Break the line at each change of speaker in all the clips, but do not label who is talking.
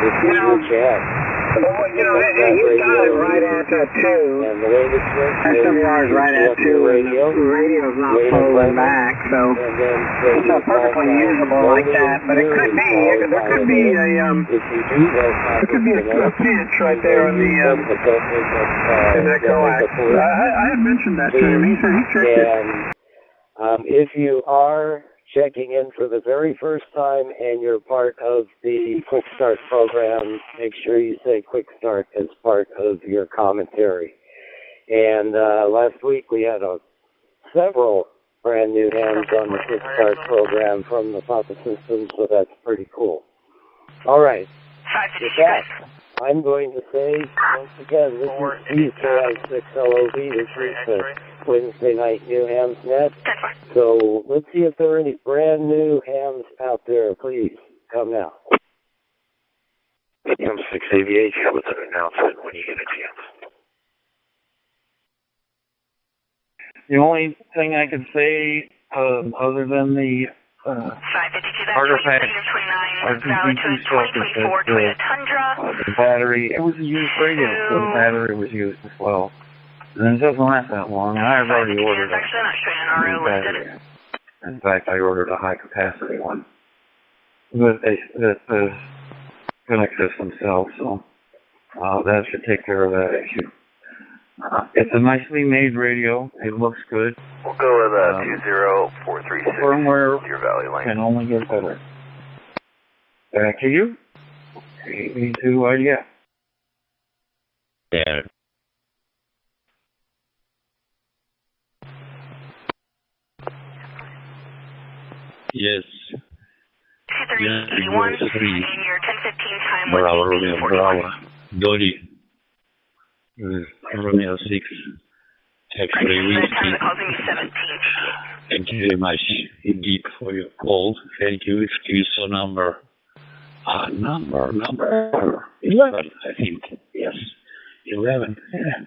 is your chat.
Well, you know, he's got it right at 2.
And the way this works is
SWR is right at 2,
radio,
and the radio's not folding back, so it's not perfectly usable like that. But it could be, there could be a pinch right there in that coax. I had mentioned that to him. He said he checked it.
If you are checking in for the very first time and you're part of the Quick Start program, make sure you say Quick Start as part of your commentary. And last week we had several brand new hands on the Quick Start program from the Papa system, so that's pretty cool. All right. With that, I'm going to say, once again, this is PKI6LOV, this is the Wednesday Night New Hams Net. So let's see if there are any brand new hams out there. Please, come now.
M6AVH with an announcement when you get a chance.
The only thing I can say, other than the artifact, the battery, it was a used radio, so the battery was used as well. And it doesn't last that long, and I've already ordered a new battery. In fact, I ordered a high-capacity one. But the connectors themselves, so that should take care of that issue. It's a nicely made radio. It looks good.
We'll go with 20436.
Firmware
your Valley Lane.
can only get better. Back to you. Me too, yeah.
Yeah. Yes.
2381 and your 1015 time
Bravo,
was
Romeo, Bravo. Dodi. Romeo 6. X-ray whiskey. Thank you very much indeed for your call. Thank you. Excuse for number 11, I think. Yes, 11. Yeah.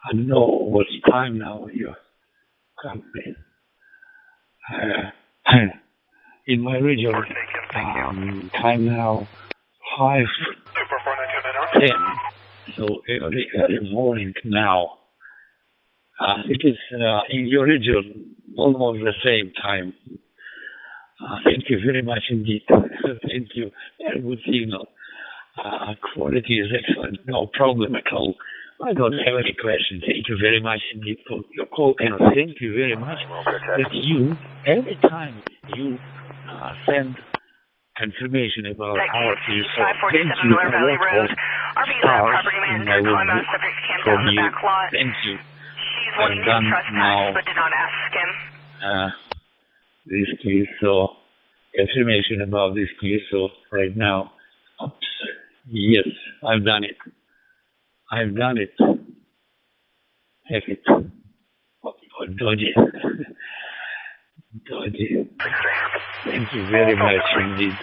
I don't know what's time now in your company. In my region, time now 5:10. So early morning now. It is in your region almost the same time. Thank you very much indeed. Thank you. Very good signal. Quality is excellent. No problem at all. I don't have any questions. Thank you very much indeed for your call, and thank you very much that you, every time you send confirmation about our TV show, thank you for a lot of stars in my window from you. Thank you. I've done now this case, so confirmation about this case, so right now. Oops. Yes, I've done it. I've done it. Heck it. Oh, dodgy. Dodgy. Thank you very much indeed.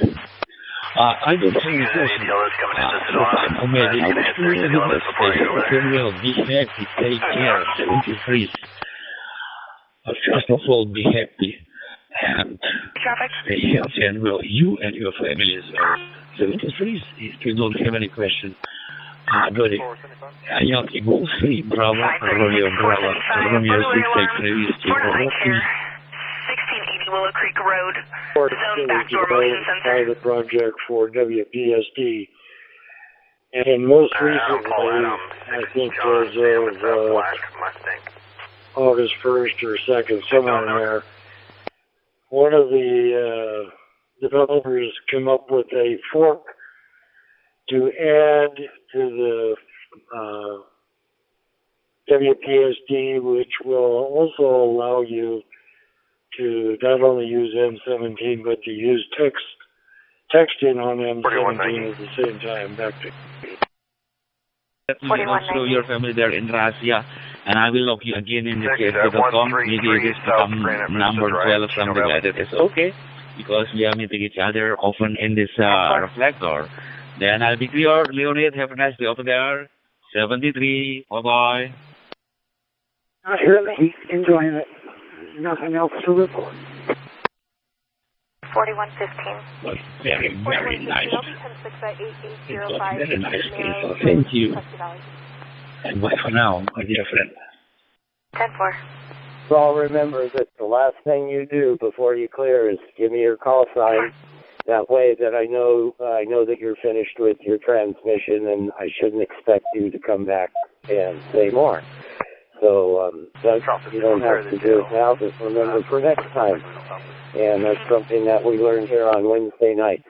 I don't think it's be happy, take care, 73. First of all, be happy and stay healthy and well. You and your families are 73. If you don't have any question, Dodi, Yankee Golf 3, Bravo, Romeo, Bravo, Romeo 6, X-ray,
1680 Willow Creek Road, zone backdoor motion sensor.
Private project for WPSD. And most recently, I think as of August 1st or 2nd, somewhere in there, one of the developers came up with a fork to add to the WPSD, which will also allow you to not only use M17, but to use texting on M17 at the same time. Back to
also your family there in Russia, and I will lock you again in the case.com. Maybe it is become number 12, something like that. It's okay, because we are meeting each other often in this reflector. Then I'll be clear, Leonid, have a nice day over there. 73, bye-bye.
Not really enjoying it. Nothing else to report.
4115.
was very, very nice.
I'll be 10-6 at
It was
8805.
very nice, so thank you. And bye for now, my dear friend.
10-4.
So I'll remember that the last thing you do before you clear is give me your call sign. That way that I know that you're finished with your transmission, and I shouldn't expect you to come back and say more. So you don't have to do it now, just remember for next time. And that's something that we learned here on Wednesday night.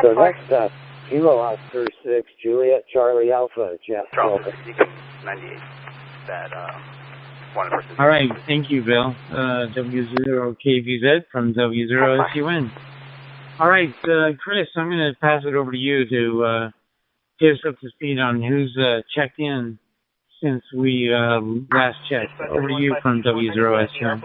So next up, Kilo Oscar 6, Juliet Charlie Alpha, Jeff.
Charlie, 98. That,
all right, thank you, Bill. W0KVZ from W0SUN. All right, Chris, I'm going to pass it over to you to get us up to speed on who's checked in since we last checked. Over to you from W0SUN.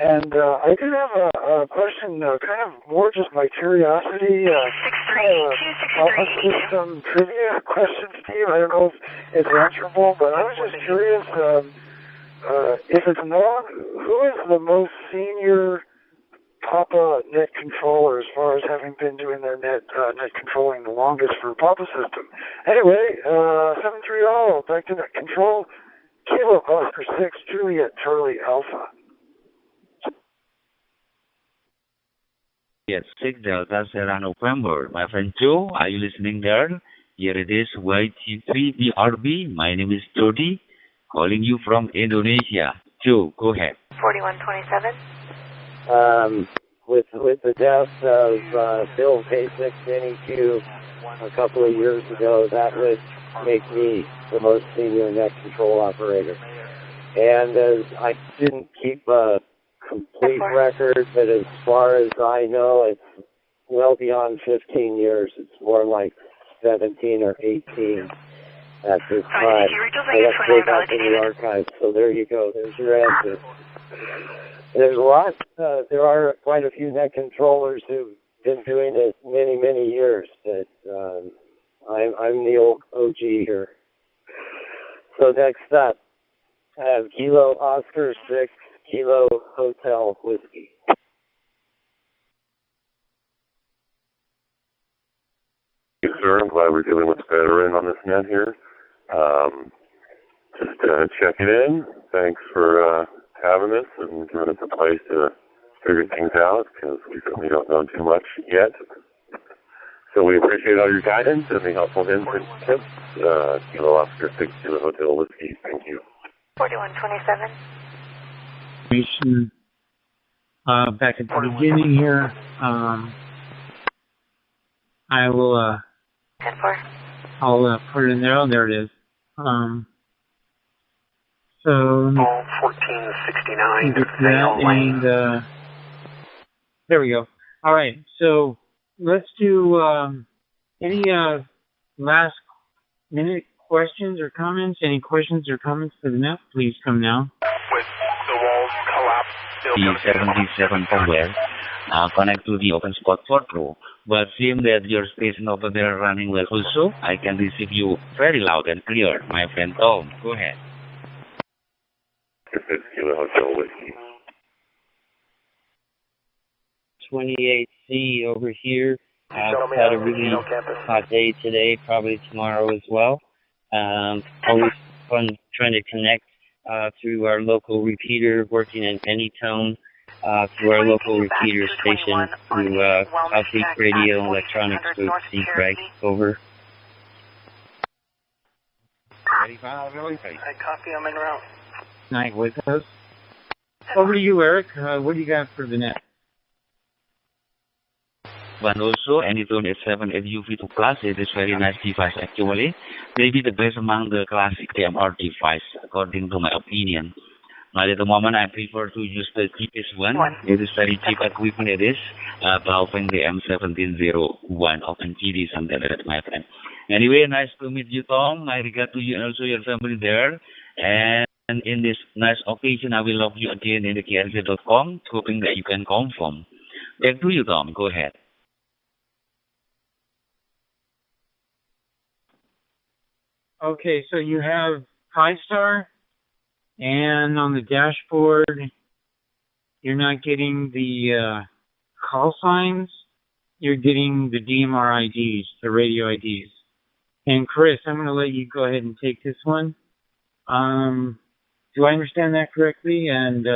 And I did have a question, kind of more just my curiosity. I'll ask some trivia questions to you. I don't know if it's answerable, but I was just curious if it's known, who is the most senior Papa net controller as far as having been doing their net controlling the longest for Papa system. Anyway, 730, back to net control, Kilo Oscar 6, Juliet Charlie Alpha.
Yes, 6 Delta Sierra November. My friend Joe, are you listening there? Here it is, YT3BRB. My name is Jody, calling you from Indonesia. Joe, go ahead.
4127.
With the death of Bill Basic NEQ a couple of years ago, that would make me the most senior net control operator. And as I didn't keep a complete record, but as far as I know, it's well beyond 15 years. It's more like 17 or 18 at this time. I have to go back in the archives, so there you go. There's your answer. There's a lot. There are quite a few net controllers who've been doing it many, many years, but I'm the old OG here. So next up, I have Kilo Oscar 6, Kilo Hotel Whiskey.
Yes, sir. I'm glad we're dealing with a veteran on this net here. Just checking in. Thanks for having us and giving us a place to figure things out, because we certainly don't know too much yet. So we appreciate all your guidance and the helpful hints and tips. Kilo Oscar 6, Kilo Hotel Whiskey. Thank you.
4127.
Back at the beginning here, I will,
10-4.
I'll put it in there. Oh, there it is. So,
1469.
Get that, and there we go. All right, so let's do any last minute questions or comments. Any questions or comments for the net? Please come now.
With the walls collapsed.
P77 firmware. Connect to the open spot for Pro. But seeing that your station over there running well also, I can receive you very loud and clear, my friend Tom. Go ahead.
It's Kilo Hotel Whiskey.
28C over here. I've had a really hot day today, probably tomorrow as well. Always fun trying to connect through our local repeater, working in any tone, through our local repeater station, through Southeast Radio, Electronics Group, C. Greg, over.
I copy, I'm en route.
Night with us. Over to you, Eric. What do you got for the net?
And also, Anytone S7 UV2 Plus, it is very nice device actually. Maybe the best among the classic TMR device, according to my opinion. Now at the moment, I prefer to use the cheapest one. It is very cheap equipment, it is. Valving the M1701 OpenTD, something like that, my friend. Anyway, nice to meet you, Tom. I regard to you and also your family there. And in this nice occasion, I will love you again in the KRZ.com, hoping that you can confirm. Back to you, Tom. Go ahead.
Okay, so you have 5-star, and on the dashboard, you're not getting the call signs, you're getting the DMR IDs, the radio IDs. And Chris, I'm going to let you go ahead and take this one. Do I understand that correctly? And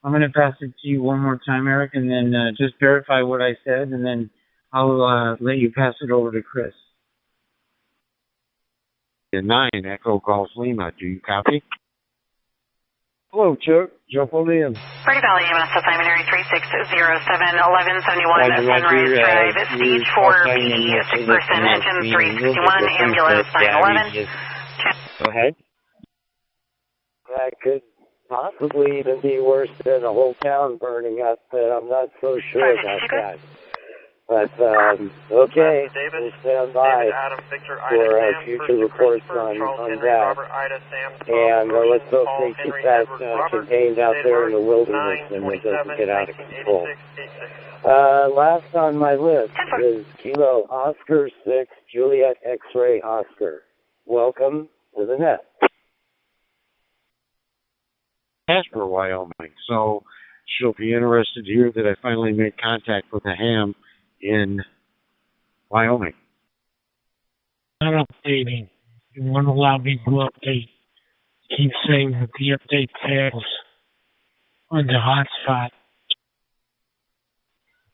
I'm going to pass it to you one more time, Eric, and then just verify what I said, and then I'll let you pass it over to Chris.
9 Echo Golf Lima, do you copy?
Hello, Chuck. Jump on in.
Purdy Valley EMS assignment area 3607 1171 Sunrise Drive. Stage 4 PD 6% engine 361 ambulance 911.
Go ahead.
That could possibly even be worse than a whole town burning up, but I'm not so sure about that. But, okay, we'll stand by for future reports on that. And let's hope they keep that contained out there in the wilderness and it doesn't get out of control. Last on my list is Kilo Oscar 6 Juliet X-Ray Oscar. Welcome to the net.
Casper, Wyoming. So she'll be interested to hear that I finally made contact with a ham in Wyoming.
Not updating. You won't allow me to update. Keep saying that the update fails on the hotspot.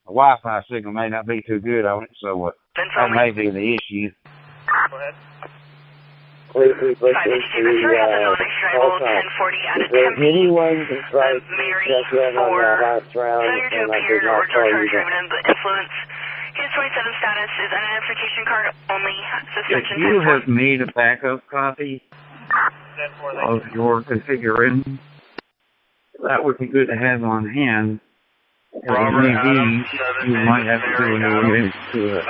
The Wi-Fi signal may not be too good on it, so that may be the issue.
Go ahead.
Please listen to call time. Is there anyone who tried to check in on that last round and I did not call you back?
His 27 status is identification card only.
If you have made a backup copy of your configuration, that would be good to have on hand. Maybe you might have to do a new image to it.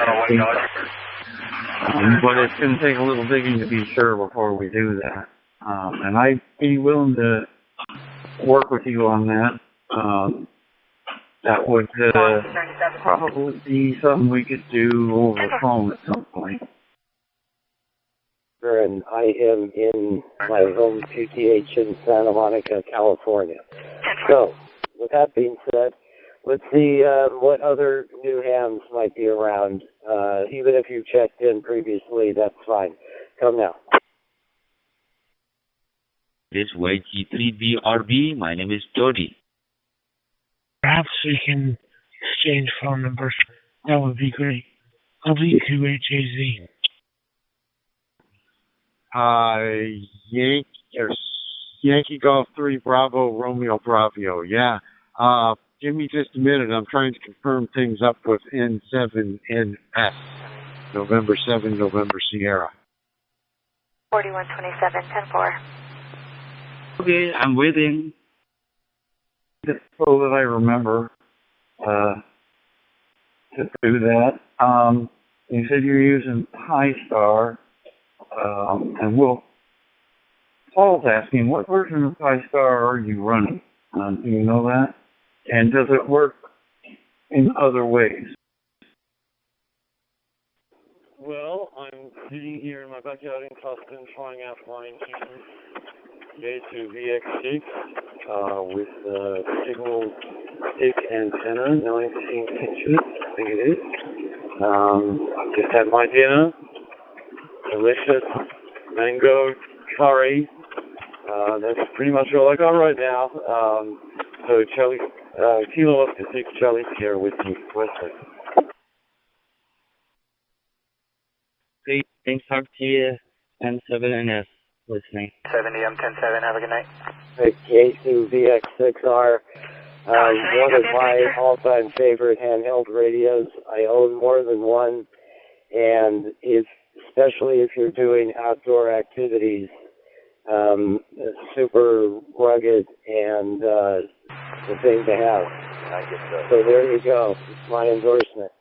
But it's going to take a little digging to be sure before we do that. And I'd be willing to work with you on that. That would probably be something we could do over the phone at some point.
And I am in my home QTH in Santa Monica, California. So, with that being said, let's see what other new hams might be around. Even if you checked in previously, that's fine. Come now.
This YG3BRB, my name is Jody.
Perhaps we can exchange phone numbers. That would be great. W2HAZ.
Yankee Golf 3 Bravo Romeo Bravio. Yeah. Give me just a minute. I'm trying to confirm things up with N7NS. November 7, November Sierra.
4127, 10-4.
Okay, I'm waiting.
Just so that I remember to do that. You said you're using Pi-Star, and Paul's asking, what version of Pi-Star are you running? Do you know that? And does it work in other ways?
Well, I'm sitting here in my backyard in Coston trying out my J2VX6 with single stick antenna, 19 inches, I think it is. Just had my dinner, delicious mango curry. That's pretty much all I got right now. So Charlie, Kilo Oscar 6, Charlie Sierra with me. Wesley.
Great, thanks, talk to you, N7NS listening.
70M107, have a good night.
K2VX6R, one of my all-time favorite handheld radios. I own more than one, and especially if you're doing outdoor activities, super rugged and the thing to have. So there you go. It's my endorsement.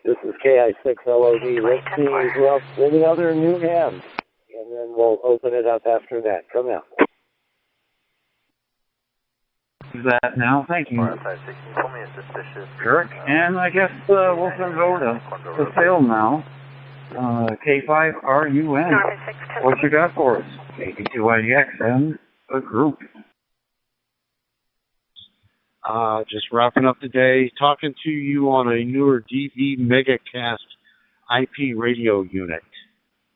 This is KI6LOD. Let's see who else, any other new hams, and then we'll open it up after that. Come now.
That now, thank you, Kirk. And I guess we'll send it over to Phil now. K5RUN. What you got for us? 82IDX and a group.
Just wrapping up the day, talking to you on a newer DV Megacast IP radio unit.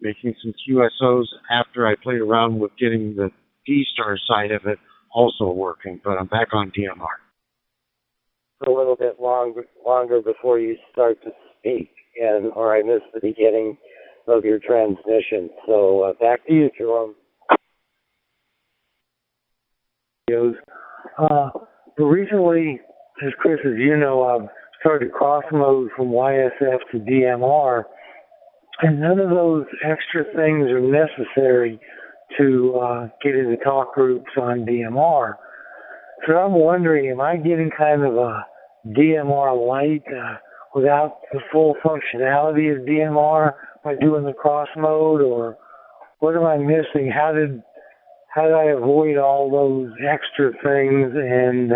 Making some QSOs after I played around with getting the D-Star side of it also working, but I'm back on DMR.
A little bit longer before you start to speak, or I missed the beginning of your transmission. So back to you, Jerome.
Recently, as Chris, as you know, I've started cross mode from YSF to DMR, and none of those extra things are necessary to get into talk groups on DMR. So I'm wondering, am I getting kind of a DMR light without the full functionality of DMR by doing the cross mode, or what am I missing? How did I avoid all those extra things and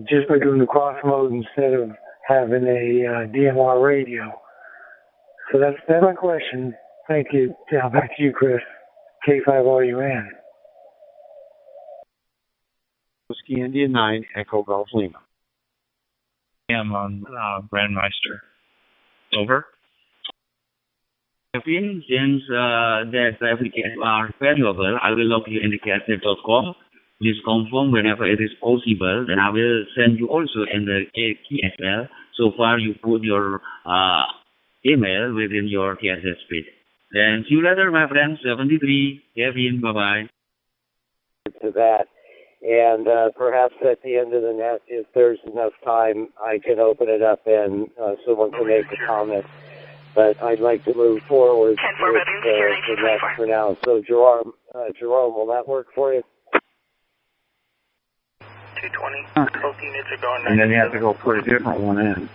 just by doing the cross mode instead of having a DMR radio? So that's my question. Thank you. Now back to you, Chris. K5RUN.
Whiskey India 9, Echo Golf Lima.
I'm on Grandmeister. Over. Since that applications are valuable, I will log you in the cassette.com. Please confirm whenever it is possible, and I will send you also in the key as well. So far, you put your email within your cassette speed. Then see you later, my friend. 73, Kevin, bye-bye.
To that. And perhaps at the end of the net, if there's enough time, I can open it up and someone can make a comment. But I'd like to move forward with the net for now. So, Jerome, will that work for you?
220. Both units are going.
And then you have to go put a different one in,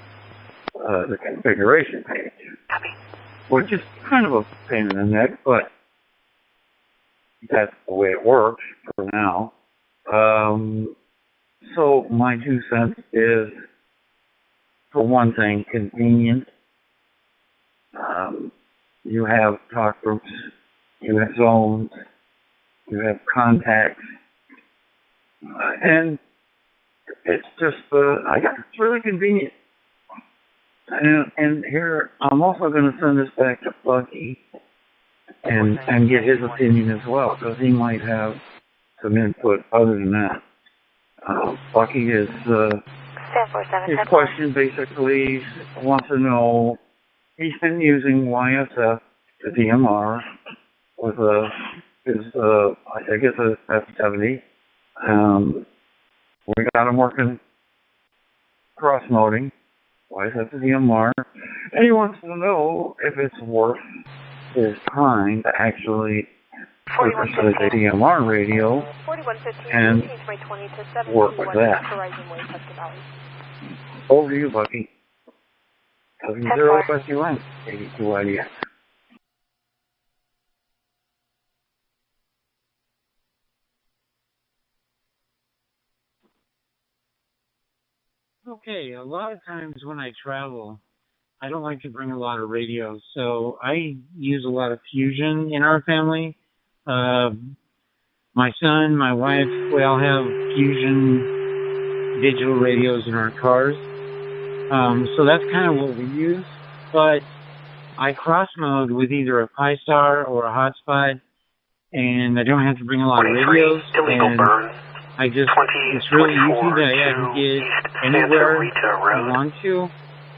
the configuration page.
Copy.
Which is kind of a pain in the neck, but that's the way it works for now. So my 2 cents is, for one thing, convenient. You have talk groups, you have zones, you have contacts, and it's just, it's really convenient. And here, I'm also going to send this back to Bucky and get his opinion as well, because he might have some input other than that. Bucky is, his question basically wants to know, he's been using YSF to DMR with his, I think it's a F70. We got him working cross-moding, YSF to DMR, and he wants to know if it's worth his time to actually purchase a DMR radio and work with that. Over to you, Bucky. 70SUN, 82 IDX.
Okay, a lot of times when I travel, I don't like to bring a lot of radios, so I use a lot of fusion in our family. My son, my wife, we all have fusion digital radios in our cars. So that's kind of what we use. But I cross mode with either a Pi Star or a hotspot, and I don't have to bring a lot of radios. And I just, it's really easy to get anywhere I want to.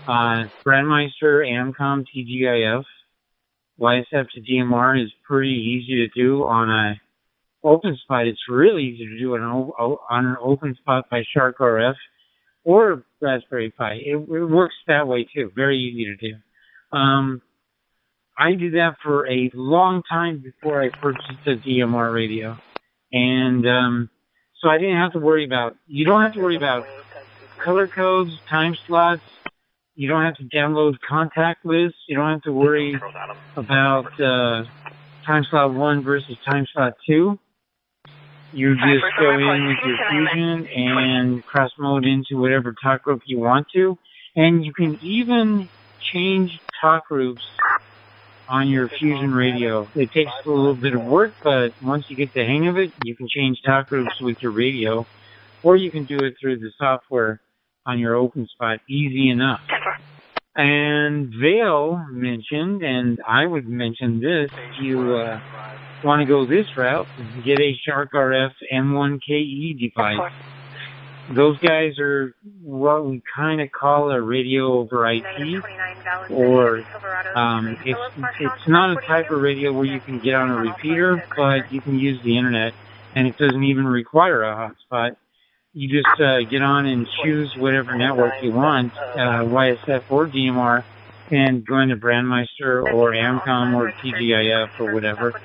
Grandmeister, Amcom, TGIF, YSF to DMR is pretty easy to do on a open spot. It's really easy to do on an open spot by Shark RF or Raspberry Pi. It works that way too. Very easy to do. I did that for a long time before I purchased a DMR radio. And so I didn't have to worry about, you don't have to worry about color codes, time slots. You don't have to download contact lists. You don't have to worry about time slot 1 versus time slot 2. You just go in with your fusion and cross mode into whatever talk group you want to. And you can even change talk groups on your fusion radio. It takes a little bit of work, but once you get the hang of it, you can change talk groups with your radio. or you can do it through the software on your OpenSpot. Easy enough. And Vale mentioned, and I would mention this, if you want to go this route, get a Shark RF M1KE device. Those guys are what we kind of call a radio over IP, or it's not a type of radio where you can get on a repeater, but you can use the internet, and it doesn't even require a hotspot. You just get on and choose whatever network you want, YSF or DMR, and go into Brandmeister or Amcom or TGIF or whatever.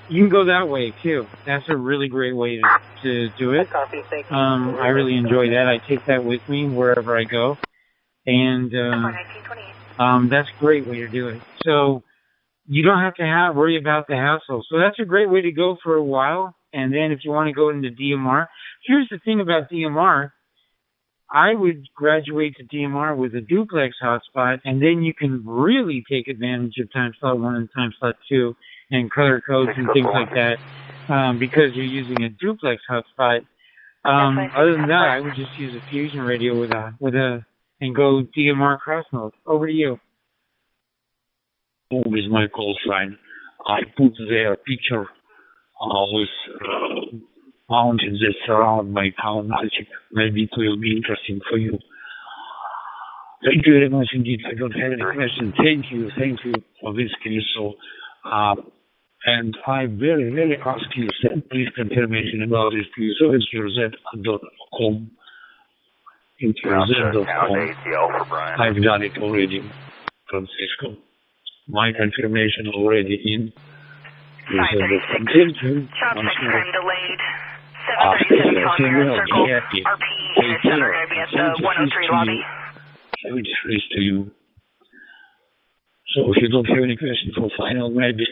You can go that way too. That's a really great way to do it. I really enjoy that. I take that with me wherever I go, and that's a great way to do it. So you don't have to worry about the hassle. So that's a great way to go for a while. And then if you want to go into DMR, here's the thing about DMR. I would graduate to DMR with a duplex hotspot, and then you can really take advantage of time slot 1 and time slot 2 and color codes and things like that, because you're using a duplex hotspot. Other than that, I would just use a fusion radio and go DMR cross mode. Over to you.
With my call sign, I put their picture with mountains that surround my town. Maybe it will be interesting for you. Thank you very much indeed. I don't have any questions. Thank you for this case. So, and I very, very ask you, send please confirmation about this to you. So it's yourz.com. It's yourz.com. I've done it already, Francisco. My confirmation already in. Thank you.
Time delayed. 737 Conrad Circle. RPE units are going to be at the 103 lobby.
73 to you. So if you don't have any questions for final, maybe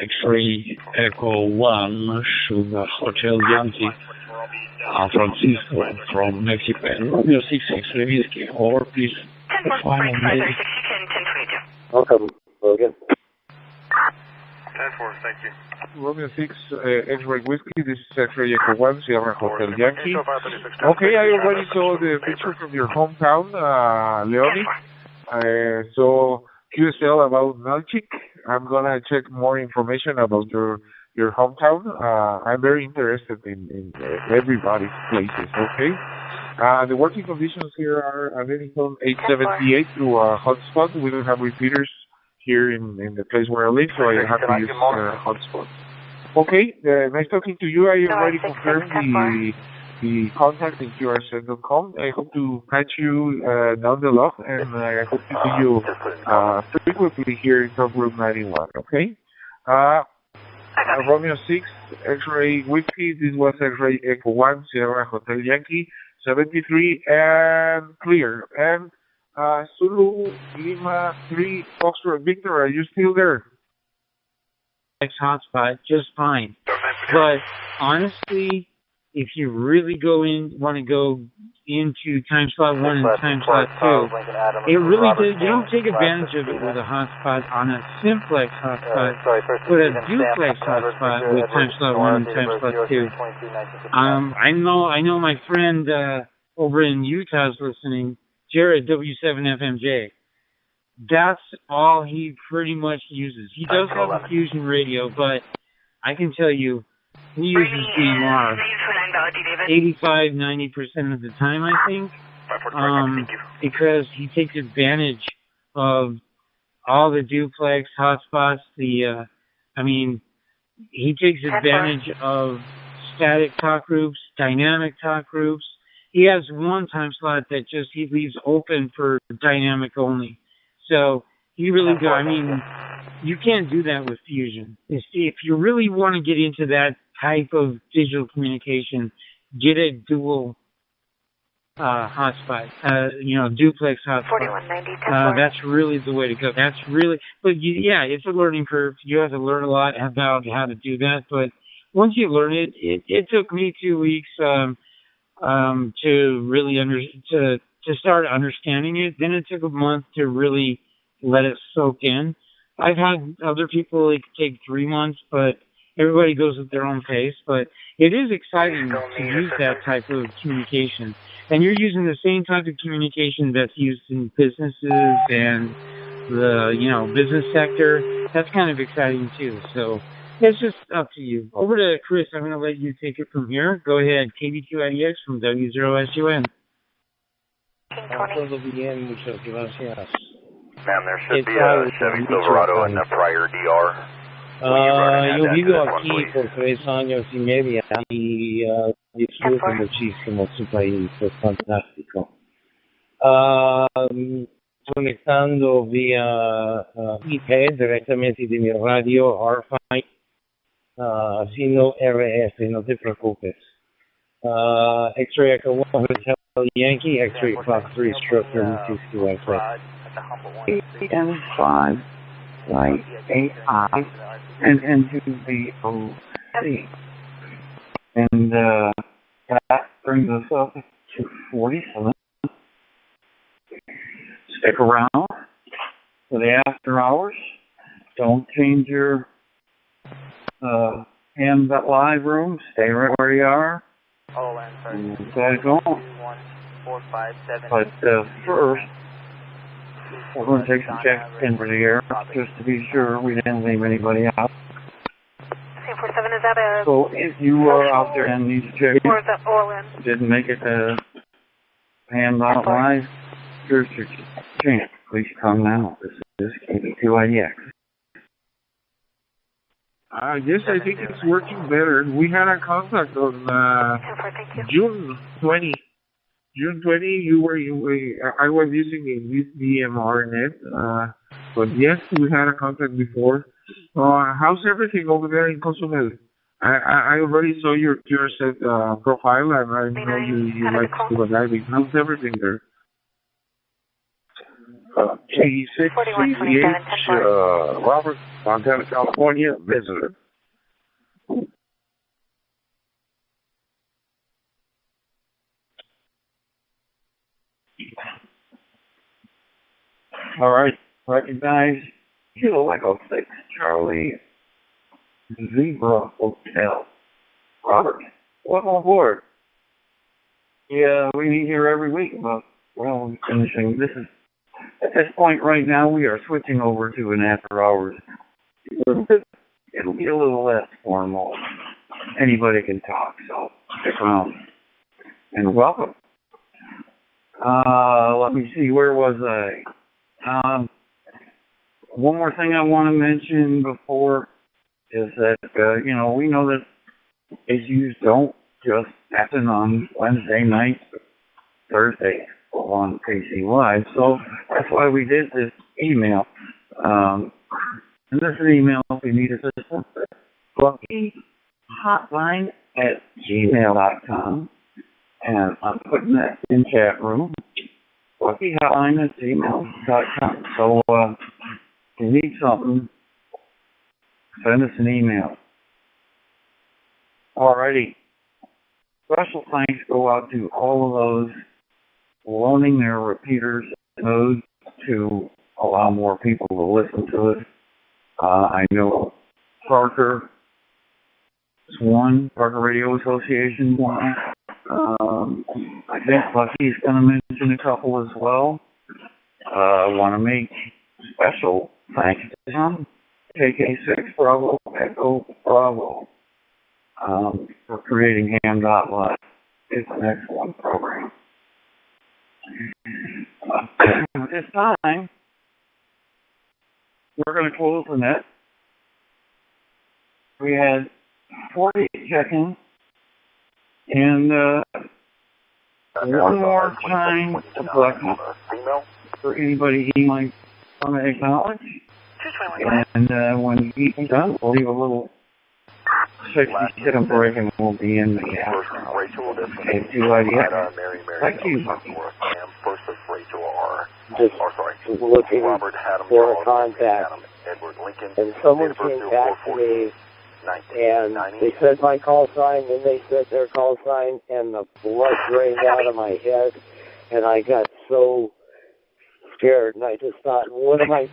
X-ray Echo 1 Sugar Hotel Yankee Francisco from Mexico and Romeo 6 X-ray Whiskey, or please final maybe.
Welcome, Logan.
10-4, thank you.
Romeo 6, X-Ray Whiskey, this is X-Ray Echo 1, Sierra Hotel Yankee. Okay, I already saw the picture from your hometown, Leonie. So, QSL about Melchik. I'm gonna check more information about your hometown. I'm very interested in everybody's places, okay? The working conditions here are American 878 through a hotspot. We don't have repeaters here in the place where I live, so I have to use hotspot. Okay, nice talking to you. I already confirmed the contact in QRZ.com. I hope to catch you down the log, and I hope to see you frequently here in Top Group 91, okay? Romeo 6, X-Ray Whiskey, this was X-Ray Echo 1, Sierra Hotel Yankee, 73, and clear. And Zulu Lima 3, Foxtrot Victor, are you still there?
Hotspot, just fine. But honestly, if you really want to go into time slot 1 and time slot 2, it really does. You don't take advantage of it with a hotspot on a simplex hotspot, but a duplex hotspot with time slot 1 and time slot 2. I know my friend over in Utah is listening, Jared W7FMJ. That's all he pretty much uses. He does have a fusion radio, but I can tell you, he uses DMR 85-90% of the time, I think, because he takes advantage of all the duplex hotspots. He takes advantage of static talk groups, dynamic talk groups. He has one time slot that he leaves open for dynamic only. So he really you can't do that with fusion. If you really want to get into that type of digital communication, get a dual hotspot, duplex hotspot. That's really the way to go. It's a learning curve. You have to learn a lot about how to do that. But once you learn it, it took me 2 weeks to really to start understanding it. Then it took a month to really let it soak in. I've had other people, it could take 3 months, but everybody goes at their own pace, but it is exciting to use that type of communication. And you're using the same type of communication that's used in businesses and the, business sector. That's kind of exciting too. So it's just up to you. Over to Chris. I'm going to let you take it from here. Go ahead. KBQIDX from W0SUN.
Todo bien, muchas gracias.
Ma'am, there should be a Chevy Silverado in the prior DR.
Yo vivo aquí por 3 años y medio y disfruto muchísimo su país, es fantástico. Conectando vía IP directamente de mi radio RFI, sino RF, no te preocupes. X-Ray Echo 1 Hotel Yankee, X-Ray Fox 3 Stroke 32 QXX.
EN5, like AI, and into the OC. And that brings us up to 47. Stick around for the after hours. Don't change your live room. Stay right where you are. And gotta go on. But first, we're going to take some checks into the air just to be sure we didn't leave anybody out. So if you are out there and need to check in, didn't make it to Hand Out Live, here's your chance. Please come now. This is KB2IDX.
Yes, I think it's working better. We had a contact on June 20. June 20, I was using a DMR net, but yes, we had a contact before. How's everything over there in Cozumel? I already saw your set profile, and I know you like scuba diving. How's everything there?
86 Robert, Montana, California, visitor.
All right, recognize Kilo Echo 6, Charlie, Zebra Hotel. Robert, welcome aboard. Yeah, we meet here every week, but we're finishing. At this point right now, we are switching over to an after hours. It'll be a little less formal. Anybody can talk, so stick around. And welcome. Let me see, where was I? One more thing I want to mention before is that, we know that issues don't just happen on Wednesday night, Thursday on KCY. So that's why we did this email. And this is an email if you need assistance. BuckyHotline@gmail.com. And I'm putting that in chat room. BuckyHotline@gmail.com. So if you need something, send us an email. Alrighty. Special thanks go out to all of those loaning their repeaters to allow more people to listen to it. I know Parker Radio Association one. I think Lucky's going to mention a couple as well. I want to make special thanks to him, KK6 Bravo, Echo Bravo, for creating Ham.Live. It's an excellent program. At this time, we're going to close the net. We had 40 check-ins, and one more time to Bucky for anybody he might want to acknowledge. And when he's done, we'll leave a little 60-second break and we'll be in the after. Thank you, Bucky.
Just looking for a contact, and someone came back to me, and they said my call sign, and they said their call sign, and the blood drained out of my head, and I got so scared, and I just thought, what do I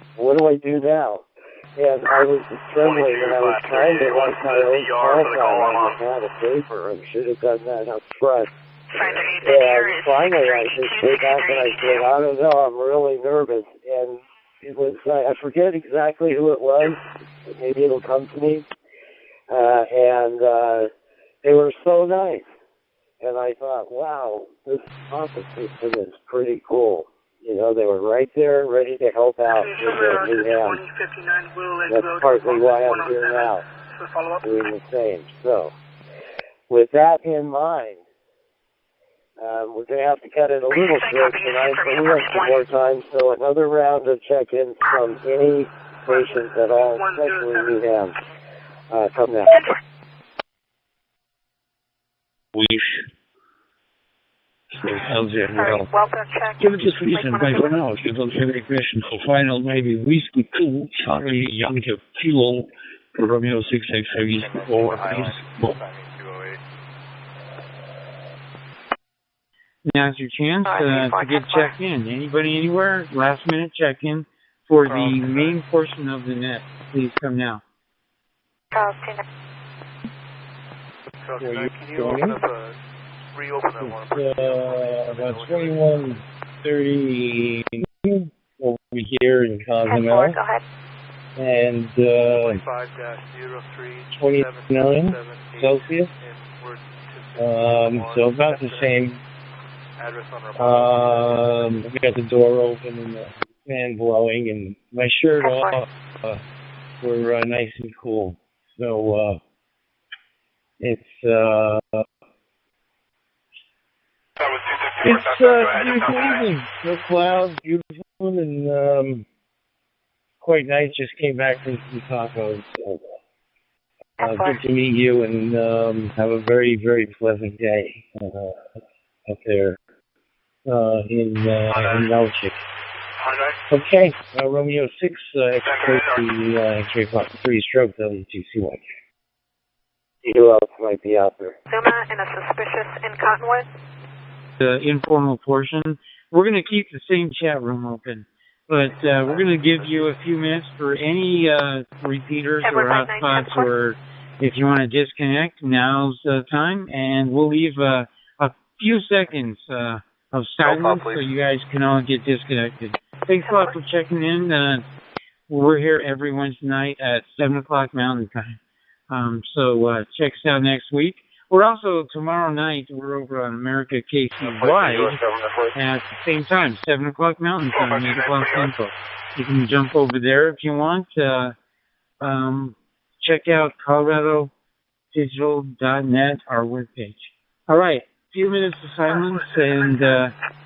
do now? And I was trembling, and I was trying to write my own call sign on the pad of paper. I should have done that up front. And finally, I just came back and I said, I don't know, I'm really nervous. And it was, I forget exactly who it was. Maybe it'll come to me. And they were so nice. And I thought, wow, this office system is pretty cool. You know, they were right there, ready to help out with their new hands. That's partly why I'm here now, doing the same. So, with that in mind, we're going to have to cut it a little short tonight, but we have some more time. So another round of check-ins from any patients at all, especially new hands. Come now.
Give it this reason by for now. If you don't have any questions for final, maybe Whiskey 2, Charlie Yankee Kilo, Romeo 6X Heavy, or
Now's your chance to get checked in. Anybody, anywhere, last minute check in for the main portion of the net. Please come now.
About 21:30 over here in Cozumel, and 29 Celsius. So about the same. I've got the door open and the fan blowing, and my shirt off. We're nice and cool. So it's beautiful evening. No clouds, beautiful, and quite nice. Just came back from some tacos. So, good to meet you, and have a very, very pleasant day up there in Melchick. Okay, Romeo 6, expect the J-Pop 3 stroke W2CY.
Who else might be out there?
Zuma and a suspicious in Cottonwood.
The informal portion. We're going to keep the same chat room open, but we're going to give you a few minutes for any repeaters or hotspots, or if you want to disconnect, now's the time, and we'll leave a few seconds of silence so you guys can all get disconnected. Thanks a lot for checking in. We're here every Wednesday night at 7 o'clock Mountain Time. So check us out next week. We're also, tomorrow night, we're over on America KC-wide at the same time, 7 o'clock Mountain Time, 8 o'clock Central. You can jump over there if you want. Check out ColoradoDigital.net, our webpage. All right, a few minutes of silence, and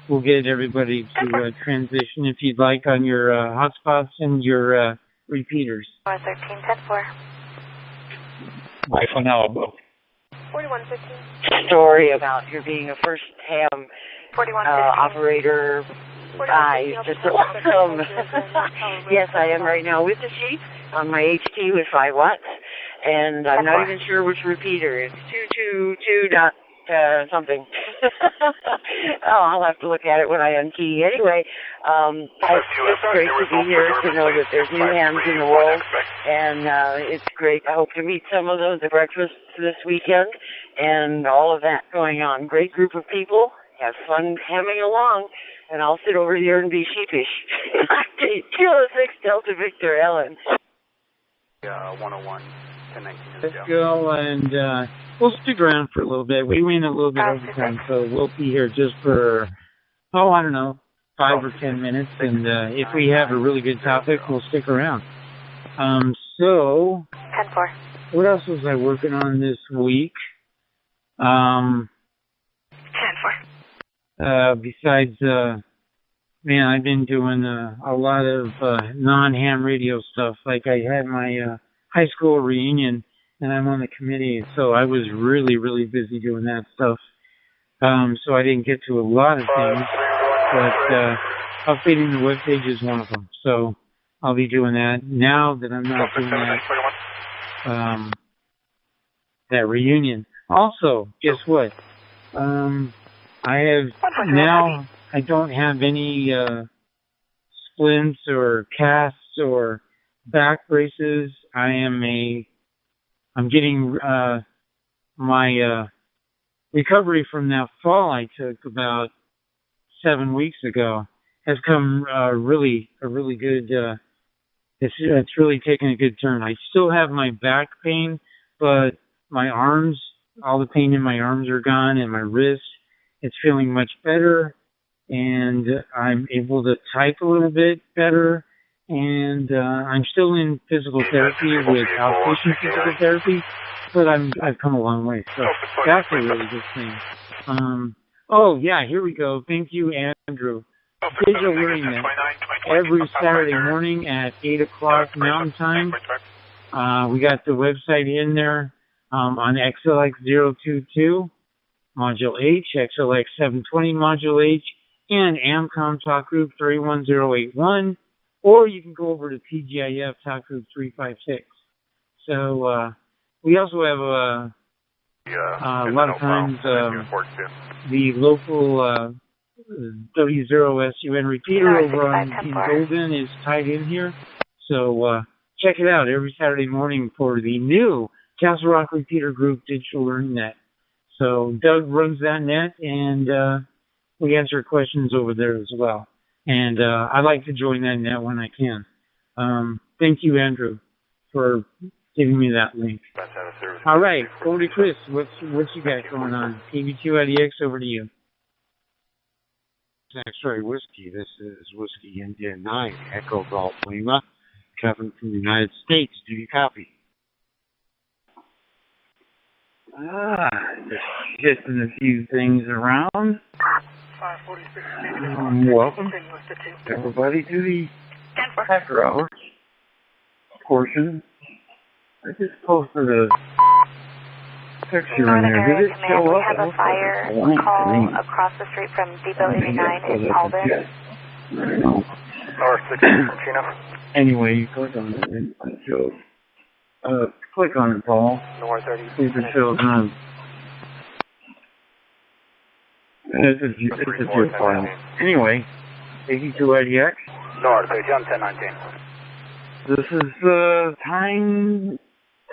we'll get everybody to transition, if you'd like, on your hotspots and your repeaters.
13-10-4.
Bye for now, Bob.
4115.
Story about your being a first ham operator. Guys, just awesome. Yes, I am right now with the sheep on my HT with 5 watts, and I'm not even sure which repeater. It's 222 dot something. Oh, I'll have to look at it when I unkey. Anyway, it's great to be here, to know that there's new hams in the world, and it's great. I hope to meet some of those at breakfast this weekend, and all of that going on. Great group of people. Have fun hamming along, and I'll sit over here and be sheepish. Kilo 6 Delta Victor Ellen.
101.
Let's go, and we'll stick around for a little bit. We went a little bit over time, so we'll be here just for, I don't know, 5 or 10 minutes, and if we have a really good topic, we'll stick around. So,
10-4.
What else was I working on this week?
10-4.
Besides, man, I've been doing a lot of non-ham radio stuff. Like I had my high school reunion, and I'm on the committee, so I was really, really busy doing that stuff. So I didn't get to a lot of things, but updating the webpage is one of them. So I'll be doing that. Now that I'm not doing that reunion. Also, guess what? I don't have any splints or casts or back braces. I'm getting my recovery from that fall I took about 7 weeks ago has come really good. It's really taken a good turn. I still have my back pain, but my arms, all the pain in my arms are gone, and my wrist, it's feeling much better, and I'm able to type a little bit better, and I'm still in physical therapy with outpatient physical therapy, but I've come a long way, so that's a really good thing. Oh yeah, here we go. Thank you, Andrew. Digital Learning Net every Saturday morning at 8 o'clock Mountain Time. We got the website in there on XLX022, Module H, XLX 720, Module H, and AMCOM Talk Group 31081, or you can go over to TGIF Talk Group 356. So we also have a lot of times the local W0SUN repeater over in Golden is tied in here. So check it out every Saturday morning for the new Castle Rock Repeater Group Digital Learning Net. So Doug runs that net, and we answer questions over there as well. And I like to join that net when I can. Thank you, Andrew, for giving me that link. All right, over to Chris. What you got going on? KB2IDX, over to you.
X-Ray Whiskey. This is Whiskey India 9, Echo Golf Lima, Kevin from the United States. Do you copy?
Just shifting a few things around. Welcome, everybody, to the after hours portion. I just posted a picture in there. Did it show up?
We have a fire call across the street from Depot 89 in Alden.
North 16 from Chino.
Anyway, you click on it and it shows. Click on it, Paul.
North 30.
See if it shows on. This is your file. Anyway, 82IDX.
North 30 on 1019.
This is time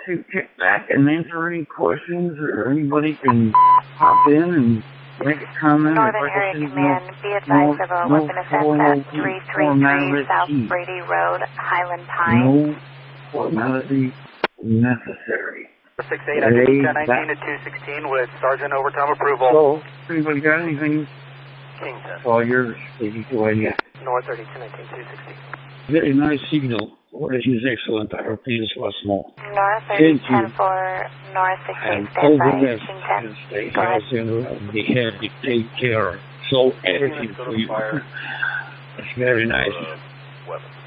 to get back and answer any questions, or anybody can hop in and make a comment.
Northern Area Command, be advised of a weapon offense at 333 South Brady Road, Highland Pines.
No formality necessary.
68, I think 1019 to 216 with Sergeant Overtime approval.
So, anybody got anything?
Kingston.
All yours, 82IDX.
North 30, 219, 216.
Very nice signal. What is excellent. I hope this was small.
North 30, 10-4, North 68, stand by, King 10.
Stay healthy and be happy, take care. So everything for you. It's very nice.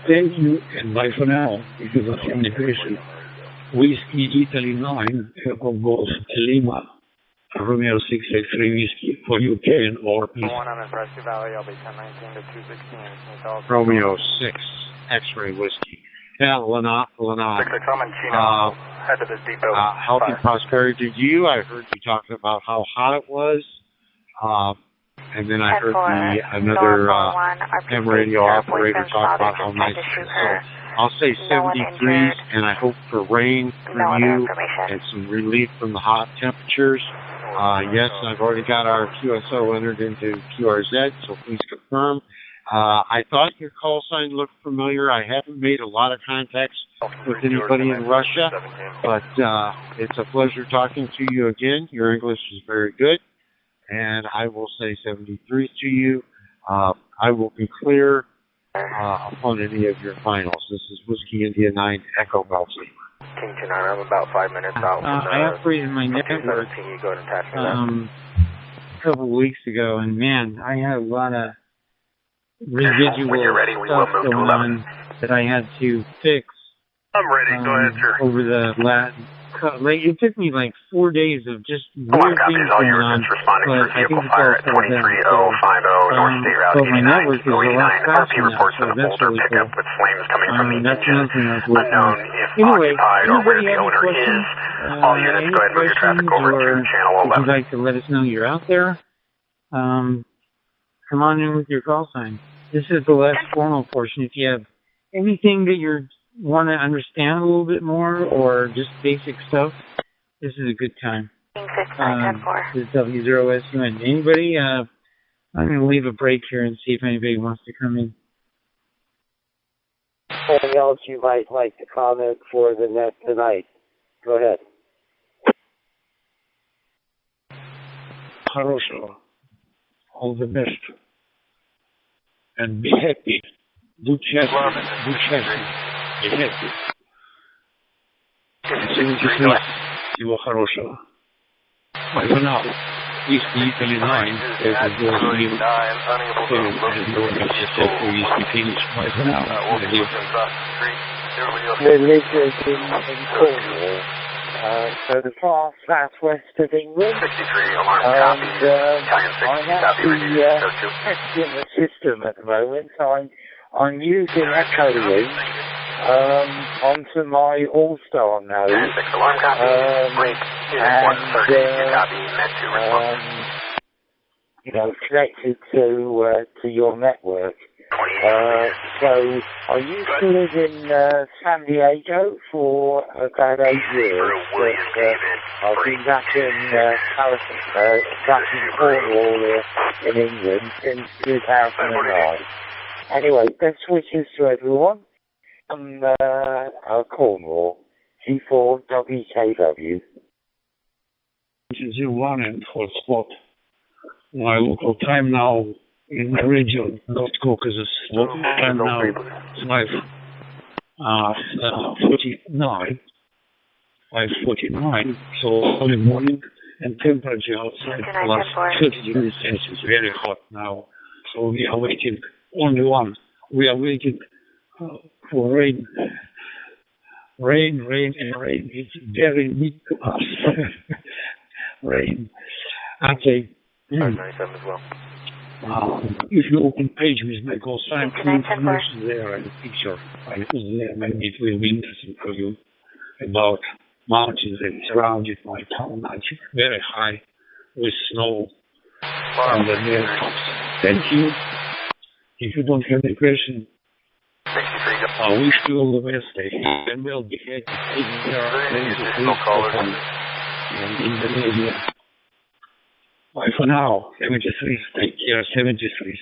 Thank you, and bye for now. This is a communication. Whiskey Italy 9, Echo Golf Lima, Romeo 683 Whiskey for UK or East.
One on Impressive Valley, I'll be 1019 to 216.
Romeo 6, X-Ray Whiskey. Yeah, Lana.
66, I'm in Chino. Head to this depot.
Healthy prosperity to you. I heard you talking about how hot it was. And then I heard another ham radio operator talk about how nice it is. So I'll say 73s, and I hope for rain for you and some relief from the hot temperatures. Yes, I've already got our QSO entered into QRZ, so please confirm. I thought your call sign looked familiar. I haven't made a lot of contacts with anybody in Russia, but it's a pleasure talking to you again. Your English is very good, and I will say 73 to you. I will be clear upon any of your finals. This is Whiskey India 9, Echo Golf Lima.
King 29, I'm about 5 minutes out.
I upgraded my network a couple of weeks ago, and man, I had a lot of residual stuff going on that I had to fix.
I'm ready. Go ahead, sir.
Over the last, it took me like 4 days of just weird things going on, but I think it's all settled down. So my network is a lot faster now, so that's really cool. That's another thing I was working on. Anyway, anybody have any questions? Any questions, or if you'd like to let us know you're out there, come on in with your call sign. This is the less formal portion. If you have anything that you're want to understand a little bit more or just basic stuff, this is a good time. This is W0SUN. Anybody? I'm going to leave a break here and see if anybody wants to come in.
Anything else you might like to comment for the net tonight? Go ahead.
Хорошо. All the best. And be happy. Будь счастлив. Будь счастлив. Be happy. Всего хорошего. Bye for now. Whiskey Italy 9. There's a girl sleep. Bye for now.
We're living in Cornwall. So the far southwest of England, and I have the test in the system at the moment. I'm using echoing onto my All-Star node, and connected to your network. So I used to live in San Diego for about 8 years, but I've been back in Cornwall in England since 2009. Anyway, best wishes to everyone from Cornwall, G4WKW.
This is your one and hotspot. My local time now in the region, North Caucasus, local time now is 5:49, so early morning, and temperature outside plus 30 degrees Celsius, very hot now. So we are waiting, only one, we are waiting for rain. Rain, it's very big to us. Rain. Okay.
as well.
If you open page with my call sign, information there and a picture. I put there, maybe it will be interesting for you about mountains that surrounded my town. It's very high with snow on the near tops. Thank you. If you don't have any question, I wish you all the best. And we'll be happy taking care of and Indonesia. Bye for now. 73. Take care. 73.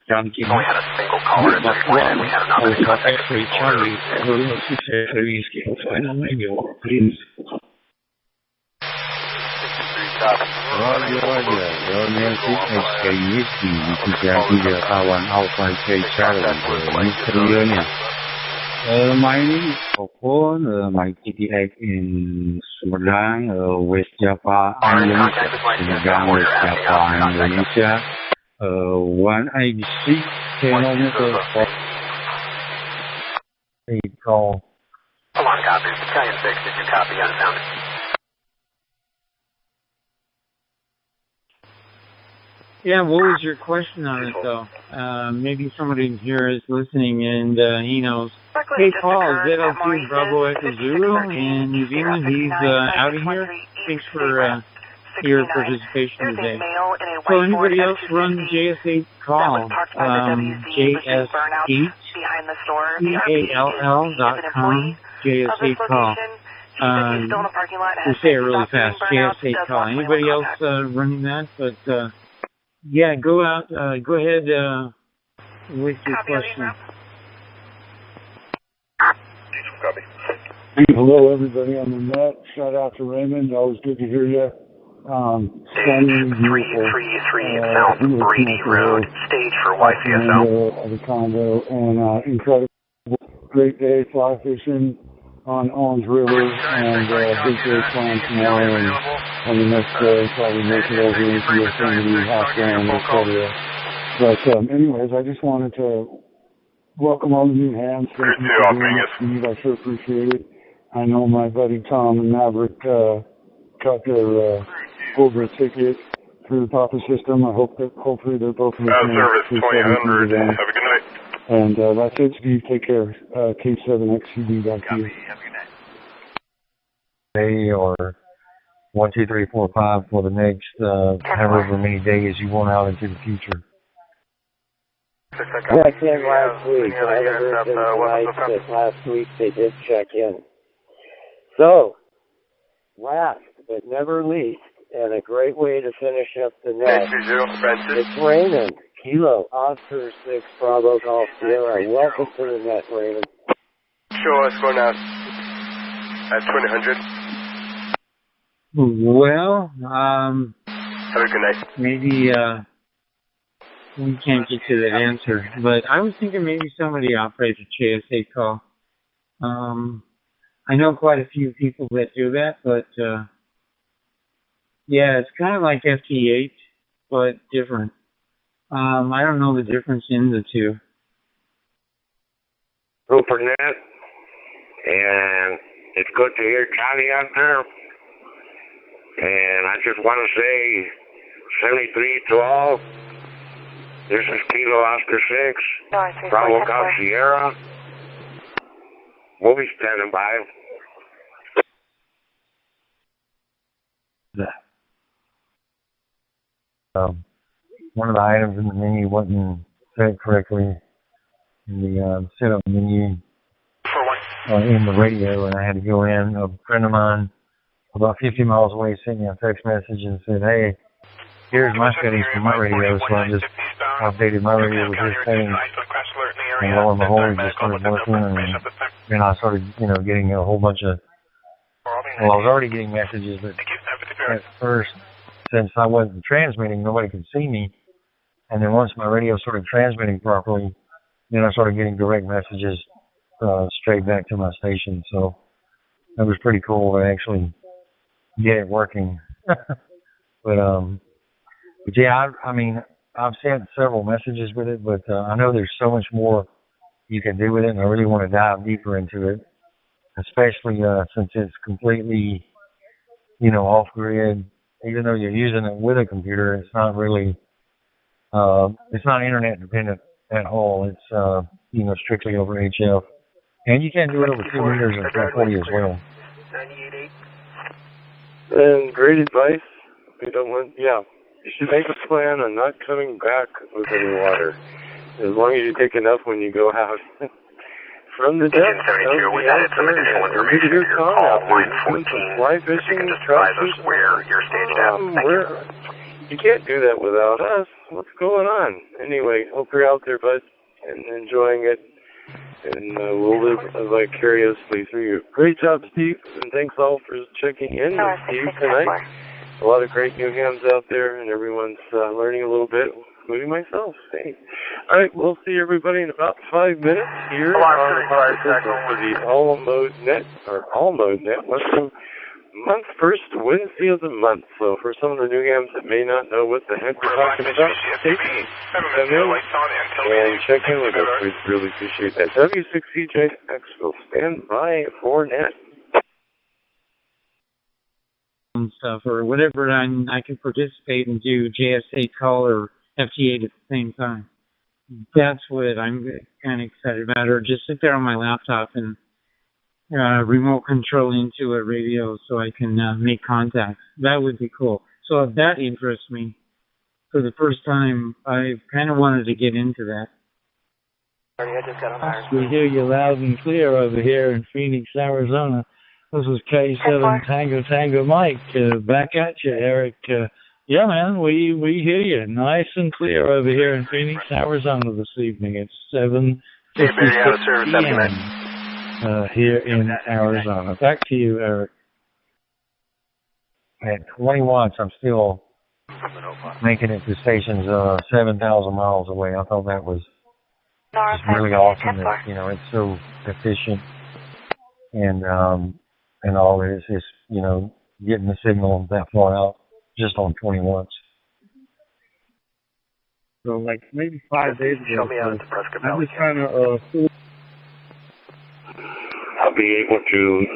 Yankee. We had a single caller at this point, and we had another X-ray Charlie. Everyone 683 whiskey. Final maybe or please.
Nancy HK Whiskey diikuti kawan Alpha K Charlie misteriusnya. My name is Popon, my TTX in Sumedang, West Java, Indonesia. Sumedang, West Java, Indonesia. 186 kilometers for a call.
Alarm copy. Battalion 6, did you copy unfounded?
Yeah, what was your question on it, though? Maybe somebody here is listening and he knows. Hey, Paul, ZL2 Bravo Echo Zulu in New Zealand. He's out of here. Thanks for your participation today. So anybody else run JS8 call? JS8EALL.com, JS8 call. We say it really fast, JS8 call. Anybody else running that? But yeah, go out. Go ahead with your question.
Hello, everybody on the net. Shout out to Raymond. Always good to hear you. Stunning, beautiful.
333 South Brady Road, stage for YCSO.
Of the condo, and incredible, great day fly fishing on Owens River, and big day planned tomorrow, and on the next day, probably make it over into Yosemite, Half Dome, etc. But anyways, I just wanted to welcome all the new hands. Thank you for doing it, Steve. I sure appreciate it. I know my buddy Tom and Maverick got their over a ticket through the Papa system. I hope that hopefully they're both listening.
Service 2000. Have a good night.
And that's it, Steve. Take care. K7XCD back to you.
Day or 1, 2, 3, 4, 5 for the next however many days you want out into the future.
check in last week. I haven't heard them tonight, but last week they did check in. So, last but never least, and a great way to finish up the net, it's Raymond, Kilo, Oscar 6, Bravo, Golf, Sierra. Welcome to the net, Raymond.
Sure, let's go now. At 2000.
Well,
have a good night.
Maybe, we can't get to that answer, but I was thinking maybe somebody operates a JSA call. I know quite a few people that do that, but, yeah, it's kind of like FT8, but different. I don't know the difference in the two.
Rupert Net, and it's good to hear Johnny out there. And I just want to say 73 to all. This is Kilo Oscar 6, Bravo Golf Sierra. We'll be standing by.
One of the items in the menu wasn't set correctly in the setup menu in the radio, and I had to go in. A friend of mine about 50 miles away sent me a text message and said, hey, here's my settings for my radio, so I just updated my radio with his settings, and lo and behold, it just started working, and then I started, getting a whole bunch of, I was already getting messages, but at first, since I wasn't transmitting, nobody could see me, and then once my radio started transmitting properly, then I started getting direct messages straight back to my station, so that was pretty cool to actually get it working. But yeah, I mean, I've sent several messages with it, but I know there's so much more you can do with it, and I really want to dive deeper into it, especially since it's completely, off grid. Even though you're using it with a computer, it's not really, it's not internet dependent at all. It's, strictly over HF. And you can do it over 2 meters and 440 as well.
And great advice. You should make a plan on not coming back with any water. As long as you take enough when you go out. From the depths of the ocean, read your call out there. You can fly fishing, trout fishing.
Where you're staged out.
You can't do that without us. What's going on? Anyway, hope you're out there, bud, and enjoying it. And we'll live vicariously through you. Great job, Steve, and thanks all for checking in with Steve tonight. A lot of great new hams out there, and everyone's learning a little bit, including myself. Hey. All right, we'll see everybody in about 5 minutes here for the All Mode Net, what's the first Wednesday of the month. So for some of the new hams that may not know what the heck we're talking about, take them in and check in with us. We'd really appreciate that. W6CJX will stand by for net.
And stuff, or whatever, I can participate and do JSA call or FT8 at the same time. That's what I'm kind of excited about, or just sit there on my laptop and remote control into a radio so I can make contacts. That would be cool. So if that interests me, for the first time, I kind of wanted to get into that.
We hear you loud and clear over here in Phoenix, Arizona. This is K7 Tango Mike. Back at you, Eric. Yeah, man, we hear you nice and clear over here in Phoenix, Arizona this evening. It's 7:56 p.m. Here in Arizona. Back to you, Eric.
At 20 watts, I'm still making it to stations 7,000 miles away. I thought that was just really awesome that, it's so efficient and all it is just, getting the signal that far out just on 20 watts.
So like maybe 5 days ago, I was trying to
I'll be able to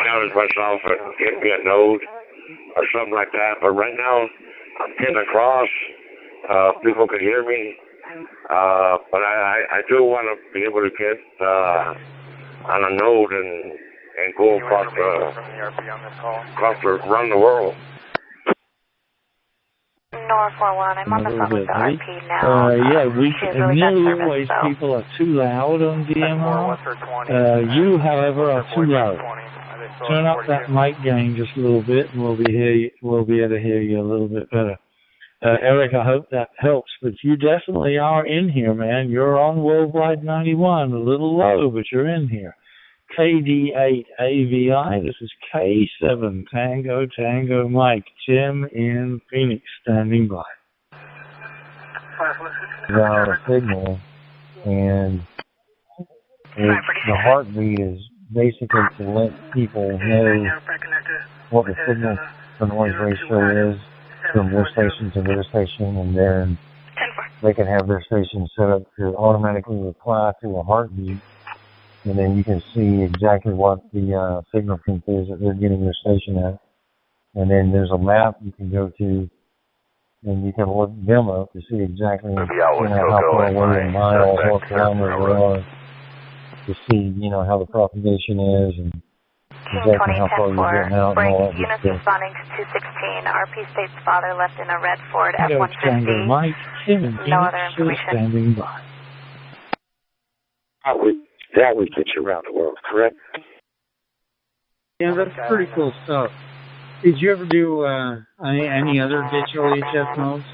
challenge myself and get me a node or something like that. But right now, I'm getting across. People can hear me. But I do want to be able to get on a node and go across around the world.
441. I'm on the phone with the RP now.
Nearly always people are too loud on DMR. You, however, are too loud. Turn up that mic gain just a little bit, and we'll be able to hear you a little bit better. Eric, I hope that helps, but you definitely are in here, man. You're on Worldwide 91, a little low, but you're in here. KD8AVI, this is K7 Tango Mike. Tim in Phoenix, standing by.
Our signal, and the heartbeat is basically to let people know what the signal to noise ratio is from their station to their station, and then they can have their station set up to automatically reply to a heartbeat, and then you can see exactly what the signal strength is that they're getting their station at. And then there's a map you can go to, and you can look them up to see exactly how far away in miles or kilometers they are, to see, how the propagation is, and exactly how far you're getting out and all that good stuff.
Responding to 216. RP states father left in a red Ford F-150.
Mike, Tim in
no other information.
Standing by.
That would get you around the world, correct?
Yeah, that's pretty cool stuff. Did you ever do any other digital HF modes?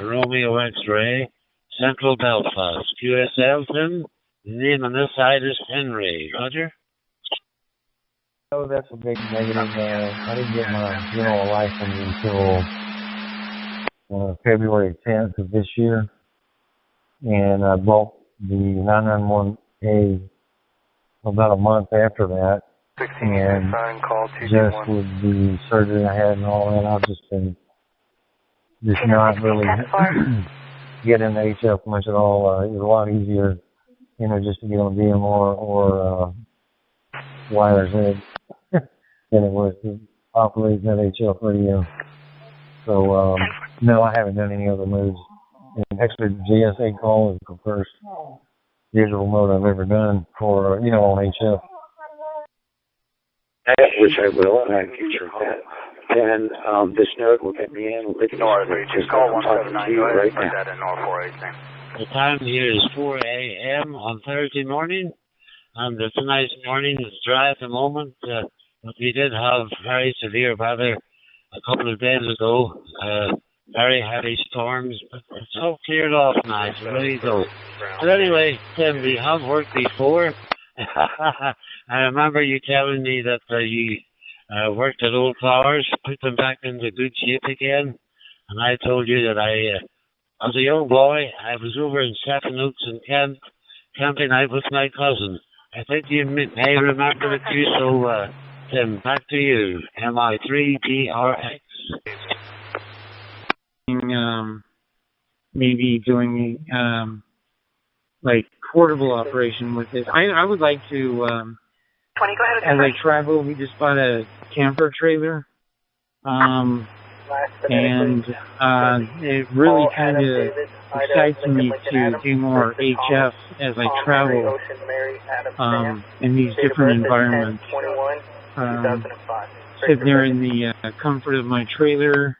Romeo X-Ray, Central Belfast, QS Elton, name on this side is Henry. Roger?
Oh, that's a big negative. I didn't get my general license until February 10th of this year. And I bought the 991A about a month after that. And just with the surgery I had and all that, I've just been not really getting the HF much at all. It was a lot easier, just to get on DMR or YRZ than it was to operate that HF radio. So, no, I haven't done any other moves. And actually, the GSA call is the first digital mode I've ever done for, on HF.
Which I will, and I can get your help. And this note will get me in with
just call 179
right now.
The time here is 4 a.m. on Thursday morning, and it's a nice morning. It's dry at the moment, but we did have very severe weather a couple of days ago. Very heavy storms, but it's all cleared off now, so there you go. But anyway, Tim, we have worked before. I remember you telling me that you worked at Old Flowers, put them back into good shape again, and I told you that as a young boy, I was over in Seven Oaks in Kent, camping out with my cousin. I think you may remember it too, so Tim, back to you. MI3PRX.
Maybe doing portable operation with it. I would like to, as I travel, we just bought a camper trailer, and it really kind of excites me to do more HF as I travel in these different environments. Sit there in the comfort of my trailer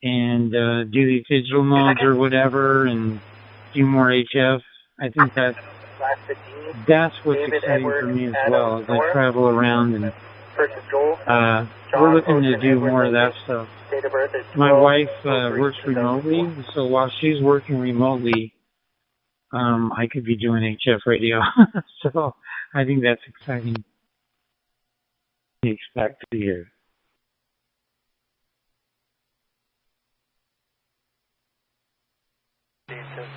and do the digital modes or whatever and do more HF. I think that's what's exciting for me as well as I travel around, and we're looking to do more of that stuff. My wife works remotely, so while she's working remotely, I could be doing HF radio. So I think that's exciting.
Expect to hear.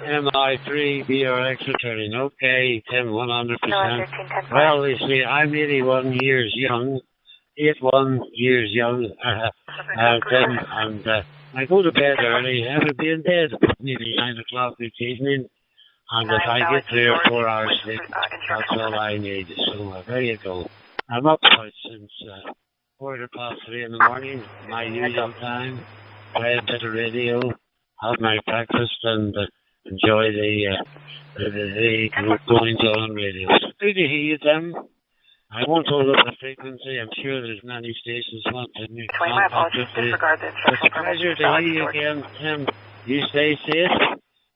MI3BRX returning. Okay, Tim, 100%. Well, you see, I'm 81 years young. 81 years young, Tim, and I go to bed early. I would be in bed at nearly 9 o'clock this evening, and if I get 3 or 4 hours sleep, that's all I need. So there you go. I'm up since 3:15 in the morning, my usual time. Play a bit of radio, have my breakfast, and enjoy the goings on radio. So good to hear you, Tim. I won't hold up the frequency. I'm sure there's many stations left in new contact with you. It's a pleasure to hear you again, Tim. You stay safe,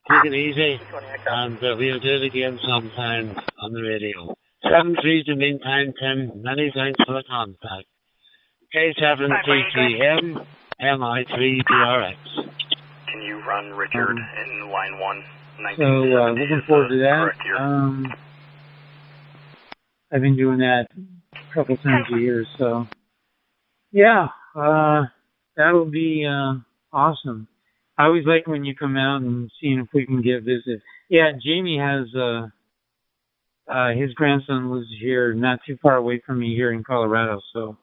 take it easy, and we'll do it again sometime on the radio. 7-3 the meantime, Tim. Many thanks for the contact. K7TTM, MI3DRX.
Can you run Richard in line 1?
So, looking forward to that. I've been doing that a couple times a year, so yeah, that'll be awesome. I always like when you come out and seeing if we can get a visit. Yeah, Jamie has his grandson lives here, not too far away from me here in Colorado, so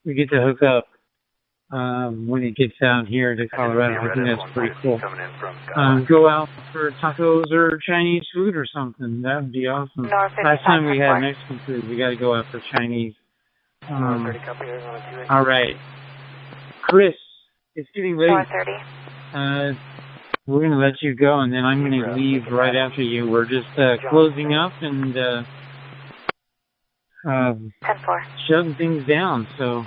we get to hook up when it gets out here to Colorado. I think that's pretty cool. Go out for tacos or Chinese food or something. That would be awesome. Last time we had Mexican food, we got to go out for Chinese. All right. Chris, it's getting late. We're going to let you go, and then I'm going to leave right after you. We're just closing up and shutting things down, so...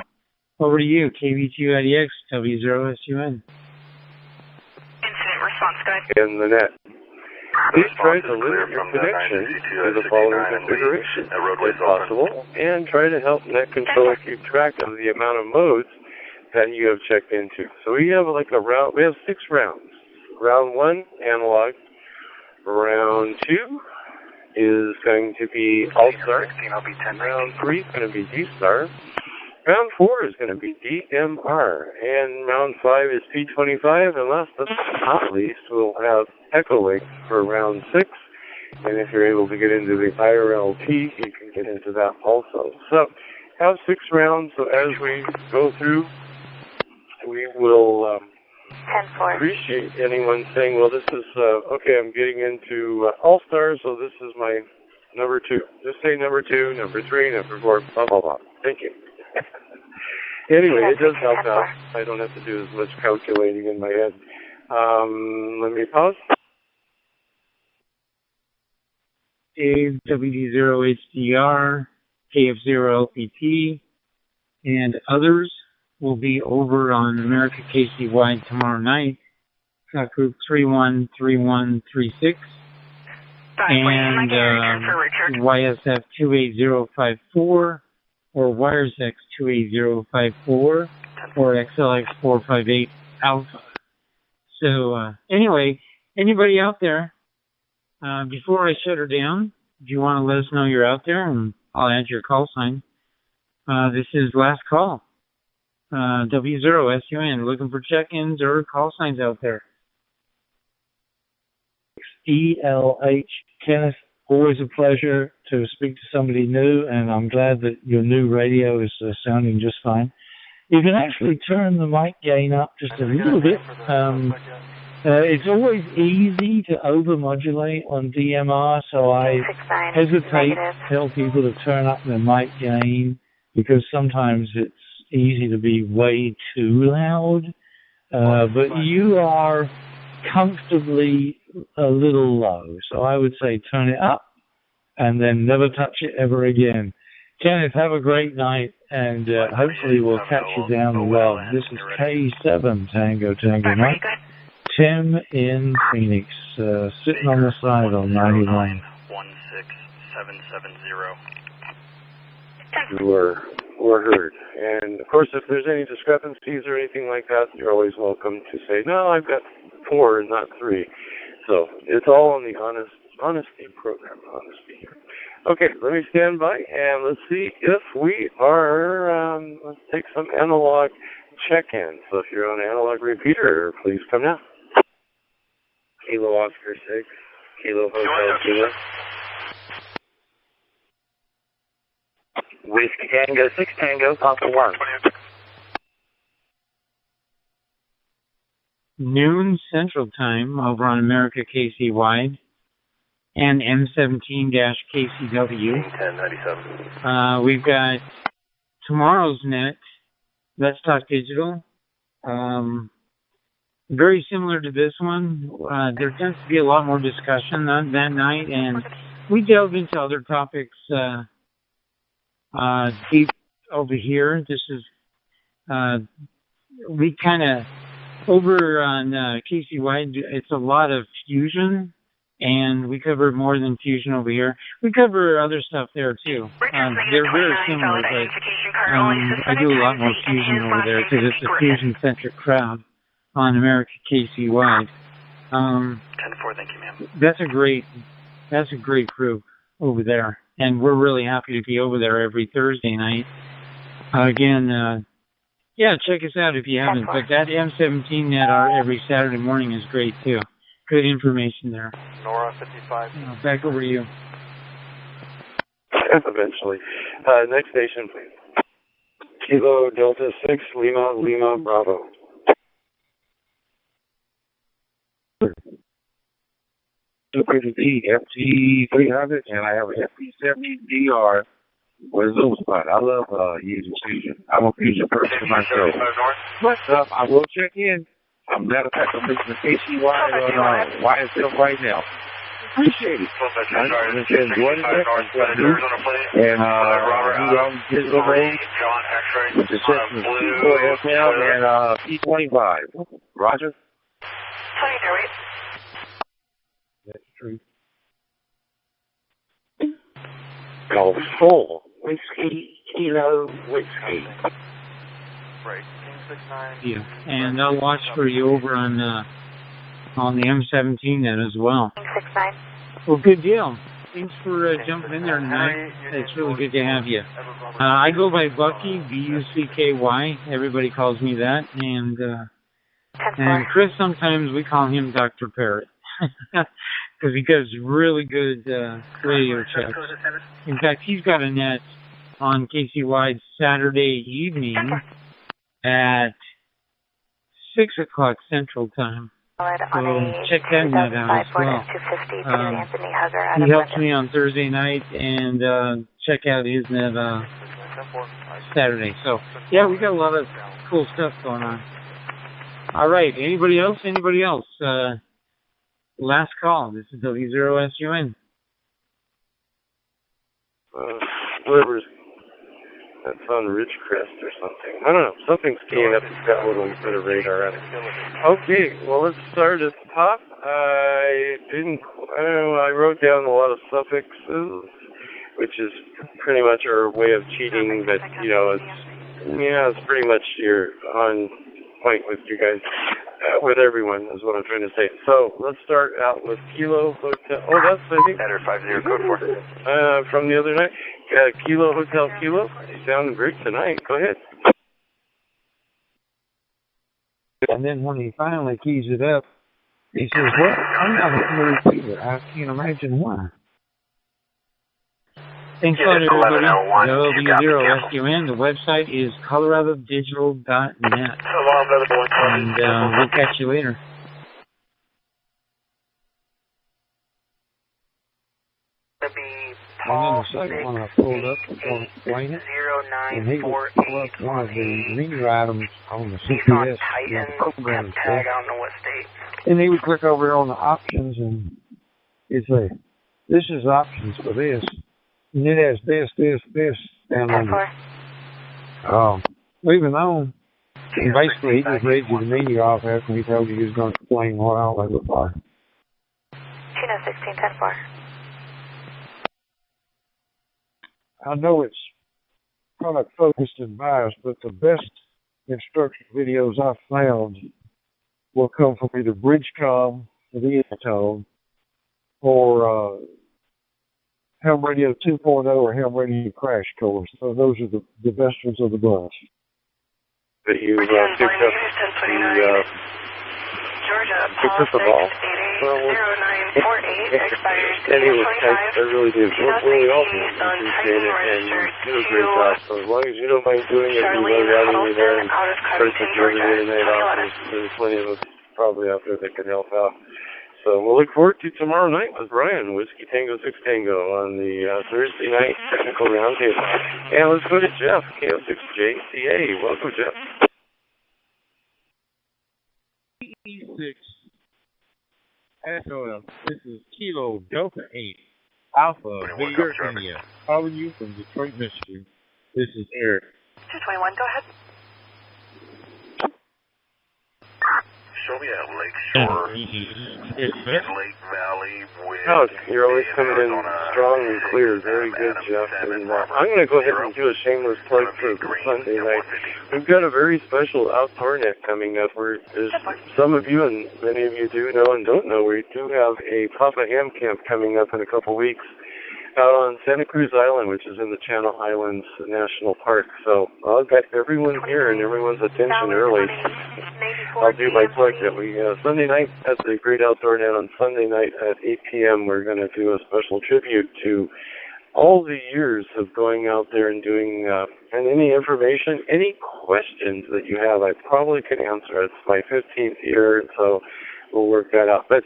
Over to you, KV2IDX, W0SUN.
Incident response, go ahead.
In the net. Please try to limit your connection to the following configuration if possible, and try to help net controller keep track of the amount of modes that you have checked into. So we have like a round, we have 6 rounds. Round 1, analog. Round 2 is going to be All-Star. Round 3 is going to be D-Star. Round 4 is going to be DMR, and round 5 is P25, and last but not least, we'll have Echo Link for round 6, and if you're able to get into the IRLP, you can get into that also. So, have 6 rounds, so as we go through, we will appreciate anyone saying, well, this is, okay, I'm getting into All-Stars, so this is my number 2. Just say number 2, number 3, number 4, blah, blah, blah. Thank you. Anyway, it does help out. I don't have to do as much calculating in my head. Let me pause.
Dave, WD0HDR, KF0LPT, and others will be over on America KCY tomorrow night. Group 313136. And YSF 28054. Or WiresX 28054 or XLX458 Alpha. So anyway, anybody out there, before I shut her down, if you want to let us know you're out there, and I'll add your call sign. This is last call. W0SUN, looking for check-ins or call signs out there.
ELH, Kenneth. Always a pleasure to speak to somebody new, and I'm glad that your new radio is sounding just fine. You can actually turn the mic gain up just a little bit. It's always easy to overmodulate on DMR, so I hesitate to tell people to turn up their mic gain because sometimes it's easy to be way too loud. But you are comfortably a little low, so I would say turn it up and then never touch it ever again. Kenneth, have a great night, and hopefully we'll catch you down the road. This is K7 Tango Mike. Tim in Phoenix, sitting on the side on 91.
16770.
You were heard. And of course, if there's any discrepancies or anything like that, you're always welcome to say, no, I've got 4 and not 3. So it's all on the honesty program, honesty here. Okay, let me stand by and let's see if we are, let's take some analog check-in. So if you're on an analog repeater, please come now. Kilo Oscar 6, Kilo Hotel Kilo. Whiskey Tango 6 Tango, Papa 1.
Noon Central Time over on America KCY and M17-KCW. 1097. We've got tomorrow's net, Let's Talk Digital. Very similar to this one. There tends to be a lot more discussion that night, and we delve into other topics deep over here. This is, we kind of, over on KCY, it's a lot of fusion, and we cover more than fusion over here. We cover other stuff there too. They're very similar, but I do a lot more fusion over there because it's a fusion-centric crowd on America KCY.
10-4, thank you, ma'am.
That's a great group over there, and we're really happy to be over there every Thursday night. Again, yeah, check us out if you haven't. But that M17 net every Saturday morning is great too. Good information there.
Nora 55.
Back over to you.
Eventually. Next station, please. Kilo Delta 6, Lima, Bravo.
FT300, and I have an FT70DR with a zoom spot. I love using fusion. I'm a fusion person myself. But I will check in. Matter of fact, I'm listening to KCY on YSL right now. Appreciate it. I'm just enjoying it. And on digital range with the systems P4 FM and P25. Roger.
23.
That's true.
Golf 4, Whiskey, Kilo, Whiskey.
Right, King 69.
Yeah, and I'll watch for you over on the M17 net as well.
King 69.
Well, good deal. Thanks for jumping in there tonight. It's really good to have you. I go by Bucky, B-U-C-K-Y. Everybody calls me that. And Chris, sometimes we call him Dr. Parrot. Because he does really good radio checks. In fact, he's got a net on KCY Saturday evening at 6 o'clock Central Time. So check that net out as well. He helps me on Thursday night, and check out his net Saturday. So, yeah, we got a lot of cool stuff going on. All right, anybody else? Last call. This is W0SUN.
Whoever's that's on Ridgecrest or something. I don't know. Something's keying up. It's got a little bit of radar on it. Okay, well, let's start at the top. I wrote down a lot of suffixes, which is pretty much our way of cheating, but, it's pretty much you're on point with you guys. With everyone is what I'm trying to say. So let's start out with Kilo Hotel. Oh, that's I think.
Header 50 code 4.
From the other night, Kilo Hotel Kilo. You sound great tonight. Go ahead.
And then when he finally keys it up, he says, "Well, I'm not a repeater. I can't imagine why."
Thanks a lot, everybody. W0SUN. The website is coloradodigital.net. And we'll catch you later.
And then the second one I pulled up was going to explain it. And he would pull up one of the menu items on the CPS program. And he would click over on the options, and he'd say, "This is options for this. And it has this down under it." Moving on. And basically, he just read you the menu off after he told you he was going to explain what all they look like.
CHINO 16-10-4.
I know it's product focused and biased, but the best instruction videos I've found will come from either Bridgecom for the Intone or Ham Radio 2.0 or Ham Radio Crash Course. So those are the best ones of the bunch.
That you picked up the ball. Well, and he was nice. I really do. We all do appreciate it, and you do a great job. So as long as you don't mind doing it, you love having me there and person during the night off. There's plenty of us probably out there that can help out. So we'll look forward to tomorrow night with Brian, Whiskey Tango 6 Tango, on the Thursday night technical roundtable. And let's go to Jeff, KO6JCA. Welcome, Jeff.
E6 SOL. This is Kilo Delta 8 Alpha Victor India. Calling you from Detroit, Michigan.
This is Eric.
221, go ahead.
Show me that Lake Shore, Lake Valley with...
Oh, you're always coming in strong and clear. Very good, Jeff. And I'm going to go ahead and do a shameless plug for Sunday night. We've got a very special outdoor net coming up where, as some of you and many of you do know and don't know, we do have a Papa Ham Camp coming up in a couple weeks out on Santa Cruz Island, which is in the Channel Islands National Park. So I'll get everyone here and everyone's attention early. I'll do my plug that we Sunday night at the Great Outdoor Net on Sunday night at 8 p.m. We're going to do a special tribute to all the years of going out there and doing, and any information, any questions that you have, I probably can answer. It's my 15th year, so we'll work that out. But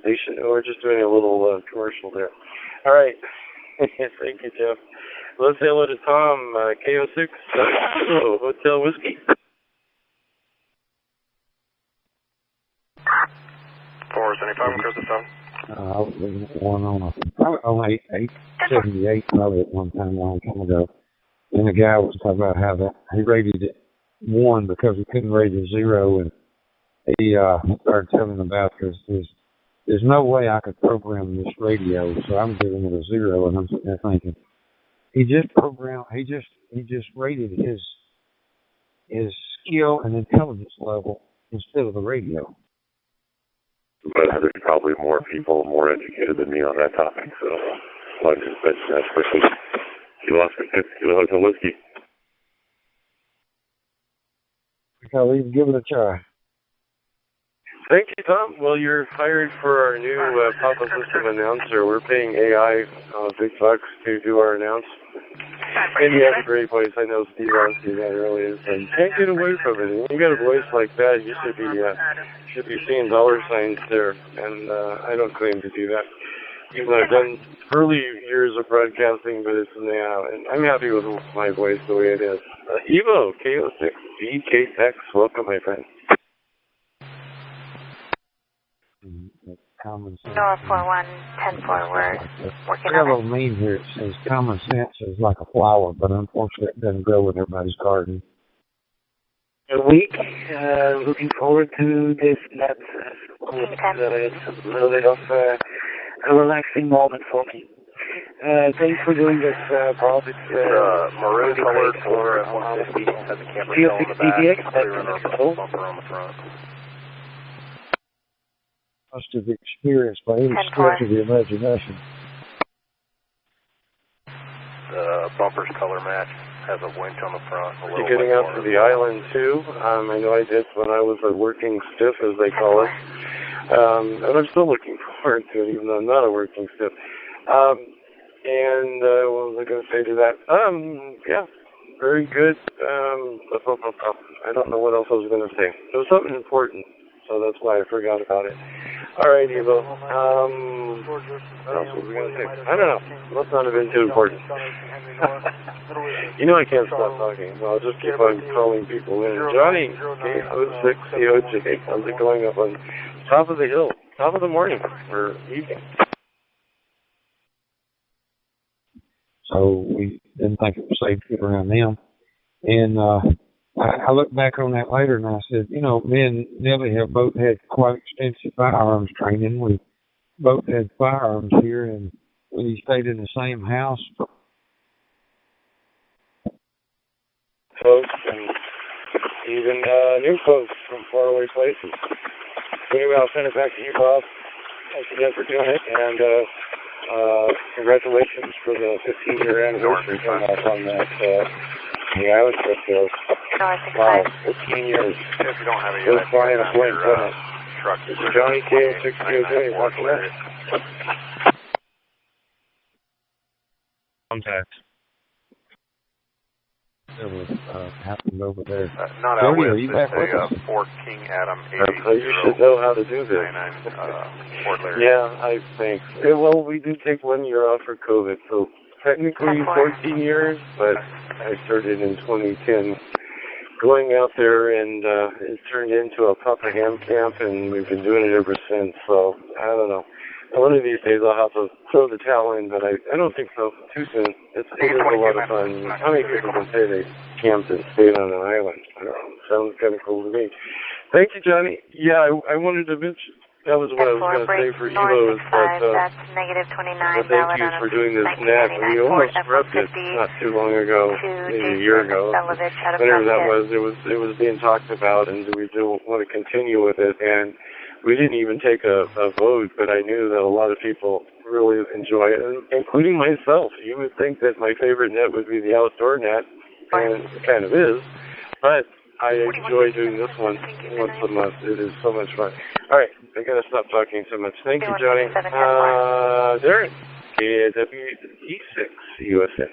station, we're just doing a little commercial there. All right. Thank you, Jeff. Let's say hello to Tom, KO6, Hotel Whiskey.
475, across the phone.
I was looking at one on 878 probably at one time a long time ago. And the guy was talking about how that he rated it 1 because he couldn't rate it 0, and he started telling about there's no way I could program this radio, so I'm giving it a 0, and I'm sitting there thinking, he just rated his skill and intelligence level instead of the radio.
But there's probably more people more educated than me on that topic, so I'll just mention that quickly. You lost me. Kilo Hotel Whiskey.
I'll even give it a try.
Thank you, Tom. Well, you're hired for our new Papa System announcer. We're paying AI big bucks to do our announcement. And you have a great voice. I know Steve asked you that earlier. So you can't get away from it. When you got a voice like that, you should be seeing dollar signs there. And I don't claim to do that. Even though I've done early years of broadcasting, but it's now. And I'm happy with my voice the way it is. Evo, KO6, VKX, welcome, my friend.
Common sense.
North 41, 10 forward. Working
I got a little meme here. It says common sense is like a flower, but unfortunately it doesn't grow in everybody's garden.
A week. Looking forward to this. That's a little bit of a relaxing moment for me. Thanks for doing this, Bob. It's
maroon colored for 150 at the camera.
GeoFix DVX, that's cool.
Must have experienced by any stretch of the imagination.
The bumper's color match has a winch on the front.
You're getting out to the island too. I know I did when I was a working stiff, as they call it. And I'm still looking forward to it, even though I'm not a working stiff. What was I going to say to that? Yeah, very good. I don't know what else I was going to say. It was something important, so that's why I forgot about it. All right, Evo. What else was we going to say? I don't know. Must not have been too important. You know I can't stop talking, so I'll just keep on calling people in. Johnny, K06COJ. How's it going up on top of the hill? Top of the morning or evening?
So we didn't think it was safe to get around them. And I looked back on that later and I said, me and Nellie have both had quite extensive firearms training. We both had firearms here and we stayed in the same house.
Folks and even new folks from faraway places. Anyway, I'll send it back to you, Bob. Thanks again for doing it. And congratulations for the 15-year anniversary coming up on that island trip there. Wow, 15 years.
If you don't have
It was flying a plane, wasn't it?
truck.
This is Johnny K6QJ. Welcome in.
Contact. It was happened over there.
Not out west. It's a Fort King Adam 880.
You should know how to do this.
Fort Laramie.
Yeah, I think. Well, we did take 1 year off for COVID, so technically 14 years, but I started in 2010 going out there, and it turned into a Papa Ham camp, and we've been doing it ever since, so I don't know. one of these days I'll have to throw the towel in, but I don't think so. Too soon. It is a lot of fun. How many people can say they camped and stayed on an island? I don't know. Sounds kind of cool to me. Thank you, Johnny. Yeah, I wanted to mention, that was what I was going to say for Evo, is that
that's negative 29.
Well, thank you for doing this net. We almost scrubbed it not too long ago, maybe a year ago. Whenever that was, it was being talked about, and we do want to continue with it. And we didn't even take a vote, but I knew that a lot of people really enjoy it, including myself. You would think that my favorite net would be the outdoor net, and it kind of is, but I enjoy doing this one once a month. It is so much fun. All right, I got to stop talking so much. Thank you, Johnny. Darren, KWE6 USA.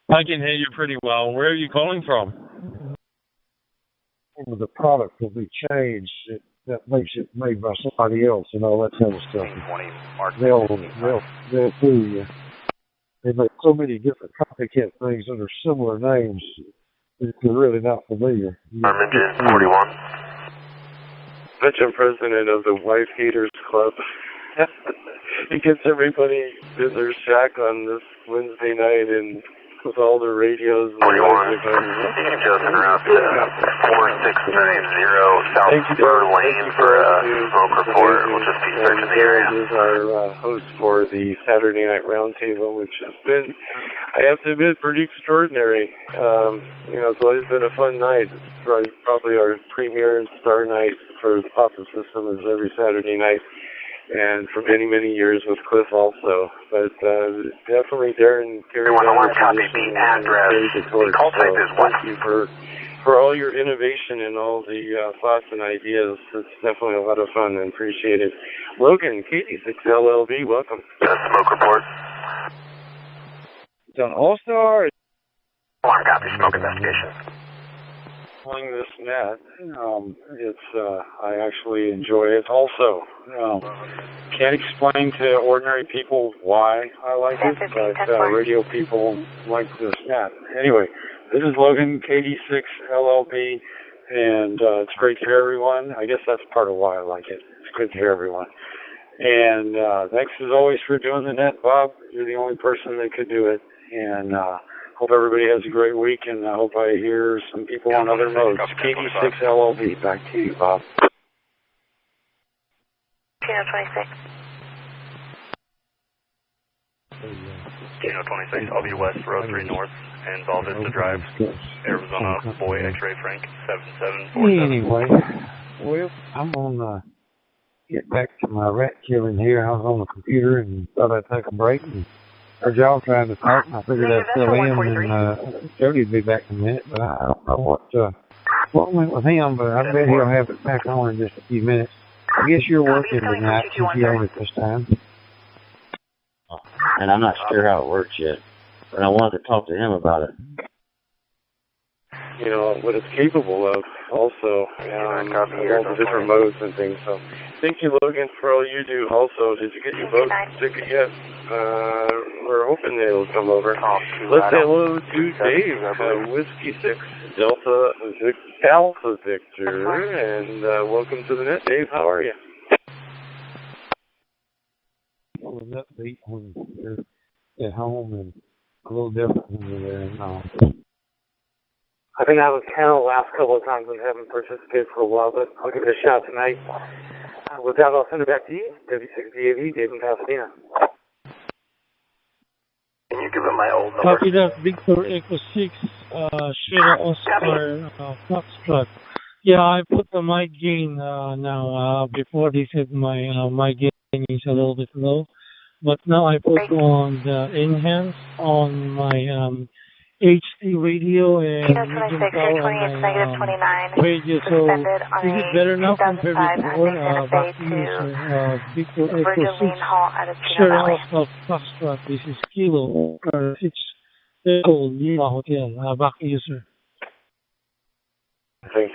I can hear you pretty well. Where are you calling from?
The product will be changed. That makes it made by somebody else and all that kind of stuff. They'll fool you. They make so many different copycat things under similar names that you're really not familiar.
I'm Engine 41.
Veteran president of the Wife Haters Club. He gets everybody in their shack on this Wednesday night and with all their radios and
41. Justin Route 4690 South Spur Lane for a smoke report. We'll just be searching the area.
Is our host for the Saturday Night Roundtable, which has been, I have to admit, pretty extraordinary. It's always been a fun night. It's probably our premier and star night for the Papa System is every Saturday night. And for many, many years with Cliff also. But definitely Darren carries on the tradition and carries the torch. So thank you for all your innovation and all the thoughts and ideas. It's definitely a lot of fun and appreciated. Logan, KD6LLB, welcome.
Smoke report.
It's on All-Star.
Alarm copy, smoke investigation.
Playing this net, I actually enjoy it also. Can't explain to ordinary people why I like it, but radio people like this net. Anyway, this is Logan, KD6LLB, and it's great to hear everyone. I guess that's part of why I like it. It's good to hear everyone. And thanks as always for doing the net, Bob. You're the only person that could do it. And hope everybody has a great week, and I hope I hear some people on other modes. KD6LLB, back to you, Bob.
CHINO 26.
CHINO 26, I'll be west, road 3 north, and Val Vista Drive, Arizona, Boy, X-Ray Frank, 7747.
Anyway, well, I'm going to get back to my rat killing here. I was on the computer and thought I'd take a break, and heard y'all trying to talk, and I figured I'd fill in, and Jody'd be back in a minute, but I don't know what went with him, but I bet he'll have it back on in just a few minutes. I guess you're working tonight since you own it this time.
And I'm not sure how it works yet, but I wanted to talk to him about it.
What it's capable of also, all the different modes and things. So thank you, Logan, for all you do also. Did you get your vote ticket yet? We're hoping they'll come over. Let's say hello to Dave, Whiskey 6 Delta Alpha Victor, and welcome to the net. Dave, how are you?
Well, it's upbeat when you're at home and a little different when you're there in
I think I was kind of the last couple of times we haven't participated for a while, but I'll give it a shot tonight. With that, I'll send it back to you. W6DAV, Dave in Pasadena.
Can you give him my old number?
Copy that, Victor Echo 6, Sierra Oscar, Foxtrot. Yeah, I put the mic gain now. Before they said my gain is a little bit low, but now I put on the enhance on my HD radio and medium power on my radio. So is it better now compared to before? Back to you, Victor Echo 6, Sierra Oscar Foxtrot. This is Kilo 6 Echo Lima Hotel. Back to you, sir.
Okay.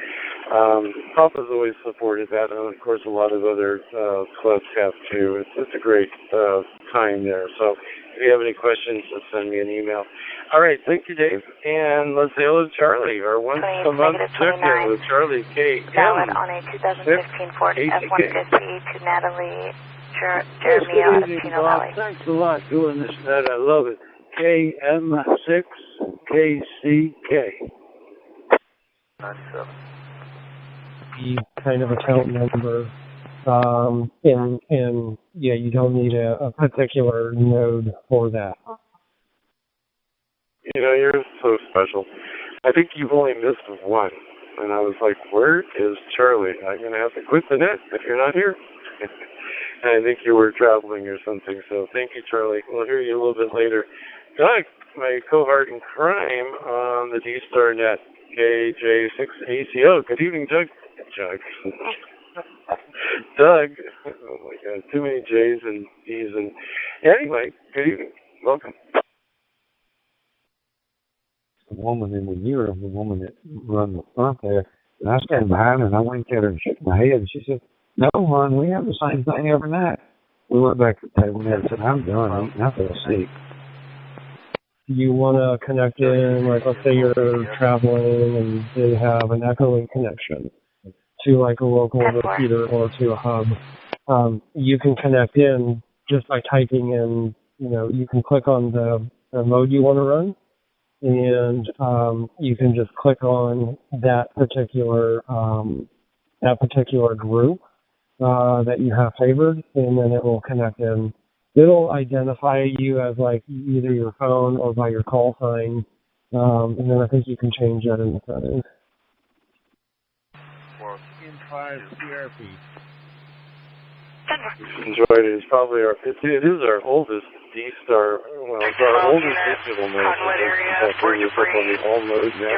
Papa's always supported that, and of course a lot of other clubs have too. It's a great time there. So If you have any questions, just send me an email. All right, thank you, Dave. And let's say hello to Charlie, our once a month check-in with Charlie K.
Valid on a 2015 Ford F-150 to Natalie Jeremy out of Chino Valley.
Thanks a lot doing this, Ned. I love it. KM6KCK.
The kind of account number, and yeah, you don't need a particular node for that.
You know, you're so special. I think you've only missed one. And I was like, where is Charlie? I'm going to have to quit the net if you're not here. And I think you were traveling or something. So thank you, Charlie. We'll hear you a little bit later. Doug, my cohort in crime on the D-Star net, KJ6ACO. Good evening, Doug. Doug. Oh, my God. Too many J's and D's. And anyway, good evening. Welcome.
The woman in the mirror, the woman that run the front there, and I stand behind her and I winked at her and shook my head and she said, no, hon, we have the same thing every night. We went back to the table and said, I'm done eating, I fell asleep.
You want to connect in, like let's say you're traveling and they have an Echolink connection to like a local repeater or to a hub. You can connect in just by typing in, you know, you can click on the mode you want to run. And you can just click on that particular group that you have favored, and then it will connect in. It'll identify you as like either your phone or by your call sign, and then I think you can change that in the settings.
Enjoyed it. It's probably it is our oldest D-Star, well, it's our oldest digital node. That's where you put on the all mode now.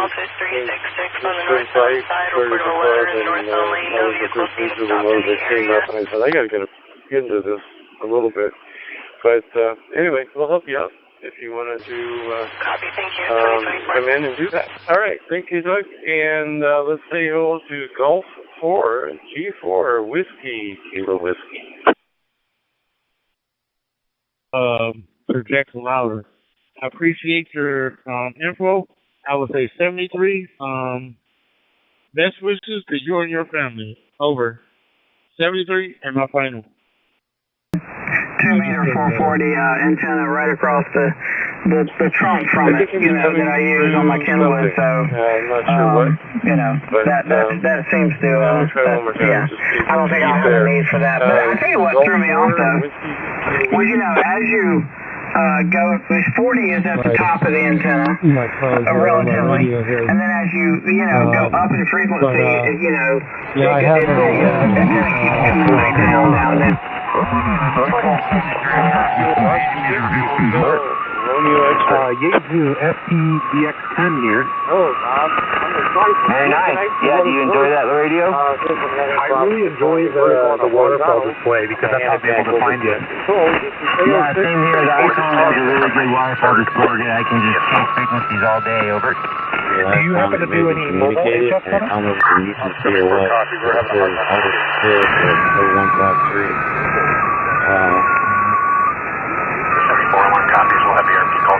It's site where you deployed, and that was the first digital mode that came up, and I said, I got to get into this a little bit. But anyway, we'll help you out if you wanted to come in and do that. All right, thank you, Doug. And let's say hello to Golf 4, G4, Whiskey, Kilo Whiskey.
For Jackson Lowder. I appreciate your info. I would say 73. Best wishes to you and your family. Over. 73 and my final.
2-meter 440 antenna right across the trunk from it, you know, that I use on my Kenwood. So,
I'm not sure what.
You know, that seems to, yeah. I don't think I'll have a need for that. But I tell you what threw me off though, was, you know, as you go, 40 is at the top of the antenna, relatively, and then as you know, go up in frequency, you know, it kind of keeps coming right down there.
Yaesu FTDX10 here.
Oh, Bob. Very nice. Yeah, do you enjoy that radio?
I really enjoy the waterfall display because that's how I'll be able to find it.
Yeah, same here. The icon has a really great waterfall display that I can just change frequencies all day over.
Do you happen to do any mobile HF on it?
I don't know if you can see or what. It says out of
74-1 copies. We'll have the RP call.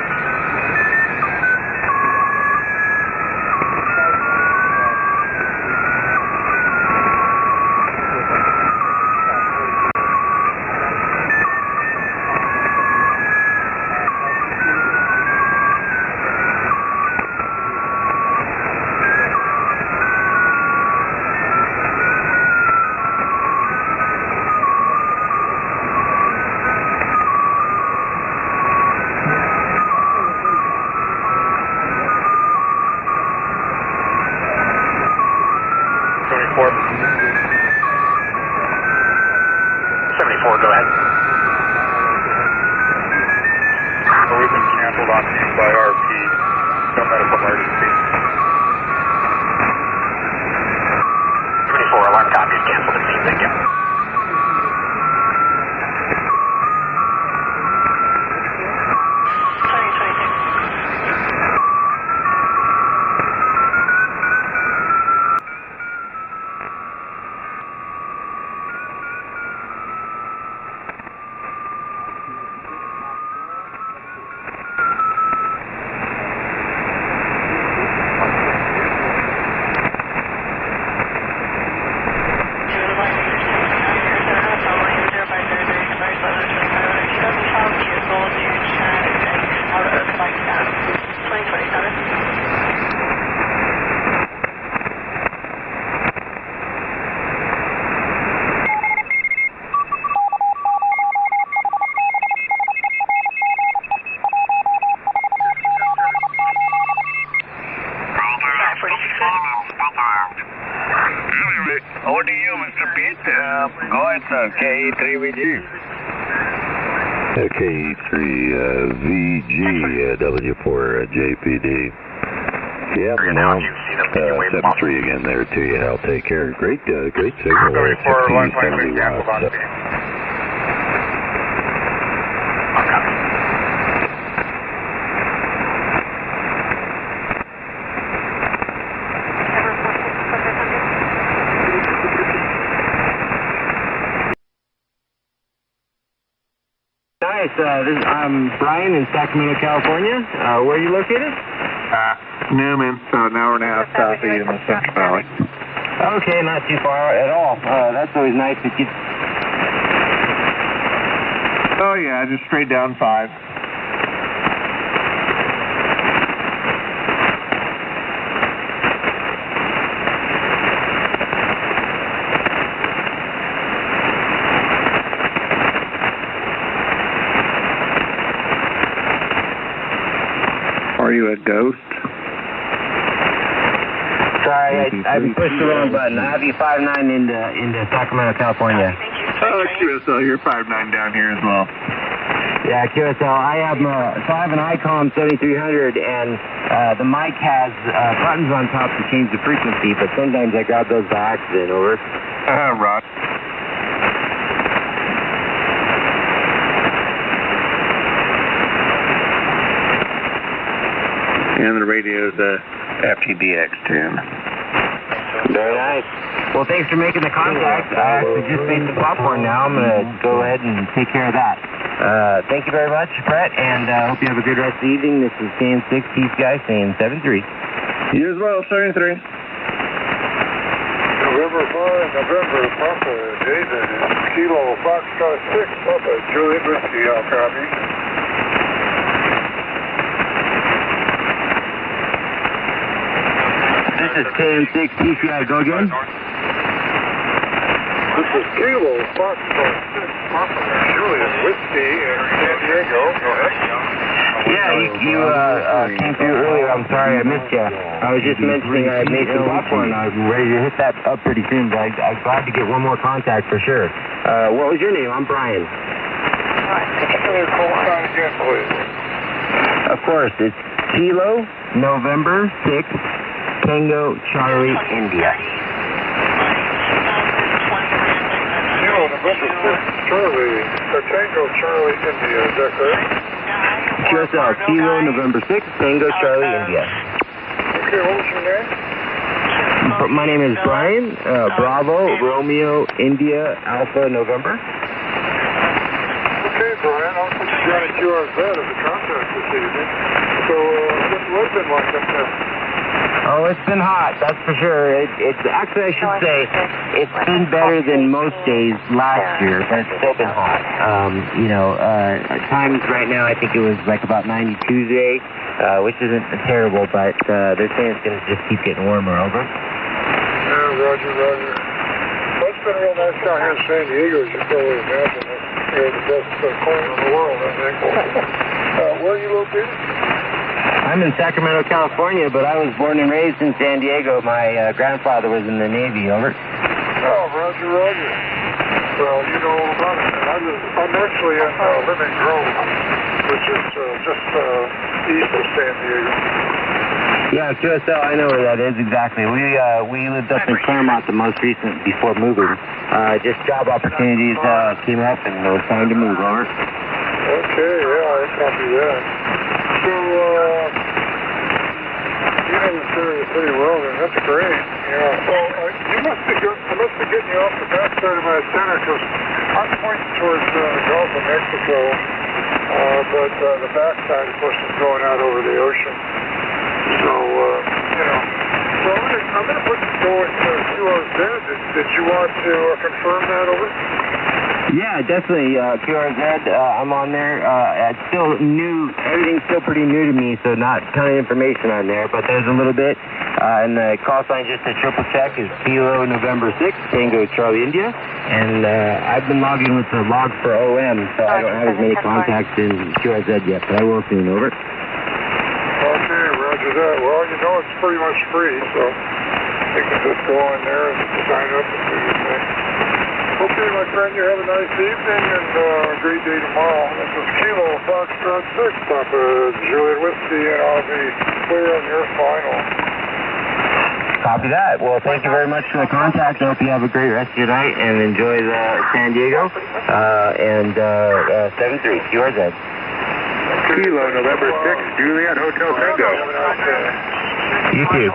it. Go ahead, son. KE3VG.
KE3VG, W4JPD. Yeah, now 7-3 again there to you. I'll take care. Great signal. 60-70 watts.
Nice. I'm Brian in Sacramento, California. Where are you located?
Newman, about an hour and a half south of you in the Central Valley.
Okay, not too far at all. That's always nice to keep.
Oh yeah, just straight down 5. Are you a ghost?
Sorry, I pushed the wrong button. I have you 5'9" into Sacramento, California.
QSL, you're 5'9" down here as well.
Yeah, QSL. I have an ICOM 7300, and the mic has buttons on top to change the frequency, but sometimes I grab those by accident. Over.
Right. And the radio's FTDX tune.
Very nice. Well, thanks for making the contact. I actually just made some popcorn now. I'm going to go ahead and take care of that. Thank you very much, Brett, and I hope you have a good rest of the evening. This is Stan 6, Chief Guy, saying 7-3.
You as well, 73.
November 5, November, Papa, David, Kilo, Foxtrot 6, Papa, Juliet Whiskey, I'll copy.
This is KN6 TCI, go again.
This is Kilo, Foxtrot 6, Papa, Juliet Whiskey in San Diego. Go ahead.
Yeah, you came through earlier. I'm sorry I missed you. I was just mentioning I made some popcorn. I'm ready to hit that up pretty soon, but I'm glad to get one more contact for sure. What was your name? I'm Brian.
Could you give me a call sign again, please?
Of course, it's Kilo, November 6, Tango, Charlie, India.
Kilo, November 6, Charlie, Tango, Charlie, India. Is that correct?
QSL, Kilo, November 6, Tango, Charlie, India.
Okay, what was your name?
My name is Brian, Bravo, Romeo, India, Alpha, November.
Okay, Brian, I'll put you down at QRZ as a contact this evening. So, what's the weather been like up there?
Oh, it's been hot, that's for sure. It's actually, I should say, it's been better than most days last year, but it's still been hot. At times right now, I think it was like about 92 today, which isn't terrible, but they're saying it's going to just keep getting warmer. Over.
Yeah, roger. Well, it's been real nice down here in San Diego, as you probably imagine. It's the best corner in the world, I think. Where are you located?
I'm in Sacramento, California, but I was born and raised in San Diego. My grandfather was in the Navy. Over.
Oh, roger. Well, you know all about it. I'm actually in Lemon Grove, which is just east of San Diego.
Yeah, QSL, I know where that is exactly. We lived up in Claremont the most recent before moving. Just job opportunities came up and it was time to move. Over.
Okay, yeah, I copy that. So, you know this area pretty well, then. That's great. Yeah. So, I must be getting you off the backside of my center because I'm pointing towards the Gulf of Mexico, but the backside, of course, is going out over the ocean. So, so I'm going to put you going to QRZ. Did you want to confirm that, over?
Yeah, definitely. QRZ, I'm on there. It's still new. Everything's still pretty new to me, so not a ton of information on there, but there's a little bit. And the call sign, just to triple check, is Kilo November 6, Tango Charlie India. And I've been logging with the log for OM, so I don't have as many contacts in QRZ yet, but I will soon. Over.
Okay, roger that. Well, it's pretty much free, so you can just go in there and sign up and do your thing. friend. You have a nice evening and a great day tomorrow. This is Kilo Foxtrot 6, Papa Juliet Whiskey, and I'll be clear on your final.
Copy that. Well, thank you very much for the contact. I hope you have a great rest of your night and enjoy the San Diego. And 7-3, QRZ.
Kilo, November 6, Juliet Hotel Tango.
You too.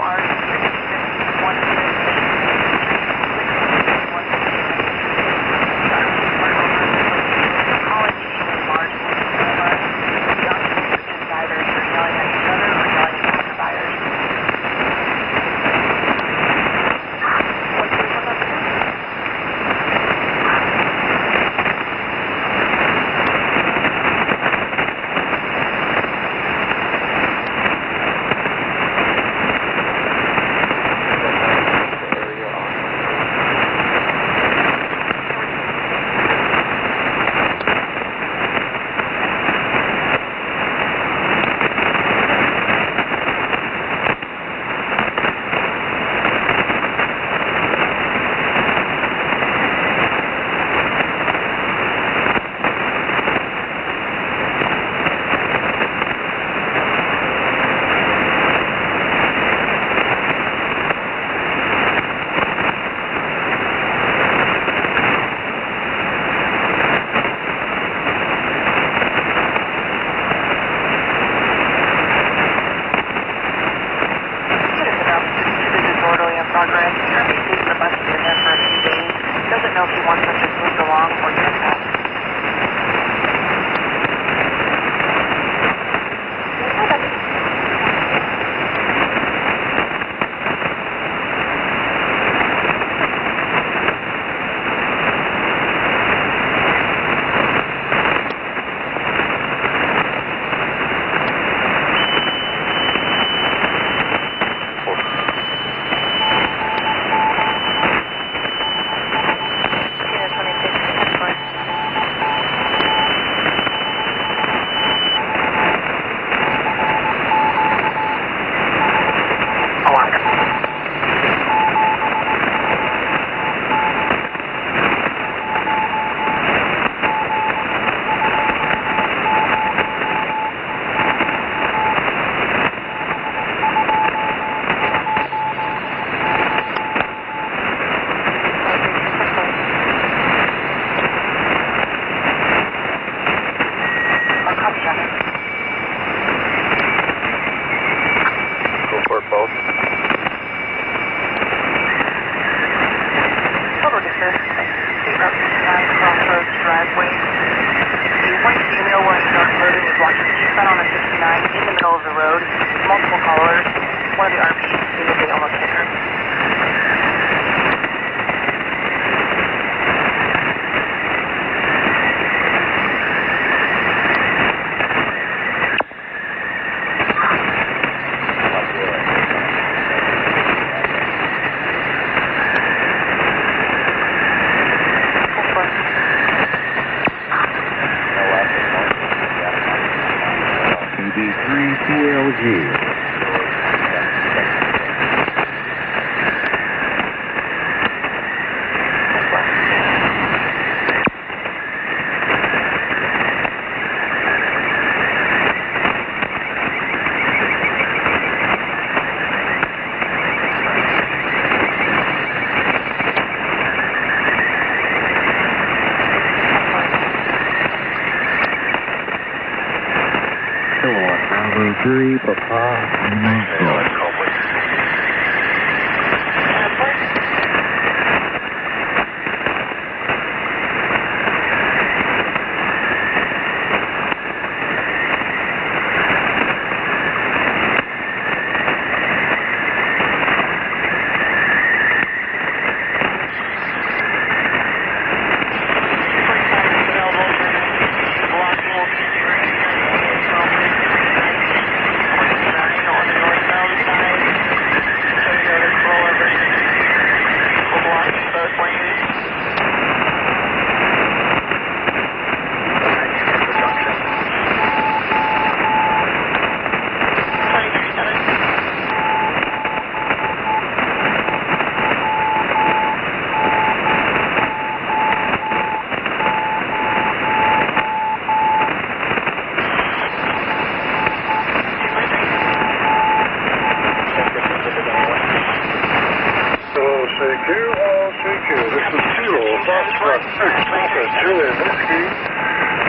Foxtrot 6, Papa Juliet Whiskey,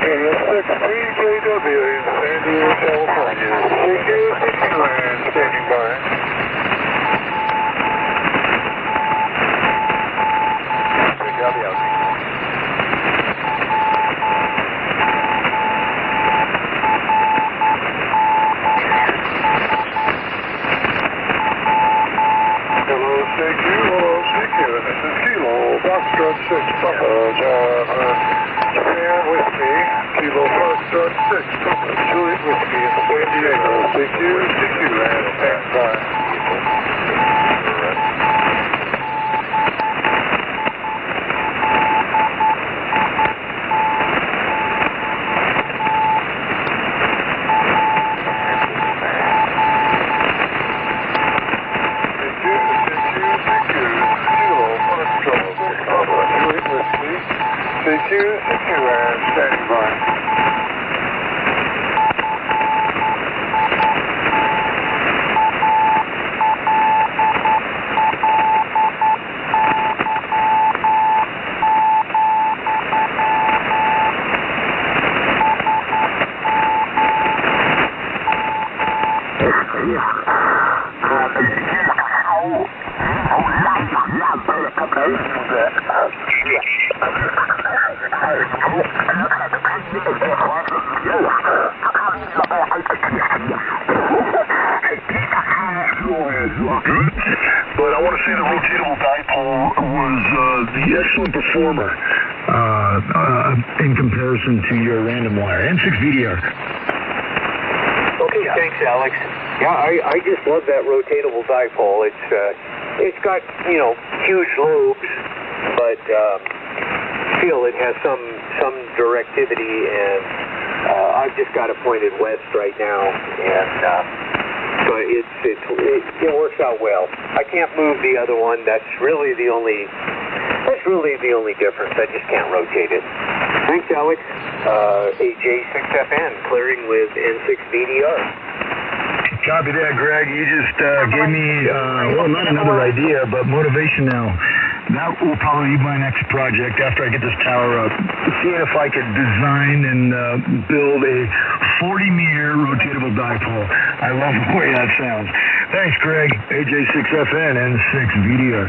area 63JW in San Diego, California. CQ land standing by. Foxtrot 6, Papa, Japan Whiskey, Kilo Foxtrot 6, Papa, Juliet Whiskey in San Diego, CQ land, stand by. CQ and standing by. But I want to say the rotatable dipole was the excellent performer in comparison to your random wire. N6 VDR.
Okay, thanks, Alex. Yeah, I just love that rotatable dipole. It's got, you know, huge lobes, but still it has some directivity, and I've just got it pointed west right now, and so it works out well. I can't move the other one. That's really the only difference. I just can't rotate it. Thanks, Alex. AJ6FN clearing with N6 VDR.
Copy that, Greg. You just gave me, well, not another idea, but motivation now. That will probably be my next project after I get this tower up. Seeing if I could design and build a 40-meter rotatable dipole. I love the way that sounds. Thanks, Greg. AJ6FN and 6 VDR.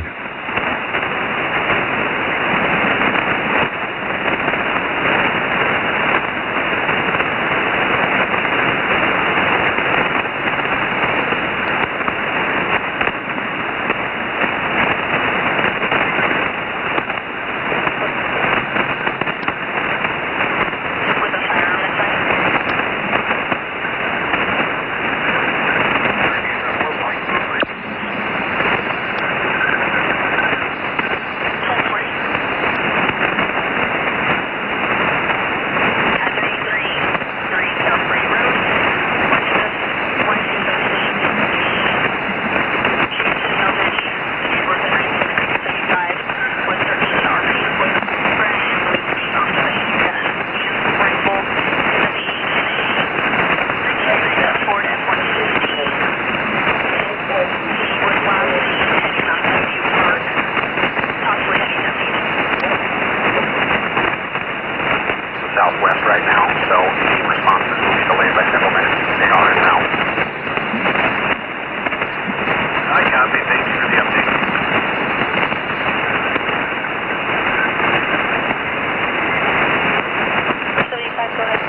Southwest right now, so any responses will be delayed by several minutes. They are now. I copy. Thank you for the update. Go ahead.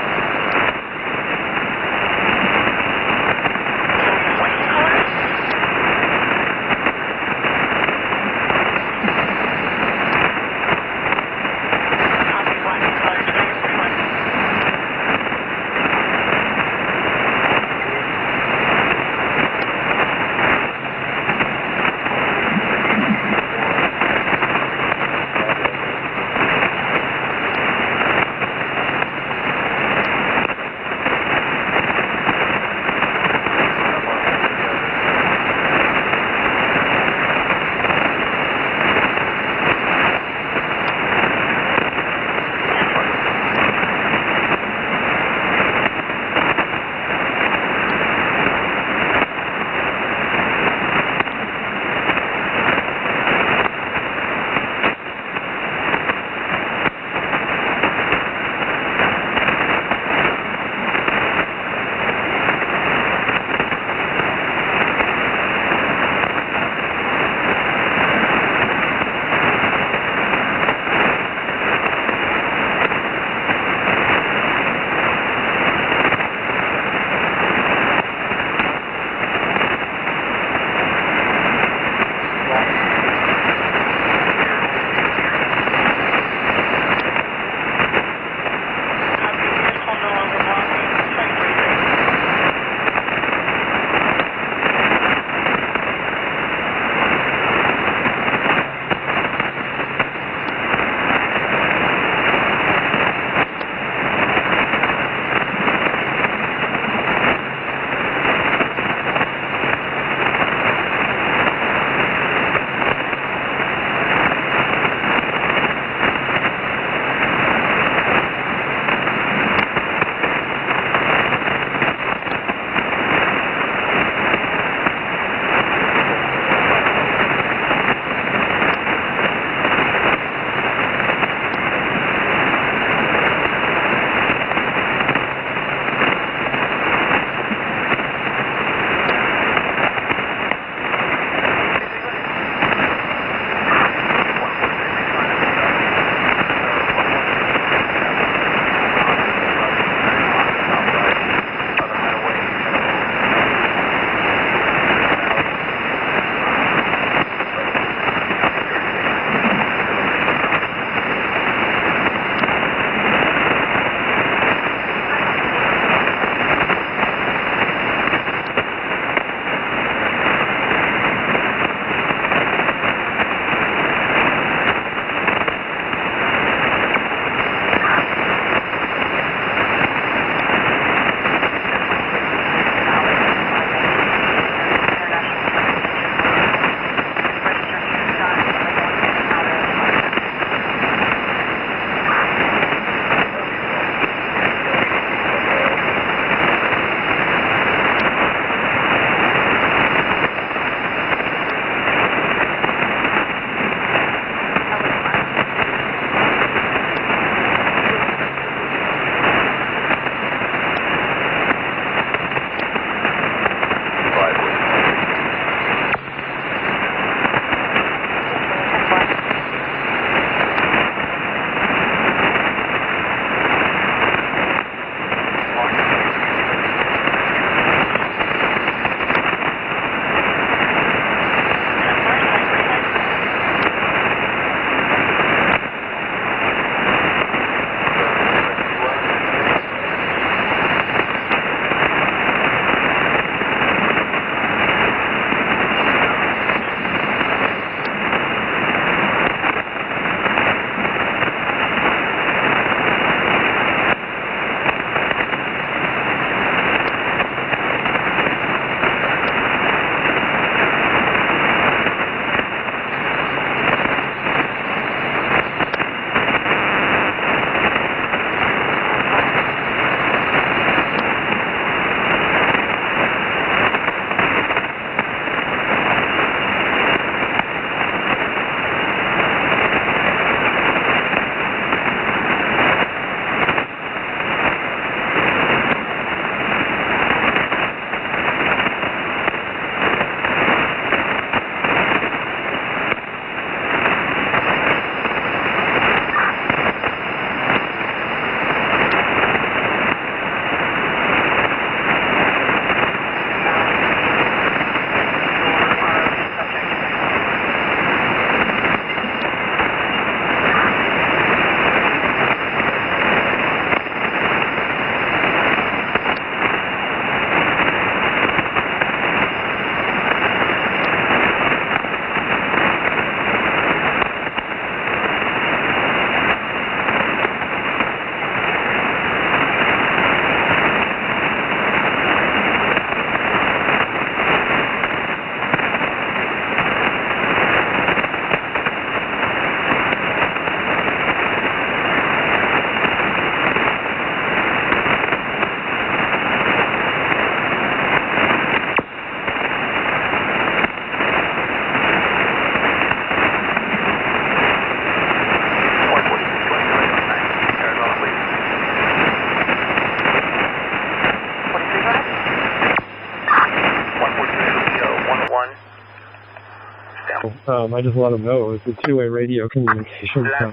I just let them know it's a two-way radio communication setup.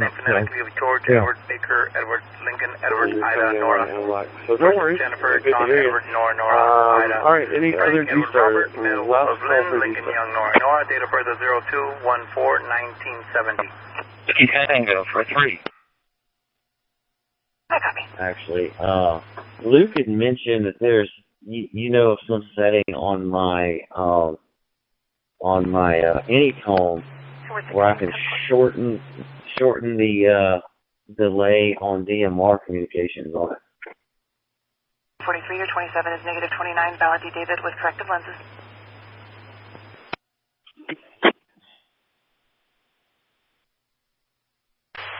George, Edward, Baker, Edward, Lincoln, Edward, Ida, Nora.
So don't worry.
Jennifer,
Good
John,
to hear you.
Edward, Nora, Ida.
All right, any other D-Star? Last call for
Lincoln, Young, Nora, date of birth of 02-14-1970.
Tango for 3.
I copy.
Actually, Luke had mentioned that there's, you know, of some setting on my Anytone where I can shorten the delay on DMR communications on it.
43 or 27 is negative 29. Valid D. David with corrective lenses.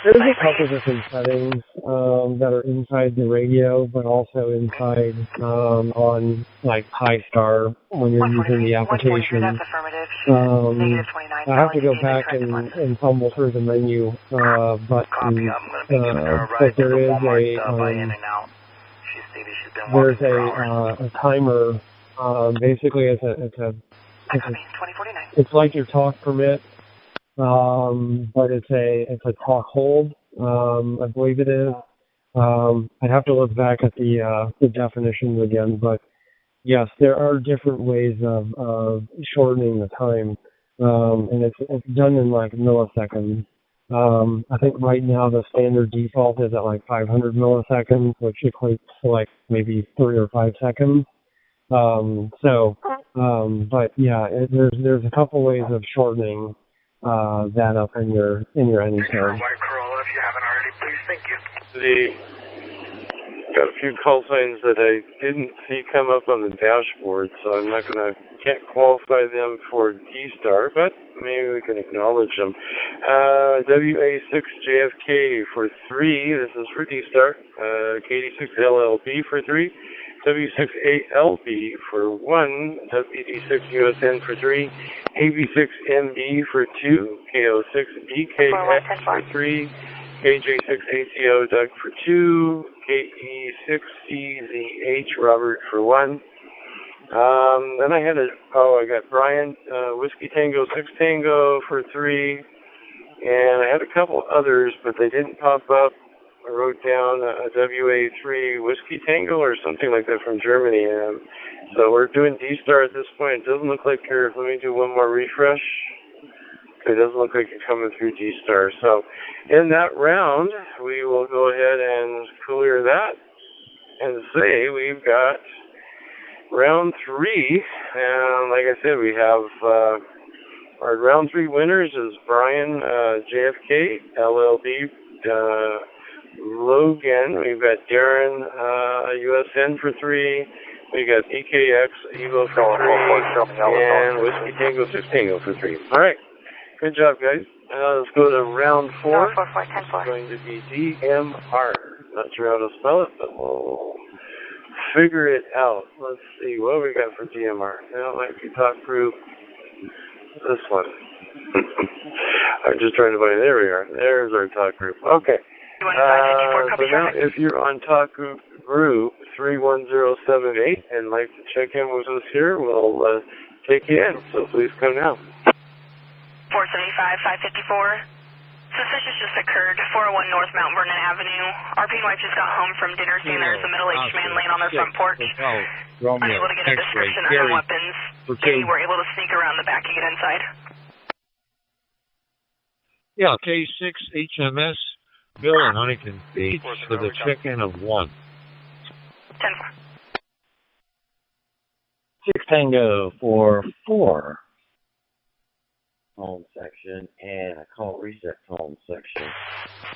There's a couple different settings that are inside the radio, but also inside on like high star when you're using the application. I have to go back and fumble through the menu buttons, but there is a timer. Basically, it's like your talk permit. But it's a talk hold, I believe it is. I'd have to look back at the definitions again, but yes, there are different ways of shortening the time, and it's done in like milliseconds. I think right now the standard default is at like 500 milliseconds, which equates to like maybe 3 or 5 seconds. But yeah, there's a couple ways of shortening that up in your Anytone.
Got a few call signs that I didn't see come up on the dashboard, so can't qualify them for D-Star, but maybe we can acknowledge them. WA6JFK for 3, this is for D-Star. KD6LLB for 3. W6ALB for 1, WD6USN for 3, AB6MB for 2, KO6BKX for 3, KJ6ATO Doug for 2, KE6CZH Robert for 1. Then I got Brian, Whiskey Tango 6 Tango for 3, and I had a couple others, but they didn't pop up. I wrote down a WA3 Whiskey Tango or something like that from Germany. So we're doing D-Star at this point. It doesn't look like let me do one more refresh. It doesn't look like you're coming through D-Star. So in that round, we will go ahead and clear that and say we've got round 3. And like I said, we have our round 3 winners is Brian JFK, LLB, Logan, we've got Darren, USN for 3, we got EKX, Evo for 3, and Whiskey Tango 6 Tango for 3. Alright, good job guys. Let's go to round 4. It's going to be DMR. Not sure how to spell it, but we'll figure it out. Let's see, what we got for DMR? Now it might be talk group. This one. I'm just trying to find, there we are. There's our talk group. Okay. So now if you're on talk group 31078 and like to check in with us here, we'll take you in. So please come now.
475, 554. Suspicious just occurred, 401 North Mount Vernon Avenue. RP and wife just got home from dinner, seeing there's a middle-aged man laying on their front porch. Unable to get a description on weapons. They were able to sneak around the back and get inside.
Yeah, K6 HMS, Bill in Huntington Beach for the check-in of 1.
10-4.
6 Tango for 4. Home section, and I call it reset home section.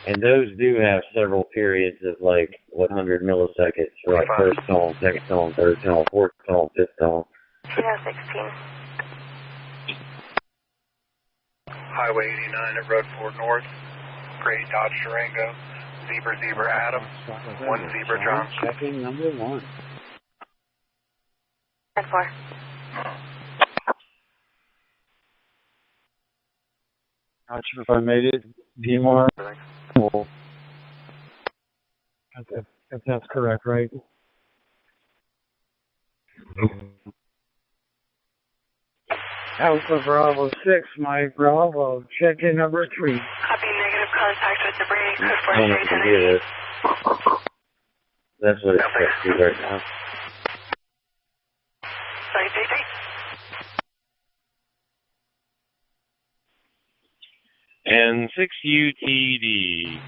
And those do have several periods of like 100 milliseconds for like first tone, second tone, third tone, fourth tone, fifth tone.
CHINO 16.
Highway 89 at Road 4 North, Gray Dodge Durango, Zebra Adam, 1 Zebra John.
Checking number 1.
10-4.
Not sure if I made it. DMR. Cool. If that's correct, right? Alpha Bravo 6, Mike Bravo, check in number 3.
Copy, negative contact with debris, code
I don't know if you can hear this. That's what it's set to right now.
Sorry, 33.
And 6 UTD.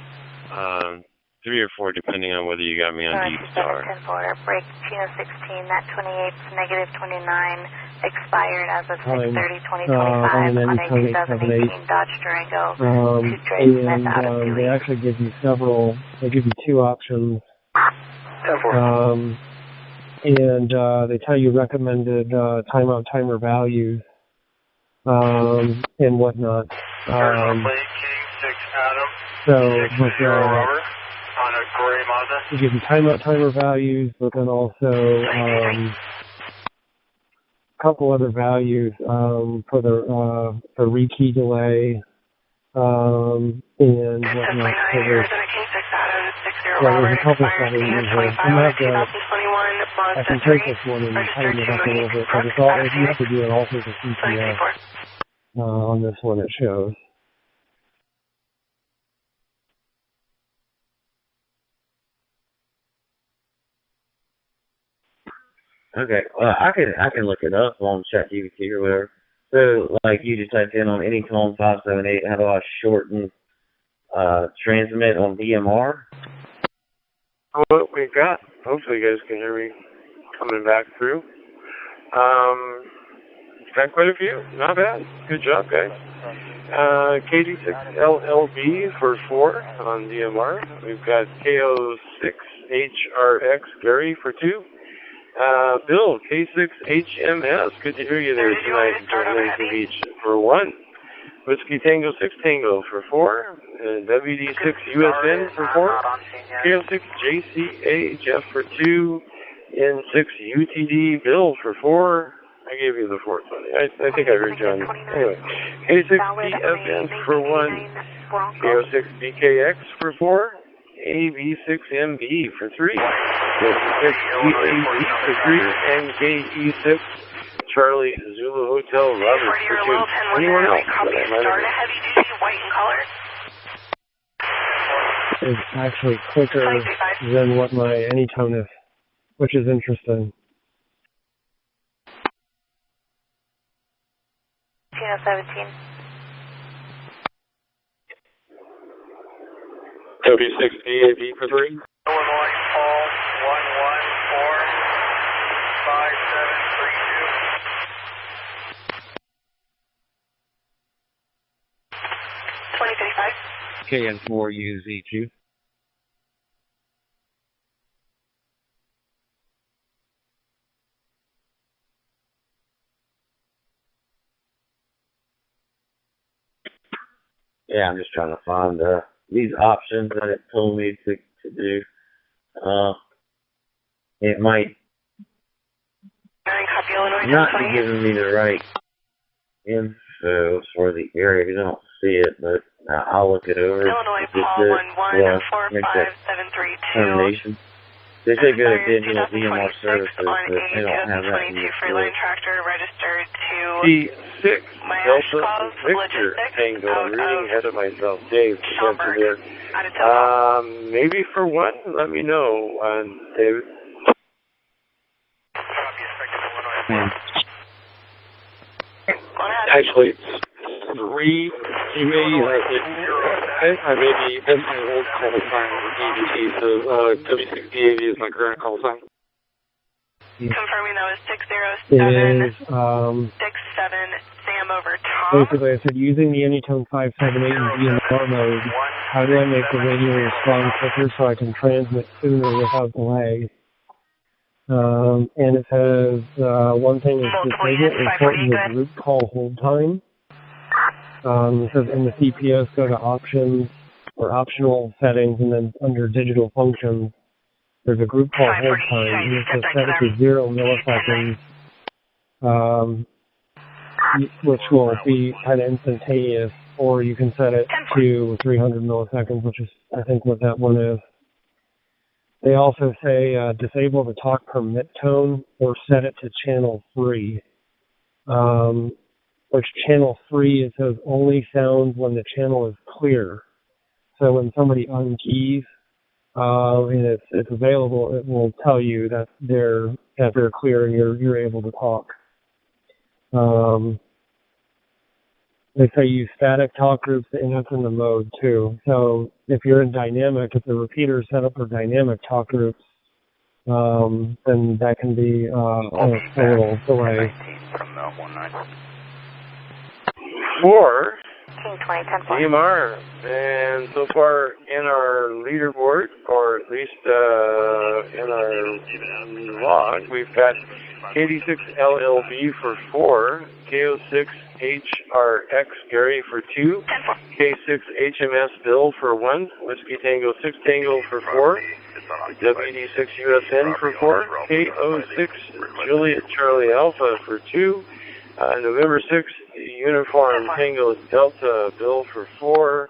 3 or 4, depending on whether you got me on D-Star.
10-4, break Chino 16, that 28, negative 29, expired as of 6/30/2025 on a 2018 Dodge Durango.
And they actually give you they give you 2 options.
10-4.
And they tell you recommended timeout timer values and whatnot. So with they give you timeout timer values, but then also a couple other values for the for rekey delay and whatnot. So there's a couple of settings. I can take this one and tighten it up a little bit, but it's all, you have to do it all through the CPS on this one it shows.
Okay, well, I can look it up on ChatGPT or whatever. So, like, you just type in on any tone 578, how do I shorten transmit on DMR?
What we got, hopefully you guys can hear me coming back through. Got quite a few, not bad. Good job, guys. KD6LLB for 4 on DMR. We've got KO6HRX Gary for 2. Bill, K6HMS, good to hear you there tonight in Lansing Beach for 1. Whiskey Tango 6 Tango for 4. WD6 USN for 4. KO6JCA Jeff for 2. N6 UTD Bill for 4. I gave you the 4th one. I think I heard you on. Anyway, K6PFN for 1. KO6BKX for 4. AB6MB for 3, KO6EAB for 3, and KE6 Charlie Zulu Hotel Roberts for 2. Anyone else?
It's actually quicker than what my Anytone is, which is interesting.
Chino 17.
W6BAB for 3.
Illinois, Paul, 1145732.
2035. KN4UZ2.
Yeah, I'm just trying to find these options that it told me to do. It might not be giving me the right info for the area because I don't see it, but I'll look it over.
Illinois, Paul, 11457332.
They say go to digital DMR services, but they don't have that in the
free line tractor registered to
D6 Delta Victor Tango. I'm reading ahead of myself. Dave, answer there. Maybe for 1, let me know, David. Actually, it's 3 TV. I may be, that's my old call sign for DVT, so W6DAV is my current call sign.
Confirming that was 60767 Sam over Tom.
Basically, I said using the Anytone 578 in DMR mode, how do I make the radio respond quicker so I can transmit sooner without delay? And it says one thing is disable important the group call hold time. It says in the CPS go to options or optional settings, and then under digital functions there's a group call hold time, and it says set it to 0 milliseconds, which will be kind of instantaneous, or you can set it to 300 milliseconds, which is I think what that one is. They also say disable the talk permit tone or set it to channel 3. which channel 3, it says only sounds when the channel is clear. So when somebody unkeys and it's available, it will tell you that they're clear and you're able to talk. They say use static talk groups, and that's in the mode too. So if you're in dynamic, if the repeater is set up for dynamic talk groups, then that can be a little delay.
For DMR, and so far in our leaderboard, or at least in our log, we've got K86LLB for 4, K06HRX Gary for 2, K6HMS Bill for 1, Whiskey Tango 6 Tango for 4, WD6USN for 4, K06 Juliet Charlie Alpha for 2, November 6 Uniform Tango Delta Bill for 4,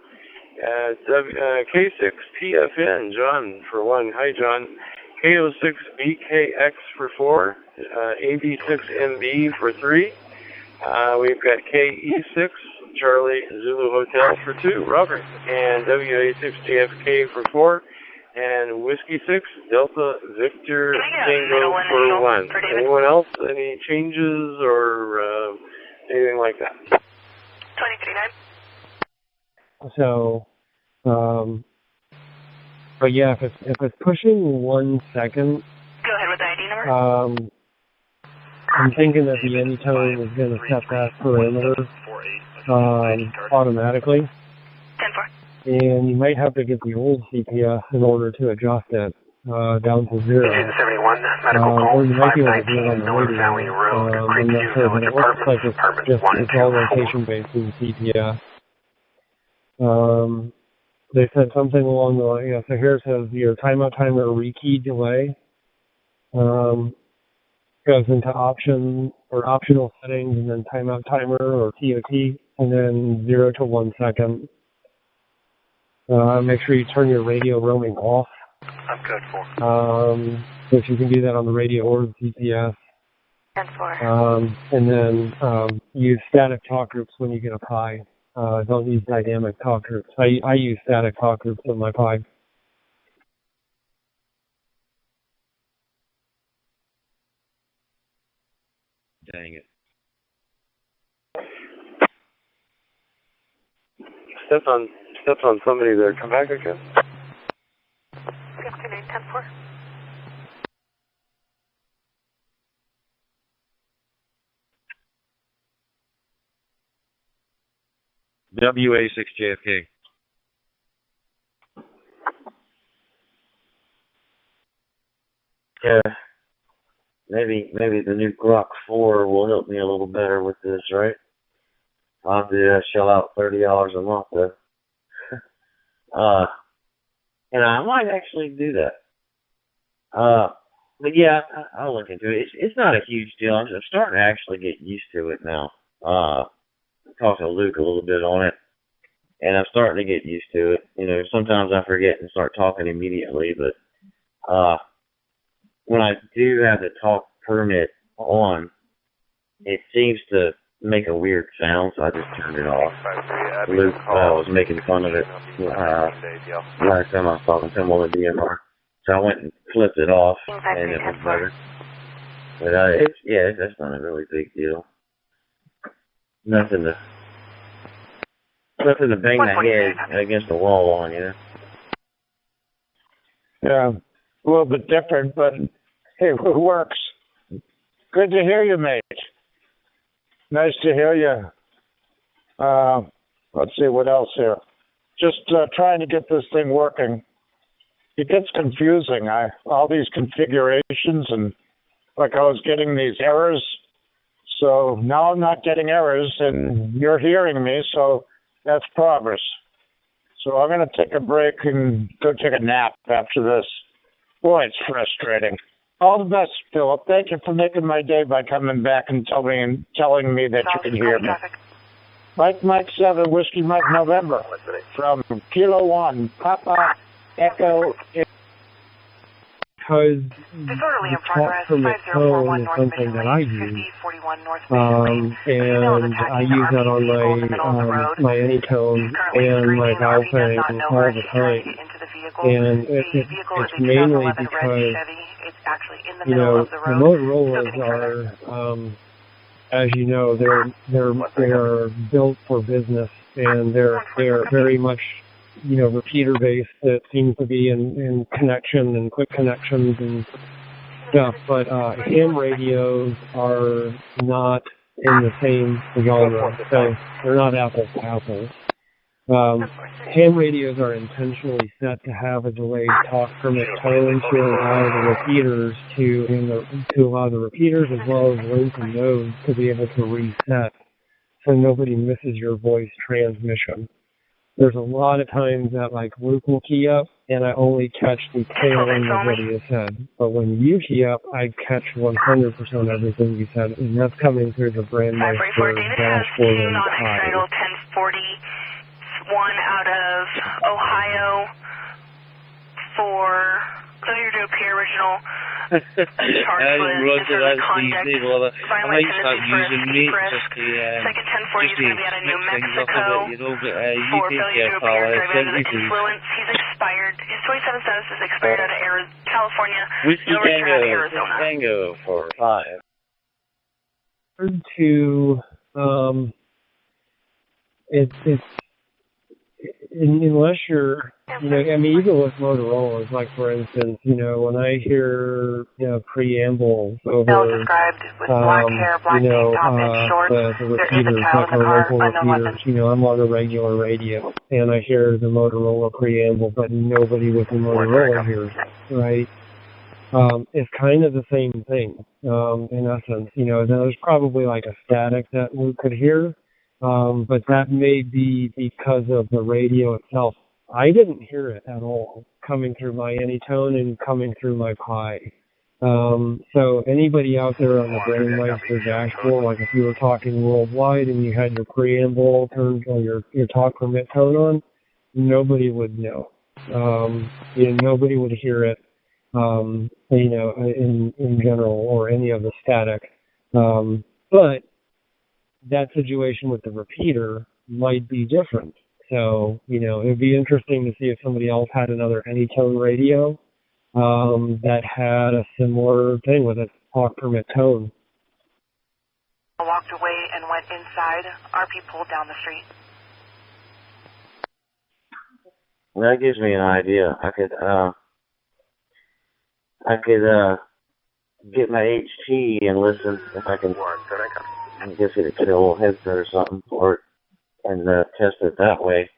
K6 TFN John for 1. Hi John. K06 BKX for 4, AB6MB for 3. We've got KE6 Charlie Zulu Hotel for 2, Robert, and WA6JFK for 4, and Whiskey 6 Delta Victor Tango for 1. Anyone else? Any changes or anything like that?
23.9.
So, but yeah, if it's pushing 1 second,
go ahead with the ID number.
I'm thinking that the anytone is going to set that parameter automatically.
10-4.
And you might have to get the old CPS in order to adjust it down to 0. Or you might be able to do it on the radio. I'm not sure, but it looks like it's all location based in CPS. They said something along the line, so here it says your timeout timer rekey delay goes into option or optional settings, and then timeout timer or TOT, and then 0 to 1 second. Make sure you turn your radio roaming off.
I'm good for.
If you can do that on the radio or the CPS.
10-4.
And then use static talk groups when you get a PI. Don't use dynamic talk groups. I use static talk groups in my PI.
Dang it.
Steps on somebody there. Come back again.
10-4.
WA6JFK.
Yeah. Maybe the new Glock 4 will help me a little better with this, right? I'll have to shell out $30 a month though. And I might actually do that. But yeah, I'll look into it. It's not a huge deal. I'm starting to actually get used to it now. I talked to Luke a little bit on it, and I'm starting to get used to it. You know, sometimes I forget and start talking immediately, but when I do have the talk permit on, it seems to make a weird sound, so I just turned it off. Luke was making fun of it last time I was talking to him on the DMR, so I went and flipped it off, and it was better. But that's not a really big deal. Nothing to bang the head against the wall on, you know.
Yeah, a little bit different, but hey, it works. Good to hear you, mate. Nice to hear you. Let's see what else here. Just trying to get this thing working. It gets confusing. All these configurations, and like I was getting these errors. So now I'm not getting errors, and you're hearing me, so that's progress. So I'm going to take a break and go take a nap after this. Boy, it's frustrating. All the best, Philip. Thank you for making my day by coming back and telling me that you can hear me. Mike 7, Whiskey Mike November, from Kilo 1, Papa Echo.
because the talk permit tone is something that I use, and I use that on my Anytone and my YAVAPAI all the time. And it's mainly because, you know, the Motorola's are, as you know, they are built for business, and they're very much, you know, repeater based. That seems to be in connection and quick connections and stuff. But ham radios are not in the same genre, so they're not apples to apples. Ham radios are intentionally set to have a delayed talk permit tone to allow the repeaters to allow the repeaters as well as links and nodes to be able to reset, so nobody misses your voice transmission. There's a lot of times that like Luke will key up and I only catch the tail end of what he has said. But when you key up, I catch 100% everything you said, and that's coming through the Brandmeister dashboard and I.
1041 out of Ohio for failure to appear original.
I wrote that as easy. Well, I might start using me just to
Second 1040 is going to be out of New Mexico
you know, but
for failure to appear driving under the influence. He's expired. His 27 status is expired out of California.
Whiskey
No return out of Arizona.
Tango for 5.
It's unless you're, you know, I mean, even with Motorola's, like for instance, you know, when I hear, you know, preambles over, you know, the repeaters, like our local repeaters, you know, I'm on a regular radio, and I hear the Motorola preamble, but nobody with the Motorola hears it, right? It's kind of the same thing, in essence. You know, there's probably like a static that we could hear, but that may be because of the radio itself. I didn't hear it at all coming through my Anytone and coming through my Pi. So anybody out there on the Brandmeister dashboard, like if you were talking worldwide and you had your preamble turned or your talk permit tone on, nobody would know. You know, nobody would hear it, you know, in general, or any of the static. But that situation with the repeater might be different. So, you know, it would be interesting to see if somebody else had another Anytone radio that had a similar thing with a talk permit tone.
I walked away and went inside. RP pulled down the street.
That gives me an idea. I could get my HT and listen if I can. I guess it could a little headset or something for it, and test it that way.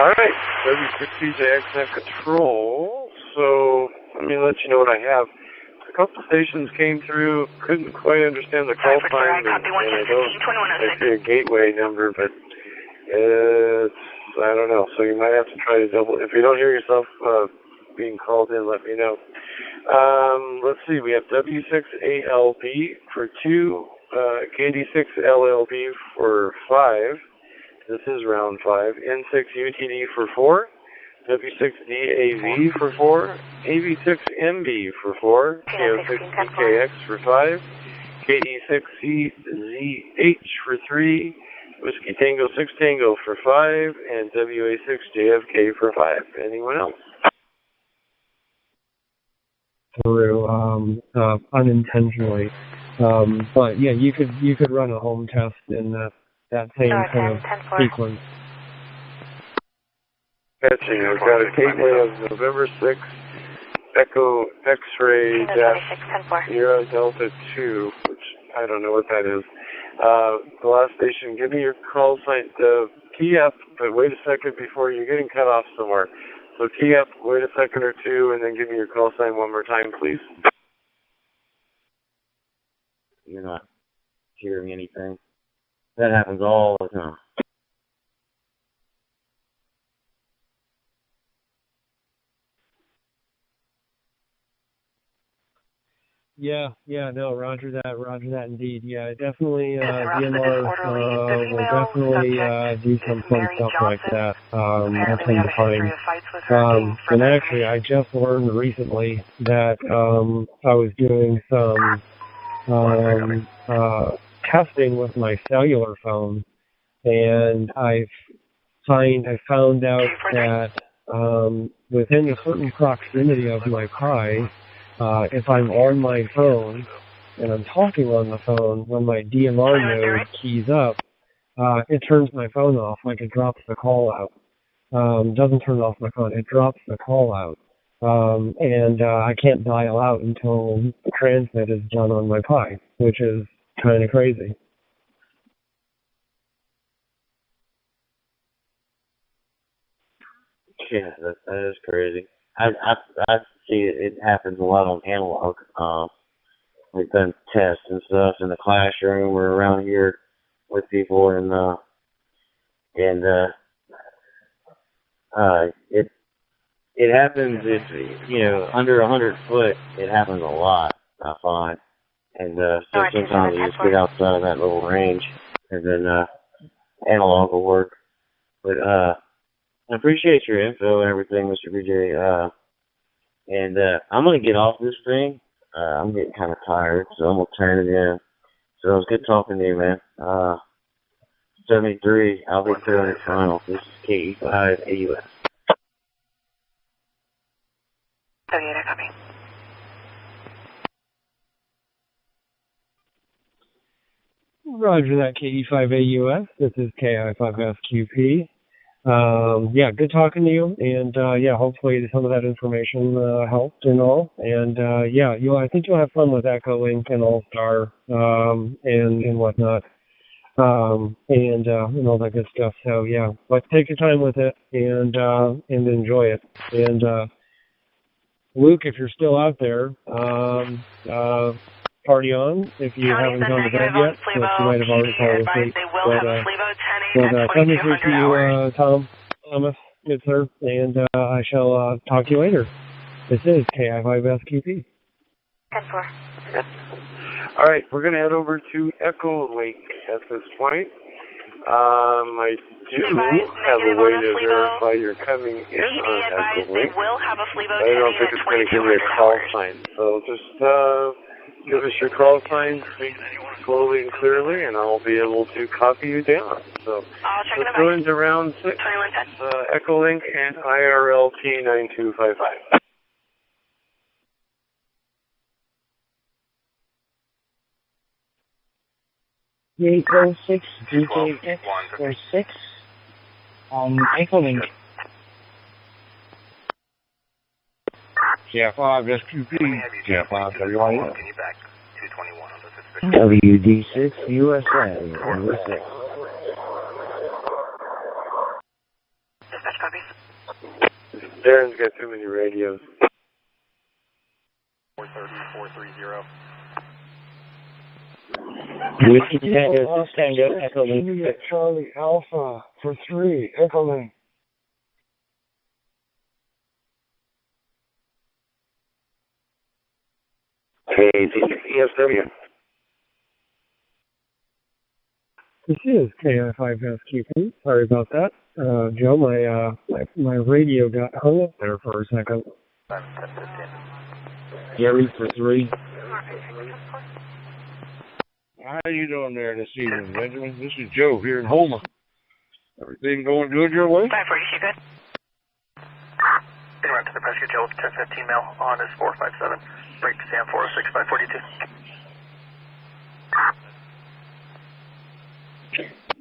All right, W6CJX control. So let me let you know what I have. A couple stations came through, couldn't quite understand the call time, and I see a gateway number, but it's, I don't know. So you might have to try to double. If you don't hear yourself being called in, let me know. Let's see, we have W6ALB for 2, KD6LLB for 5, this is round 5, N6UTD for 4, W6DAV for 4, AV6MB for 4, KO6DKX for 5, KE6CZH for 3, Whiskey Tango 6 Tango for 5, and WA6JFK for 5. Anyone else?
Through unintentionally, but yeah, you could run a home test in that same kind of sequence.
Catching, we've got a gateway of November 6, Echo X-ray dash Sierra Delta 2, which I don't know what that is. The last station, give me your call sign. Key up, but wait a second before you're getting cut off somewhere. So key up, wait a second or two, and then give me your call sign one more time, please.
You're not hearing anything. That happens all the time.
No, roger that indeed. Yeah, definitely, DMR will definitely do some fun stuff like that. I tend to find, and actually, I just learned recently that I was doing some testing with my cellular phone, and I found out that within a certain proximity of my Pi, if I'm on my phone and I'm talking on the phone, when my DMR node keys up, it turns my phone off, like it drops the call out. Doesn't turn off my phone, it drops the call out. And I can't dial out until the transmit is done on my Pi, which is kind of crazy.
Yeah, that is crazy. I see it happens a lot on analog. We've done tests and stuff in the classroom or around here with people, and it happens if under 100 foot. It happens a lot, I find, and so sometimes you just get outside of that little range, and then analog will work. But I appreciate your info and everything, Mr. BJ. And I'm going to get off this thing. I'm getting kind of tired, so I'm going to turn it in. So it was good talking to you, man. 73, I'll be clear on your final. This is KE5 AUS.
78, I copy.
Roger that, KE5AUS. This is KI5SQP. Good talking to you, and hopefully some of that information helped and all. And I think you'll have fun with Echo Link and All-Star and whatnot, and all that good stuff. So but take your time with it and enjoy it. And Luke, if you're still out there, party on. If you haven't gone to bed yet, you might have already fallen asleep. But send me through to you, Thomas, good sir, and I shall talk to you later. This is KI5SQP.
10-4.
All right, we're going to head over to Echo Lake at this point. I do have a way to verify you're coming in on Echo Lake. I don't think it's going to give me a call sign, so just give us your call sign, speak slowly and clearly, and I'll be able to copy you down. So let's go into round 6, Echo Link and IRLT 9255.
DH06, DJX06, Echo Link.
CF5 SQP, CF5 WIS.
WD6 USA.
Dispatch copies.
Darren's got too many radios.
430, 430.
Whiskey Tango, Echo Link.
Charlie Alpha for 3, Echo Link.
Hey, ESW.
This is KI5SQP. Sorry about that. Joe, my radio got hung up there for a second.
Gary for 3. How you doing there this evening, Benjamin? This is Joe here in Houma. Everything going good your way?
540, you good? Run to the rescue, Joe, 1015 mail on is 457. Break to Sam 406, 542.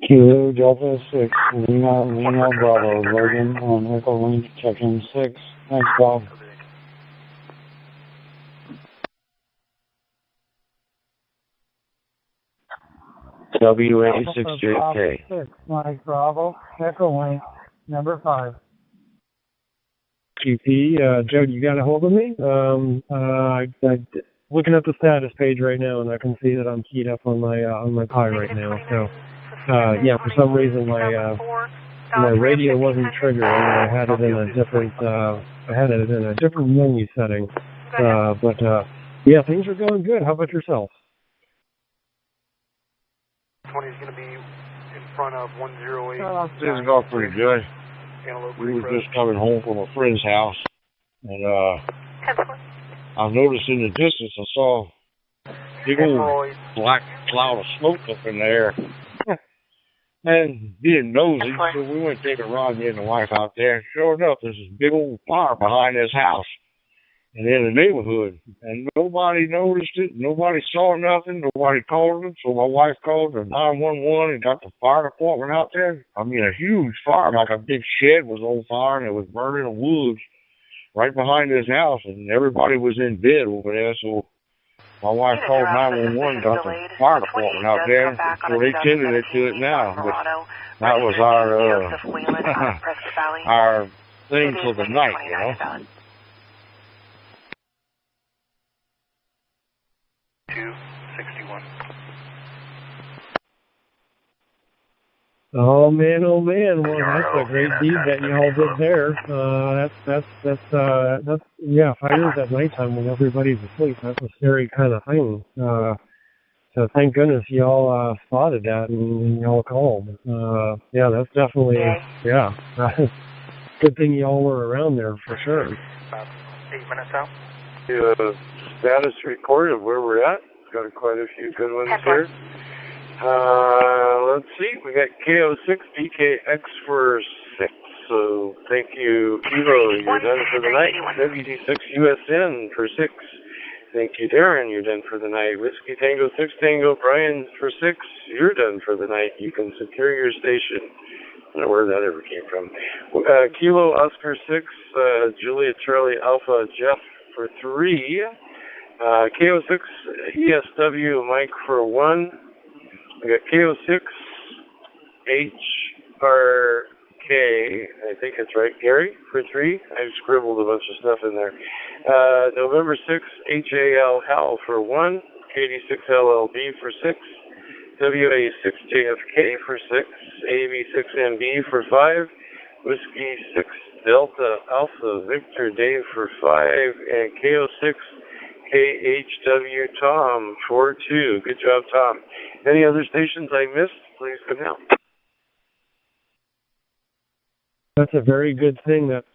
Kilo Delta 6, Lima Bravo, Logan on Echo Link, check-in 6. Thanks, Bob.
WA6JK.
Mike Bravo, Echo Link, number 5.
QP, Joe, you got a hold of me? I'm looking at the status page right now, and I can see that I'm keyed up on my Pi right now. So, for some reason my radio wasn't triggering. I had it in a different menu setting. But Yeah, things are going good. How about yourself?
20 is going to be in front of 108.
Things are going pretty good. We were just coming home from a friend's house, and I noticed in the distance I saw a big old black cloud of smoke up in the air. And being nosy, so we went to take a ride, me and the wife out there, and sure enough, there's this big old fire behind this house and in the neighborhood. And nobody noticed it, nobody saw nothing, nobody called them, so my wife called the 911 and got the fire department out there. I mean, a huge fire, like a big shed was on fire, and it was burning the woods right behind this house, and everybody was in bed over there, so my wife called 911, got the fire department out there, so they tended to it now. But that was our thing for the night, you know.
261.
Oh man, well that's a great deed that y'all did there. That's yeah, fires at nighttime when everybody's asleep. That's a scary kind of thing. So thank goodness y'all spotted that and y'all called. Yeah, that's definitely good thing y'all were around there for sure.
About 8 minutes out.
Status report of where we're at. Got quite a few good ones here. Let's see, we got KO6, BKX for 6. So thank you, Kilo, you're done for the night. WD6 USN for 6. Thank you, Darren, you're done for the night. Whiskey Tango 6 Tango, Brian for 6. You're done for the night. You can secure your station. I don't know where that ever came from. Kilo Oscar 6, Julia Charlie Alpha Jeff for 3. KO6 ESW Mike for 1. I got KO6 HRK, I think it's right, Gary, for 3. I scribbled a bunch of stuff in there. November 6, HAL Hal for 1. KD6LLB for 6. WA6JFK for 6. AB6MB for 5. Whiskey 6 Delta Alpha Victor Dave for 5. And KO6 KHW Tom for 2. Good job, Tom. Any other stations I missed, please come out.
That's a very good thing that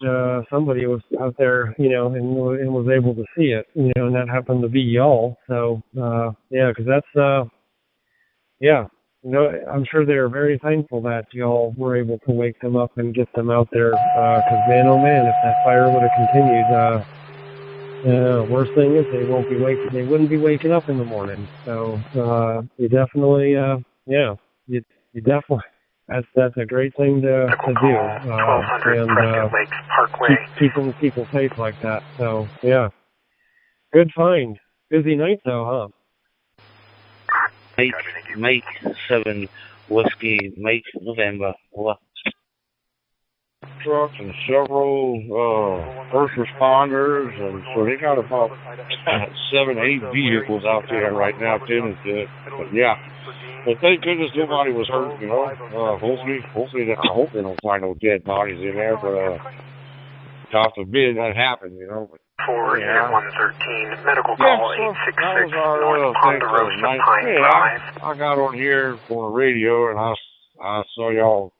somebody was out there, you know, and was able to see it, you know, and that happened to be y'all. So, yeah, because that's, yeah, you know, I'm sure they're very thankful that y'all were able to wake them up and get them out there. Because man, oh man, if that fire would have continued, worst thing is they wouldn't be waking up in the morning. So you definitely, you definitely, that's a great thing to do, and keep people safe like that. So yeah, good find. Busy night though, huh?
Mike 7 Whiskey, Mike November. What?
Trucks and several first responders, and so they got about 7, 8 vehicles out there right now tending to it. But yeah, but thank goodness nobody was hurt, you know. Hopefully, I hope they don't find no dead bodies in there, but God forbid that happen, you know. But,
for Unit 113, medical call 866 North Ponderosa Pine Drive.
I got on here on the radio and I saw you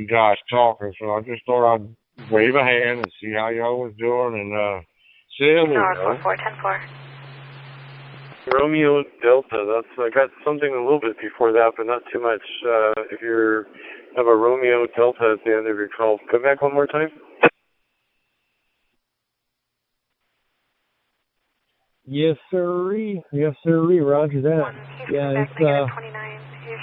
guys talking, so I just thought I'd wave a hand and see how y'all was doing and say hello.
410-4.
Romeo Delta, I got something a little bit before that, but not too much. If you have a Romeo Delta at the end of your call, come back one more time.
Yes, sirree. Roger that. Yeah, it's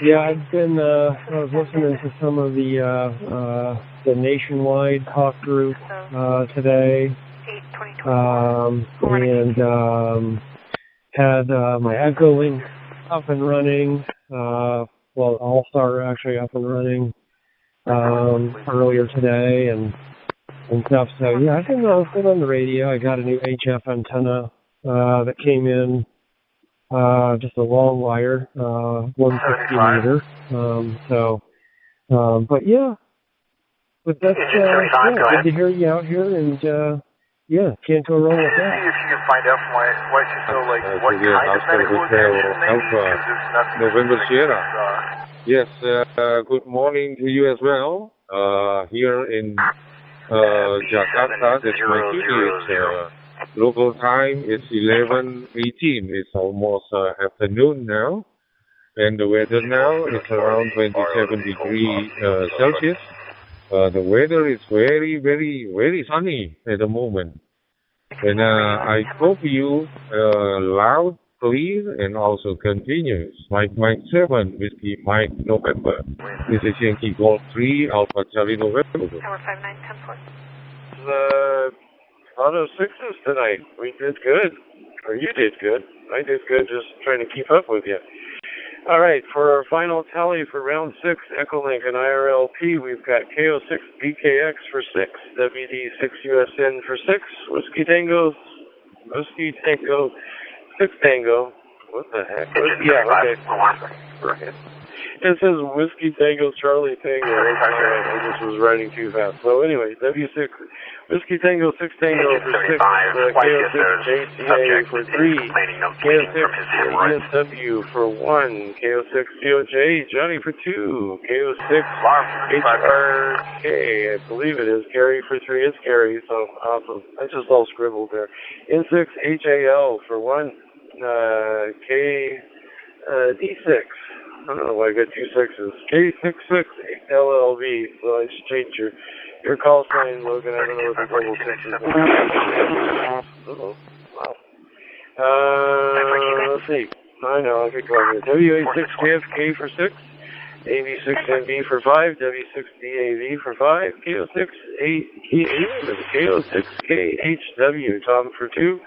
yeah, I've been I was listening to some of the nationwide talk group today, and had my echoing up and running. Well, All-Star actually up and running earlier today and stuff. So yeah, I've been on the radio. I got a new HF antenna that came in. Just a long wire, 160 meter. But yeah, but that's yeah, good to hear you out here, and Yeah, can't go wrong with that.
See if you can find out from YCO, like, what kind of medical attention they need, because there's nothing
November Sierra.
Yes,
good morning to you as well. Here in Jakarta, that's my city. Local time is 11:18. It's almost afternoon now. And the weather now is around 27 degrees Celsius. The weather is very, very, very sunny at the moment. And I hope you loud, clear, and also continuous. Mike 7, Whiskey Mike November. This is Yankee Golf 3, Alpha Charlie November.
Tower 5910
A lot of sixes tonight. We did good. Or you did good. I did good just trying to keep up with you. All right, for our final tally for round 6, Echolink and IRLP, we've got KO6 BKX for 6, WD 6 USN for 6, Whiskey Tango 6 Tango. What the heck? Yeah, okay. Right. It says Whiskey Tango Charlie Tango. I just was writing too fast. So anyway, W6 Whiskey Tango 6 Tango for 6, KO6 JCA for 3, KO6 ESW for 1, KO6 COJ Johnny for 2, KO6 HRK, I believe it is, Gary for 3, it's Gary, so awesome. I just all scribbled there. N6 HAL for 1, D6. I don't know why I got 2 6s. K66 LLV, so I should change your call sign, Logan. I don't know what the double 6 is. Wow. Let's see. I know, I'll get going here. WA6KFK for 6, AV6NB for 5, W6DAV for 5, KO6KHW, Tom for 2,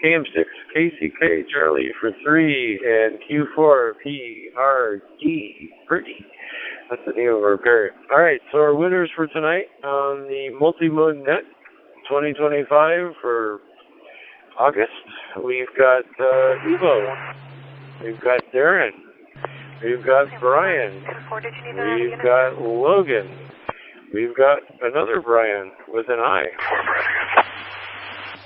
KM6 KCK Charlie for 3, and Q4PRD Pretty. That's the name of our pair. All right, so our winners for tonight on the Multi-Mode Net 2025 for August, we've got Evo, we've got Darren, we've got Brian, we've got Logan, we've got another Brian with an I.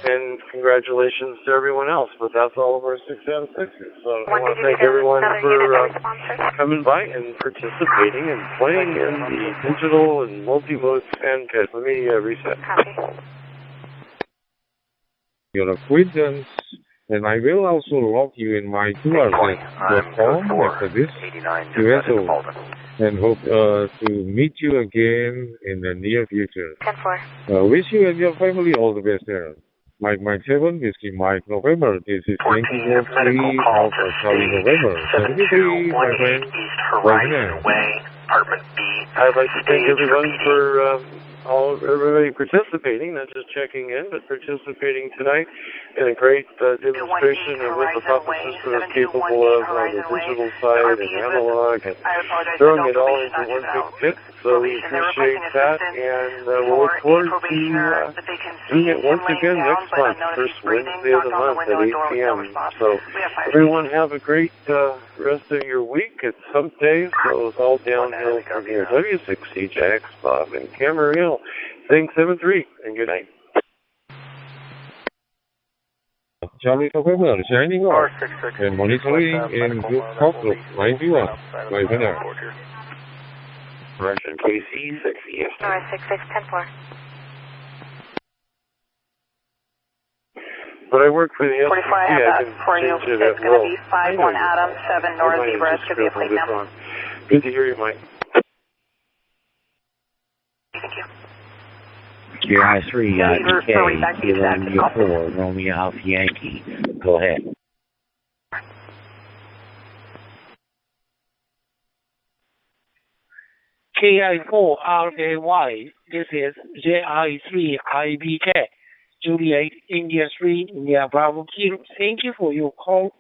And congratulations to everyone else, but that's all of our 6M6s. So I want to thank everyone for coming by and participating and playing in the digital and multi-mode fan pit. Let me reset.
Your acquaintance, and I will also log you in my QRZ.com after this QSO, and hope to meet you again in the near future. Wish you and your family all the best there. Mike 7, Whiskey Mike November. This is Yankee Golf 3, Alpha Charlie November. 73, my friend. Right now.
I'd like to thank everyone for everybody participating, not just checking in, but participating tonight in a great demonstration of what the Papa system is capable of on the digital side and analog, and throwing it all into one big pit. So we appreciate that, and we'll look forward to doing it once again next month, first Wednesday of the month at 8 p.m. So everyone have a great rest of your week. It's hump day, so it's all downhill from here. W6CJX, Bob, and Camarillo, saying 7-3, and good night.
Charlie November, signing off, and monitoring in Group Talk Group 91, by winner.
Russian KC 6 yes.
North 6610-4.
But I work for the
SEC, I can change it at will. It's going to be 5-1 Adam, 7 North Zebra, could be a plate now.
Good to hear you, Mike.
Thank you.
QI3, IBK, Kilo 4, Romeo Alpha Yankee. Go ahead.
KI4RAY, this is JI3IBK, Juliet, India 3, India Bravo Kilo. Thank you for your call.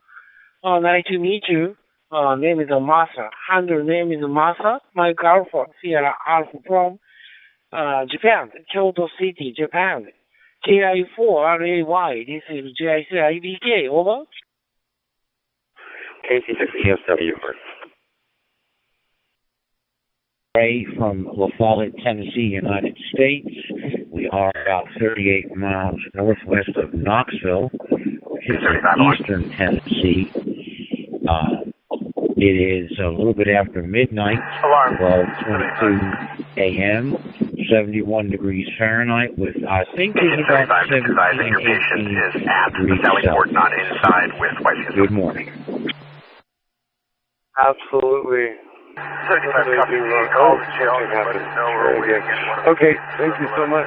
Nice to meet you. Name is Masa. Handle name is Masa. My Alpha, Sierra Alpha from Japan, Kyoto City, Japan. KI4RAY, this is JI3IBK, over.
KC6ESW,
Ray from La Follette, Tennessee, United States. We are about 38 miles northwest of Knoxville, which is in eastern Tennessee. It is a little bit after midnight, 12:22 a.m., 71 degrees Fahrenheit, with I think it's about 17, 18 degrees Celsius.
Not inside with white.
Good morning.
Absolutely. Okay, thank you so much.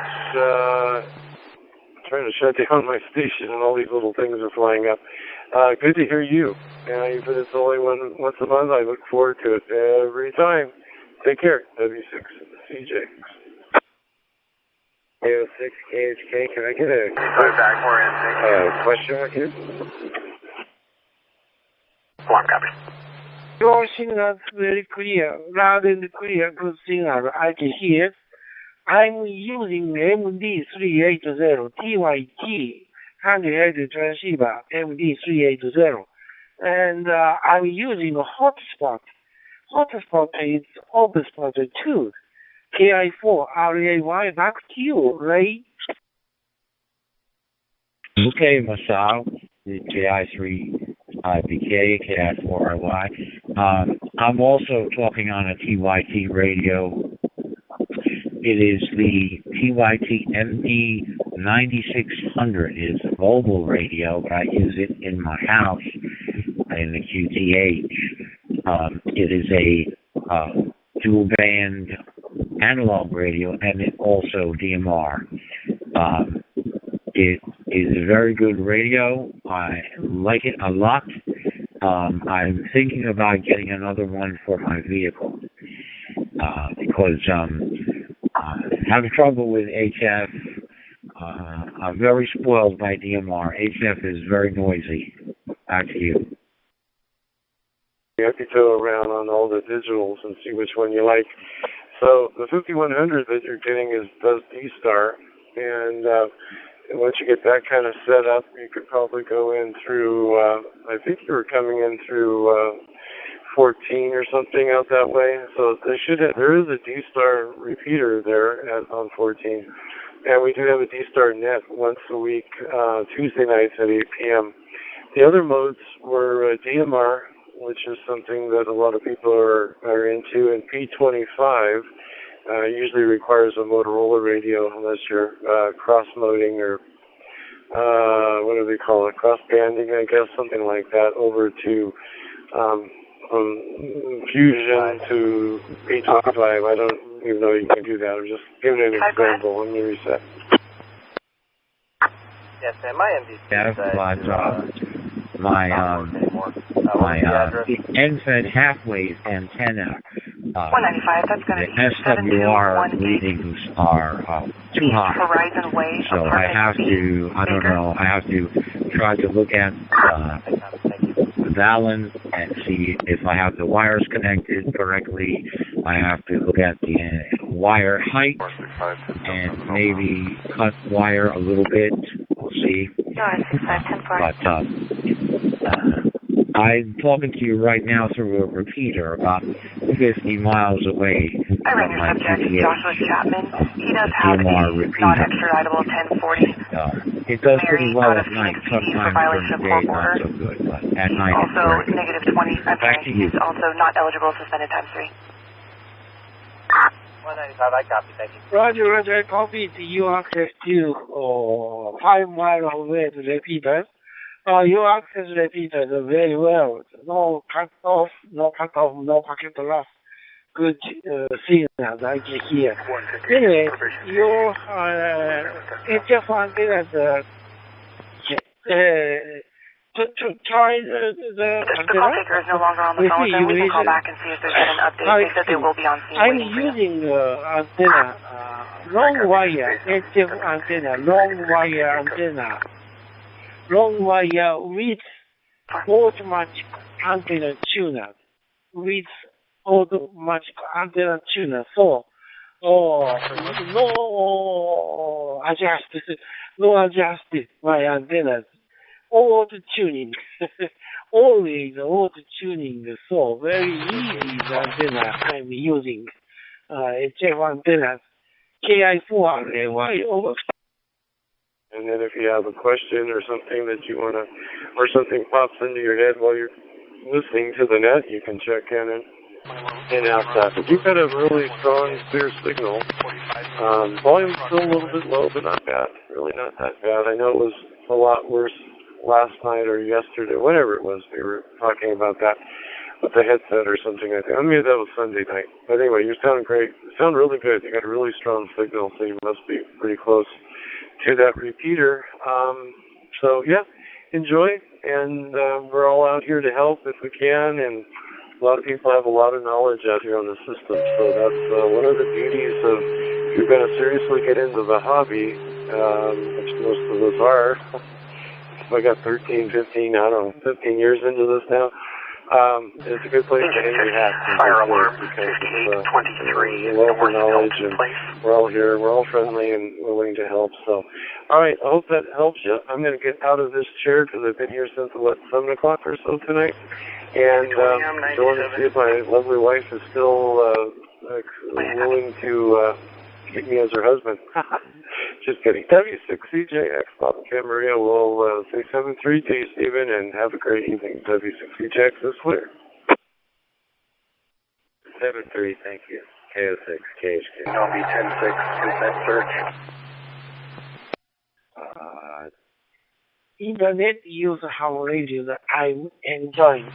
Trying to shut down my station and all these little things are flying up. Good to hear you. Even if it's only once a month, I look forward to it every time. Take care. W6 CJ. AO6 KHK, can I get a question right here?
One copy.
Your signal is very clear, loud and clear, good signal. I can hear. I'm using MD380 TYT 100 transceiver MD380, and I'm using a hotspot. Hotspot is hotspot 2, KI4 RAY. Back to you, Ray.
Okay, Masao, the KI3 IBK, KI4RY. I'm also talking on a TYT radio. It is the TYT MD9600. It is a mobile radio, but I use it in my house in the QTH. It is a dual band analog radio, and it also DMR. It is a very good radio. I like it a lot. I'm thinking about getting another one for my vehicle because I'm having trouble with HF. I'm very spoiled by DMR. HF is very noisy. Back to you.
You have to go around on all the digitals and see which one you like. So the 5100 that you're getting does D-Star, and once you get that kind of set up, you could probably go in through, I think you were coming in through 14 or something out that way. So there is a D-Star repeater there on 14. And we do have a D-Star net once a week, Tuesday nights at 8 p.m. The other modes were DMR, which is something that a lot of people are into, and P25 usually requires a Motorola radio unless you're cross-moding or what do they call it, cross-banding, I guess, something like that, over to Fusion to P25. I don't even know you can do that. I'm just giving an example. Let me reset.
Yes, ma'am. My MD.
My NFED half-wave antenna.
195. That's going to be
SWR readings are too high.
Horizon Way.
So I have to try to look at the Valen and see if I have the wires connected correctly. I have to look at the wire height and maybe cut wire a little bit. We'll see. But I'm talking to you right now through a repeater about 50 miles away from my QTH.
Joshua Chapman. He does have a non-extraditable 1040.
It does pretty well at night. Sometimes during the day, not so good. But at night, it's very good.
Negative 20.
Back to you.
He's also not eligible, suspended times 3.
195, I copy, thank you.
Roger, I copied you access to 5 miles away to repeater. You access repeaters very well. No cut off, no packet loss. Good signal I can hear. Anyway, your HF antennas, to try the
call taker is no longer on the phone, so we can call back and see if there's been an update. They said they will be on scene.
I'm using antenna, long wire, HF antenna, long wire with automatic antenna tuner. So, no adjusted my antennas. Auto tuning, always auto tuning. So very easy the antenna I'm using. HF antennas KI4RAY over.
And then if you have a question or something that you want to, or something pops into your head while you're listening to the net, you can check in and ask that. But you've got a really strong, clear signal. Volume's still a little bit low, but not bad. Really not that bad. I know it was a lot worse last night or yesterday, whatever it was. We were talking about that with the headset or something. I think. I mean, that was Sunday night. But anyway, you sound great. You sound really good. You got a really strong signal, so you must be pretty close to that repeater. So yeah, enjoy, and we're all out here to help if we can, and a lot of people have a lot of knowledge out here on the system, so that's one of the beauties of, if you're going to seriously get into the hobby, which most of us are. I got 13, 15, I don't know, 15 years into this now. It's a good place to hang your hat.
Fire alarm,
because
5823.
wealth of knowledge, and we're all here. We're all friendly and willing to help. So, all right, I hope that helps you. I'm going to get out of this chair because I've been here since, 7 o'clock or so tonight. And going to see if my lovely wife is still willing to keep me as her husband. Just kidding. W6CJX, Papa Camarillo will say 7-3 to you, Stephen, and have a great evening. W6CJX is clear.
7-3, thank you. KO6, KHK.
LB 10-6, consent search.
Internet user have radio that I'm enjoying.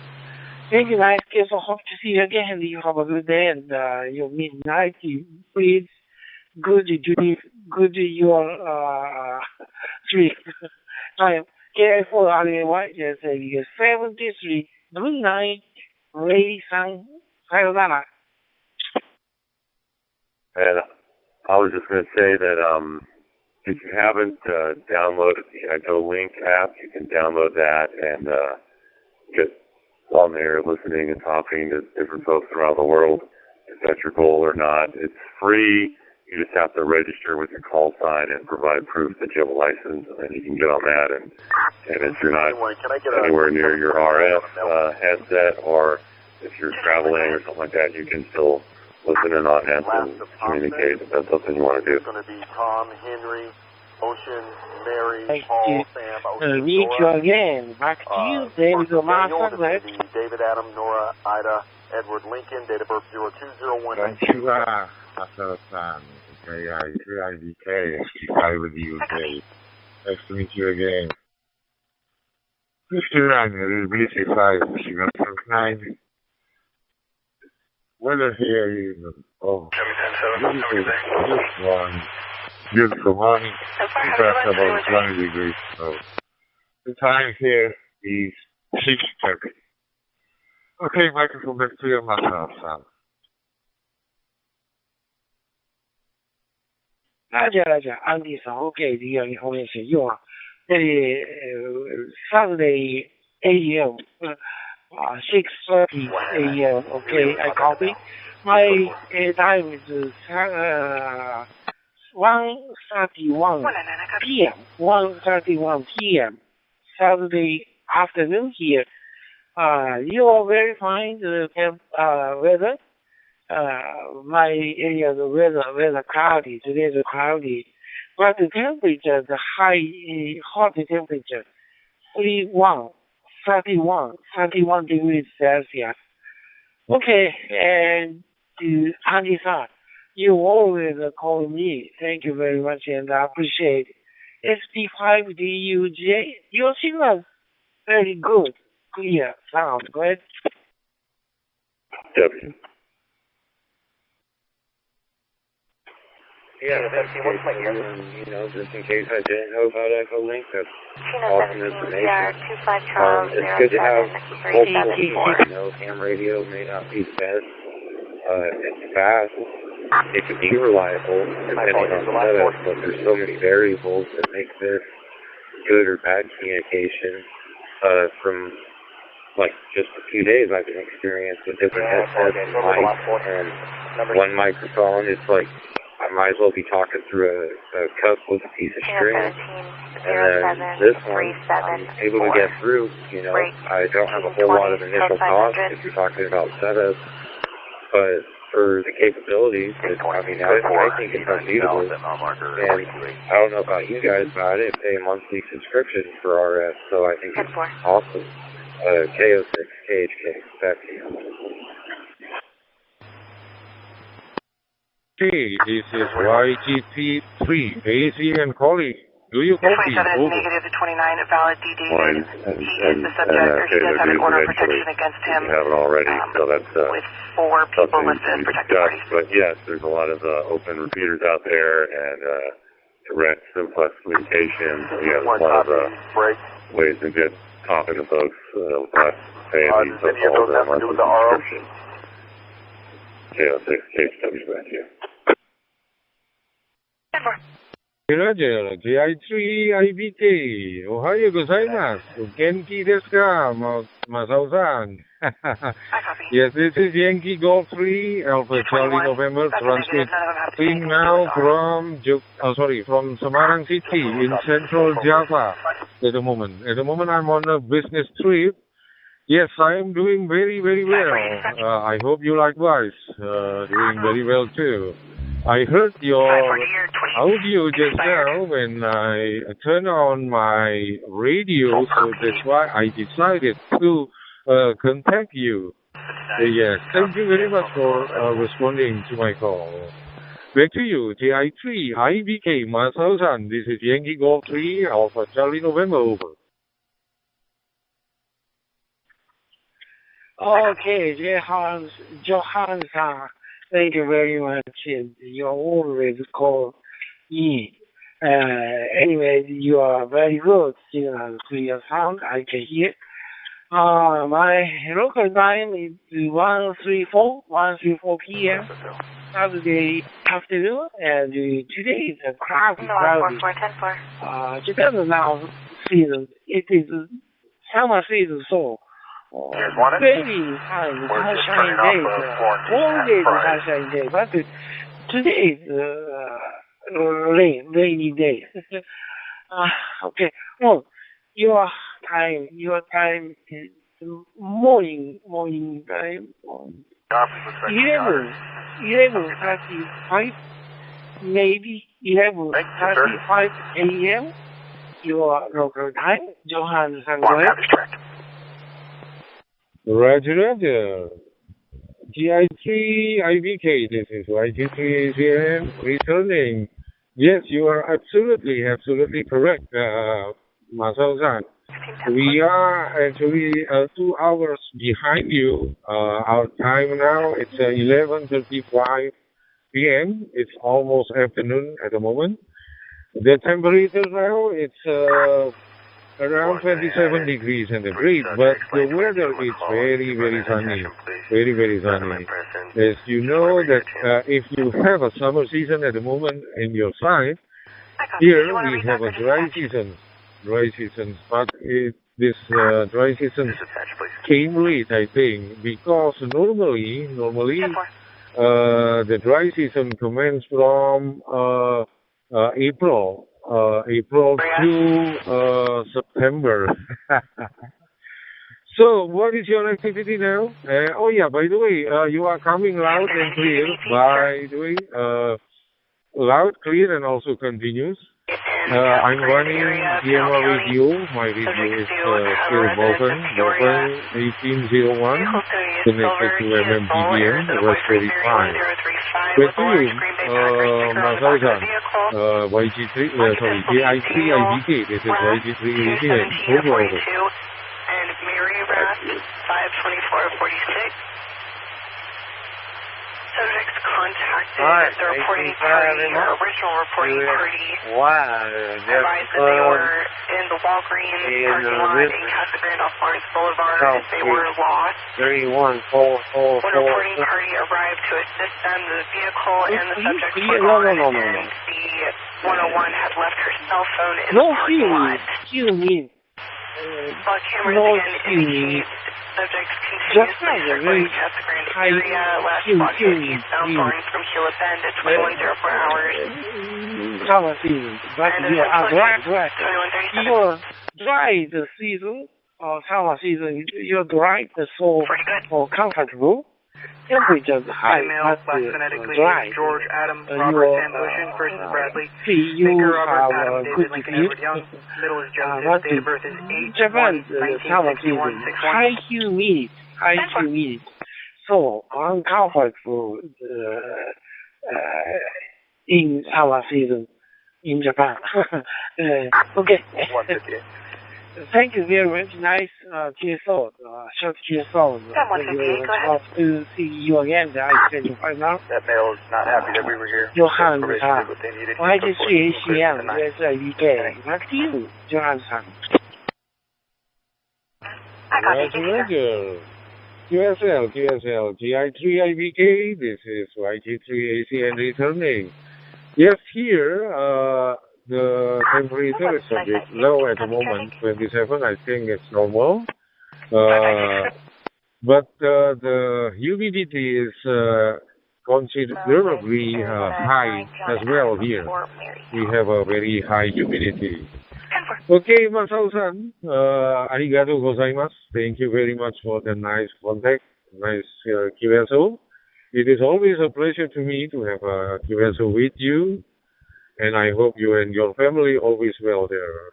Thank you guys. Guess I hope to see you again. You have a good day, and your midnight, you breathe. Good your sleep. I am KI4RAY, just 73, 9, Ray San, sayonara.
And I was just going to say that if you haven't downloaded the Echo Link app, you can download that and get on there listening and talking to different folks around the world, if that's your goal or not. It's free. You just have to register with your call sign and provide proof that you have a license, and then you can get on that. And if you're not anywhere near your RF headset, or if you're traveling or something like that, you can still listen in on that and communicate if that's something you want to do.
It's going to be Tom, Henry, Ocean, Mary,
Thank
Paul,
you.
Sam,
Meet you again. Back to you, David Omasa.
David Adam, Nora, Ida, Edward Lincoln, date of birth 0201.
Thank you, Masao-san. KI3IDK, ST5 with you, okay. Nice to meet you again. Mr. Ryan, it is BC5, Michigan 9. Weather here is, beautiful morning. In fact, about 20 degrees, so the time here is 6:30. Okay, microphone back to you, Masao-san.
大家，安迪上 OK 的样后面是用啊，这里Saturday AM 6:30 AM OK I copy. My time is 1:31 PM 1:31 PM Saturday afternoon here. You are very fine the weather. My area, the weather cloudy. Today is cloudy, but the temperature, the hot temperature, 31 degrees Celsius. Okay, and to Andy-san, you always call me. Thank you very much, and I appreciate it. ST5DUJ, your signal very good, clear sound, right?
W.
Yeah, thank you. Just in case I didn't know about Echo Link, that's awesome information. It's good to have multiple ham radio may not be the best. It's fast. It can be reliable, depending on the setup, but there's so many variables that make this good or bad communication. From just a few days, I've been experienced with different headsets and mics, and one microphone, it's like I might as well be talking through a cup with a piece of string. And then this one, I'm able to get through. I don't have a whole lot of initial cost if you're talking about setup, but for the capabilities. But, I mean, I think it's unbeatable. And I don't know about you guys, but I didn't pay a monthly subscription for RF, so I think it's awesome. KO6, KHK, back to you.
Okay, this is YGT3, AC and calling. Do you copy?
27 is negative to 29, valid DD. He is the subject, or he does have an order of protection against him.
You haven't already, so that's
with 4 people listed as protected parties.
But yes, there's a lot of open repeaters out there, and direct simplex communication. Yeah, there's a lot of ways to get talking to folks without paying these so-called monthly subscription. KO6, KHW back here.
Roger, GI3 IBK. Ohio gozaimasu. Genki desu ka, Masao-san? Yes, this is Yankee Golf 3, Alpha Charlie November, transmitting now from Semarang City in Central Java at the moment. At the moment, I'm on a business trip. Yes, I am doing very, very well. I hope you likewise, doing very well too. I heard your audio just now when I turned on my radio, so that's why I decided to contact you. Yes, thank you very much for responding to my call. Back to you, TI3, IBK, Masao-san. This is Yankee Golf 3, Alpha Charlie November, over.
Okay, Johan, thank you very much. You always call me. Anyway, you are very good. You have clear sound. I can hear. My local time is 1:34 p.m. Saturday afternoon, and today is a cloudy. Japan now season. It is summer season, so. Very high sunshine days, all days sunshine days, but today is rainy day. Okay, well, your time is morning time, 11:35, maybe 11:35 a.m. Your local time, Johann-san, go ahead.
Roger. GI3 IBK, this is YG3 ACM returning. Yes, you are absolutely correct, Masao-san. We are actually 2 hours behind you. Our time now, it's 11:35 p.m. It's almost afternoon at the moment. The temperature now, it's around 27 degrees centigrade, but the weather is very, very sunny. Very, very sunny. As you know that if you have a summer season at the moment in your side, here we have a dry season. But this dry season came late, I think, because normally the dry season commences from April to September. So, what is your activity now? Oh yeah, by the way, you are coming loud and clear. By the way, loud, clear, and also continuous. I'm running DMR radio. My radio is still Vulcan 1801, connected to MMBDM, Raspberry Pi. Back to you, Masao-san, YG3, GI3 IBK, this is YG3 ACM, over.
And Mary Raft, 52446. Subjects contacted the reporting party, original reporting party. Advised that they were in the Walgreens parking lot in Casa Grande off Lawrence Boulevard. They were lost.
31, 4.
When the reporting party arrived to assist them, the vehicle and the subjects were gone, and the 101 had left her cell phone in the parking lot.
Excuse me.
While cameras again indicate subjects continuously circling Casa Grande area, last spotted eastbound boring from Gila Bend at 2104 hours.
Summer season, but your dry season or summer season, your dry is so comfortable. Temperature high,
Email
but
phonetically
dry.
George Adam Robert Sam Ocean versus Bradley.
You
Speaker Robert
have
Adam
a
David
good
Lincoln
view.
Edward Young. Middle is Joseph.
But
Date of birth is
Japan,
8/1/1961.
high humidity, so uncomfortable in summer season in Japan. Okay. Thank you very much. Nice QSO, short QSO. Hope to see you again. I schedule right now.
That male is not happy that we were here.
Johan,
YG3
ACM, YAVAPI. Back to you, Johan-san.
Roger. QSL, GI3IBK, this is YG3ACN returning. Yes, here, the temperature is a bit low at the moment, 27, I think it's normal. But the humidity is considerably high as well here. We have a very high humidity. Okay, Masao-san, arigatou gozaimasu. Thank you very much for the nice contact, nice QSO. It is always a pleasure to me to have a QSO with you. And I hope you and your family always well there.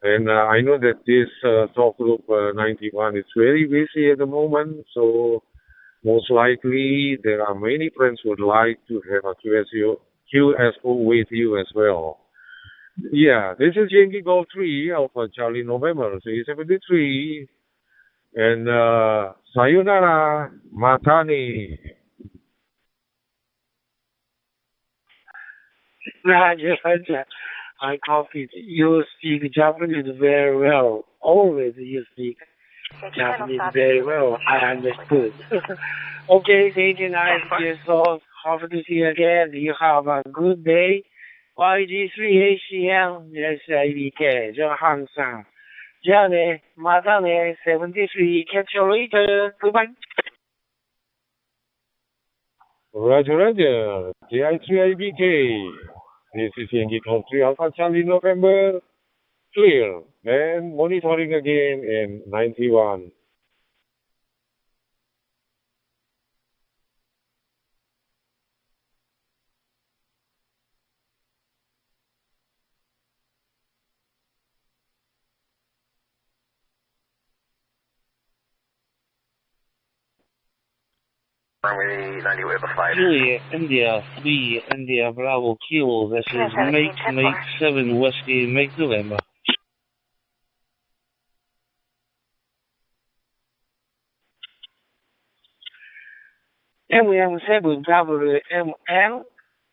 And I know that this talk group 91 is very busy at the moment, so most likely there are many friends who would like to have a QSO with you as well. Yeah, this is Yankee Golf 3 Alpha Charlie November 373. And sayonara, matane.
Roger. I copied. You speak Japanese very well. Always you speak Japanese very well. I understood. Okay, thank you, nice. So, hope to see you again. You have a good day. YG3ACM, YAVAPI, Johan-san. じゃあね、またね、73, catch you later. Goodbye.
Roger. GI3IBK. This is Yankee Golf 3 Alpha Charlie November. Clear. And monitoring again in 91.
Juliet, India 3, India Bravo Kilo. This is Mike 7 Whiskey, Mike November.
MM7WMN.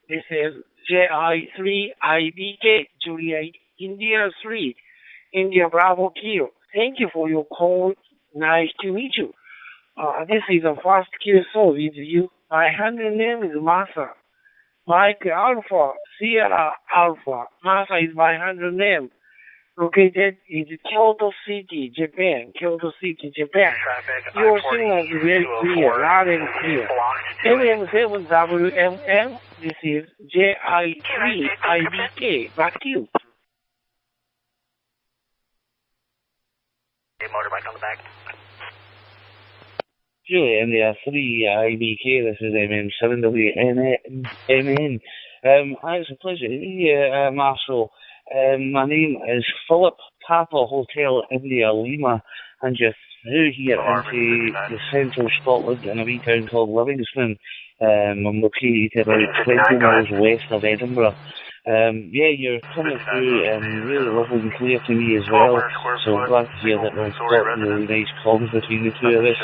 This is JI3IBK, Juliet, India 3, India Bravo Kilo. Thank you for your call. Nice to meet you. This is the first QSO with you. My handle name is Masa. Mike Alpha, Sierra Alpha. Masa is my handle name. Located in Kyoto City, Japan. Kyoto City, Japan. Your signal is very clear, loud and clear. MM7WMM. This is JI3IBK. Back to you.
Motorbike on the back.
Julia, India 3, IBK, this is MM7WMN. It's a pleasure to meet you, Marshall. My name is Philip, Papa Hotel India Lima, and you're through here into the central Scotland in a wee town called Livingston. I'm located about 20 miles west of Edinburgh. Yeah, you're coming through really lovely and clear to me as well, so I'm glad to hear that we've got really nice comms between the two of us.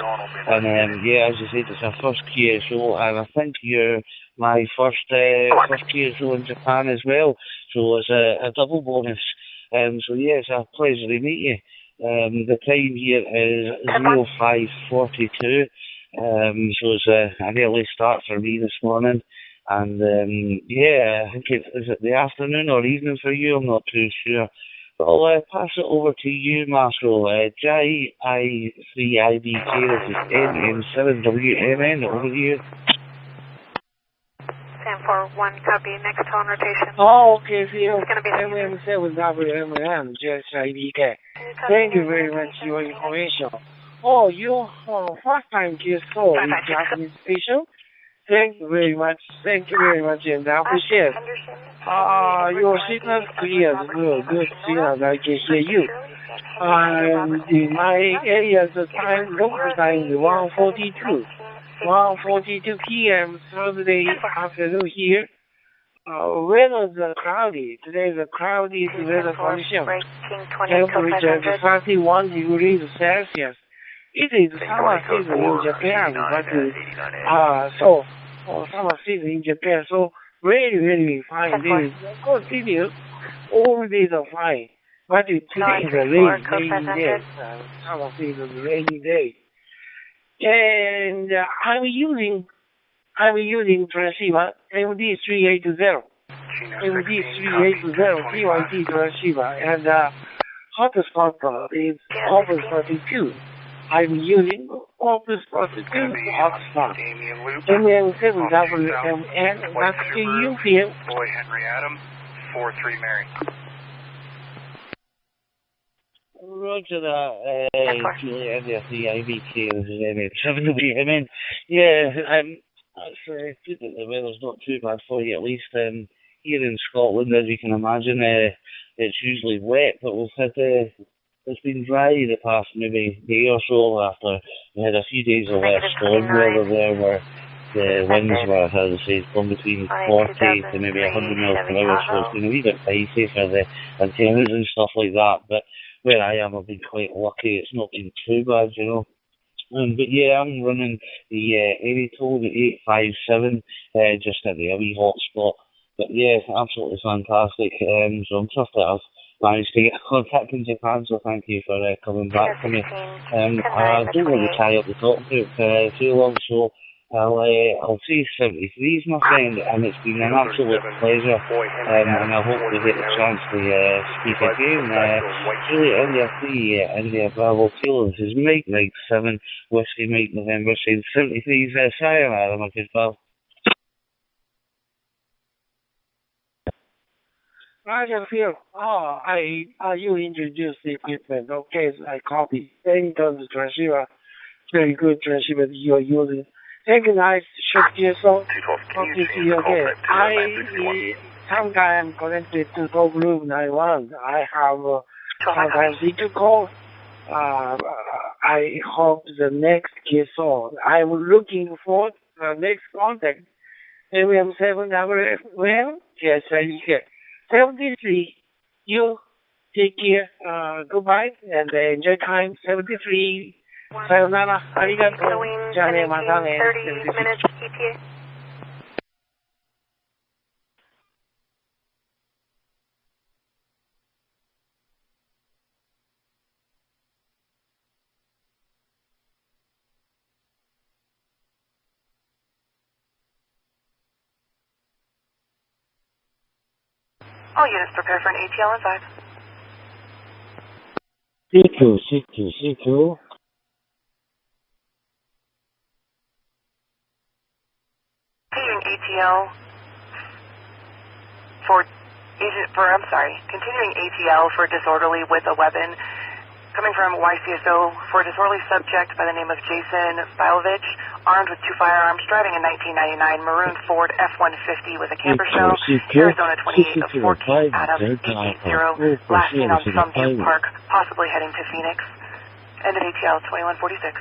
And yeah, as you said, it's our first QSO, and I think you're my first QSO in Japan as well, so it's a double bonus. So yeah, it's a pleasure to meet you. The time here is 05:42, so it's an early start for me this morning. And yeah, I think is it the afternoon or evening for you? I'm not too sure. But I'll pass it over to you, Marshall. JI3IBK, this is MM7WMN, over to you.
1041, copy, next on rotation.
Oh, okay, see you. MM7WMN, JIBK. Thank you very much for your information. Oh, your first time guest soul in Japanese station. Thank you very much. Thank you very much, and I appreciate it. Your signal is clear. Good signal. I can hear you. In my area, the local time is 1:42. 1:42 p.m. Thursday afternoon here. Weather is cloudy. Today the cloudy weather condition. Temperature is 31 degrees Celsius. It is summer season in Japan, but summer season in Japan, so very, very fine days. Continue. All days are fine. But today is a rainy day. Summer season, rainy day. And I'm using transceiver MD380. MD380 PYT transceiver, and hotspot is Opus 32. I'm using Opus 32 hotspot. MM7WMN, that's the UPM.
Boy Henry Adam, 43 Mary.
Roger that, Julia, the YAVAPI, MM7WMN. Yeah, it's good that the weather's not too bad for you, at least here in Scotland, as you can imagine. It's usually wet, but we've had it's been dry the past maybe day or so after we had a few days of wet storm weather there where the winds were, as I say, gone between 40 to maybe 100 miles per hour, so it's been a wee bit dicey for the antennas and stuff like that. But where I am, I've been quite lucky. It's not been too bad, you know. But yeah, I'm running the Aerotoll, the 857, just at the wee hot spot. But yeah, absolutely fantastic. So I'm chuffed that I've managed to get contact in Japan, so thank you for coming back to me. I don't want to tie up the talk for too long, so I'll say 73s, my friend, and it's been an absolute pleasure, and I hope we get the chance to speak again. Julia, India Bravo Kilo, this is Mike 7, Whiskey Mike November, saying 73s, sayonara, my good pal.
I just feel, you introduced the equipment, okay, so I copy. Any kind of transceiver, very good transceiver you're using. Thank you, nice, short so talk to you again. Sometimes connected to talk room 91. I have sometimes need to call. I hope the next case on. I'm looking for the next contact. MM7WM, yes, I get. 73, you take care, goodbye, and enjoy time. 73, sayonara, arigato, jane, matane.
30 minutes ETA.
All units prepare for an ATL inside.
C2.
Continuing ATL continuing ATL for disorderly with a weapon. Coming from YCSO for a disorderly subject by the name of Jason Bilovich, armed with 2 firearms, driving a 1999 maroon Ford F-150 with a camper shell, Arizona 28 of 14 Adam 880, blasting on Sunview Park, possibly heading to Phoenix. Ended ATL 2146.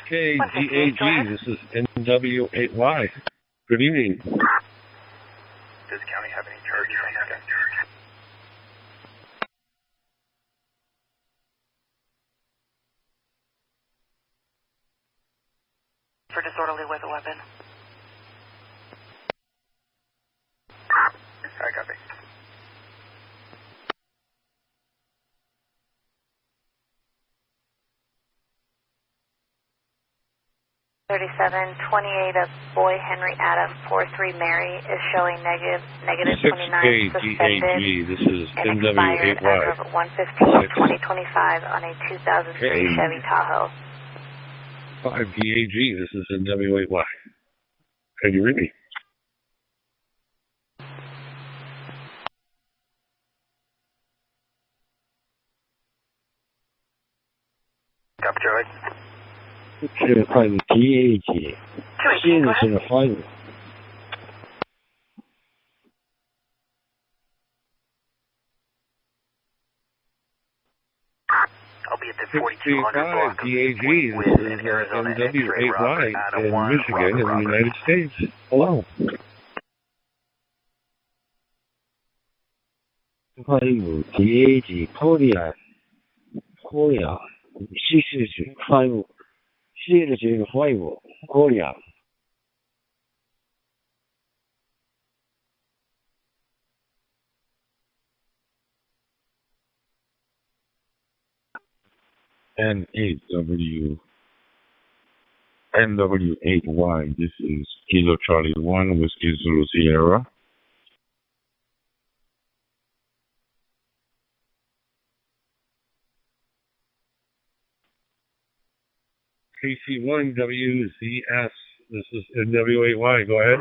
K DAG, this is NW8Y. Good evening.
Does the county have any charges on that guy?
For disorderly with a weapon.
I copy.
3728 of Boy Henry Adam 43 Mary is showing negative 29 suspended
this is
and expired as of 1/15/2025 on a 2003 Chevy Tahoe.
5DAG, this is NW8Y. Can you read me?
Copy, Charlie.
Private DAG. Seeing us in a final.
I'll be at the 4200 block of
DAG, this is NW8Y in Michigan in the United States. Hello.
DAG, Korea. 605, 605, Korea.
NW8Y, this is Kilo Charlie 1, Whiskey Zulu Sierra. KC1WZS, this is NW8Y, go ahead.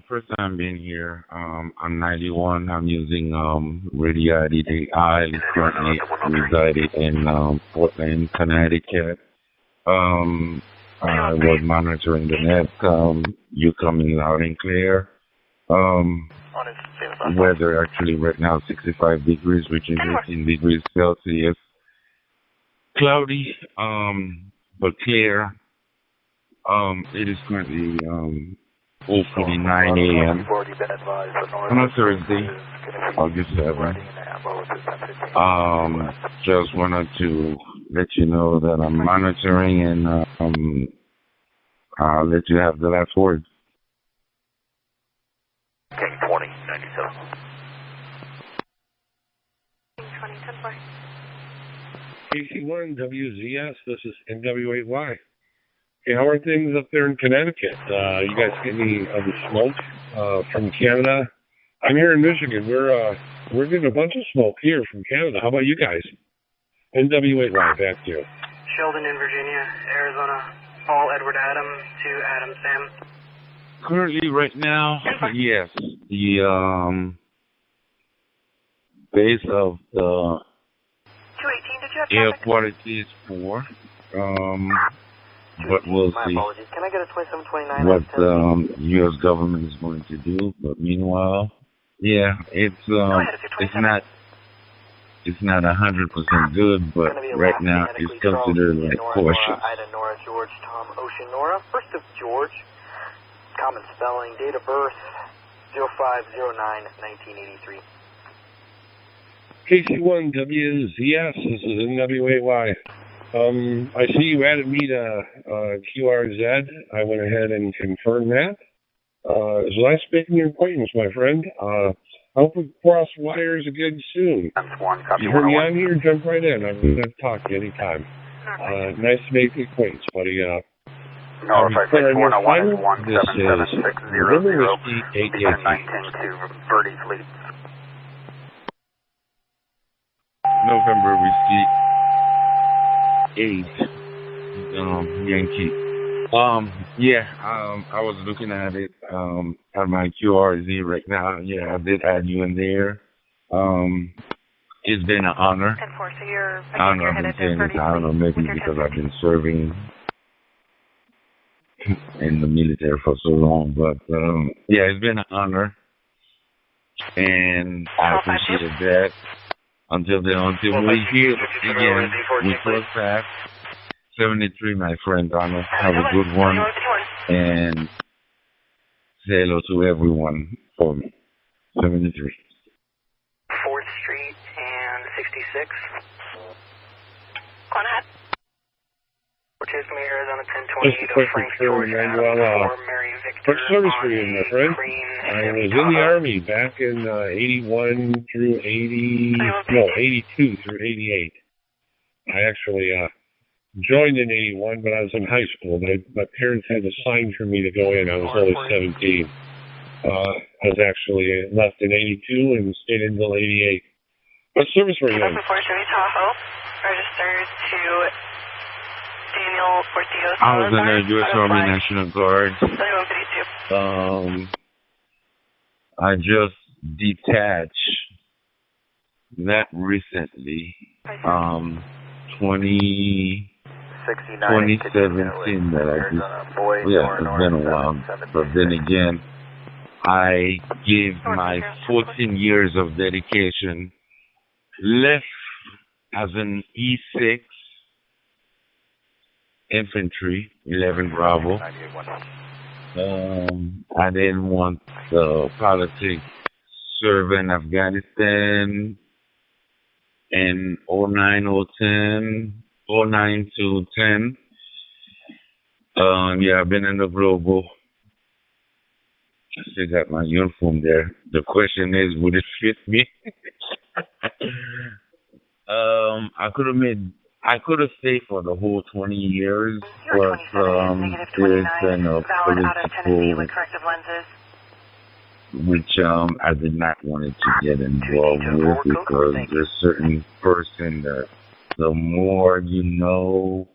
First time being here. I'm 91. I'm using Radio ID. I currently resided in Portland, Connecticut. I was monitoring the net. You coming loud and clear. Weather actually right now 65 degrees, which is 18 degrees Celsius. Cloudy, but clear. It is currently 4:49 a.m. on a Thursday, August 7th. Just wanted to let you know that I'm monitoring, and I'll let you have the last word.
King 2097.
KC1WZS, this is NW8Y. Hey, how are things up there in Connecticut? You guys get any of the smoke from Canada? I'm here in Michigan. We're getting a bunch of smoke here from Canada. How about you guys? NW8Y, back to you.
Sheldon in Virginia, Arizona, Paul Edward Adam to Adam Sam.
Currently, right now, yes, the base of the
218, did you have
air quality is poor. But we'll see
Can I get a 2729
what U.S. government is going to do. But meanwhile, yeah, it's not 100% good, but right now it's considered like cautious.
Ida Nora George Tom Ocean Nora, first of George, common spelling, date of birth 0509-1983.
KC1WZS, this is NW8Y. I see you added me to QRZ. I went ahead and confirmed that. It was nice making your acquaintance, my friend. I hope we cross wires again soon. You hear me on here? Jump right in. I'm going to talk to you anytime. Nice to make the acquaintance, buddy.
No, if I say 401 is
17760
November Whiskey 1019 to Birdie's Lead.
November Whiskey 8, Yankee. I was looking at it at my QRZ right now. Yeah, I did add you in there. It's been an honor. I don't know, I've been saying this, I don't know, maybe because I've been serving in the military for so long, but yeah, it's been an honor, and I appreciate that. Until we hear again, we cross paths. 73, my friend Donald. Have a good one, and say hello to everyone for me. 73.
4th Street and 66.
Go ahead.
Chase me Arizona 1028 of Frank George Adam 4 Mary Victor.
What service were you in, my friend? I was in the Army back in 81 through 82 through 88. I actually joined in 81, but I was in high school. My parents had to sign for me to go in. I was only 17. I was actually left in 82 and stayed until 88. What service were you in?
Before Chevy Tahoe, registered to Daniel Portillo.
I was in the U.S. Army National Guard.
7152.
I just detached that recently, 2017 that I did. Yeah, it's been a while. But then again, I gave my 14 years of dedication, left as an E6 infantry, 11 Bravo. I didn't want the politics, serve in Afghanistan in 09 to 10. Yeah, I've been in the global. I still got my uniform there. The question is, would it fit me? I could have stayed for the whole 20 years, but there's been a political, which I did not want to get involved with, because there's certain person that the more you know,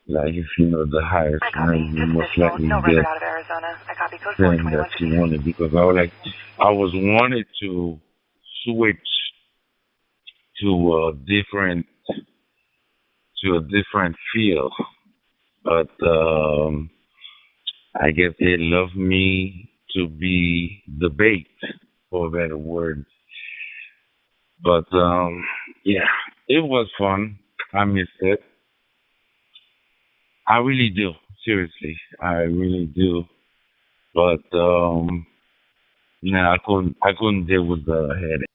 like if you know the highest rank, you most likely get thing that you wanted, because I was wanted to switch to a different field, but I guess they love me to be the bait, for a better word. But yeah, it was fun. I missed it. I really do. Seriously, I really do. But I couldn't deal with the headache.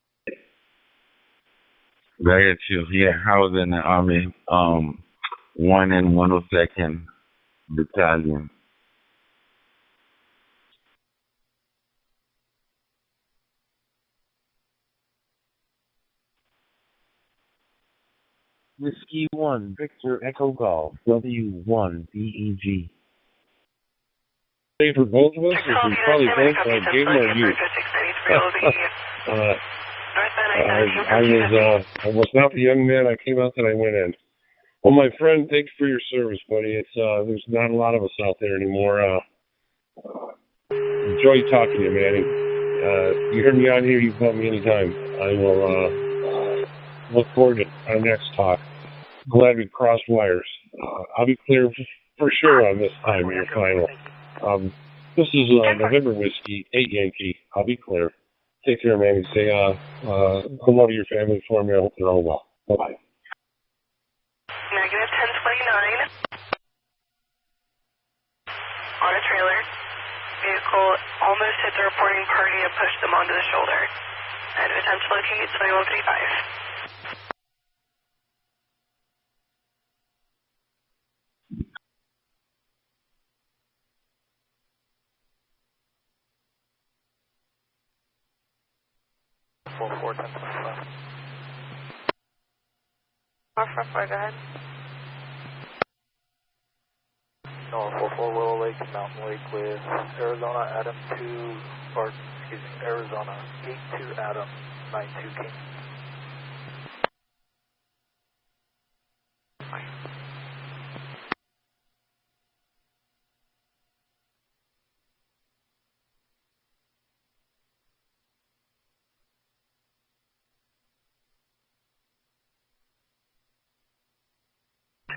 Very true. Yeah, I was in the Army, 1 and 102nd Battalion.
Whiskey 1, Victor Echo Golf, W1 DEG.
For both of us, or we probably both gave them our youth. I was not the young man I came out that I went in. Well, my friend, thanks for your service, buddy. It's there's not a lot of us out there anymore. Enjoy talking to you, Manny. You heard me on here, you call me anytime. I will look forward to our next talk. Glad we crossed wires. I'll be clear for sure on this time in your final. This is November Whiskey, 8 Yankee. I'll be clear. Take care, Manny. Say hello to your family for me. I hope they're all well. Bye-bye.
Negative 1029. On a trailer. Vehicle almost hit the reporting party and pushed them onto the shoulder. And attempt to locate 2155.
Four, 10, 25.
444, go ahead.
No, 44 Willow Lake, Mountain Lake with Arizona Adam 2, or excuse me, Arizona 82 Adam 92 King.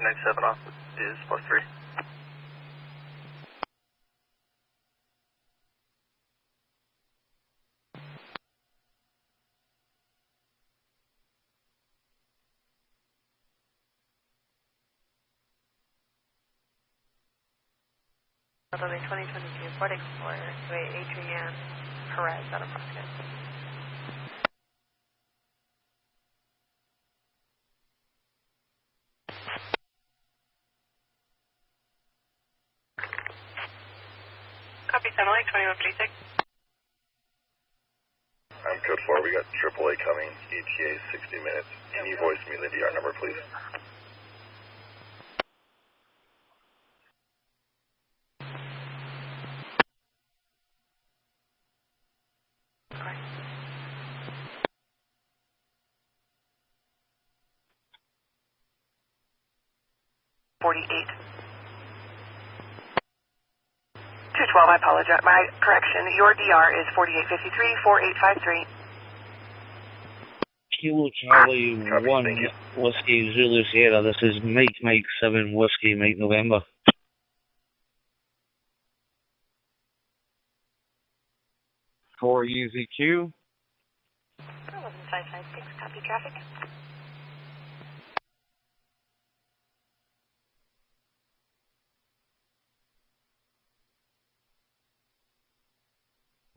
Next 7 off is +3.
Building 2022 Ford Explorer to Adrian Perez out of Proscott.
Copy, Emily, 2136.
I'm code 4, we got AAA coming, ETA 60 minutes. Can you voice me the DR number, please?
212, I apologize. My correction, your DR is 4853-4853.
Kilo Charlie 1 Whiskey Zulu Sierra. This is Mike 7 Whiskey Mike November.
4 UZQ.
11556, copy traffic.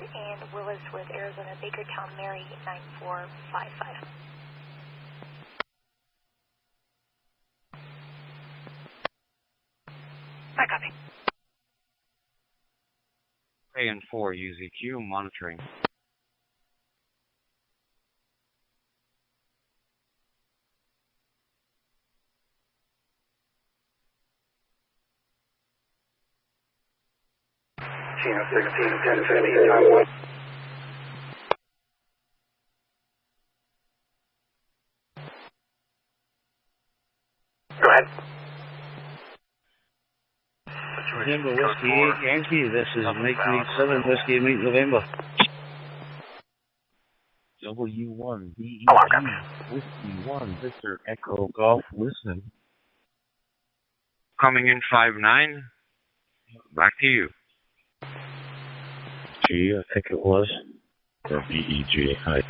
And Willis with Arizona Bakertown Mary 9455.
I copy.
And 4 UZQ monitoring.
CHINO 16, 1050, time 1. Go ahead.
November Whiskey 8 Yankee. This is Mike 7 Whiskey Mike November.
W1 DEP Whiskey 1 Victor Echo Golf Listen. Coming in 5-9. Back to you.
G, I think it was. Or BEG. Hi.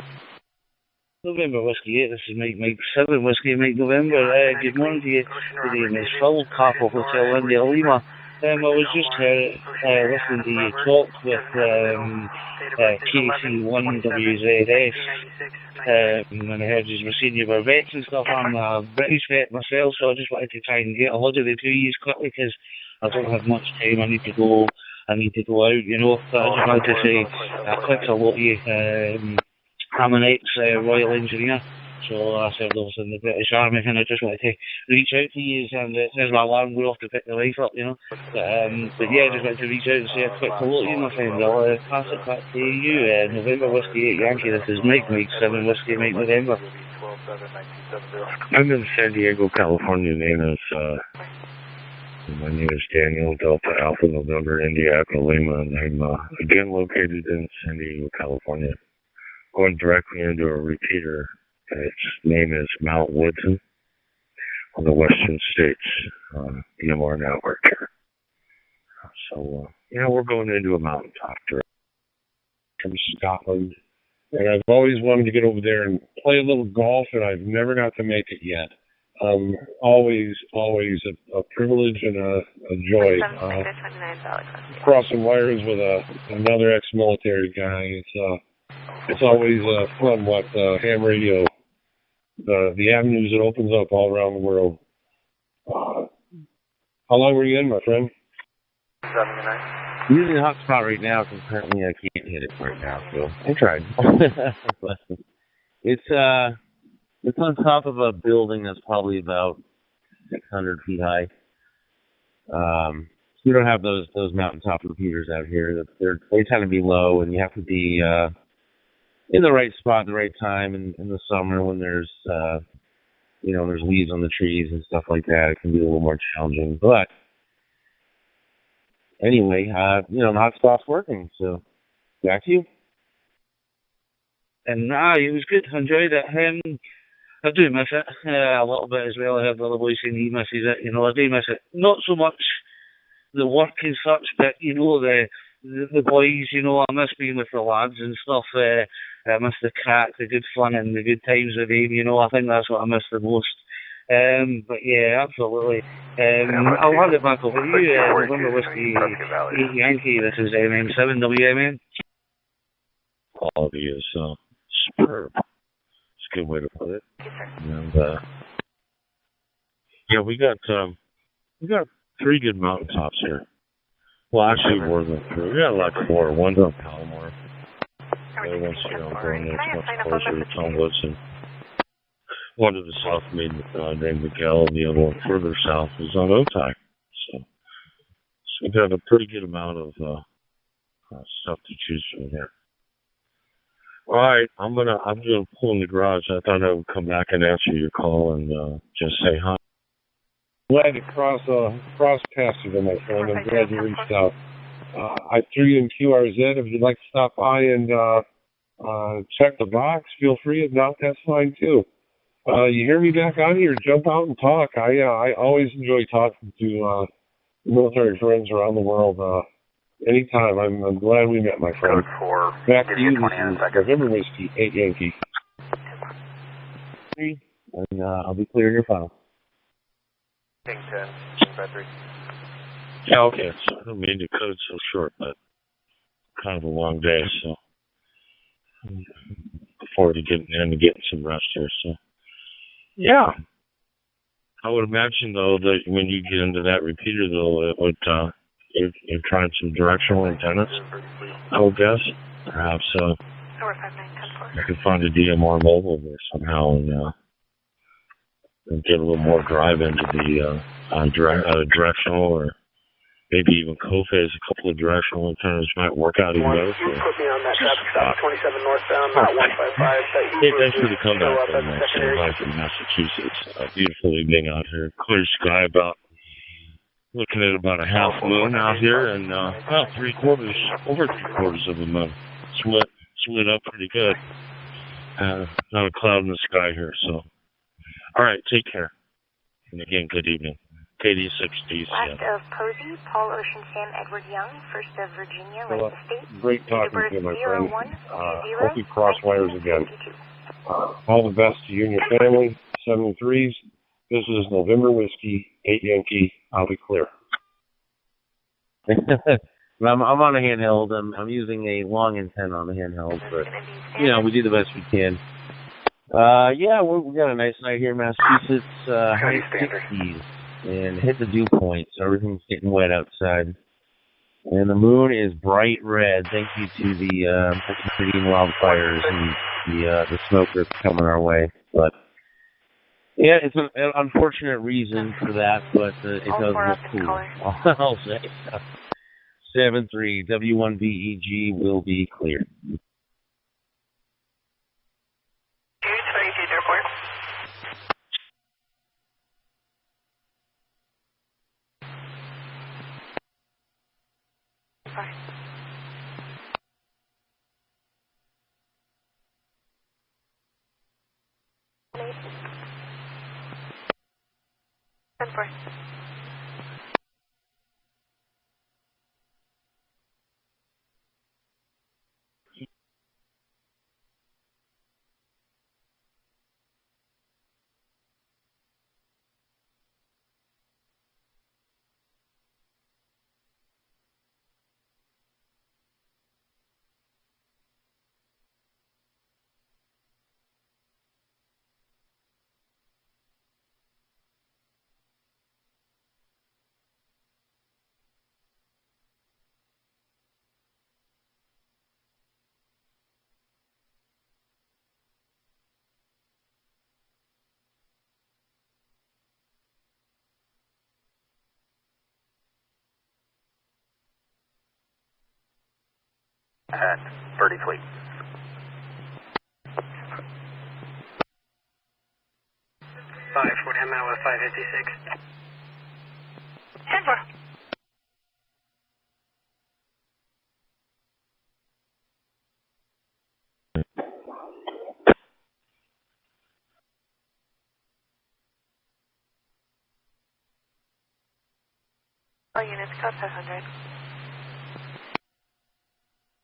November Whiskey 8, this is Mike 7 Whiskey Mike November. Good morning to you. Good evening. It's Phil Capo Hotel India Lima. I was just listening to you talk with KC1WZS, and I heard you were saying you were vets and stuff. I'm a British vet myself, so I just wanted to try and get a hold of the 2 years quickly because I don't have much time. I need to go out, you know. But I just wanted to say a quick hello to you. I'm an ex-Royal Engineer, so I served also in the British Army, and I just wanted to reach out to you, and there's my alarm go off to pick the wife up, you know. But yeah, I just wanted to reach out and say a quick hello to you, my friend. I'll pass it back to you. November Whiskey 8 Yankee, this is Mike 7 Whiskey Mike November.
I'm in San Diego, California. My name is Daniel, Delta Alpha November India Echo Lima, and I'm again located in San Diego, California. Going directly into a repeater. Its name is Mount Woodson on the Western States EMR network. So, we're going into a mountaintop from Scotland. And I've always wanted to get over there and play a little golf, and I've never got to make it yet. Always a privilege and a joy. Crossing wires with another ex-military guy. It's always fun what ham radio, the avenues it opens up all around the world. How long were you in, my friend?
79.
Using a hotspot right now, because apparently I can't hit it right now, so I tried. It's on top of a building that's probably about 600 feet high. We don't have those mountaintop repeaters out here. They tend to be low, and you have to be in the right spot at the right time. In the summer, when there's there's leaves on the trees and stuff like that, it can be a little more challenging. But anyway, the hotspot's working. So back to you.
And it was good. Enjoyed it. I do miss it a little bit as well. I heard the other boy saying he misses it. I do miss it. Not so much the work and such, but the boys. I miss being with the lads and stuff. I miss the crack, the good fun, and the good times with them. I think that's what I miss the most. But yeah, absolutely. I'll hand it back over to you. November Whiskey 8 Yankee. This is MM7 WMN.
Quality is superb. It's a good way to put it. And we got 3 good mountaintops here. Well, actually more than 3. We got like 4. One's on Palomar. The other one's going much closer to Tumblets, and one to the south named Miguel, and the other one further south is on ONTOP. So we got a pretty good amount of stuff to choose from here. All right, I'm gonna pull in the garage. I thought I would come back and answer your call and just say hi. Glad to cross paths with you, my friend. I'm glad you reached out. I threw you in QRZ. If you'd like to stop by and check the box, feel free. If not, that's fine too. You hear me back on here? Jump out and talk. I always enjoy talking to military friends around the world. Anytime. I'm glad we met, my friend. Back to you. This is November Whiskey 8 Yankee. And I'll be clearing your file.
King 10, battery.
Yeah, okay. So I don't mean to cut it so short, but kind of a long day, so I'm looking forward to getting in and getting some rest here. So, yeah. I would imagine, though, that when you get into that repeater, though, it would, you're trying some directional antennas, I would guess. Perhaps I could find a DMR mobile there somehow and get a little more drive into the directional, or maybe even co-phase. A couple of directional antennas might work out even better.
Put me on that traffic stop, 27 northbound, Route 155.
Hey, thanks for the comeback, I'm from Massachusetts. Beautiful evening out here. Clear sky, looking at about a half moon out here, and about over three quarters of a moon. Split up pretty good. Not a cloud in the sky here, so. All right, take care. And again, good evening. KD6D.
Last of Posey, Paul Ocean Sam Edward Young, first of Virginia, Lake State.
Great talking to you, my friend. Hope we cross wires again. All the best to you and your family. 73s. This is November Whiskey, 8 Yankee. I'll be clear.
I'm on a handheld. I'm using a long antenna on the handheld, but we do the best we can. Yeah, we got a nice night here in Massachusetts. High 60s and hit the dew point, so everything's getting wet outside. And the moon is bright red. Thank you to the Canadian wildfires and the smoke that's coming our way. But yeah, it's an unfortunate reason for that, but it does look cool. I'll say. 7-3 W1BEG will be clear.
At Birdie Fleet. 540, I'm out with 556.
10-4. All units, code 500.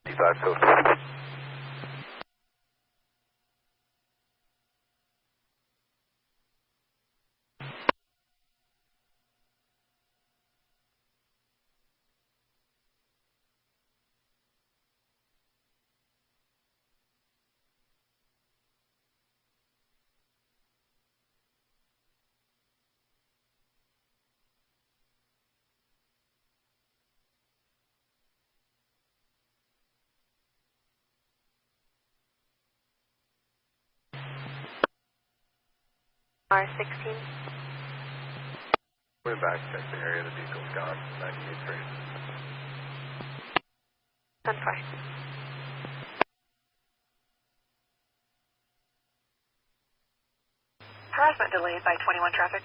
55 code.
R16.
We're back, check the area, the vehicle's gone, 98.3.
10-4.
Harassment delayed by 21 traffic.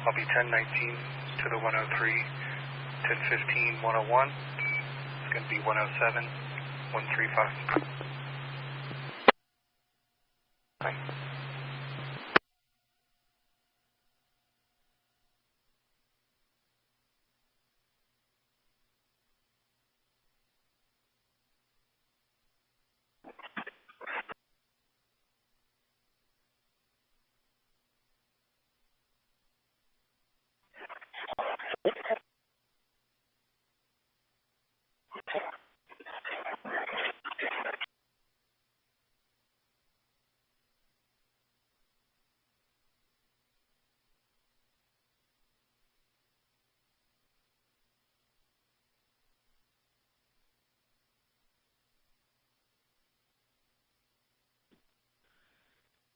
I'll be 1019 to the 103, 1015, 101. It's going to be 107, 135. Bye.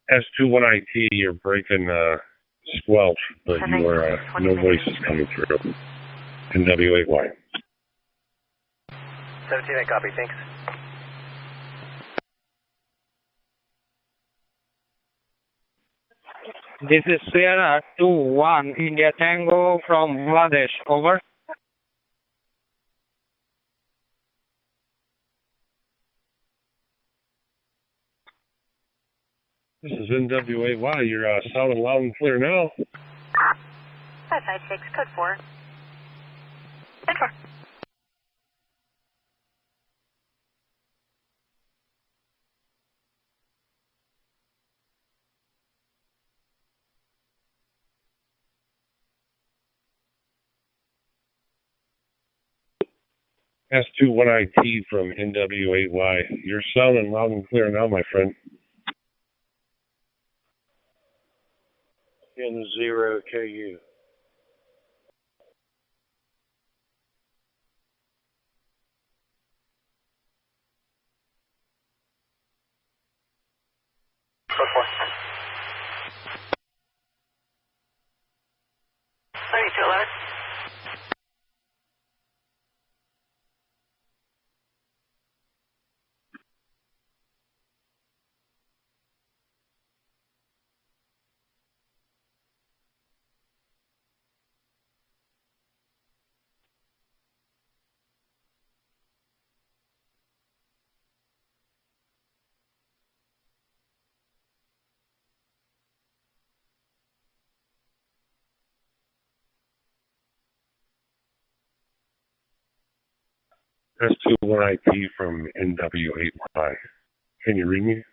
S21IT, you're breaking squelch, but you are no voice is coming through. NW8Y.
17, I copy, thanks.
This is Sierra 2-1, India Tango from Bangladesh, over.
This is NW8Y. You're sounding loud and clear now.
556, code 4. Code 4.
S21IT from NW8Y. You're sounding loud and clear now, my friend.
N0KU.
Code 4.
3211.
S21IP from NW8Y. Can you read me?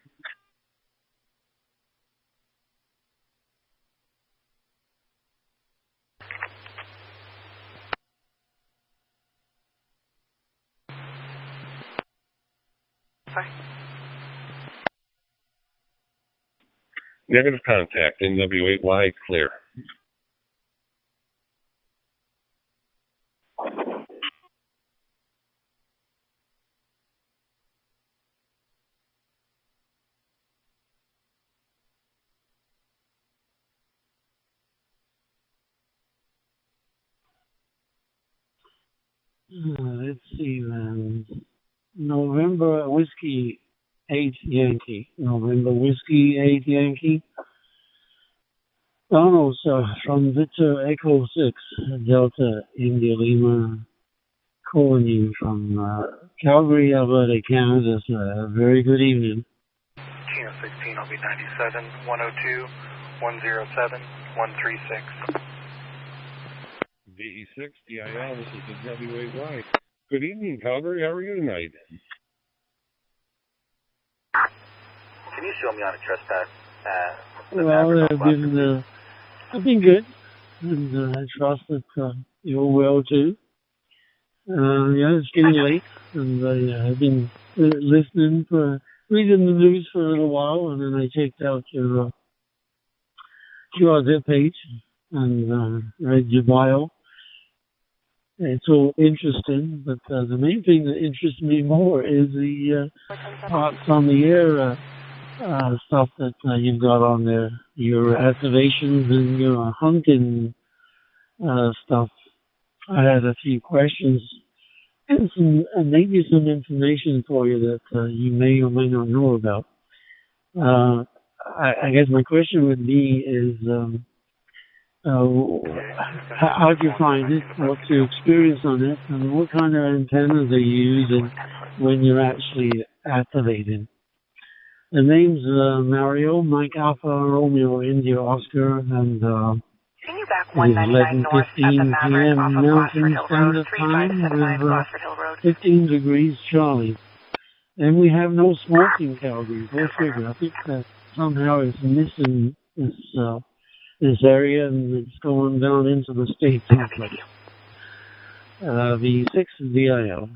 Sorry.
Negative contact. NW8Y clear.
Let's see, November Whiskey 8 Yankee. November Whiskey 8 Yankee. Donald from Victor Echo 6, Delta India Lima, calling you from Calgary, Alberta, Canada. Very good evening.
Chino 16, I'll be 97, 102, 107, 136.
DE6, DIL, this is the W8Y. Good evening, Calgary. How are you tonight?
Can you show me how to trespass?
Well, I've been good, and I trust that you're well too. Yeah, it's getting late, and I've been reading the news for a little while, and then I checked out your QRZ page and read your bio. It's all interesting, but the main thing that interests me more is the parts on the air stuff that you've got on there, your activations and your hunting stuff. I had a few questions and maybe some information for you that you may or may not know about. I guess my question would be is how do you find it? What's your experience on it? And what kind of antennas are you using when you're actually activating? The name's Mario, Mike Alpha, Romeo, India, Oscar, and it is 11:15 p.m. Mountain Standard Time with 15 degrees Charlie. And we have no smoking, Calgary. Go figure. I think that somehow it's missing this area, and it's going down into the States. V6 VIL.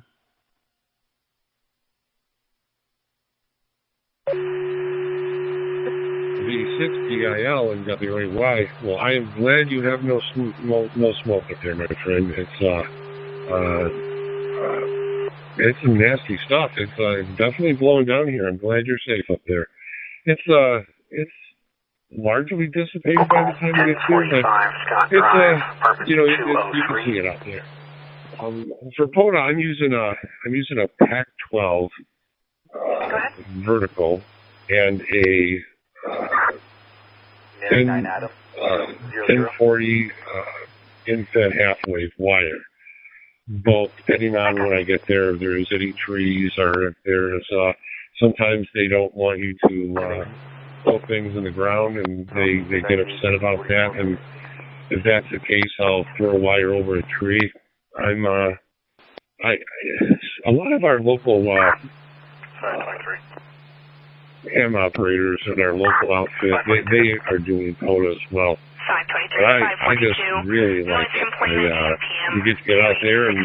V6 DIL and WAY. Well, I am glad you have no smoke up there, my friend. It's some nasty stuff. It's definitely blowing down here. I'm glad you're safe up there. It's largely dissipated by the time you get to it, but it's you can see it out there. For POTA, I'm using a PAC-12 vertical and a 1040 in-fed half-wave wire. Both, depending on when I get there, if there's any trees or if there's, sometimes they don't want you to throw things in the ground and they get upset about that. And if that's the case, I'll throw a wire over a tree. A lot of our local ham operators and our local outfit, they are doing POTA as well. But I just really like it. You get to get out there, and I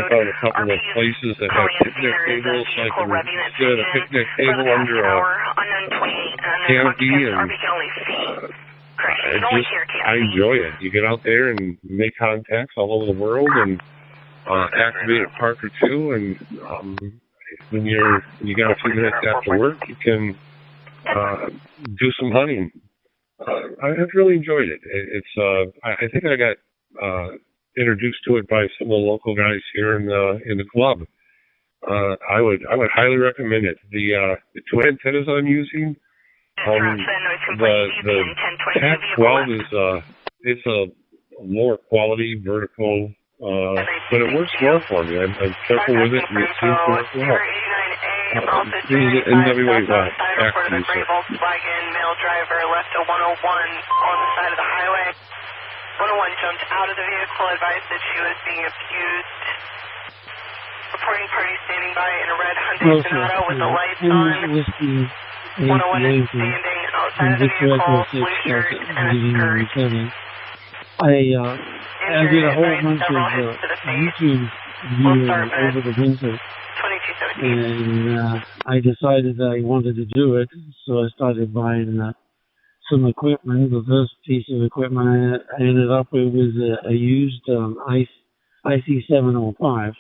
found a couple of places that have picnic tables, so I can sit at a picnic table under a canopy, and I enjoy it. You get out there and make contacts all over the world, and activate a park or two, and when you got a few minutes after work, you can do some hunting. I've really enjoyed it. I think I got introduced to it by some of the local guys here in the club. I would highly recommend it. The two antennas I'm using, the PAC-12 is it's a lower quality vertical, but it works well for me. I'm careful with it, and it seems to work well. NWA actually,
Volkswagen male driver left a 101 on the side of the highway. 101 jumped out of the vehicle, advised that she was being abused. Reporting party standing by in a red Hyundai Sonata with the lights on. 101 is standing outside of the vehicle, blue shirt and a skirt.
I did a whole bunch of YouTube viewing over the winter. And I decided that I wanted to do it, so I started buying some equipment. The first piece of equipment I ended up with was a used IC705.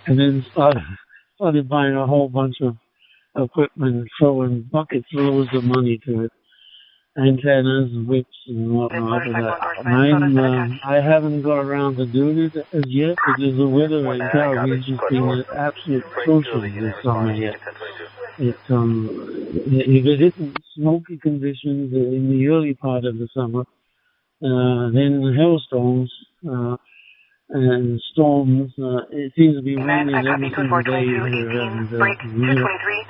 And then started buying a whole bunch of equipment, throwing buckets loads of money to it. Antennas, whips, and whatnot. I haven't got around to doing it as yet because the weather in Calgary has just been absolute atrocious this summer yet. If it isn't smoky conditions in the early part of the summer, then hailstones and storms. It seems to be raining every single day here, and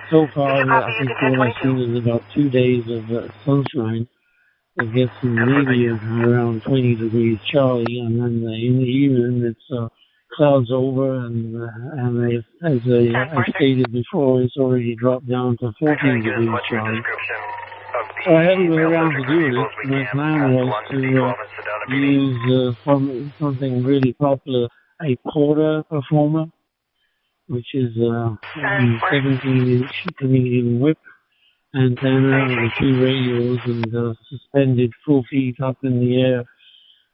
so far I think all I've seen is about 2 days of sunshine. It gets maybe around 20 degrees Charlie, and then in the evening it's clouds over, and as I stated before, it's already dropped down to 14 degrees Charlie. So I hadn't been around to doing it. My plan was to use something really popular, a quarter performer, which is a 17-inch Canadian whip antenna with 2 radios and suspended full feet up in the air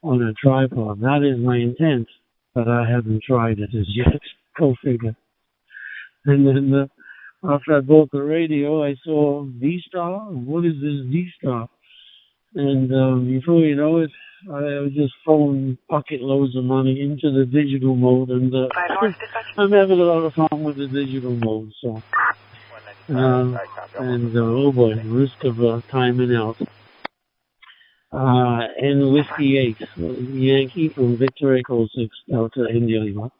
on a tripod. That is my intent, but I haven't tried it as yet. Go figure. And then after I bought the radio, I saw V-Star. What is this V-Star? And before you know it, I was just throwing bucket loads of money into the digital mode, and I'm having a lot of fun with the digital mode. So, oh boy, risk of timing out. And Whiskey 8, Yankee from Victor Echo 6 Delta India Lima.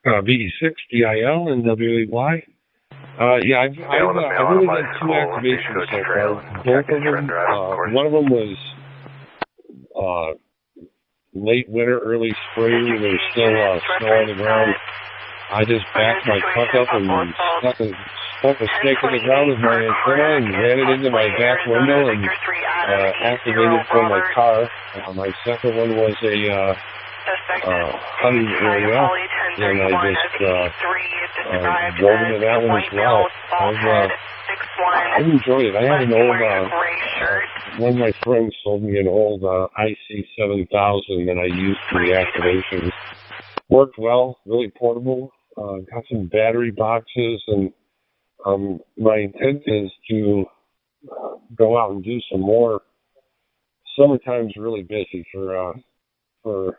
VE6 DIL and WAY. Yeah, I've only done 2 activations so far. Both of them, one of them was late winter, early spring. There was still snow on the ground. I just backed my truck up and stuck a snake in the ground with my antenna and ran it into my back window and activated from my car. My second one was a hunting area, and I just drove into that one as well. I've enjoyed it. I had an old, one of my friends sold me an old IC7000 that I used for the activations. Worked well, really portable, got some battery boxes, and my intent is to go out and do some more. Summertime's really busy for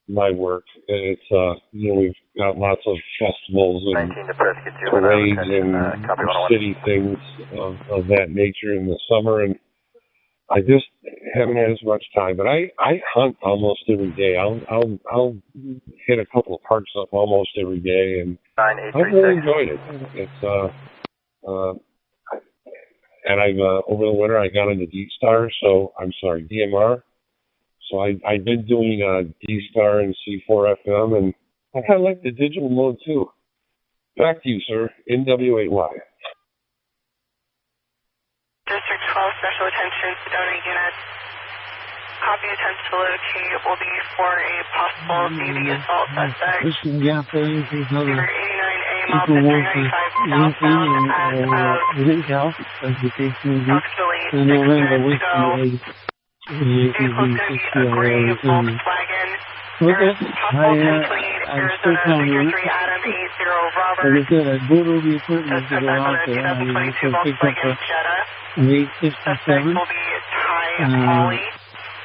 my work. It's we've got lots of festivals and parades and city things of that nature in the summer, and I just haven't had as much time. But I hunt almost every day. I'll hit a couple of parks up almost every day, and I've really enjoyed it. It's and I've over the winter I got into DMR. So I've been doing D-Star and C4 FM, and I kind of like the digital mode too. Back to you, sir. NW8Y.
District 12, special attention, Sedona units. Copy attempts to locate will be for a possible DV assault suspect.
Christian Gaffney, he's another
89A,
people want to link in and link out as the case may be. And they'll have a Whiskey 8. I'm still counting on it. Like I said, I bought all the equipment to go out there. I picked up an 857.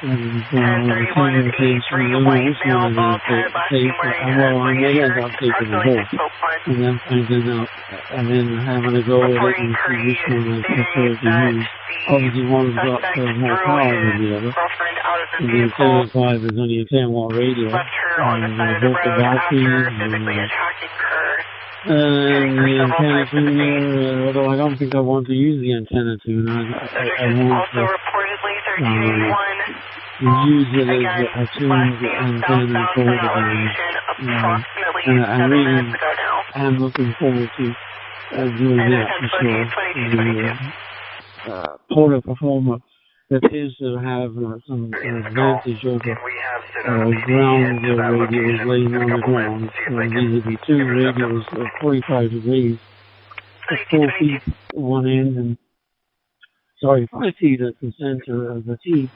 And the camera case from the which one I'm going to take. Well, I may end up taking them both. And then finding out, and then having to go with it and see which one I prefer to use. Obviously, one's got more power than the other. And the antenna 5 is only a 10-watt radio. And both the batteries and the antenna tuner, although I don't think I want to use the antenna tuner. I want to use it as a tuned antenna for the and I really am looking forward to doing that for sure. The Porter Performer appears to have some advantage over ground radios laying on the ground. These would be 2 radios of 45 degrees, 4 feet at one end, and 5 feet at the center of the teeth,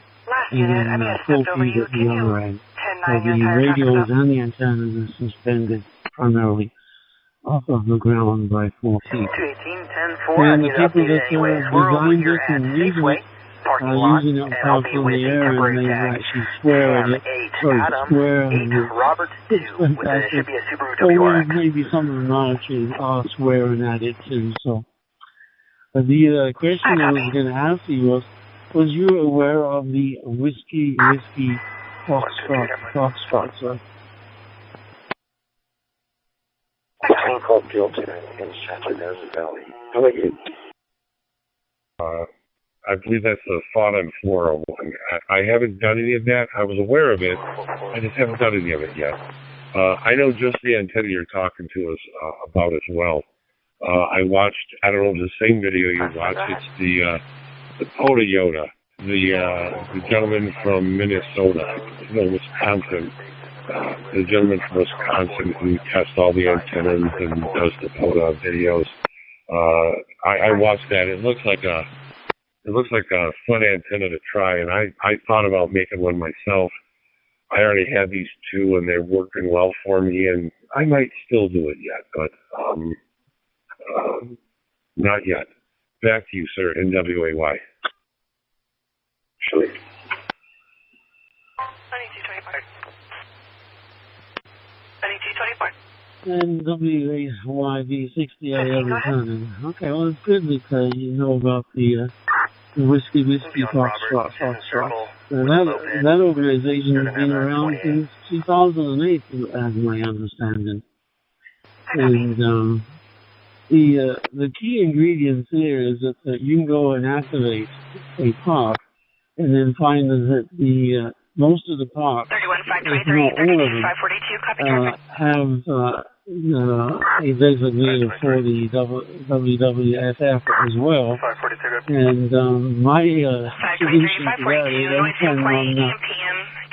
and then 4 feet at the other end. So the radios and the antennas are suspended primarily off of the ground by 4 feet. And the people that designed this and using it are using it out from the air, and they actually swear at it. Swear and it's fantastic. Or maybe some of them are swearing at it too. So the question I was going to ask you was you aware of the Whiskey Foxtrot, sir?
I called guilty in Sacramento Valley. How about you?
I believe that's the Fawn and Flora one. I haven't done any of that. I was aware of it. I just haven't done any of it yet. I know just the antenna you're talking to us about as well. I watched, I don't know, the same video you watched. It's the Yoda, the gentleman from Minnesota, Wisconsin. The gentleman from Wisconsin who tests all the antennas and does the POTA videos. I watched that. It looks like a fun antenna to try, and I thought about making one myself. I already have these 2, and they're working well for me, and I might still do it yet, but not yet. Back to you, sir. NWAY.
Sure.
And WAYV60AL returning. Okay, well, it's good because you know about the Whiskey Foxtrot. That organization has been around since 2008, as my understanding. And the key ingredients here is that you can go and activate a park, and then find that the most of the parks, if not all of them, have a designator for the WWFF as well. And my solution to that is I'm planning on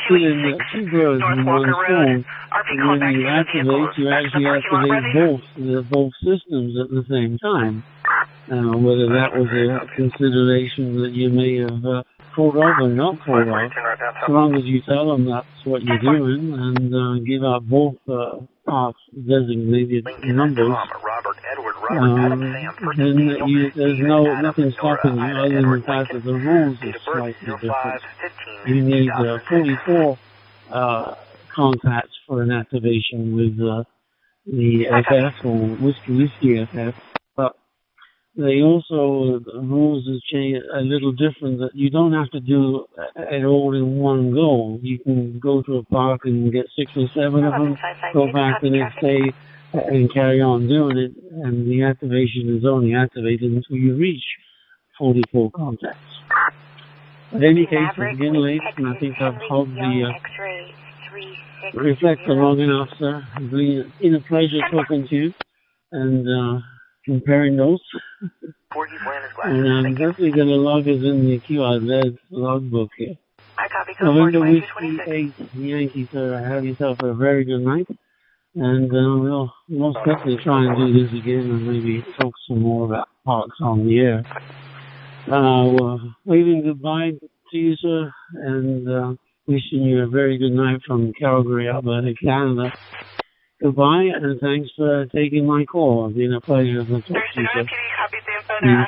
killing two birds with one stone. And when you actually activate both systems at the same time. Whether that was a consideration that you may have thought of or not thought of, as long as you tell them that's what you're doing and give out both parts designated numbers, then there's nothing stopping you other than the fact that the rules are slightly different. You need 44 contacts for an activation with the FF or Whiskey FF, but they also, the rules have changed a little different, that you don't have to do it all in one go. You can go to a park and get 6 or 7 of them, go back the next day and carry on doing it, and the activation is only activated until you reach 44 contacts. In any case, it's getting late, and I think I've held the reflector long enough, sir. It's been a pleasure talking to you, and comparing notes. And I'm definitely going to log us in the QRZ logbook here. November Whiskey 8 Yankee, sir. Have yourself a very good night. And we'll most definitely try and do this again and maybe talk some more about parks on the air. Waving goodbye to you, sir, and wishing you a very good night from Calgary, Alberta, Canada. Goodbye, and thanks for taking my call. It's been a pleasure to talk to you, sir.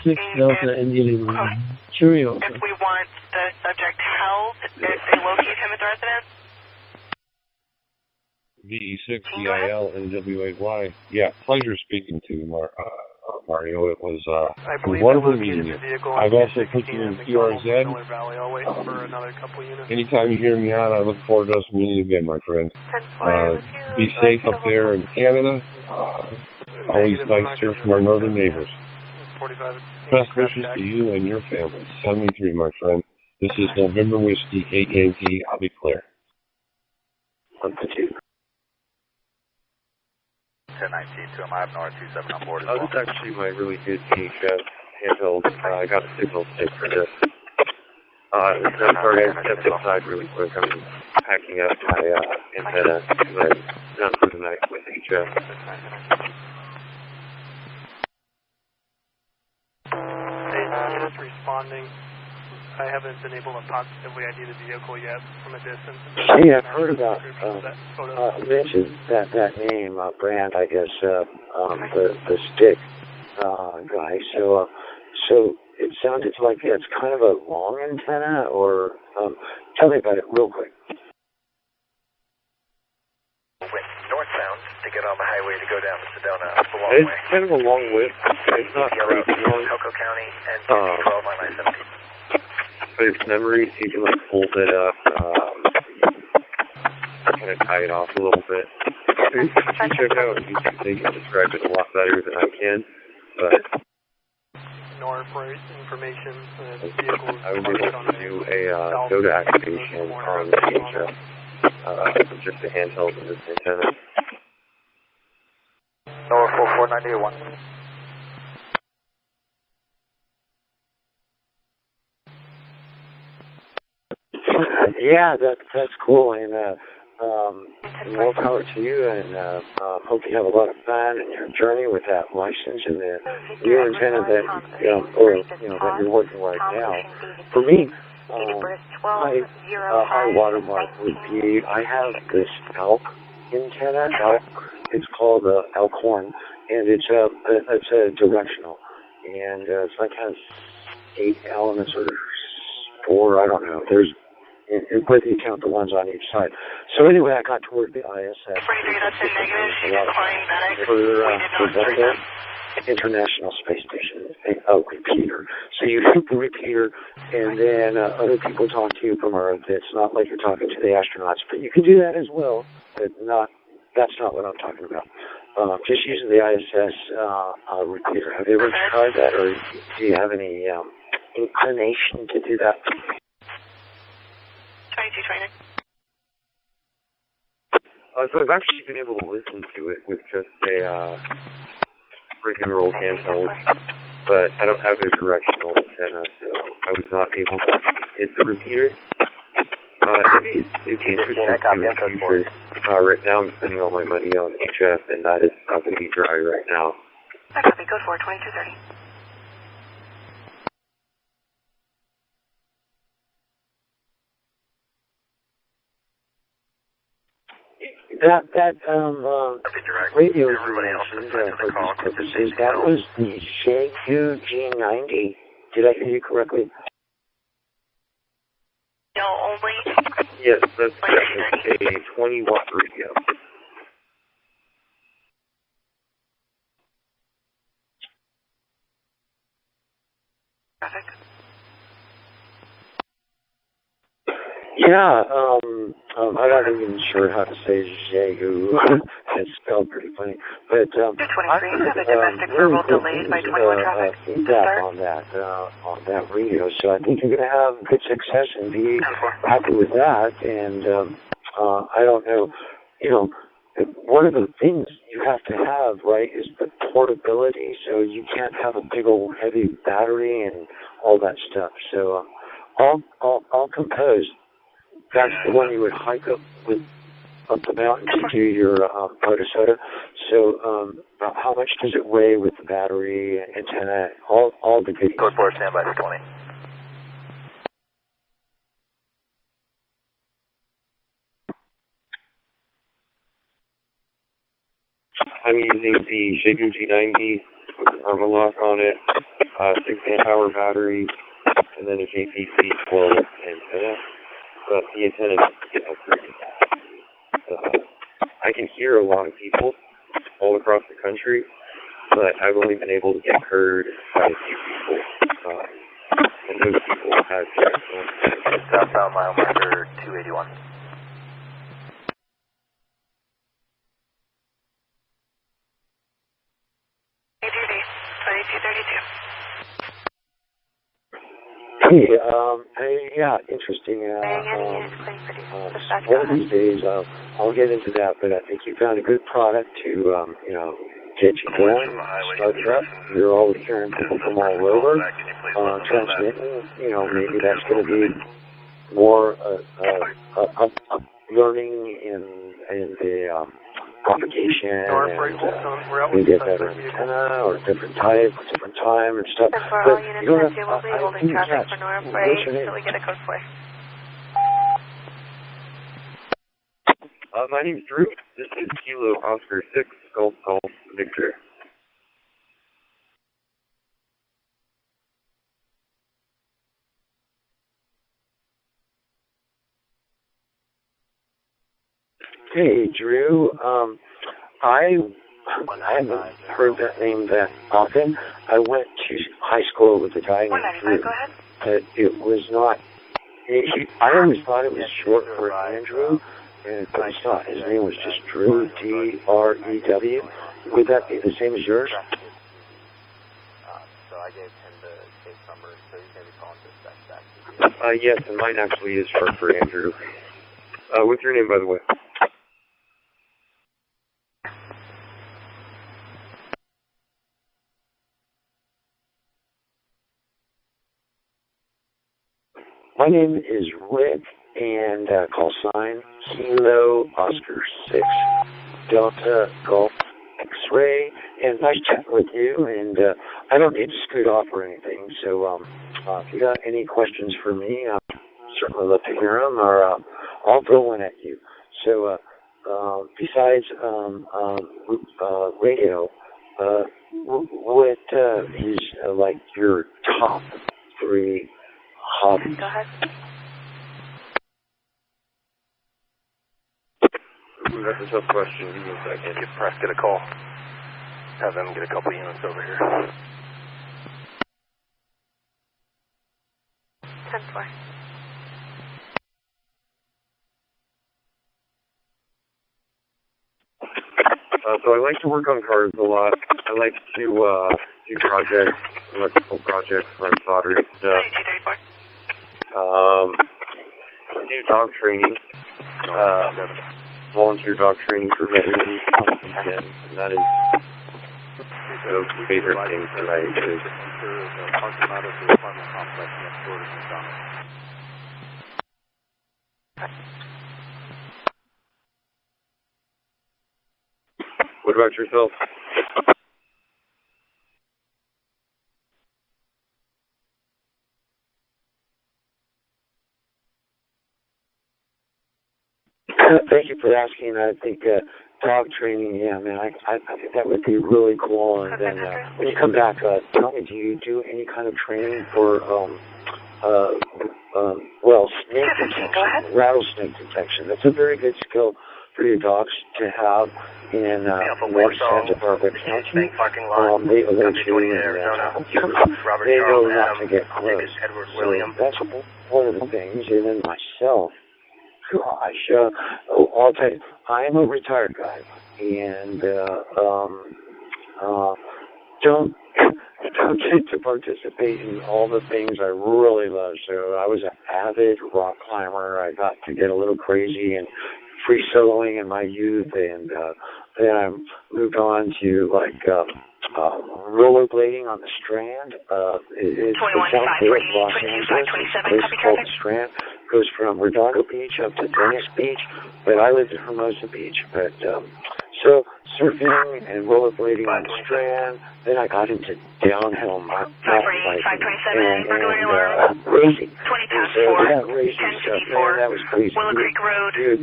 6 Delta India Lima. Cheerio, sir.
If we want the subject held, if they locate him at the residence?
VE6EIL-NWAY. Yeah, pleasure speaking to you, Mario. It was wonderful meeting you. I've also put you in QRZ. Anytime you hear me out, I look forward to us meeting again, my friend. Be safe up there in Canada. Always nice to hear from our northern neighbors. Best wishes to you and your family. 73, my friend. This is November Whiskey, 8 Yankee. I'll be clear.
152. 1019 to him. I have an R27 on board as well.
This is actually my really good VHF handheld. I got a signal stick for this. I'm sorry, I stepped inside really quick. I'm packing up my antenna because I'm done for the night with HF.
Just responding. I haven't been able to positively ID the vehicle yet from a distance.
Hey, I've heard about mentioned that name, brand, I guess, the stick guy. So it sounded like it's kind of a long antenna, or tell me about it real quick.
Northbound to get on the highway to go down to Sedona. It's a long way.
It's kind of a long whip. It's not crazy long.
Elko County and 12 on I-70.
But it's memories, you can like fold it up, kind of tie it off a little bit. You check it out, you can describe it a lot better than I can, but
NOR for information,
I would be able to do a DOTA activation on the HF, just a handheld with this antenna.
NOR 44981.
Yeah, that's cool, and more power to you, and hope you have a lot of fun in your journey with that license and the new antenna that that you're working right now. For me, my high watermark would be, I have this elk antenna. It's called Elkhorn, and it's a directional, and it's like has 8 elements or 4, I don't know. There's
with you count the ones on each side. So anyway, I got toward the ISS.
That's in negative. She's declining that.
For International Space Station, repeater. So you hit the repeater, and then other people talk to you from Earth. It's not like you're talking to the astronauts, but you can do that as well. But that's not what I'm talking about. Just using the ISS repeater. Have you ever tried that, or do you have any inclination to do that?
2229.
So I've actually been able to listen to it with just a regular old handheld, but I don't have a directional antenna, so I was not able to hit the repeater. It's interesting in the future. Right now I'm spending all my money on HF, and that is not going to be dry right now.
I copy. Code 4, 2230.
That radio you mentioned for these purposes, that was the Xiegu G90. Did I hear you correctly?
No, only.
Yes, that's a 20-watt radio.
Yeah, I'm not even sure how to say Xiegu. It's spelled pretty funny. But
have a domestic verbal delayed by 21 traffic.
Feedback on that radio, so I think you're going to have good success and be happy with that. And I don't know, one of the things you have to have, right, is the portability. So you can't have a big old heavy battery and all that stuff. So all composed. That's the one you would hike up the mountain to do your soda. So how much does it weigh with the battery, antenna, all the goodies?
Code 4, stand by for 20.
I'm using the Xiegu G90 with an armor lock on it, 6 amp hour battery, and then a JPC-12 antenna. But the antenna I can hear a lot of people all across the country, but I've only been able to get heard by a few people. And those people have
southbound mile marker 281.
ADD 2232.
Hey, yeah, interesting. One of these days, I'll get into that, but I think you found a good product to, get you going, start you up. You're always hearing people from all over, transmitting, maybe that's going to be more learning in the propagation, and maybe a better antenna, or different type, different time, and stuff. But you don't have, I didn't catch. What's your name?
My name's Drew. This is Kilo Oscar 6, Golf Victor.
Hey, Drew. I haven't heard that name that often. I went to high school with a guy named Drew, but it was not. I always thought it was short for Andrew, but it's not. His name was just Drew, D-R-E-W. Would that be the same as yours?
So I gave him the case number, so he's going to be calling dispatch back.
Yes, and mine actually is short for Andrew. What's your name, by the way?
My name is Rick, and call sign Kilo Oscar 6 Delta Golf X-Ray. And nice chatting with you. And I don't need to scoot off or anything. So if you got any questions for me, I'd certainly love to hear them, or I'll throw one at you. So besides radio, what is like your top 3 hobbies?
Go ahead.
tough question. Give me a second.
Give Prescott a call. Have them get a couple units over here.
10-4.
So I like to work on cars a lot. I like to do projects, electrical projects, run soldering stuff. Do dog training, volunteer dog training for veterans, and that is those favorite things that I do. What about yourself? Thank you for asking. I think dog training, yeah, man, I think that would be really cool. And then when you come back, tell me, do you do any kind of training for, snake detection, rattlesnake detection? That's a very good skill for your dogs to have in North Santa Barbara County. They alert you and they know not to get close. So that's one of the things. And then myself, gosh, I'll tell you, I am a retired guy, and don't get to participate in all the things I really love. So I was an avid rock climber. I got to get a little crazy and free soloing in my youth, and then I moved on to rollerblading on the Strand. It's the South Bay of Los Angeles. It's a place called the Strand. It goes from Redondo Beach up to Venice Beach, but I lived at Hermosa Beach. But so surfing and rollerblading on the Strand. Then I got into downhill mountain biking and racing. So that racing stuff, man, that was crazy. Dude,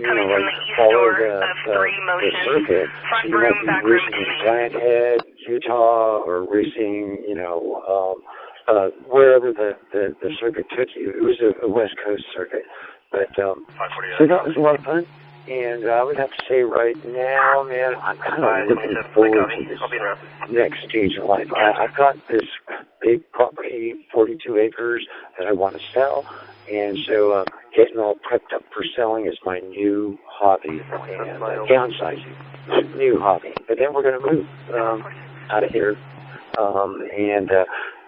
follow the circuit. So you might be racing in Giant Head, Utah, or racing, wherever the circuit took you. It was a West Coast circuit. But so that was a lot of fun. And I would have to say right now, man, I'm kind of looking forward to this next stage of life. I've got this big property, 42 acres, that I want to sell. And so getting all prepped up for selling is my new hobby. And downsizing, new hobby. But then we're going to move out of here.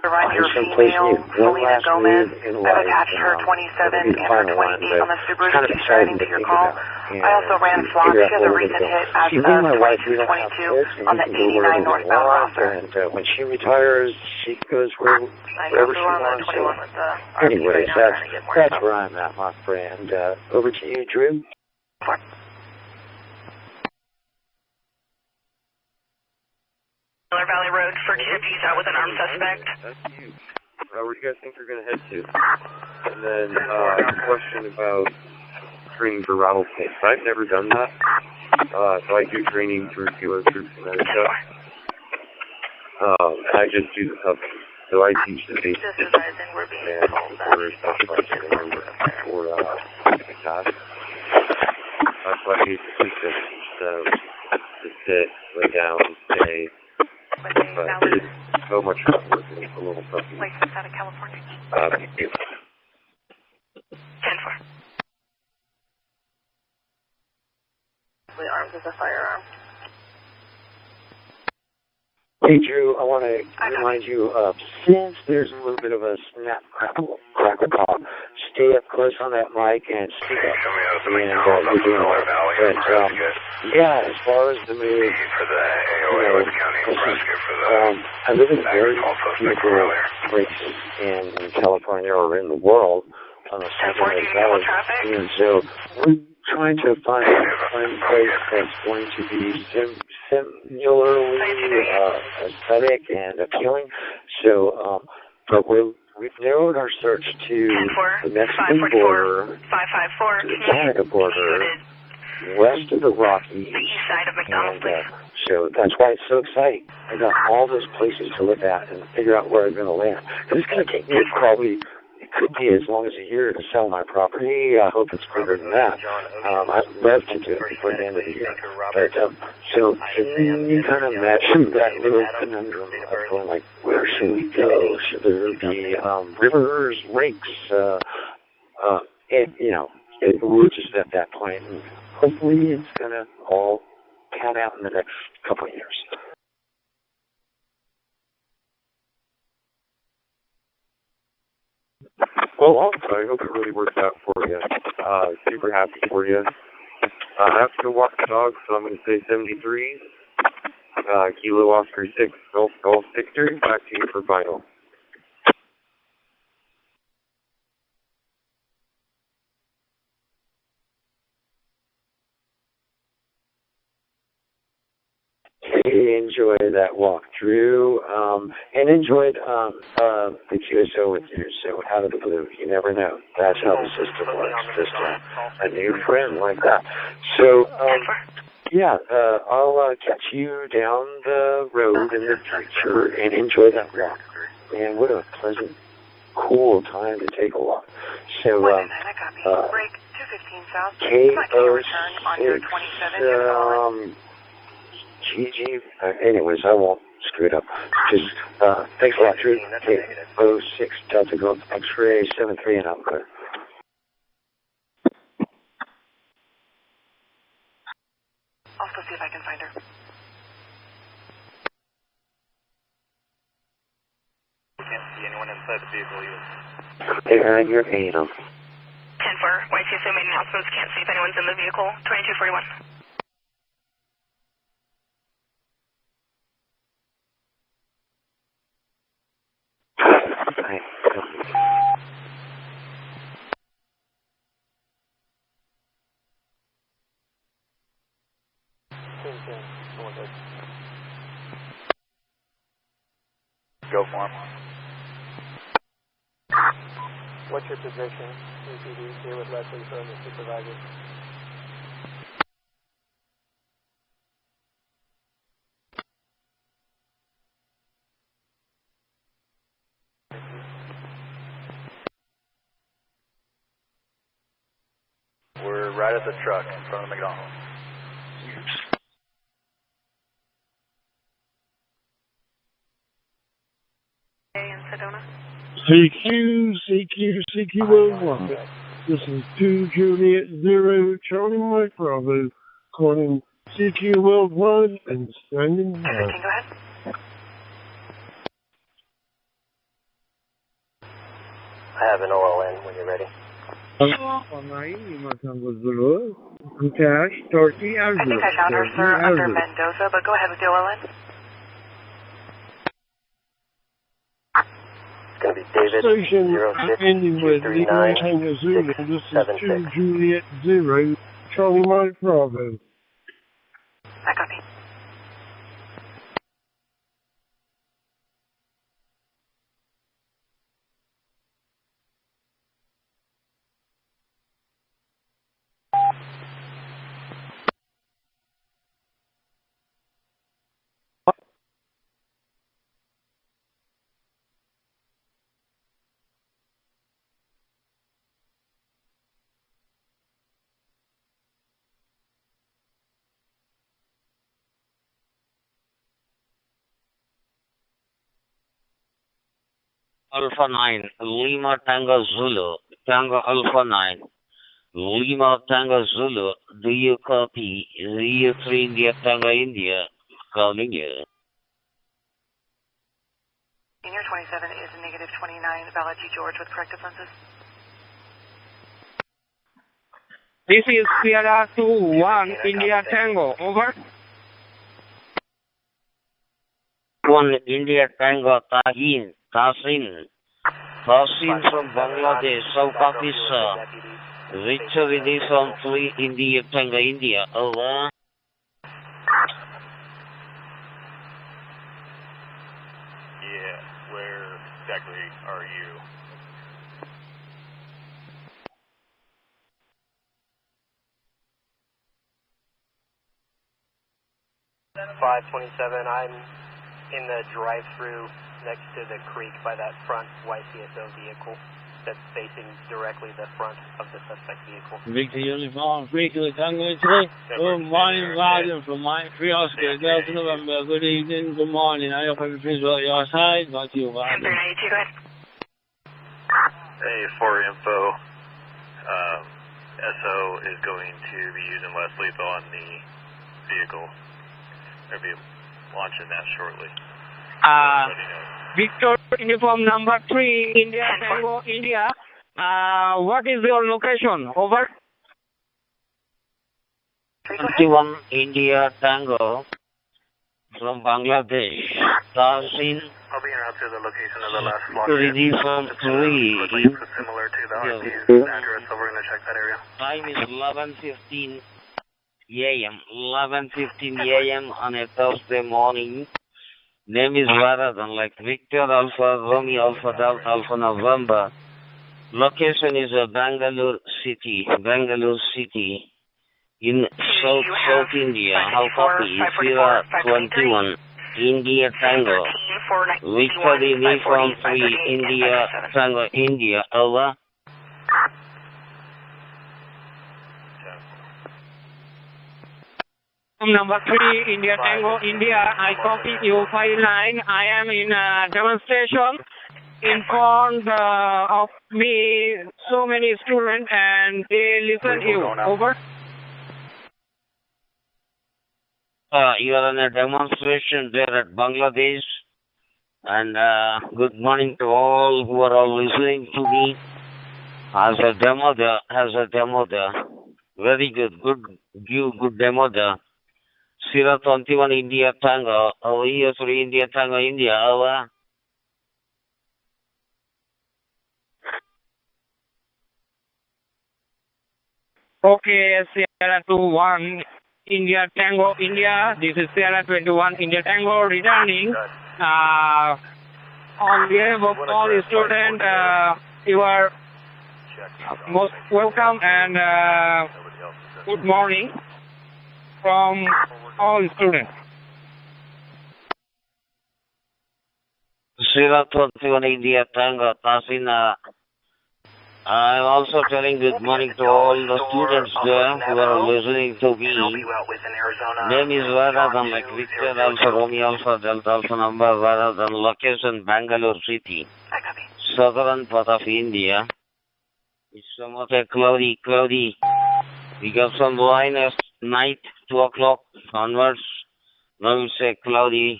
There's someplace new. One last move in life.
Attached her 27 and her 28 on the Subaru.
Kind of exciting to think about.
I also ran Flock. She has a recent hit as of 22 on the 89 northbound roster.
And when she retires, she goes wherever she wants. So, anyways, that's where I'm at, my friend. Over to you, Drew.
Valley Road for DEPT'S out with an armed suspect.
That's you. Where do you guys think you're going to head to? And then a question about training for rattlesnakes. I've never done that. So I do training through kilo troops and that stuff. I just do the stuff. So I teach the basics and order stuff like that for class. That's why I hate the system. So to sit, lay down, stay. But it's so much fun working with a little puppy.
License out of California.
10-4.
Arms as a firearm.
Hey, Drew, I want to remind you, since there's a little bit of a snap, crackle, pop, stay up close on that mic and speak up. And you're doing well. But, yeah, as far as the move, I live in a very beautiful place in California or in the world on the Sacramento Valley. And so we're trying to find a place that's going to be similarly aesthetic and appealing. So, but we've narrowed our search to the Mexican border, to the Canada border, west of the Rockies, and so that's why it's so exciting. I got all those places to look at and figure out where I'm going to land. But it's going to take me probably a could be as long as a year to sell my property. I hope it's quicker than that. I'd love to do it before the end of the year. But so can you kind of imagine that little conundrum of going like, where should we go? Should there be rivers, lakes? We're just at that point, and hopefully it's gonna all pan out in the next couple of years.
Well, also, I hope it really works out for you. Super happy for you. I have to go walk the dog, so I'm going to say 73. Kilo Oscar 6, Golf Victor. Back to you for final.
Enjoyed that walkthrough, and enjoyed the QSO with you. So out of the blue, you never know. That's how the system works. Just a new friend like that. So I'll catch you down the road in the future and enjoy that walk. Man, what a pleasant, cool time to take a walk. So KO6. GG. Anyways, I won't screw it up. Just thanks a lot, Drew. K06 Delta Golf X-ray 73 and out clear.
I'll still see if I can find her.
Can't see anyone inside the vehicle either.
Hey, you're paying them.
10-4. YCSO made announcements. Can't see if anyone's in the vehicle. 2241.
Go for him.
What's your position? EPD here with Leslie from the supervisor.
We're right at the truck in front of McDonald's.
In Sedona.
CQ 11. This is 2 Juliet 0 Charlie Mike Bravo, calling CQ Worldwide and standing by.
Go ahead.
I have an OLN when you're ready.
Cash, Dorothy,
I think I found her, sir, under Mendoza, but go ahead with the OLN.
It's going to be David
Station
06
ending with Lima Tango Zulu. This is 2 Juliet 0 Charlie Mike Bravo.
I copy.
Alpha 9, Lima Tango Zulu, Tango Alpha 9, Lima Tango Zulu, do you copy? ZU 3 India Tango India, calling you.
Senior 27 is negative 29, Balaji George with corrective lenses.
This is Sierra 2-1 India Tango, over.
1 India Tango Tahin. Tasin from Bangladesh, South Pakistan. Victory this on 3 India Tango India, over.
Yeah, where exactly are you?
.527, I'm in the drive-through next to the creek by that front YCSO vehicle. that's facing directly the front of the suspect vehicle.
Victor Uniform, Frequently Tango 3. Good morning, Roger, from Mike 3 Oscar, Delta November. Good evening, good morning. I hope everything's well at your side. Got you, Roger.
Go ahead.
Hey, for info, SO is going to be using less lethal on the vehicle. They'll be launching that shortly.
Victor Uniform number 3, India Tango, India. What is your location? Over.
21 India Tango from Bangladesh. Tasin.
I'll be around to the location of the last block.
Ready from 3.
Similar to the RC's address, so we're going to check that area.
Time is 11:15 a.m. 11:15 a.m. on a Thursday morning. Name is Varadan, like Victor Alpha Romeo Alpha Delta Alpha November. Location is Bangalore City in South India. How copy? Sierra 21 India Tango. Victor Uniform 3 India Tango India. Over.
Number 3, India Tango, India. I copy you 59. I am in a demonstration. In front of me, so many students, and they listen to you. Over.
You are on a demonstration there at Bangladesh. And good morning to all who are all listening to me. As a demo there. Very good. Good demo there. Sierra 21 India Tango, over 3 India Tango India, over.
Okay, Sierra 21 India Tango India. This is Sierra 21 India Tango returning. On behalf of all the students, you are most welcome and good morning from all students.
Sierra 21 India Tango, Tasina. I'm also telling good morning to all the students there who are listening to me. Name is Varadan, like Victor Alpha Romeo Alpha Delta Alpha number Varadan, location Bangalore City, southern part of India. It's somewhat cloudy. We got some line at night, 2 o'clock onwards. Now it's a cloudy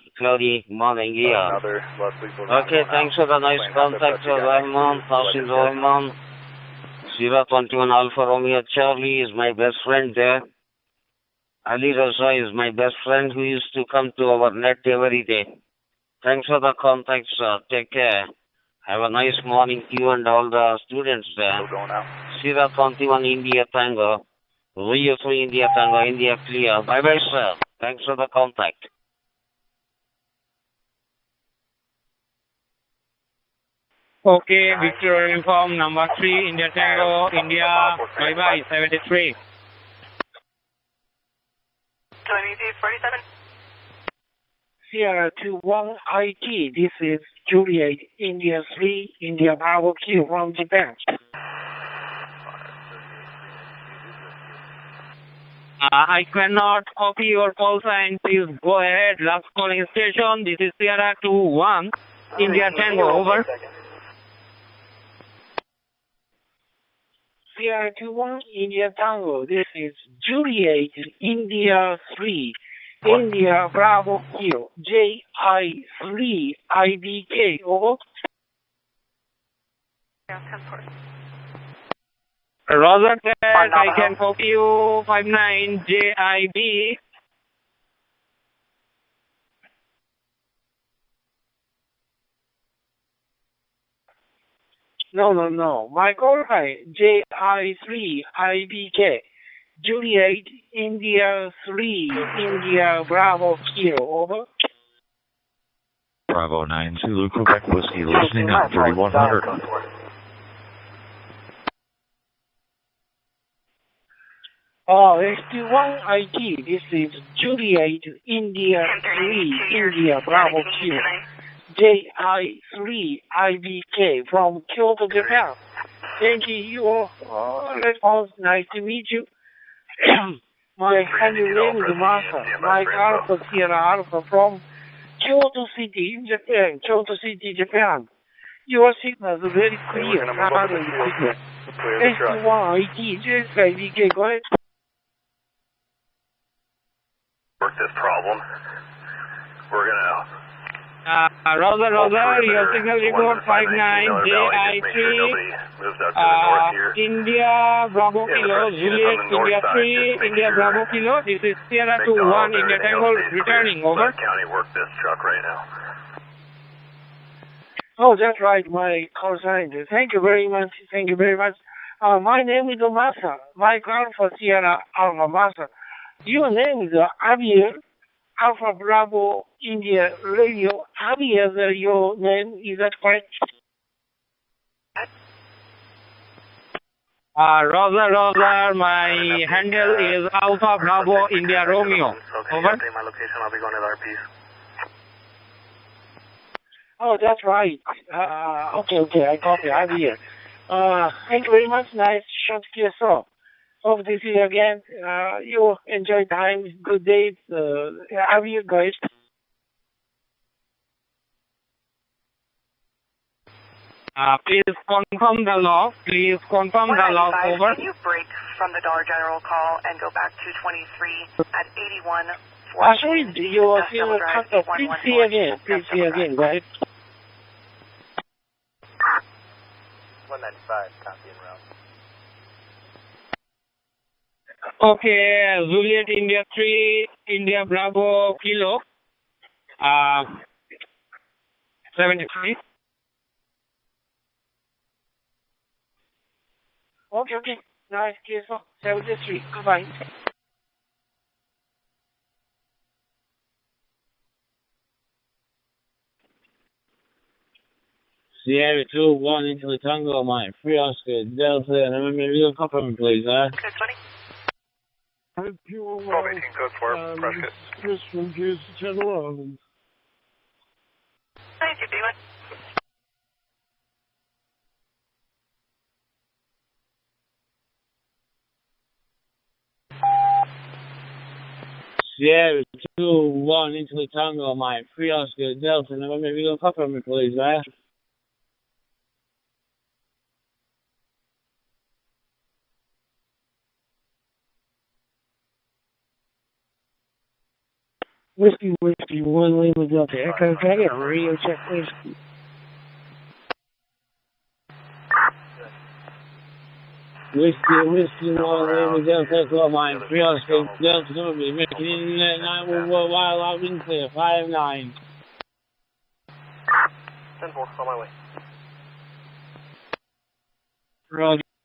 morning here. Okay, thanks for the nice contact, Rahman, Tasin Rahman. Sierra 21 Alpha Romeo Charlie is my best friend there. Ali Raza is my best friend who used to come to our net every day. Thanks for the contact, sir. Take care. Have a nice morning to you and all the students there. Sierra 21 India Tango. Rio 3 India Tango, India clear. Bye-bye, sir. Thanks for the contact.
Okay, Victor Uniform number 3, India Tango, India, bye-bye, 73.
47.
Sierra 21 IT, this is Juliet, India 3, India Bravo Q from Japan.
I cannot copy your call sign. Please go ahead. Last calling station. This is Sierra 21, India Tango, over.
Sierra 21, India Tango. This is Juliet, India 3, India Bravo Q, JI3, IBK, over.
Roger that, I can copy you 59 JIB.
No. My call sign, JI3, IBK, Juliet, India 3, India Bravo Q, over.
Bravo 9 Zulu Quebec Whiskey, listening on 3100.
ST1 IT, this is Juliet, India 3, India Bravo Q, JI3IBK from Kyoto, Japan. Thank you all. Oh, nice to meet you. My handle name is Masa. Mike Alpha Sierra Alpha from Kyoto City, Japan. Kyoto City, Japan. Your signal is very clear. S1IT, JI3IBK, go ahead.
Work this problem. We're gonna.
Roger, your signal report 59, JI3, India, Bravo Kilo, Juliet, India 3, India, Bravo Kilo. This is Sierra 2-1, India Tango, returning, over.
County work this truck right now.
Oh, that's right, my call sign. Thank you very much. Thank you very much. My name is Masa. Mike Alpha Sierra Alpha Masa. Your name is Javier Alpha Bravo India Radio. Javier, your name, is that correct?
Roger, my handle is Alpha Bravo India Romeo.
Okay,
over.
update my location. I'll be going to the RPs.
Oh, that's right. Okay, I got it. I'm here. Thank you very much. Nice shot to yourself. Hope to see you again. You enjoy time. Good day. Have you guys?
Please confirm the log. Over.
Can you break from the Dollar General call and go back to 23 at 81?
Actually, you still cut off. Please see again, right?
195, copy and route.
Okay, Juliet India 3, India Bravo Kilo, 73.
Okay. Nice, beautiful. 73. Goodbye.
Sierra 2-1 into the Tango, Mike. 3 Oscar, Delta, and remember, you can copy me, please,
Okay, 20.
1218 code 4, Prescott.
Chris from Jersey, Channel Islands.
How you doing?
Sierra 2-1 into the Tango, Mike. 3 Oscar, Delta, and remember, you can copy me, please, right?
Whiskey, 1 Lima Delta. Echo, can I get a radio check, please?
Whiskey, 1 Lima Delta, Echo, Mike. 3 Oscar, Delta, number, making internet 911 while out in clear, 5-9.
10-4, on my way.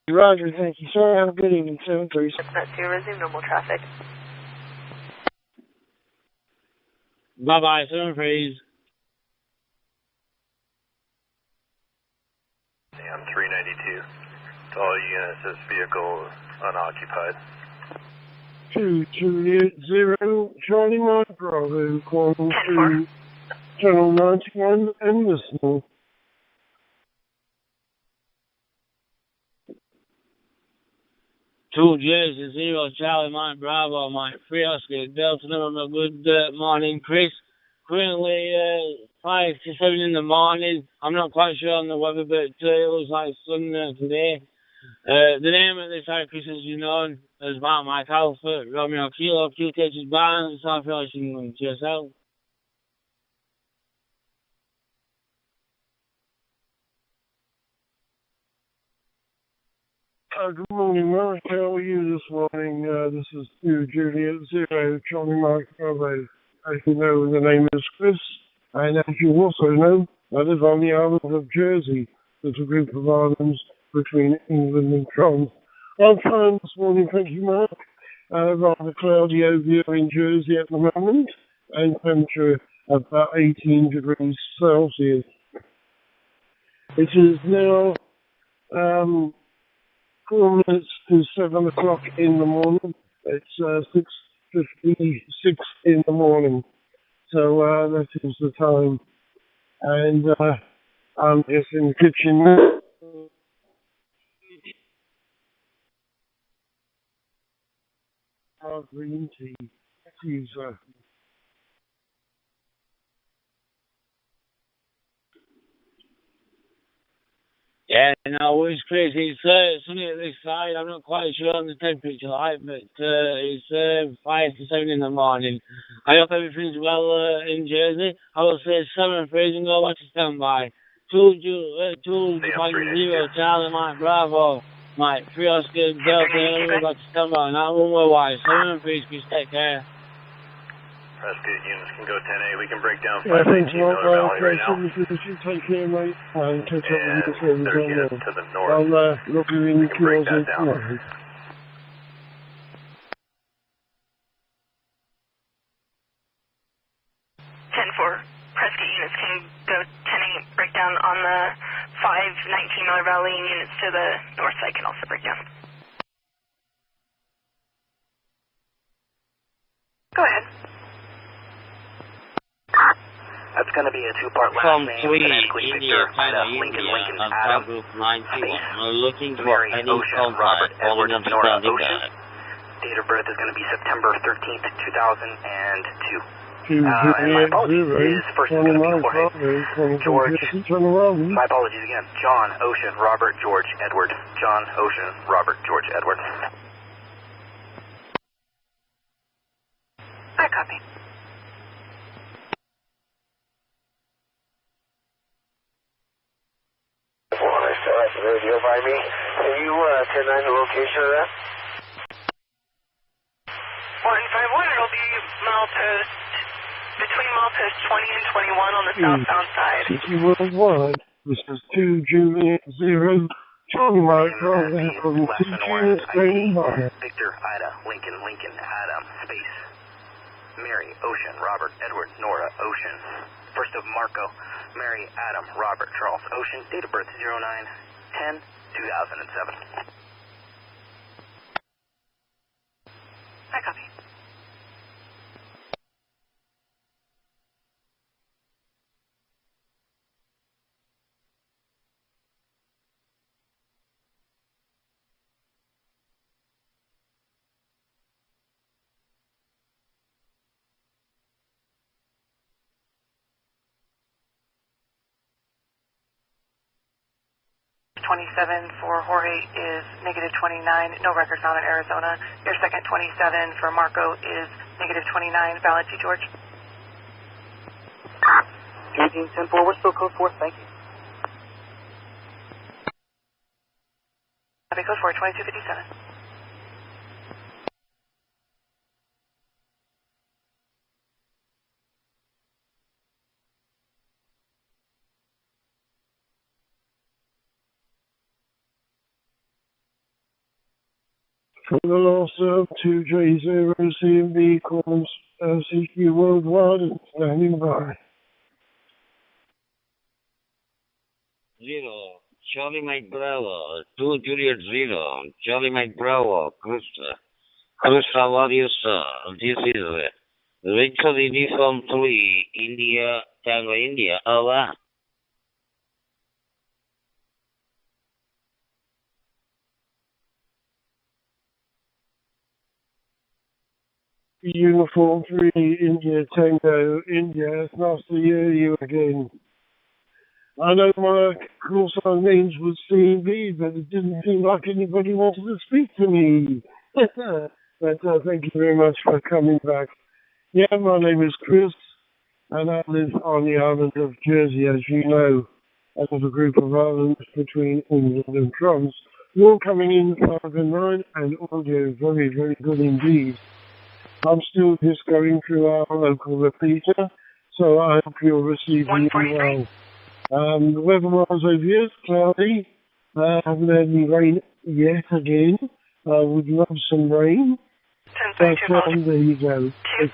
Roger, thank you, sir. Have a good evening, 7-3.
Net 2, resume normal traffic.
Bye-bye, 7-3.
I'm 392. To all units, this vehicle is unoccupied.
220 Charlie Mike Bravo, calling to Channel 91 and listening. Two Jersey, 0 Charlie Mike Bravo, Mike 3 Oscar, Delta number, good morning, Chris. Currently 5 to 7 in the morning. I'm not quite sure on the weather, but it looks like sun today. The name of this Chris, as you know, is about Mike Alpha, Romeo Kilo, QTH's Barnes, South Ocean, yourself. Good morning, Mark. How are you this morning? This is 2 Juliet 0 Charlie Mike Bravo. As you know, the name is Chris, and as you also know, I live on the island of Jersey. There's a group of islands between England and France. I'm fine this morning, thank you, Mark. Rather cloudy over here in Jersey at the moment, and temperature about 18 degrees Celsius. It is now 4 minutes to 7 o'clock in the morning. It's 6:56 in the morning. So that is the time.
And I'm just in the kitchen now. Green tea. Thank you, sir.
Yeah, no, it's crazy. It's sunny at this side. I'm not quite sure on the temperature, like, but it's 5 to 7 in the morning. I hope everything's well in Jersey. I will say 7 freezing over to standby. 2 Departing 0, Charlie, Mike, Bravo, Mike, 3 Oscar, Delta, got to standby. Now, one more wide. 7 freeze, please take care.
That's good. Units can go 10A. We can break down 519
Yeah, thanks a lot,
Miller Valley right now.
Take care, mate. And catch up with you soon.
There's units to the north.
I'll look you in the
break that down.
10-4. Prescott units can go 10-8 breakdown on the 519 Miller Valley, and units to the north side can also break down.
Go ahead.
That's going to be a two-part last
From
name.
3, India, China, India, Alpha Group 91. We're looking for
Mary,
any
Ocean,
contact,
Robert,
following
Edward,
understanding
Nora, Ocean.
that.
Date of birth is going to be September 13th, 2002.
2
and my apologies is first is going to be Jorge. George. My apologies again. John, Ocean, Robert, George, Edward. John, Ocean, Robert, George, Edward.
I copy.
Well, I still have the radio by me. Can you 10-9 the location of that?
151, it'll be milepost, between milepost 20 and 21 on the southbound side.
City Worldwide. This is 2 Juliet 0. Charlie Mike, Roger, from Teacher, Spain,
Victor, Ida, Lincoln, Lincoln, Adam, space. Mary, Ocean, Robert, Edward, Nora, Ocean. First of Marco, Mary, Adam, Robert, Charles, Ocean. Date of birth 09/10/2007.
I copy. For Jorge is -29, no record found in Arizona. Your second 27 for Marco is -29, valid to George.
18-10-4, we're still code 4, thank you.
Copy code 4, 2257.
For the loss of 2J0 CMB calls CQ Worldwide and standing by.
0, Charlie Mike Bravo, 2 Juliet 0, Charlie Mike Bravo, Cruz, how are you, sir? This is Richard Uniform 3, India, Tango, India, over.
Uniform 3, India, Tango, India. It's nice to hear you again. I know my call sign names was CB, but it didn't seem like anybody wanted to speak to me. But thank you very much for coming back. Yeah, my name is Chris, and I live on the island of Jersey, as you know. I have a group of islands between England and France. You're coming in 5 and 9, and audio very, very good indeed. I'm still just going through our local repeater, so I hope you'll receive me well. The weather-wise over here is cloudy. Haven't had any rain yet again. I would love some rain. But there you go. It's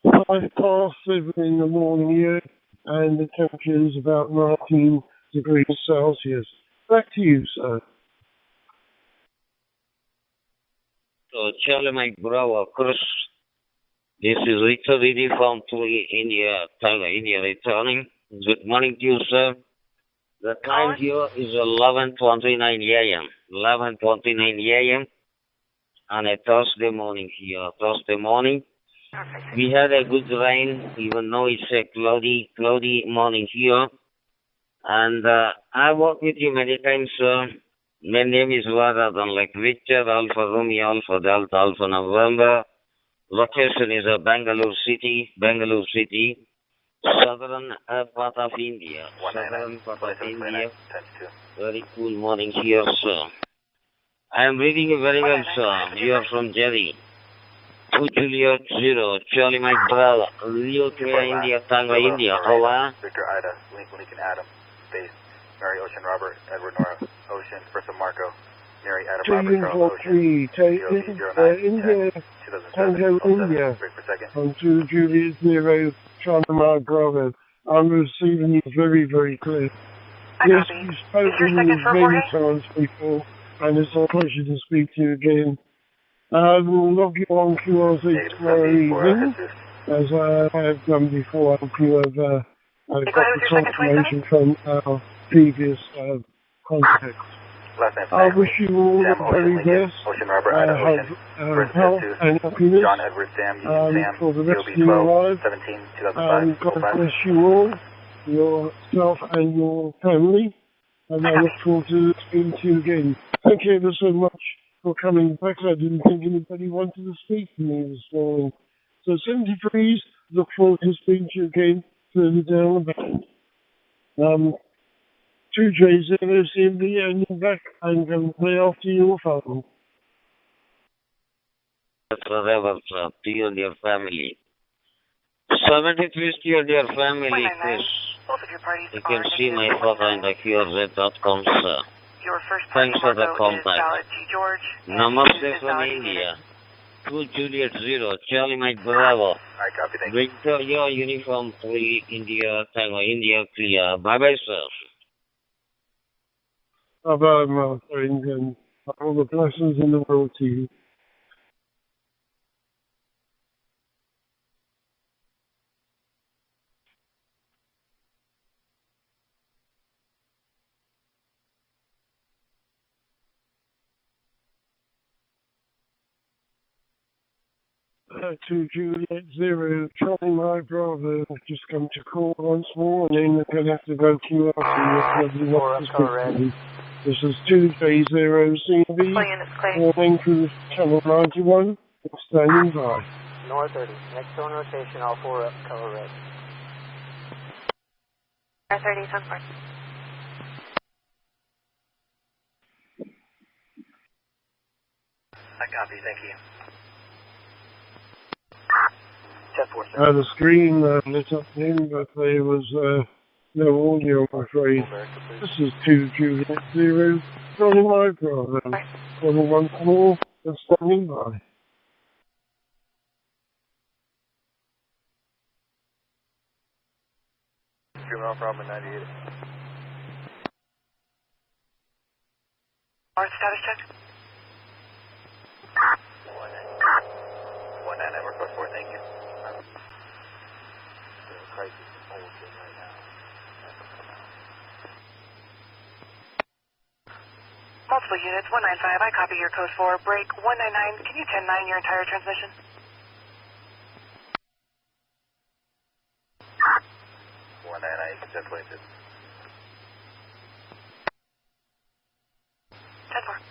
5:07 in the morning here, and the temperature is about 19 degrees Celsius. Back to you, sir.
So, Charlie Mike Bravo, Cruz, This is Victor Didi from India, Tango, India returning. Good morning to you, sir. The time here is 11:29 a.m. 11:29 a.m. on a Thursday morning here. Thursday morning. We had a good rain, even though it's a cloudy morning here. And I worked with you many times, sir. My name is Varadhan, like Victor, Alpha Romeo, Alpha Delta, Alpha November. Location is Bangalore City, southern part of India. Southern part of India. Very cool morning here, sir. I am reading you very well, sir. You are from Jerry. 2 Juliet 0, Charlie Mike Bravo, Leo Korea, India, Tango, India. Over.
Victor Ida, Lincoln Adam, Space, Mary Ocean Robert, Edward Nora, Ocean, First of Marco, Mary Adam Robert, Charles Ocean,
India, Tango, India, on 2 Juliet 0, Charlie Mike Bravo. I'm receiving you very, very clear. Yes, you've spoken many times before, and it's a pleasure to speak to you again. I will log you on QRZ tomorrow evening, as I have done before. I hope you have got the confirmation from our previous contacts. I wish you all the very best. Health and happiness for the rest of your life. God bless you all, yourself and your family. And I look forward to speaking to you again. Thank you ever so much for coming back. I didn't think anybody wanted to speak to me this morning. So 70 degrees, look forward to speaking to you again further down the back. 2J0 CMB, and you're back. I'm going to play after your phone.
Forever, sir, to you and your family. 73 to you and your family, Chris. You can see my photo in the QRZ.com, sir. Thanks for the contact. Namaste from India. 2 Juliet 0, Charlie Mike Bravo. Victor, your uniform 3, India, Tango, India, clear. Bye-bye, sir.
Bye-bye, my friends, and all the blessings in the world to you. To Juliet 0, Charlie Mike Bravo, just come to call once more, and then we're going to have to go to you. This is 2J0 CB, calling through channel 91, standing by.
North 30, next on rotation, all 4 up, color red.
R30, 10 4.
I copy, thank you.
The screen lit up then, but there was no audio, I'm afraid. This is 2 Juliet 0, Charlie Mike Bravo, calling once more, and standing by.
Juvenile problem 98.
Alright, status check.
19 network code 4, thank you.
Multiple units, 195, I copy your code 4. Break 199, can you 10-9 your entire transmission?
199, you can 10-22.
10-4.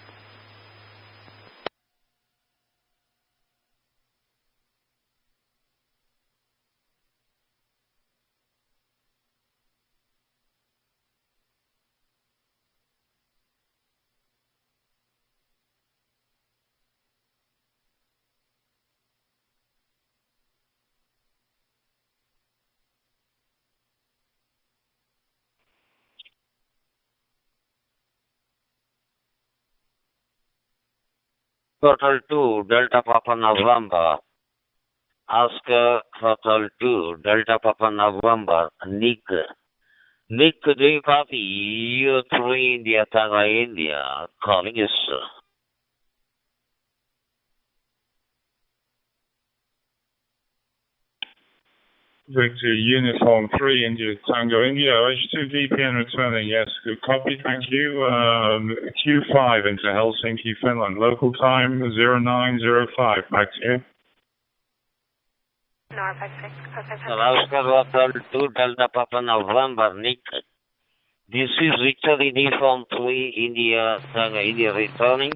Total 2, Delta Papa November. Oscar Total 2, Delta Papa November. Nick. Nick, do you copy? You 3 India, Tango, India. Calling you, sir.
Victor Uniform 3 India Tango India, H2 DPN returning, yes, good copy, thank you. Q5 into Helsinki, Finland, local time 0905, back to you.
Oscar Hotel 2 Delta Papa November, Nick. This is Victor Uniform 3 India Tango India returning.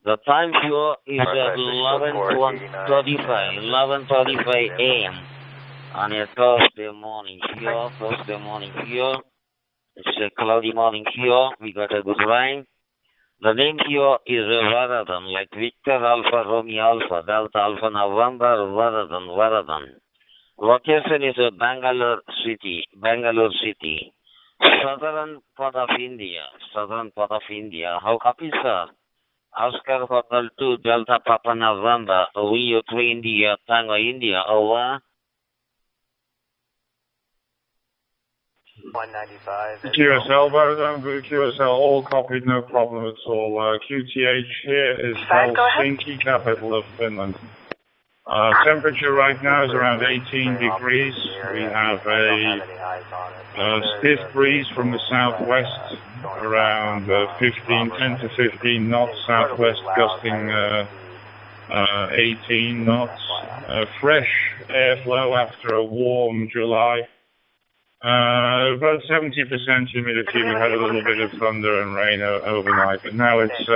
The time here is at 11:35 a.m. on a Thursday morning here. It's a cloudy morning here. We got a good rain. The name here is Varadan, like Victor Alpha Romeo Alpha Delta Alpha November Varadan. Location is Bangalore City, southern part of India. How copy, sir? Oscar Hotel 2 Delta Papa November, VU 3 India Tango India, over.
195.
QSL, QSL, all copied, no problem at all. QTH here is Helsinki, capital of Finland. Temperature right now is around 18 degrees. We have a stiff breeze from the southwest, around 10 to 15 knots, southwest gusting 18 knots. Fresh airflow after a warm July. About 70% humidity. We had a little bit of thunder and rain overnight, but now it's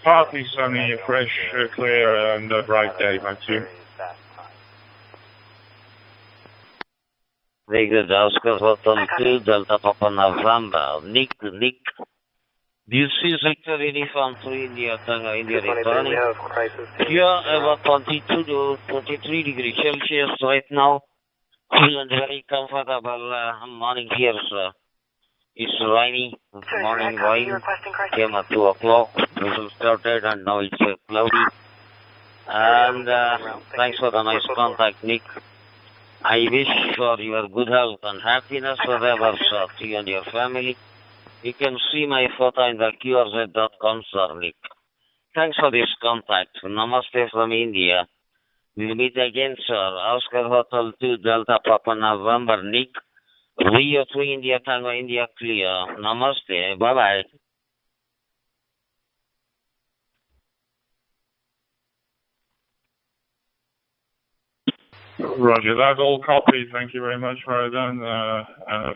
partly sunny, fresh, clear, and a bright day. Back to you.
Very good, Oscar Hotel 2 Delta Papa November. Nick. This is Victor Uniform 3 India Tango India returning. Here about 22 to 23 degrees Celsius right now. Feeling very comfortable morning here, sir. It's rainy, morning rain. Came at 2 o'clock, drizzle started, and now it's cloudy. And thanks for the nice contact, Nick. I wish for your good health and happiness forever, sir, to you and your family. You can see my photo in the QRZ.com, sir, Nick. Thanks for this contact. Namaste from India. We'll meet again, sir. Oscar Hotel 2 Delta Papa November, Nick. Rio 3 India Tango India clear. Namaste. Bye-bye.
Roger that, all copied. Thank you very much, Varadan,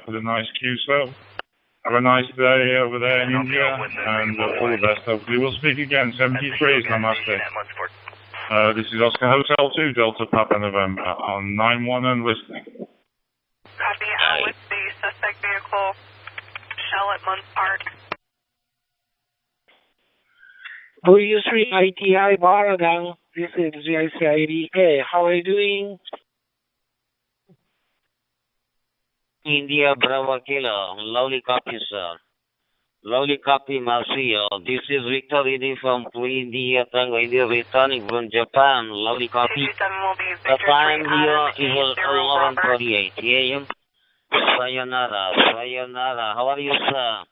for the nice QSO. Have a nice day over there in India, and all the best. Hopefully we'll speak again. 73, Namaste. This is Oscar Hotel 2, Delta Papa November, on 9-1 and listening.
Copy, with the suspect vehicle, shell at Munns Park.
VU3 ITI Varadan, this is YAVAPI. How are you doing?
India Bravo Kilo, lovely copy, sir. Lovely copy, Marcio. This is Victor Uniform 3 India Tango India returning from Japan. Lovely copy. The time here is 11:48 a.m. Sayonara. How are you, sir?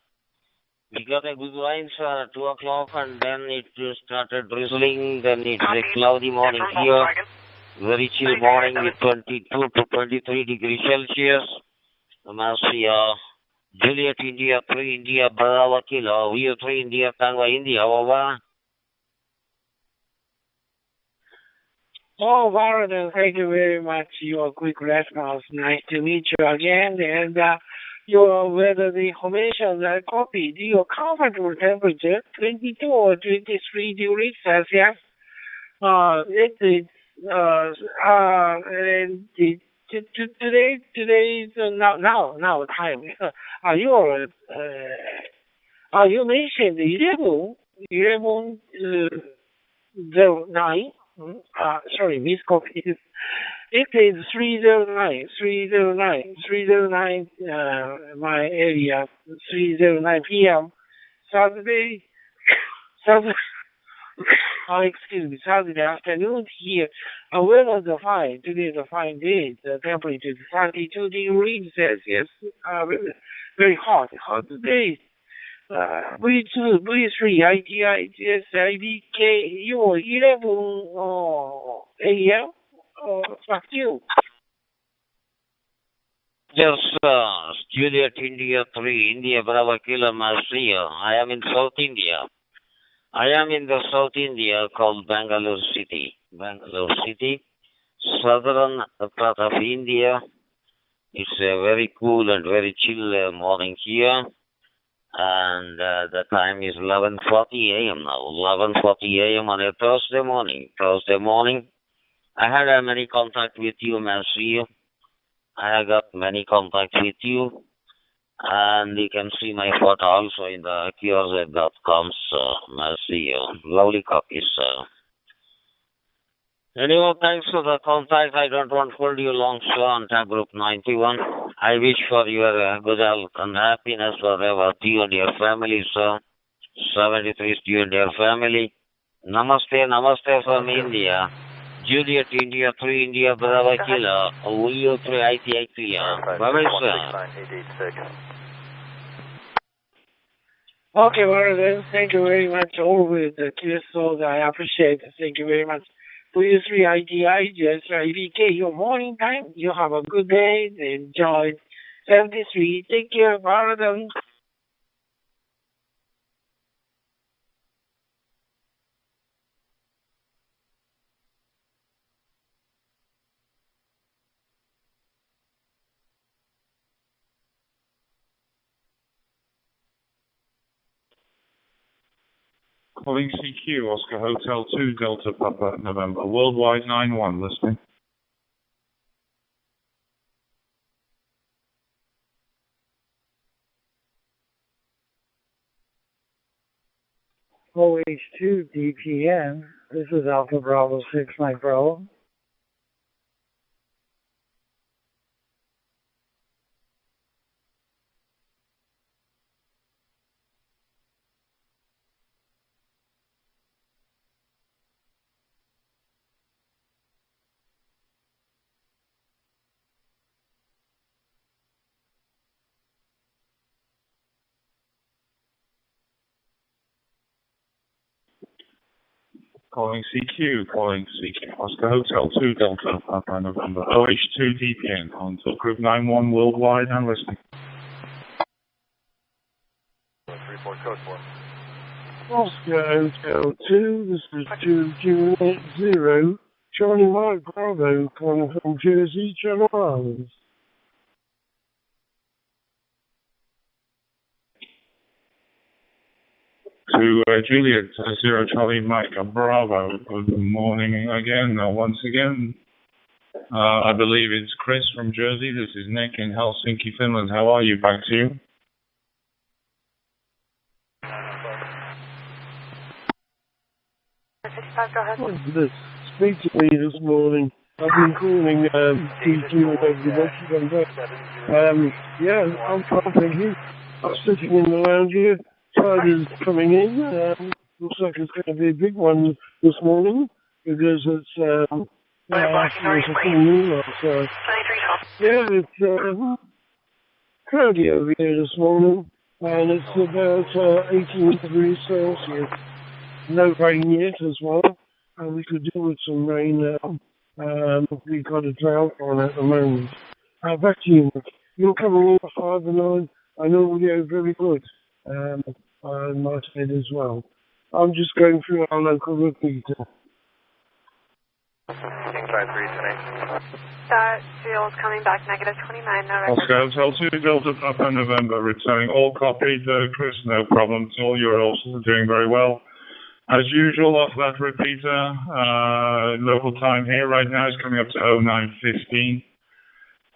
We got a good rain, sir, at 2 o'clock, and then it started drizzling. Then it's a cloudy morning here. Very chill morning with 22 to 23 degrees Celsius. Marcio. Juliet India 3 India Bravo Kilo, VU 3 India Tango India, over.
Oh, Varadan, thank you very much. Your quick response. Nice to meet you again. And your weather information I copied. Your comfortable temperature, 22 or 23 degrees Celsius. Today is now time. You mentioned 11:09. Sorry, miscopied. It is 309. My area 3:09 p.m. Saturday. Saturday afternoon here. Weather is fine. Today is a fine day. The temperature is 32 degrees Celsius. Very hot today. V2, V3, ITI, IBK, 11 a.m. Fuck you.
Yes, Juliet India 3, India Bravo Kilo Marcia. I am in South India. I am in the South India called Bangalore City. Bangalore City, southern part of India. It's a very cool and very chill morning here. And the time is 11:40 a.m. now. 11:40 a.m. on a Thursday morning. Thursday morning. I had many contact with you, Marcia. I got many contacts with you, and you can see my photo also in the QRZ.com, Mercy. Lovely copies, sir. Anyway, thanks for the contact. I don't want to hold you long, sir, on tab group 91. I wish for your good health and happiness forever to you and your family, sir. 73 to you and your family. Namaste, namaste from India. Juliet India 3 India Bravo Kilo, William 3 ITI clear. Bye-bye, sir.
Okay, well then, thank you very much. Always the clear souls, I appreciate it. Thank you very much. William 3 ITI, just IVK, your morning time. You have a good day. Enjoy. 73. Take care, Baradan.
Calling CQ, Oscar Hotel 2, Delta Papa, November. Worldwide 9-1, listening.
OH2 DPN, this is Alpha Bravo 6, Mike Bravo.
Calling CQ, Oscar Hotel 2, Delta Papa, November. OH2 DPN, on to group 9-1 worldwide, and listening.
34 code 4.
Oscar Hotel 2, this is 2 Juliet 0, Charlie Mike Bravo, calling from Jersey, Channel Islands.
To Juliet 0 Charlie Mike Bravo, good morning again, once again. I believe it's Chris from Jersey. This is Nick in Helsinki, Finland. How are you? Back to you.
Speak to me this morning. I've been calling TQ and everybody. Yeah, I'm fine, thank you. I'm sitting in the lounge here. Tide is coming in. Looks like it's going to be a big one this morning because it's it's a full moon. So yeah, it's cloudy over here this morning, and it's about 18 degrees Celsius. No rain yet as well, and we could do with some rain now. We've got a drought on at the moment. Back to you, Nick. You're coming in for 5 and 9. I know audio very good. And my head as well. I'm just going through our local repeater.
King 53
That fuel's coming back negative 29, no record.
Oscar Hotel 2, Delta Papa, November, returning all copies. Chris, no problem at all. You're also doing very well. As usual, off that repeater, local time here right now is coming up to 09:15.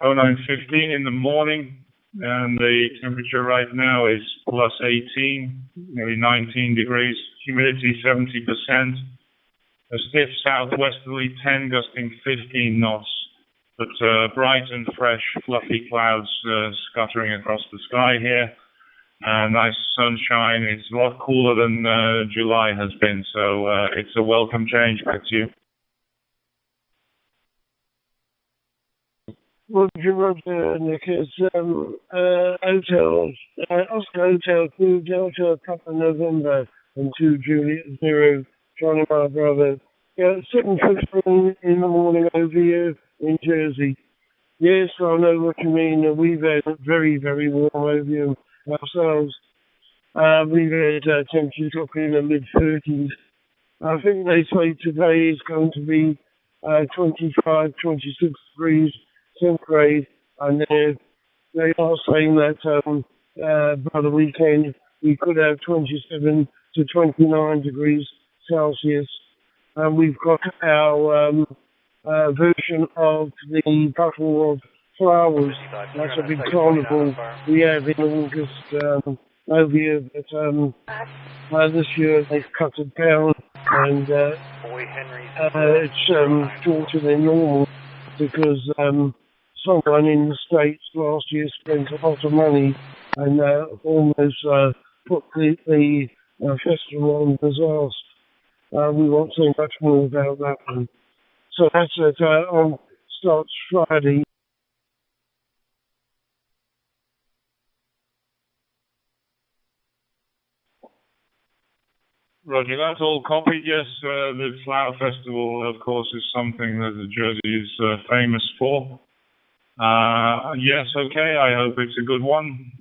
09:15 in the morning. And the temperature right now is plus 18, nearly 19 degrees, humidity 70%, a stiff southwesterly 10 gusting 15 knots, but bright and fresh fluffy clouds scattering across the sky here, and nice sunshine. It's a lot cooler than July has been, so it's a welcome change. Back to you.
Roger, Nick, it's Oscar Hotel 2, Delta Papa November, and 2 Juliet 0, Charlie Mike Bravo. Yeah, 7:15 in the morning over here in Jersey.
Yes, I know what you mean. We've had very, very warm over here ourselves. We've had temperatures up in the mid-30s. I think they say today is going to be 25, 26 degrees centigrade, and they are saying that by the weekend we could have 27 to 29 degrees Celsius. And we've got our version of the Battle of Flowers. That's a big carnival we have in August over here, but this year they've cut it down, and it's shorter than normal because someone in the States last year spent a lot of money and almost put the festival on disaster. We won't say much more about that one. So that's it. On starts Friday.
Roger, that's all copied. Yes, the Flower Festival, of course, is something that Jersey is famous for. Yes, okay, I hope it's a good one,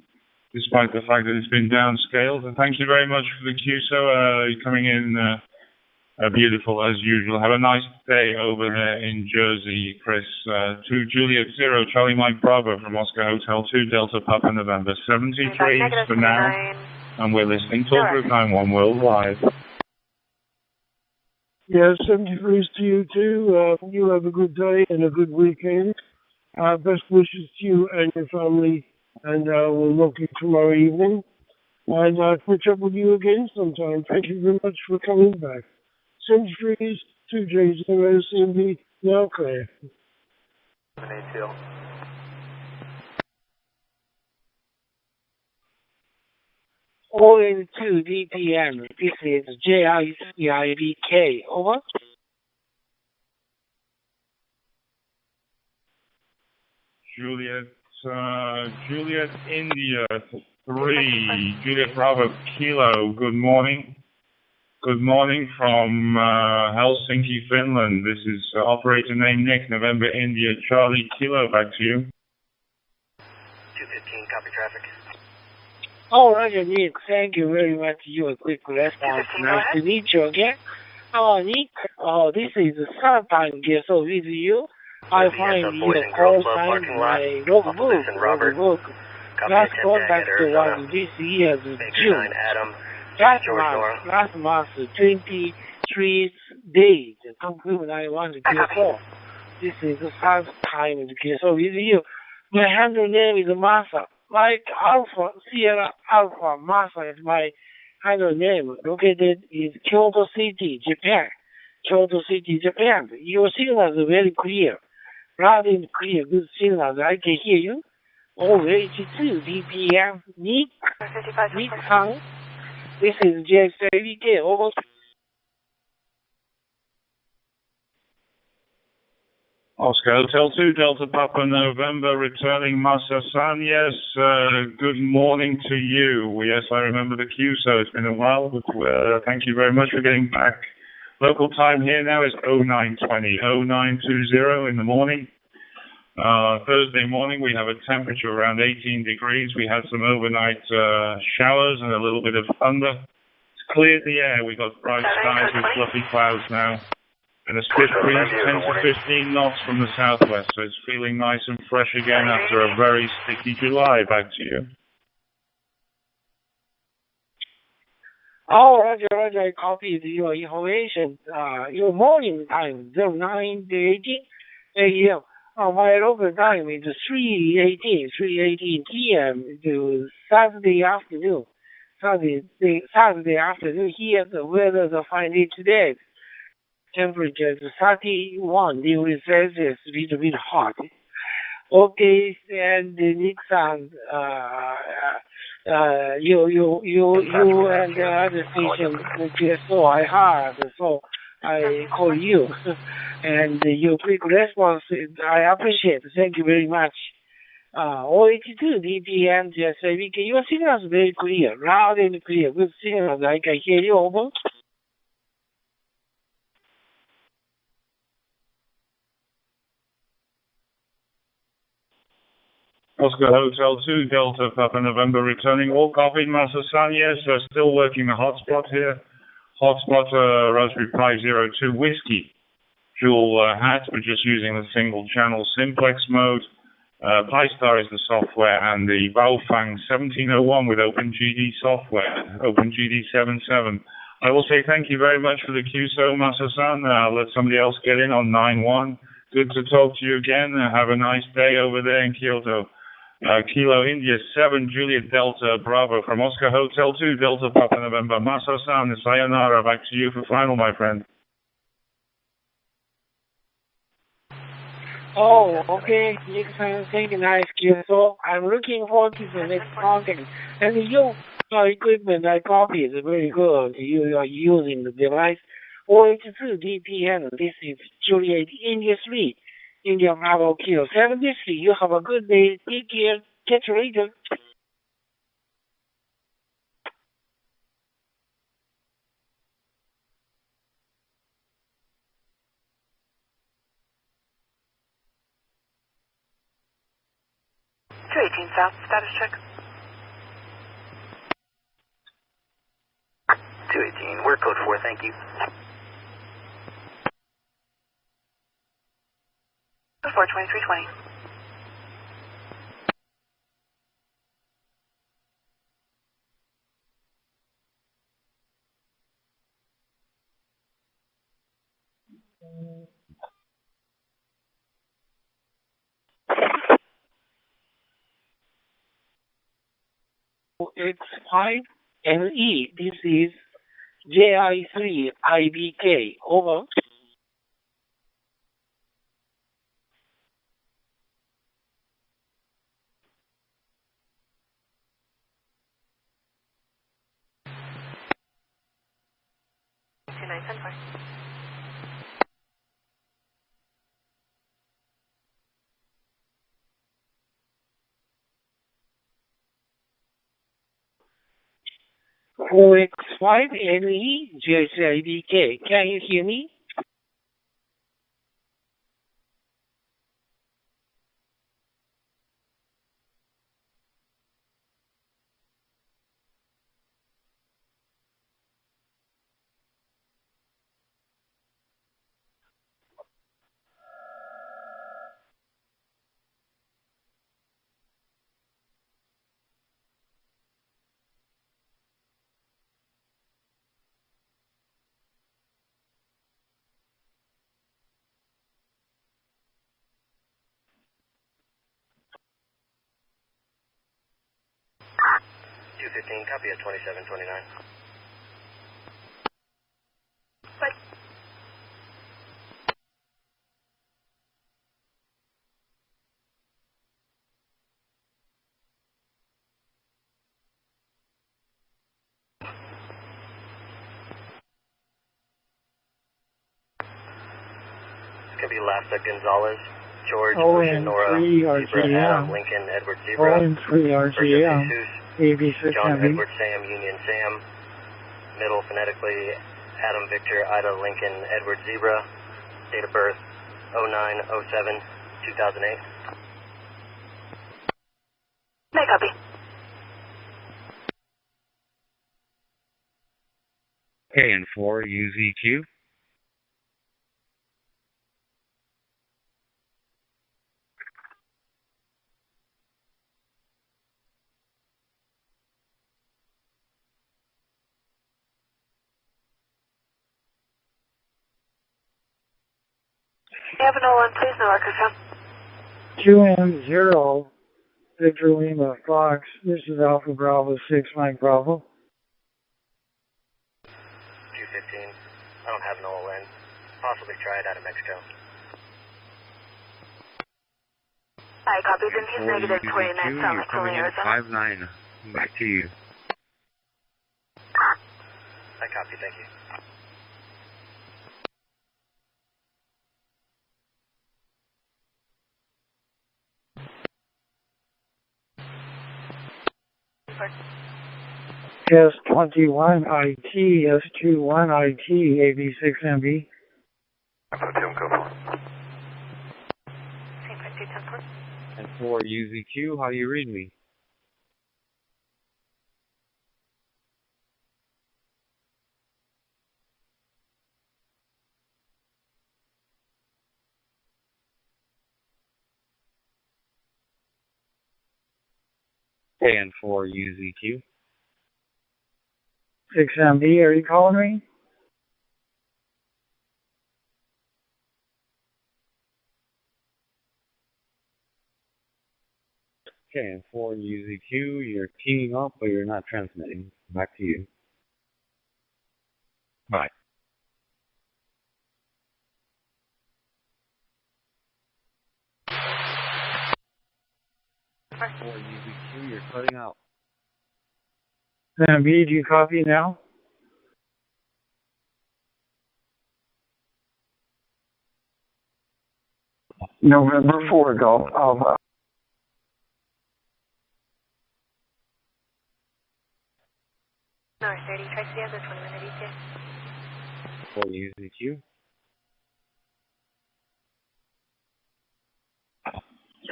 despite the fact that it's been downscaled. And thank you very much for the QSO coming in beautiful as usual. Have a nice day over there in Jersey, Chris. 2 Juliet 0, Charlie Mike Bravo from Oscar Hotel 2, Delta Papa November 73 for now. And we're listening to Group 91 Worldwide.
Yeah, 73 to you too. You have a good day and a good weekend. Best wishes to you and your family. And we'll look at tomorrow evening. And I'll catch up with you again sometime. Thank you very much for coming back. 73 to J0 CMB, now clear.
ON2 DPM, this is YAVAPI, over.
Juliet India 3, Juliet Bravo Kilo, good morning. Good morning from Helsinki, Finland. This is operator name Nick, November India, Charlie Kilo, back to you.
215, copy traffic.
Oh, Roger, Nick, thank you very much. Your quick response. Nice to meet you again. Oh, Nick, this is the third time guest with you. I find your call sign in my logbook. Last contact was this year's June. Last month, 23 days. Conclude I want to call. This is the third time to guest with you. My handle name is Masa. Like Alpha, Sierra Alpha, Masa is my handle name. Located in Kyoto City, Japan. Kyoto City, Japan. Your signal is very clear. Loud and clear, good signals. I can hear you. OH2 DPM, Nick Hang. This is JSAVK, over.
Oscar Hotel 2, Delta Papa November, returning Masa-san. Yes, good morning to you. Yes, I remember the queue, so it's been a while, but thank you very much for getting back. Local time here now is 0920, 0920 in the morning. Thursday morning, we have a temperature around 18 degrees. We had some overnight showers and a little bit of thunder. It's cleared the air. We've got bright skies with fluffy clouds now. And a stiff breeze, 10 to 15 knots from the southwest. So it's feeling nice and fresh again after a very sticky July. Back to you.
Oh, Roger, I copied your information. Your morning time, 09 to 18 a.m. My local time is 3:18 p.m. to Saturday afternoon. Saturday afternoon here, the weather is fine today. Temperature is 31 degrees Celsius, a little bit hot. Okay, and Nixon, you and the other station, so I heard, so I call you. And your quick response, I appreciate. Thank you very much. OH2 DPM, your signal is very clear, loud and clear. Good signal. I can hear you, over.
Oscar Hotel 2, Delta Papa November returning. All copied, Master San. Yes, still working the hotspot here. Hotspot Raspberry Pi 02 Whiskey. Dual hat, we're just using the single channel simplex mode. PiStar is the software, and the Baofeng 1701 with OpenGD software, OpenGD 7.7. I will say thank you very much for the QSO, Master-san. I'll let somebody else get in on 9-1. Good to talk to you again. Have a nice day over there in Kyoto. Kilo India 7, Juliet Delta Bravo from Oscar Hotel 2, Delta Papa November. Master-san, sayonara. Back to you for final, my friend.
Oh, okay. Thank you, nice kid. So I'm looking forward to the next content. And your equipment I copy is very good. You are using the device OH2 DPN. This is Juliet India 3, India Bravo Kilo 73. You have a good day. Take care. Catch you later.
South, status check.
218, we're code 4, thank you.
42320.
It's 5LE. This is JI3IBK. Over. OX5LE JIBK. Can you hear me?
Copy at 2729.
Bye.
It's going to be Lasta Gonzalez, George,
Ocean
Nora,
3
Zebra,
RGM.
Adam, Lincoln, Edward, Zebra.
Ocean 3 RGM. AB6
John,
Heavy.
Edward, Sam, Union, Sam. Middle phonetically, Adam, Victor, Ida, Lincoln, Edward, Zebra. Date of birth, 09/07/2008.
May copy.
KN4 UZQ.
Have an all-on, please, no Arkansas.
2M0, Victor Lima Fox. This is Alpha Bravo 6, Mike Bravo.
215. I don't have an OLN. Possibly try it out of Mexico.
I copy. Then he's negative 29, Salt Lake, calling Arizona.
59. Back to you.
I copy, thank you.
S21IT, S21IT, AB6MB.
And for UZQ, how do you read me? And for UZQ.
6MB, are you calling me?
Okay, and for UZQ, you're keying up, but you're not transmitting. Back to you. Bye. For UZQ, you're cutting out.
6MB, do you copy now? November 4, Golf Alpha.
North 30, try to the 20-minute ETA.
For UZQ.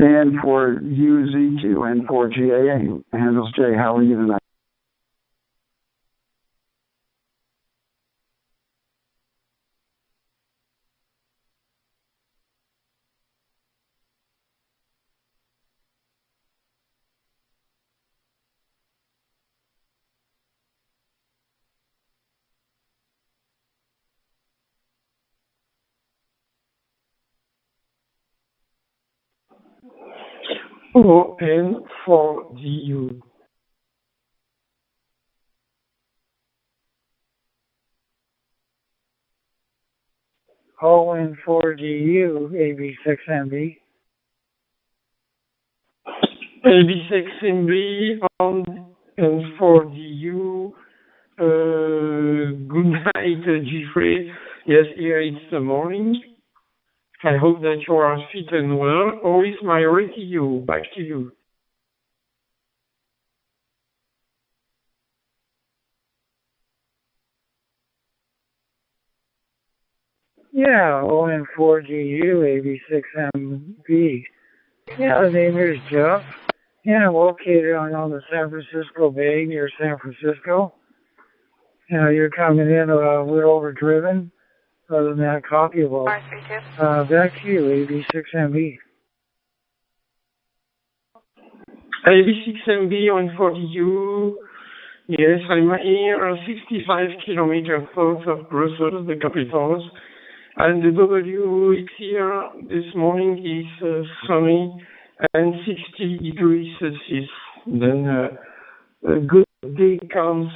And for UZQ and for GAA. Handles J, how are you tonight? ON for DU. ON for DU, AB6MB. AB6MB and for DU. Good night, Jeffrey. Yes, here it's the morning. I hope that you are fit and well. How is my radio? Back to you. Yeah, ON4GU, AB6MB. Yeah, the name is Jeff. Yeah, I'm located on the San Francisco Bay near San Francisco. You're coming in a little overdriven. Other than that, copyable. Back to you, AB6MB. AB6MB on 40U. Yes, I'm here 65 kilometers south of Brussels, the capital. And the W here this morning is sunny and 60 degrees Celsius. Then a good day comes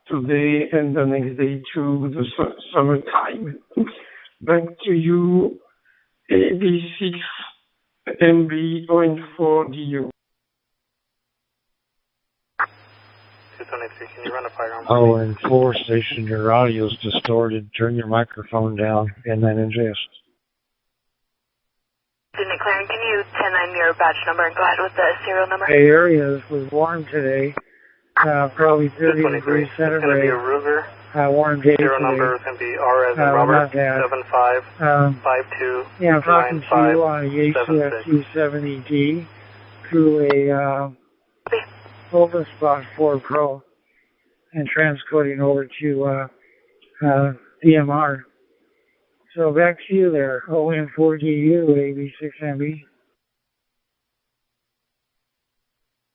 today and the next day to the summertime. Back to you, AB6MB going for DU.
Can you run a firearm?
Oh, and 4 station, your audio's distorted. Turn your microphone down and then ingest.
Student Claren, can you 10-9 your badge number and go ahead with the serial number?
Bay Area was warm today. Probably 30 degrees centigrade.
It's going to be a Ruger.
Warm day
serial
today.
number is going to be R as in Robert, 7552.
Yeah, I'm talking to you on a Yaesu FT70D through a OpenSpot 4 Pro and transcoding over to DMR. So back to you there, ON4GU, AB6MB.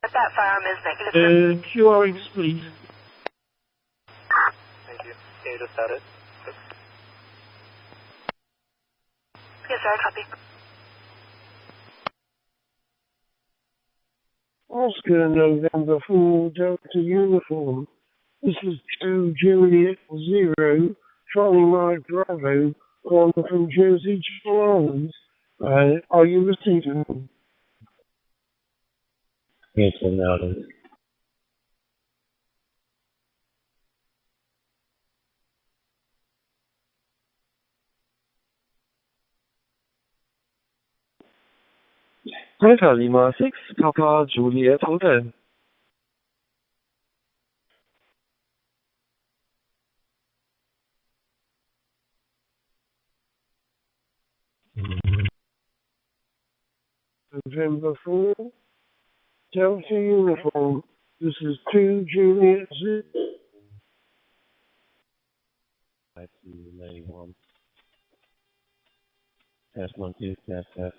If that firearm is negative,
QRX, please.
Thank you. Can you just add it?
Yes, sir, copy.
Oscar November 4, Delta Uniform. This is 2 Juliet 0, Charlie Mike Bravo, calling from Jersey Islands. Are you receiving?
Yes, I know.
Delta Lima 6, Papa Juliet Hotel. November 4, Delta Uniform. This is 2 Juliet Z.
5291. Test 1, 2, test.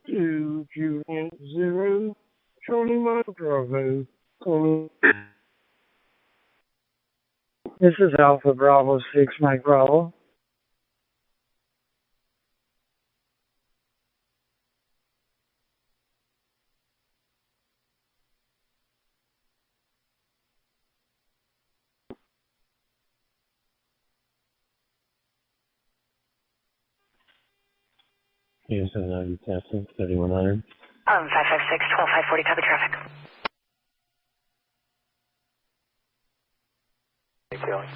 2 Juliet 0, Charlie Mike Bravo, calling. This is Alpha Bravo 6, Mike Bravo.
Here's another testing, 3100.
556, 12540, copy traffic.
Kelly.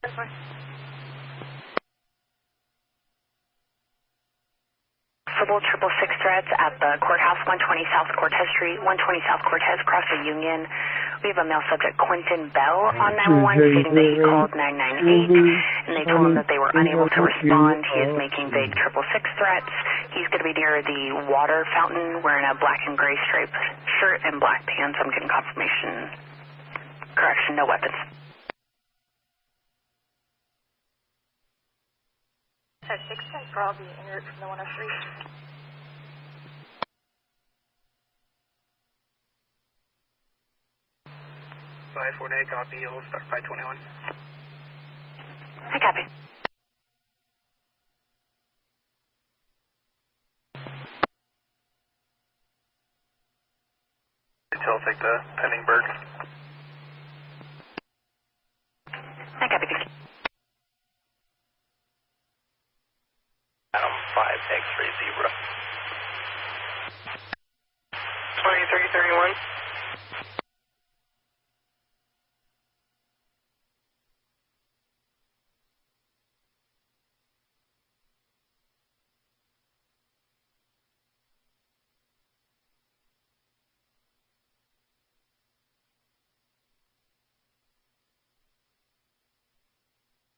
That's fine. Triple 666 threats at the courthouse, 120 South Cortez Street, 120 South Cortez, across the Union. We have a male subject, Quentin Bell, on 911, stating that he called 998, and they told him that they were unable to respond. He is making vague 666 threats. He's going to be near the water fountain, wearing a black and gray striped shirt and black pants. I'm getting confirmation. Correction, no weapons.
610 probably en route from the 103.
548, copy, you'll start 521.
I copy.
Until take the pending bird.
I copy.
Adam 5 X-ray 0. 2331.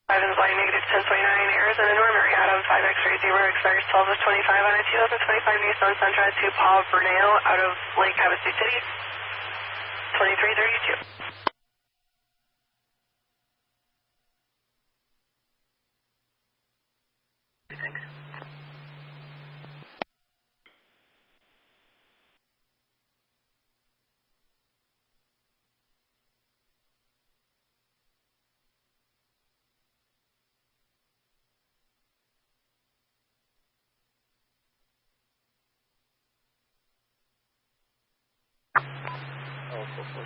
Items line negative 1029, Arizona Normal, Adam 5 X-ray 0, expires 12 of 25 on a 2025 Nissan Sentra to Paul Bernal out of Lake Havasu City, 2332.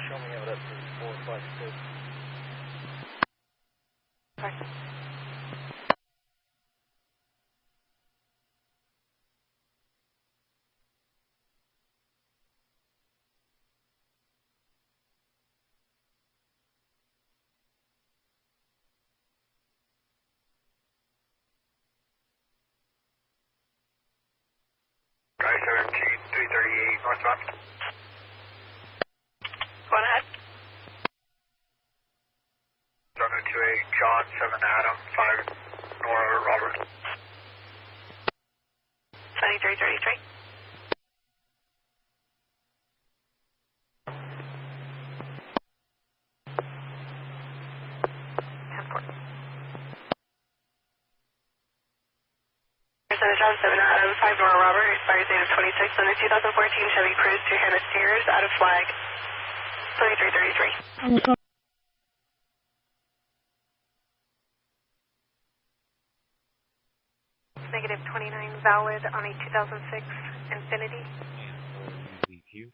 Show me how that's 456.
Okay.
I-17, 338, northbound.
Go on ahead.
Runway 28, John 7 Adam 5 Nora Robert.
2333. Arizona John 7 Adam 5 Nora Robert, expires date of 26 on the 2014 Chevy Cruze to Hannah Steers out of flag 2333.
Negative 29 valid on a 2006 Infinity.
DQ.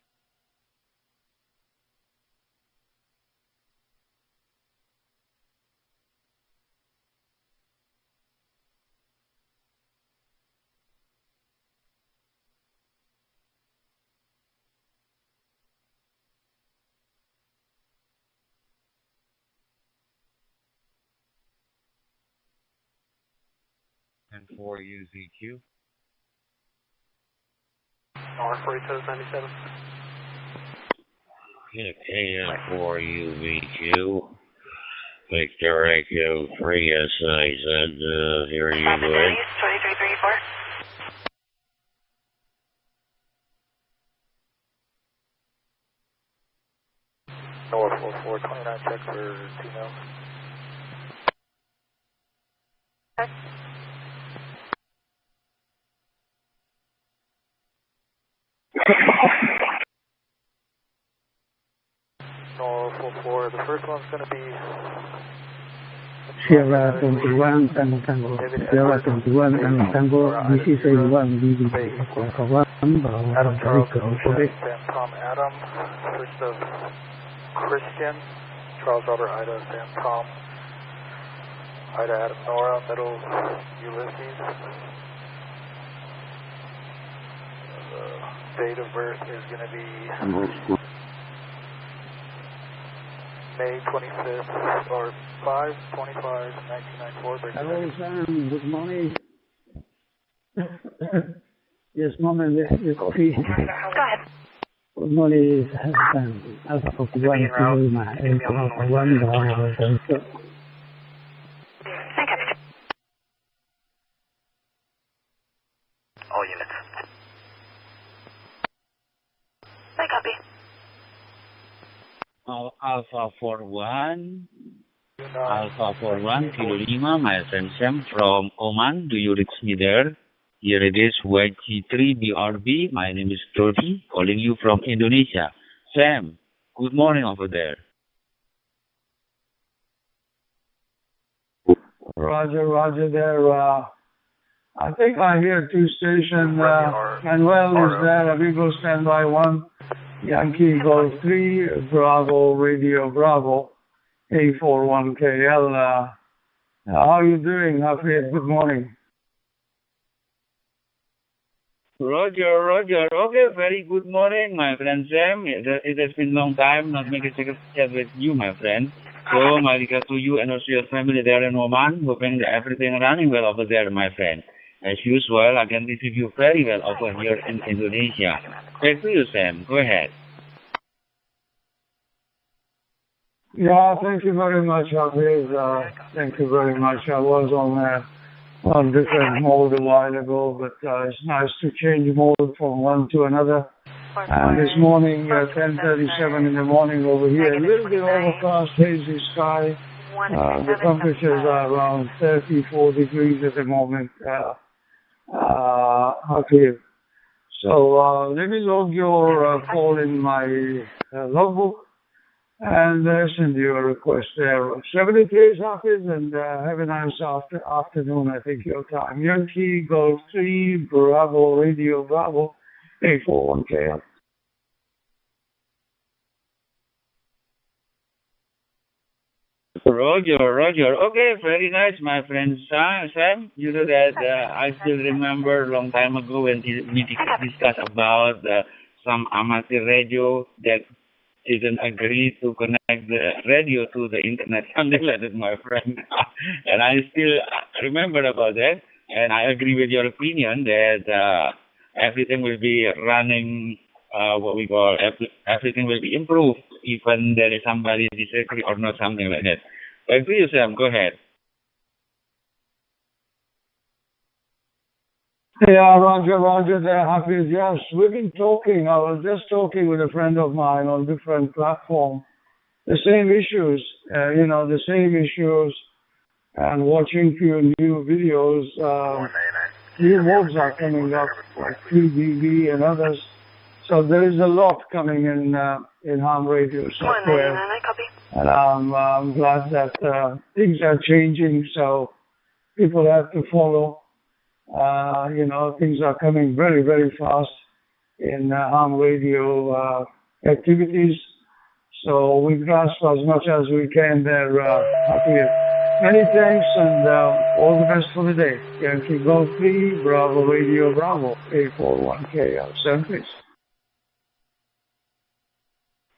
10-4-UZQ.
R497.
KN4UVQ. Victor Echo 3 SIZ, here you go.
2334.
North 4429, check for CHINO. North 44, the first one's going to be
Sierra 21 Tango, Sierra 21 Tango, this is a 1
Adam Charles, Sam Tom Adam, first of Christian, Charles Robert Ida, Sam Tom, Ida Adam Nora, middle Ulysses. The date of birth is going to be May 25th, or 5/25/1994.
Hello, Sam. Good morning. Yes, moment, the coffee.
Go ahead.
Good morning, Sam. Alpha 41, Lima, Alpha 1,
All units.
I copy.
Alpha 41, Kilo Lima, my friend Sam from Oman. Do you reach me there? Here it is, YG3BRB. My name is Tony, calling you from Indonesia. Sam, good morning over there.
Roger there. I think I hear 2 stations. Manuel is there, Avigo standby 1. Yankee Golf 3, Bravo, Radio Bravo, A41KL. How are you doing, Hafid? Good morning.
Roger. Okay, very good morning, my friend Sam. It has been a long time not making a chat with you, my friend. So, my regards to you and also your family there in Oman. Hoping that everything running well over there, my friend. As usual, I can receive you very well over here in Indonesia. Back to you, Sam. Go ahead.
Yeah, thank you very much, Hafid. Thank you very much. I was on different mode a while ago, but it's nice to change mode from one to another. This morning, 10:37 in the morning over here, a little bit overcast, hazy sky. The temperatures are around 34 degrees at the moment. Hafid. So let me log your call in my logbook and send you a request there. 73 Hafid, and have a nice afternoon, I think, your time. Yankee Golf 3, Bravo, Radio Bravo, 841KL.
Roger. Okay, very nice, my friend Sam. You know that I still remember a long time ago when we discussed about some amateur radio that didn't agree to connect the radio to the internet, something like that, my friend. And I still remember about that, and I agree with your opinion that everything will be running, everything will be improved, even there is somebody disagree or not, something like that. Back to you, Sam. Go ahead.
Yeah, Roger there, Hafiz. Yes, we've been talking. I was just talking with a friend of mine on different platforms. The same issues, the same issues, and watching few new videos. New modes are coming up, like 3DB and others. So there is a lot coming in ham radio software. And I'm glad that things are changing, so people have to follow. Things are coming very, very fast in ham radio activities. So we grasp as much as we can there. Many thanks and all the best for the day. Yankee Golf 3, Bravo Radio Bravo, 841KL. Sam, please.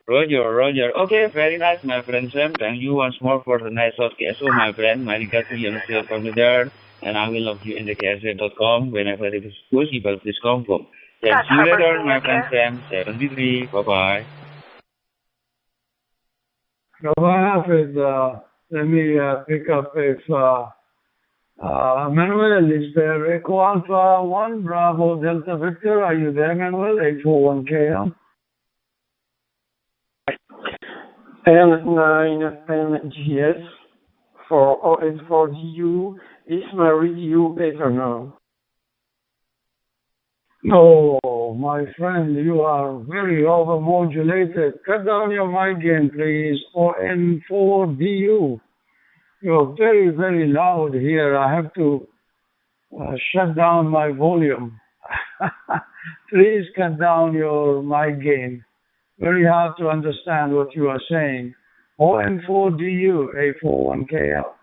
Roger. Okay, very nice, my friend Sam. Thank you once more for the nice talk. So, my friend, my regards to you and your family there. and I will log you in the cache.com whenever it is possible. Please confirm. Thank you later, my friend Sam. 73. Bye-bye.
So what happened? Let me pick up if Manuel is there. Echo Alpha 1, Bravo Delta Victor. Are you there, Manuel? 841KL.
N9NGS for OS4DU. Is my radio better now?
No, my friend, you are very overmodulated. Cut down your mic gain, please. ON4DU. You're very, very loud here. I have to shut down my volume. Please cut down your mic gain. Very hard to understand what you are saying. ON4DU, A41KL.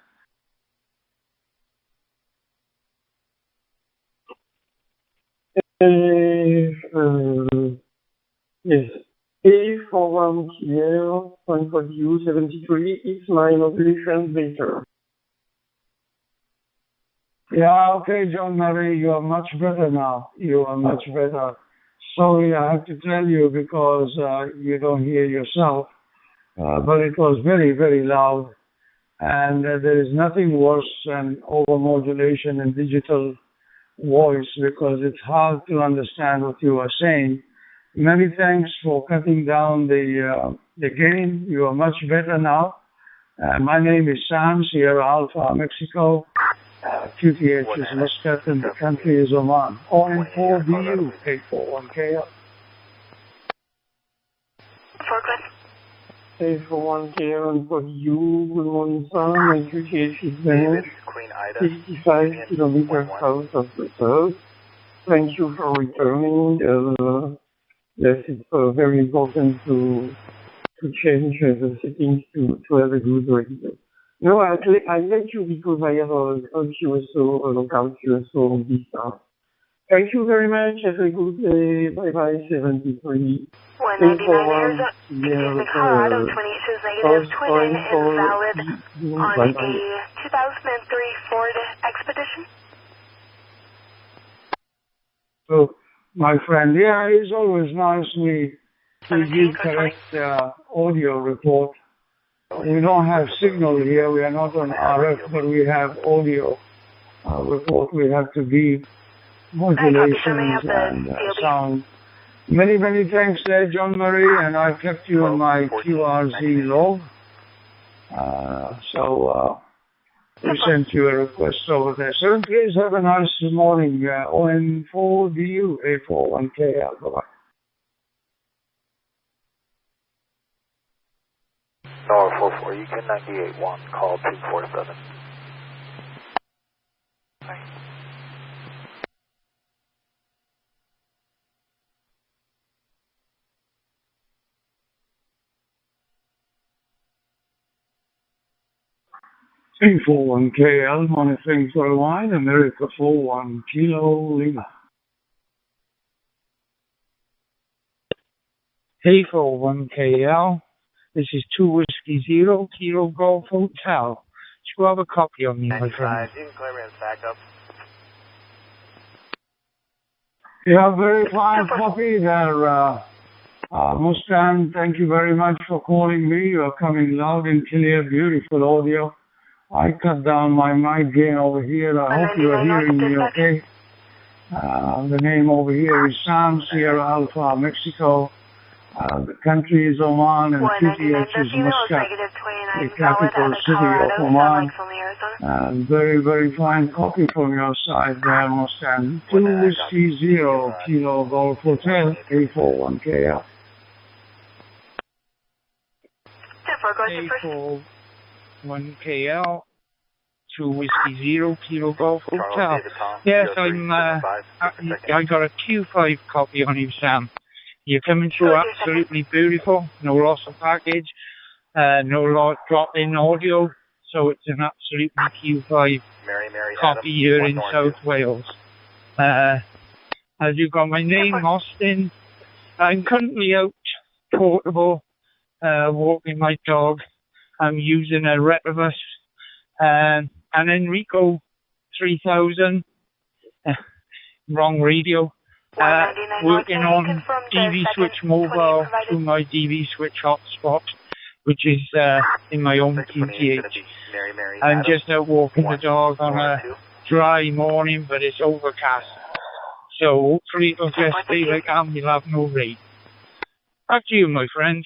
Yes. A41KL, ON4DU 73, is my modulation better?
Yeah, okay, John Murray, you are much better now. You are much better. Sorry, I have to tell you because you don't hear yourself. But it was very, very loud. And there is nothing worse than overmodulation in digital voice because it's hard to understand what you are saying. Many thanks for cutting down the gain. You are much better now. My name is Sam, Sierra Alpha, Mexico. QTH is Muscat and the country is Oman. ON4DU, 841KL.
A41KL and for you, good morning, Sam. My QTH is there. 55 kilometers south of the south. Thank you for returning. Yes, it's very important to change the settings to have a good radio. No, I let you because I have a local QSO on this stuff. Thank you very much. Have a good day. Bye-bye, 73.
199 Arizona, Colorado, 28 shows negative. Twin invalid on a 2003 Ford Expedition.
So, my friend, yeah, it's always nice to give correct audio report. We don't have signal here. We are not on RF, but we have audio report. We have to give modulations and sound. Many, many thanks there, John Murray, and I've kept you in my QRZ log. We sent you a request over there. So please have a nice morning. ON4DU, A41KL. Bye-bye.
Dollar 44, you can 98.1, call 247.
A41KL, monitoring for a line, America 41 Kilo Lima. A41KL, this is 2 Whiskey 0 Kilo Golf Hotel. Do you have a copy of me, my friend?
You can clear backup.
Yeah, very fine copy there, Mustang. Thank you very much for calling me. You are coming loud and clear, beautiful audio. I cut down my mic gain over here. I hope you are hearing me okay. The name over here is Sam, Sierra Alpha, Mexico. The country is Oman and QTH is Muscat, the capital city of Oman. Very, very fine copy from your side there, Mustang. 2 Whiskey 0 Kilo Golf Hotel, A41KL. 1KL, 2 Whiskey 0 Kilo Golf Hotel. Yes, I got a Q5 copy on you, Sam. You're coming through absolutely beautiful. No loss of package, no drop in audio. So it's an absolutely Q5 copy here in South Wales. As you got my name, Austin. I'm currently out portable, walking my dog. I'm using a Retrobus, and Enrico 3000. Wrong radio. Working on DV Switch Mobile through my DV Switch hotspot, which is in my own QTH. I'm just out walking the dog on a dry morning, but it's overcast. So hopefully it'll just stay like that and we'll have no rain. Back to you, my friend.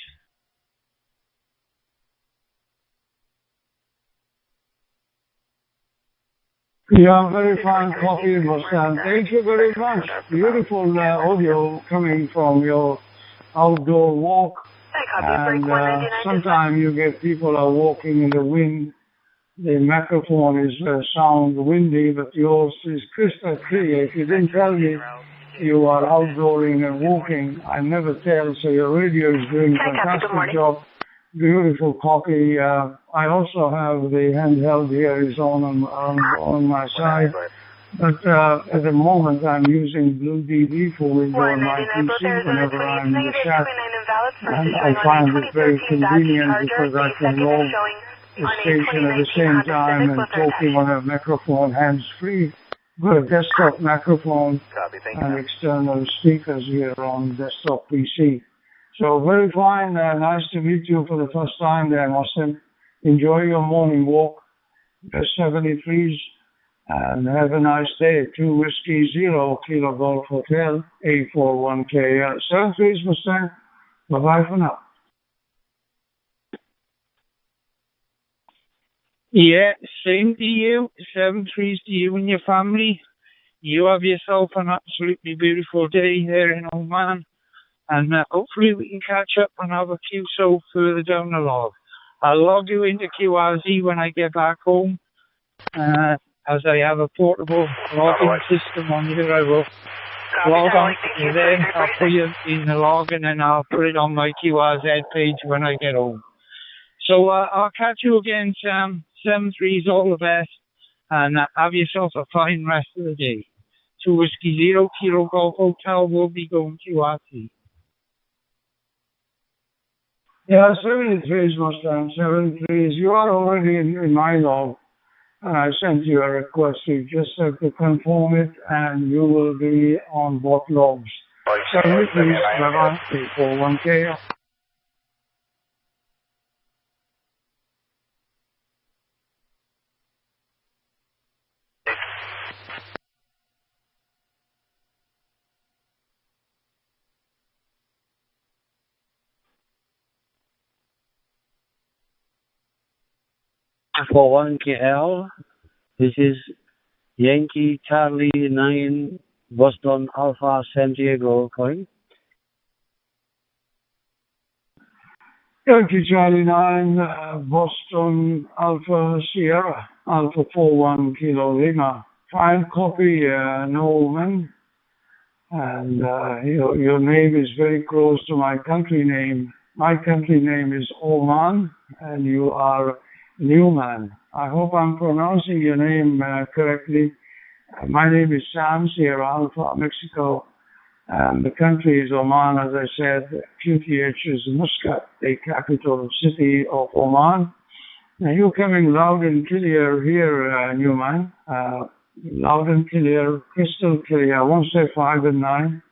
Yeah, very fine coffee, Mustang. Thank you very much. Beautiful audio coming from your outdoor walk. And sometimes you get people are walking in the wind. The microphone is sound windy, but yours is crystal clear. If you didn't tell me you are outdooring and walking, I never tell. So your radio is doing a fantastic job. Beautiful coffee. I also have the handheld here is on my side. But at the moment I'm using Blue DV for window on my PC whenever I'm in the chat. And I find it very convenient because I can log the station at the same time and talking on a microphone hands-free. Got a desktop microphone and external speakers here on desktop PC. So very fine. Nice to meet you for the first time there, Austin. Enjoy your morning walk. 73s. And have a nice day. 2 Whiskey 0 Kilo Golf Hotel, 841KL. 73s, Mustang. Bye-bye for now.
Yeah, same to you. 73s to you and your family. You have yourself an absolutely beautiful day there in Oman. And hopefully we can catch up and have a QSO further down the log. I'll log you into QRZ when I get back home. As I have a portable logging system on here, I will log on to you there. I'll put you in the log and then I'll put it on my QRZ page when I get home. So I'll catch you again, Sam. 73's all the best. And have yourself a fine rest of the day. 2 Whiskey 0 Kilo Golf Hotel will be going QRT.
Yeah, 73s, Mustang, 73s. You are already in my log. And I sent you a request. You just have to confirm it, and you will be on both logs. 73s, bye-bye, 841K.
For 1KL, this is Yankee Charlie 9 Boston Alpha San Diego calling.
Yankee Charlie 9 Boston Alpha Sierra Alpha 41 Kilo Lima. Fine copy, Norman. And your name is very close to my country name. My country name is Oman, and you are Newman. I hope I'm pronouncing your name correctly. My name is Sam, Sierra Alpha, Mexico. And the country is Oman, as I said. QTH is Muscat, the capital city of Oman. Now you're coming loud and clear here, Newman. Loud and clear, crystal clear. I won't say 5 and 9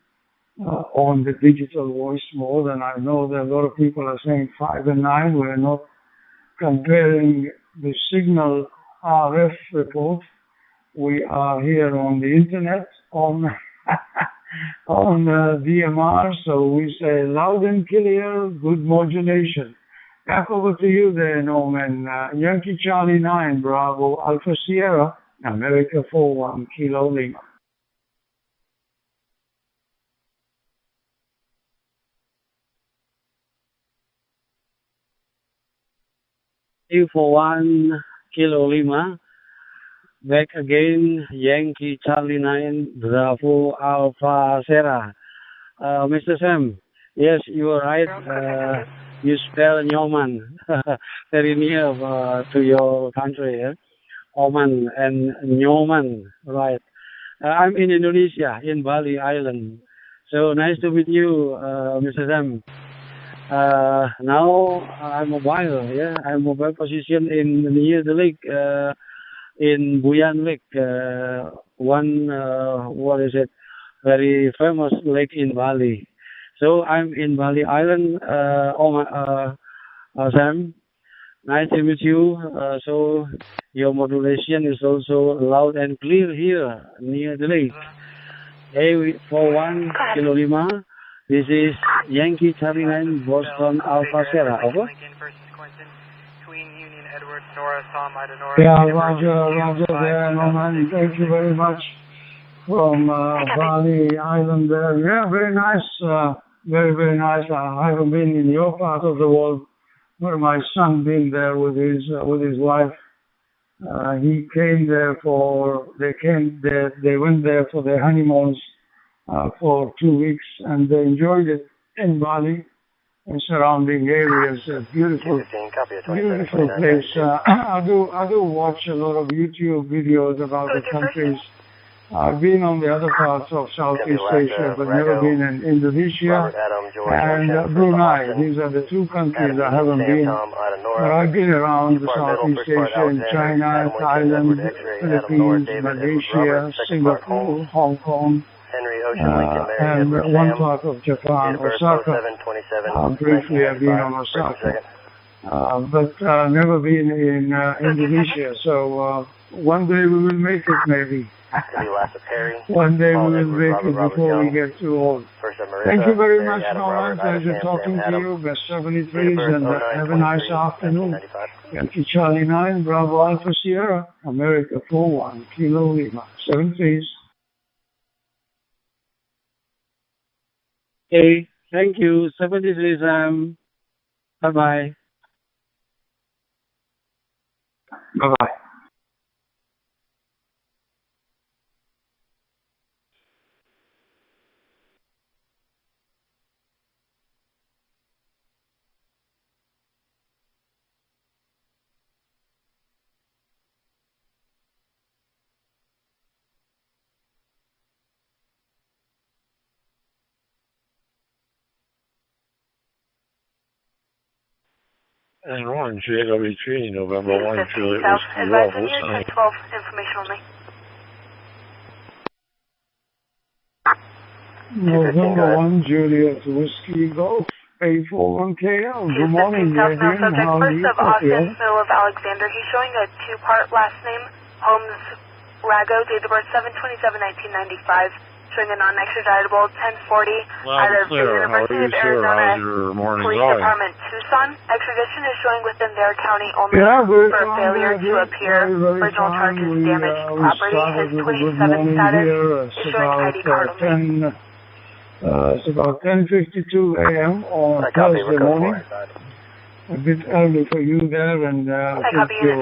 on the digital voice mode. And I know that a lot of people are saying 5 and 9. We're not comparing the signal RF report. We are here on the internet on DMR, so we say loud and clear, good modulation. Back over to you there, Norman. Yankee Charlie 9 Bravo Alpha Sierra, America 41 Kilo Lima.
241 Kilo Lima. Back again, Yankee Charlie 9 Bravo Alpha Sierra. Mr. Sam, yes, you are right. You spell Oman very near to your country, Oman and Nyoman, right? I'm in Indonesia, in Bali Island. So nice to meet you, Mr. Sam. Now I'm mobile, I'm mobile position in near the lake, in Buyan Lake, very famous lake in Bali. So I'm in Bali Island, Sam. Nice to meet you. So your modulation is also loud and clear here near the lake. A41 Kilo Lima. This is Yankee Charlie 9 Boston Alpha Sierra. Over.
Yeah, Roger there, Norman. Thank you very much. From Bali Island there. Yeah, very nice. Very, very nice. I haven't been in your part of the world where my son been there with his wife. They went there for their honeymoons for 2 weeks, and they enjoyed it in Bali and surrounding areas. Beautiful place. I do watch a lot of YouTube videos about the countries. I've been on the other parts of Southeast Asia, but never been in Indonesia and Brunei. These are the two countries I haven't been. But I've been around the Southeast Asia in China, Thailand, Philippines, Malaysia, Singapore, Hong Kong, and one part of Japan, Osaka. Briefly I've been on Osaka. But never been in Indonesia. So one day we will make it, maybe. One day we will make it before we get too old. Thank you very much, Nolan. Pleasure talking to you. Best 73s, and have a nice afternoon. Yankee Charlie 9, Bravo Alpha Sierra, America 41, Kilo Lima, 73s.
Okay, thank you. 73s, bye-bye.
Bye-bye.
And 1, JWP, November 1, Juliet Whiskey
Golf. Advise 12, information only.
November 1, Juliet Whiskey Golf, A41KL. Good morning,
subject first of Austin Phil of Alexander. He's showing a two-part last name, Holmes Rago, date of birth 7/27/1995. Showing a non-extraditable 1040 out of the University of Arizona Police Department, Tucson. Extradition is showing within their county only for failure to appear. Original charges damaged property. His 27 status is showing ID card only.
It's about 10:52 a.m. on Thursday morning. A bit early for you there, and I think your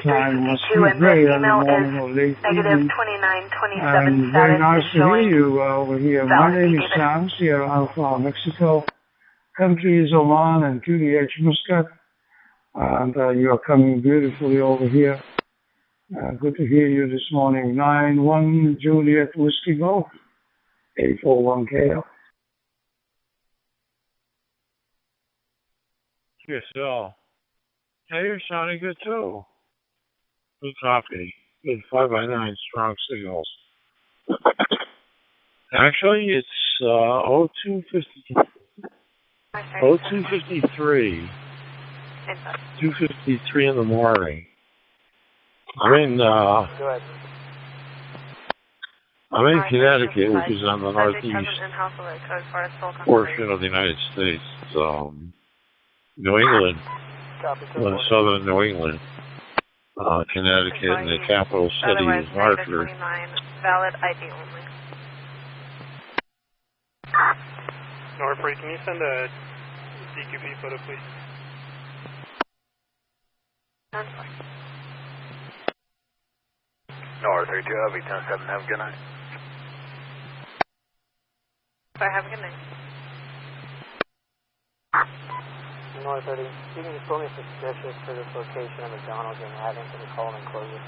time must be very early morning or late evening. And very nice to hear you over here. My name is Sam, Sierra Alpha, Mexico. Country is Oman and QDH Muscat. And you are coming beautifully over here. Good to hear you this morning. 9-1 Juliet Whiskey Golf, 841KL.
Yes, so. Hey, you're sounding good too. Good coffee. Good 5x9 strong signals. Actually, it's 0253. 2:53 in the morning. I'm in Connecticut, which is on the northeast portion of the United States. New England, southern New England, Connecticut, and the capital city is Hartford.
Valid ID only.
Norfree, can you send a DQP photo, please?
North 32, I'll be 10-7, have a good night.
Bye, have a good night.
North 30, you can just pull me suspicious for this location of McDonald's and have him call and close it.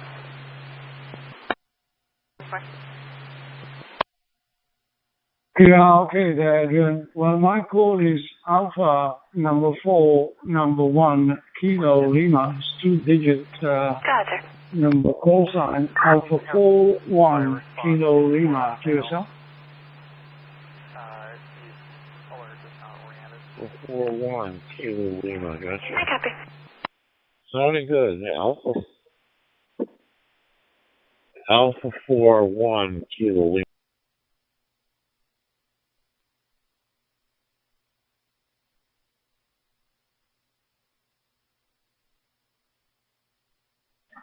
Yeah, okay, there. Well, my call is Alpha number 4, number 1, Kilo Lima, 2 digits.
Gotcha.
number call sign Alpha 41 Kilo Lima, QSL.
41 Kilo Lima, gotcha.
I copy.
Sounding good. Alpha 41 Kilo Lima.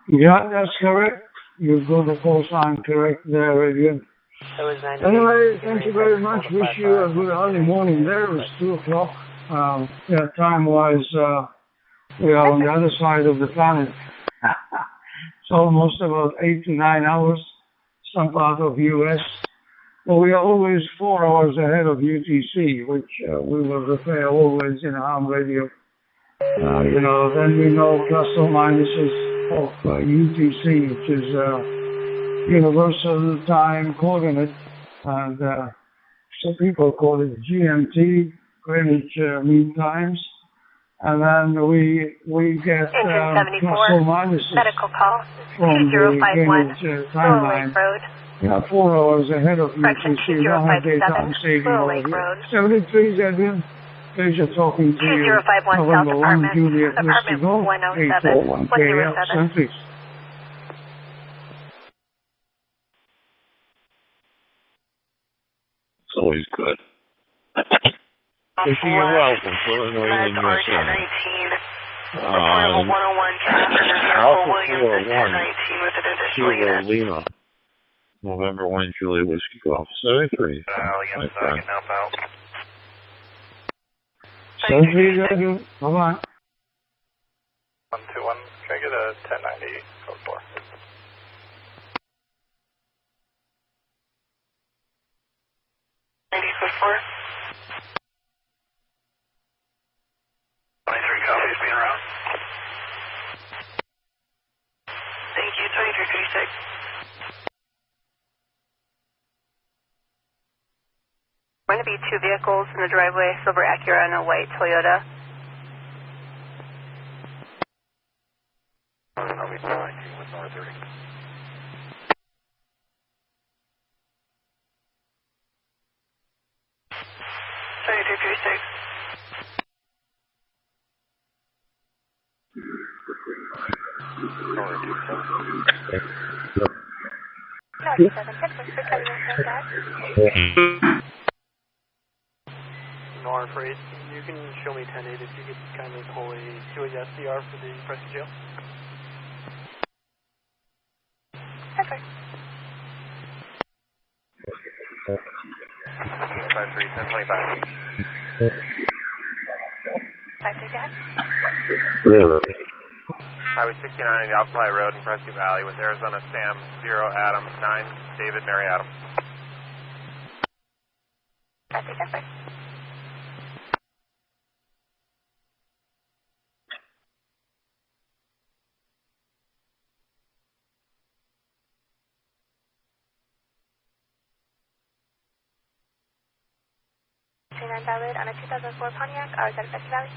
Yeah, that's correct. You've got the call sign correct there again. Anyway, thank you very much. Wish you a good early morning there. It's 2 o'clock. Time-wise, we are on the other side of the planet. It's almost about 8 to 9 hours, some part of U.S. But we are always 4 hours ahead of UTC, which we will refer always in ham radio. Then we know plus or minuses of UTC, which is Universal Time Coordinate, and some people call it GMT, Greenwich Mean Times, and then we get plus or minuses
medical call
from the Greenwich timeline. 4 hours ahead of UTC. Now have daytime saving over here. 73 Edwin. Pleasure talking to you.
2051 South
November 1,
Apartment,
Juliet,
Apartment 107, 107.
Centuries.
It's always good. You're welcome. Illinois, USA. Alpha 41 Kilo Lima. November 1, Juliet, Whiskey Golf. 73. My friend.
73, bye-bye.
121, can I get a 1090 code 4?
Code 4.
23 copies being around.
Thank you, 2336.
Going to be 2 vehicles in the driveway, silver Acura and a white Toyota.
I'll be 19 with North 30. Nor for 8, you can show me 10-8 if you could kind of pull a QASDR for the Preston jail.
Perfect.
53, 1025.
5
Really?
Highway 69 in Alpha Road in Prescott Valley with Arizona Sam 0 Adam 9 David Mary Adam.
Copy, perfect. Valid on a 2004 Pontiac, hours out of Prescott Valley.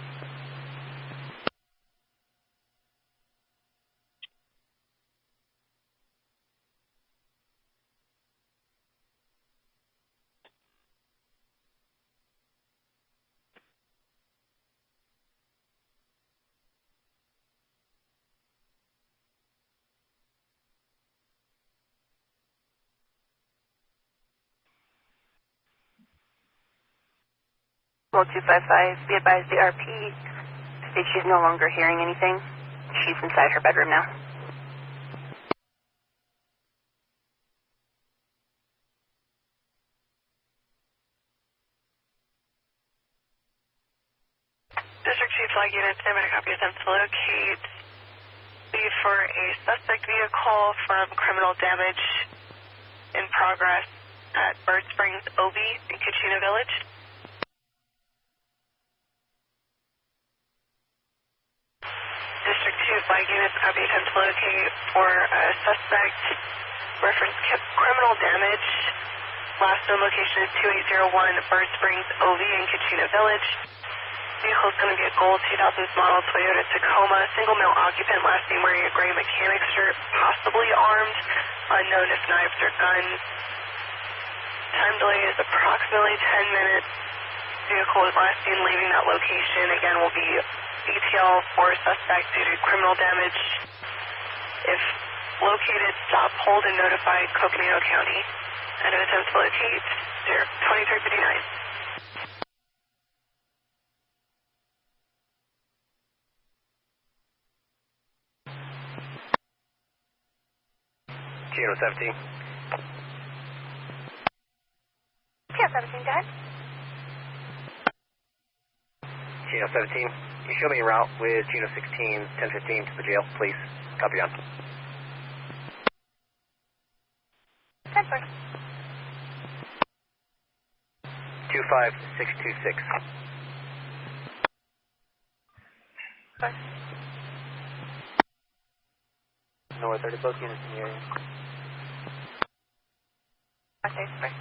Roll 255, be advised the RP states she's no longer hearing anything. She's inside her bedroom now.
District Chief Flag Unit, I'm going to copy attempt to locate lead for a suspect vehicle from criminal damage in progress at Bird Springs OB in CHINO Village. District 2 Flag Units, copy attempt to locate for a suspect reference criminal damage. Last known location is 2801 Bird Springs OV in CHINO Village. Vehicle is going to be a gold 2000s model Toyota Tacoma, single male occupant, last name wearing a gray mechanic shirt, possibly armed, unknown if knives or guns. Time delay is approximately 10 minutes. Vehicle was last seen leaving that location. Again, will be ETL for suspect due to criminal damage. If located, stop, hold, and notify Coconino County. And if attempts to locate, 2359.
CHINO 17.
CHINO 17, go ahead.
CHINO 17. You show me en route with CHINO 16, 1015 to the jail, please. Copy on.
10-4.
25626.
North 30, both units in the area.
Okay, sorry.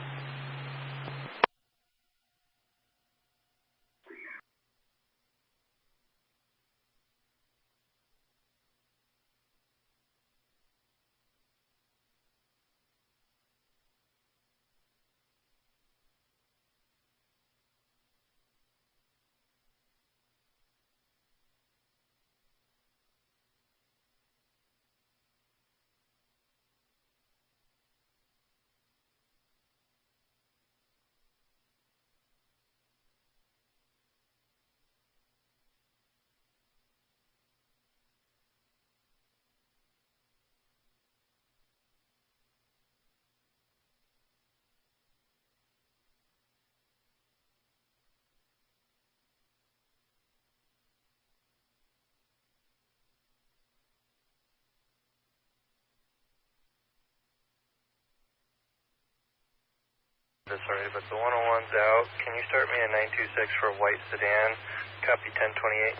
Sorry, but the 101's out. Can you start me a 926 for a white sedan? Copy 1028.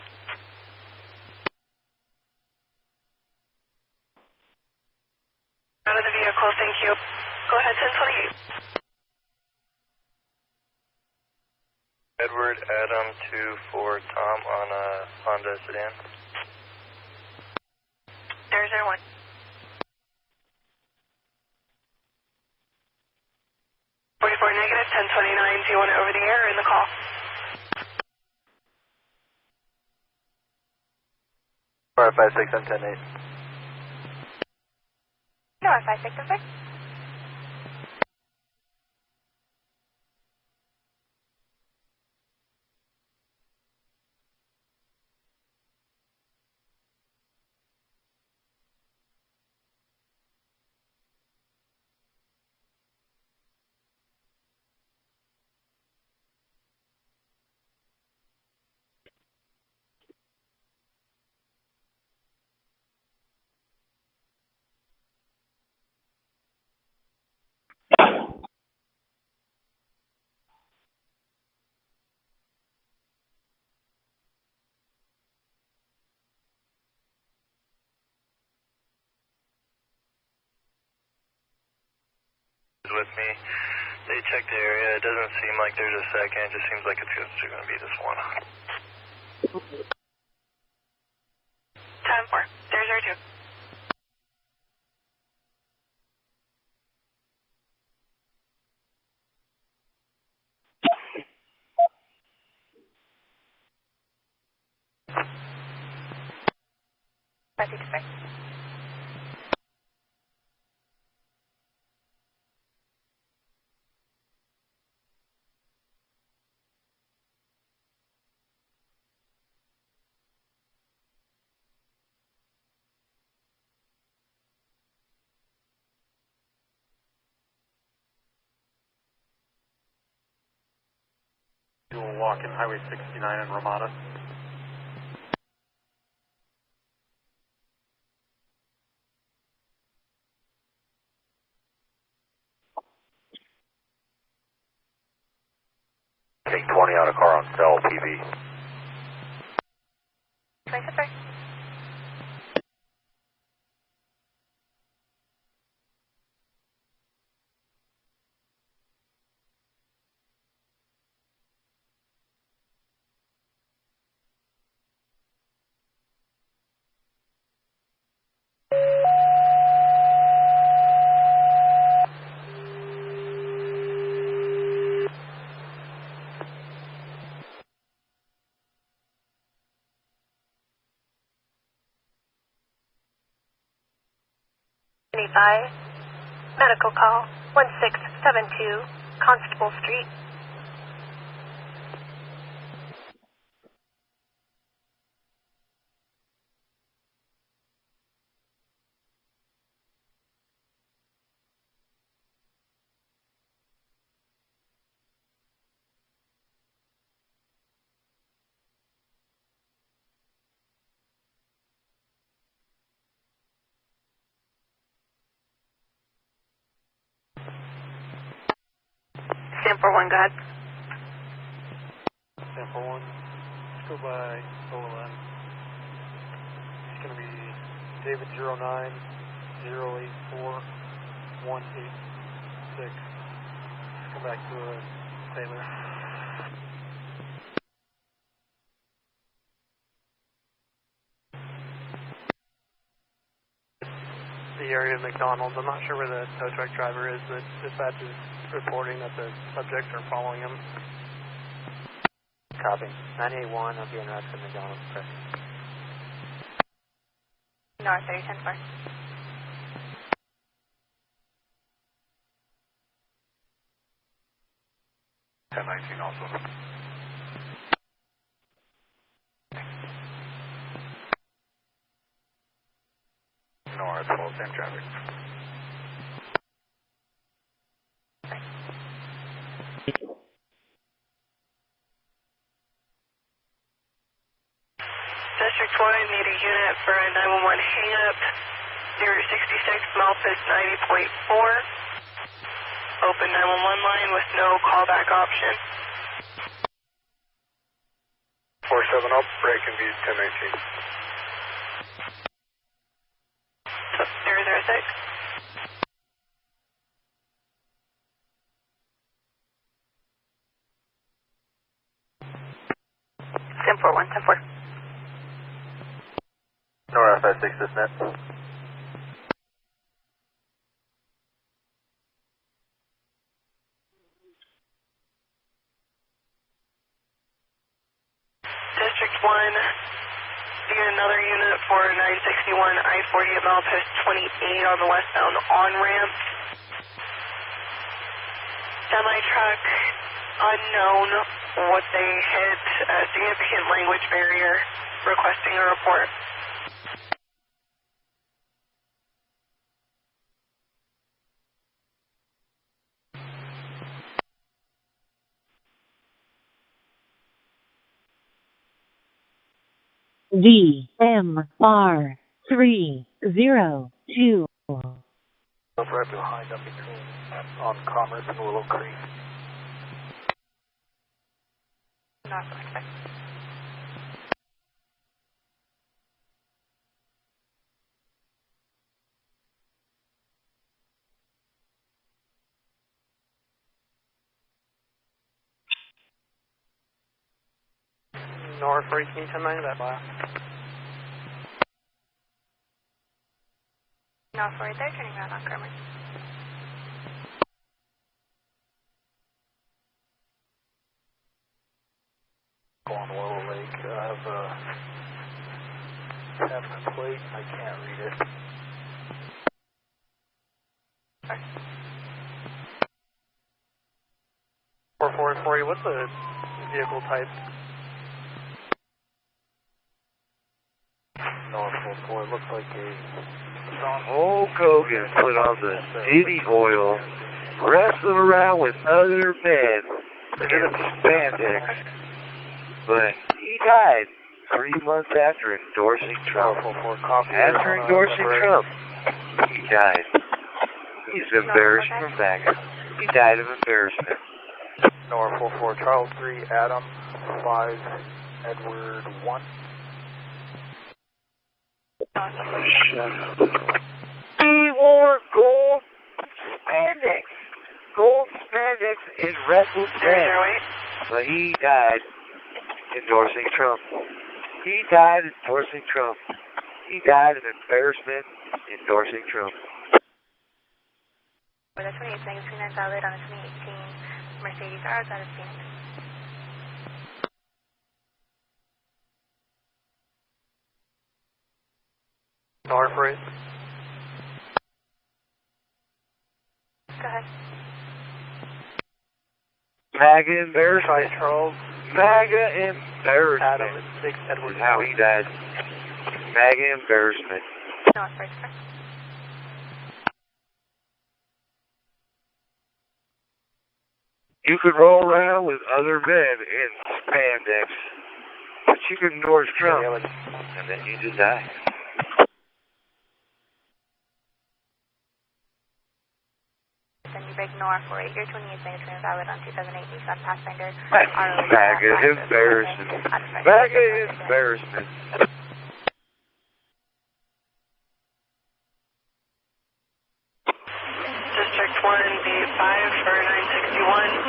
Out of the vehicle, thank you. Go ahead, 1028.
Edward, Adam, 2 for Tom on a Honda sedan.
001. 44 negative, 1029. Do you want it over the air or in the call?
Alright, 56 and 108.
No, 56 and 6.
With me. They checked the area. It doesn't seem like there's a second. It just seems like it's going to be this one.
10-4. 002.
You will walk in Highway 69 in Ramada. Take 20 out of car on cell PV.
26. nearby. Medical call 1672, Constable Street.
Sample 1, go ahead.
Sample 1, let's go by OLN. It's going to be David 09-084-186. Let's come back to Taylor. The area of McDonald's, I'm not sure where the tow truck driver is, but dispatch is reporting that the subjects are following him.
Copy. 981, I'll be in route to McDonald's. Press.
North 3010
1019 also. North, full same traffic.
District 1, need a unit for a 911 hang-up, near 66, Malphus 90.4. Open 911 line with no callback option.
47 up, break and be 1019.
006. Simple 174.
Nora 56 is net.
District 1, need another unit for 961 I-40 at Malphus 28 on the westbound on-ramp. Semi-truck, unknown what they hit, significant language barrier, requesting a report.
DMR302.
That's right behind up between on Commerce and Willow Creek.
Not perfect.
North 1810 that by.
North 43, turning around on Kermit.
Go on Willow Lake. I have the plate. I can't read it. 4440, what's the vehicle type? North 44, it looks like a...
Hulk Hogan put on the city oil, wrestling around with other men in spandex, but he died 3 months after endorsing Trump. After endorsing Trump, he died. He's embarrassed from back. He died of embarrassment.
Nora 44, Charles 3, Adam 5, Edward 1.
He wore gold spandex. Gold spandex is wrestled dead. But he died endorsing Trump. He died endorsing Trump. He died of embarrassment endorsing Trump.
For the 28 seconds, 29 valid on a 2018 Mercedes R out of Phoenix.
North 8.
MAGA embarrassment.
Charles.
MAGA embarrassment.
Adam at 6 Edward.
How he died. MAGA embarrassment. You could roll around with other men in spandex, but you could endorse Trump, and then you just die.
Then you break north 48, your 28 minutes valid on 278 Nissan Pathfinder.
MAGA embarrassment. MAGA embarrassment.
Just checked 185 for 961.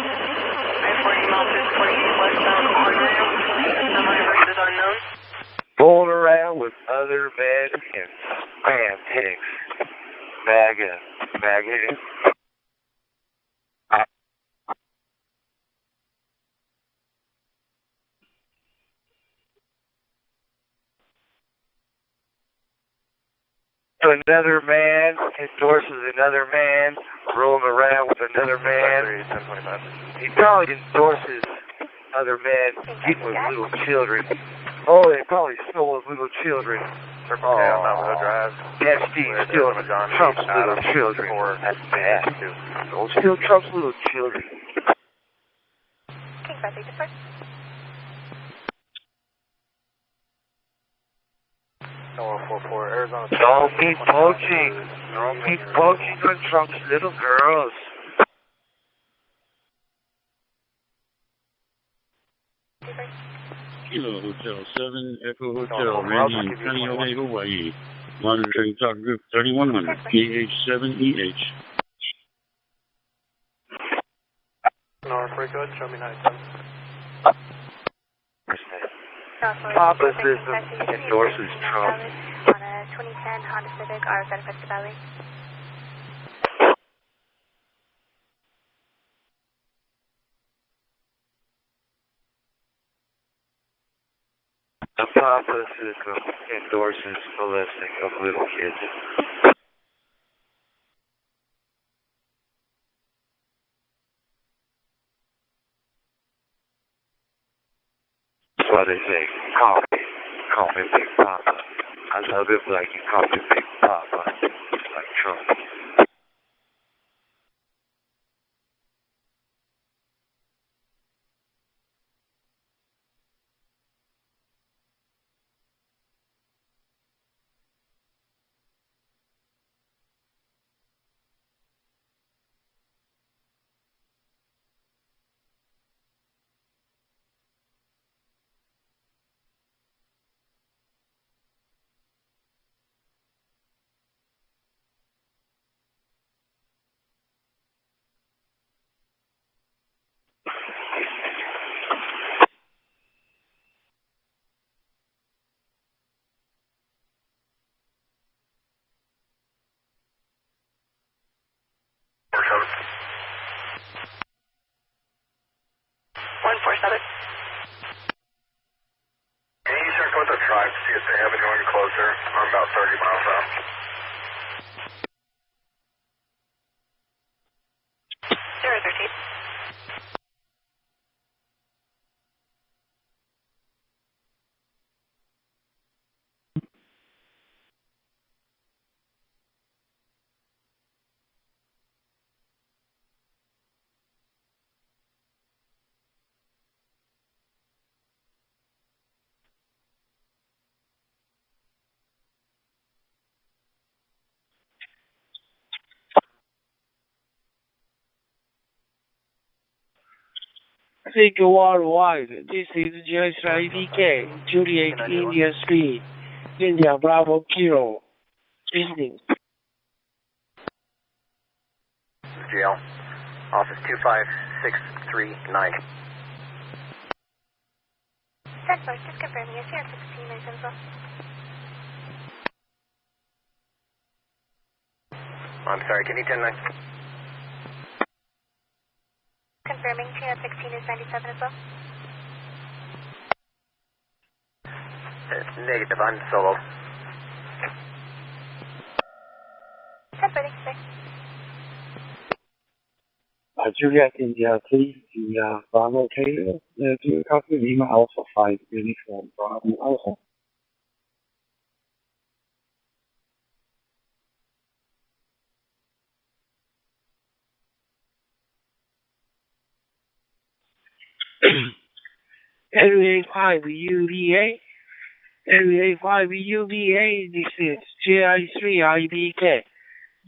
I-40 miles 48 westbound on-ramp. Somebody versus unknown.
Fooling around with other men in spandex. MAGA. Another man endorses another man, rolling around with another man. He probably endorses other men, getting with little children. Oh, they probably stole little children. Epstein stealing Trump's little children. That's bad. Don't steal Trump's little children.
Arizona.
Don't be poaching. Don't be poaching on Trump's little girls.
Kilo Hotel 7, Echo Hotel, Randy and Kaneohe, Hawaii. Monitoring Talk Group 3100, PH7EH.
North, very good. Show me 97.
Papa system endorses Trump.
On a 2010 Honda Civic, RS out of Cresta Valley.
The Papa system endorses molesting of little kids. That's why they say, call me Big Papa. I love it like you call me Big Papa, like Trump.
Can you check with the tribe to see if they have anyone closer? I'm about 30 miles out.
013.
Think worldwide. This is JSIDK, Juliet India Street, India Bravo Kilo. Listening.
Jail. Office 25639.
Check, just confirming. Is here 16 minutes info.
I'm sorry, can you 10-9?
Confirming, Chino 16 is 97 as well.
Negative, I'm solo.
10-36.
I
Juliet India 3, India Bravo Kilo, do you copy Lima Alpha 5 Uniform Bravo Alpha?
Area 5 UVA, Area 5 UVA, this is GI3 IBK,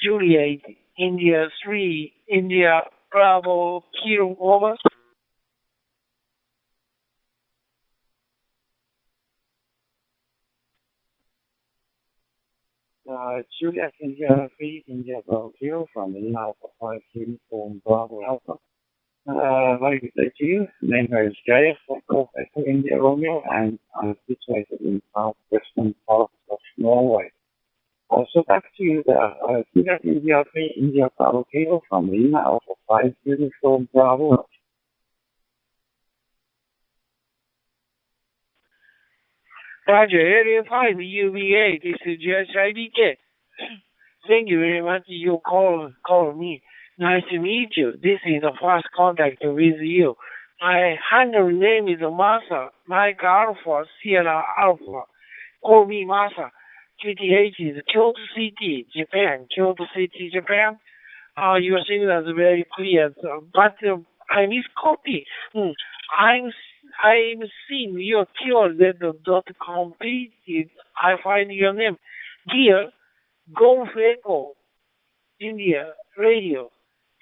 Juliet India 3, India Bravo Kilo, over.
Juliet India 3, India Bravo Kilo from Lima Alpha 5 Uniform Bravo Alpha. Very good day to you. Name is Jay, Football for India Romeo, and I'm situated in southwestern part of Norway. So back to you there. Juliet India 3, India Bravo Kilo from Lima Alpha 5 Uniform Bravo.
Roger, Area 5 UVA, this is JSIBK. Thank you very much. You call me. Nice to meet you. This is the first contact with you. My handle name is Masa. Mike Alpha, Sierra Alpha. Call me Masa. QTH is Kyoto City, Japan. Kyoto City, Japan. Your signal is very clear, but I miscopy. I'm seeing your keyword.com page. I find your name. Dear Golf Echo, India Radio.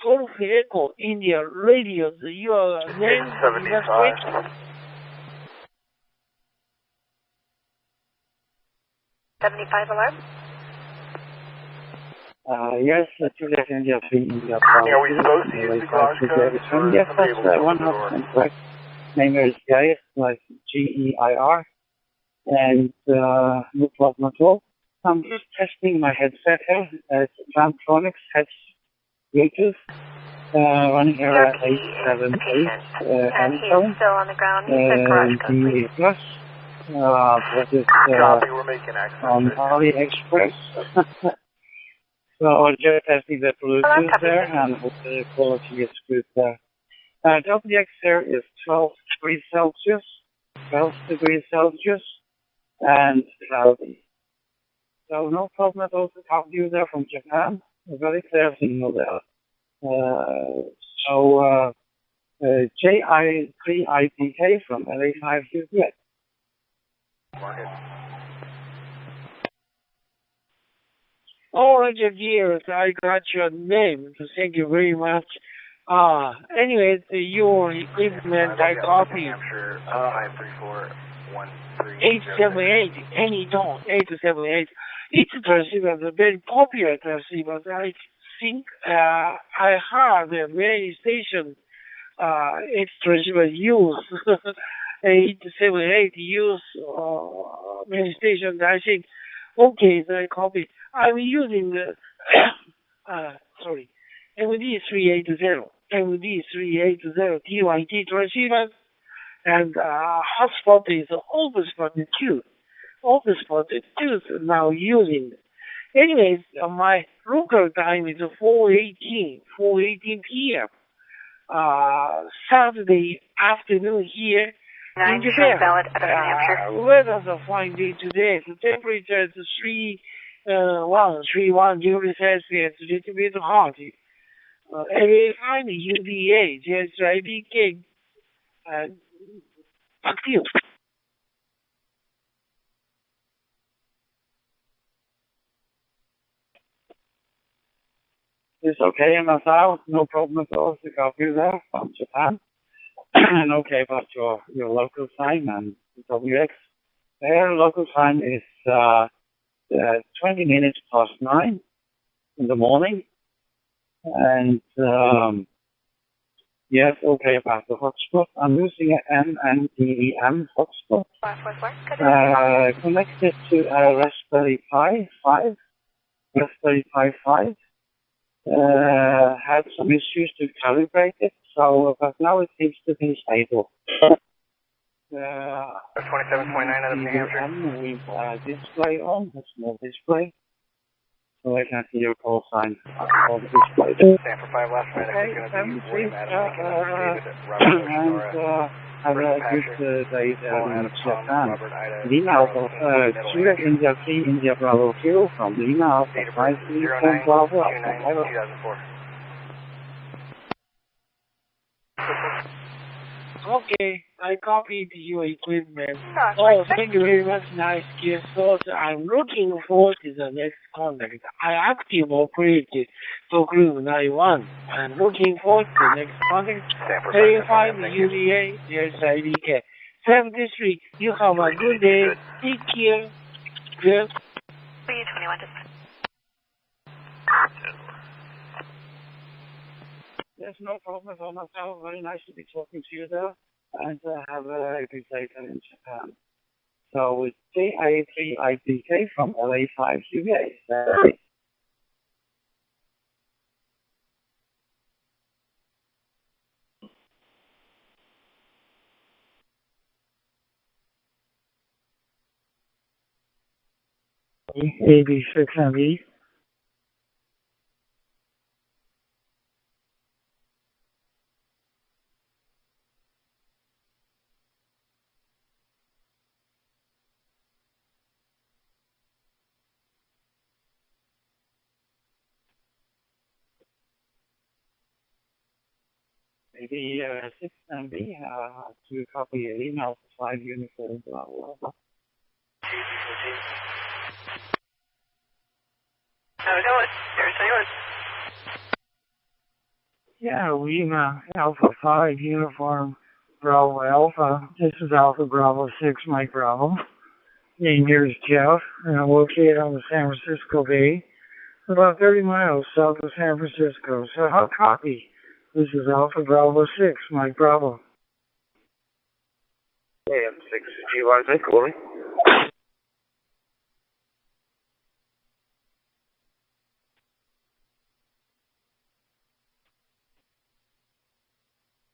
Golf Echo, India Radio. Your name is
75.
75 alarm?
Yes, Juliet India 3, India
Are we supposed to use the garage code?
Yes, that's 100% correct. Name is Geir, like Geir, and no problem at all. I'm just testing my headset here. It's Plantronics Bluetooth, running here at 878
and he's still on the ground. He said garage code, please.
Plus, that is on AliExpress. So just testing the Bluetooth there, and hope the quality is good there. WX there is 12 degrees Celsius, and cloudy. So no problem at all to talk to you there from Japan. A very clear signal there. JI3IPK from LA5 Juliet.
All right, dear, I got your name. Thank you very much. Anyways, your equipment I copied. 878, any tone, 878. It's a transceiver, a very popular transceiver. I think I heard the many stations it's transceiver use 878 use many stations. I think okay, so I copy. I'm using the MD380 TYT transceiver, and hotspot is overspotted too. Overspotted too now using. Anyways, my local time is 4:18 p.m. Saturday afternoon here in Japan. Weather's a fine day today. The temperature is 31 degrees Celsius, a little bit hot. Every time UVA, just IBK. Back to you.
It's okay in the south, no problem at all to copy there from Japan. And okay about your local time and WX. Their local time is 20 minutes past 9 in the morning. And yes, okay about the hotspot. I'm using an MNDEM hotspot. Connected to a Raspberry Pi 5. Had some issues to calibrate it, so but now it seems to be stable.
27.9 out of New Hampshire.
With display on, a small display.
so I can see your call sign on the display there.
Stanford 5 last minute.
Okay,
William Adam Lincoln, David,
have a good day in Japan. Lima Alpha, Juliet India 3, India Bravo Kilo from Lima Alpha 53 Bravo Alpha.
2004.
Okay, I copied your equipment. Oh, thank you very much. Nice gift. So I'm looking forward to the next contact. I active operated for Crew 91. I'm looking forward to the next contact. Verify the UVA, there's IDK. 73, you have a good day. Take care. Good.
Please, 21
There's no problem at all, myself. Very nice to be talking to you there. And have a good day in Japan. So it's JA3IDK from LA5 UVA.
AB6ME.
Maybe 6MB to copy an email for 5 uniform, blah, blah, blah.
How's it going? There's anyone?
Yeah, we Alpha 5 uniform Bravo Alpha. This is Alpha Bravo 6 Mike Bravo. Name here is Jeff, and I'm located on the San Francisco Bay, about 30 miles south of San Francisco. So how copy? This is Alpha Bravo 6 Mike Bravo.
AM 6 GYZ calling.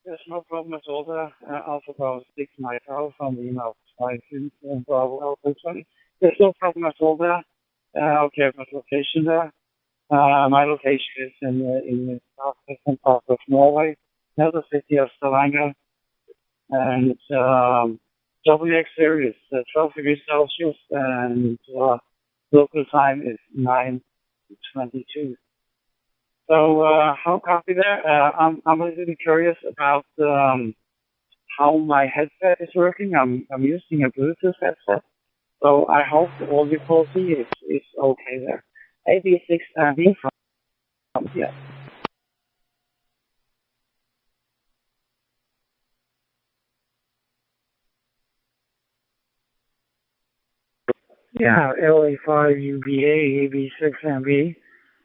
There's no problem at all there. Alpha Bravo 6 Mike Bravo from the email 5 uniform Bravo Alpha 20. There's no problem at all there. Okay, my location there. My location is in the southwestern part of Norway, near the city of Stavanger, and WX here is 12 degrees Celsius, and local time is 9:22. So how copy there? I'm a little bit curious about how my headset is working. I'm using a Bluetooth headset, so I hope the audio quality is okay there. 86 from here.
Yeah, LA5 UBA AB6MB.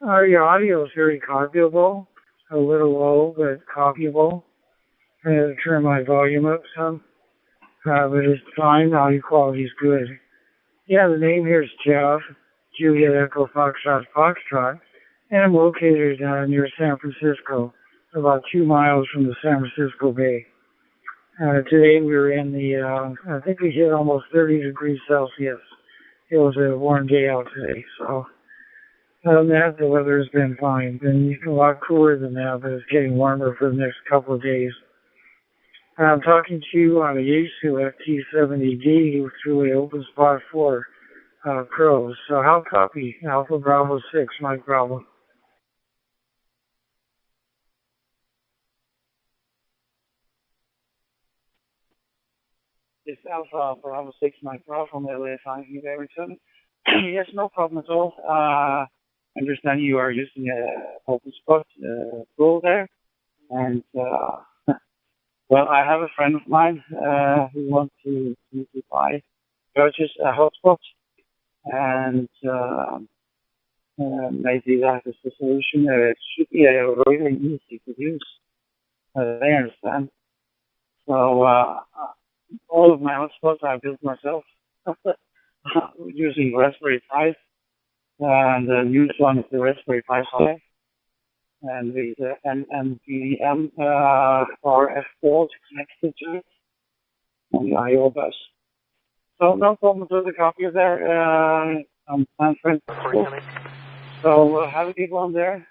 Your audio is very copyable, a little low, but copyable. I had to turn my volume up some, but it's fine. Audio quality is good. Yeah, the name here is Jeff, Juliet Echo Foxtrot, and I'm located near San Francisco, about 2 miles from the San Francisco Bay. Today we were in the, I think we hit almost 30 degrees Celsius. It was a warm day out today, so other than that, the weather has been fine. Been a lot cooler than that, but it's getting warmer for the next couple of days. I'm talking to you on a Yaesu FT70D through an open spot 4 Pros. So how copy? Alpha Bravo 6, Mike Bravo.
It's Alpha Bravo 6 Mike Bravo from LA5 UVA. Yes, no problem at all. I understand you are using a open spot Pro there, and well, I have a friend of mine who wants to purchase a hotspot, and maybe that is the solution. It should be really easy to use. I understand. So all of my hotspots I built myself using Raspberry Pi, and the newest one is the Raspberry Pi High, and the NVM RF board connected to it, and the I/O bus. So no problem with the copy there. I'm San Francisco.
So have a good one there.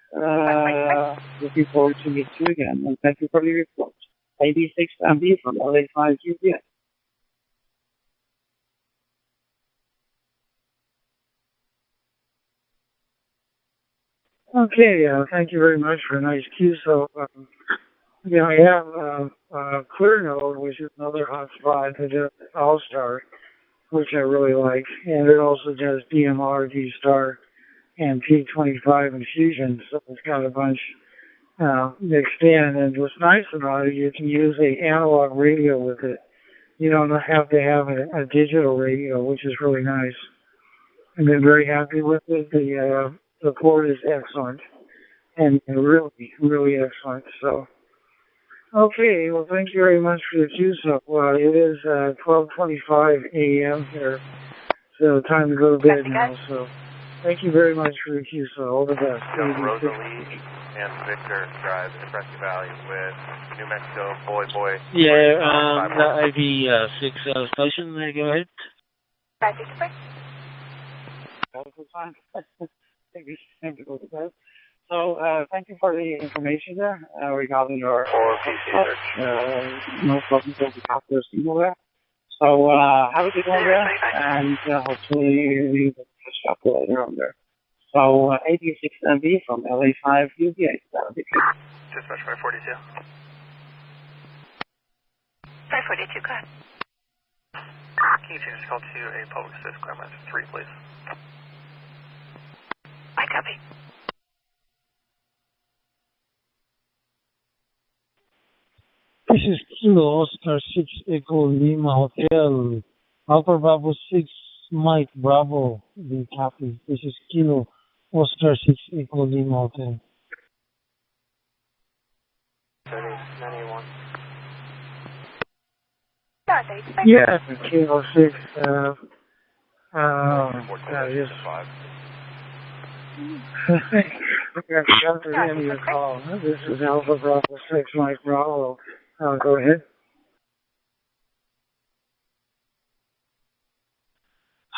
Looking forward to meet you again. And thank you for your report. 86 MB from LA5 UPS. Okay, thank you very much for a nice cue. So, I have ClearNode, which is another hotspot that does All-Star, which I really like. And it also does DMR, D-Star, and P25 and Fusion. So it's got a bunch mixed in. And what's nice about it, you can use an analog radio with it. You don't have to have a digital radio, which is really nice. I've been very happy with it. The port is excellent, and really, really excellent. So, okay, well, thank you very much for the cue-up. It is 12:25 a.m. here, so time to go to bed now. So, thank you very much for the cue-up. All the best.
Rosalie and Victor drive in Prescott Valley with New Mexico Boy.
Yeah, the IV6 station, go ahead.
So, thank you for the information there regarding your no problem with the doctor's email there. So, have a good one there, and hopefully you will catch up later on there. So, 86 MB from LA5 UVA. That'll be good.
Dispatch 542.
542, go ahead.
Can you change this call to a public assist climate 3, please?
I copy.
This is Kilo Oscar 6 Echo Lima Hotel. Alpha Bravo 6 Mike Bravo. The copy. This is Kilo Oscar 6 Echo Lima Hotel.
91.
Yeah, Kilo 6. Just. I your call. This is Alpha Bravo 6 Mike Bravo. Go ahead.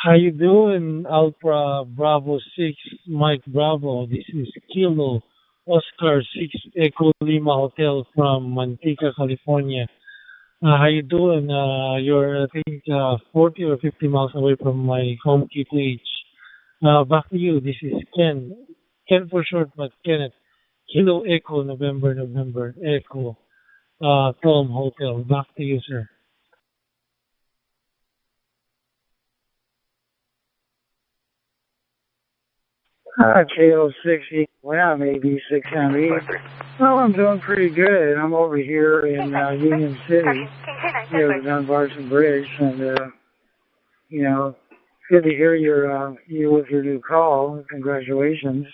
How you doing, Alpha Bravo 6 Mike Bravo? This is Kilo Oscar 6 Echo Lima Hotel from Manteca, California. How you doing? You're, I think, 40 or 50 miles away from my home QTH. Back to you. This is Ken. Ken for short, but Kenneth. Kilo Echo November Echo Tom Hotel. Back to you, sir.
KO6, well, maybe 6ME. Well, I'm doing pretty good. I'm over here in Union City, near the Dunbarton Bridge, and, good to hear you with your new call. Congratulations.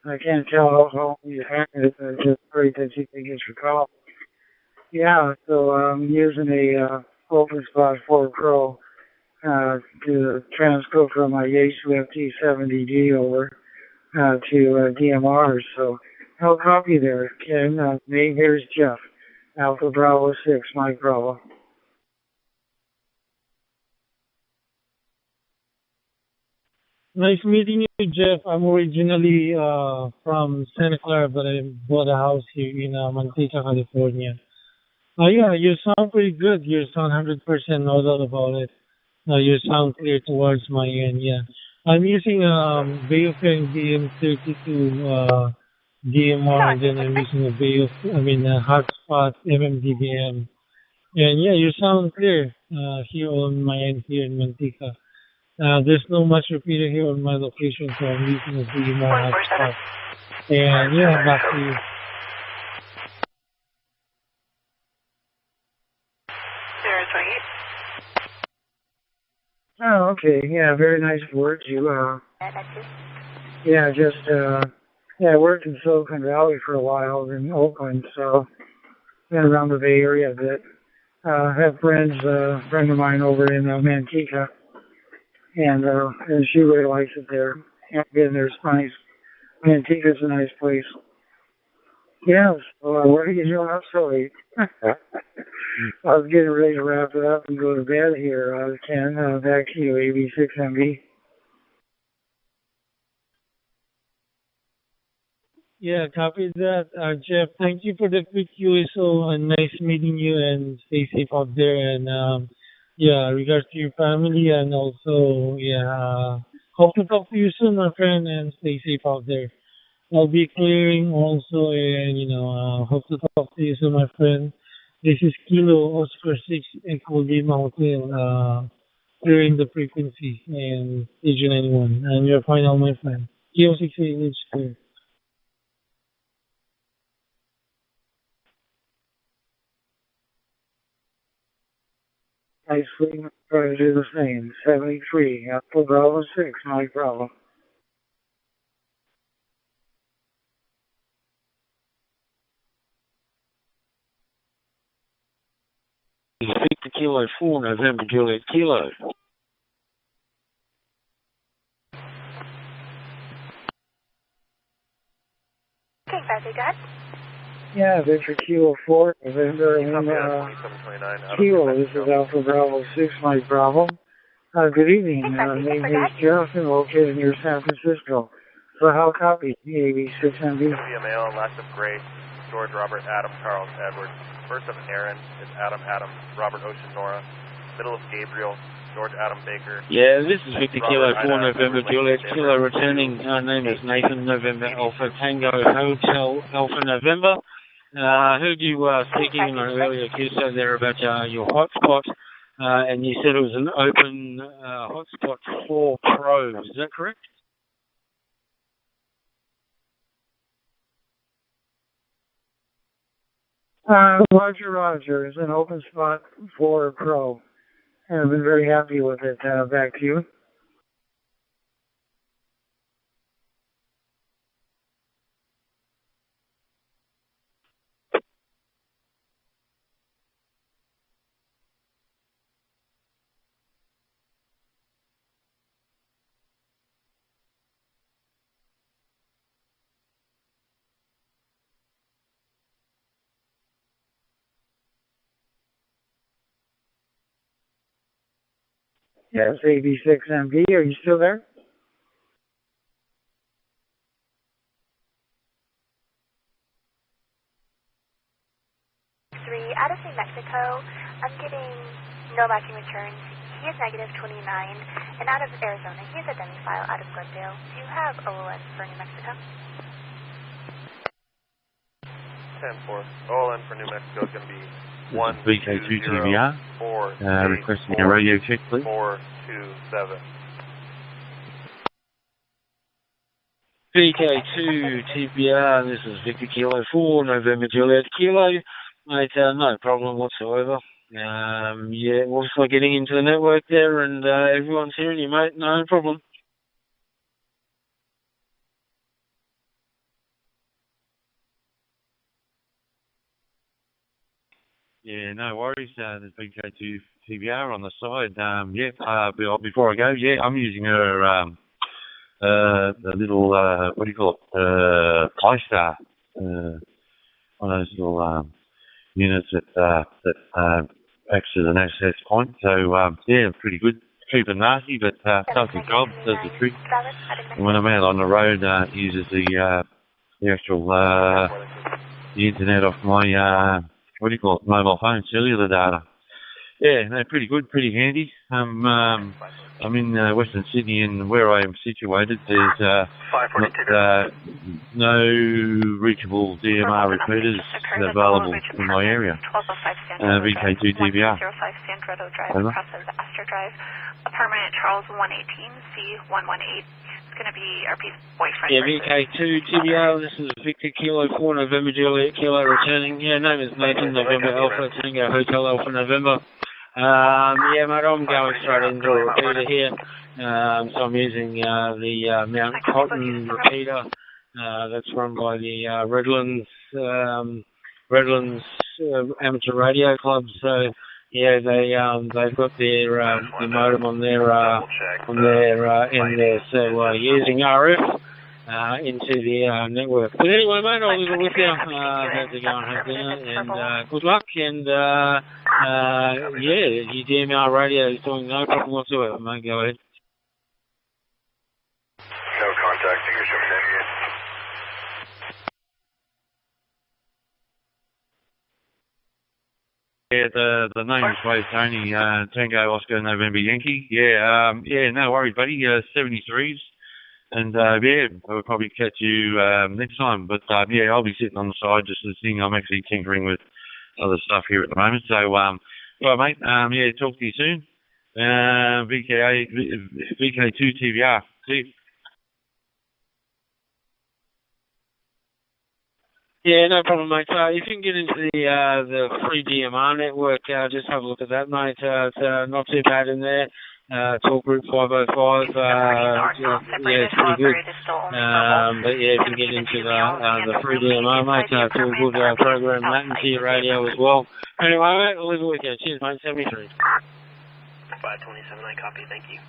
I can't tell how long you had it, but it's just great that you can get your call. Yeah, so I'm using a OpenSpot 4 Pro to transcode from my Yaesu FT70D over to DMR. So I'll copy there, Ken. Me, here's Jeff. Alpha Bravo 6, Mike Bravo.
Nice meeting you, Jeff. I'm originally from Santa Clara, but I bought a house here in Manteca, California. Yeah, you sound pretty good. You sound 100%, no doubt about it. You sound clear towards my end, yeah. I'm using Bayofeng DM32 DMR, and then I'm using a Hotspot MMDBM. And yeah, you sound clear here on my end here in Manteca. There's no much repeater here on my location, so I'm using a DMR hotspot. And yeah, back to you.
Oh, okay. Yeah, very nice words. You, I worked in Silicon Valley for a while in Oakland, so been around the Bay Area a bit. Have friends, a friend of mine over in Manteca, and she really likes it there. I've been there, it's nice. Manteca's a nice place. Yeah, so what are you doing up so late? I was getting ready to wrap it up and go to bed here, Ken. Back to you, AB6MB.
Yeah, copy that. Jeff, thank you for the quick USO and nice meeting you and stay safe out there. And yeah, regards to your family and also, yeah, hope to talk to you soon, my friend, and stay safe out there. I'll be clearing also and, hope to talk to you soon, my friend. This is Kilo Oscar 6 Echo Lima Hotel, clearing the frequency and Agent 91. I'm your final, my friend. Kilo 6 is clear. I sleep, try to do the same. 73, up to Bravo 6, no problem. Victor Kilo 4, November Juliet Kilo.
Okay, Betsy, go ahead.
Yeah, Victor Kilo 4, November Kilo. This is Alpha Bravo 6, Mike Bravo. Good evening. Name is Jonathan, located near San Francisco. So how copy? AV6MB.
Be a male, last of Grace, George, Robert, Adam, Charles, Edward. First of Aaron is Adam, Robert, Ocean, Nora. Middle of Gabriel, George, Adam, Baker.
Yeah, this is Victor Kilo 4, November Juliet Kilo returning. Name is Nathan, November Alpha Tango Hotel Alpha November. I heard you speaking in an earlier QSO there about your hotspot, and you said it was an open hotspot for Pro. Is that correct? Roger. It's an open spot for Pro. And I've been very happy with it. Back to you. Yes, AB6MB. Are you still there?
Out of New Mexico, I'm getting no matching returns. He is negative 29. And out of Arizona, he is a dummy file out of Glendale. Do you have OLN for New Mexico?
10-4. OLN for New Mexico is going to be
1-2-0-4-8-4. Requesting a radio check, please.
427.
BK2 TBR, this is Victor Kilo 4, November Juliet Kilo. Mate, no problem whatsoever. Yeah, also getting into the network there and everyone's hearing you, mate, no problem. Yeah, no worries. There's BK2 TBR on the side. Before I go, I'm using her, the little, what do you call it, PyStar, one of those little, units that acts as an access point. So, pretty good. Cheap and nasty, but does the job, does the trick. And when I'm out on the road, uses the actual, the internet off my, mobile phone, cellular data. Yeah, no, pretty good, pretty handy. I'm in Western Sydney, and where I am situated, there's no reachable DMR repeaters available in my area. VK2 TBR. Over.
Apartment Charles 118, C118. It's going to be our boyfriend.
Yeah, VK2 TBR, this is Victor Kilo 4, November Juliet Kilo returning. Yeah, name is Nathan, November Alpha Tango Hotel Alpha November. Mate, I'm going straight into a repeater here. So I'm using the Mount Cotton repeater. That's run by the Redlands Amateur Radio Club. So yeah, they've got their modem on their end there. So using RF into the network. But anyway, mate, I'll leave it with you. How's it going? And good luck. And your DMR radio is doing no problem whatsoever, mate. Go ahead.
No contact.
Yeah, the name is Wave Tony, Tango Oscar November Yankee. Yeah, no worries, buddy. 73s. And, yeah, I'll probably catch you next time. But, yeah, I'll be sitting on the side just listening. I'm actually tinkering with other stuff here at the moment. So, right, mate, yeah, talk to you soon. VK2 TVR. See you.
Yeah, no problem, mate. If you can get into the free DMR network, just have a look at that, mate. It's not too bad in there. Talk group 505. Yeah, it's pretty good. But yeah, if you can get into the free DMR, mate, it's all good program latency radio as well. Anyway, mate, I'll leave it with you. Cheers, mate. 73.
527, I copy. Thank you.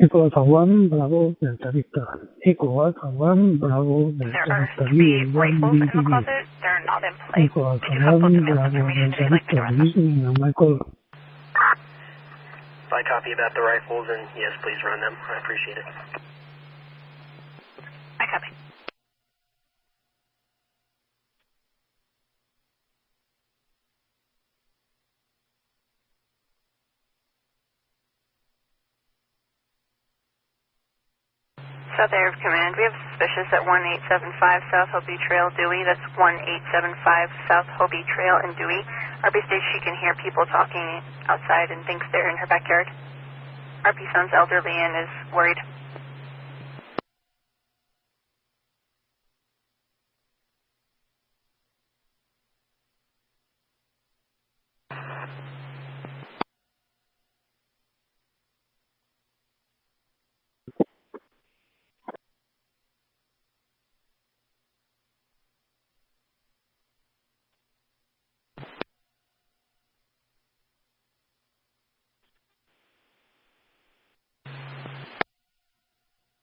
Echo Taiwan, Bravo, Delta Victor. Echo Taiwan, Bravo, Delta Victor. Echo Taiwan, Bravo, Delta Victor. Listening on my call.
I copy about the rifles, and yes, please run them. I appreciate it.
I copy. South Air Command, we have suspicious at 1875 South Hopi Trail, Dewey. That's 1875 South Hopi Trail in Dewey. RP states she can hear people talking outside and thinks they're in her backyard. RP sounds elderly and is worried.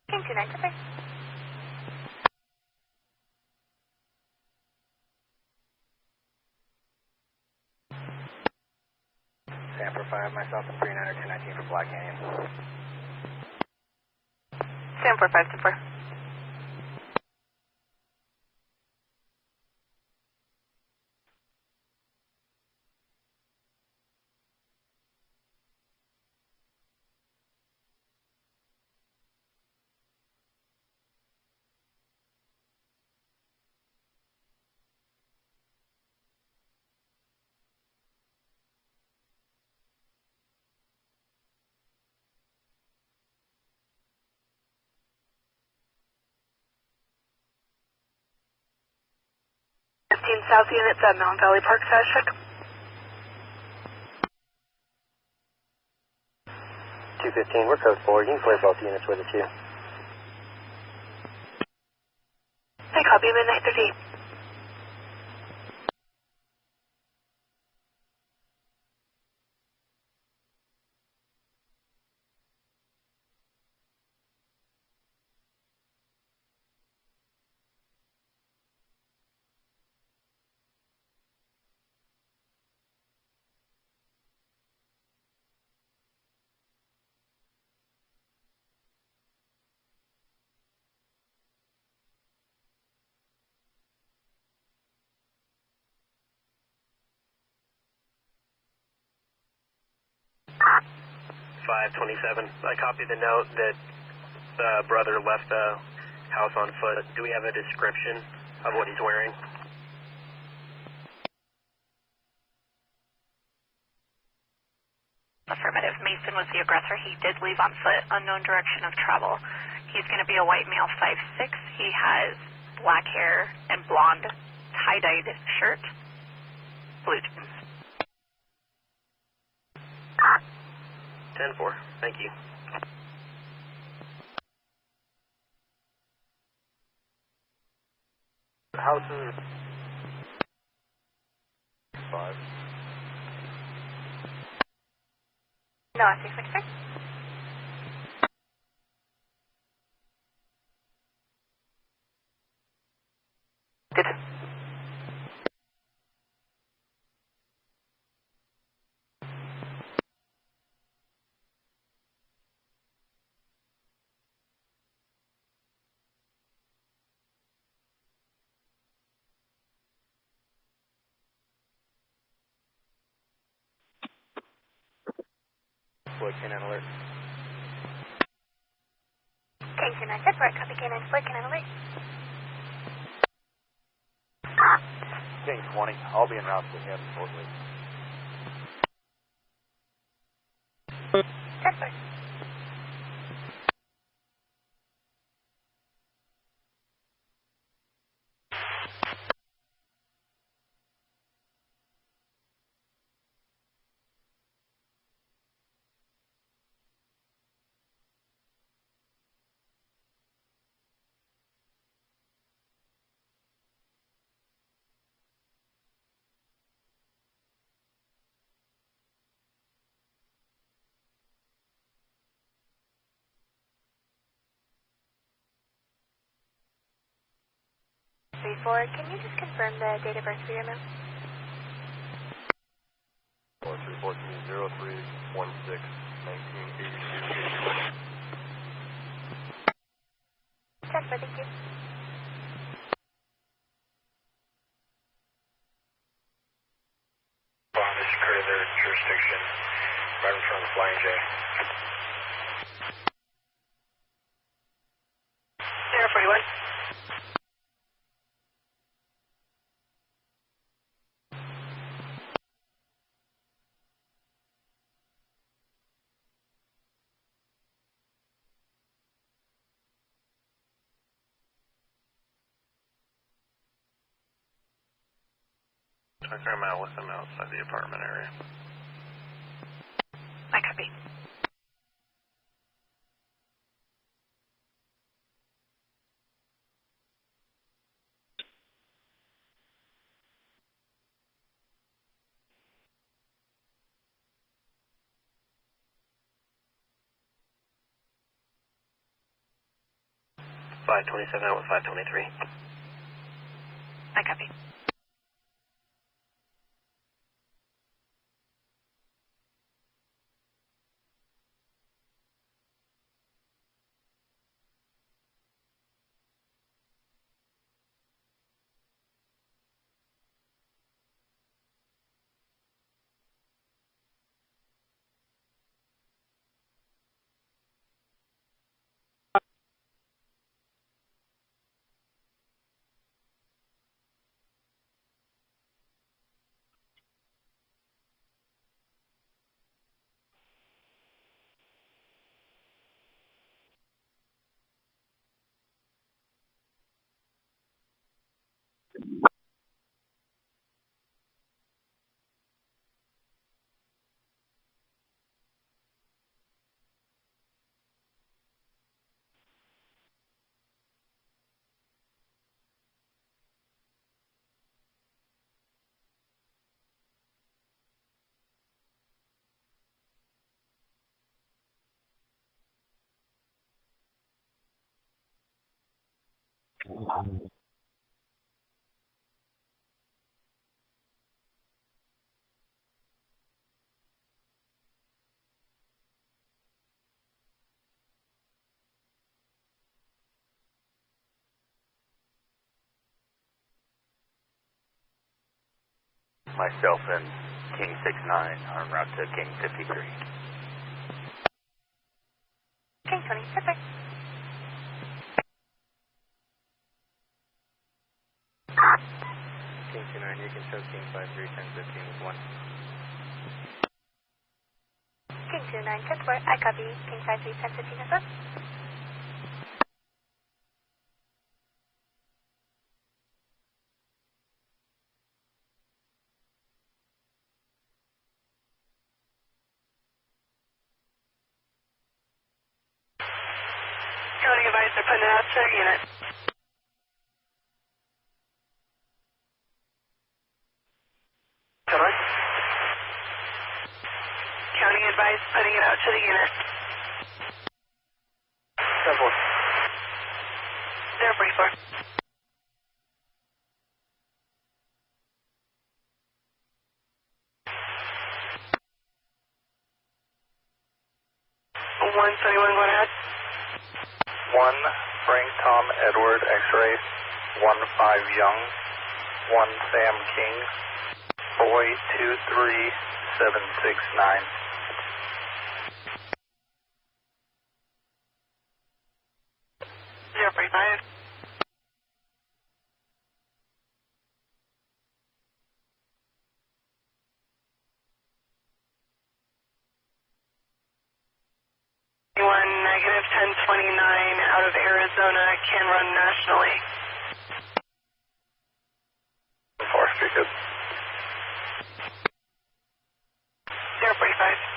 King 295.
Sanford 5, myself and 39 219 for Black Canyon.
Sanford 5 to 4.
South units at Mountain Valley Park, status check.
215, we're code 4. You can clear both units with it too.
I copy, midnight 38.
I copy the note that the brother left the house on foot. Do we have a description of what he's wearing?
Affirmative. Mason was the aggressor. He did leave on foot, unknown direction of travel. He's going to be a white male, 5'6". He has black hair and blonde tie-dyed shirt, blue jeans.
10-4, thank you.
Houses 5.
No, I 663.
Good.
Deploy canine alert.
K29 Pittsburgh, copy K9 deploy canine alert.
King 20, I'll be en route to him shortly.
Pittsburgh. Can you just confirm the date of birth for your move?
4314-03-16-1982.
Transfer, thank you.
Bondage occurred in their jurisdiction, right in front of the Flying J.
041.
Took him out with him outside the apartment area.
I copy.
.527 out with 523.
I copy.
Myself and King 69 are en route to King 53.
King 20, perfect.
King 29, you can show King 53, 1015 with 1.
King 29 Pittsburgh, I copy King 53, 1015 as well.
County advice, they're putting it out to their unit. County advice, putting it out to the unit.
10-4.
044. One 71, go ahead.
1 Frank Tom Edward X-ray, 15 Young, 1 Sam King, Boy 23769.
Negative 1029 out of Arizona can run nationally.
4 Street, good.
045.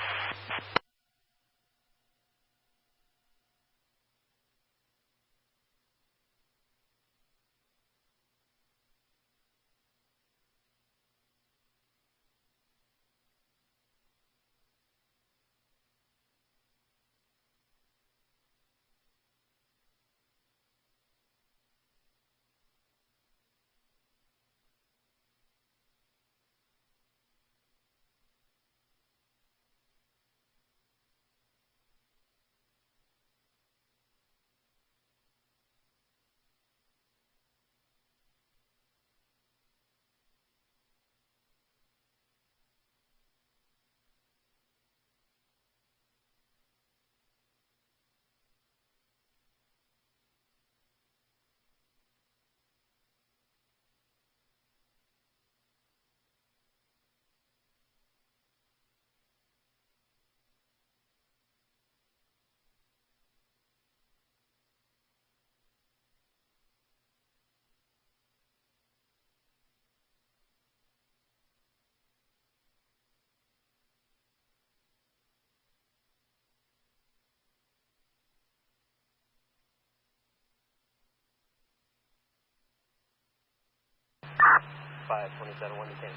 Five 27, 1 to 10.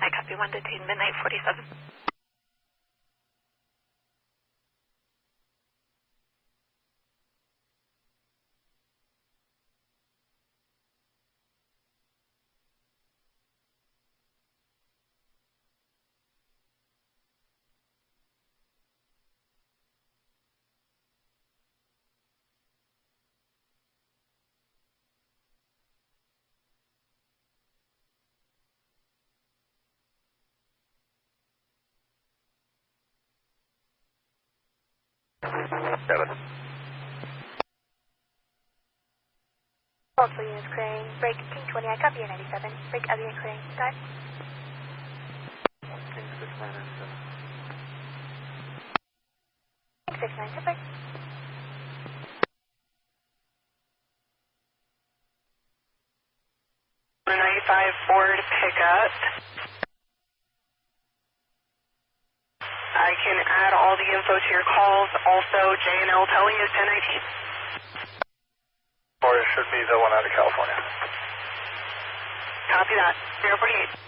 I copy 1 to 10, midnight 47.
Also units clearing. Break King 20, I copy you 97. Break other unit clearing. Start.
King 6997.
King 69, break.
The 95 Ford pickup. I can add all the info to your calls. Also, J&L towing is 1019.
Or it should be the one out of California.
Copy that. 048.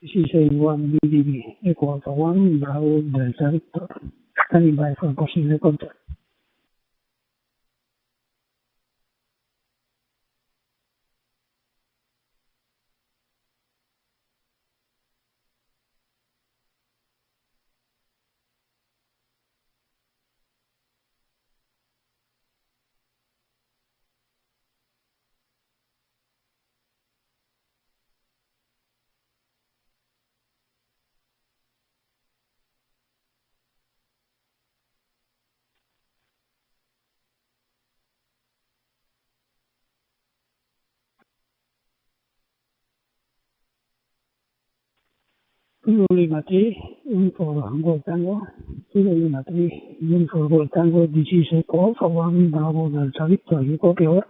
16-1 BDB, equal to 1, Bravo, Delta Victor. Standing by for possible contact. Lima 3, 1 for Gold Tango. Lima 3, 1 for Gold Tango. This is a call for 1 Bravo Delta Victor. You copy over?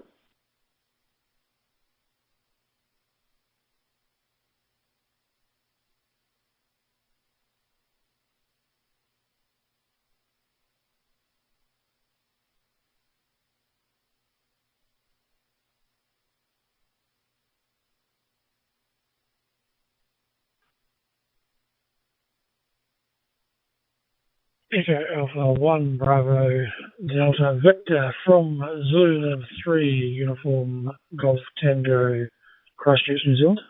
Echo Alpha 1 Bravo Delta Victor from Zulu 3 Uniform Golf Tango Christchurch, New Zealand.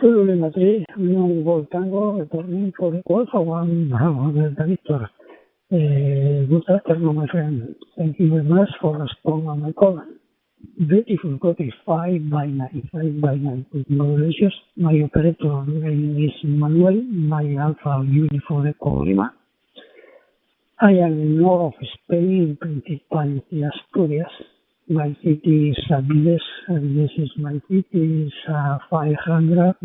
Lima 3, 1 Golf Tango, returning for the call for 1 Bravo Delta Victor. Good afternoon, my friend. Thank you very much for responding on my call. Beautiful copy, 5 by 9, 5 by 9 with no ratios. My operator is Manuel, my Alpha Uniform Echo Lima. I am in north of Spain, principality Asturias. My city is Aviles, and this is my city is 500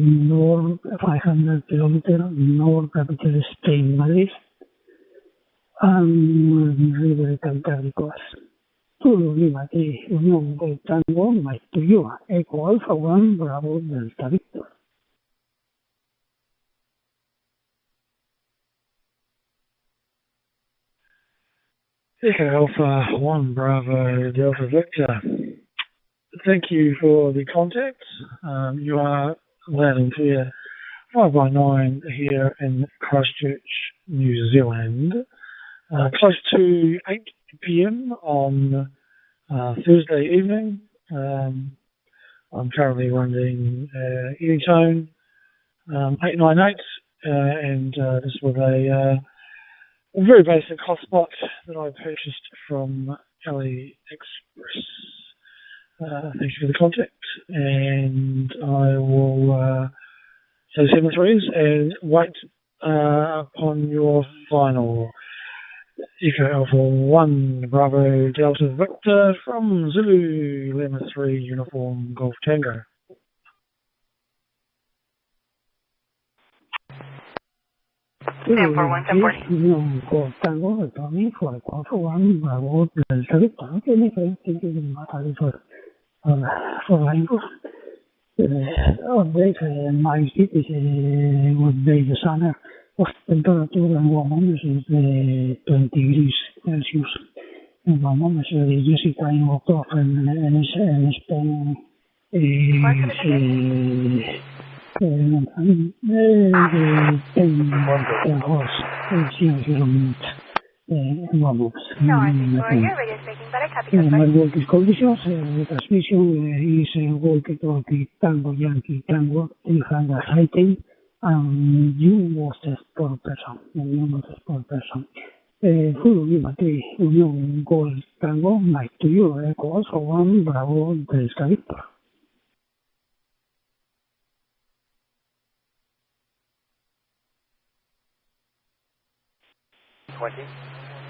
kilometers north capital Spain, Madrid, and River Cantábricos. Lima 3, Union Gold Tango, Mike to you, Echo Alpha 1, Bravo Delta Victor. Echo Alpha 1, Bravo Delta Victor. Thank you for the contact. You are loud and clear, 5 by 9 here in Christchurch, New Zealand. Close to 8 p.m. on Thursday evening. I'm currently running Eddington 898, and this was a very basic hotspot that I purchased from AliExpress. Thank you for the contact, and I will say 7 threes and wait upon your final. Echo Alpha 1 Bravo Delta Victor from Zulu Lima 3 Uniform Golf Tango. Golf Tango returning for Alpha 1 Bravo Delta Victor. Okay, my friend, thank you very much for the info. My city would be the summer. Of temperature and warmness is 20 degrees Celsius. And warmness is Jessica in October and Spain is 10 hours, 0 minutes. Warmness.
Radio speaking, but I copy.
My work is conditions. Transmission is walkie-talkie Tango Yankee Tango 318. You was a sport person. Lima 3, Union Gold Tango, Mike to you, Echo also 1, Bravo Delta Victor.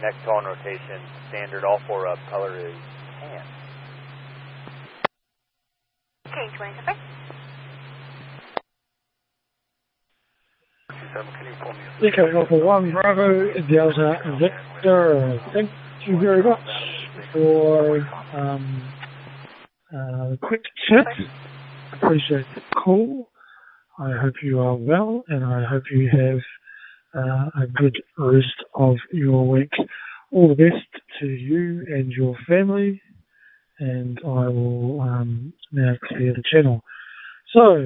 Next on rotation, standard all 4 up, color is tan.
Okay, 27.
Echo Alpha 1 Bravo Delta Victor. Thank you very much for the quick chat. Appreciate the call. I hope you are well, and I hope you have a good rest of your week. All the best to you and your family,
and I will now clear the channel. So,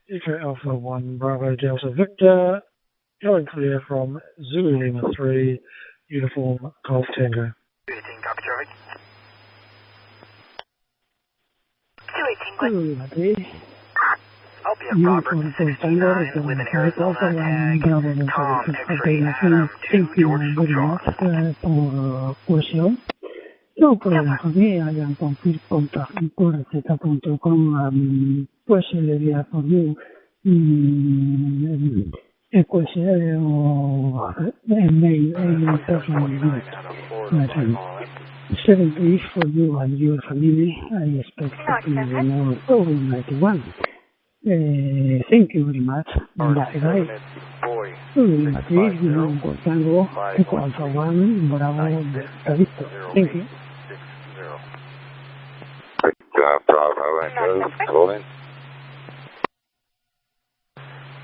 Echo Alpha 1 Bravo Delta Victor, going clear from Zulu Lima 3, Uniform Golf Tango.
218, copy traffic.
218,
my dear.
Hope you have Robert 69 with an Arizona tag. Tom, X-ray, Adam, 2 George Charles.
Hayan cumplir puntuación por z.com, pues le voy a poner el cuestionario en el próximo minuto. 7 days for you and your family. I expect to be more over 91. Thank you very much. Bye. Madrid, Tango, Echo Alpha 1, Bravo, Victor. Thank you.
Bravo, Echo, call in.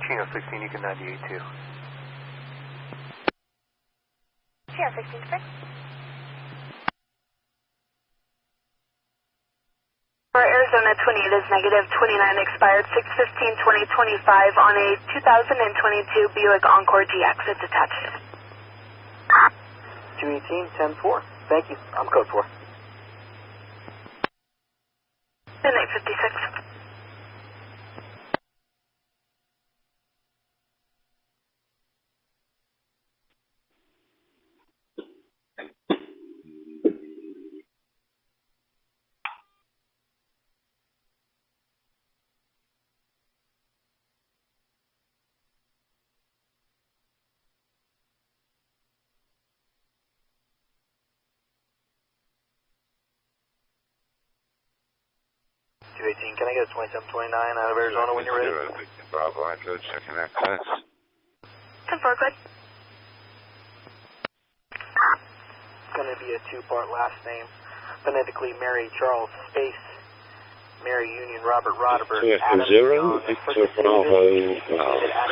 Chino 16, you can 98 too.
Chino 16, sir. For Arizona 28 is negative, 29 expired, 6/15/2025 on a 2022 Buick Encore GX. It's attached.
218, 10-4. Thank you. I'm code 4.
Midnight 56.
Can I get a 2729 out of Arizona when you're ready?
Bravo, Echo, checking that class.
10-4, good.
It's going to be a 2-part last name. Phonetically, Mary Charles Space, Mary Union Robert Rodberg.
Echo 0, Victor Bravo,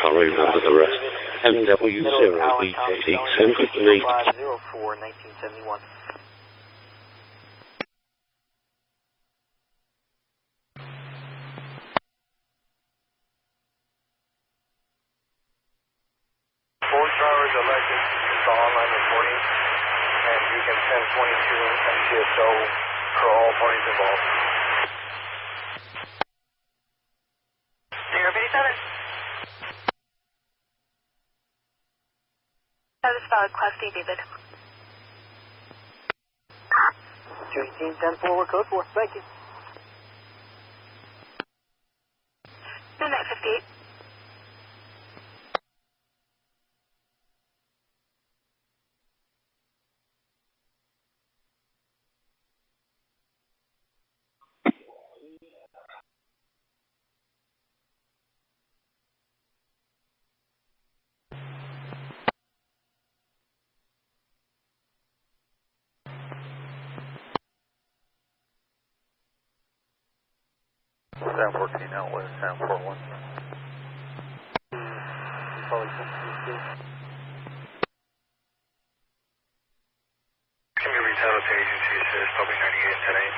can't remember the rest. MW0, BKD, send it to me.
504, 1971.
So, for all parties involved.
057. That is valid, Class D, David.
218, 10-4, we're code 4. Thank you.
Midnight 58.
Sound 14 out with Sound 41. Probably 62.
Can you reach out to agency says probably 98 today?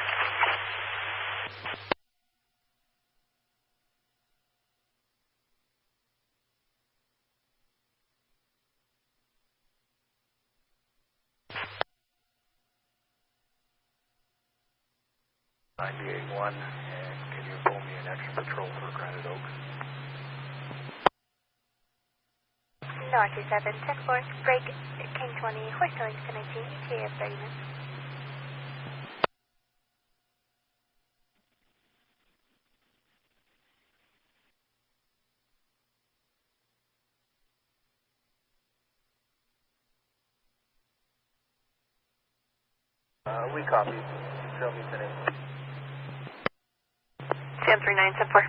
$98.1, and can you pull me an extra patrol for Granite Oaks?
North 27, 10-4, break King 20, horse to 19, ETA of 30 minutes.
We copy. Show me today.
Sam 39, 10-4.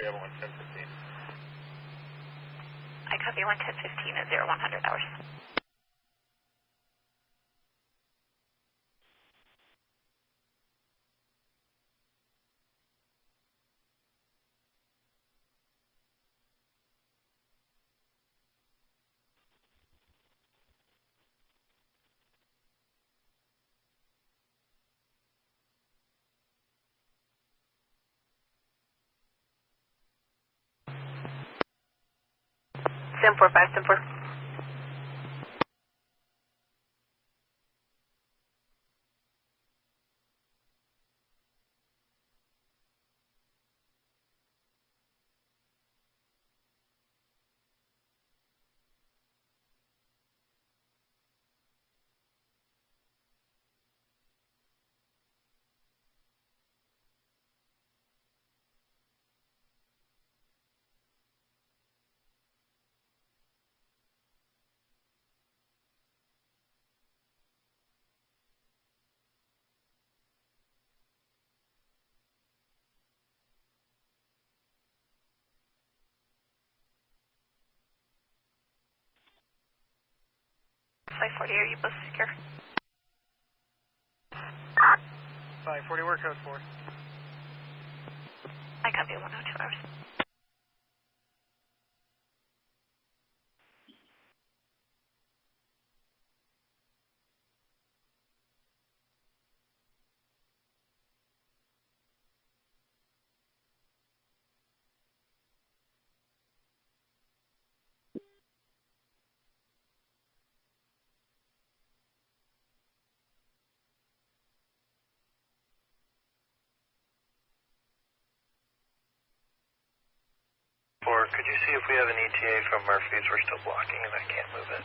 We have 11015.
I copy 11015 at 0100 hours.
Sim 45, Sim 4.
Flight 40, are you both secure?
Flight 40, where code 4?
I copy 102 hours.
Or could you see if we have an ETA from Murphy's? We're still blocking and I can't move it.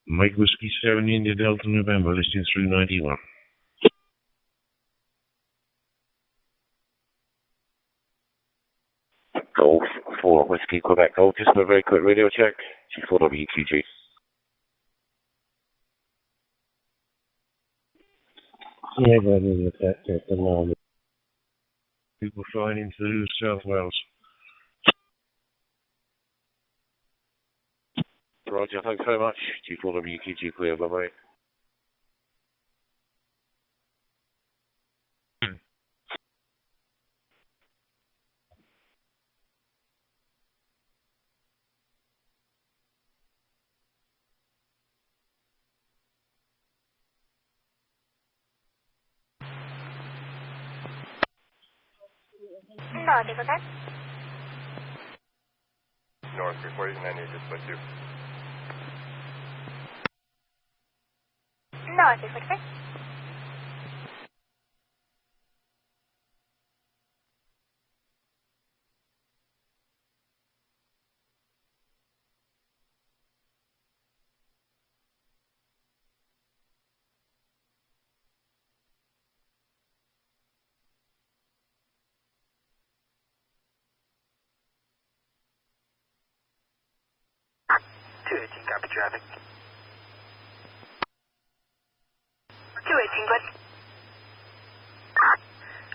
Mike Whiskey 7 India Delta November, listing through 91.
Golf 4 Whiskey Quebec Golf, just a very quick radio check. G4WQG.
Yeah, that is at the moment. People flying into South Wales.
Roger, thanks very much. G4WQG clear, bye-bye.
North, is okay?
North, reporting 90, just by 2.
North, is okay?
Copy traffic.
218, good.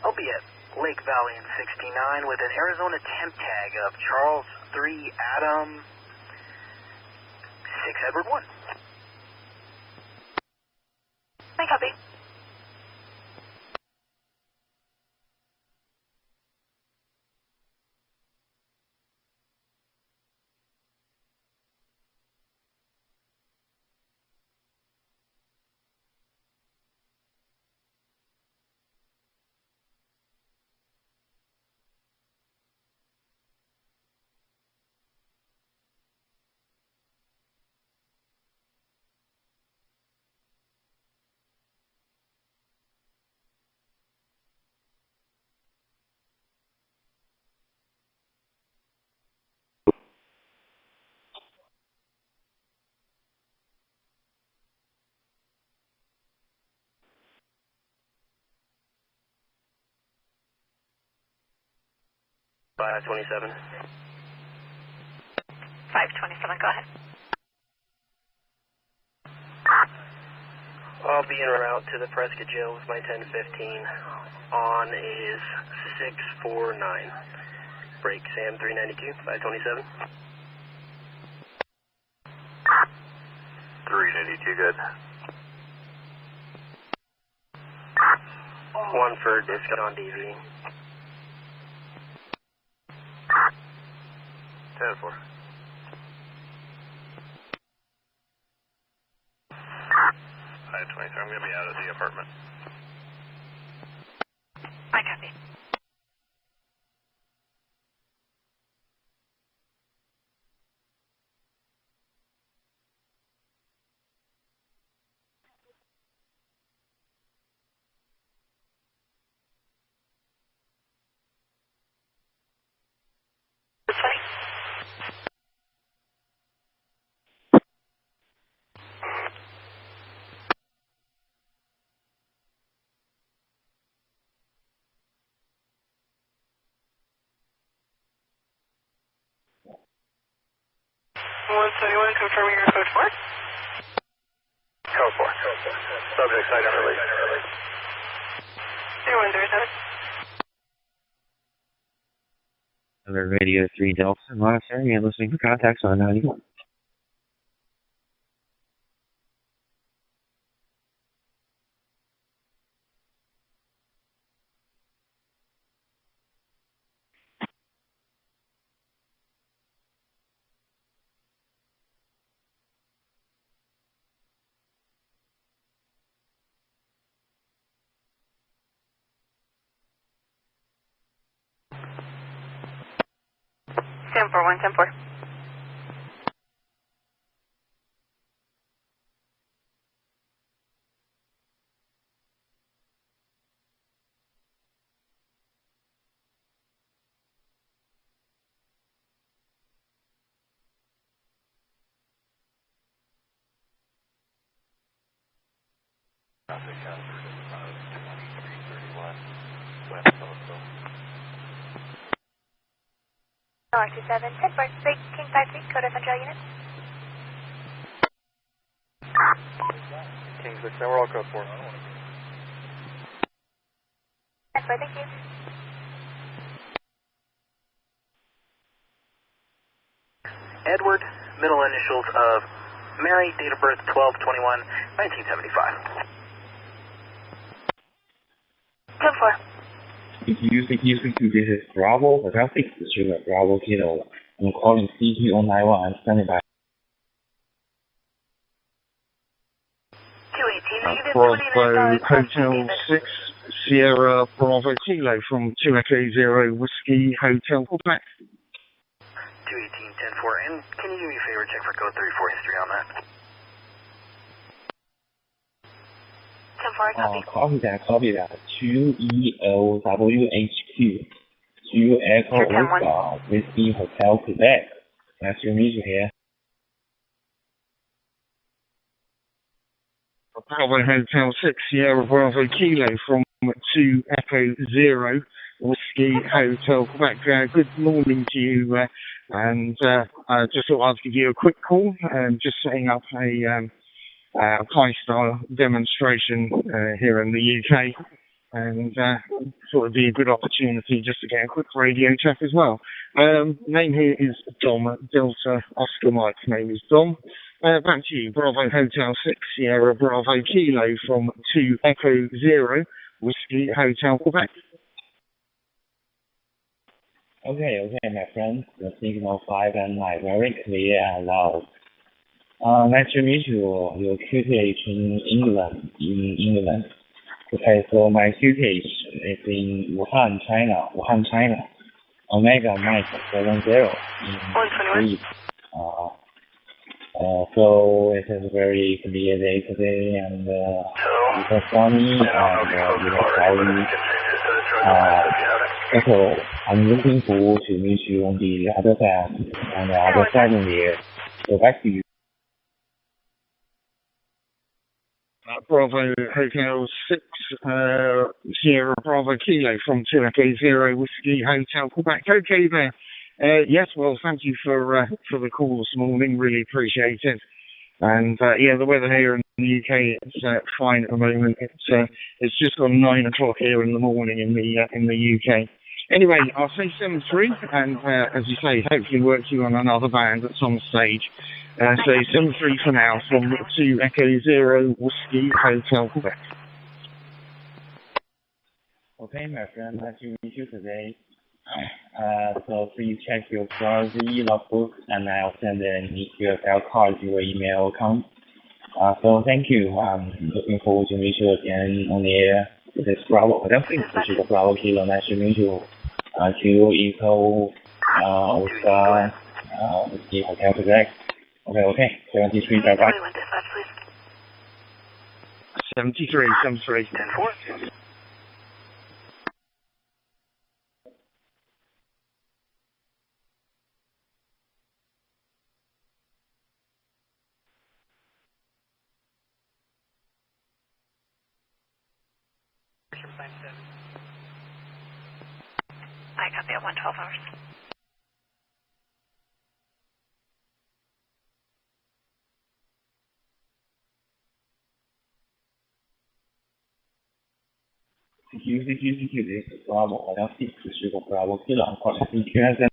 I'll be at Lake Valley in 69 with an Arizona temp tag of Charles 3 Adam 6 Edward 1.
I copy.
527.
527, go ahead.
I'll be en route to the Prescott Jail with my 1015. On is 649. Break Sam 392, 527.
392, good.
One for discount on DV.
10-4. 523, I'm going to be out of the apartment.
I copy.
Confirming your code 4?
Code 4. Subject site unreleased.
3107.
Alert Radio 3 Delta monitoring and listening for contacts on 91.
Sam 4174.
R27, 10 Bird Street, King 53, code of control unit.
King 6, we're all code 4.
10 4, thank you.
Edward, middle initials of Mary, date of birth 12/21/1975.
10 4.
If you think this is Bravo, the traffic is Bravo Kilo. I'm calling CT091, standing by.
218,
Bravo Hotel 6, Sierra Bravo Kilo from 2 Echo 0 Whiskey Hotel Quebec.
218-10-4, and can you do me a favor, check for code 34 history on that?
10 4, copy.
Copy that. 2ELWHQ. 2 Echo Oscar, Whiskey Hotel Quebec. Nice to meet you here.
Bravo Hotel 6, Sierra Bravo Kilo from 2 Echo 0 Whiskey Hotel Quebec. Good morning to you, and I just thought I'd give you a quick call, just setting up a high-style demonstration here in the UK, and thought it'd be a good opportunity just to get a quick radio check as well. Name here is Dom, Delta Oscar Mike. Name is Dom. Back to you, Bravo Hotel 6, Sierra Bravo Kilo from 2 Echo 0 Whiskey Hotel Quebec.
Okay, my friend. The signal 5 and 9 very clear and loud. Nice to meet you. Your QTH in England. Okay, so my QTH is in Wuhan, China. Omega Mike 70 in Greece. So it is a very clear day today, and it was sunny, and it was cloudy. So I'm looking forward to meet you on the other side, on the other side of the air. So back to you.
Bravo Hotel 6, Sierra Bravo Kilo from 2 Whiskey Hotel Quebec. Okay there. Yes, well, thank you for the call this morning. Really appreciate it. And yeah, the weather here in the UK is fine at the moment. It's just on 9 o'clock here in the morning in the UK. Anyway, I'll say 7-3, and as you say, hopefully work you on another band that's on stage. So 7-3 for now from 2 Echo 0 Whiskey Hotel Quebec.
Okay, my friend, nice to meet you today. So please check your priority logbook, and I'll send an EQFL card to your email account. So thank you. I'm looking forward to meet you again on the air. This is Bravo. I don't think this is a Bravo Kilo. Nice to meet you. 2 Eco Oscar Whiskey Hotel Quebec. Okay. 73, bye-bye.
73. 10-4.
I copy at 112 hours.
Thank you. This is Bravo. I don't think this is a Bravo Kilo. I'm calling EQFL.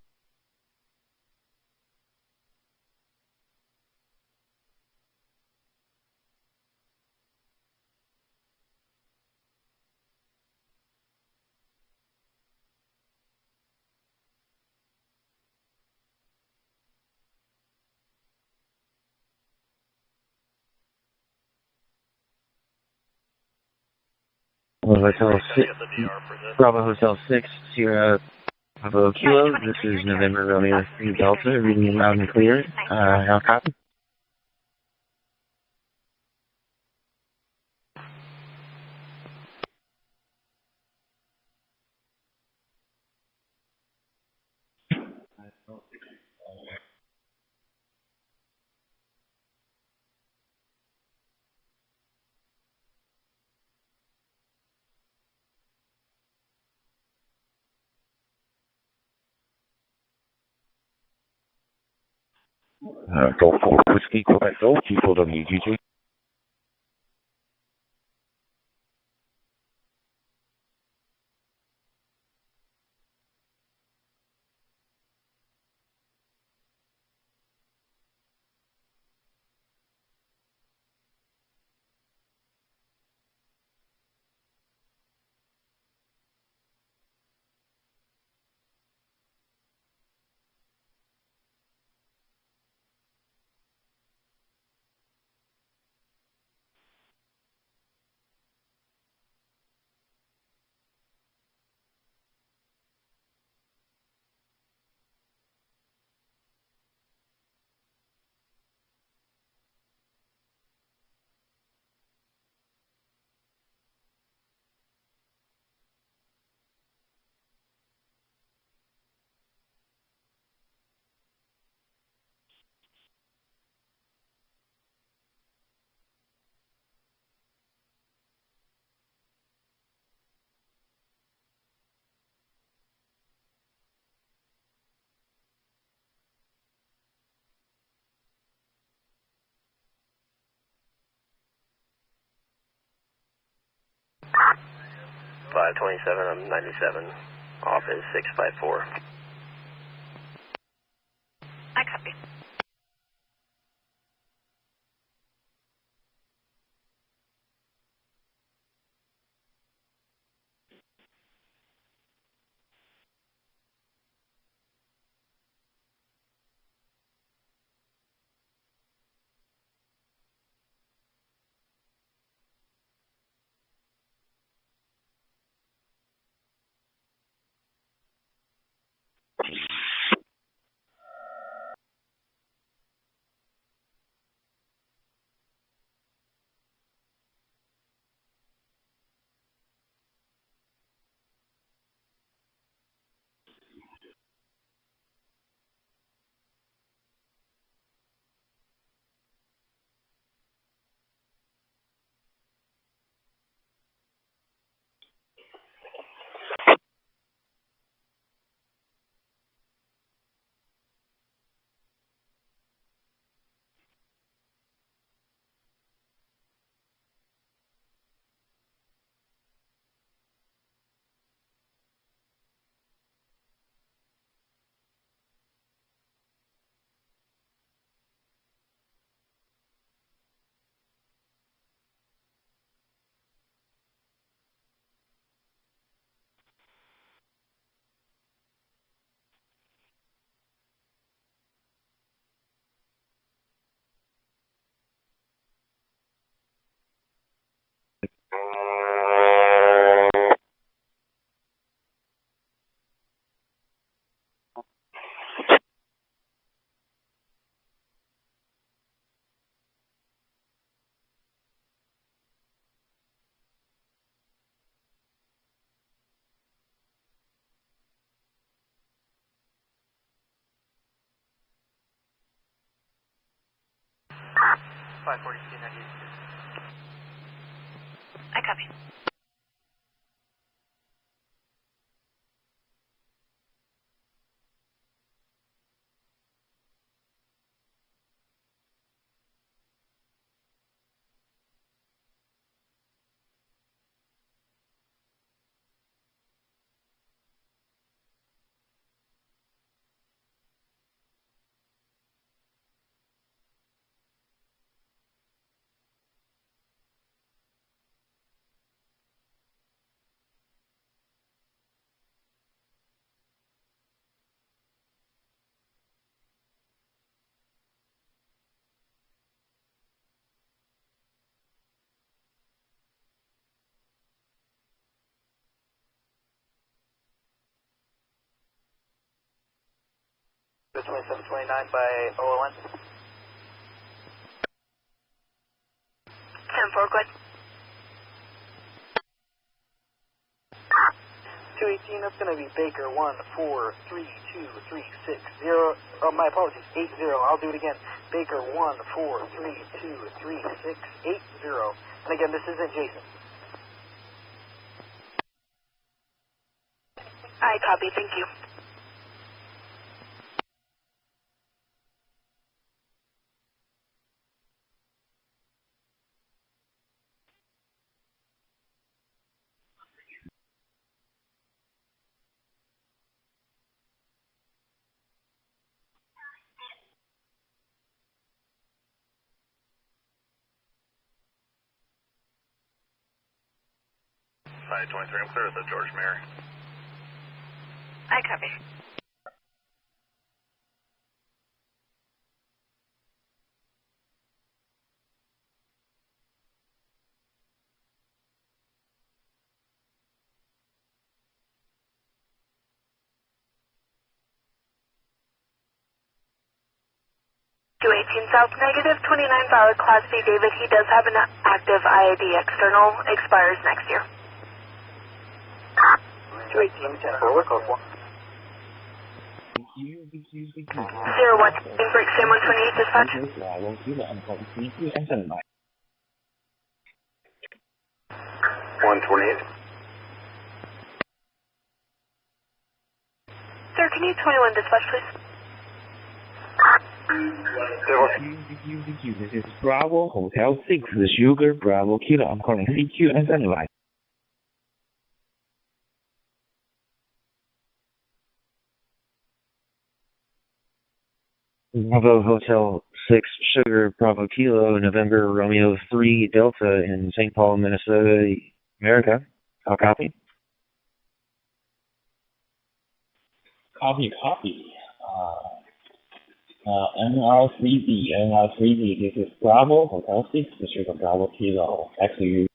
Bravo Hotel 6, Sierra Bravo Kilo. This is November Romeo 3 Delta, reading you loud and clear. How copy?
Golf Whiskey Quebec Golf, G4 WGG.
I'm 97. Office 654.
I copy.
I copy.
The 2729 by OON.
10-4, go ahead.
218, that's going to be Baker 1432360. Oh, my apologies, 80. I'll do it again. Baker 1432360. And again, this isn't Jason.
I copy, thank you.
Flight 23, I'm clear with the George Mary.
I copy. South negative, 29 valid Class B, David. He does have an active IID external, expires next year.
218, 10-4, code 1.
01, break, Sam 128, dispatch.
128.
Sir, can you 21 dispatch, please?
This is Bravo Hotel 6 Sugar Bravo Kilo. I'm calling CQ and standby.
Bravo Hotel 6 Sugar Bravo Kilo November Romeo 3 Delta in St. Paul, Minnesota, America. I'll copy.
Copy. NR3D, this is Bravo Hotel 6 Sugar Bravo Kilo. Actually,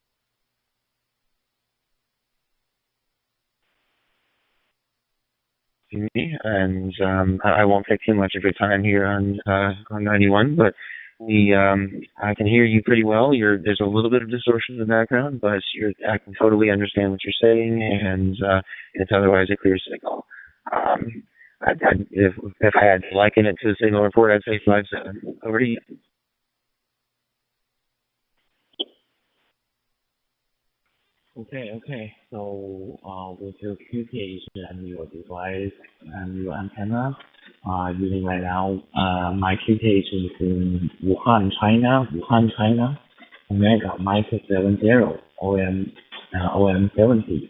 and I won't take too much of your time here on 91, but I can hear you pretty well. There's a little bit of distortion in the background, but I can totally understand what you're saying, and it's otherwise a clear signal. If I had to liken it to a signal report, I'd say 5-7. Over to you.
Okay. So with your QTH and your device and your antenna, using right now, my QTH is in Wuhan, China, Omega Mike 70,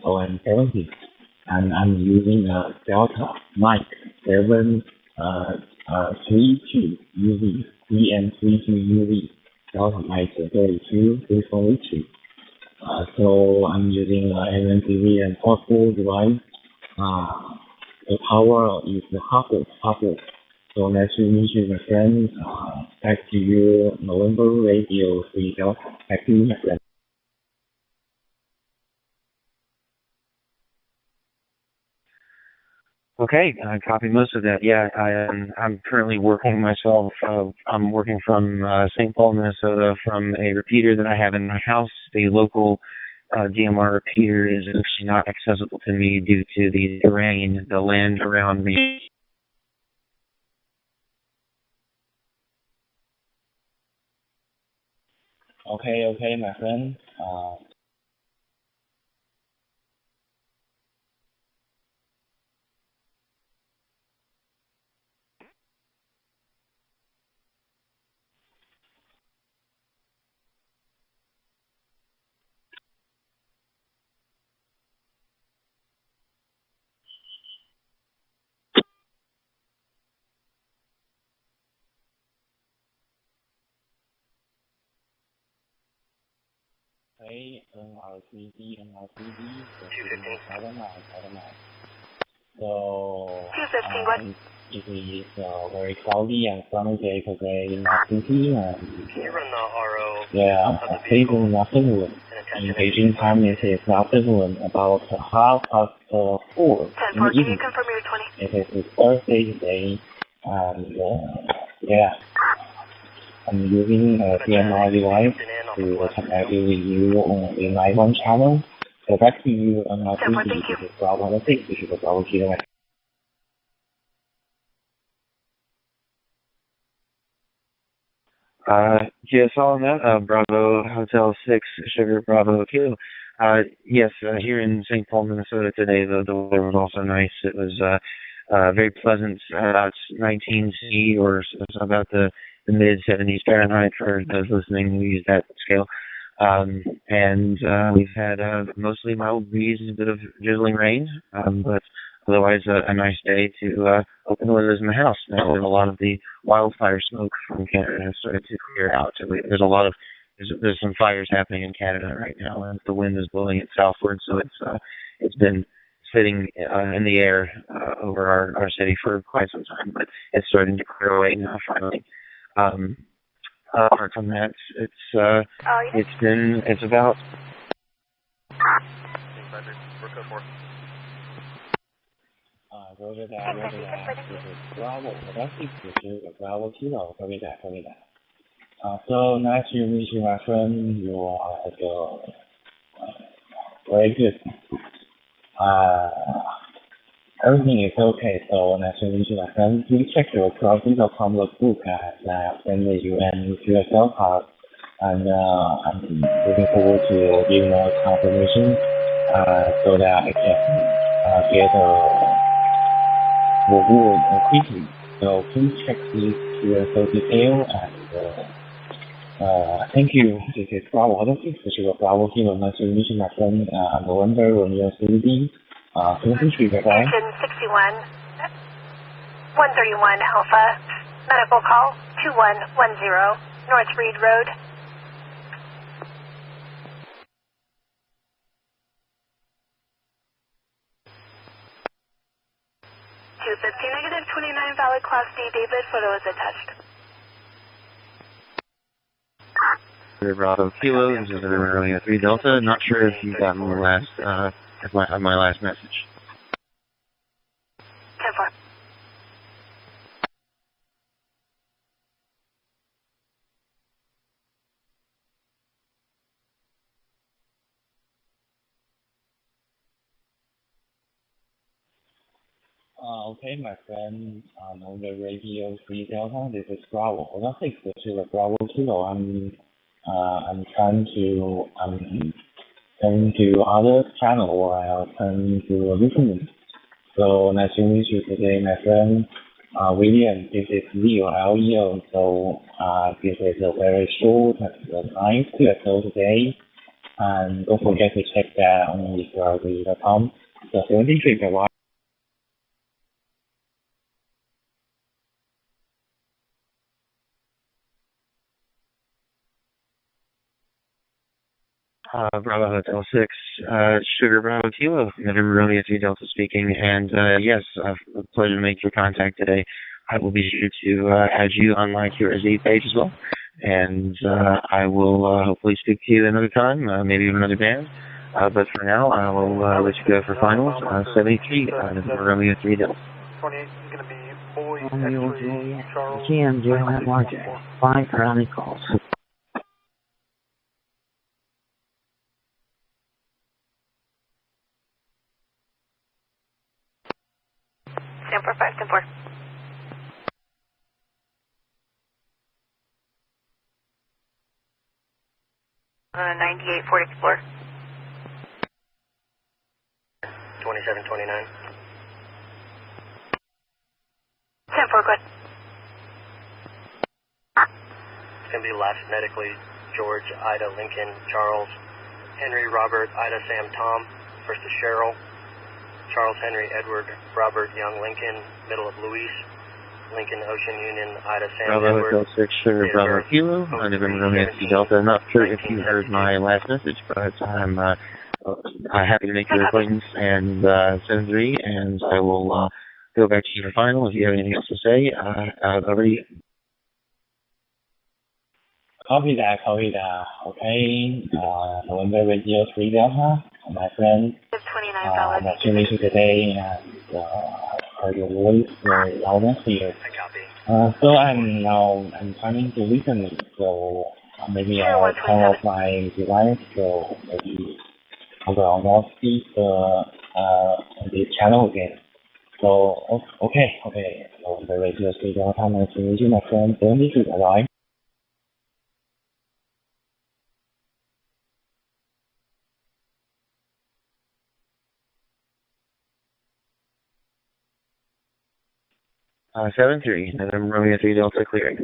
OM70, and I'm using a Delta Mike 732 UV, DM32 UV, Delta Mike 32, 342. So I'm using MNTV and portable device. The power is the half-wave. So nice to meet you, my friend. Back to you, November Radio 3 Delta. Back to you, my friend.
Okay, I copy most of that. Yeah, I'm currently working myself. I'm working from St. Paul, Minnesota, from a repeater that I have in my house. The local DMR repeater is actually not accessible to me due to the terrain, the land around me.
Okay, my friend. Okay, NR3D, So, it is a very cloudy and sunny day today in our city, and occasionally nothing. In Beijing time, it is afternoon, about 4:30 in the evening. It is Thursday today, and I'm using a DMR device to connect with you on the Line 1 channel. So back to you on our TV. This is Bravo 106. This is Bravo Kilo.
GSL on that, Bravo Hotel 6, Sugar Bravo Kilo. Yes, here in St. Paul, Minnesota today, the weather was also nice. It was very pleasant, about 19 C or about the mid-70s Fahrenheit for those listening. We use that scale. And we've had mostly mild breeze, a bit of drizzling rain, but otherwise a nice day to open the windows in the house. Now, a lot of the wildfire smoke from Canada has started to clear out. There's some fires happening in Canada right now, and the wind is blowing it southward, so it's been sitting in the air over our city for quite some time, but it's starting to clear away now finally. Apart from that, it's about.
Roger that. This is Bravo. That's Bravo Kilo. Copy that. So nice to meet you, my friend. You are very good. Everything is okay, so nice to meet you, my friend. Please check your crossing.com logbook as I send you and QSL card, and I'm looking forward to giving more confirmation so that I can get reward quickly. So please check this QSL detail and thank you. This is Bravo 106. This is Bravo Kilo. Nice to meet you, my friend. November Romeo 3D. 23, bye-bye.
61, 131 Alpha, medical call 2110, North Reed Road. 250, negative 29, valid Class D, David, photo is attached.
Bravo Kilo, this is Romeo 3 Delta. Not sure if you got my last message.
10-4.
Okay, my friend, on the radio 3 Delta, this is Bravo 106. This is Bravo Kilo. I'm trying to turn to other channel or I'll turn to listening. So nice to meet you today, my friend. William, this is Leo, Leo. So this is a very short and nice QSO today. And don't forget to check that on the So 73, bye-bye.
Bravo Hotel 6, Sugar Bravo Kilo, November Romeo 3 Delta speaking, and yes, a pleasure to make your contact today. I will be sure to add you on my QRZ page as well, and I will hopefully speak to you another time, maybe with another band, but for now, I will let you go for finals, 73, November Romeo 3 Delta.
28 is going to be Boy,
Romeo
X-ray,
Juliet,
Charles,
GM0 at March, 5 grounded calls.
Stand for 5, stand for.
98 Ford Explorer.
2729.
10-4, go ahead.
It's going to be last medically. George, Ida, Lincoln, Charles, Henry, Robert, Ida, Sam, Tom. First is Cheryl. Charles, Henry, Edward, Robert, Young, Lincoln. Middle of Luis. Lincoln, Ocean, Union, Ida, Sam,
Bravo
Edward.
Hotel 6, Sugar, Bravo Kilo. I'm November Romeo Yankee Delta. I'm not sure if you heard my last message, but I'm happy to make your acquaintance and 7-3, and I will go back to you for final. If you have anything else to say, over to you.
Copy that. Okay. November Radio 3 Delta, my friend. Nice to meet you today, and heard your voice loud and clear. So I'm planning to listen, so maybe I'll turn off my device, so maybe I will not see the channel again. So, okay. November Radio 3 Delta, nice to meet you, my friend. Don't need to bye.
Uh, 7-3, November Romeo 3 Delta clearing.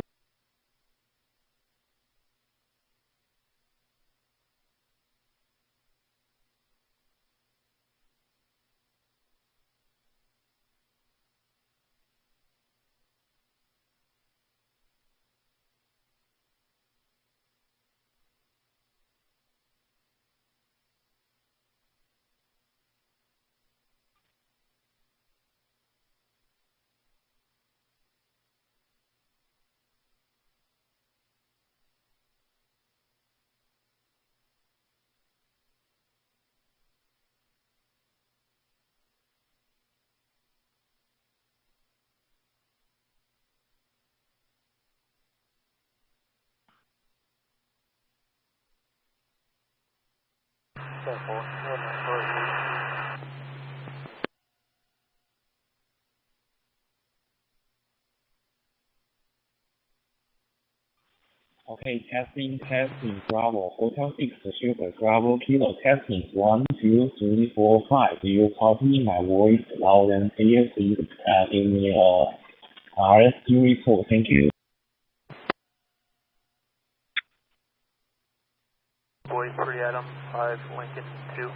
Okay, testing, Bravo, Hotel 6, Sugar, Bravo, Kilo, testing, 1, 2, 3, 4, 5. Do you copy my voice loud and clear? Please give me a RSQ report. Thank you.
Boys, 3 Adam, 5 Lincoln, 2.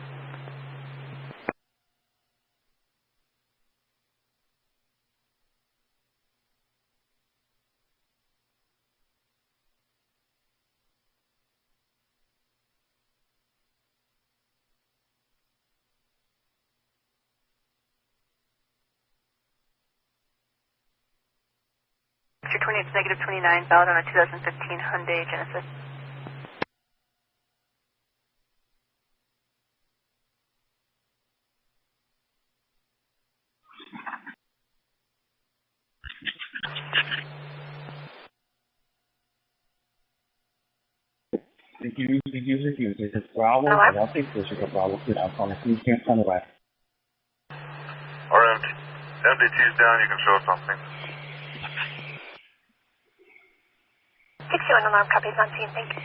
Picture 28 to negative 29, valid on a 2015 Hyundai Genesis.
Thank you. This is Bravo, Hotel 6, Sugar, Bravo, Kilo. I'm calling you here, Sunrise.
Alright, MDT's down, you can show us something.
61 alarm, copies on scene, thank you.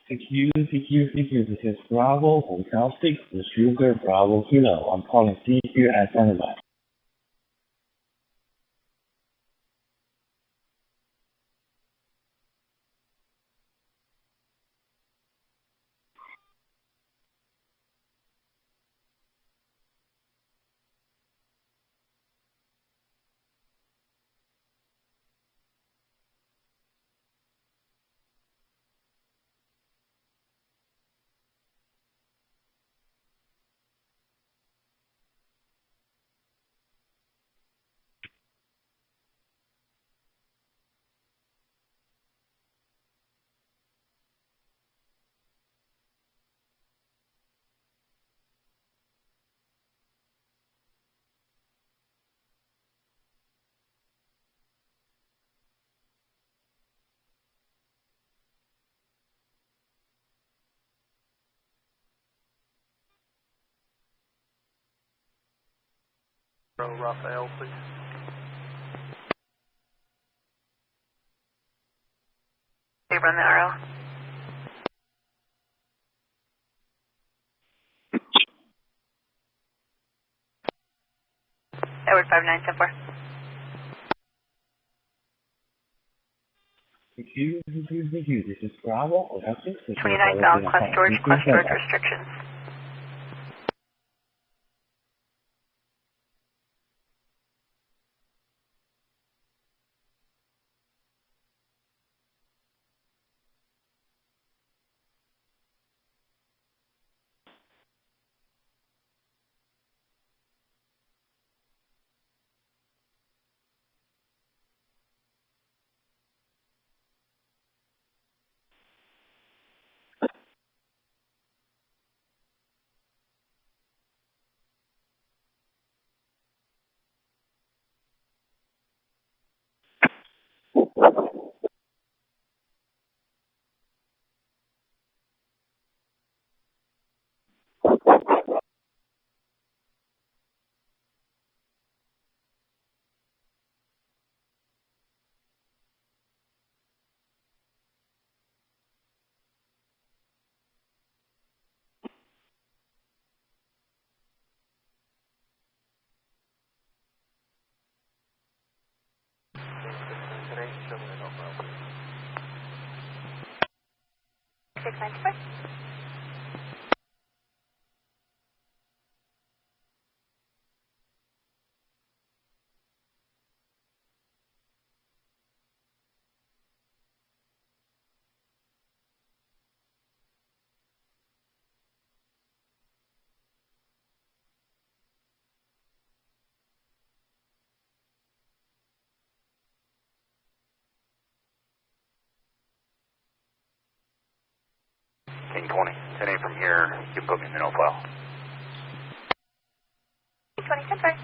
Thank you. This is Bravo, Hotel 6, Sugar, Bravo, Kilo. I'm calling you at Sunrise.
Raphael, please.
Hey, run the RL. Edward 5974.
This is Bravo, or
29 bound, class storage restrictions.
King 20, 10A from here, you can put me in the no file.
20, 10, sorry.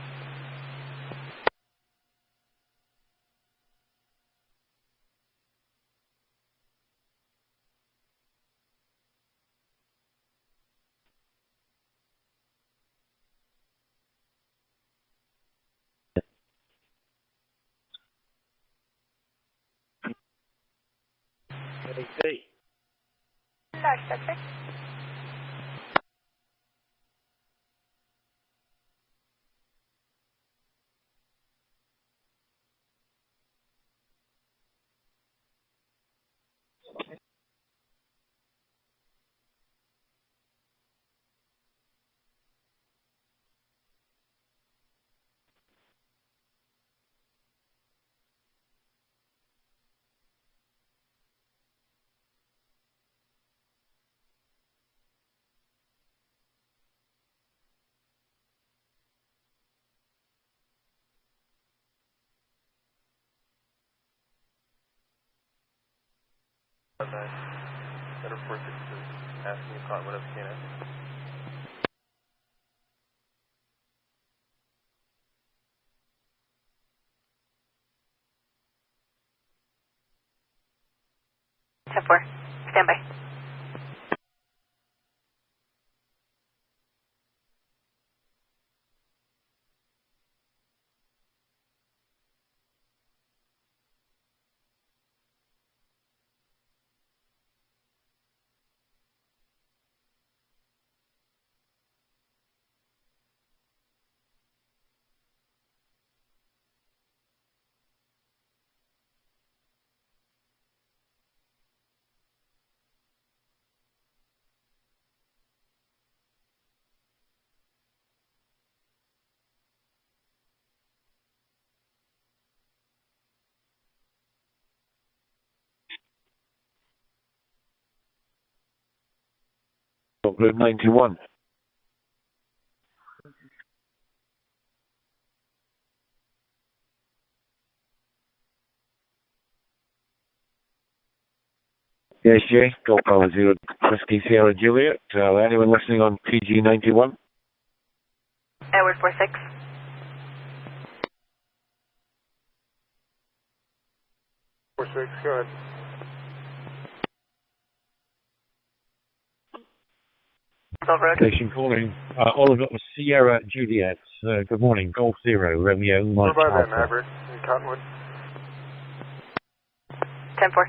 Large subject.
Better 462, asking you caught whatever can.
Step 4, stand by.
Grid 91. Yes, Jay. Go Power 0 Whiskey Sierra Juliet. Anyone listening on PG 91?
Edward 46.
46, go ahead.
Station calling. All I've got was Sierra Juliet. Good morning. Golf Zero, Romeo, Mike
Alpha.
Alpha.
Maverick in Cottonwood.
10-4.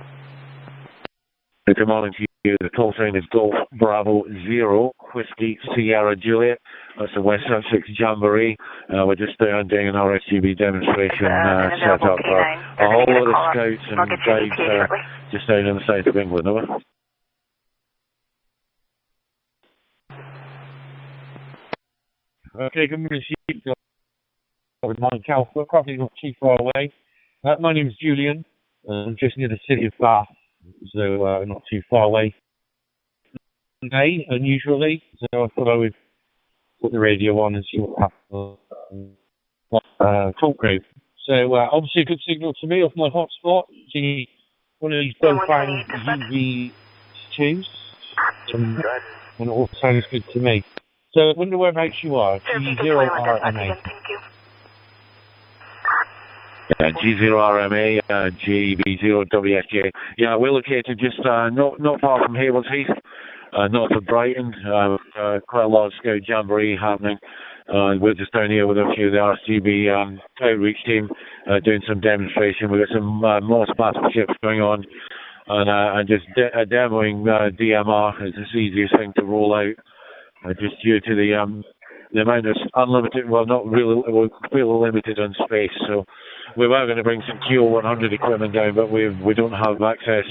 Good morning to you. The call sign is Golf Bravo Zero, Whiskey Sierra Juliet. That's the West Sussex Jamboree. We're just doing an RSGB demonstration set up for all of the scouts and guides just down in the south of England. Over.
Okay, good morning to you. With Mike Alpha, probably not too far away. My name's Julian. I'm just near the city of Bath, so not too far away. Today, unusually, so I thought I would put the radio on and see what happens. Talk group. So obviously a good signal to me off my hotspot. See one of these Bofang UV2s, and it all sounds good to me. So I wonder whereabouts you are. G0RMA.
G0RMA, GB0WSJ. Yeah, we're located just not far from Haywards Heath, north of Brighton. Quite a large scout jamboree happening. We're just down here with a few of the RSGB outreach team doing some demonstration. We've got some more battleships going on, and just demoing DMR is the easiest thing to roll out. Just due to the amount of unlimited, well, not really, we're really limited on space. So we were going to bring some QO100 equipment down, but we don't have access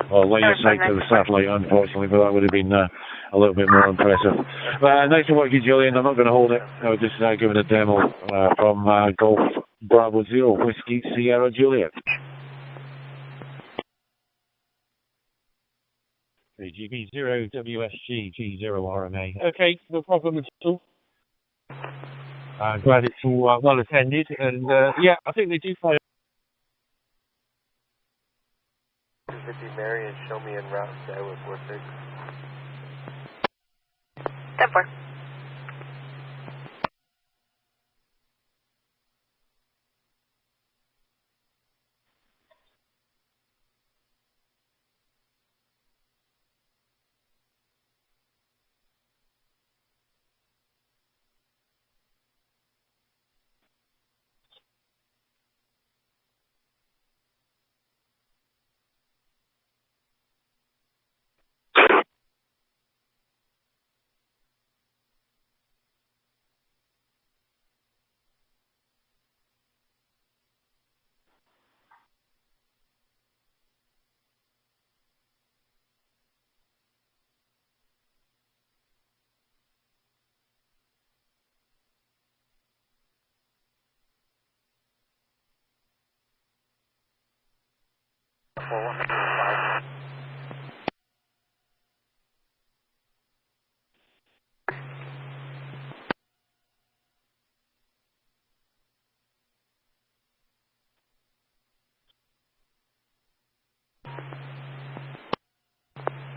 or line of sight to the satellite, unfortunately. But that would have been a little bit more impressive. Nice to work with you, Julian. I'm not going to hold it. I was just giving a demo from Golf Bravo Zero, Whiskey Sierra Juliet.
GB0 WSG G0RMA. Okay, no problem at all. Glad it's all well attended, and yeah, I think they do fly.
50 Mary and show me en route to Iowa 46.
10-4.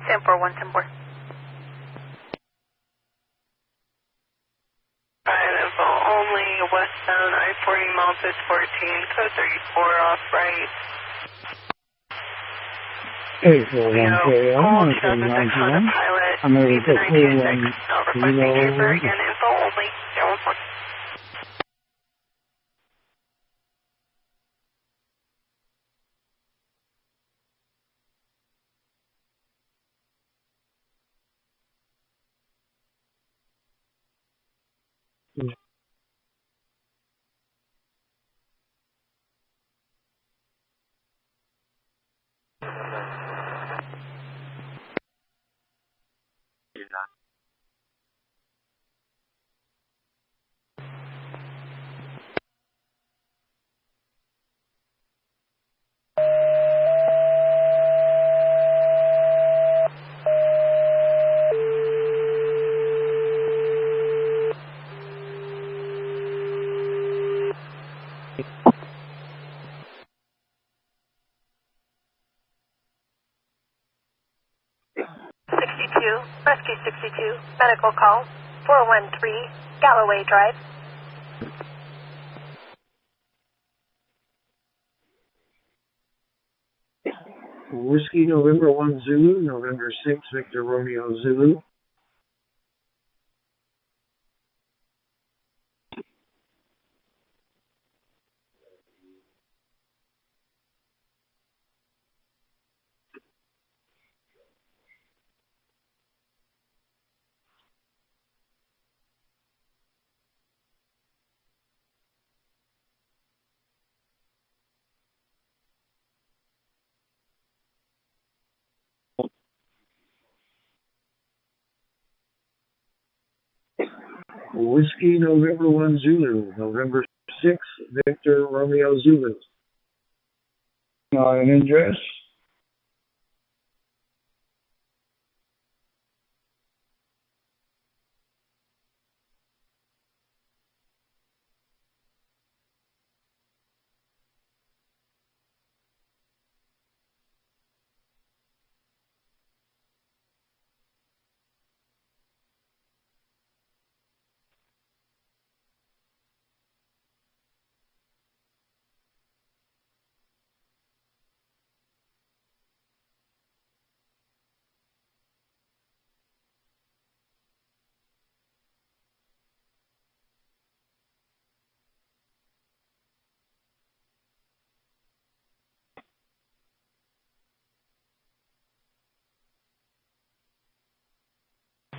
Sample 174.
Info only westbound I-40 Malthus 14, code 34 off right.
841KO, I'm going to get
info only, 014.
Rescue 62, medical call, 413 Galloway Drive.
Whiskey November 1 Zulu, November 6 Victor Romeo Zulu.
Whiskey November 1 Zulu, November 6, Victor Romeo Zulu. An address.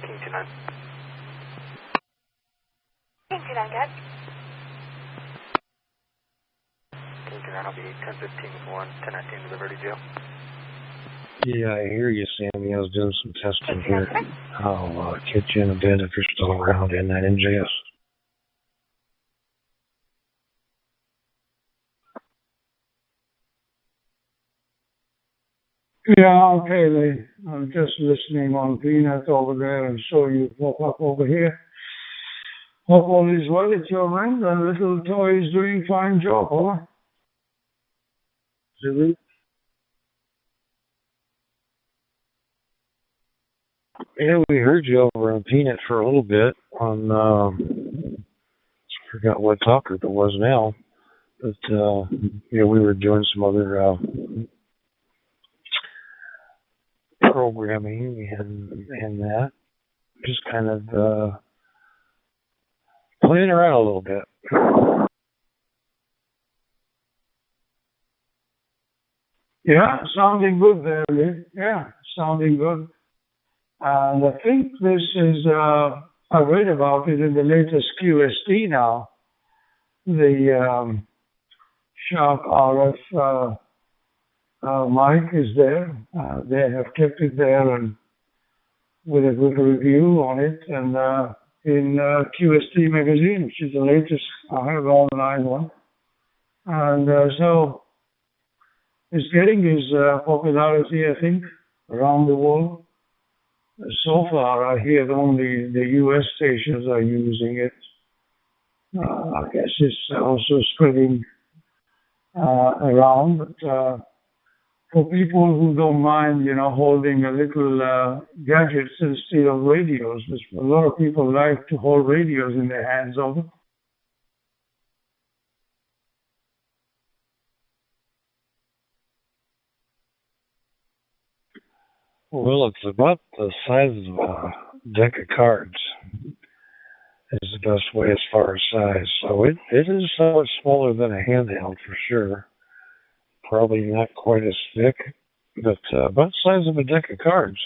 King 29.
King 29, good.
King 29, I'll be 1015 with 1, 1019 to Liberty Jail.
Yeah, I hear you, Sammy. I was doing some testing here. I'll catch you in a bit if you're still around in that NJS.
Yeah, okay. I'm just listening on Peanut over there and saw you pop up over here. Hope all is well at your end and little toy is doing fine job, huh? Zulu?
Yeah, we heard you over on Peanut for a little bit on, forgot what talker it was now. But, yeah, we were doing some other, programming and that. Just kind of, playing around a little bit.
Yeah, sounding good there, Lee. Yeah, sounding good. And I think this is, I read about it in the latest QST now. The Shark RF mic is there. They have kept it there and with a good review on it. And in QST magazine, which is the latest, I have online one. And so it's getting its popularity, I think, around the world. So far, I hear only the U.S. stations are using it. I guess it's also spreading around. But for people who don't mind, holding a little gadgets instead of radios, which a lot of people like to hold radios in their hands over.
Well, it's about the size of a deck of cards. Is the best way as far as size. So it is somewhat smaller than a handheld for sure. Probably not quite as thick, but about the size of a deck of cards.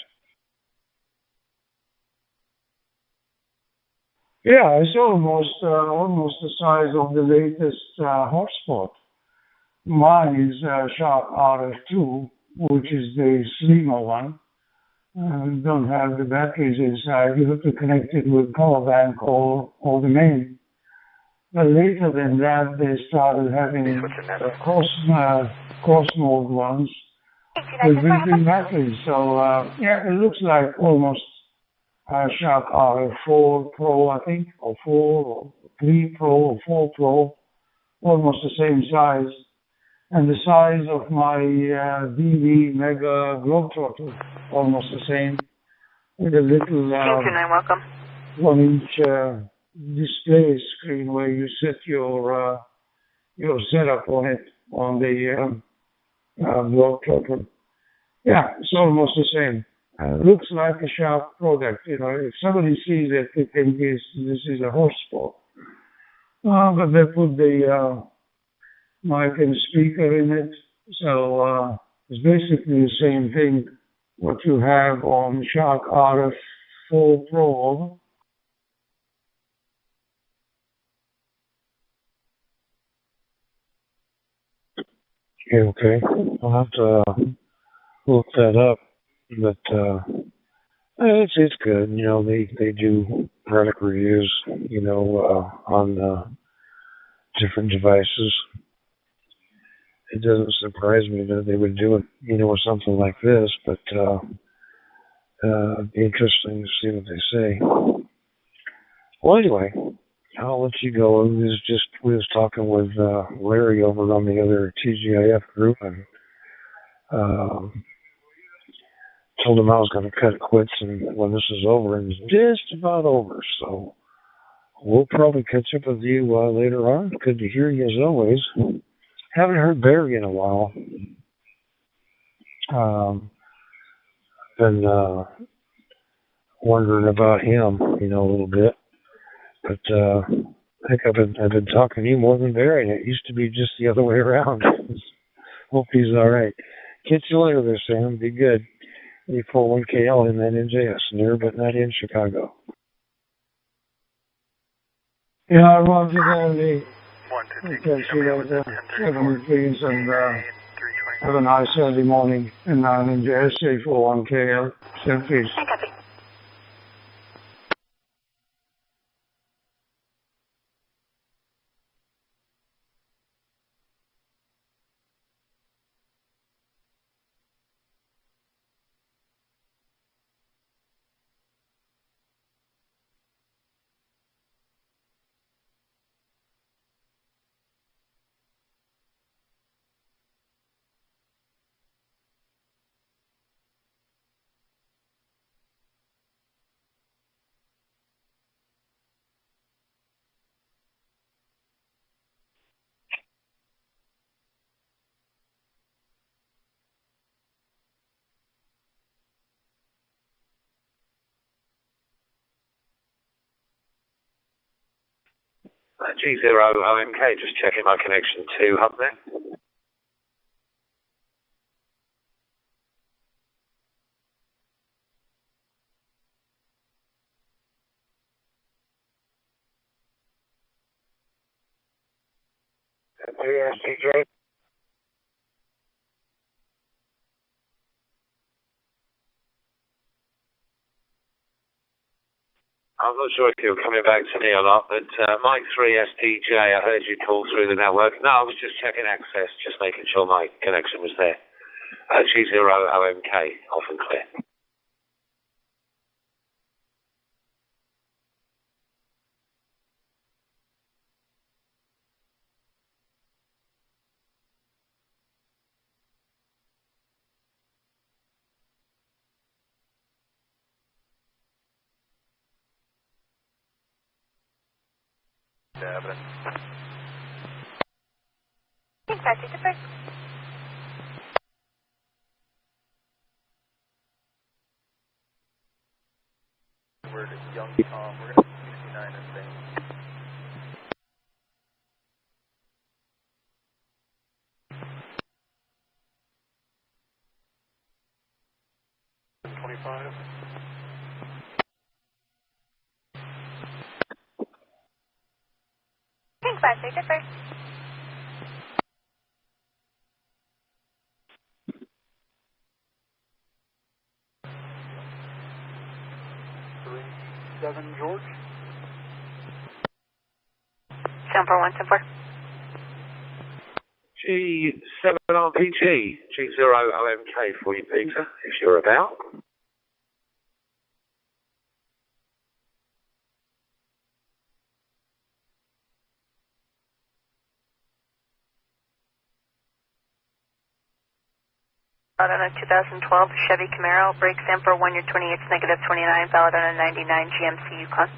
Yeah, it's almost the size of the latest hotspot. Mine is Shark RF2, which is the slimmer one. Don't have the batteries inside. You have to connect it with power bank or the main. But later than that, they started having cross mode ones with built-in batteries. So yeah, it looks like almost Shark RF4 Pro, I think, or 4 or 3 Pro or 4 Pro, almost the same size. And the size of my DV Mega Globetrotter, almost the same, with a little 1-inch display screen where you set your setup on it on the Globetrotter. Yeah, it's almost the same. Looks like a Shark product. If somebody sees it, they think this is a hotspot. But they put the mic and speaker in it, so it's basically the same thing what you have on Shark RF4 Pro.
Okay. I'll have to look that up, but it's good. They do
product reviews, on different devices. It doesn't surprise me that they would do it, with something like this, but it'd be interesting to see what they say. Well, anyway, I'll let you go. We was talking with Larry over on the other TGIF group, and told him I was going to cut it quits, and when this is over, and it's just about over, so we'll probably catch up with you later on. Good to hear you as always. Haven't heard Barry in a while. Been wondering about him, a little bit. But I think I've been talking to you more than Barry, and it used to be just the other way around. Hope he's all right. Catch you later there, Sam. Be good. 841KL in that NJS, near but not in Chicago.
Yeah, I want to know catch you later. 7 please, and have a nice early morning in NJS 841KL. 7 please.
G0OMK, just checking my connection to hub there. Yes, DJ. I'm not sure if you're coming back to me or not, but Mike 3 STJ, I heard you call through the network. No, I was just checking access, just making sure my connection was there. G0OMK, off and clear.
We're young Tom. We're going to 69 and things.
Thanks, Leslie. Differ.
George.
74174.
G7 RPG, G0OMK for you, Peter, if you're about.
Valid on a 2012 Chevy Camaro, brake Samper 1, your 28's negative 29, valid on a 99 GMC Yukon.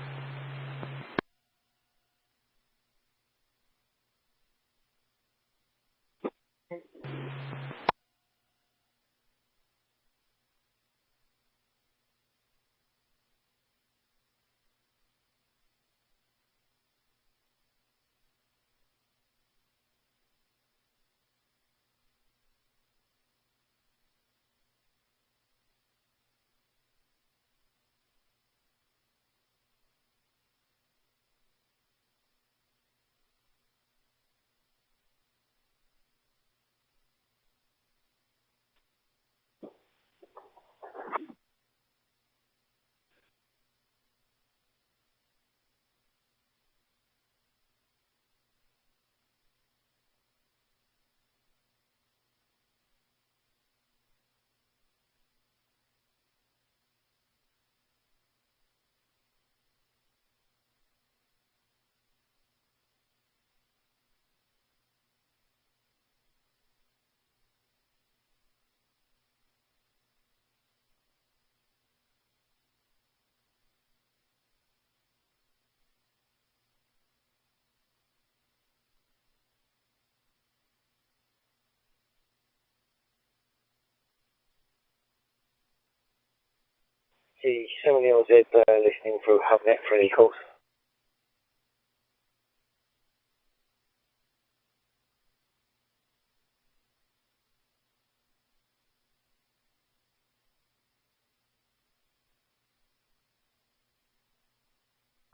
G70LZ listening through HubNet for any calls.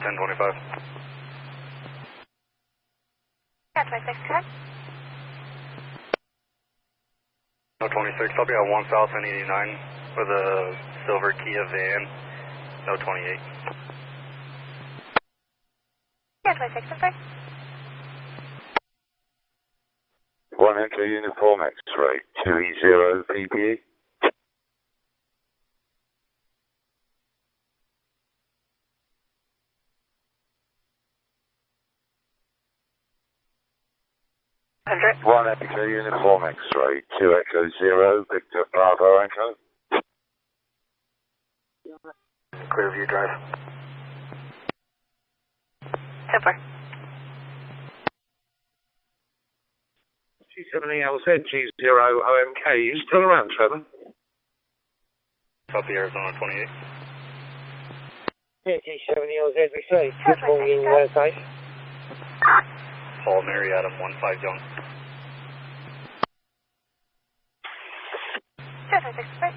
Ten 25.
1026, correct?
No 26, I'll be at 1 South and 89 with a silver Kia van. No 28.
1026, okay.
1 Echo Uniform X-ray, 2E0 PPE. One Echo Uniform X-ray, 2 Echo 0, Victor Bravo Echo.
Clearview Drive.
Super.
G70LZ, G0 OMK. You still around, Trevor?
Copy Arizona 28.
Yeah, G70LZ, we say. Good morning, Dave.
Paul Mary Adam 15 Young.
1026, right?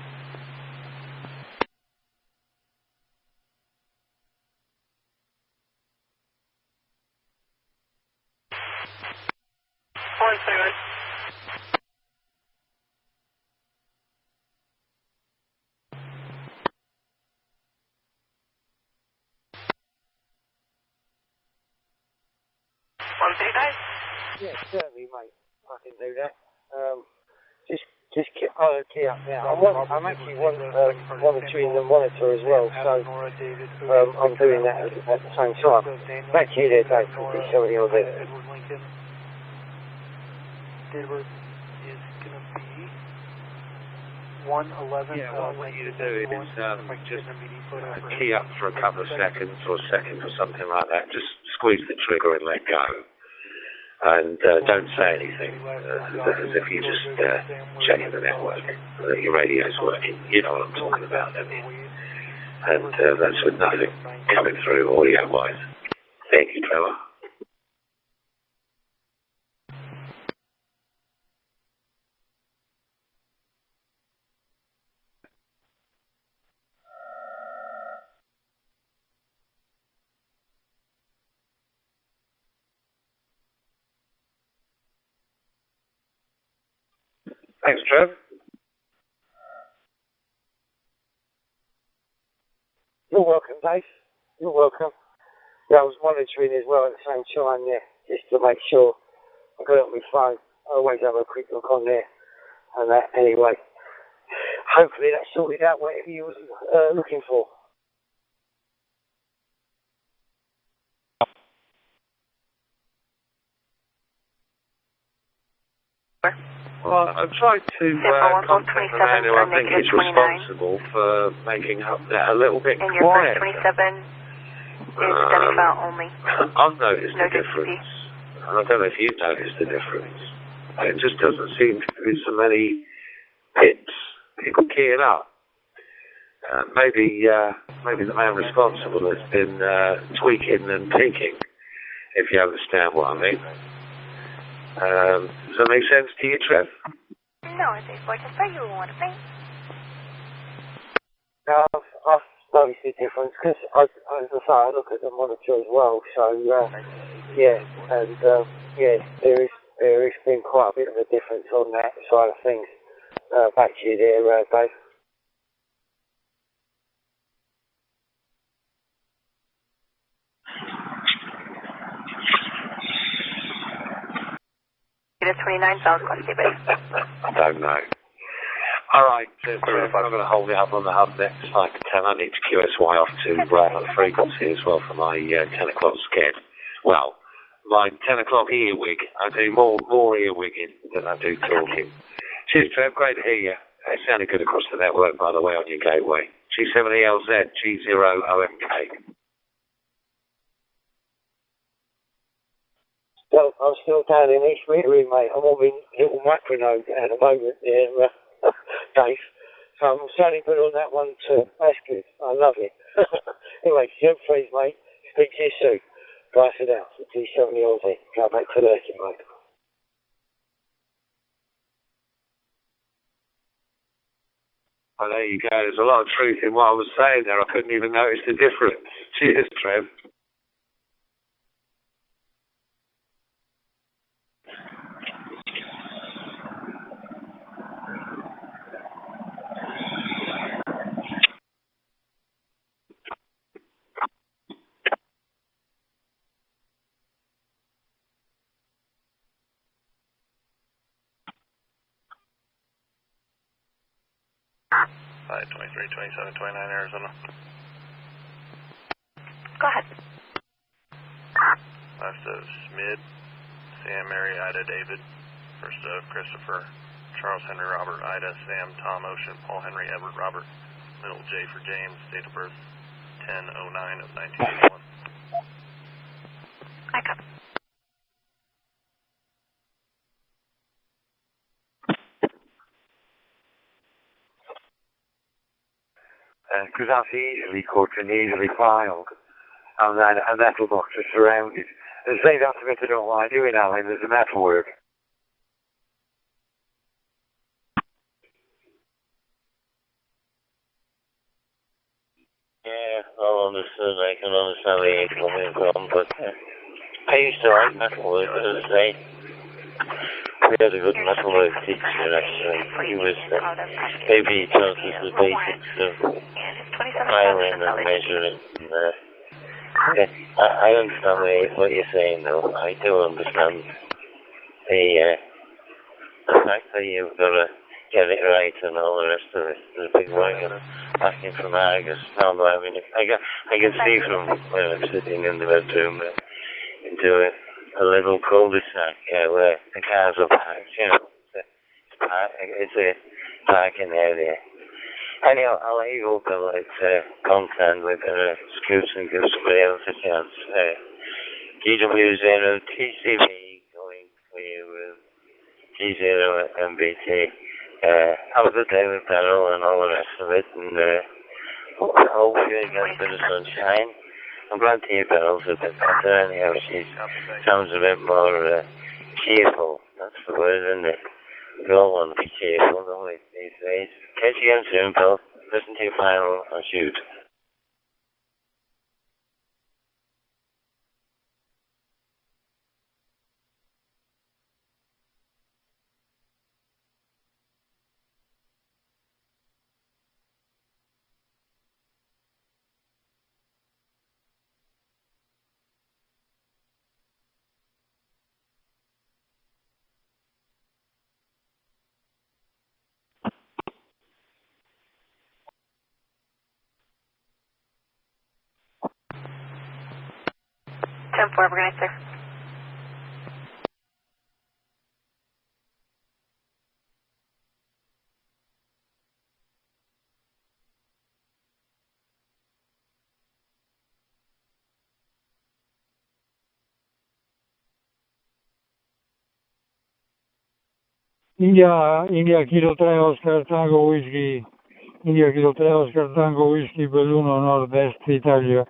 Yeah, certainly, mate. I can do that. Just key up now. I'm actually monitoring the monitor as well, so I'm doing that at the same time. Back to you there, Dave, for G70LZ.
Edward Lincoln. Date of birth is going to be 1/11.
Yeah, what I want you to do is just key up for a couple of seconds or a second or something like that. Just squeeze the trigger and let go. And don't say anything, as if you're just checking the network, that your radio's working. You know what I'm talking about, don't you? And that's with nothing coming through audio-wise. Thank you, Trevor. Thanks, Trev.
You're welcome, Dave. You're welcome. Yeah, I was monitoring as well at the same time there, just to make sure I got it on my phone. I always have a quick look on there and that anyway. Hopefully that sorted out whatever you were looking for.
Well, I've tried to contact the man who I think is responsible for making up that a little bit
and your
quiet.
first 27 is dummy file only.
I've noticed
No
the difference. And I don't know if you've noticed the difference. It just doesn't seem to be so many hits. People keying up. Maybe the man responsible has been tweaking and peaking, if you understand what I mean. Does that make sense to you, Trev?
No, it's a Fortress. You want to pay?
No, I've noticed the difference because, as I say, I look at the monitor as well. So, yeah, and there is been quite a bit of a difference on that side of things. Back to you there, Dave.
It is 29 South Quantity Bay.
I don't know. All right, I'm going to hold it up on the hub next. Like 10, I need to QSY off to frequency as well for my 10 o'clock sked. Well, my 10 o'clock earwig. I do more earwigging than I do talking. Cheers, Trev. Great to hear you. It sounded good across the network, by the way, on your gateway. G70LZ, G0OMK.
So I'm still down in East Ridley, mate. I'm on my little micronode at the moment there, Dave. So I'm certainly good on that one too. That's good. I love it. Anyway, Jim, please, mate. Speak to you soon. Bye for now. T70 all day. Go back to lurking, mate. Well, there you go. There's a lot of truth in what I was saying there. I couldn't even notice the difference. Cheers, Trev.
Hi, 23, 27, 29, Arizona.
Go ahead.
Last of Smid, Sam, Mary, Ida, David. First of Christopher, Charles, Henry, Robert, Ida, Sam, Tom, Ocean, Paul, Henry, Edward, Robert. Middle J for James, date of birth 10/09 of 1981.
I got it.
Because that's easily cut and easily filed, and then a metal box is surrounded. And say that's the bit I don't like doing, Alan, there's the metal work.
Yeah, I can understand where you're coming from, but I used to like metalwork, as I say. We had a good metalwork teacher, actually. He was, maybe he taught us the basics of filing and measuring. And, I understand what you're saying, though. I do understand the fact that you've got to get it right and all the rest of it. There's a big wagon asking from Argus. No, I mean, I can see from where I'm sitting in the bedroom into a little cul-de-sac where the cars are parked, you know. It's a parking area. Anyhow, I'll let you up and content with Scoots and give somebody else a chance. GW0 TCV going for you, G0 MBT. Have a good day with Peril and all the rest of it, and hopefully you get a bit of sunshine. I'm glad to hear Peril's a bit better, anyhow. She sounds a bit more cheerful. That's the word, isn't it? We all want to be cheerful, don't we, these days? Catch you again soon, Bill. Listen to your final and shoot.
We're going to sir.
India Kilo 3 Oscar Tango Whiskey. India Kilo 3 Oscar Tango Whiskey Belluno Nord-Est Italia.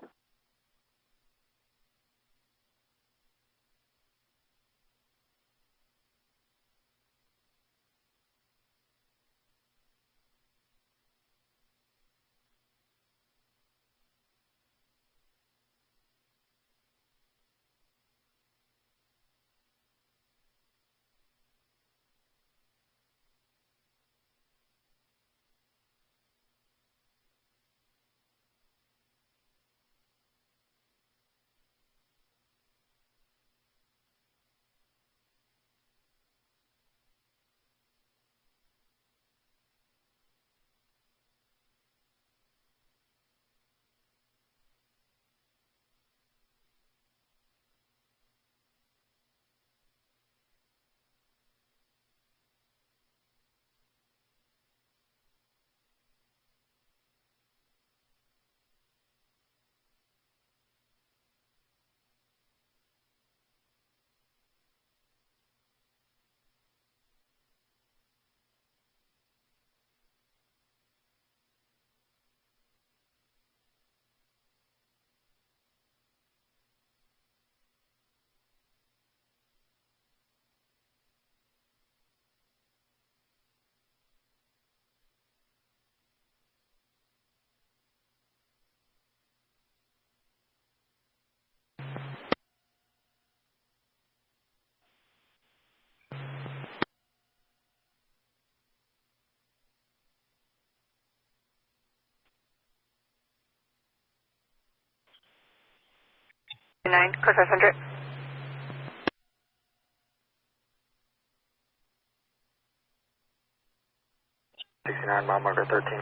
9, code 500.
69, mile marker 13.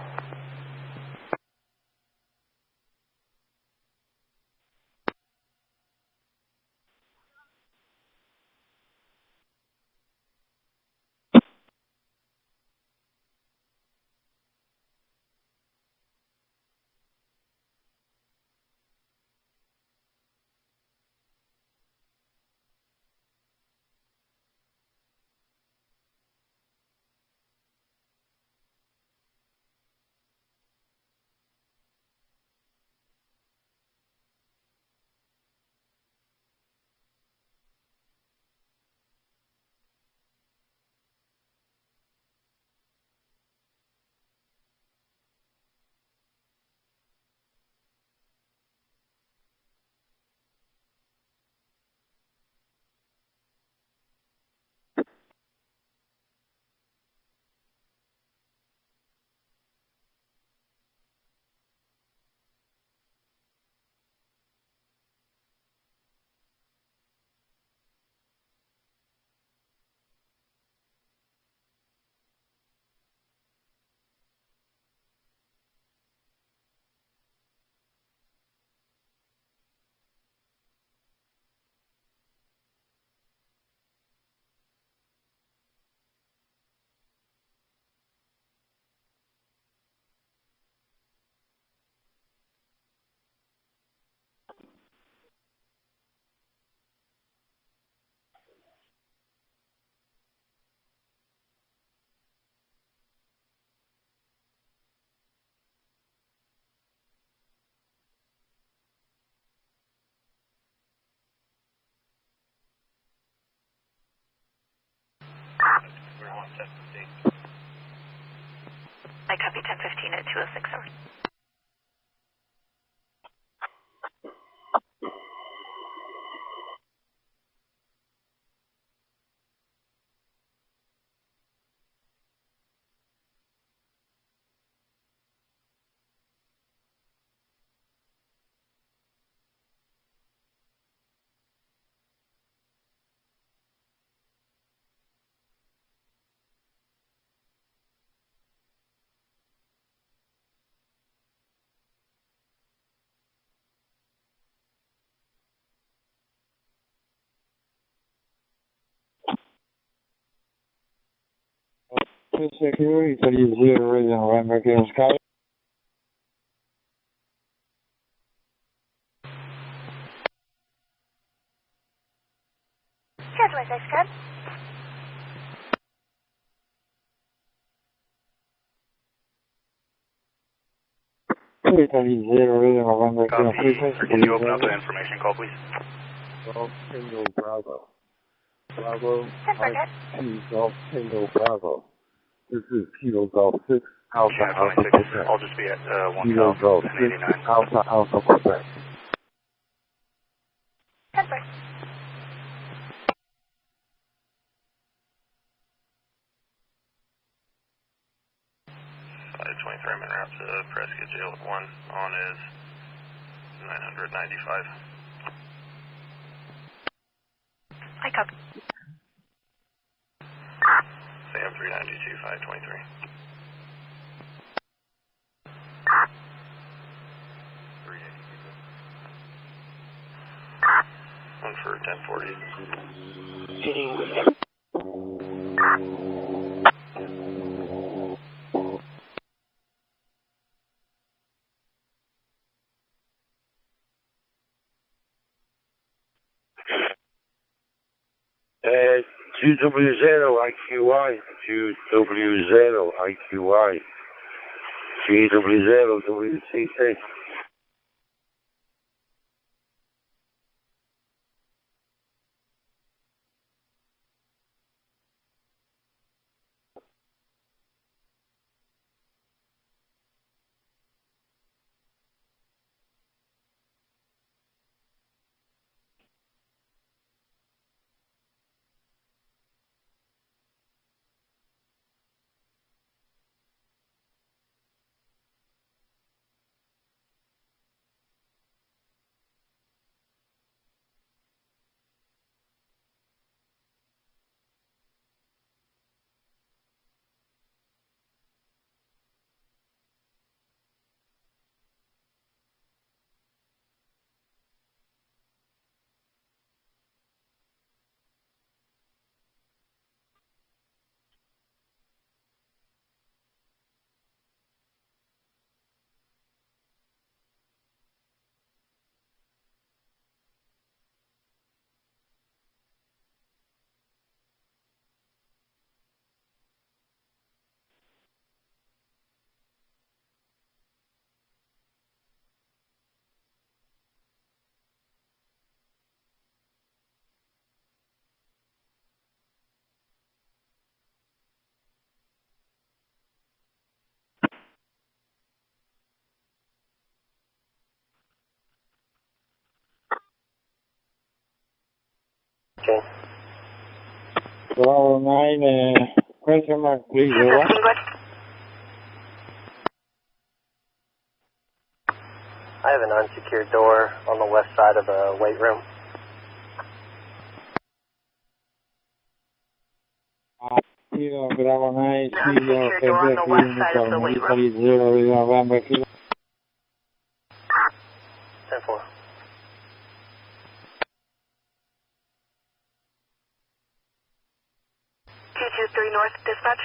I copy 1015 at 206 over.
Security, Italy 0, November, Kilo Sky.
Here's West Side Scrub.
Italy 0, November, Kilo
Sky. Can you open up the information call, please?
Golf Tango Bravo. Bravo, Golf Tango Bravo. This is Kilo Golf 6, Alpha Alpha Quebec.
I'll just be at
Kilo Golf 6,
1089.
Alpha Alpha Quebec.
10-4.
Flight 23, I'm en route to Prescott Jail at 1. On is 995.
I copy.
Sam 3922, 523. One for 1040.
GW0 IQY, GW0 IQY, GW0 WCC.
215.
Bravo 9, question mark, please.
215, go ahead.
I have an unsecured door on the west side of the weight room.
Bravo 9,
Unsecured door on the west side of the weight room.
10-4.
223 North, dispatch.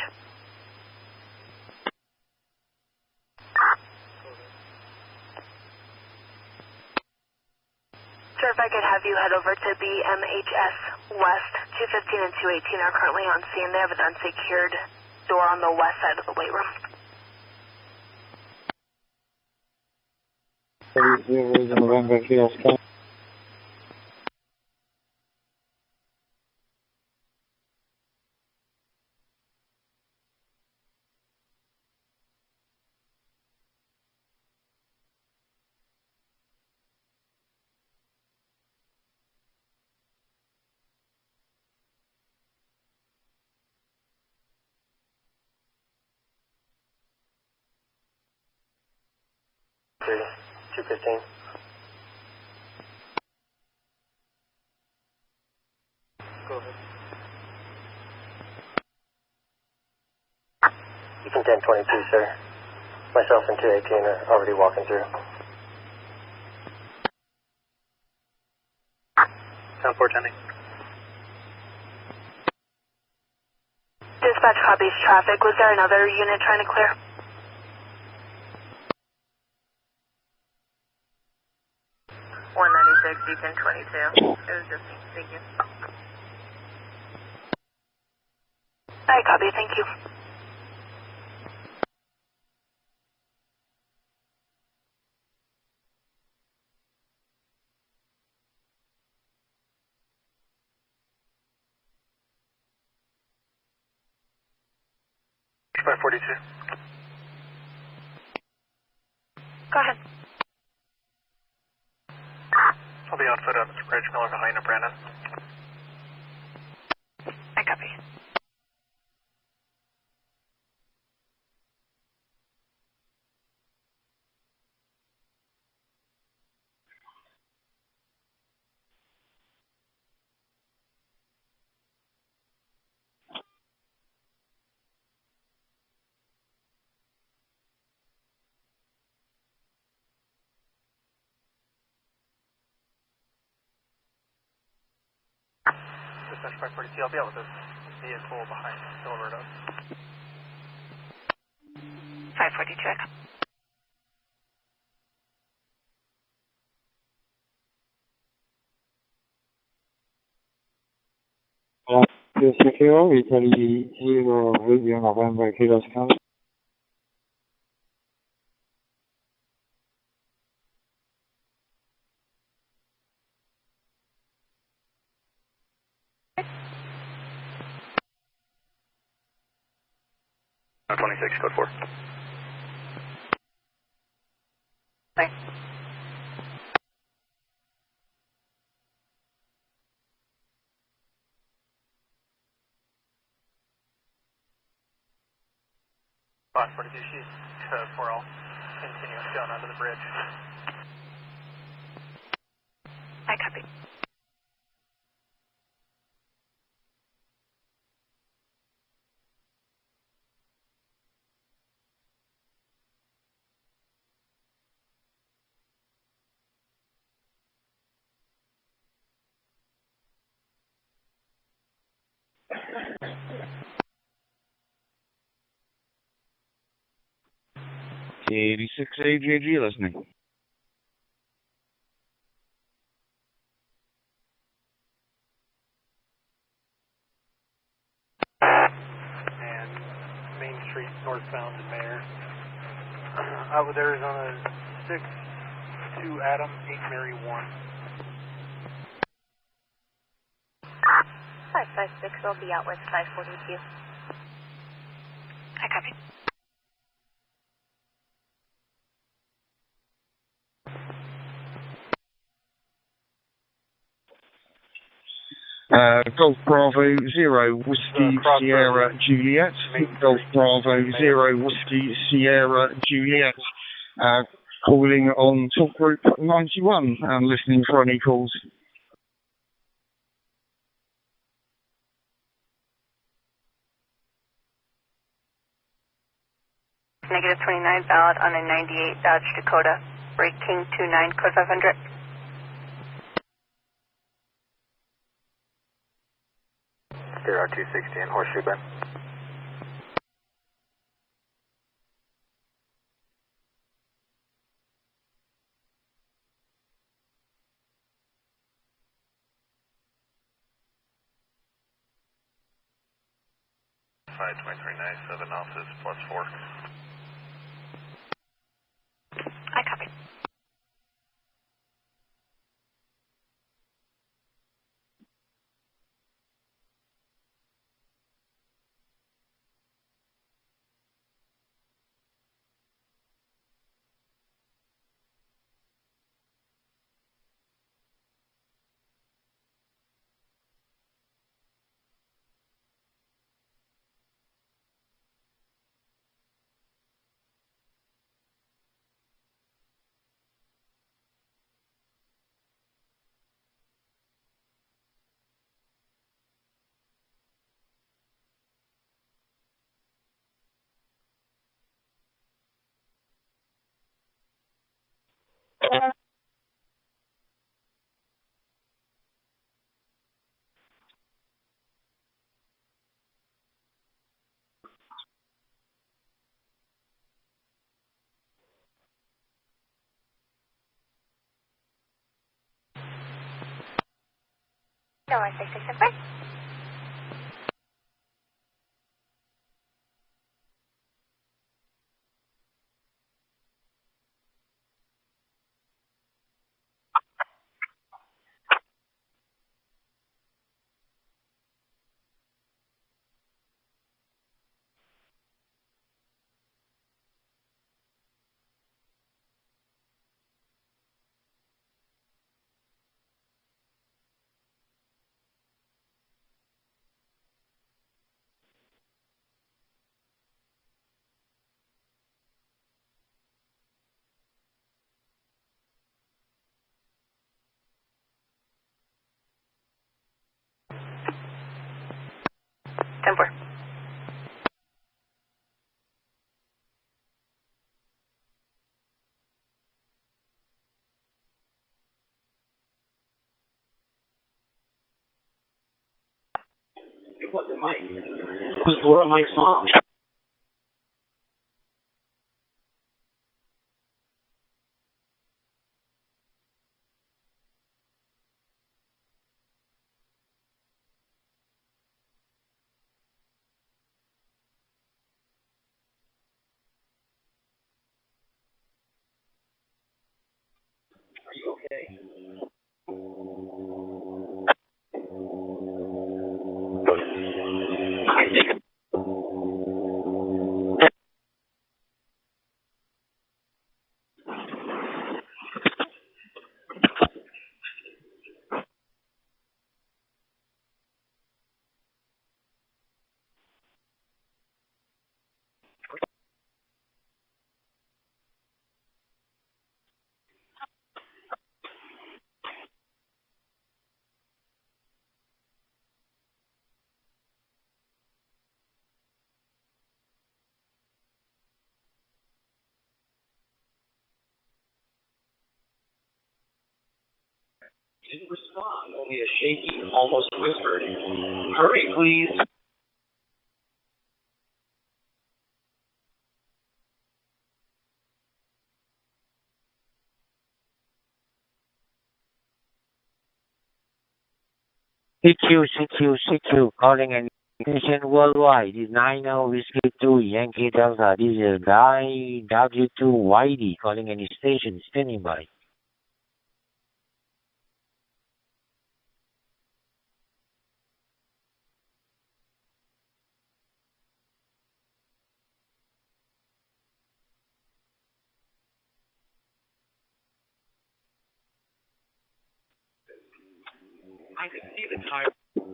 Sir, if I could have you head over to BMHS West. 215 and 218 are currently on scene. They have an unsecured door on the west side of the weight room.
November, Kilo Sky.
Three, 215.
Go ahead.
You can 1022, sir. Myself and 218 are already walking through.
10-4 tending.
Dispatch copies traffic. Was there another unit trying to clear?
Beacon 22. It was just me. Thank you.
I copy. Thank you.
By 42.
Go ahead.
I'll be on foot up to Bridge Miller behind Brandon.
I copy.
Dispatch by 42. I'll be out with this vehicle behind Silverado.
542, I copy.
Secure, Italy 0, Radio November, Kilo Sky.
No 26, code 4.
Thanks.
Box 42, she's code 4. I'll continue going under the bridge.
I copy.
K86 AJG listening.
And Main Street northbound to Mayor. Out with Arizona 6, 2 Adam, 8 Mary 1.
556, I'll be out with 542.
I copy.
Golf Bravo 0 Whiskey Sierra Juliet. Golf Bravo 0 Whiskey Sierra Juliet. Calling on Talk Group 91 and listening for any calls.
Negative 29 valid on a 98 Dodge Dakota. Break King 29, code 500.
Steer R260 and Horseshoe Bend.
Five 2397 office +4.
I copy. No, 1665. Temper.
What am I from? Are you okay? Didn't respond, only a shaky, almost whispered, "Hurry, please."
CQ, calling an ignition worldwide. Is 90 Whiskey 2 Yankee Delta. This is Guy W2YD calling any station standing by.
I can see the tire.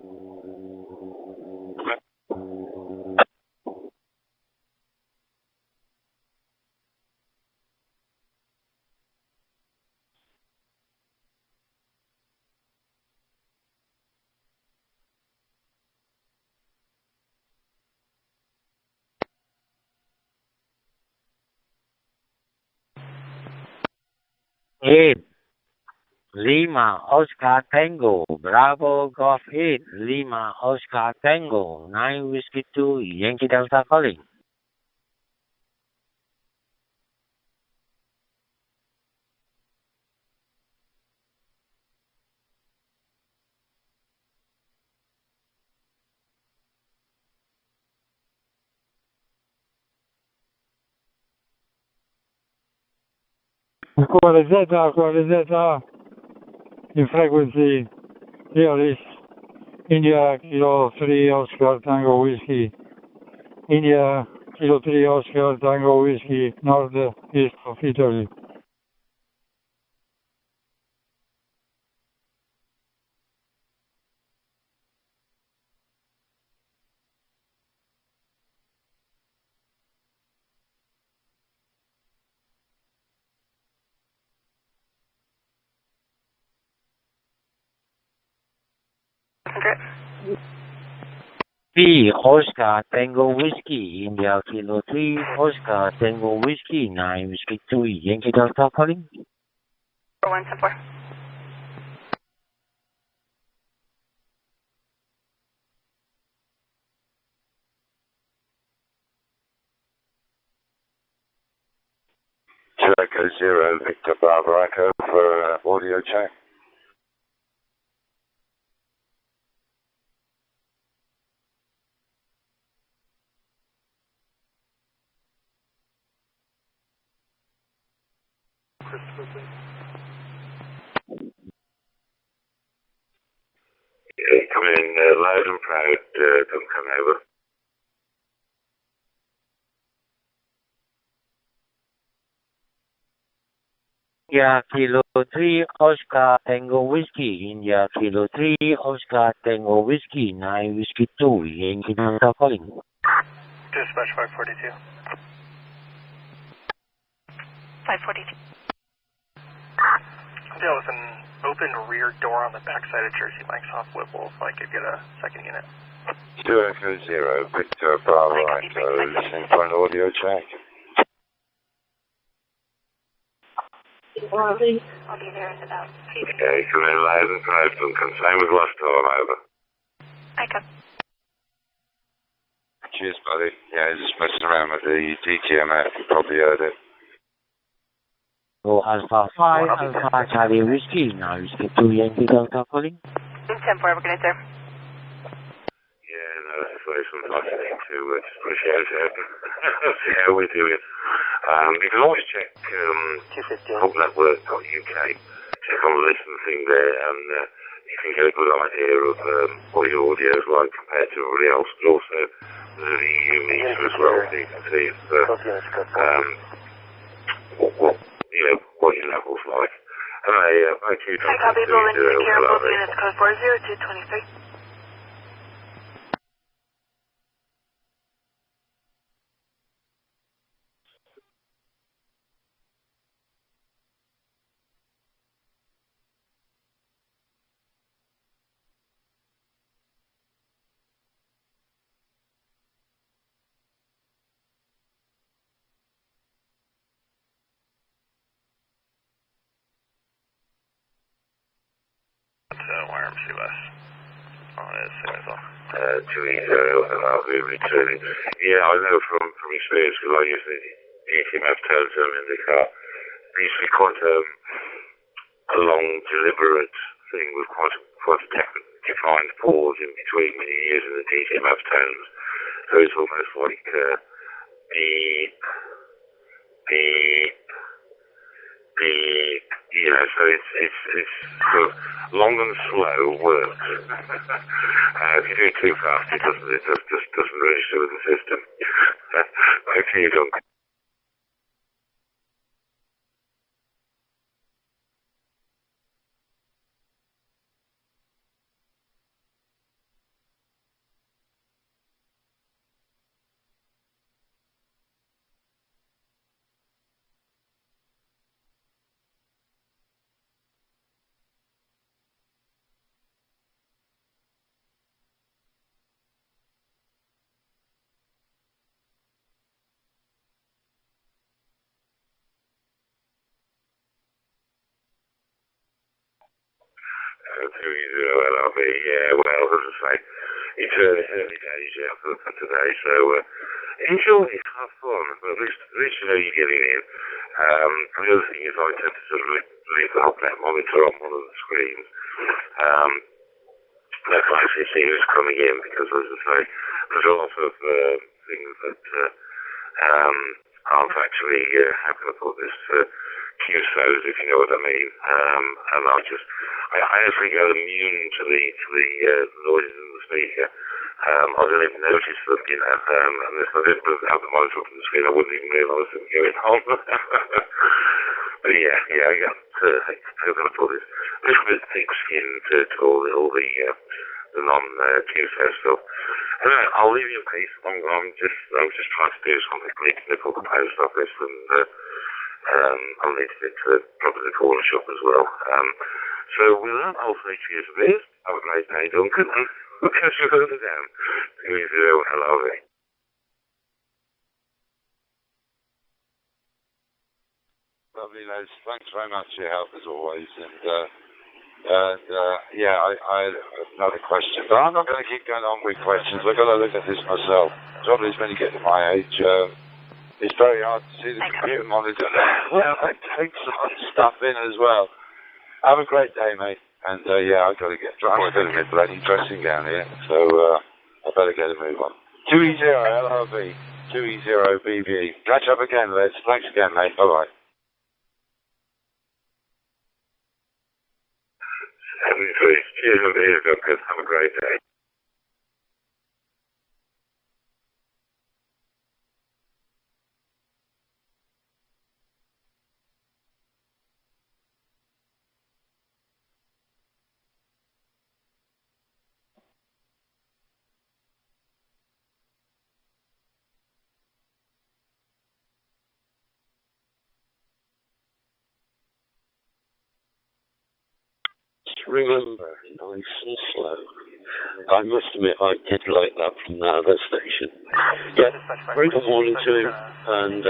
8 Lima Oscar Tango Bravo Golf 8 Lima Oscar Tango 9 Whiskey 2 Yankee Delta calling.
Qualizeta, in frequency, here is India Kilo 3 Oscar Tango Whiskey. India Kilo 3 Oscar Tango Whiskey, northeast of Italy.
P Oscar Tango Whiskey India Kilo 3 Oscar Tango Whiskey 9 Whiskey 2 Yankee Delta calling.
4174.
Echo 0 Victor Bravo Echo for audio check. Yeah, come in loud and proud, don't come over.
India Kilo 3 Oscar Tango Whiskey India Kilo 3 Oscar Tango Whiskey 9 Whiskey 2 Yankee Delta calling.
Dispatch 542.
542.
There was an open rear door on the backside of Jersey Mike's off Whipple, if I could get a second unit.
2 Echo 0 Victor Bravo Echo, in front audio check.
I'll be there in about 2 minutes.
Okay, come in loud and proud, don't come. Same as last time, over.
Echo.
Cheers, buddy. Yeah, just messing around with the DTM app, you probably heard it.
So Alpha 5 Alpha Charlie Whiskey 9 Whiskey 2 Yankee Delta calling.
10-4, we're going to sir.
Yeah, no, that's very something to just appreciate it. See how we're doing. You can always check hopnetwork.uk, check on the listen thing there, and you can get a good idea of what your audio is like compared to everybody else, but also there's an EU meter as well, so you can see what your level's like. Anyway, thank you.
Hi, copy, Berlin, secure both units, code 40223.
YRMC West. On it as soon as I'll...
2E0, and I'll be returning. Yeah, I know from experience, because I use the DTMF term in the car. It used to be quite a long, deliberate thing with quite a defined pause in between when you're using the DTMF tones. So it's almost like beep, beep, beep. You know, so it's sort of long and slow works. If you do it too fast, it just doesn't register with the system. Okay, you don't. LRB, yeah, well, as I say, it's early days for today, so enjoy it, have fun, but at least you know you're getting in. The other thing is I tend to sort of leave the hot net monitor on one of the screens. That can actually see who's coming in, because as I say, there's a lot of things that aren't actually, how can I put this, QSOs, if you know what I mean. And I actually go immune to the noises in the speaker. I don't even notice them, you know, and if I didn't have the monitor up on the screen, I wouldn't even realise them going on. But yeah, I got, how can I put this, a little bit thick skin to all the non-QSO stuff. Anyway, I'll leave you in peace. I'm just trying to do something quick, nipple the post office, and I'll need to get to probably the corner shop as well. So with that, I'll say cheers for this. Have a great day, Duncan, and we'll catch you further down. 20 LRV.
Lovely, Les. Thanks very much for your help as always. And yeah, I had another question, but I'm not going to keep going on with questions. I've got to look at this myself. The trouble is, when you get to my age, it's very hard to see the computer monitor. Well, it takes a lot of stuff in as well. Have a great day, mate. And yeah, I've got to get drunk. I'm doing my bloody dressing down here, so I better get a move on. 2E0 LRV, 2E0 BB. Catch up again, Les. Thanks again, mate. Bye-bye.
73. Cheers and beers, Duncan. Have a great day.
Remember, nice and slow. I must admit, I did like that from the other station. Yeah, very good morning to him, and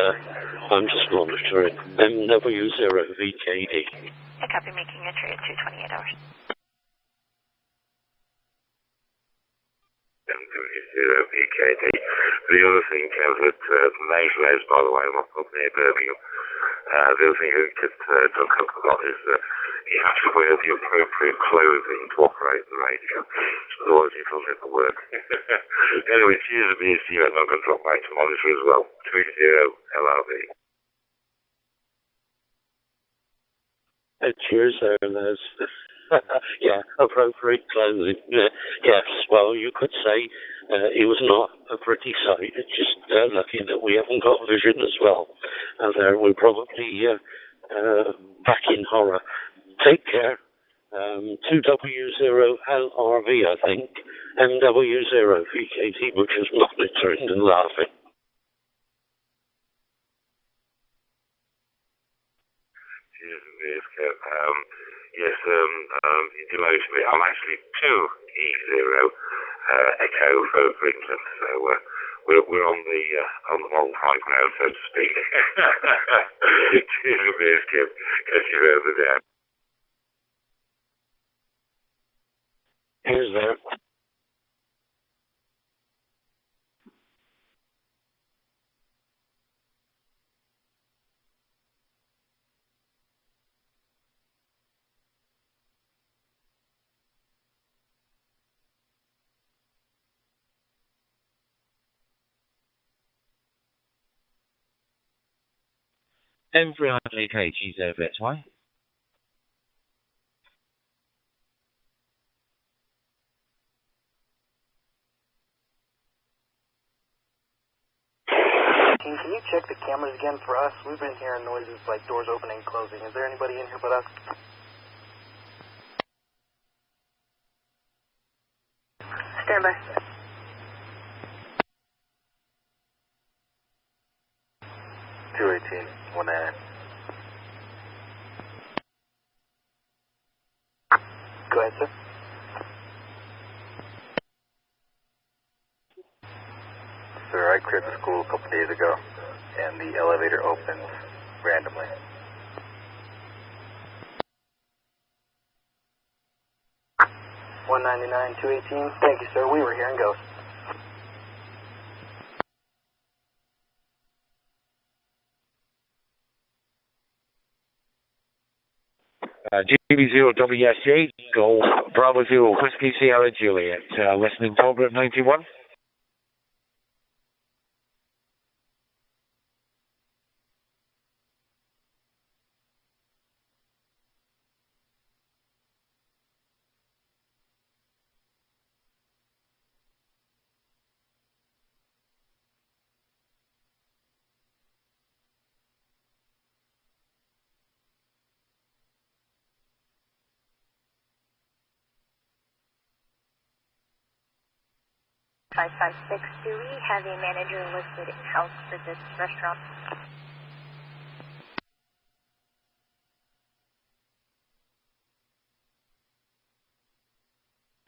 I'm just monitoring MW0VKD.
I copy, making a trade to 28 hours.
MW0VKD. The other thing, Kev, that Les, by the way, I'm up near Birmingham. The other thing that Duncan forgot is that you have to wear the appropriate clothing to operate the radio. Otherwise, it'll never work. Anyway, cheers and beers to you, and I'm going to drop back to monitor as well. 30 LRV.
Cheers there, Les. Yeah, appropriate clothing. Yes, well, you could say it was not a pretty sight. It's just lucky that we haven't got vision as well. And we're probably back in horror. Take care. 2W0LRV, I think. MW0VKT, which is monitoring and laughing.
Cheers and beers, Kev. Yes, you demoted me. I'm actually 2E0 Echo for England, so we're on the wrong high ground, so to speak. Cheers and beers, Kev. Catch you further down.
Here's there.
M300AK, YAVAPI.
Can you check the cameras again for us? We've been hearing noises like doors opening and closing. Is there anybody in here but us?
Stand by.
Go ahead, sir.
Sir, I cleared the school a couple days ago, and the elevator opens randomly.
199, 218. Thank you, sir. We were hearing ghosts.
GB0 WSJ, Golf Bravo 0 Whiskey Sierra Juliet, listening program 91.
Do we have a manager listed in-house for this restaurant?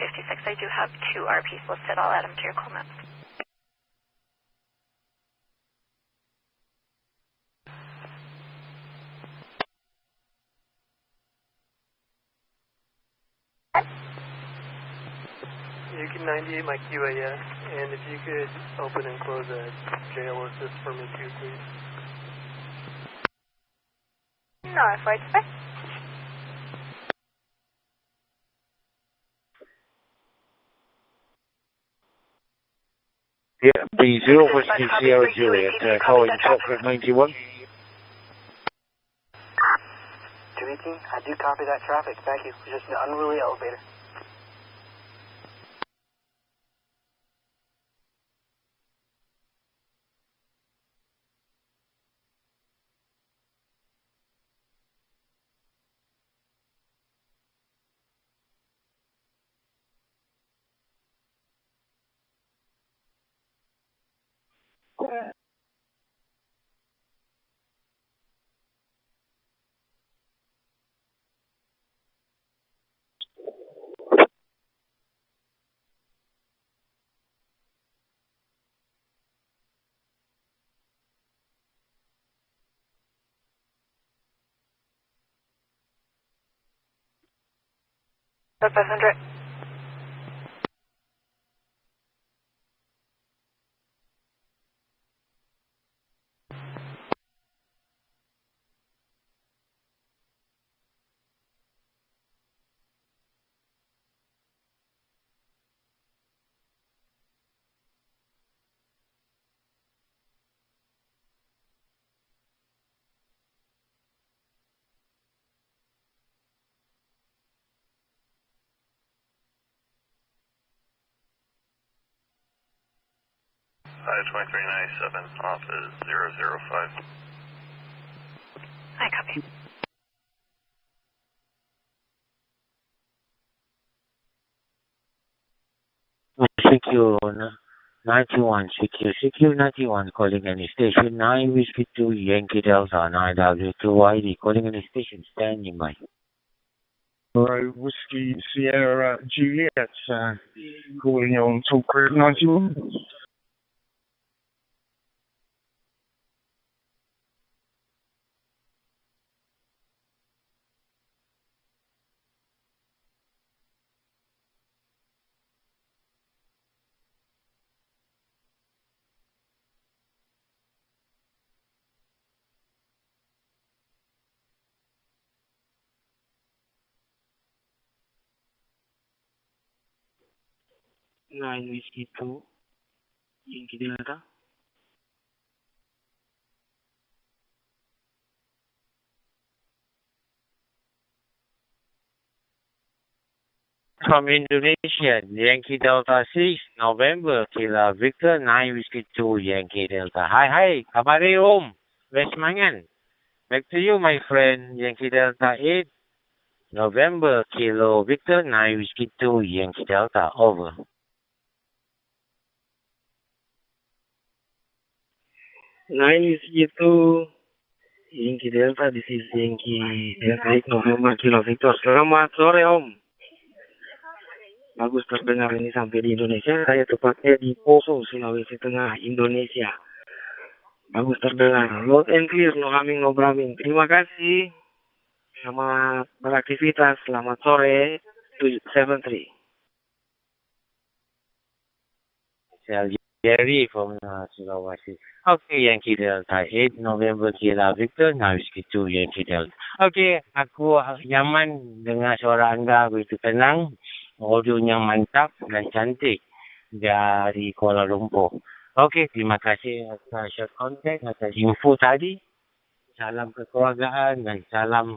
I do have 2 RPs listed. I'll add them to your call map.
You can 98 my QAS, and if you could open and close a jail assist for me too, please.
No, for expect.
Yeah, B0 Whiskey Sierra Juliet, calling Chocolate 91.
218, I do copy that traffic. Thank you. Just an unruly elevator.
That's 500.
Ida 2397, off is 005.
I copy.
CQ 91, CQ 91, calling any station, 9 Whiskey 2 Yankee Delta, 9W2 ID, calling any station, standing by.
Right, Whiskey Sierra Juliet, calling on Talk Group 91.
Nine Whiskey 2 Yankee Delta. From Indonesia, Yankee Delta 6, November, Kilo Victor, 9 Whiskey 2, Yankee Delta. Hi, kabari West Mangan. Back to you, my friend, Yankee Delta 8, November, Kilo Victor, 9 Whiskey 2, Yankee Delta, over.
9 Whiskey 2, Yankee Delta, this is Yankee Delta 8, November, Kilo Victor. Selamat sore, Om. Bagus terdengar ini sampai di Indonesia. Saya tepatnya di Poso, Sulawesi Tengah, Indonesia. Bagus terdengar. Loud and clear, no humming, no brumming. Terima kasih. Selamat beraktivitas. Selamat sore. 273.
Jerry from Sulawesi. Okay, Yankee Delta 8 November Kilo Victor, now Whiskey 2 Yankee Delta. Okay, aku nyaman dengar suara anda begitu tenang, audionya mantap dan cantik dari Kuala Lumpur. Okay, terima kasih atas short contact, atas info tadi. Salam kekeluargaan dan salam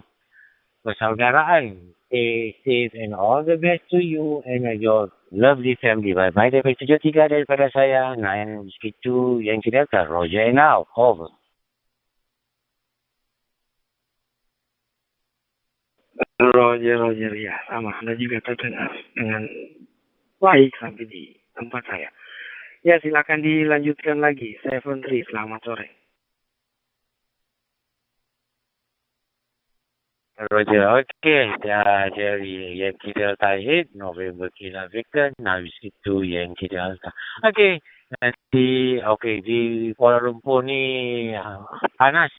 persaudaraan. Stay safe and all the best to you and your lovely family. Bye-bye daripada 73 daripada saya. 9 Whiskey 2 Yankee Delta. Roger and out. Over.
Roger, ya sama. Anda juga terdengar dengan baik sampai di tempat saya. Ya, silakan dilanjutkan lagi. 73, selamat sore.
Roger, okay. Jerry Yankee Delta 8 November Kilo Victor, now Whiskey 2 Yankee Delta. Okay, nanti di Kuala Lumpur ni panas.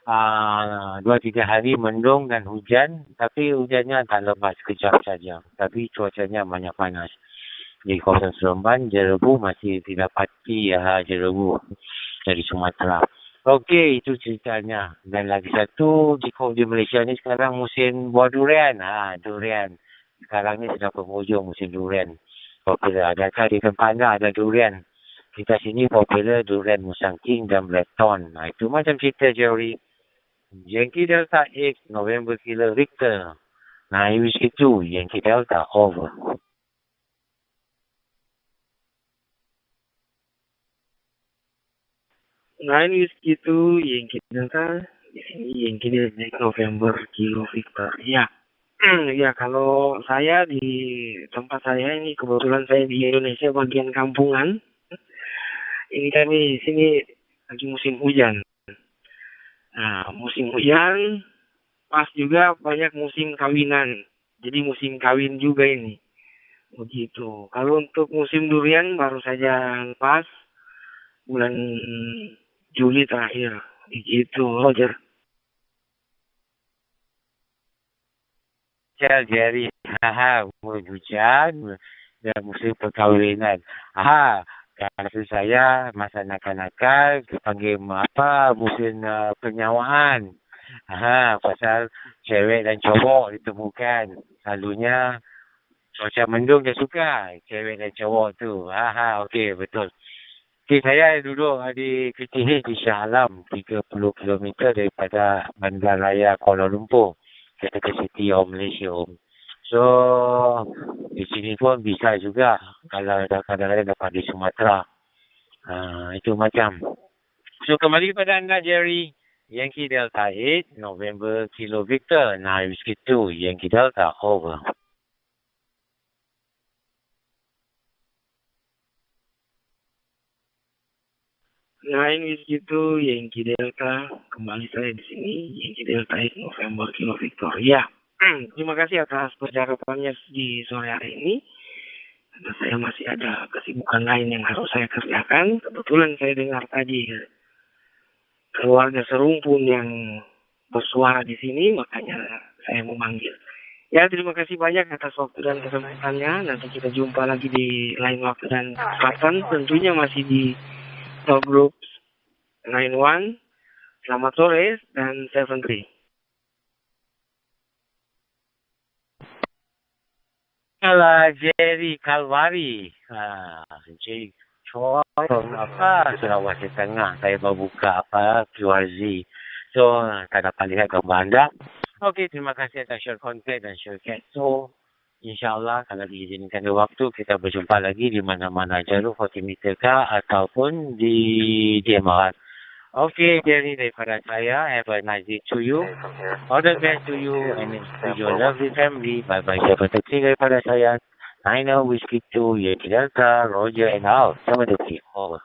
2-3 hari mendung dan hujan, tapi hujannya akan lebat sekejap saja. Tapi cuacanya banyak panas. Di kawasan Seremban, Jerebu masih didapati jerebu dari Sumatera. Okey, itu ceritanya. Dan lagi satu, di Malaysia ni sekarang musim buah durian. Durian. Sekarang ni sedang penghujung musim durian. Popular. Adakah di tempat anda ada durian? Kita sini popular durian Musang King dan Blackthorn. Itu macam cerita Jerry. Yankee Delta 8, November Kilo Victor. 9 Whiskey 2, Yankee Delta, over.
Lain Whiskey itu Yankee Delta, di sini Yankee Delta November Kilo Victor. Ya, ya kalau saya di tempat saya ini kebetulan saya di Indonesia bagian kampungan. Ini kami di sini lagi musim hujan. Nah, musim hujan pas juga banyak musim kawinan. Jadi musim kawin juga ini. Begitu. Kalau untuk musim durian baru saja pas bulan Juli terakhir. Begitu, Roger.
Jerry, hujan dan musim perkahwinan. Kalau saya masa nakal-nakal dipanggil musim penyawaan. Pasal cewek dan cowok ditemukan. Selalunya cuaca mendung dia suka cewek dan cowok tu. Okey, betul. Okay, saya duduk di KTH di Shah Alam, 30 km daripada Bandaraya Kuala Lumpur, capital city of Malaysia. So, di sini pun bisa juga kalau ada kadang-kadang dapat di Sumatera. Itu macam. So, kembali kepada anda, Jerry. Yankee Delta 8, November Kilo Victor, 9 Whiskey 2, Yankee Delta, over.
Lain Whiskey itu Yankee Delta, kembali saya di sini Yankee Delta 8 November Kilo Victor. Ya, terima kasih atas percakapannya di sore hari ini. Karena saya masih ada kesibukan lain yang harus saya kerjakan. Kebetulan saya dengar tadi keluarga serumpun yang bersuara di sini, makanya saya memanggil. Ya, terima kasih banyak atas waktu dan kesempatannya. Nanti kita jumpa lagi di lain waktu dan kesempatan. Tentunya masih di Talk Group 91. Selamat sore dan 73.
Halo Jerry Kalvari. Jerry Choi Sulawesi Tengah. Saya baru buka QRZ. So, tak dapat lihat gambar anda. Okey, terima kasih atas short contact dan short chat. So, InsyaAllah kalau diizinkan di waktu, kita berjumpa lagi di mana-mana jalur 40 meter kah ataupun di DMR. Okay, Jerry, daripada saya, have a nice day to you. All the best to you and to your lovely family. Bye-bye. Saya berterima daripada saya. 9 Whiskey 2, Yankee Delta, Roger and out. Sama detik. Over.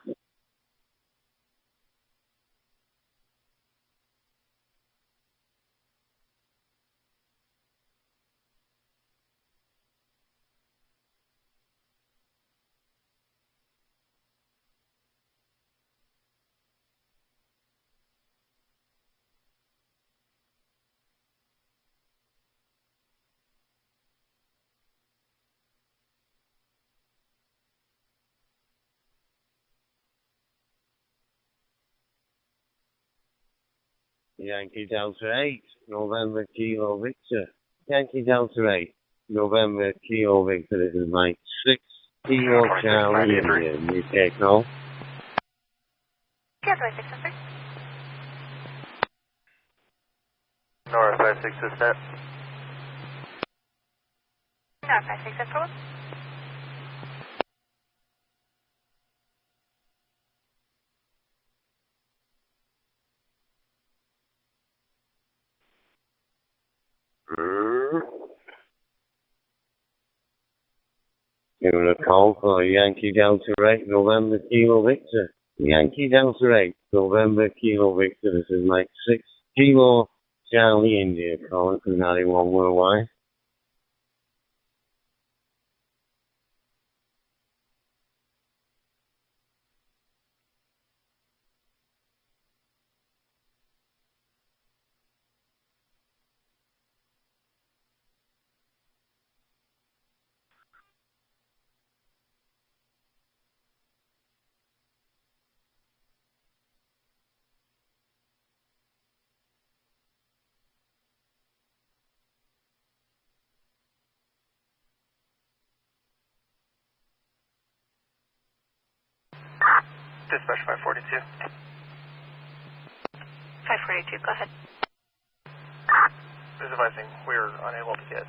Yankee Delta 8, November Kilo Victor. Yankee Delta 8, November Kilo Victor. This is Mike 6, Kilo Charlie India. You take no?
Yeah, 26,
Nora 56 is set.
No, 56 is full.
Giving a call for Yankee Delta 8, November Kilo Victor. Yankee Delta 8, November Kilo Victor. This is Mike 6, Kilo Charlie India. Calling from 91 Worldwide.
Dispatch 542.
542, go ahead.
Just advising we're unable to get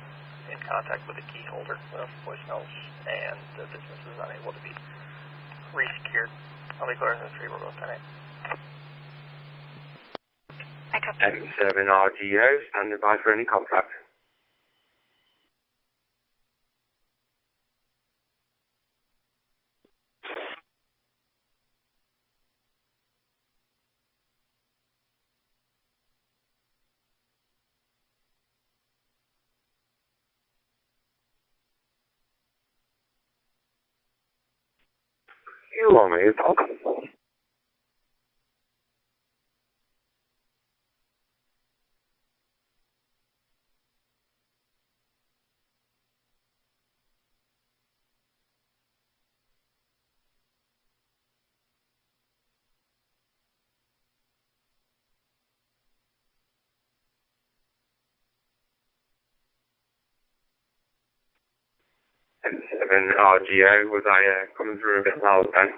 in contact with the key holder of voicemails, and the business is unable to be resecured. I'll be clear in the 3, we're both 10-8.
F7 RGO, standing by for any contact. You want me to talk? F7 RGO, was I coming through a bit loud then?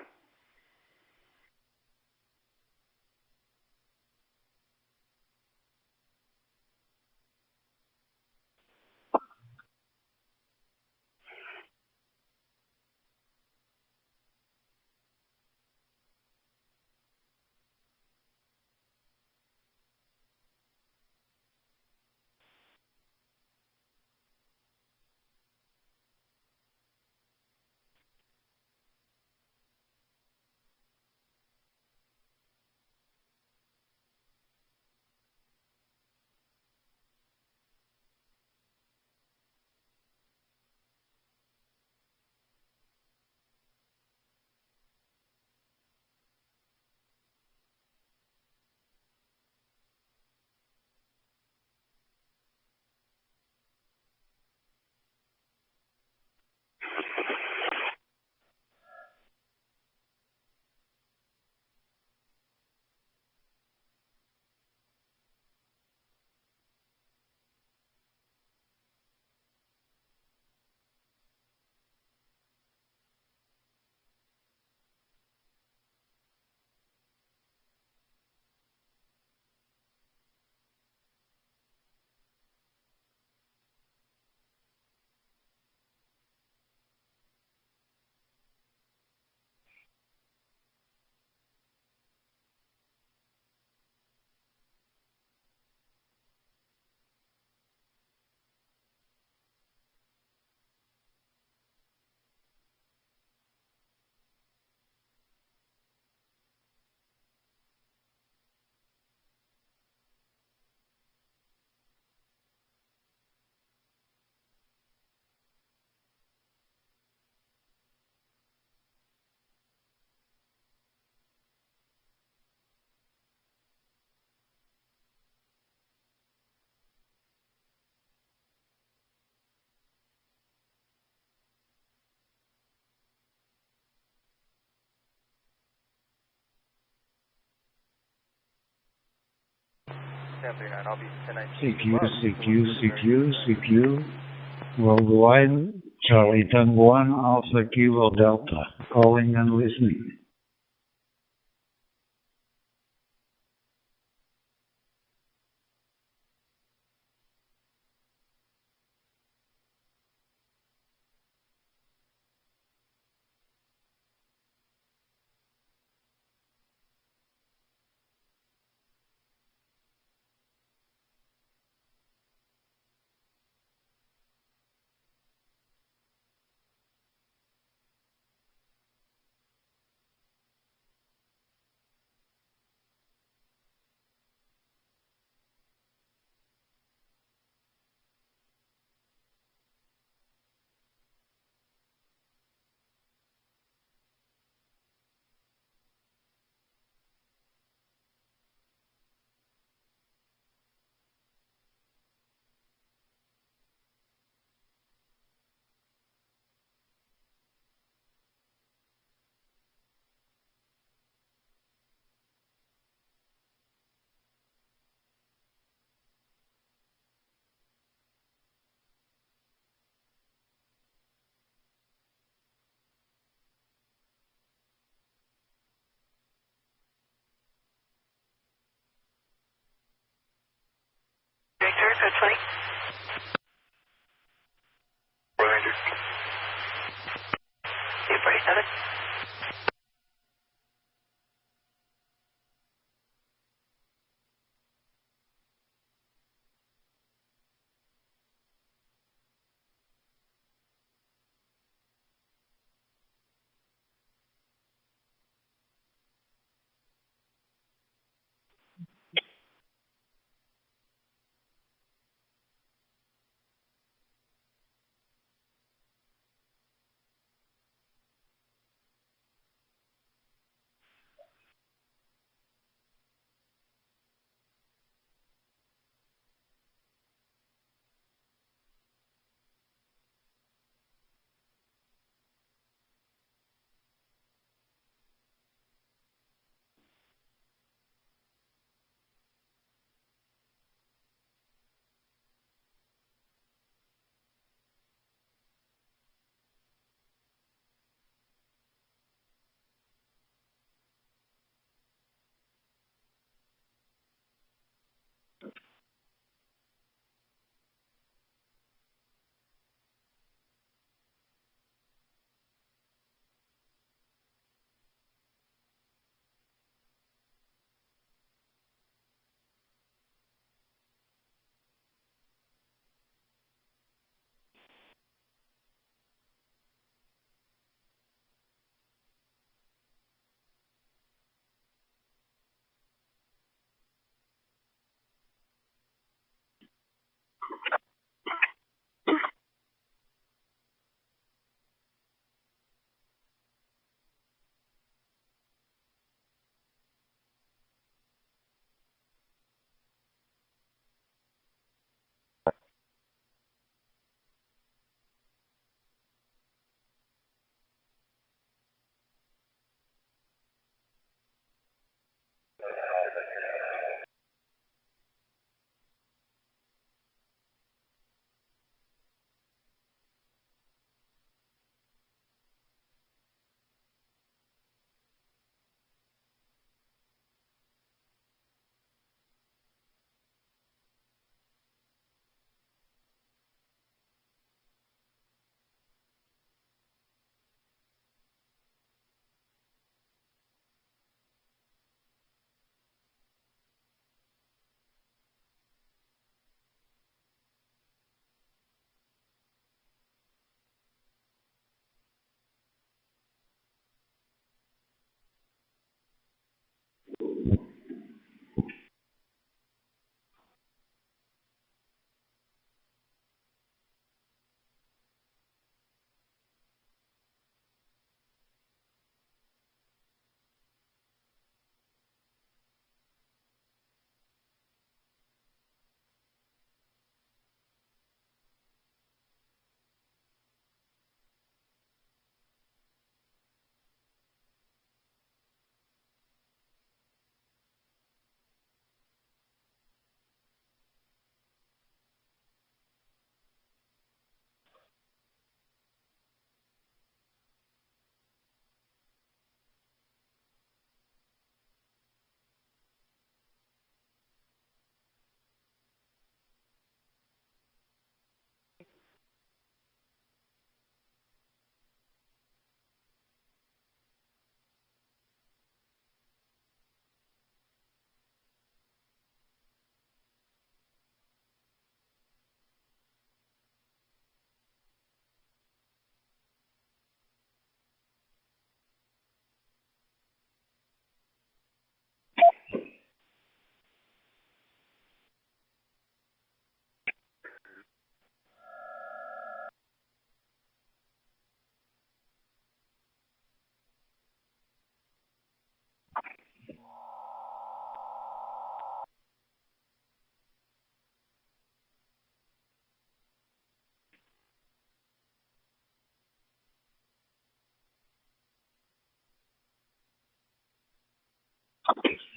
Sam 39, I'll be
1019. CQ. Worldwide, Charlie Tango 1, Alpha Kilo Delta. Calling and listening.
Victor, code 20.
Ranger.
247.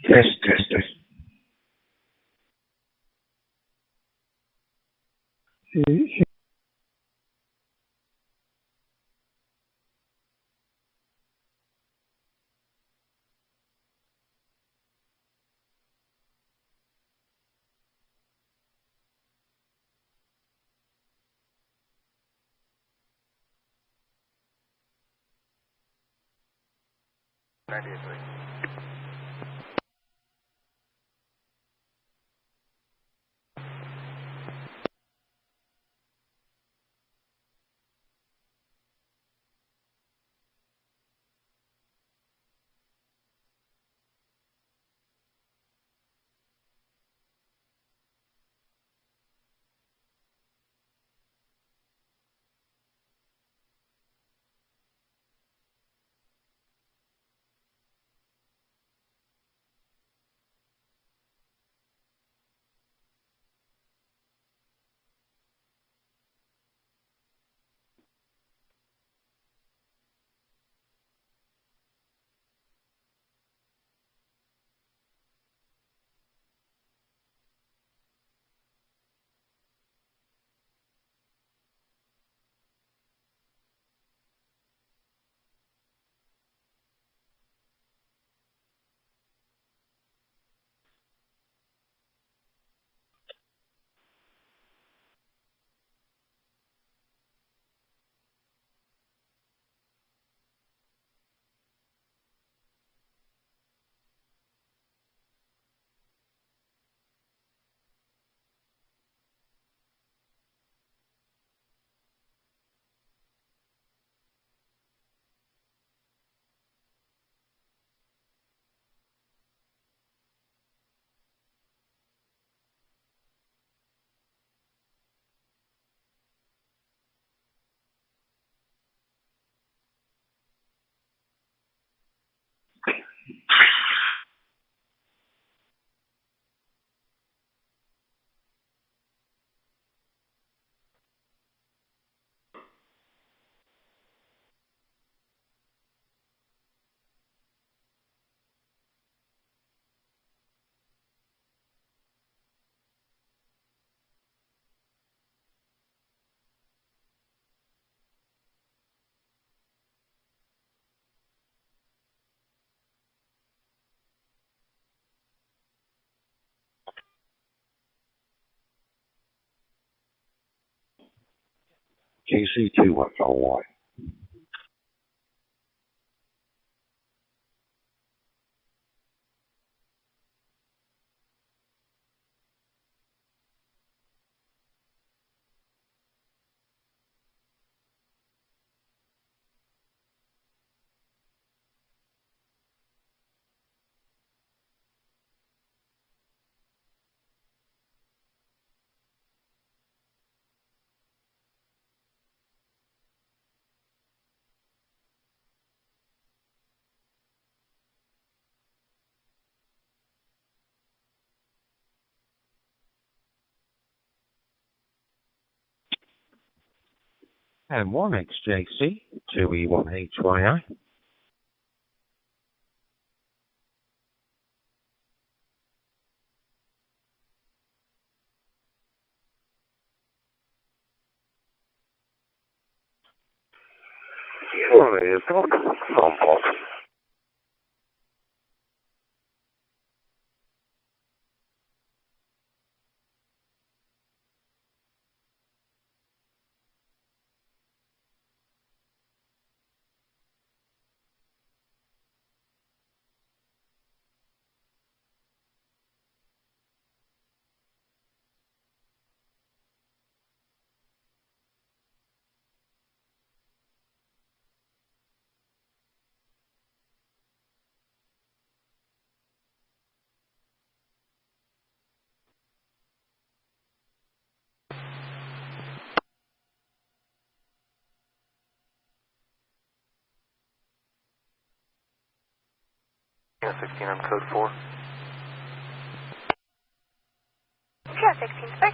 Test.
KC2, what's all white?
And 1XJC, 2E1HYI.
Sure, it's not somewhat.
Yeah, 16 on code 4.
Yeah, 16, sir.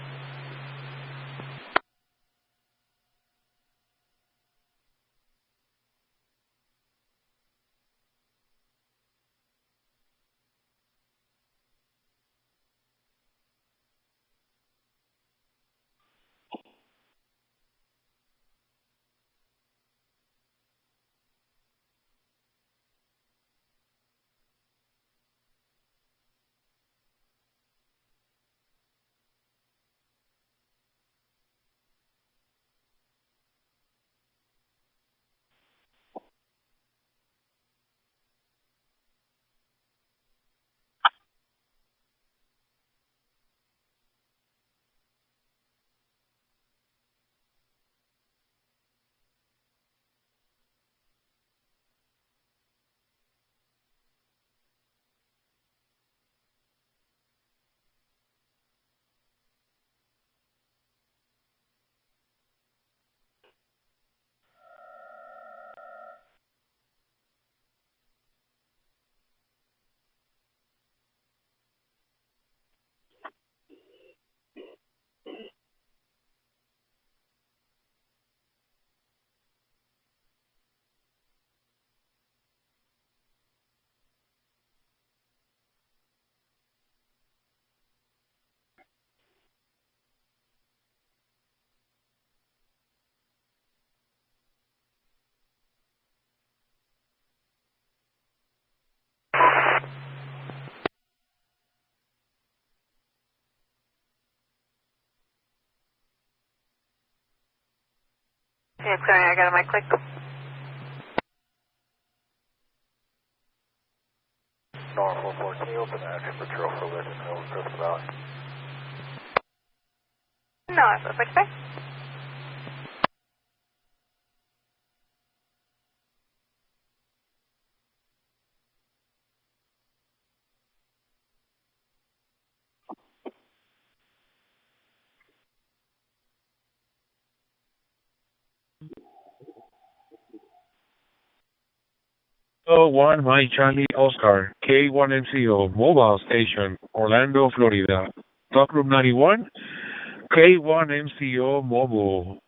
Yeah, clearing. I got a mic click.
North 44, can you open the action patrol for Legend Hill, Crystal Valley?
No, I feel like that.
One Mike Charlie Oscar, K1MCO, Mobile Station, Orlando, Florida. Talk Room 91, K1MCO Mobile.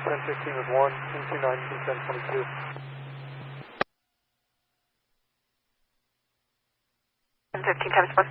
Ten 15 with 1, 219, 1022.
15 times 1.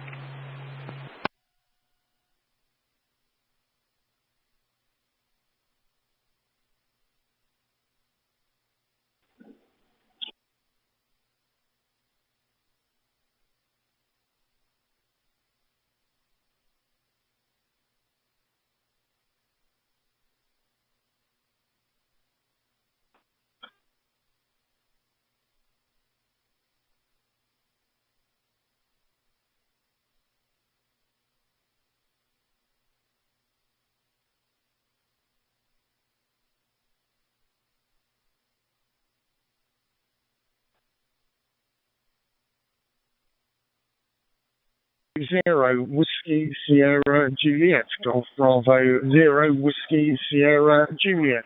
Zero Whiskey Sierra Juliet, Golf Bravo, Zero Whiskey Sierra Juliet,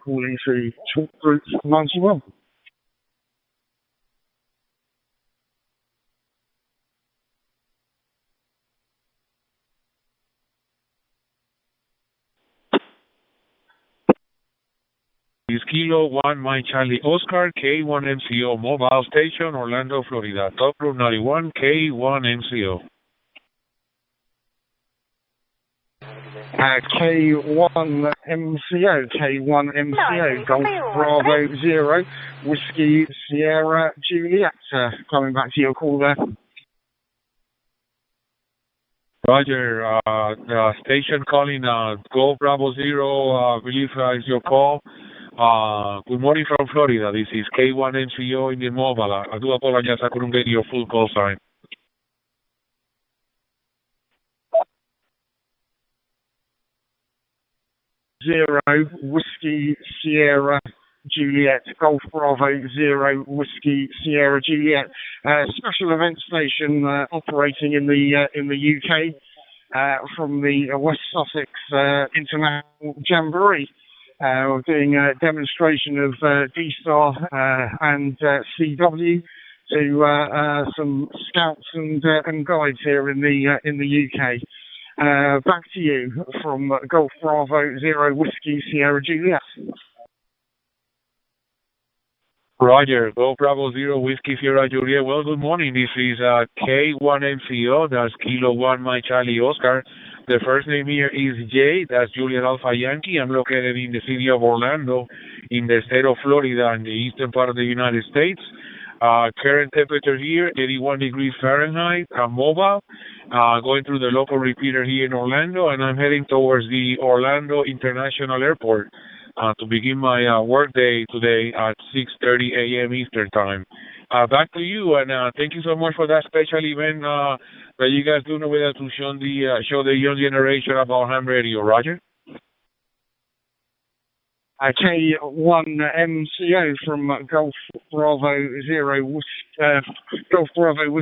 calling through Talk Group 91.
Is Kilo 1 Mike Charlie Oscar, K1MCO Mobile Station, Orlando, Florida. Talk Room 91, K1MCO.
K1MCO, K1MCO, Golf Bravo, Zero Whiskey Sierra Juliet, coming back to your call there.
Roger, the station calling Golf Bravo Zero, I believe is your call. Good morning from Florida. This is K1MCO in the mobile. I do apologize, I couldn't get your full call sign.
Zero Whiskey Sierra Juliet, Golf Bravo, Zero Whiskey Sierra Juliet. Special event station operating in the UK from the West Sussex International Jamboree. We're doing a demonstration of D-Star and CW to some scouts and guides here in the UK. Back to you from Golf Bravo, Zero Whiskey Sierra Juliet.
Roger, Golf Bravo Zero Whiskey Sierra Juliet. Well, good morning. This is K1MCO. That's Kilo 1 Mike Charlie Oscar. The first name here is Jay. That's Juliet Alpha Yankee. I'm located in the city of Orlando, in the state of Florida, in the eastern part of the United States. Current temperature here, 81 degrees Fahrenheit. I'm mobile, going through the local repeater here in Orlando, and I'm heading towards the Orlando International Airport to begin my work day today at 6:30 a.m. Eastern Time. Back to you, and thank you so much for that special event that you guys doing with us to show the young generation about ham radio. Roger.
K1MCO from Golf Bravo Zero, Golf Bravo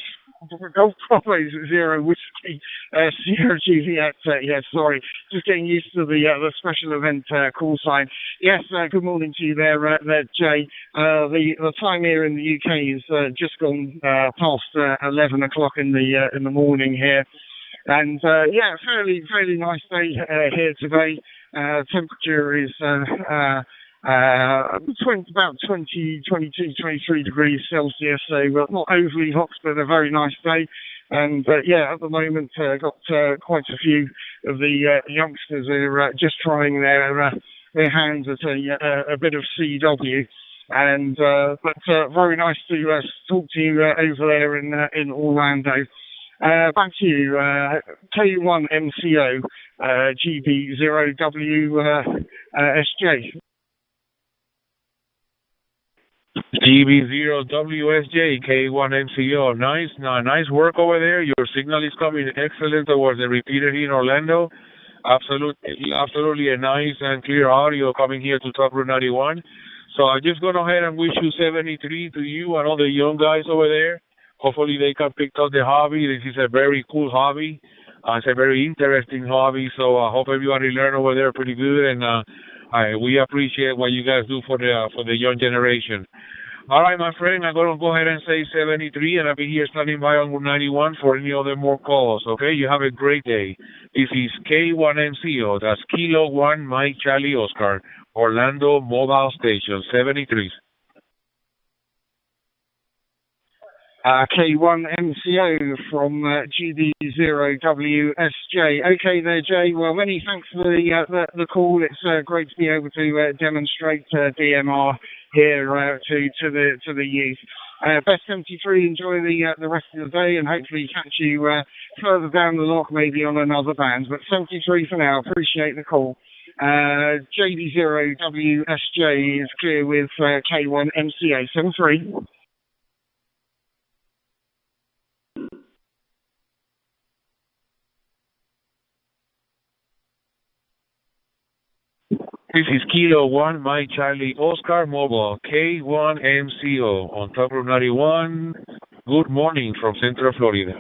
Golf Bravo Zero Whiskey Sierra Juliet. Yes, sorry, just getting used to the special event call sign. Yes, good morning to you there, Jay. The time here in the UK is just gone past 11 o'clock in the morning here, and yeah, fairly nice day here today. Temperature is about 20, 22, 23 degrees Celsius, so not overly hot, but a very nice day. And yeah, at the moment, got quite a few of the youngsters who are just trying their hands at a bit of CW. And but very nice to talk to you over there in Orlando. Back to you, K1MCO GB0WSJ.
GB0WSJ, K1MCO. Nice work over there. Your signal is coming excellent towards the repeater here in Orlando. Absolutely a nice and clear audio coming here to Top Route 91. So I'm just going ahead and wish you 73 to you and all the young guys over there. Hopefully they can pick up the hobby. This is a very cool hobby. It's a very interesting hobby. So I hope everybody learn over there pretty good. And we appreciate what you guys do for the young generation. All right, my friend, I'm going to go ahead and say 73, and I'll be here standing by on Route 91 for any other more calls, okay? You have a great day. This is K1MCO, that's Kilo 1 Mike Charlie Oscar, Orlando Mobile Station, 73.
K1MCO from GB0WSJ. Okay there, Jay. Well, many thanks for the call. It's great to be able to demonstrate DMR here to the youth. Best 73, enjoy the rest of the day, and hopefully catch you further down the lock, maybe on another band. But 73 for now. Appreciate the call. JB0WSJ is clear with K1MCA 73.
This is Kilo 1 Mike Charlie Oscar Mobile, K1MCO on Top Route 91. Good morning from Central Florida.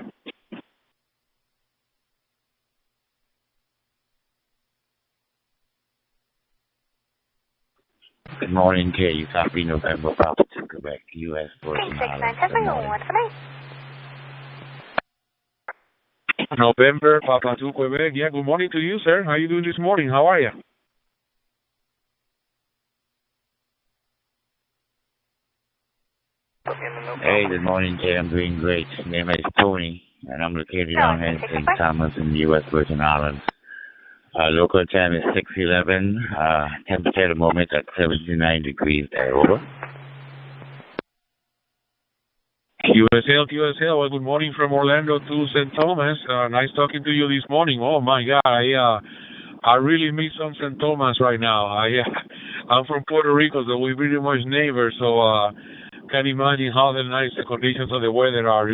Good morning, K. You copy November Papa to Quebec, U.S. Virgin Islands.
November Papa to Quebec. Yeah, good morning to you, sir. How are you doing this morning? How are you?
Hey, good morning, Jay. I'm doing great. My name is Tony, and I'm located down here in St. Thomas in the U.S. Virgin Islands. Local time is 6:11. Temperature at the moment at 79 degrees there. Over.
QSL. Well, good morning from Orlando to St. Thomas. Nice talking to you this morning. Oh my God, I really miss some St. Thomas right now. I'm from Puerto Rico, so we're pretty much neighbors. So can't imagine how nice the conditions of the weather are.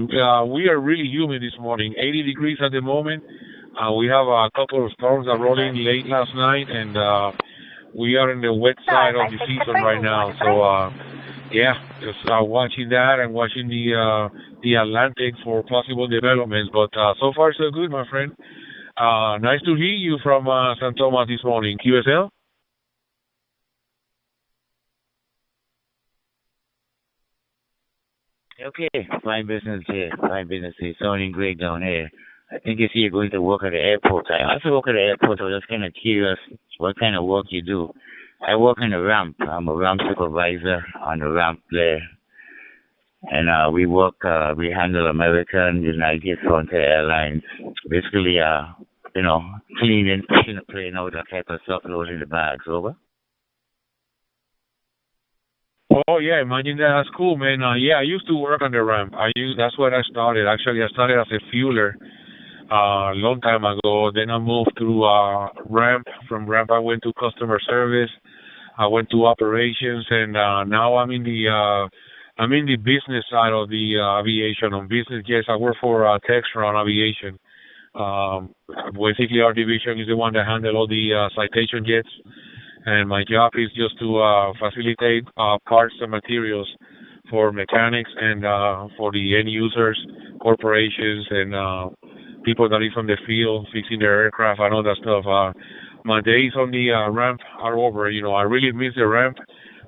We are really humid this morning. 80 degrees at the moment. We have a couple of storms that rolling late last night, and we are in the wet side of the season right now. So yeah, just watching that and watching the Atlantic for possible developments. But so far so good, my friend. Nice to hear you from St. Thomas this morning. QSL?
Okay, fine business here. Fine business here. Sounding great down here. I think you see you're going to work at the airport. I also work at the airport. I was just kind of curious what kind of work you do. I work on the ramp. I'm a ramp supervisor on the ramp there. And we handle American, United, Frontier Airlines. Basically, cleaning, pushing the plane out, that type of stuff, loading the bags. Over.
Oh yeah, imagine that. That's cool, man. Yeah, I used to work on the ramp. That's where I started. Actually, I started as a fueler a long time ago. Then I moved to ramp. From ramp, I went to customer service. I went to operations, and now I'm in the business side of the aviation. On business jets, I work for Textron Aviation. Basically, our division is the one that handles all the citation jets. And my job is just to facilitate parts and materials for mechanics and for the end users, corporations, and people that are from the field fixing their aircraft and all that stuff. My days on the ramp are over. You know, I really miss the ramp.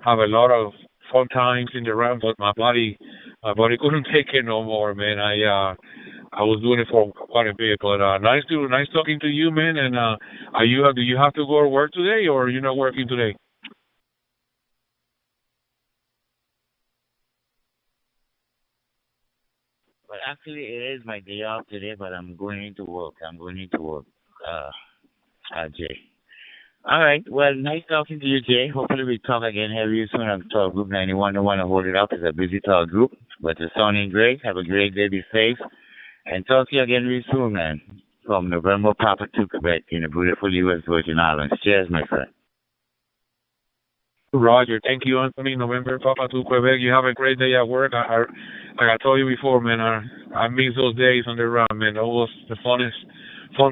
Have a lot of fun times in the ramp, but my body couldn't take it no more, man. I was doing it for quite a bit, but nice talking to you, man. And do you have to go to work today, or you're not working today?
Well, actually, it is my day off today, but I'm going into work. Jay. All right. Well, nice talking to you, Jay. Hopefully we talk again very soon on Talk Group 91. Don't want to hold it up. It's a busy Talk Group, but it's sounding great. Have a great day. Be safe. And talk to you again very soon, man. From November Papa to Quebec in the beautiful U.S. Virgin Islands. Cheers, my friend.
Roger. Thank you, Anthony. November Papa to Quebec. You have a great day at work. Like I told you before, man, I miss those days on the ramp, man. That was the fun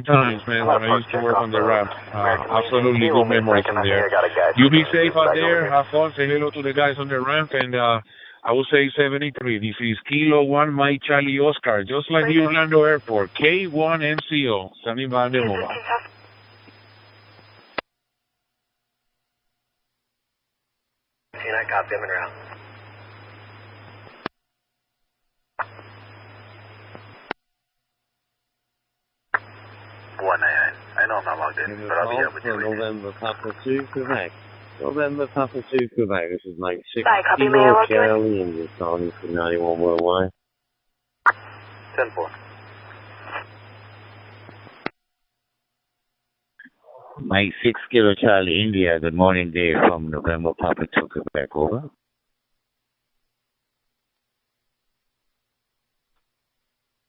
times, man, when I used to work on the ramp. Absolutely good memories from there. You be safe out there. Have fun. Say hello to the guys on the ramp. And I will say 73. This is Kilo 1 Mike Charlie Oscar, just like the Orlando Airport. K1MCO. Standing by on the mobile.
I copy him en route.
I know I'm not logged in, but I'll be up with you later.
November Papa 2 Quebec. November Papa 2 Quebec. This is Mike 6
copy,
Kilo Charlie, and you're calling for 91 Worldwide.
10-4.
Mike 6 Kilo Charlie, India. Good morning, Dave, from November Papa to Quebec. Over.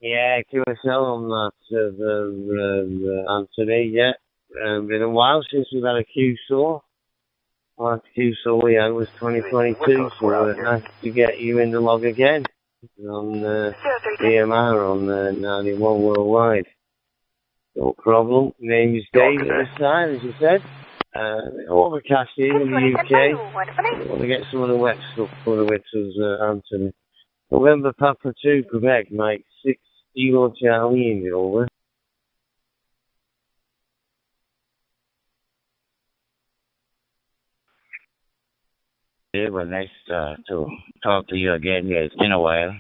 Yeah, QSL, I'm not on today yet. Been a while since we've had a QSO. Last QSO we had was 2022, so nice to get you in the log again on DMR on 91 Worldwide. No problem. Name is Dave at this time, as you said. Overcast here in the UK. I want to get some of the wet stuff for the winters, Anthony. November Papa 2 Quebec, Mike 6 Kilo Charlie, India, over.
Yeah, well, nice to talk to you again. Yeah, it's been a while.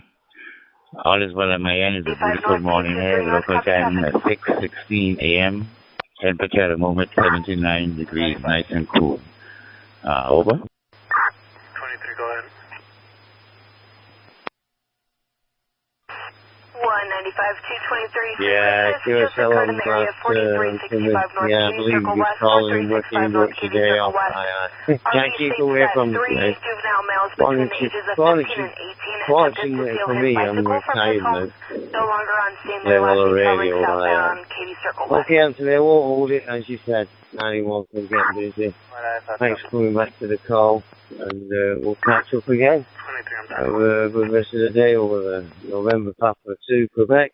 All is well on my end. It's a beautiful morning here. Local time at 6:16 a.m. Temperature at the moment 79 degrees, nice and cool. Over.
23, go ahead.
195, 223.
Yeah, QSL on that, yeah, I believe you're calling working work today off. I can't keep away from it today. Fortunately for me, I'm retired now. Level of radio, okay, Anthony, I won't hold it, as you said. 91 can get busy. Thanks for coming back to the call, and we'll catch up again. Have a good rest of the day over there. November Papa 2 Quebec,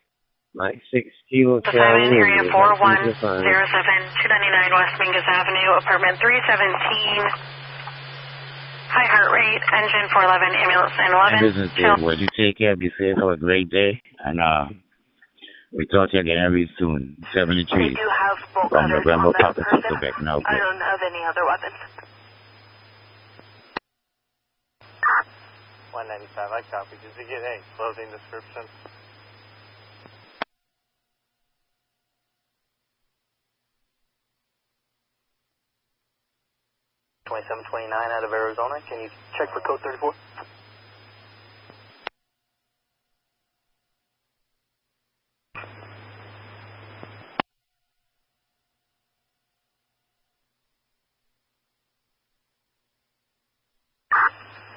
Mike 6 Kilo Charlie.
4107 299 West Mingus Avenue, apartment 317. High heart rate, engine 411, ambulance 911.
Business day. Well, you take care, be safe, have a great day, and we talk to you again very soon. 73 from November Papa to Quebec. Now,
I don't have any other weapons.
195, I copy. Did you get a clothing description? .2729 out of Arizona. Can you check for code 34?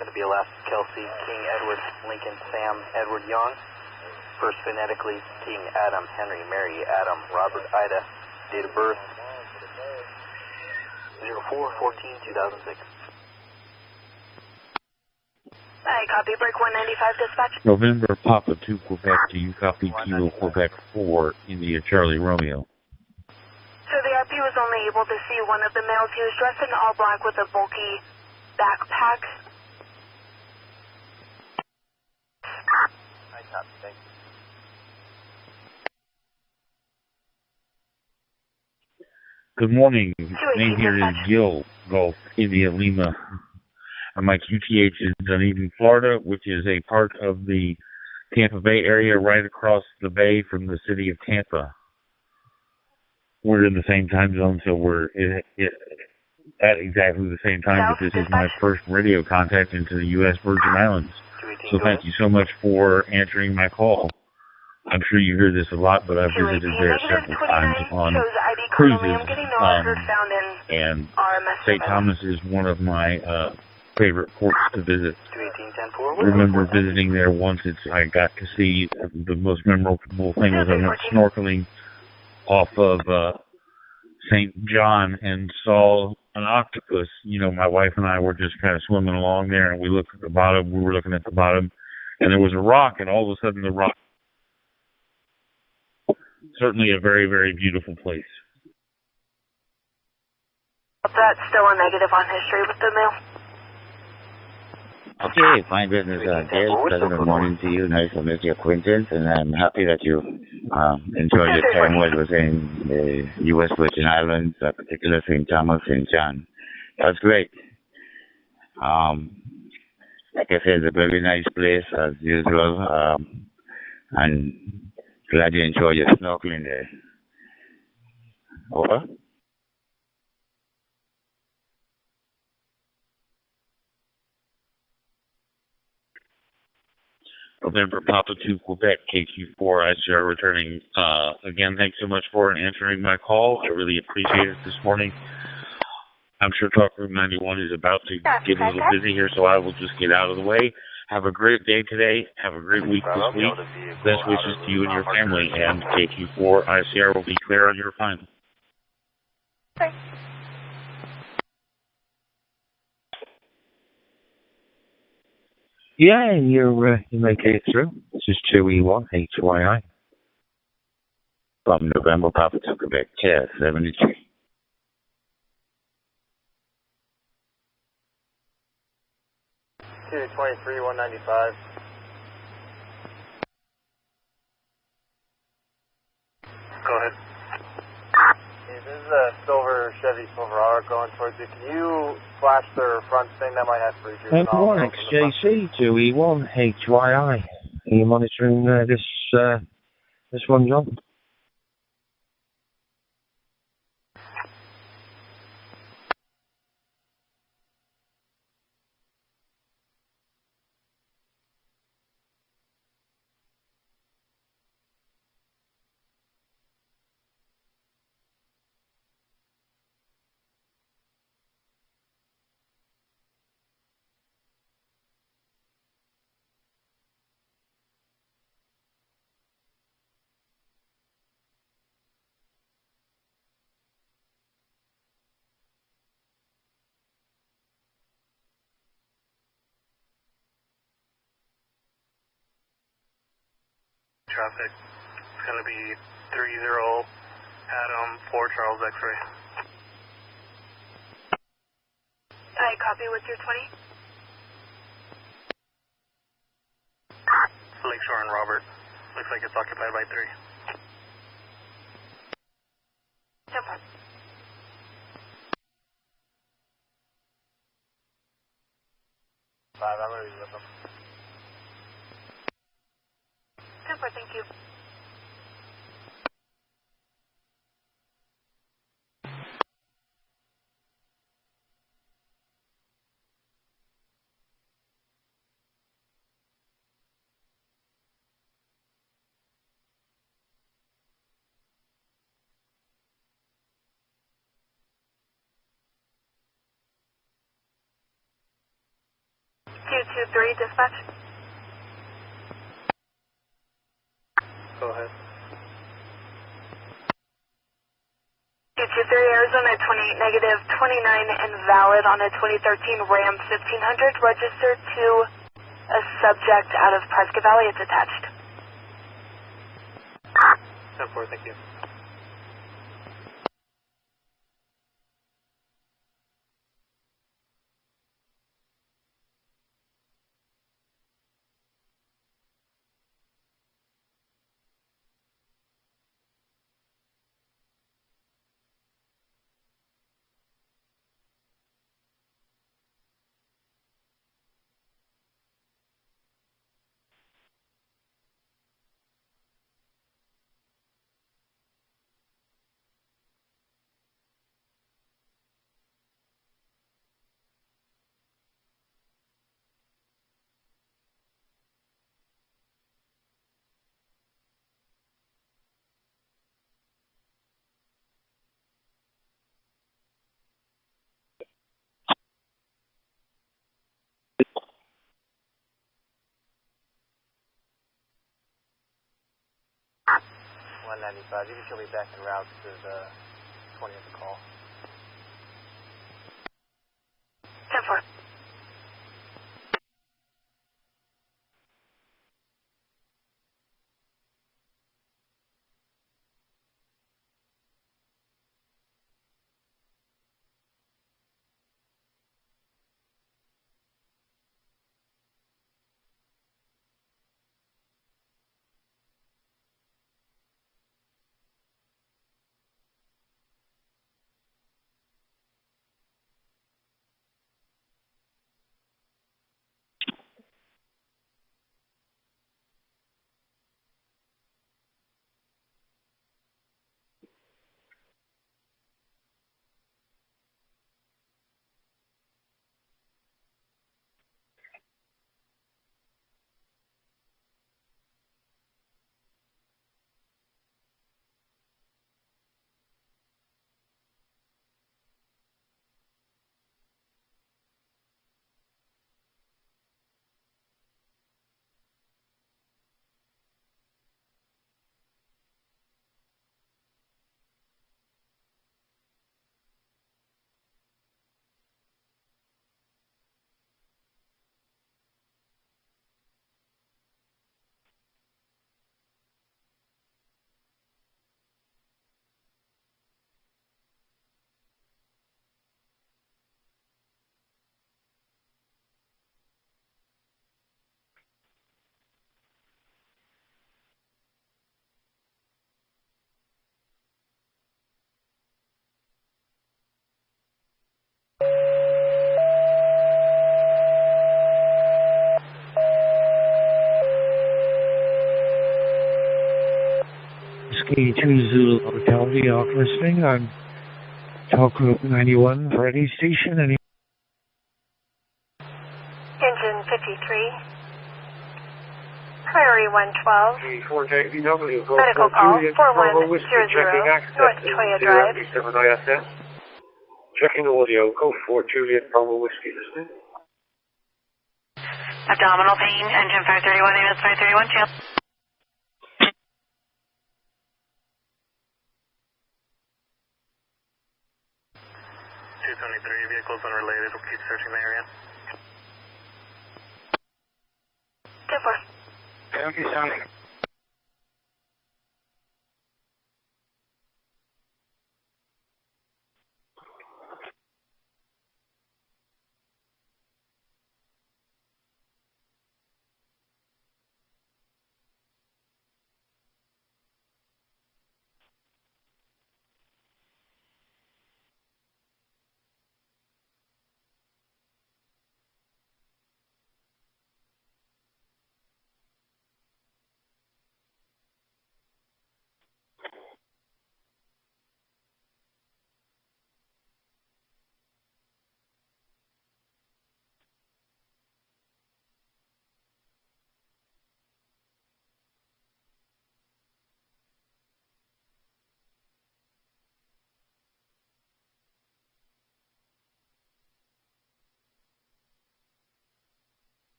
Going to be left Kelsey, King, Edward, Lincoln, Sam, Edward, Young. First phonetically, King, Adam, Henry, Mary, Adam, Robert, Ida. Date of birth 04/14/2006.
I copy, break 195 dispatch.
November Papa 2 Quebec, do you copy Kilo Quebec 4 India Charlie Romeo?
So the RP was only able to see one of the males. He was dressed in all black with a bulky backpack.
Copy, thank you.
Good morning. Name here is Gil, Golf, India, Lima. And my QTH is Dunedin, Florida, which is a part of the Tampa Bay area right across the bay from the city of Tampa. We're in the same time zone, so we're at exactly the same time, but this is my first radio contact into the U.S. Virgin Islands. So thank you so much for answering my call. I'm sure you hear this a lot, but I've visited there several times on cruises, and St. Thomas is one of my favorite ports to visit. I remember visiting there once. I got to see the most memorable thing was I went snorkeling off of St. John and saw an octopus. You know, my wife and I were just kind of swimming along there, and we looked at the bottom. We were looking at the bottom, and there was a rock, and all of a sudden the rock. Certainly a very, very beautiful place.
That's still a negative on history with the mail.
Okay, fine business, Dale. Pleasant morning to you. Nice to meet your acquaintance, and I'm happy that you enjoyed your time within the U.S. Virgin Islands, particularly St. Thomas, St. John. That's great. Like I said, it's a very nice place as usual, and glad you enjoy your snorkeling there. Over.
November Papa 2 Quebec KQ4 ICR returning. Again, thanks so much for answering my call. I really appreciate it this morning. I'm sure Talk Room 91 is about to get a little busy here, so I will just get out of the way. Have a great day today. Have a great week this week. Best wishes to you and your family, and KQ4 ICR will be clear on your final.
Okay.
Yeah, you make it through. This is 2E1 HYI.
From November Papa to Quebec, Chair 73.
Two 23 195.
Go ahead.
Hey, this is a silver Chevy Silverado going towards you. Can you flash their front thing that might have freezers?
And one XJC 2E1 HYI. Are you monitoring this one, John?
Traffic. It's going to be 30 Adam 4 Charles X-ray.
I copy with your 20.
Lakeshore and Robert. Looks like it's occupied by 3.
10-4.
I'm going to be with them.
10-4, thank you. Q23, dispatch.
Go ahead.
Q23, Arizona 28 negative 29 invalid on a 2013 Ram 1500 registered to a subject out of Prescott Valley. It's attached.
10-4, thank you.
195. You can show me back en route to the 20th call.
10-4.
Whiskey 2 Zulu Hotel, the off listening on Talk Group 91 for any station. Any
Engine 53. Priority 112. Medical call 4100 North Toya Drive.
Checking audio, go for Juliet Bravo Whiskey listening.
Abdominal pain, engine 531, AMS 531, channel.
273, vehicles unrelated, we'll keep searching the area.
10-4.
Okay, sounding.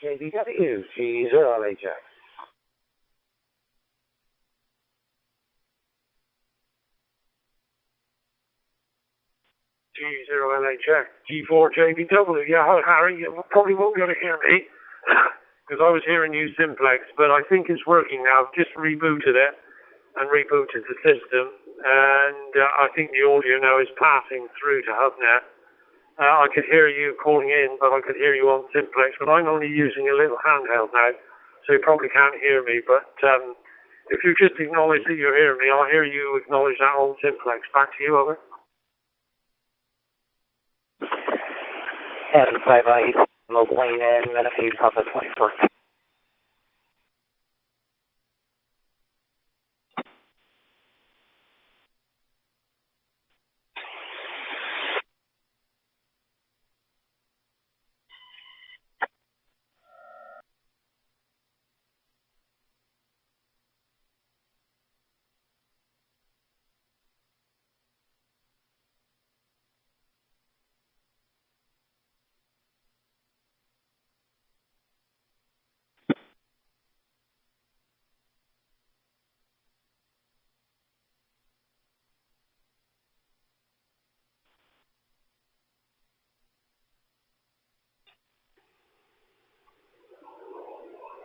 Okay, you got you, G0 LA Jack. G0 LA Jack, G4 JBW. Yeah, hi Harry, you probably won't be able to hear me because I was hearing you simplex, but I think it's working now. I've just rebooted it and rebooted the system, and I think the audio now is passing through to HubNet. I could hear you calling in, but I could hear you on simplex, but I'm only using a little handheld now, so you probably can't hear me, but if you just acknowledge that you're hearing me, I'll hear you acknowledge that on simplex. Back to you, over.
And 58, local lane and Menifee, Papa 24.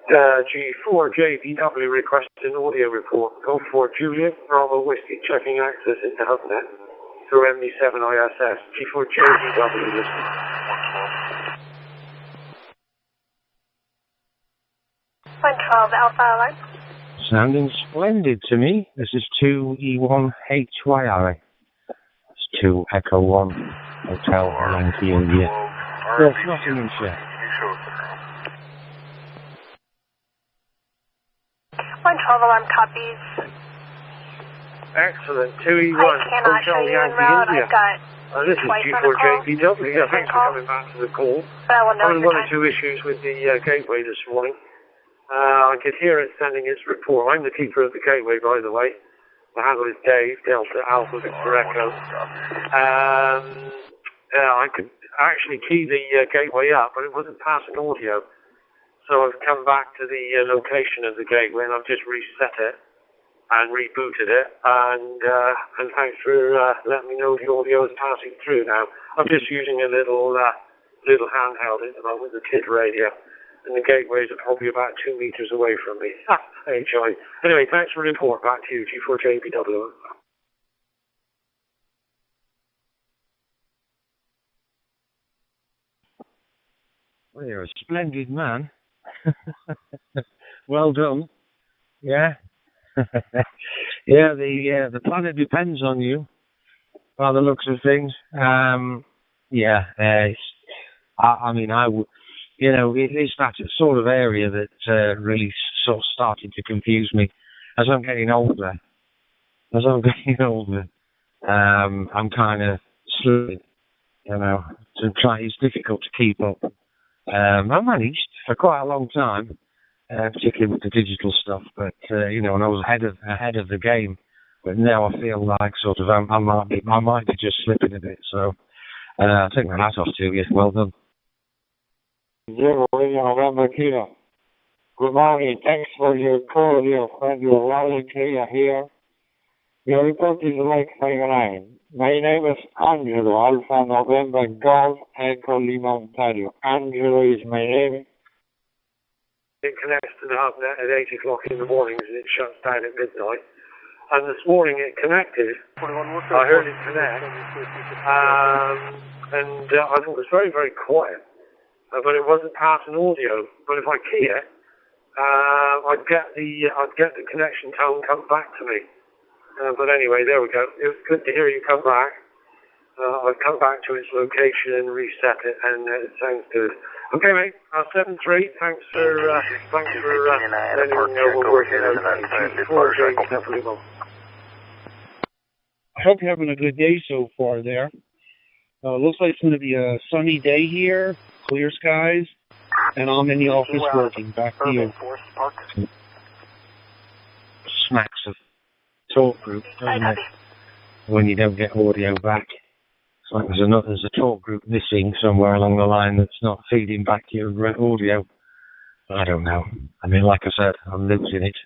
G4JBW requesting audio report. Go for Juliet, Bravo Whiskey, checking access into HubNet through MD7 ISS. G4JBW listening.
112 Alpha Alarm.
Sounding splendid to me. This is 2E1HYI. It's 2 Echo 1 Hotel Yankee India. North Nottinghamshire.
112 Alarm copies.
Excellent. 2E1
I cannot show
Hotel
you en
Yankee
route.
India.
I've got
This is G4JBW. Yeah, thanks for coming back to the call.
But I will know
Having one or two issues with the gateway this morning. I could hear it sending its report. I'm the keeper of the gateway, by the way. The handle is Dave, Delta Alpha Victor Echo. I could actually key the gateway up, but it wasn't passing audio. So I've come back to the location of the gateway, and I've just reset it and rebooted it. And thanks for letting me know the audio is passing through now. I'm just using a little handheld at the moment, the kid radio. And the gateways are probably about 2 meters away from me. Hey, Joy. Anyway, thanks for the report. Back to you, G4JBW.
Well, you're a splendid man. Well done. Yeah. Yeah, the planet depends on you, by the looks of things. I mean, I would. You know, it's that sort of area that really sort of started to confuse me as I'm getting older. I'm kind of slipping, you know, it's difficult to keep up. I managed for quite a long time, particularly with the digital stuff, but, you know, and I was ahead of the game, but now I feel like sort of I might be just slipping a bit, so I'll take my hat off to you. Well done.
November Kilo. Good morning. Thanks for your call, your friend. You're loud and clear here. Your report is Lake 59. My name is Angelo, Alpha November Golf Echo Lima Ontario. Angelo is my name.
It connects to the HubNet at 8 o'clock in the mornings and it shuts down at midnight. And this morning it connected. I heard it connect. And I thought it was very, very quiet. But it wasn't passing audio. But if I key it, I'd get the connection tone come back to me. But anyway, there we go. It was good to hear you come back. I've come back to its location and reset it, and it sounds good. Okay, mate. 7-3. Thanks for letting me know we're working out.
I hope you're having a good day so far there. Looks like it's going to be a sunny day here, clear skies, and I'm in the office working. Back to you.
Smacks of talk group, doesn't it? When you don't get audio back. It's like there's a talk group missing somewhere along the line that's not feeding back your audio. I don't know. I mean, like I said, I'm losing it.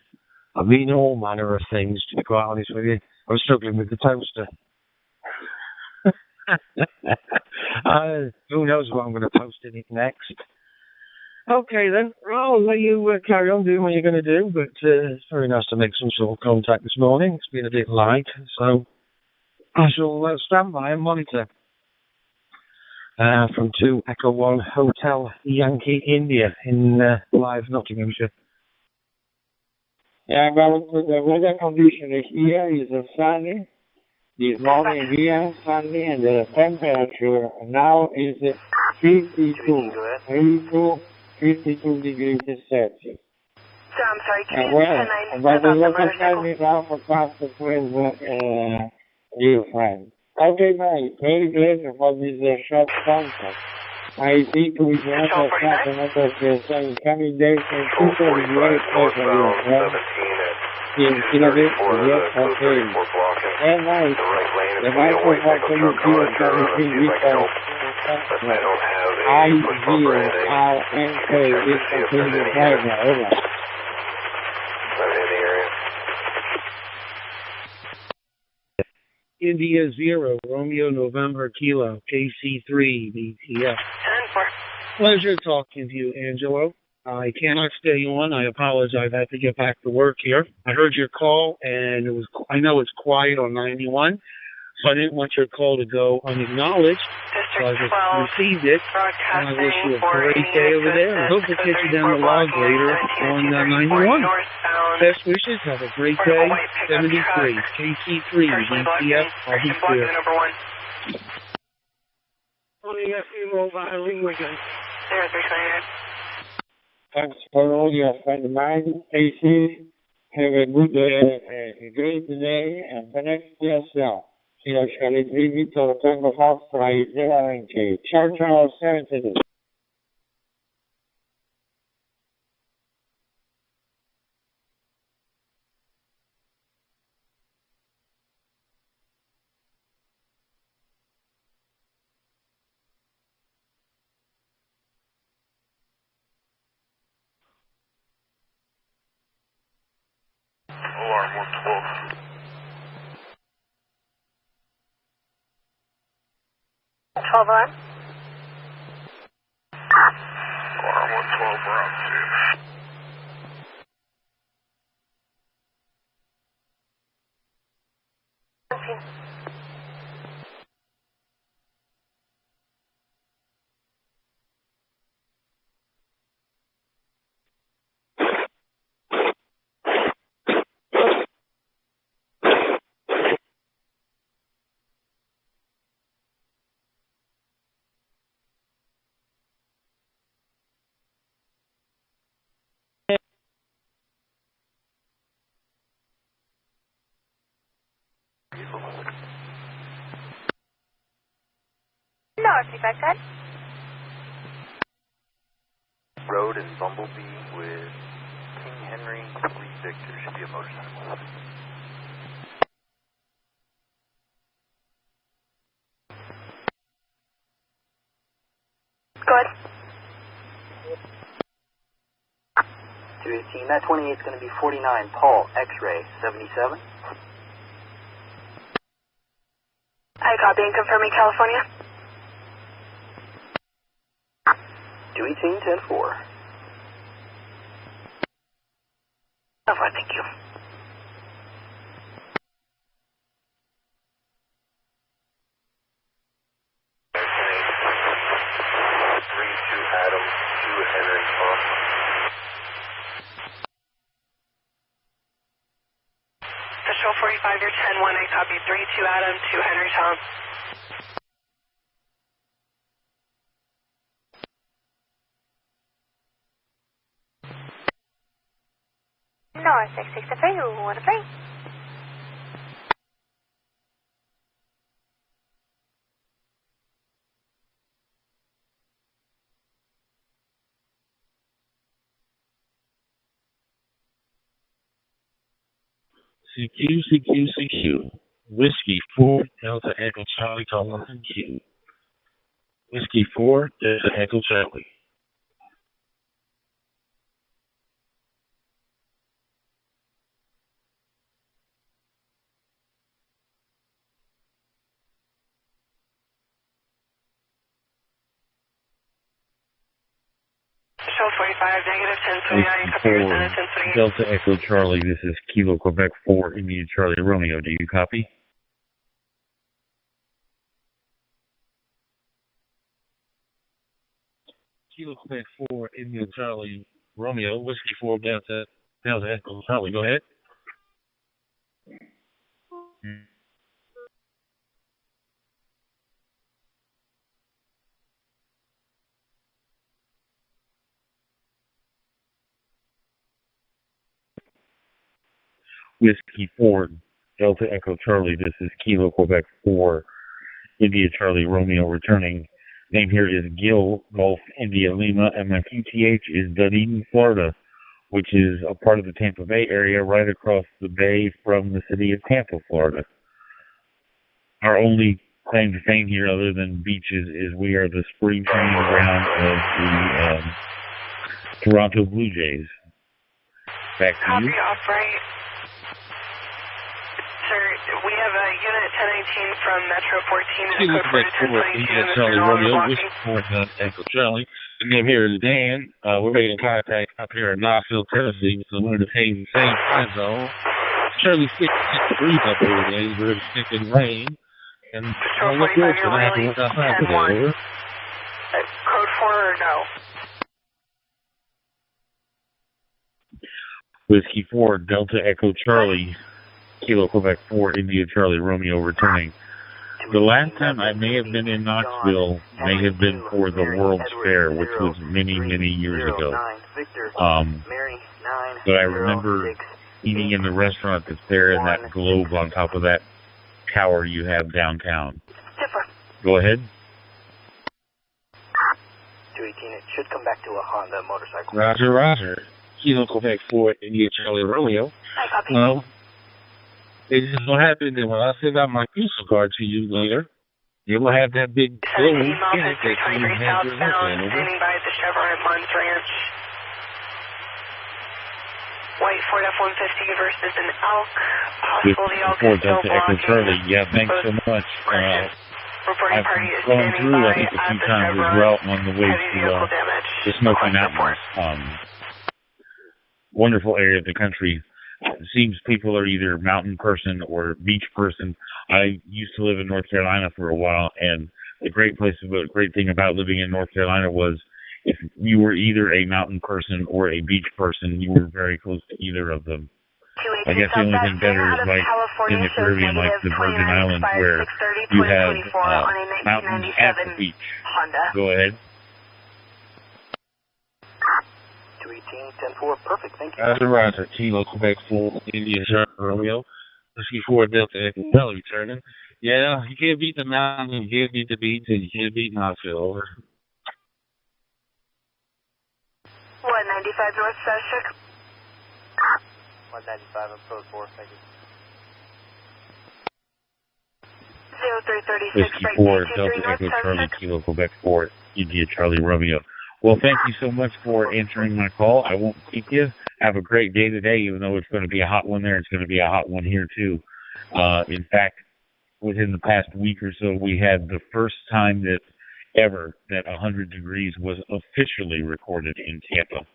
I mean all manner of things, to be quite honest with you. I'm struggling with the toaster. Who knows what I'm going to post in it next. Okay then, I'll let you carry on doing what you're going to do, but it's very nice to make some sort of contact this morning. It's been a bit light, so I shall stand by and monitor. From 2 Echo 1 Hotel Yankee India in live Nottinghamshire.
Yeah, well, the weather condition here is sunny. This morning here, sunny, and the temperature now is 52 degrees Celsius.
So I'm sorry, can you
well, but the local time is now for contact with dear friend. Okay, mate. Very glad for this short contact. I think we can have another coming days and people is very special, dear friend. In a bit, yes, okay. And nice. The microphone coming here coming in with I-0-R-N-K is continuing right now. Over.
India 0, Romeo November Kilo, KC3, BTF. Pleasure talking to you, Angelo. I cannot stay on. I apologize. I have to get back to work here. I heard your call, and I know it's quiet on 91, so I didn't want your call to go unacknowledged. So I just received it, and I wish you a great day over there. I hope to catch you down the log later on 91. Best wishes. Have a great day. 73, KC3, DCF. I'll be clear.
Thanks for all your friend of mine, AC. Have a good day, a great day, and connect yourself. Kilo Charlie 3 Victor Tango Fox Flight 0NK. Ciao, 72.
Alarm 112.
Alarm?
Alarm 112, we're on scene.
No, if I said.
Road and Bumblebee with King Henry 3 Victor. Should be a motorcycle.
Good.
218. That 28 is going to be 49. Paul, X-ray 77.
I copy and confirming California.
218, 10-4.
Over, thank you.
Adam, 2 Henry Tom.
Patrol 45, you're 10-1, I copy 3-2 Adam, 2 Henry Tom.
North 663, you want to play?
CQ. Whiskey 4, Delta Echo Charlie, Color Q. Whiskey 4, Delta Echo Charlie.
Patrol 45, negative 1029, copy your sentence 1028.
Delta Echo Charlie, this is Kilo Quebec 4, India Charlie Romeo. Do you copy? Kilo Quebec 4, India Charlie Romeo, Whiskey 4, Delta Echo Charlie. Go ahead. Whiskey 4, Delta Echo Charlie. This is Kilo Quebec 4, India Charlie Romeo returning. Name here is Gil Golf India Lima, and my QTH is Dunedin, Florida, which is a part of the Tampa Bay area right across the bay from the city of Tampa, Florida. Our only claim to fame here other than beaches is we are the spring training ground of the Toronto Blue Jays. Back to
Copy
you.
off right. sir. We have a unit 1018 from Metro 14 and
Look
code
back
4 to
forward,
1022.
India
Mr.
Charlie
Nolan
Romeo,
blocking.
which for Echo Charlie. And then here is Dan. We're making contact up here in Knoxville, Tennessee, so we're in the same time zone. Charlie 6 degrees up over there. We're expecting rain. And don't look good, so I have to work outside today. Over.
Code 4 or no?
Whiskey 4, Delta Echo Charlie, Kilo Quebec 4, India Charlie Romeo returning. The last time I may have been in Knoxville may have been for the World's Fair, which was many, many years ago. But I remember eating in the restaurant that's there in that globe on top of that tower you have downtown. Go ahead.
218, it should come back to a Honda motorcycle.
Roger, roger. Kilo Quebec 4, India Charlie Romeo. Well, it just so happened that when I send out my Fuso card to you later, you will have that big glow in it that you have your look in. Over.
Standing by at the Chevron Mons Ranch. White Ford F-150 versus an elk. Possible the elk is still
Delta Echo
blocking.
Charlie. Yeah, thanks so much.
Reporting
I've
party is
gone
standing
through,
by
I think, a
at
few
the
times as
Chevron.
well on the way
Heavy vehicle
to
damage.
the Smoky Mountains. Wonderful area of the country. It seems people are either mountain person or beach person. I used to live in North Carolina for a while, and the great thing about living in North Carolina was if you were either a mountain person or a beach person, you were very close to either of them. I guess the only thing better is like in the Caribbean, like the Virgin Islands, where you have mountains at the beach. Go ahead.
218, 10-4, perfect, thank you.
Roger, roger. Kilo Quebec 4, India Charlie Romeo. Whiskey 4, Delta Echo Charlie returning. Yeah, you can't beat the mountain, you can't beat the beach, and you can't beat Knoxville. Over.
195 North South Chicago.
195 on code 4, thank you.
0336
Whiskey 4, Delta Echo Charlie, Kilo Quebec 4, India Charlie Romeo. Well, thank you so much for answering my call. I won't keep you. Have a great day today, even though it's going to be a hot one there. It's going to be a hot one here, too. In fact, within the past week or so, we had the first time that 100 degrees was officially recorded in Tampa.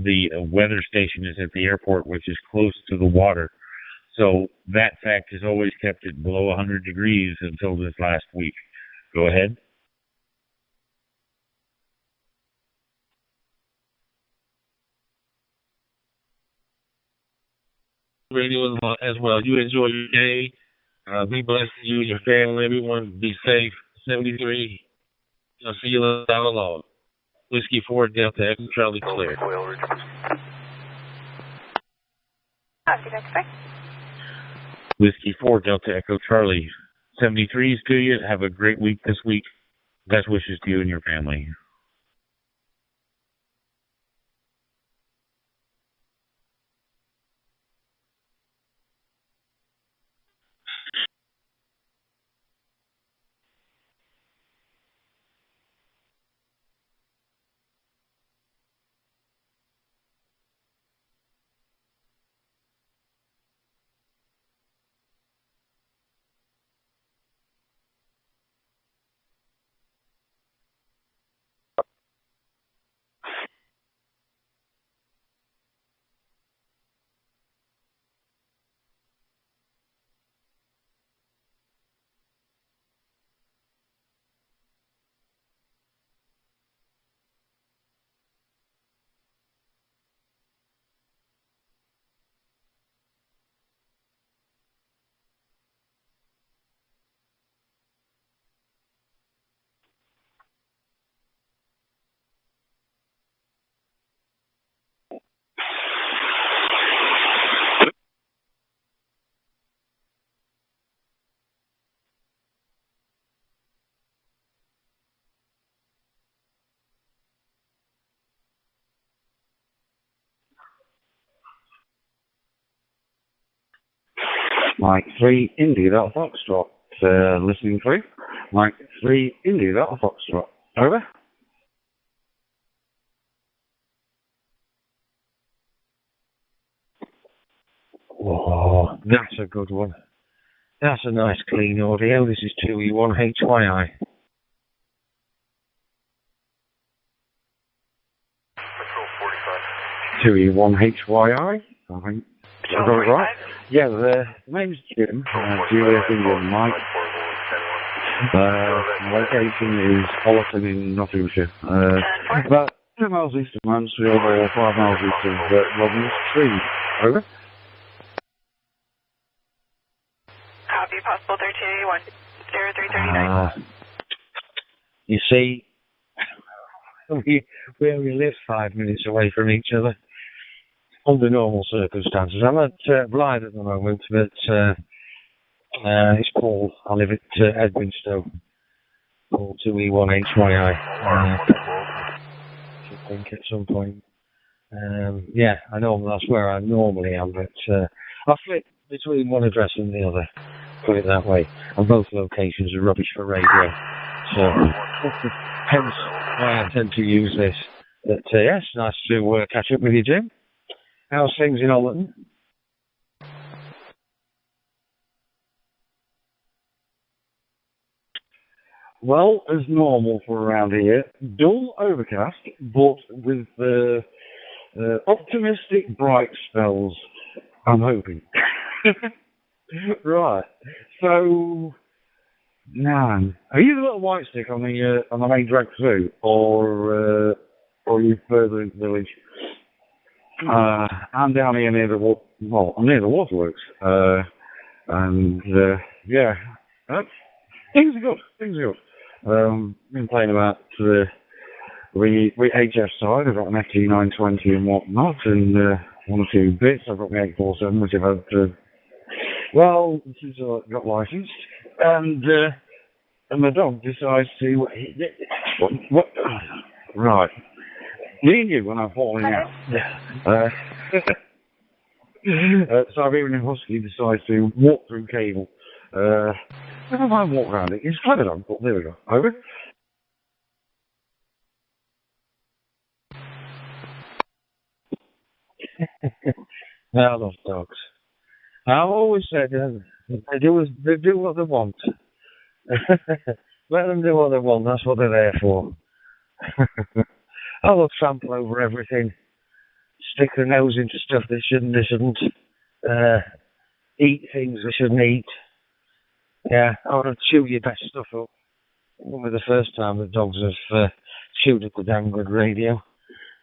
The weather station is at the airport, which is close to the water. So that fact has always kept it below 100 degrees until this last week. Go ahead. Radio as well. You enjoy your day. Be blessed to you and your family. Everyone be safe. 73. I'll see you down the log. Whiskey 4, Delta Echo Charlie clear. Whiskey 4, Delta Echo Charlie. 73 is to you. Have a great week this week. Best wishes to you and your family. Mike 3, India, Delta Foxtrot. Listening through. Mike 3, India, Delta Foxtrot. Over. Oh, that's a good one.
That's a nice clean audio. This is 2E1HYI. 2E1HYI. I think I got it right. Yeah, the name's Jim. Juliet England Mike. Location is Hollerton in Nottinghamshire. About 2 miles east of Mansfield or 5 miles east of Robin's Tree. Over.
Copy, possible 1381. 0339.
You see, we only live 5 minutes away from each other under normal circumstances. I'm at Blythe at the moment, but it's Paul. I live at Edwinstowe. Paul 2E1HYI. I think at some point. Yeah, I know that's where I normally am, but I flip between one address and the other. Put it that way. And both locations are rubbish for radio. So, hence why I tend to use this. But yes, nice to catch up with you, Jim. How's things in Holland? Well, as normal for around here. Dull overcast, but with optimistic bright spells, I'm hoping. Right. So, man, are you the little white stick on the main drag through, or are you further into the village? I'm down here near I'm near the waterworks, and yeah, things are good. Been playing about the HF side. I've got an FT920 and whatnot, and one or two bits. I've got my 847, which I've had since I got licensed, and my dog decides to what right. Me and you when I'm falling out. Siberian Husky decides to walk through cable. Never mind walk around it. It's clever dog, but there we go. Over. I love dogs. I've always said they do what they want. Let them do what they want. That's what they're there for. They'll trample over everything, stick their nose into stuff they shouldn't, eat things they shouldn't eat. Yeah, I want to chew your best stuff up. It won't be the first time that dogs have chewed up the damn good radio.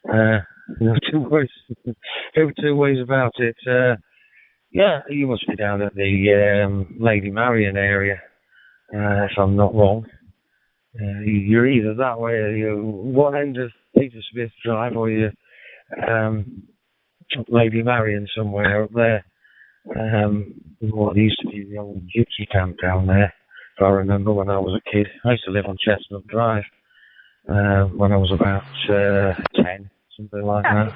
No two ways about it. Yeah, you must be down at the Lady Marion area, if I'm not wrong. You're either that way or you're one end of Peter Smith Drive or you're Lady Marion somewhere up there. What used to be the old gypsy camp down there, if I remember when I was a kid. I used to live on Chestnut Drive when I was about 10, something like that.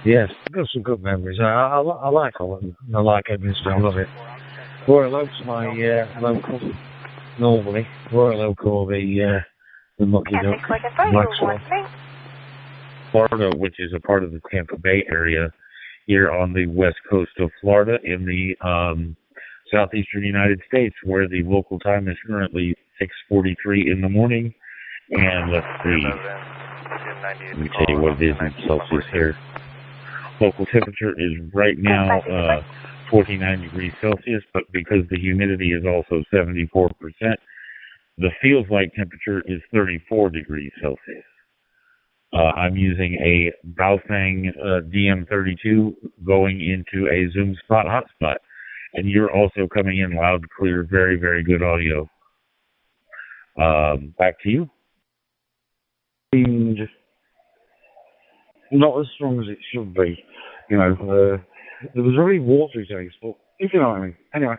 Yes, got some good memories. I like Holland. I like Edminster. I love it. Royal Oak's my local. Normally, Royal Oak or the Mucky Duck, Florida, which is a part of the Tampa Bay area here on the west coast of Florida in the southeastern United States, where the local time is currently 6:43 in the morning. And let's see, let me tell you what it is in Celsius here. Local temperature is right now 49 degrees Celsius, but because the humidity is also 74%, the feels like temperature is 34 degrees Celsius. I'm using a Baofeng DM32 going into a Zoom Spot hotspot, and you're also coming in loud, clear, very, very good audio. Back to you. And not as strong as it should be, you know. There was a really watery taste, but if you know what I mean. Anyway,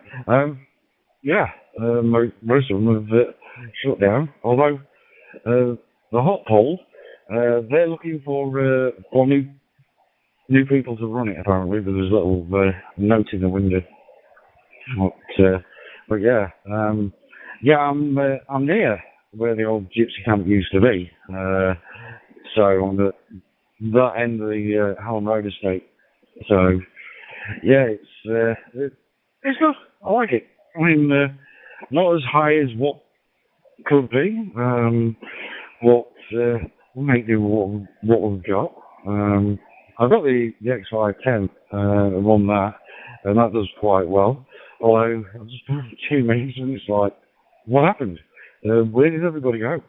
most of them have shut down. Although the hot pole, they're looking for new people to run it. Apparently, there's a little note in the window. But yeah, I'm near where the old gypsy camp used to be. So on that end of the Hallam Road estate. So. Yeah, it's
It's good. I like it. I mean, not as high as what could be. What we make do what we've got. I've got the X510 on that, and that does quite well. Although I've just been 2 minutes, and it's like, what happened? Where did everybody go?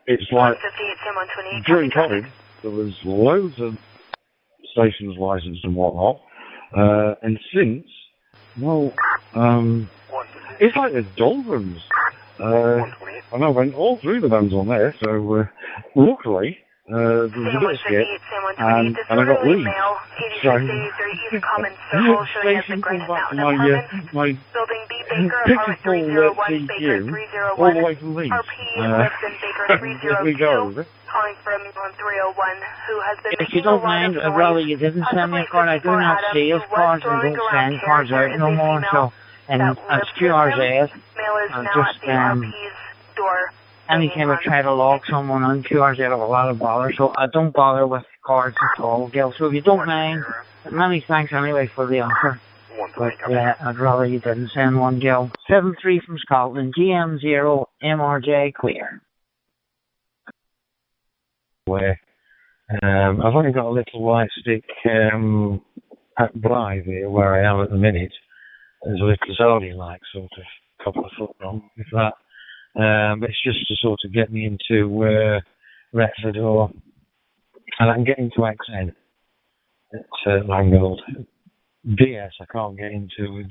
It's like during COVID, there was loads of stations licensed and whatnot, and since, well, it's like there's doldrums. And I went all through the bands on there, so luckily there was a bit of skip, and I got leads. So station came back to my pitiful TQ all the way from Leeds. There we go.
If you don't mind, brother, you didn't send me a card. I do not save cards and don't send cards out no more, so, and it's 2 hours out. Just, anytime I try to log someone on 2 hours out of a lot of bother, so I don't bother with cards at all, Gil. So if you don't mind, many thanks anyway for the offer. But I'd rather you didn't send one, Gil. 7-3 from Scotland, GM0, MRJ, clear.
Where I've only got a little white stick at Blythe here, where I am at the minute. There's a little zodiac like sort of couple of foot long, if that. But it's just to sort of get me into Retford, or and I can get into XN at Langgold. DS I can't get into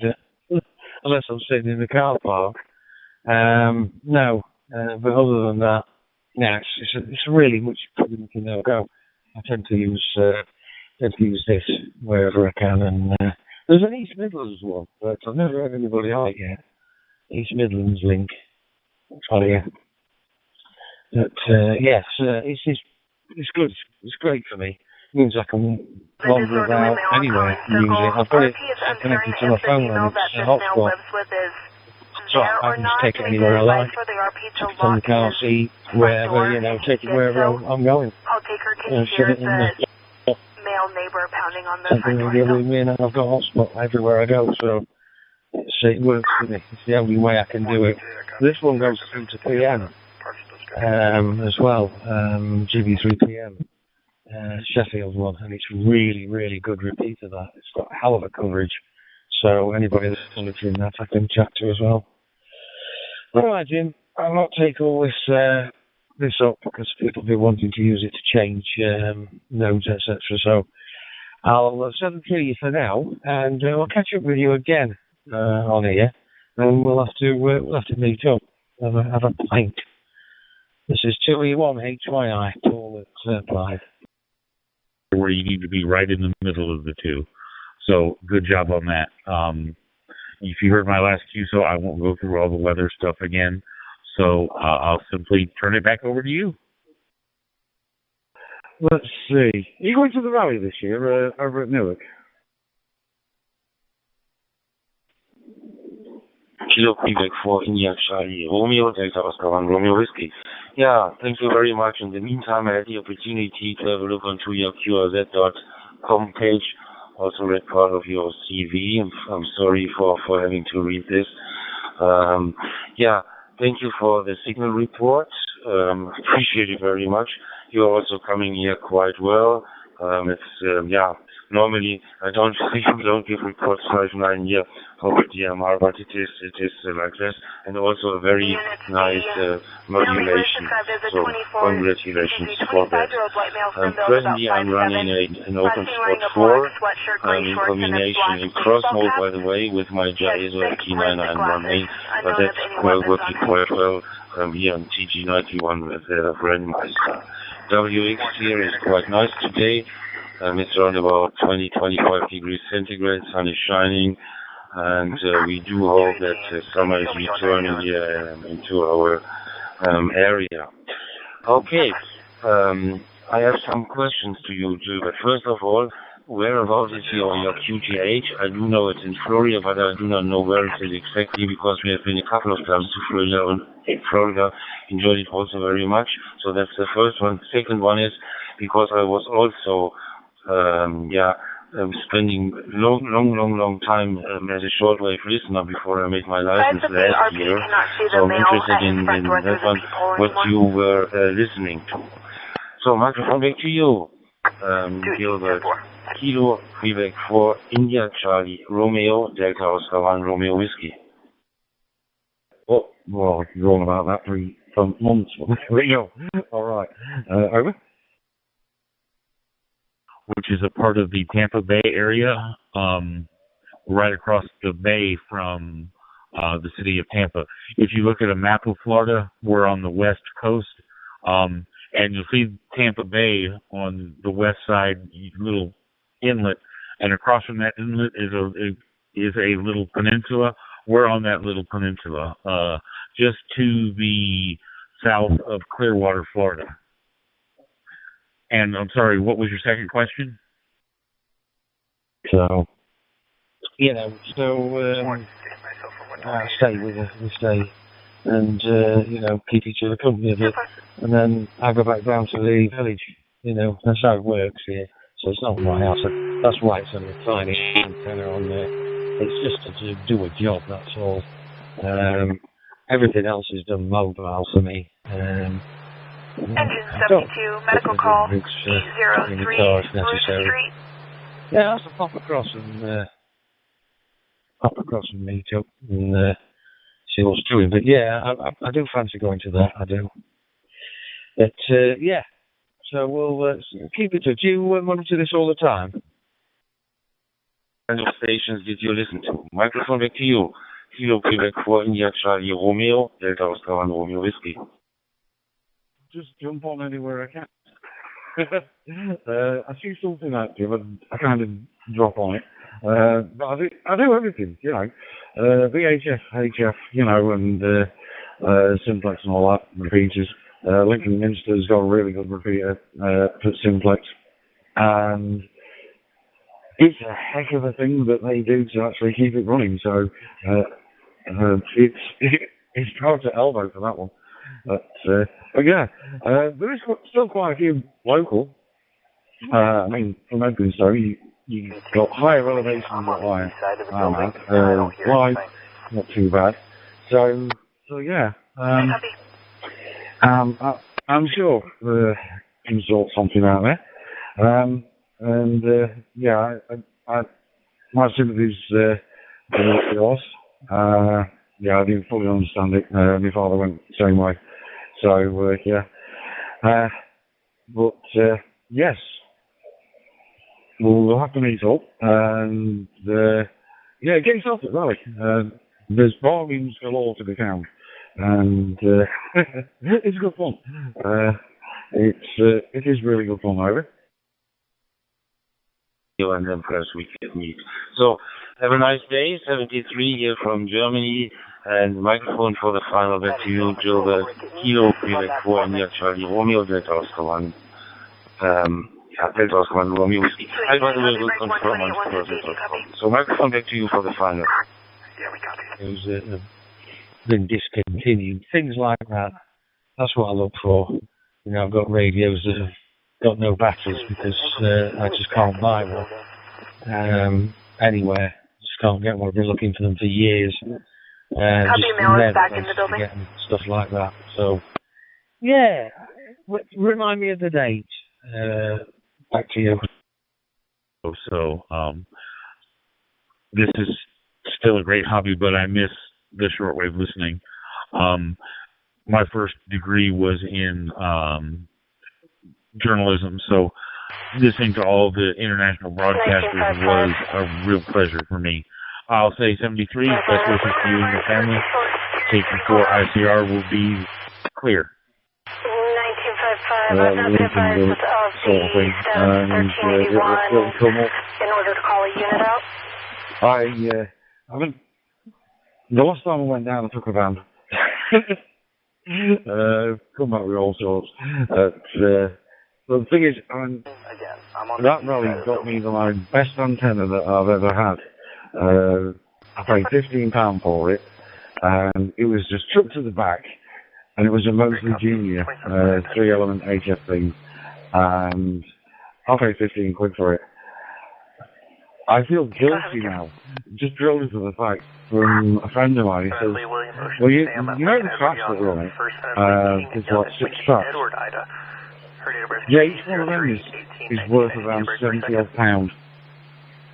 unless I'm sitting in the car park. No, but other than that, yeah, it's really much you know go. I tend to use this wherever I can, and there's an East Midlands one, but I've never had anybody on it yet. East Midlands link. Oh yeah. But yes, it's good. It's great for me. It means I can wander about anywhere using it. I've got it connected to my phone and it's a hotspot. So I can just take it anywhere I like. Take it on the car seat, wherever, you know, take it wherever I'm going. And shove it in the something with the other way, and I've got a hotspot everywhere I go, so it works for me. It's the only way I can do it. This one goes through to PM as well, GB3 PM, Sheffield one, and it's really, really good repeat of that. It's got a hell of a coverage, so anybody that's monitoring that I can chat to as well. Alright, Jim, I'll not take all this up because people will be wanting to use it to change nodes, etc. So I'll set them to you for now, and I'll catch up with you again on here, and we'll have to meet up, have a pint. This is 2E1 HYI, all at Blythe.
Where you need to be right in the middle of the two. So good job on that. If you heard my last cue, so I won't go through all the weather stuff again. So I'll simply turn it back over to you.
Let's see. Are you going to the rally this year over at Newark?
Kilo Quebec 14 Charlie, Romeo Delta Oscar 1 Romeo Whiskey. Yeah, thank you very much. In the meantime, I had the opportunity to have a look onto your QRZ.com page. Also read part of your CV. I'm sorry for having to read this. Yeah, thank you for the signal report. Appreciate it very much. You're also coming here quite well. Yeah, normally I don't give reports 5-9 year over DMR, but it is like this, and also a very nice modulation. So congratulations for that. Presently I'm running an open spot 4 in combination in cross mode, by the way, with my JISO FT9918, but that's working quite well here on TG91 with Brandmeister. WX here is quite nice today. It's around about 20-25 degrees centigrade, sun is shining, and we do hope that summer is returning here into our area. Okay, I have some questions to you too, but first of all, whereabouts is your QTH? I do know it's in Florida, but I do not know where it is exactly, because we have been a couple of times to Florida, and Florida enjoyed it also very much. So that's the first one. Second one is, because I was also
spending long time as a shortwave listener before I made my license last year. So I'm interested in that one, what you were listening to. So microphone back to you, Gilbert. Kilo Quebec 4 India Charlie Romeo Delta Oscar 1 Romeo Whiskey. Oh, well, you're wrong about that for months. There we go. All right. Over.
Which is a part of the Tampa Bay area, right across the bay from the city of Tampa. If you look at a map of Florida, we're on the west coast, and you'll see Tampa Bay on the west side, little inlet, and across from that inlet is a little peninsula. We're on that little peninsula, just to the south of Clearwater, Florida. And I'm sorry, what was your second question?
So, stay with us, we stay, and, keep each other company a bit, and then I go back down to the village, that's how it works here. So it's not my house, that's why it's on a tiny antenna on there. It's just to do a job, that's all. Everything else is done mobile for me.
Engine 72, medical call, 803 Bruce Street.
Yeah, that's a pop across and meet up and see what's doing. But yeah, I do fancy going to that, I do. But yeah, so we'll keep it to. Do you monitor this all the time?
What stations did you listen to? Microphone back to you. Kilo Quebec 4 India Charlie Romeo Delta Oscar 1 Romeo Whiskey.
Just jump on anywhere I can. I see something active and I kind of drop on it. But I do everything, VHF, HF, and simplex and all that, repeaters. Lincoln Minster's got a really good repeater for simplex. And it's a heck of a thing that they do to actually keep it running. So it's hard to elbow for that one. But yeah, there is still quite a few local. From Edmonton, so you got higher elevation than what I am at. Live, not too bad. So yeah. I'm sure you can sort something out there. My sympathies with yours. I didn't fully understand it. My father went the same way. So, yes, we'll have to meet up and, get yourself at rally. There's bargains galore to be found. And, it's good fun. It is really good fun, over.
And then perhaps we can meet. So, have a nice day. 73 here from Germany, and microphone for the final back to you, Gilbert. Kilo Quebec 4 India Charlie Romeo Delta Oscar 1. Delta Oscar 1 Romeo Whiskey. I by the way will confirm on Delta. So microphone back to you for the final.
Yeah, we got it.
Who's been discontinued, things like that. That's what I look for. I've got radios that have got no batteries because I just can't buy one anywhere. Just can't get one. I've been looking for them for years.
Copy, mail is back in the building.
Stuff like that. So, yeah. Remind me of the date. Back to you.
So, this is still a great hobby, but I miss the shortwave listening. My first degree was in journalism, so listening to all the international broadcasters was a real pleasure for me. I'll say 73, best wishes to you and your family. Safety 4 ICR will be clear.
1955,
sort of thing. And it'll come up.
In order to call a unit out?
I mean, the last time I went down, I took a van. Come back with all sorts. But the thing is, that rally got me my best antenna that I've ever had. I paid £15 for it, and it was just trucked to the back, and it was a Mosley Junior 3-element HF thing, and I paid £15 for it.
I feel guilty now. Just drilled into the fact from a friend of mine. He says, well, you know the tracks that we're on, there's like 6 tracks. Yeah, each one of them is worth around £70 odd.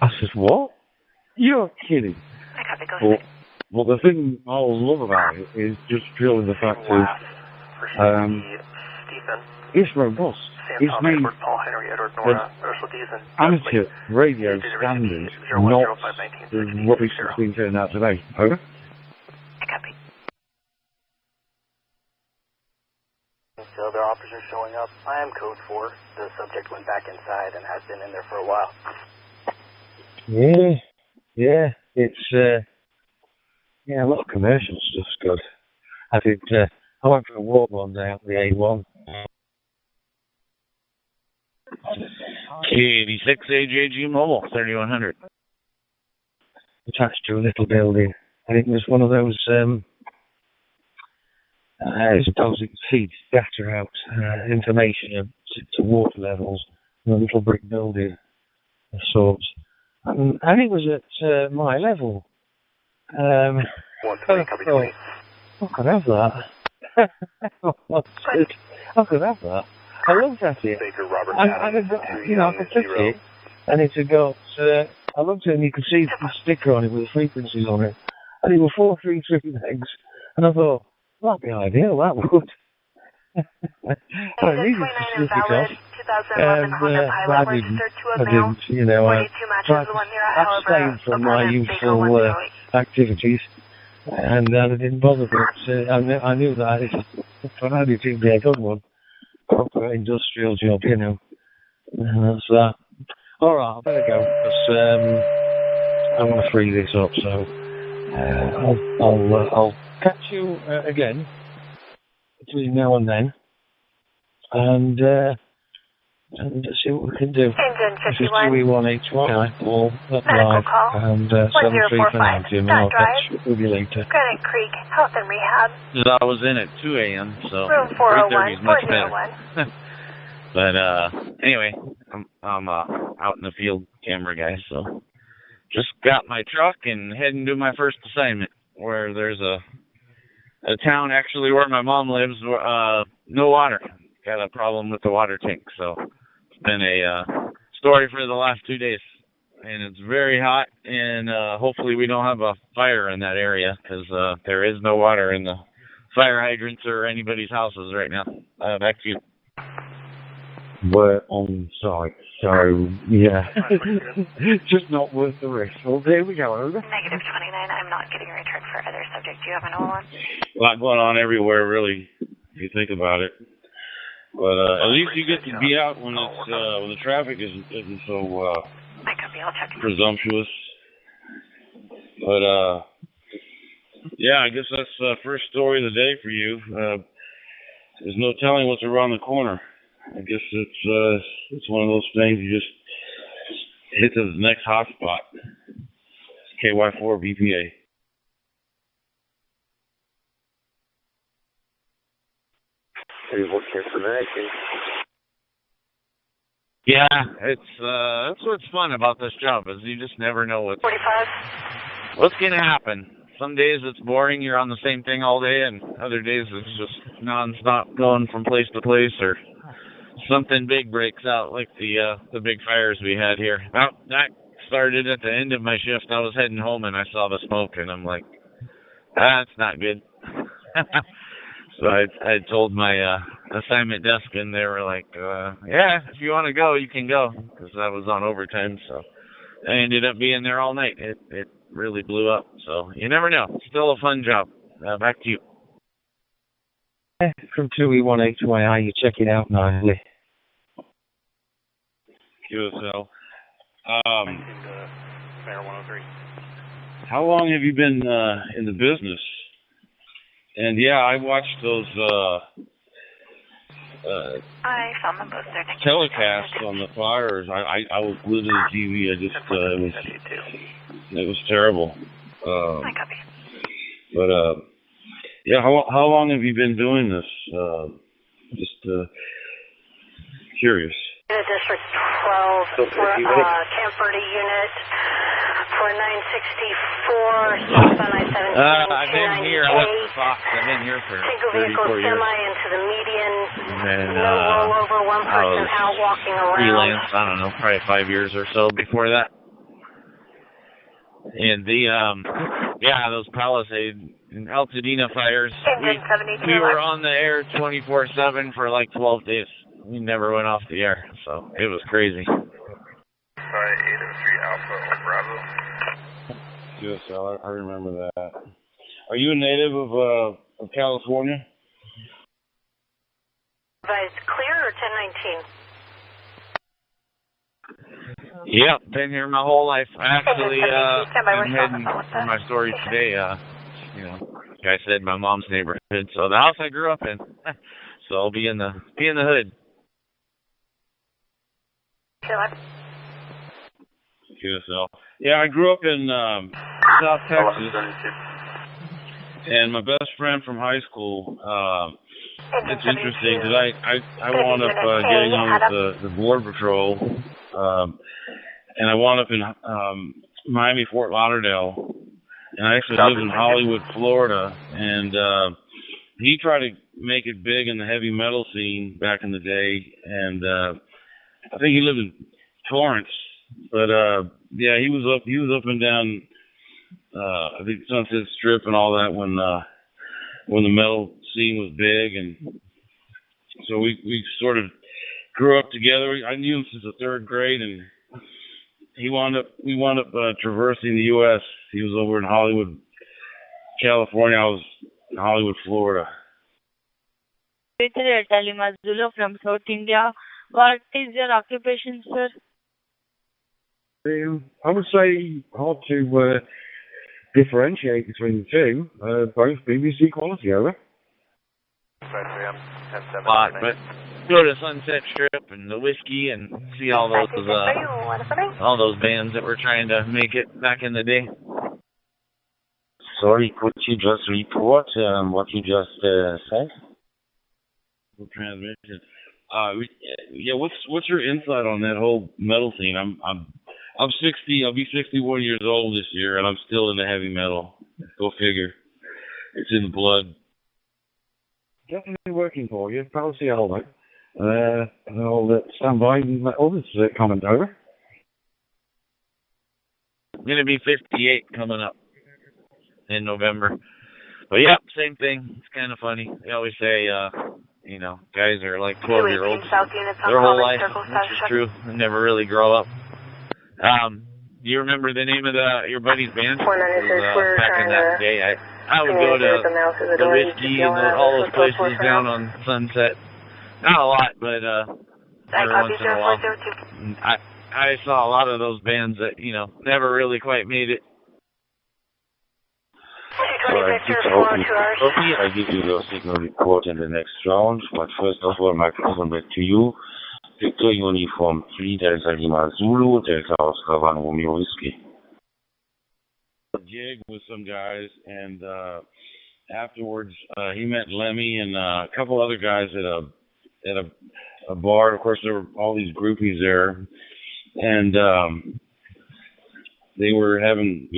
I says, what? You're kidding. Well, the thing I love about it is just purely the fact is, it's robust. It's made amateur radio standards, not the rubbish that's been turned out today. Over.
So their officers showing up. I am code 4. The subject went back inside and has been in there for a while.
Yeah, it's, yeah, a lot of commercial stuff's good. I went for a walk one day up the A1.
K86 AJG Mobile, 3100.
Attached to a little building. And it was one of those, I suppose it feeds data out, information to water levels in a little brick building of sorts. And it was at my level. I could have that. I could have that. I looked at it, and I could touch it, and it had got, I looked at it and you could see the sticker on it with the frequencies on it, and it were 4 3 legs, and I thought, that'd be ideal, that would. I needed to slip it off, and I didn't, you know, I tried to abstain from my usual activities, and I didn't bother, but I knew that it'd be a good one. Proper industrial job, you know. That's that. Alright, I better go, because I want to free this up, so I'll catch you again between now and then, and see what we can do. This is 2E1HY, all up live, and 73 for now, Jim, and I'll catch with you later.
Granite Creek Health and Rehab.
I was in at 2 a.m., so
Room
3:30 is much
401.
better. But anyway, I'm out in the field camera guy, so just got my truck and heading to my first assignment, where there's a town actually where my mom lives, no water. Got a problem with the water tank, so it's been a story for the last 2 days, and it's very hot, and hopefully we don't have a fire in that area, because there is no water in the fire hydrants or anybody's houses right now. Back to you.
We're on site, so yeah, just not worth the risk. Well, there we go. Over.
-29. I'm not getting a return for other subject. Do you have an hold on?
A lot going on everywhere, really, if you think about it. But at least you get to be out when it's when the traffic isn't so presumptuous. But yeah, I guess that's the first story of the day for you. There's no telling what's around the corner. I guess it's one of those things you just hit to the next hot spot. KY4 VPA. Yeah, that's what's fun about this job, is you just never know what's gonna happen. Some days it's boring, you're on the same thing all day, and other days it's just non-stop going from place to place, or something big breaks out, like the big fires we had here. Well, that started at the end of my shift. I was heading home and I saw the smoke, and I'm like, that's not good. So I told my assignment desk, and they were like, yeah, if you want to go, you can go, because I was on overtime. So I ended up being there all night. It really blew up. So you never know. It's still a fun job. Back to you.
From 2E1HY, you check it out nicely.
QSL. How long have you been in the business? And yeah, I watched those
I found them both there.
telecasts on the fires. I was glued to the TV. I just it was terrible. But yeah, how long have you been doing this? Just curious.
District 12, Camp Verde unit for 964, south on I-17,
I've been here. I left the Fox. I've been here for
single
34
vehicle
years.
semi into the median,
And
no rollover, one person out walking around.
Freelance, I don't know, probably 5 years or so before that. And the, those Palisade and Altadena fires, we were on the air 24/7 for like 12 days. We never went off the air, so it was crazy.
803 Alpha Bravo.
QSL, I remember that. Are you a native of California?
Advised clear or 1019?
Yep, been here my whole life. Actually, I'm heading for my story today. Like I said, my mom's neighborhood, so the house I grew up in. So I'll be in the hood.
QSL. Yeah, I grew up in South Texas, and my best friend from high school. It's interesting because I wound up getting on with the Border Patrol, and I wound up in Miami, Fort Lauderdale, and I actually lived in Hollywood, Florida, and he tried to make it big in the heavy metal scene back in the day, and I think he lived in Torrance, but he was up and down I think Sunset Strip and all that when the metal scene was big, and so we sort of grew up together. I knew him since the third grade, and we wound up traversing the U.S. He was over in Hollywood, California. I was in Hollywood, Florida.
Delta Lima Zulu from South India. What is your occupation, sir?
I would say hard to differentiate between the two. Both BBC quality, over.
But go to Sunset Strip and the whiskey and see all those bands that were trying to make it back in the day.
Sorry, could you just report what you just said?
Transmission. What's your insight on that whole metal scene? I'm 60. I'll be 61 years old this year, and I'm still into heavy metal. Go figure. It's in the blood. Definitely working for you. Policy holder. I'll stand by and let others comment over.
I'm going to be 58 coming up in November. But yeah, same thing. It's kind of funny. They always say, guys are like 12-year-olds their whole life, which is true. They never really grow up. Do you remember the name of your buddy's band? Back in that day, I would go to the whiskey and all those places down on Sunset. Not a lot, but every once in a while. I saw a lot of those bands that, never really quite made it.
Alright, it's open for copy. I give you your signal report in the next round, but first of all, microphone back to you. Victor Uniform 3, Delta Lima Zulu, Delta Oscar 1 Romeo Whiskey.
Gig with some guys, and afterwards he met Lemmy and a couple other guys at a bar. Of course, there were all these groupies there, and they were having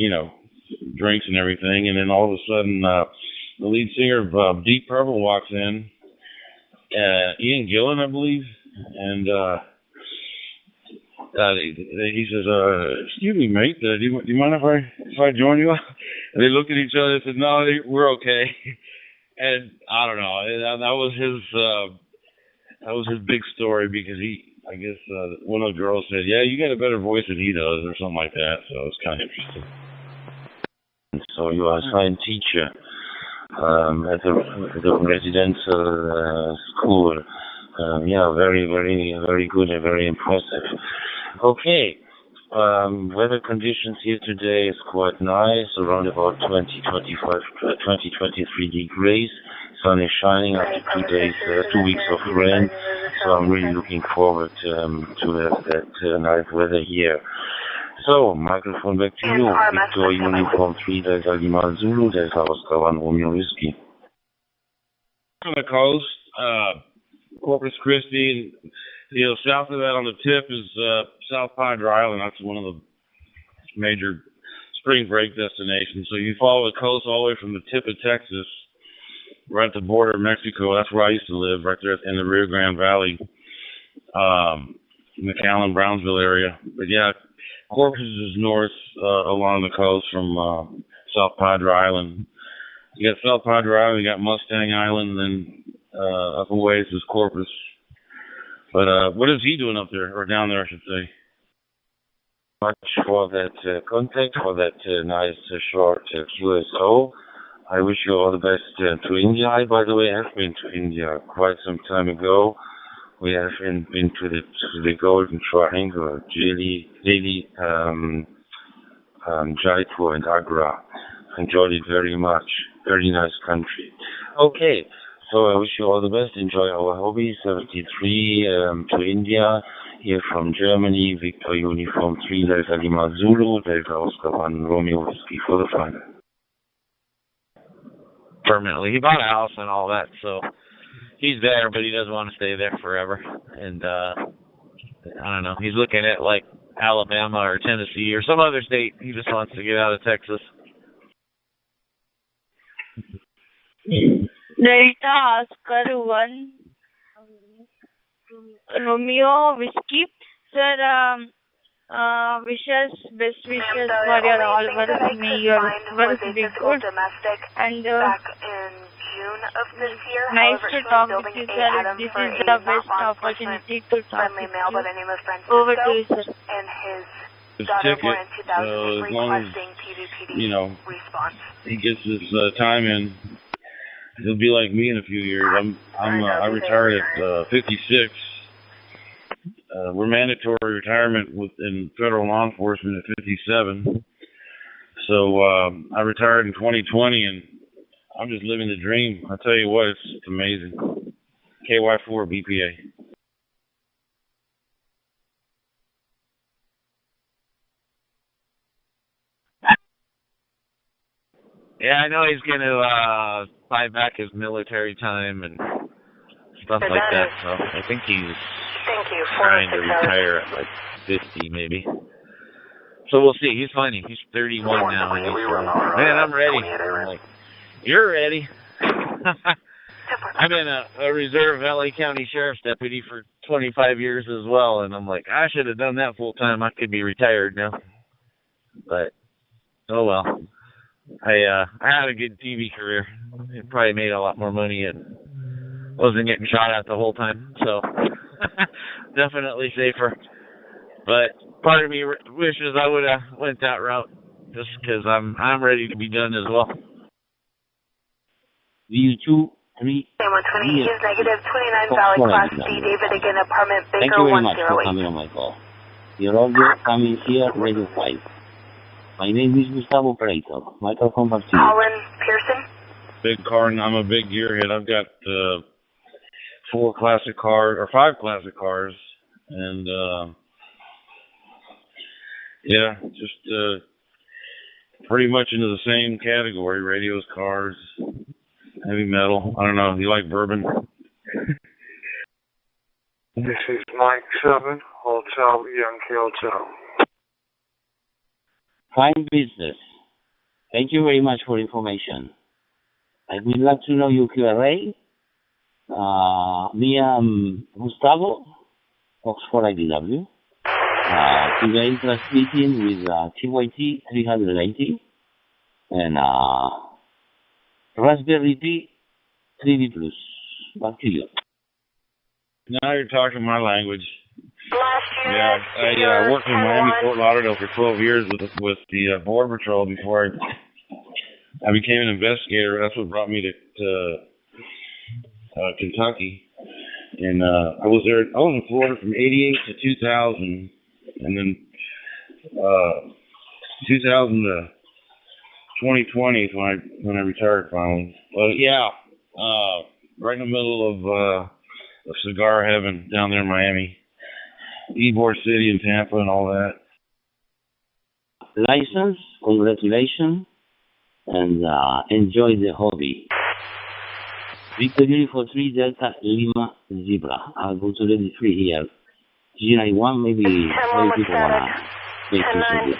drinks and everything. And then all of a sudden, the lead singer of Deep Purple walks in, Ian Gillan, I believe. And he says, "Excuse me, mate. Do you mind if I join you?" And they looked at each other and said, "No, we're okay." And I don't know. That was his big story because I guess one of the girls said, "Yeah, you got a better voice than he does," or something like that. So it's kind of interesting.
So you are a science teacher at the residential school. Very, very, very good and very impressive. Okay, weather conditions here today is quite nice, around about 23 degrees. Sun is shining after 2 days, 2 weeks of rain, so I'm really looking forward to have that nice weather here. So, microphone back to you. Victor Uniform 3, Delta Lima Zulu, Delta Oscar 1 Romeo Whiskey.
On the coast, Corpus Christi,
south of that on the tip is South Padre Island. That's one of the major spring break destinations. So you follow the coast all the way from the tip of Texas, right at the border of Mexico. That's where I used to live, right there in the Rio Grande Valley, McAllen, Brownsville area. But yeah, Corpus is north along the coast from South Padre Island. You got South Padre Island, you got Mustang Island, and then up a ways is Corpus. But what is he doing up there, or down there, I should say?
Much for that contact, for that nice short QSO. I wish you all the best to India. I, by the way, have been to India quite some time ago. We have been to the Golden Triangle, Delhi, Jaipur, and Agra. Enjoyed it very much. Very nice country. Okay, so I wish you all the best. Enjoy our hobby. 73 to India. Here from Germany, Victor Uniform 3, Delta Lima Zulu, Delta Oscar 1, Romeo Whiskey for the final.
Permanently. He bought a house and all that, so he's there, but he doesn't want to stay there forever. And I don't know, he's looking at like Alabama or Tennessee or some other state. He just wants to get out of Texas.
Delta Oscar 1 Romeo Whiskey. Sir, best wishes for your all work. May your work be good. And
back in June of this year.
Nice
However,
to talk
building
with you,
a
sir.
Adam
This
for
is
a
the
not
best
law
opportunity to talk
friendly
with
male by
you.
the name of Francisco.
Over to you, sir.
And his
His
daughter
ticket,
born in 2000
as long as,
requesting PVPD response.
he gets his time in, he'll be like me in a few years. I retired at 56. We're mandatory retirement in federal law enforcement at 57. So I retired in 2020, and I'm just living the dream. I tell you what, it's amazing. KY4 BPA. Yeah, I know he's going to buy back his military time and stuff like that. So I think he's trying to retire at like 50 maybe. So we'll see. He's funny. He's 31 now, and he's man, I'm ready. I'm like, you're ready. I've been a reserve LA County Sheriff's deputy for 25 years as well, and I'm like, I should have done that full time. I could be retired now. But oh well. I had a good TV career. It probably made a lot more money and wasn't getting shot at the whole time, so definitely safer. But part of me wishes I would have went that route, just because I'm ready to be done as well.
VU2, 3,
120 is negative 29 Valley Class D, David again, apartment Baker 108.
Thank you very much for coming on my call. Your audio coming here, Radio 5. My name is Gustavo Operator. Microphone back to you.
Colin Pearson.
Big car, and I'm a big gearhead. I've got 5 classic cars, and yeah, just pretty much into the same category: radios, cars, heavy metal. I don't know. You like bourbon?
This is Mike 7, Hotel Yankee Hotel.
Fine business. Thank you very much for information. I would like to know your QRA. Me, Gustavo, Oxford IDW. Today transmitting with TYT 380 and Raspberry Pi 3D Plus. Back to you.
Now you're talking my language. Yeah, I worked in Miami, Fort Lauderdale for 12 years with the Border Patrol before I became an investigator. That's what brought me to Kentucky. And I was in Florida from 88 to 2000, and then 2000 to 2020 is when I retired finally. But yeah, right in the middle of cigar heaven down there in Miami. Ybor City and Tampa and all that.
License, congratulations, and enjoy the hobby. Victor Uniform 3 Delta Lima Zebra. I'll go to Lady 3 here.
G91, maybe people wanna make use of it.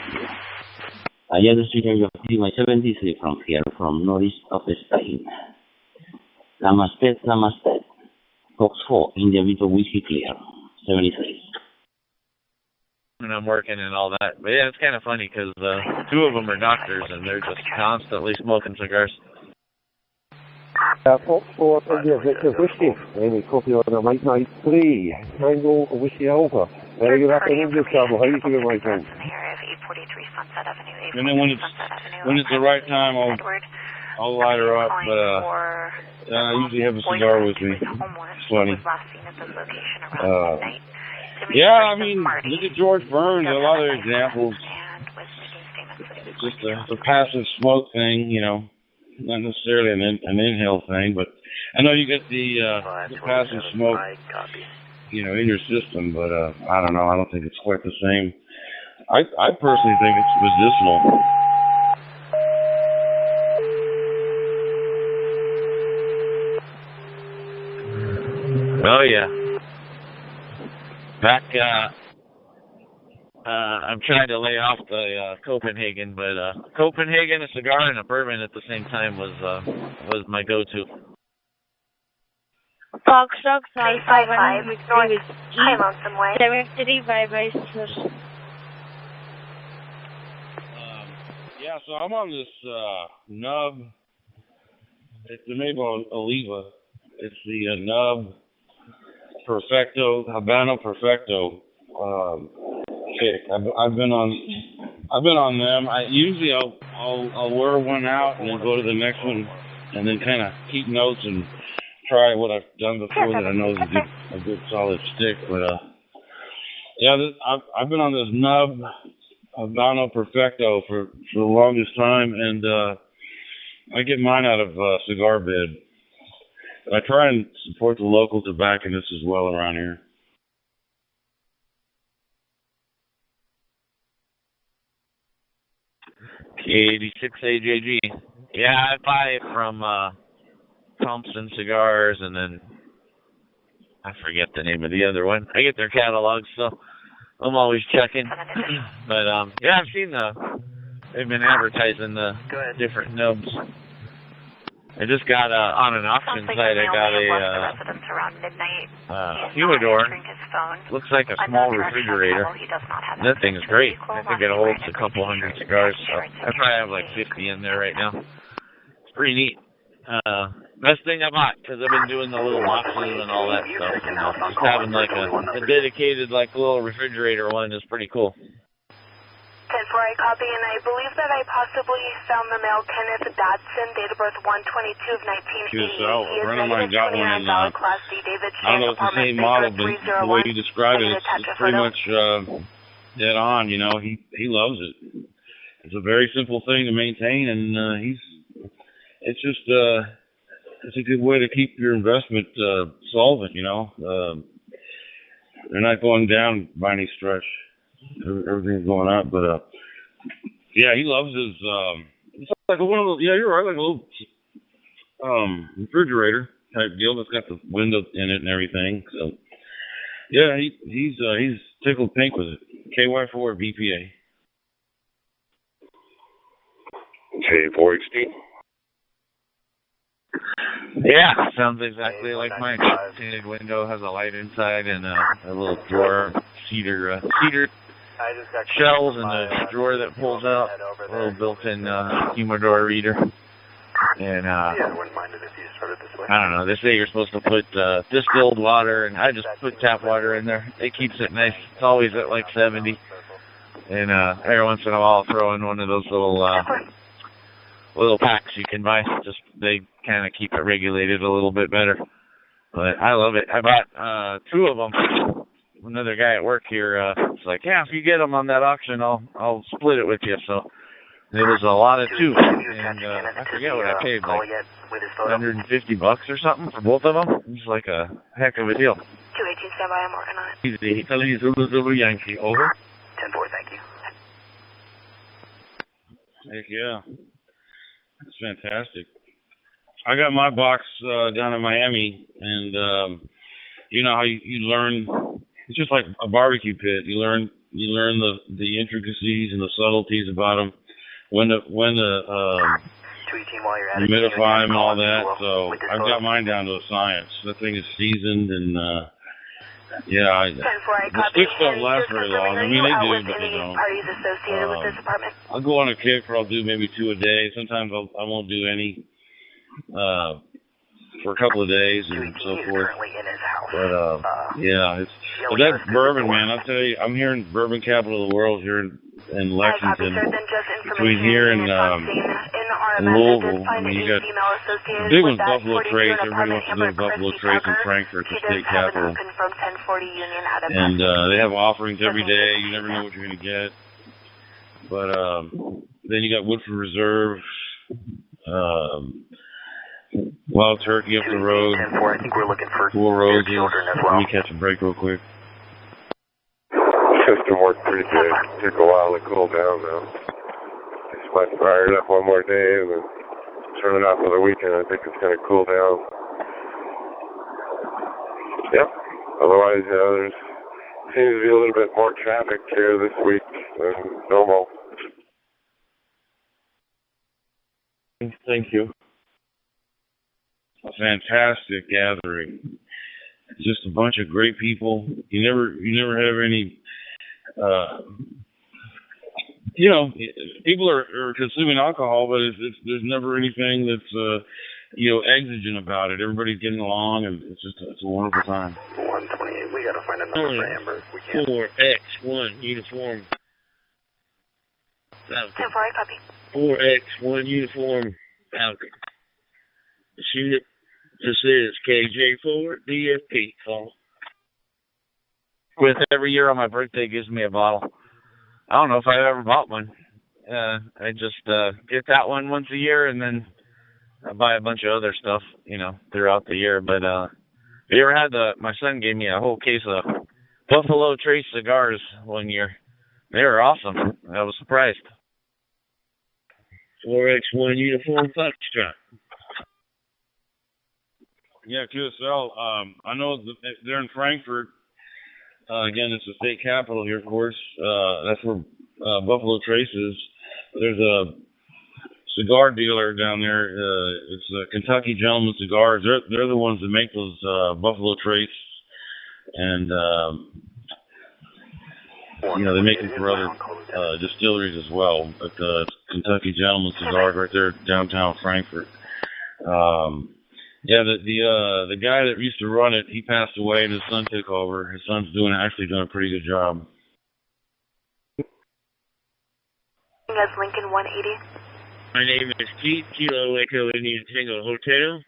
Yeah, the street area of my 73 from here, from northeast of Spain. Namaste, namaste. Fox 4, India Vito Whiskey Clear, 73.
And I'm working and all that. But yeah, it's kind of funny because two of them are doctors and they're just constantly smoking cigars.
Fox 4, India Victor Whiskey. Any copy on the Mike 93. Tango Whiskey Alpha. Very good afternoon, Mr. Travel. How are you doing, my friend?
And then when it's the right time, I'll light her up. But I usually have a cigar with me. It's funny. Yeah, I mean, look at George Burns. A lot of examples. It's just a passive smoke thing, you know, not necessarily an inhale thing, but I know you get the passive smoke, you know, in your system, but I don't know. I don't think it's quite the same. I personally think it's medicinal. Oh yeah. Back, I'm trying to lay off the Copenhagen, but Copenhagen, a cigar, and a bourbon at the same time was my go-to.
Foxtrot Alpha 1 Victory Whiskey 73 by sir.
Yeah, so I'm on this nub. It's the Maple Oliva. It's the nub Perfecto, Habano Perfecto. I've been on them. Usually I'll wear one out and then go to the next one and then kind of keep notes and try what I've done before that I know is a good solid stick. But yeah, I've been on this nub Habano Perfecto for the longest time, and I get mine out of Cigar Bed. I try and support the local tobacconists as well around here. K86AJG. Yeah, I buy it from Thompson Cigars, and then I forget the name of the other one. I get their catalogs, so I'm always checking. But yeah, I've seen they've been advertising the different nubs. I just got on an auction site. I got a humidor. Looks like a small refrigerator. That thing is great. I think it holds a couple hundred cigars. So I probably have like 50 in there right now. It's pretty neat. Best thing I bought, because I've been doing the little boxes and all that stuff. And just having like a dedicated like little refrigerator one is pretty cool.
10-4, I copy, and I believe that I possibly found the male Kenneth Dodson, date of birth 1/22 of 1988. He is $29 Class D, David
I don't know if it's the same model, but the way you describe it, it's pretty much dead on. You know, he loves it. It's a very simple thing to maintain, and it's just it's a good way to keep your investment solvent. You know, they're not going down by any stretch. Everything's going up, but yeah, he loves his. It's like one of those. Yeah, you're right, like a little refrigerator type deal that's got the window in it and everything. So yeah, he's tickled pink with it. KY4 BPA.
K4HD.
Yeah, sounds exactly like mine. Tinted window, has a light inside, and a little drawer, cedar shells, and a drawer that pulls out, a little built-in humidor reader. And I don't know, they say you're supposed to put distilled water, and I just put tap water in there. It keeps it nice. It's always at like 70. And every once in a while I'll throw in one of those little packs you can buy. Just they kind of keep it regulated a little bit better. But I love it. I bought 2 of them. Another guy at work here was like, yeah, if you get them on that auction, I'll split it with you. So it was a lot of 2, and I forget what I paid, like $150 or something for both of them. It was like a heck of a deal.
218 standby, I'm working on it.
Easy. Telling you Zulu Yankee, over.
10-4, thank you.
Heck yeah, that's fantastic. I got my box down in Miami, and you know how you learn it's just like a barbecue pit. You learn the intricacies and the subtleties about them, when to humidify them and all that. So I've got mine down to a science. That thing is seasoned and yeah, the sticks don't last very long. I mean, they do, but they don't. I'll go on a kick where I'll do maybe 2 a day. Sometimes I won't do any for a couple of days and so forth. But yeah, but that's bourbon, man. I'll tell you, I'm here in bourbon capital of the world here in Lexington. Between here and Louisville, I mean, you got the big one's Buffalo Trace. Everybody wants to go to Buffalo Trace in Frankfurt, the state capital. And they have offerings every day. You never know what you're going to get. But then you got Woodford Reserve, Wild Turkey up the road, Four Roses. Let me catch a break real quick.
System worked pretty good. Took a while to cool down though. Just might fire it up one more day and then turn it off for the weekend. I think it's going to cool down. Yep. Otherwise, there seems to be a little bit more traffic here this week than normal.
Thank you. A fantastic gathering. Just a bunch of great people. You never have any people are consuming alcohol, but there's never anything that's exigent about it. Everybody's getting along, and it's a wonderful time.
128. We gotta find another for Amber. We can't.
4X1 uniform.
10-4, copy.
4X1 uniform Falcon. Shoot it. This is KJ4 DFP call.
With every year on my birthday gives me a bottle. I don't know if I've ever bought one. I just get that one once a year, and then I buy a bunch of other stuff, throughout the year. But you ever had my son gave me a whole case of Buffalo Trace cigars one year. They were awesome. I was surprised.
4X1 uniform Foxtrot.
Yeah, QSL. I know they're in Frankfurt. Again, it's the state capital here, of course. That's where Buffalo Trace is. There's a cigar dealer down there. It's Kentucky Gentleman Cigars. They're the ones that make those Buffalo Trace, and they make them for other distilleries as well. But Kentucky Gentleman Cigars right there downtown Frankfurt. Yeah, the guy that used to run it, he passed away and his son took over. His son's actually doing a pretty good job.
That's Lincoln 180.
My name is Pete, Kilo Echo Indian Tango Hotel.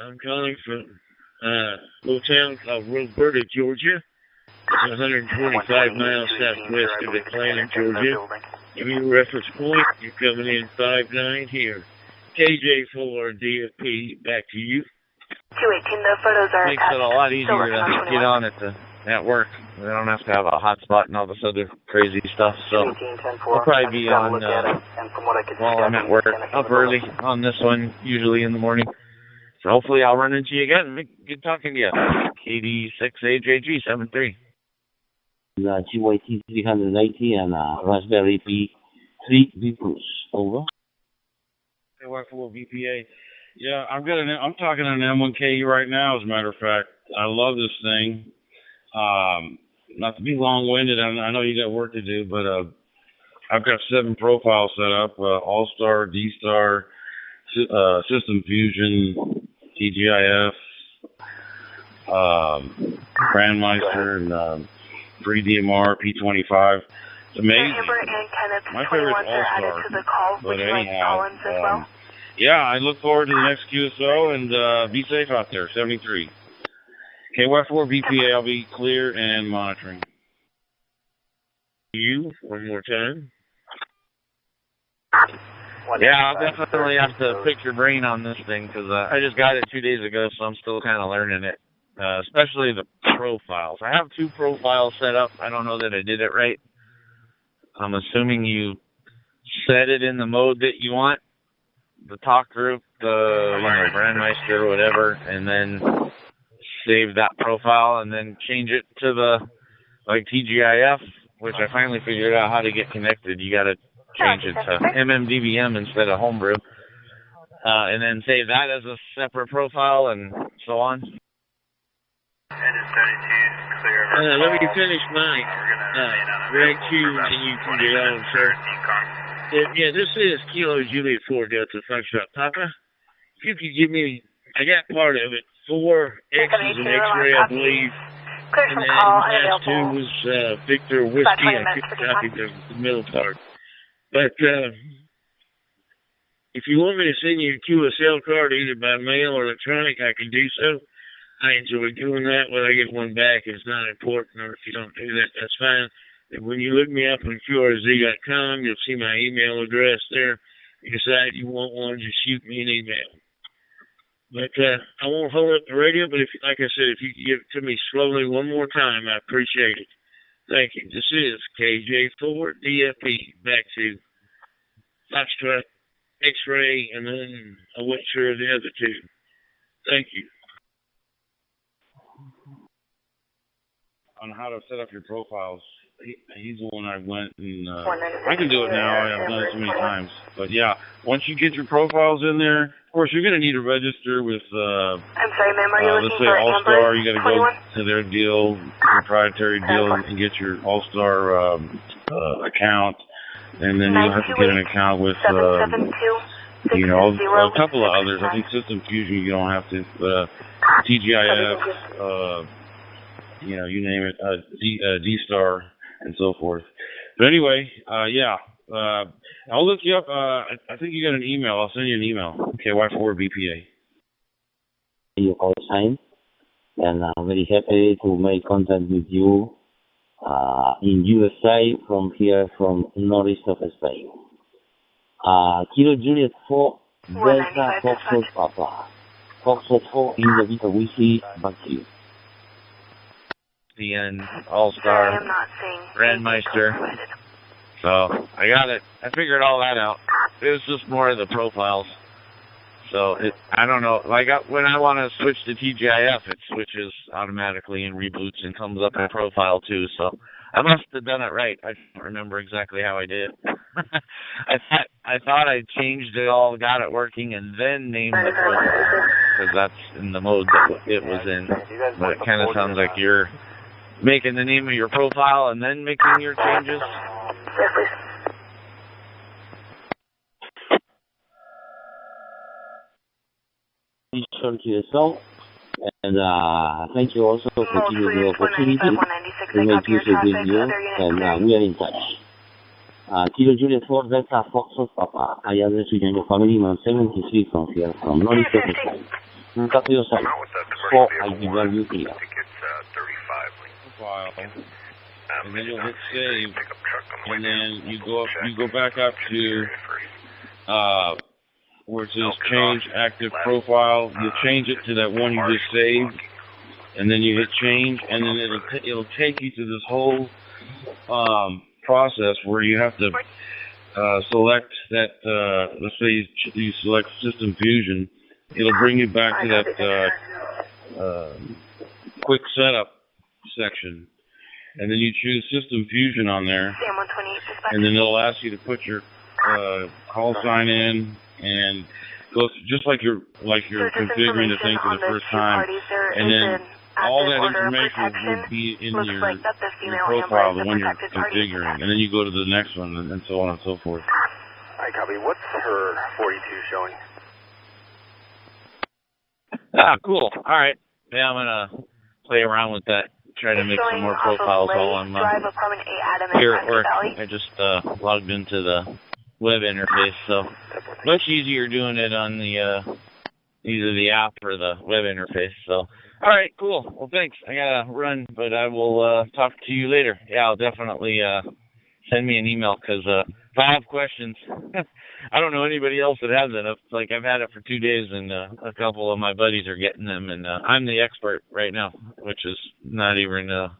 I'm calling from a hotel called Roberta, Georgia. It's 125 miles southwest of Atlanta, Georgia. Give me a reference point. You're coming in 5-9 here. KJ4 DFP, back to you.
218, the photos are
makes it a lot easier to get on at work. We don't have to have a hotspot and all this other crazy stuff. So I'll probably be on while I'm at work, up early on this one, usually in the morning. So hopefully I'll run into you again. Good talking to you. KD6AJG73.
GYT 380 and Raspberry Pi 3 vehicles. Over.
Y4 VPA. Yeah, I'm talking an M1K right now, as a matter of fact. I love this thing. Not to be long-winded, I know you got work to do, but I've got 7 profiles set up: All-Star, D-Star, System Fusion, TGIF, Brandmeister, and Free DMR, P25. It's amazing. My favorite's All-Star. But anyhow, yeah, I look forward to the next QSO, and be safe out there, 73. KY4 VPA, I'll be clear and monitoring.
You, one more time.
Yeah, I'll definitely have to pick your brain on this thing, because I just got it 2 days ago, so I'm still kind of learning it, especially the profiles. I have 2 profiles set up. I don't know that I did it right. I'm assuming you set it in the mode that you want, the talk group, the Brandmeister or whatever, and then save that profile and then change it to the like TGIF, which I finally figured out how to get connected. You got to change it to MMDBM instead of homebrew, and then save that as a separate profile and so on.
Let me finish mine. Greg Hughes, and you can get on, sir. Yeah, this is Kilo Juliet 4 Delta Foxtrot Papa. If you could give me, I got part of it. 4 X's and X-ray, I believe. And then last 2 was Victor Whiskey. I couldn't copy the middle part. But if you want me to send you a QSL card either by mail or electronic, I can do so. I enjoy doing that. When I get one back, it's not important, or if you don't do that, that's fine. And when you look me up on QRZ.com, you'll see my email address there. If you decide you want one, just shoot me an email. But I won't hold up the radio, but if, like I said, if you could give it to me slowly one more time, I appreciate it. Thank you. This is KJ4 DFP. Back to Foxtrot, X-ray, and then I wasn't sure of the other 2. Thank you.
On how to set up your profiles. He's the one I went and I can do it now. I've done it so many times. But yeah, once you get your profiles in there, of course you're going to need to register with
I'm sorry, ma'am, are you
let's
looking
say
for
All-Star. You got to
21?
go to their deal, proprietary deal, and get your All-Star account, and then you'll have to get an account with you know, a couple of others. I think System Fusion you don't have to. TGIF, you know, you name it, D-Star, and so forth. But anyway, yeah, I'll look you up. I think you got an email. I'll send you an email. KY4BPA.
Your call sign, and I'm very happy to make contact with you in USA from here, from northeast of Spain. Kilo Juliet 4, Delta Foxtrot Papa. Foxtrot 4 in the Vita Whiskey, back to you.
The end, All-Star, Grandmeister. So, I got it. I figured all that out. It was just more of the profiles. So, I don't know. Like, when I want to switch to TGIF, it switches automatically and reboots and comes up in profile, too. So, I must have done it right. I don't remember exactly how I did it. I thought I changed it all, got it working, and then named the profile. Because that's in the mode that it was in. But it kind of sounds like you're making the name of your profile and then making your changes.
Yes, please.
Please turn to yourself, and thank you also for giving me the opportunity to make use of this video, and we are in touch. Kilo Juliet 4 Delta Foxtrot Papa. I address you and your family, man 73 from here, from northeast of Spain. Cut your side. So I give you here.
File, and then you'll hit save, and then you go back up to where it says change active profile. You'll change it to that one you just saved, and then you hit change, and then it'll take you through this whole process where you have to select that. Let's say you select System Fusion. It'll bring you back to that quick setup section, and then you choose System Fusion on there, and then it'll ask you to put your call sign in, and go just like you're configuring the thing for the first time, and then all that information will be in your profile, the one you're configuring, and then you go to the next one, and so on and so forth.
Alright, copy. What's her 42 showing?
Ah, cool. All right. Yeah, I'm gonna play around with that. Try to make some more profiles while I'm here at work. I just logged into the web interface, so much easier doing it on the either the app or the web interface. So, all right, cool. Well, thanks. I gotta run, but I will talk to you later. Yeah, I'll definitely send me an email, because if I have questions, I don't know anybody else that has it. Like, I've had it for 2 days, and a couple of my buddies are getting them, and I'm the expert right now, which is not even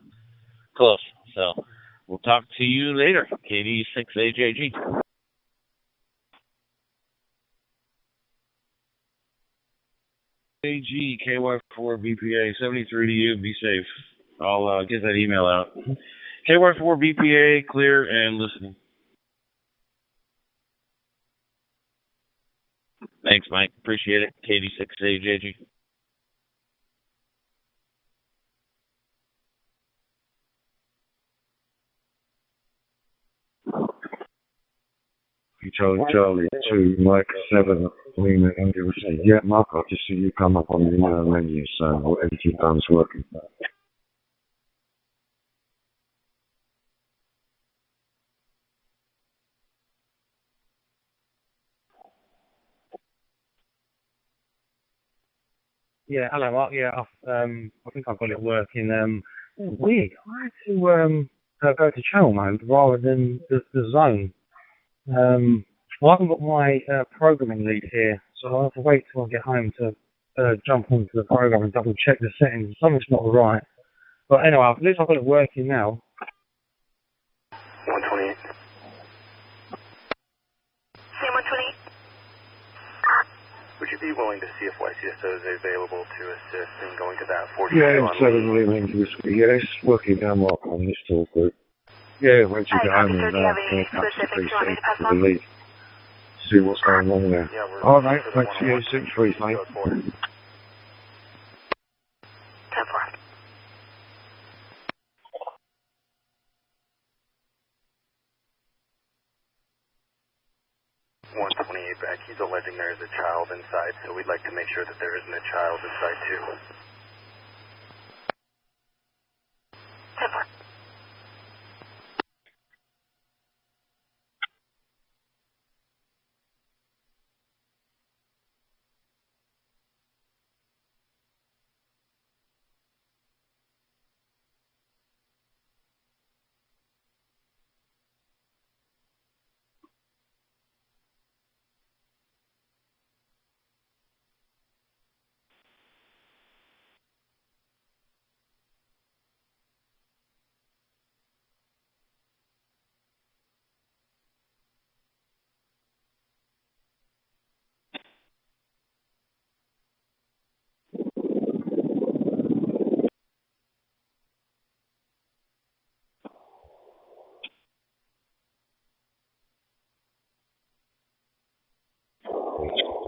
close. So we'll talk to you later. KD6AJG. KG, KY4BPA, 73 to you. Be safe. I'll get that email out. KY4BPA, clear and listening. Thanks, Mike. Appreciate it. KD6AJG.
Charlie 2, Mike 7, Lima, and you say, yeah, Mark, I just see you come up on the menu, so whatever you've done is working.
Yeah, hello, Mark. Yeah, I think I've got it working. Weird. I had to go to channel mode rather than the zone. Well, I haven't got my programming lead here, so I'll have to wait till I get home to jump onto the program and double check the settings. Something's not right. But anyway, at least I've got it working now.
128.
Same 128.
Would you be willing to see if YCSO is available to assist in going to that 42
Yeah,
on
7 Lima, and you say, yeah, it's working now, Mark, on this talk group. Yeah, once you get home and absolutely safe to the lead. See what's going on there.
Yeah,
All right, thanks for your 6 3, mate.
10-4.
Back. He's alleging there is a child inside, so we'd like to make sure that there isn't a child inside too.
10-4.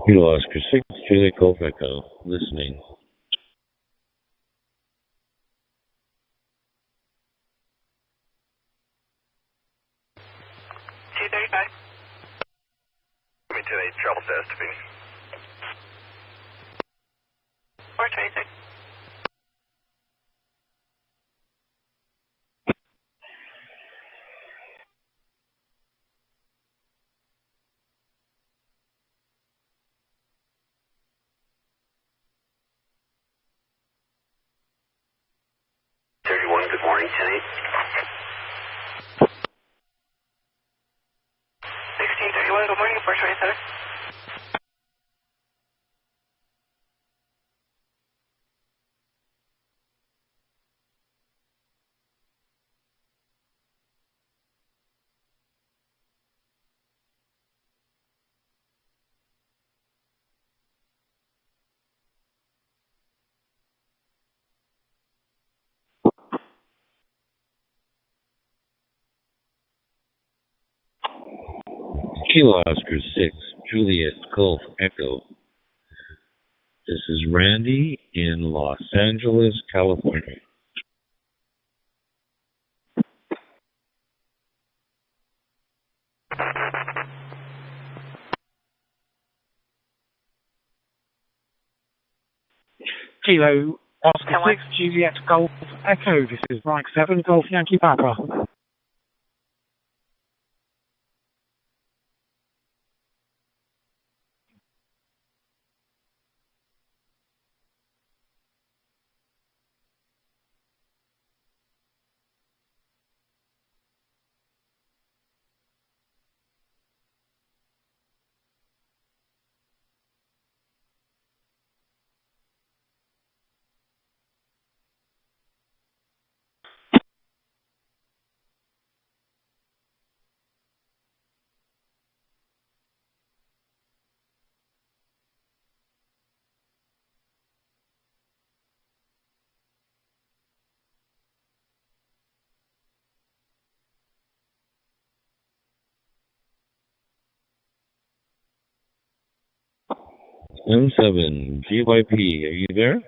Kilo Oscar 6, Julie Golf Echo, listening.
T-35.
Give me today, travel test, Phoenix.
426.
Good morning, tonight.
1631, good morning, 427.
Kilo Oscar 6, Juliet Golf Echo. This is Randy in Los Angeles, California.
Kilo Oscar 6, Juliet Golf Echo. This is Mike 7, Golf Yankee Papa.
M7, GYP, are you there?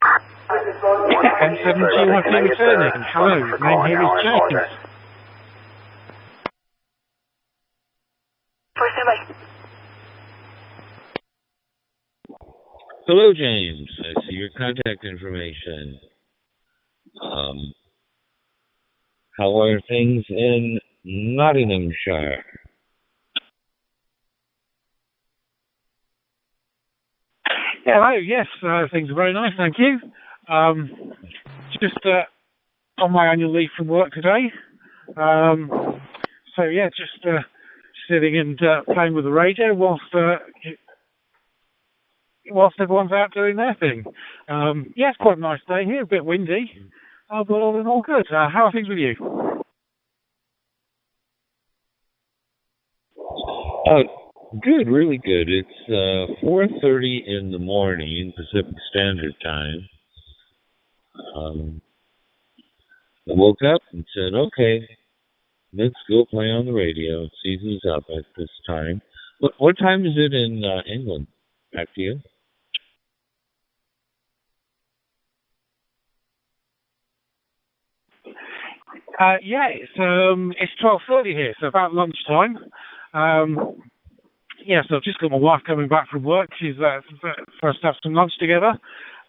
M7 GYP returning. Hello, name here is James.
Hello, James. I see your contact information. How are things in Nottinghamshire?
Hello, yes, things are very nice, thank you. Just on my annual leave from work today. So yeah, just sitting and playing with the radio whilst everyone's out doing their thing. Yeah, it's quite a nice day here, a bit windy, but all in all good. How are things with you?
Good, really good. It's 4:30 in the morning, Pacific Standard Time. I woke up and said, okay, let's go play on the radio. Season's up at this time. What time is it in England? Back to you.
Yeah, it's 12:30 here, so about lunchtime. Yeah, so I've just got my wife coming back from work. She's for us to have some lunch together.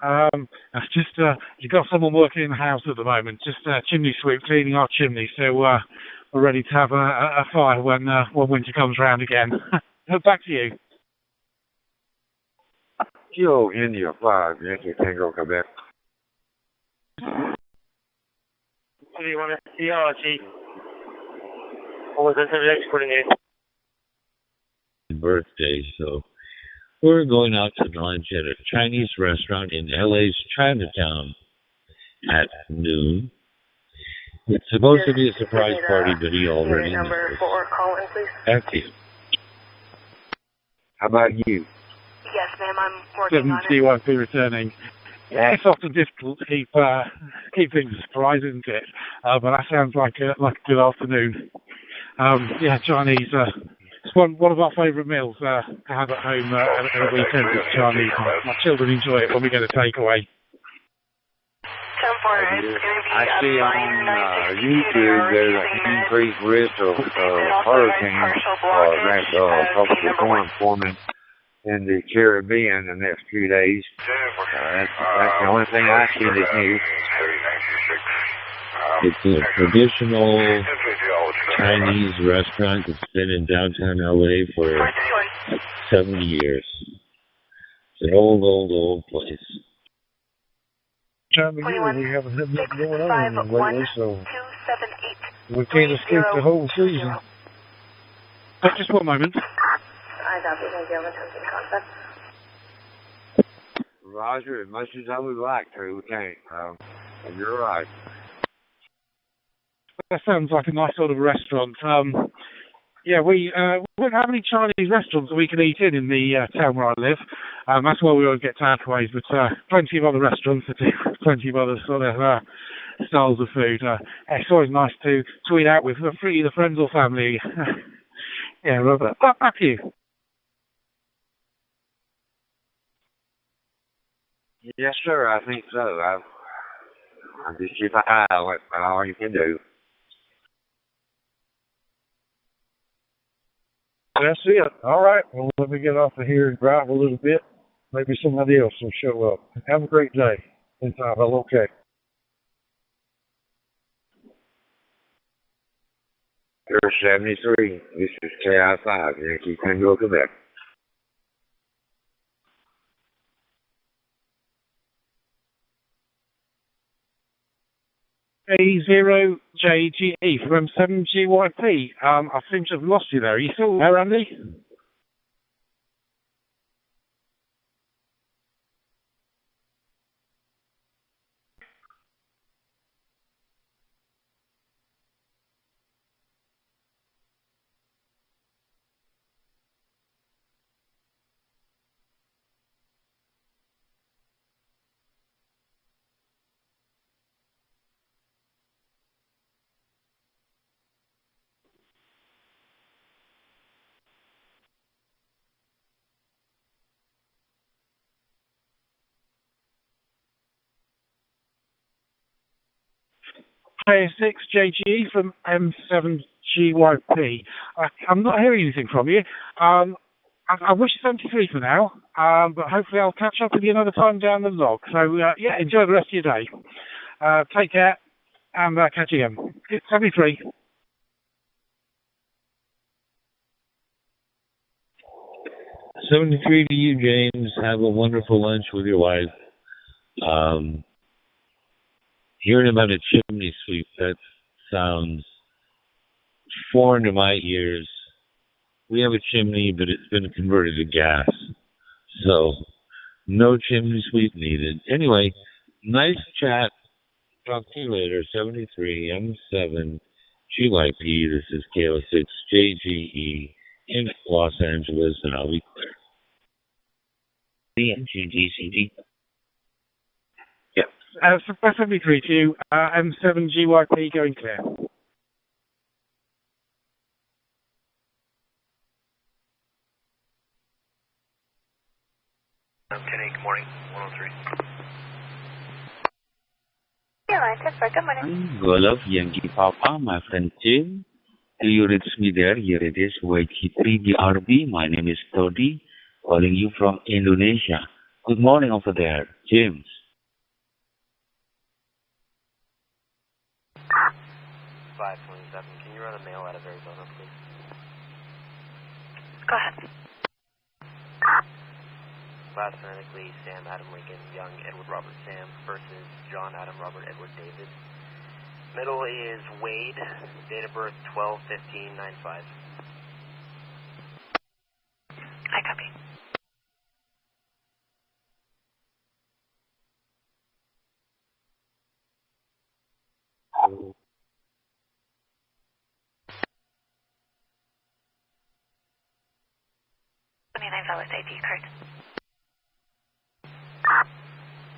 I've just got someone working in the house at the moment, just chimney sweep, cleaning our chimney. So we're ready to have a fire when winter comes round again. Back to you.
Kilo India 5, Yankee Tango, Quebec.
What do you want to see, Archie? What was that next putting in?
Birthday, so we're going out to lunch at a Chinese restaurant in LA's Chinatown at noon. It's supposed to be a surprise party, but he already knows. Back to you.
How about you?
Yes, ma'am, I'm working on it.
GYP returning. Yeah, it's often difficult to keep things a surprise, isn't it? But that sounds like a good afternoon. Yeah, Chinese. It's one of our favourite meals to have at home at a weekend. It's Chinese. My children enjoy it when we get a takeaway.
I see on YouTube there's an increased risk of hurricanes or tropical storm forming in the Caribbean the next few days. That's the only thing I see in this news.
It's a traditional Chinese restaurant that's been in downtown LA for like 70 years. It's an old place.
Time of year we haven't had nothing going on lately, so we can't escape the whole season. Just one moment.
Roger, as much as I would like to, we can't. You're right.
That sounds like a nice sort of restaurant. Yeah, we don't have any Chinese restaurants that we can eat in the town where I live. That's why we always get takeaways, but plenty of other restaurants that do plenty of other sort of styles of food. It's always nice to eat out with either friends or family. Yeah, love that. Back to you.
Yes, sir, I think so. I'm just keep an eye on it, all you can do.
That's it. All right. Well, let me get off of here and drive a little bit. Maybe somebody else will show up. Have a great day. In time. Okay.
You're 73. This is KI5, Yankee Tango, Quebec.
A0JGE from M7GYP. I seem to have lost you there. Are you still there, Andy? 6JG from M7GYP. I'm not hearing anything from you. I wish 73 for now, but hopefully I'll catch up with you another time down the log. So, yeah, enjoy the rest of your day. Take care, and catch you again. It's 73.
73 to you, James. Have a wonderful lunch with your wife. Hearing about a chimney sweep, that sounds foreign to my ears. We have a chimney, but it's been converted to gas. So, no chimney sweep needed. Anyway, nice chat. Talk to you later. 73 M7 GYP. This is KO6 JGE in Los Angeles, and I'll be clear. DCD.
Yep. 73 to you. M7 GYP going clear.
Kenny, good morning. 103.
Yeah, good morning.
Golf Yankee Papa, my friend Jim. Do you reach me there? Here it is, YT3BRB. My name is Todi, calling you from Indonesia. Good morning over there, James.
527. Can you run a mail out of Arizona, please?
Go ahead.
Class phonetically, Sam Adam Lincoln, Young Edward Robert Sam versus John Adam Robert Edward David. Middle is Wade, date of birth 12/15/95.
I copy. $29 ID card.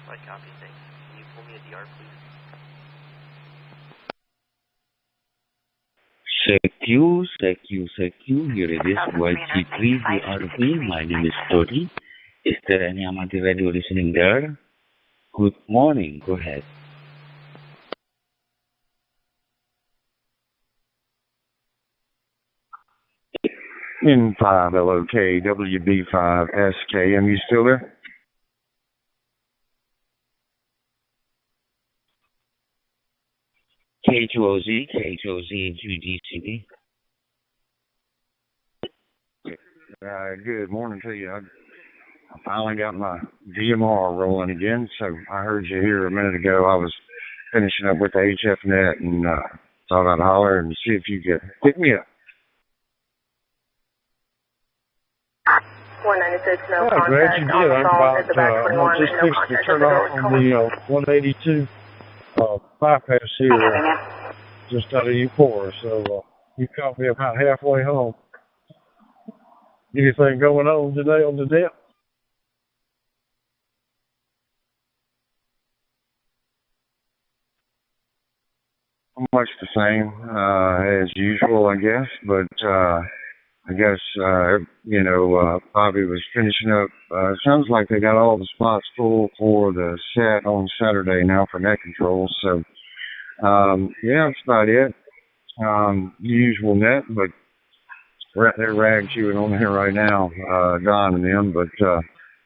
Right, copy, thanks. Can you pull me a DR, please?
Secure. Here it is, YT3BRB. My name is Todi. Is there any Amati radio listening there? Good morning. Go ahead.
N5LOK WB5SK. Am you still there?
K2OZ GDCB.
Good morning to you. I finally got my DMR rolling again, so I heard you here a minute ago. I was finishing up with the HFNet and thought I'd holler and see if you could pick me up.
196, no
contact. Glad you did. I'm just fixed to turn off on the 182 bypass here, just out of U4. So you caught me about halfway home. Anything going on today on the depth?
Much the same as usual, I guess, but I guess, Bobby was finishing up. Sounds like they got all the spots full for the set on Saturday now for net control. So, yeah, that's about it. Usual net, but they're rag chewing on here right now, Don and them. But,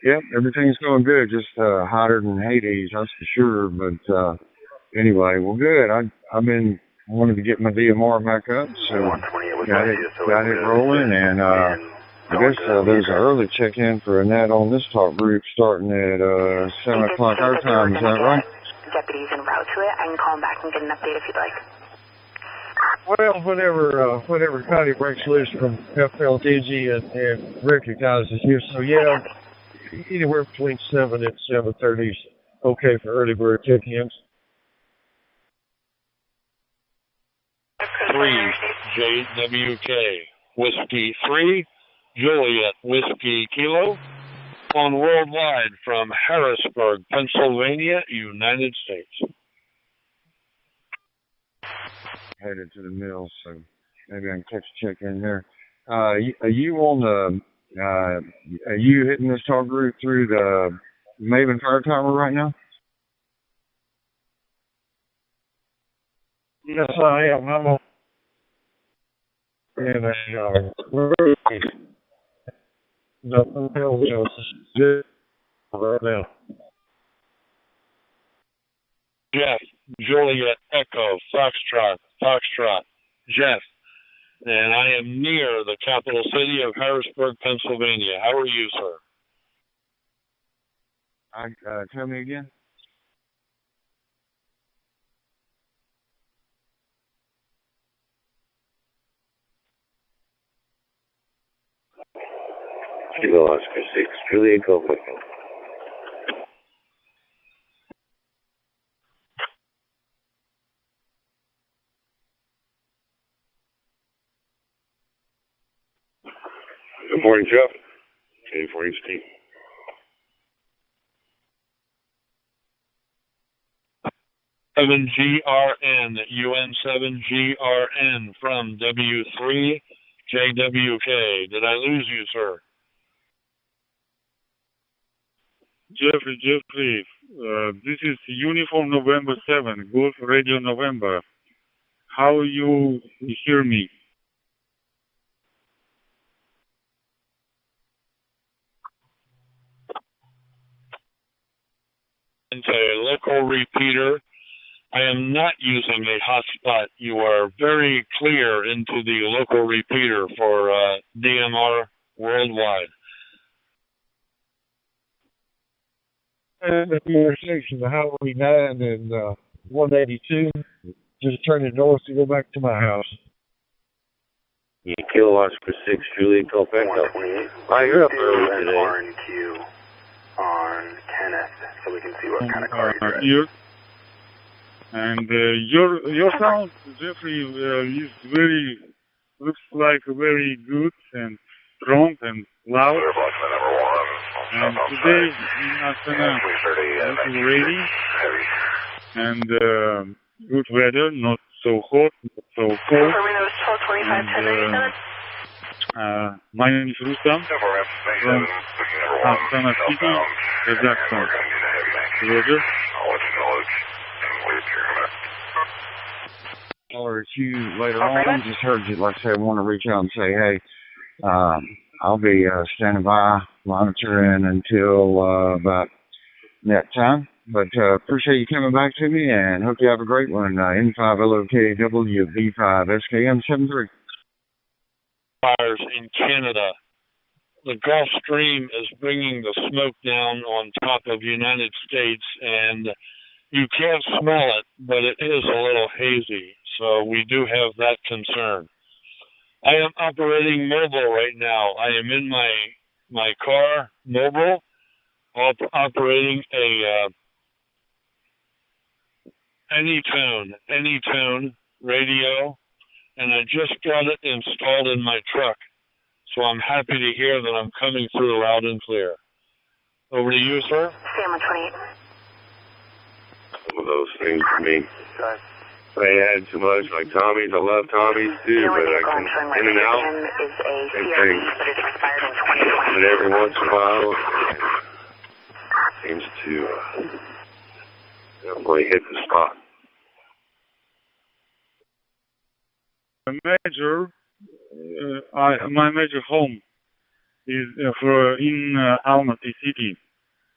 yeah, everything's going good. Just hotter than Hades, that's for sure. But anyway, well, good. I've been wanted to get my DMR back up, so got it rolling, and I guess there's an early check-in for a net on this talk group starting at 7 o'clock our time. Is that right?
Deputies en route to it. I can call them back and get an update if you'd like.
Well, whenever Connie breaks loose from FLDG and recognizes you, so yeah, anywhere between 7 and 7:30 is okay for early bird check-ins.
3 JWK Whiskey 3 Juliet Whiskey Kilo on worldwide from Harrisburg, Pennsylvania, United States.
Headed to the mill, so maybe I can catch a check in there. Are you on the? Are you hitting this talk group through the Maven Fire Tower right now?
Yes, I am. I'm in a the hotel just right now.
Jeff, Juliet, Echo, Foxtrot, Jeff, and I am near the capital city of Harrisburg, Pennsylvania. How are you, sir?
Tell me again.
Kilo Oscar 6, Juliet Golf Echo.
Good morning, Jeff. K4HT.
UN7GRN from W3JWK. Did I lose you, sir?
Jeffrey, this is Uniform November 7, Golf Radio November. How you hear me?
Into a local repeater. I am not using a hotspot. You are very clear into the local repeater for DMR worldwide.
And the conversation, the Highway 9 and 182, just turning north to go back to my house.
Yeah, Kilo Oscar 6, Juliet Golf Echo. You're up early today.
R&Q on Kenneth, so we can see what kind of car
you're your sound, Jeffrey, is looks like very good and strong and loud. And today in Astana, it's rainy and good weather, not so hot, not so cold. And, my name is Rustam from Astana City, Kazakhstan. Roger.
Or you later on, just heard you, like I said, want to reach out and say, hey, I'll be standing by, monitoring until about that time. But appreciate you coming back to me, and hope you have a great one. N5LOKW B5SKM73.
Fires in Canada. The Gulf Stream is bringing the smoke down on top of the United States, and you can't smell it, but it is a little hazy. So we do have that concern. I am operating mobile right now. I am in my car, mobile, operating a Anytone radio, and I just got it installed in my truck. So I'm happy to hear that I'm coming through loud and clear. Over to you, sir.
Sam 128.
Some of those things for me. I had too much, like Tommy's. I love Tommy's too, but I can in and out. Same thing. But every once in a while, it seems to definitely hit the spot.
My major home is in Almaty City.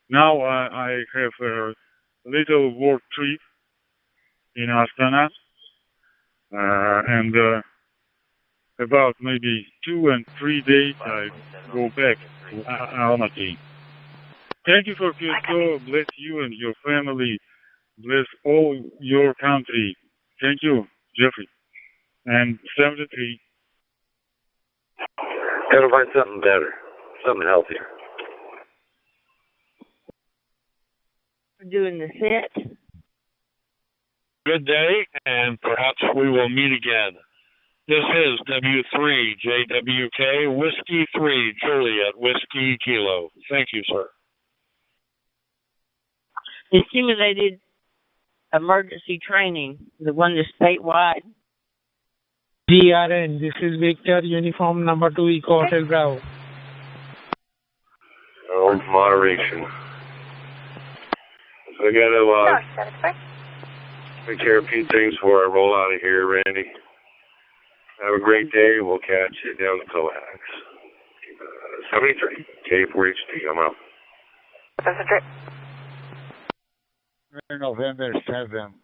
Now I have a little work trip in Astana, and about maybe 2 and 3 days I go back to Almaty. Thank you for your show. Bless you and your family. Bless all your country. Thank you, Jeffrey. And 73.
Gotta find something better, something healthier.
Doing the set.
Good day, and perhaps we will meet again. This is W3JWK, Whiskey 3, Juliet, Whiskey Kilo. Thank you, sir.
The simulated emergency training, the one that's statewide.
DRN, this is Victor, uniform number 2, Eco Hotel Bravo.
Oh, moderation. So I got to take care of a few things before I roll out of here, Randy. Have a great day. We'll catch you down the coax. 73, K4HD, I'm out.
November 7,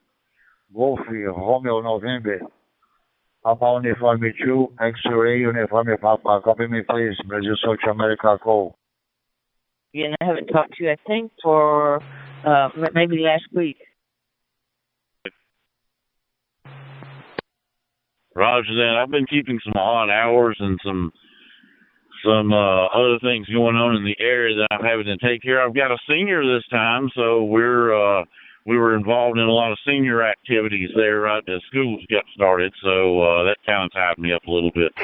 Wolfie, Romeo November. Papa Uniform 2, X-Ray Uniform Papa. Copy me, please. Brazil, South America, go.
And I haven't talked to you, I think, for maybe last week.
Roger that. I've been keeping some odd hours and some other things going on in the area that I'm having to take care of. I've got a senior this time, so we were involved in a lot of senior activities there right as schools got started, so that kind of tied me up a little bit.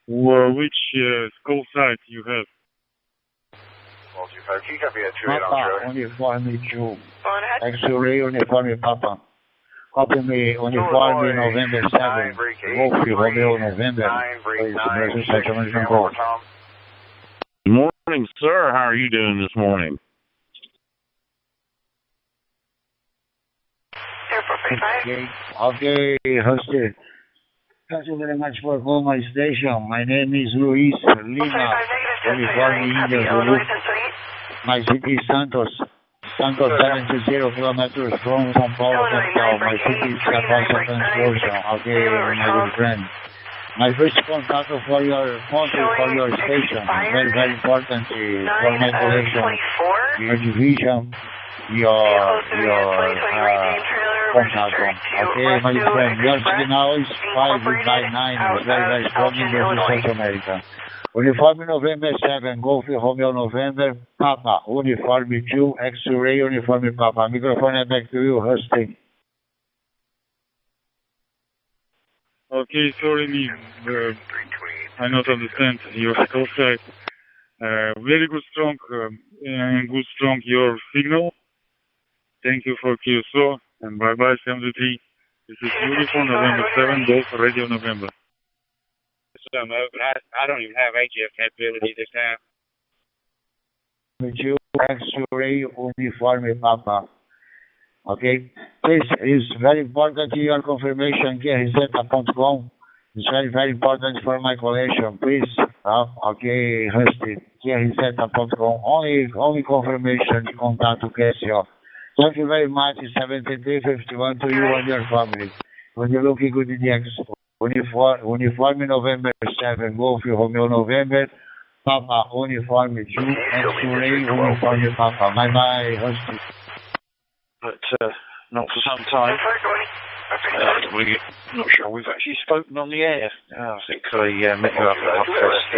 Which school site you have?
Well, 25, can you copy that 28 on
Uniform 2, X-Ray Uniform Papa. Copy me, Uniform November 7, Wolfie, Romeo November. Please, Brazil, South America, go.
Good morning, sir. How are you doing this morning?
Okay, hosted. Thank you very much for calling my station. My name is Luis Lima, Uniform India. My city is Santos. Santos 720 kilometers from São Paulo, capital. My city is Capasa, Transformation. Okay, my good friend. My first contact for your station. Very, very important for my collection. Your division, your contact. Okay, my good friend. Your signal is 559. Very, very strong in South America. Uniform November 7, Golf Romeo November, Papa. Uniform 2, X-Ray Uniform Papa. Microphone back to you, hosting.
Okay, sorry, I not understand your call site. Very good strong, strong your signal. Thank you for QSO, and bye-bye, 73. This is Uniform November 7, Golf Radio November.
I don't even have AGF capability this time.
You X-Ray Uniform Papa. Okay, please, it's very important your confirmation here is at.com. It's very, very important for my collection. Please, okay, hosted here is at.com. Only confirmation contact to Casio. Thank you very much. 7351 to you and your family. When you're looking good in the expo. Uniform November 7, Golf Romeo November, Papa, Uniform 2, X-Ray, Uniform Papa. Bye-bye, hosted.
But not for some time. We're not sure we've actually spoken on the air. I think I met you up at half-past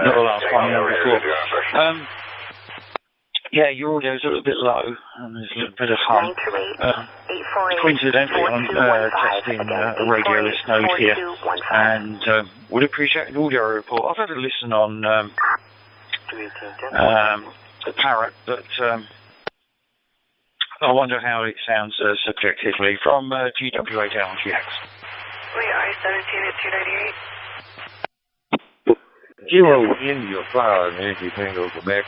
not the last time you were before. Yeah, your audio's a little bit low, and there's a little bit of hum. Coincidentally, I'm testing a radio list node here, and would appreciate an audio report. I've had a listen on the Parrot, but I wonder how it sounds subjectively from GWA down GX.
I-17 at 298.
Kilo India 5, Nancy Tango, Quebec.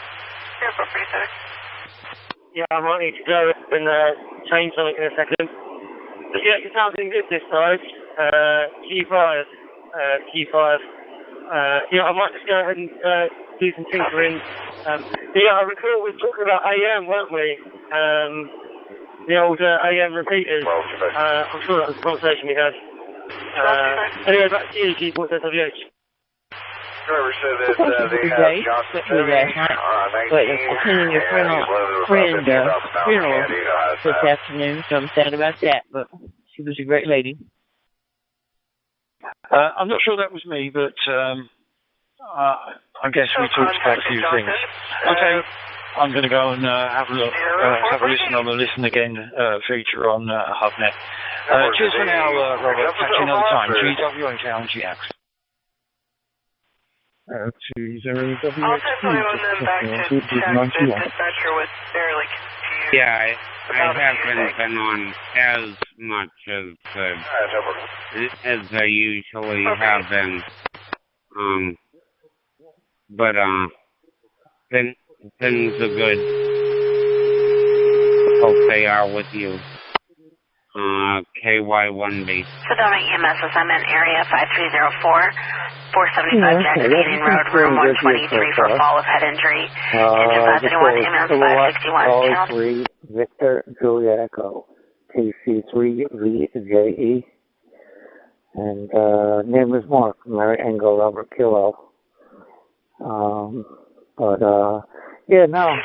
Yeah, I might need to go and change something in a second. But yeah, it sounds good this time. G5. Yeah, I might just go ahead and do some tinkering. Yeah, I recall we were talking about AM, weren't we? The old AM repeaters. I'm sure that was a conversation we had. Anyway, back to you, G4SWH.
Whoever said that they have Johnson 70,
but attending your friend funeral this afternoon, so I'm sad about that, but she was a great lady.
I'm not sure that was me, but I guess we talked about a few things. Okay, I'm going to go and have a listen on the Listen Again feature on HubNet. Cheers for now, Robert. Catch you another time. GWA and GX.
Also, when the back to dispatcher was fairly confused.
Yeah, I haven't been on as much as I usually have been. But things are good. hope they are with you. KY1B.
Sedona EMS is in area 5304, 475 Jackson Canyon Road, room 123 for fall of head injury. Engine 531, ambulance 561.
3 Victor Juliet Echo, KC3VJE. And name is Mark, Mary Engel, Robert Kilo. Yeah, no.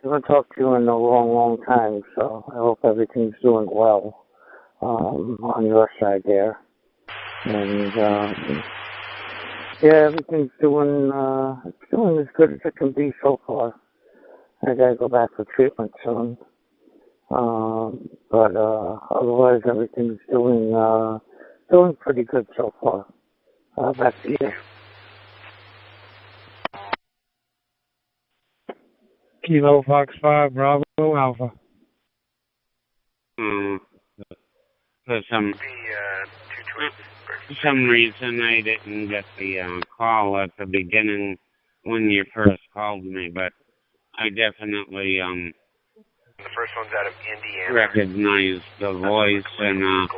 I haven't talked to you in a long, long time, so I hope everything's doing well on your side there. And yeah, everything's doing as good as it can be so far. I gotta go back for treatment soon. But otherwise, everything's doing pretty good so far. Back to you.
Kilo Fox 5 Bravo Alpha.
For some reason, I didn't get the call at the beginning when you first called me, but I definitely
the first one's out of Indiana.
Recognize the voice, and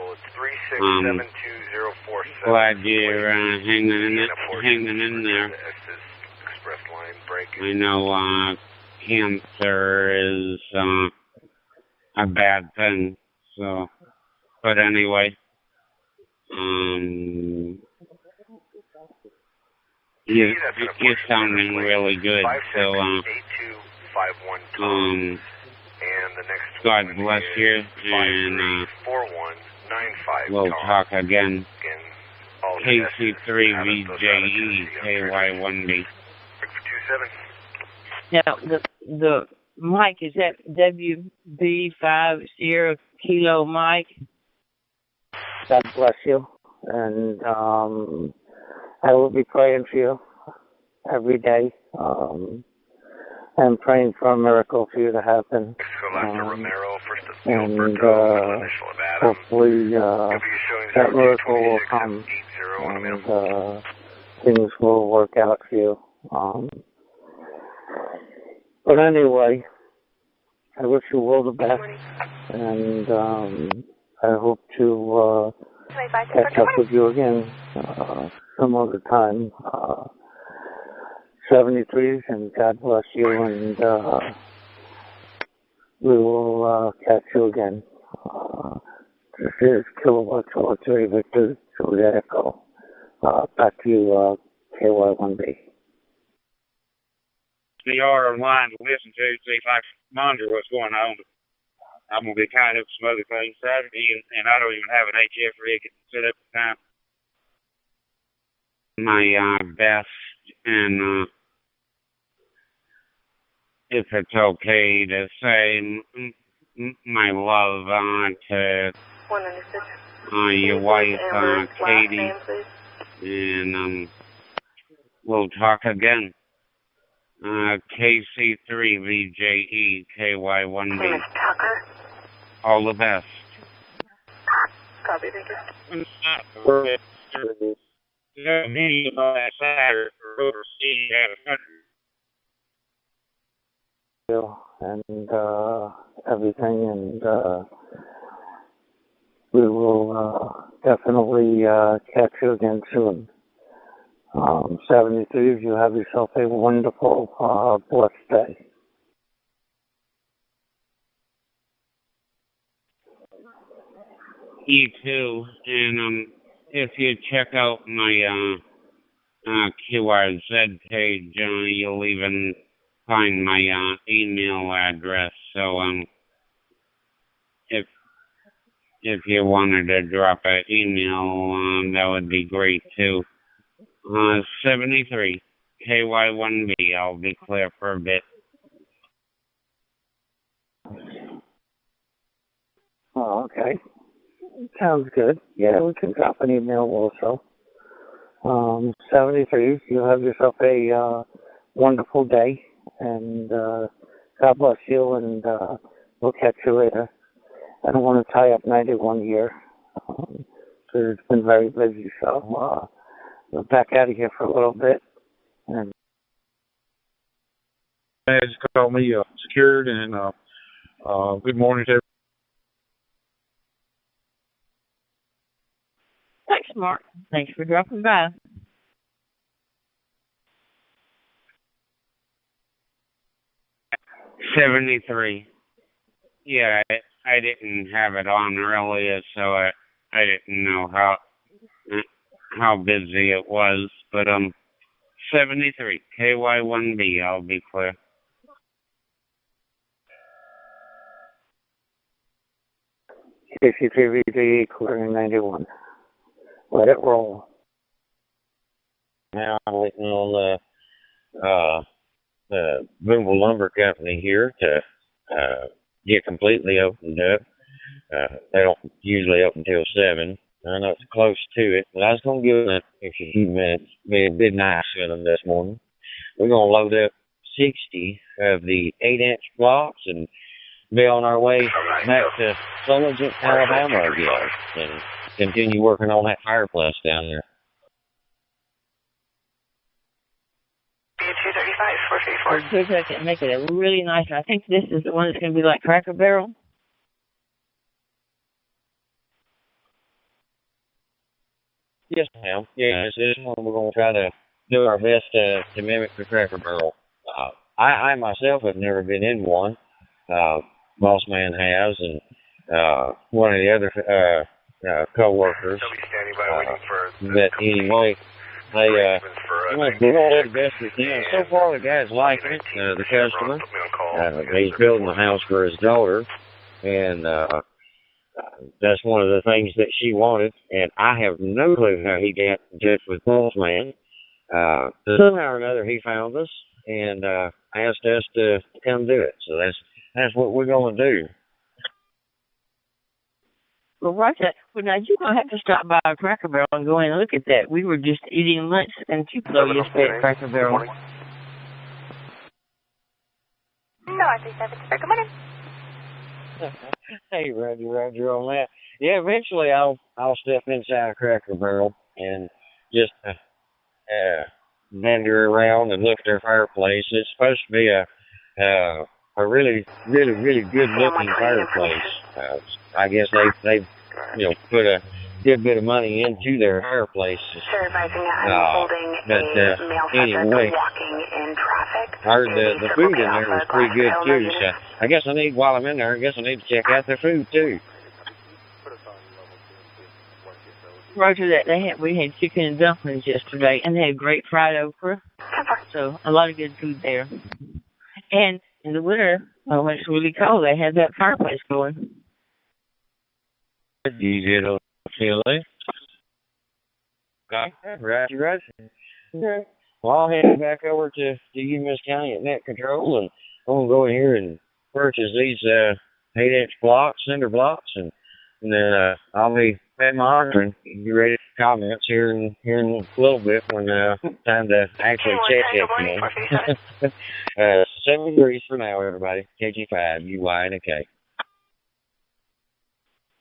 glad you're hanging in there. I know cancer is a bad thing, so, but anyway, you're sounding really good, so God bless you, and we'll talk again. KC3VJE KY1B.
Now, the Mike, is that WB50 Kilo Mike?
God bless you. And I will be praying for you every day. I'm praying for a miracle for you to happen. And hopefully that miracle will come. And things will work out for you. But anyway, I wish you all the best, and I hope to catch up with you again some other time. 73s, and God bless you, and we will catch you again. This is Kilowatt 3 Victor Juliet Echo. Back to you, KY1B.
They are online to listen to, see if I can monitor what's going on. I'm going to be kind of some other things Saturday, and I don't even have an HF rig set up at the time.
My best, and if it's okay to say, my love to your wife, Katie, and we'll talk again. KC3VJE KY1B. All the best.
Copy, thank
you. And everything, and we will definitely catch you again soon. 73, you have yourself a wonderful, blessed day.
You too, and if you check out my QRZ page, you'll even find my email address. So if you wanted to drop an email, that would be great too. 73 KY1B. I'll be clear for a bit.
Oh, okay. Sounds good. Yeah, we can drop an email also. 73, you have yourself a wonderful day, and God bless you, and we'll catch you later. I don't want to tie up 91 here, because it's been very busy, so we're back out of here for a little bit, and
Just called me secured, and good morning to everyone.
Thanks, Mark. Thanks for dropping by.
$73. Yeah, I didn't have it on earlier, so I didn't know how busy it was, but 73 KY1B. I'll be clear.
CC3VG clearing 91. Let it roll.
Now I'm waiting on the Boomville Lumber Company here to get completely opened up. They don't usually open till 7. I know it's close to it, but I was going to give them a few minutes. Be nice with them this morning. We're going to load up 60 of the 8-inch blocks and be on our way back to Sulligent, Alabama again, and continue working on that fireplace down there.
I can make it a really nice. I think this is the one that's going to be like Cracker Barrel.
Yes, ma'am. Yeah, this one we're going to try to do our best to mimic the Cracker Barrel. I myself have never been in one. Boss man has, and one of the other co-workers. But anyway, they're doing all the best we can. So far, the guy's liking it, the customer. He's building a house for his daughter, and that's one of the things that she wanted, and I have no clue how he got in touch with Boss Man. Somehow or another, he found us and asked us to come do it. So that's what we're going to do.
Well, right. Well, now you're going to have to stop by a Cracker Barrel and go in and look at that. We were just eating lunch and Tupelo yesterday at Cracker Barrel.
No, I think that's good morning.
Hey, Roger on that. Yeah, eventually I'll step inside a Cracker Barrel and just wander around and look at their fireplace. It's supposed to be a really good looking fireplace. I guess they've put a good bit of money into their fireplaces. But anyway, I heard the food in there was pretty good too. So I guess while I'm in there, I need to check out their food too.
Roger that. We had chicken and dumplings yesterday, and they had great fried okra. So a lot of good food there. And in the winter, when it's really cold, they had that fireplace going.
You did okay. Roger. Okay. Well, I'll head back over to UMS County at Net Control, and I'm going to go in here and purchase these 8-inch blocks, cinder blocks, and then I'll be at my order and be ready for comments here in a little bit when time to actually check it. 7 degrees for now, everybody. KG5, UY, and a K.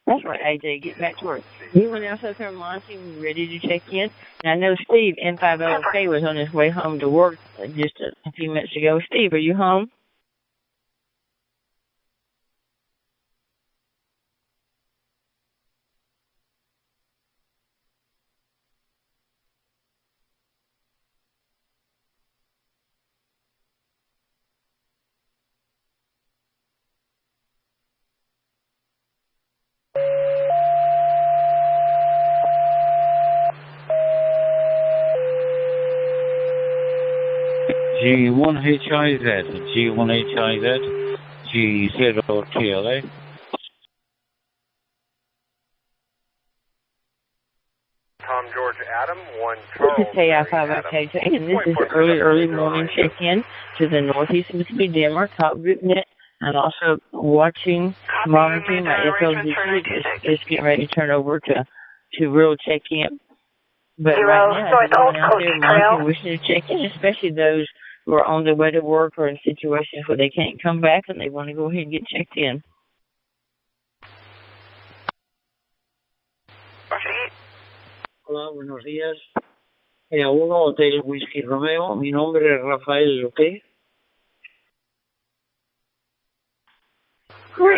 That's right, AJ. Get back to work. Anyone else out there in Monty ready to check in? And I know Steve, N5LK, was on his way home to work just a few minutes ago. Steve, are you home?
G1HIZ, G1HIZ, G0TLA.
Tom George Adam, 1 Charles.
This is KI5KJ, and this is the early morning check-in to the Northeast Mississippi Denver Top Group Net. I'm also monitoring my FLDG, just getting ready to turn over to real check-in. But right now, everyone out there monitoring, wishing to check in, especially those who are on their way to work or in situations where they can't come back and they want to go ahead and get checked in.
Hola, buenos días. Abogado Hotel Whisky Romeo. Mi nombre es Rafael, ¿ok?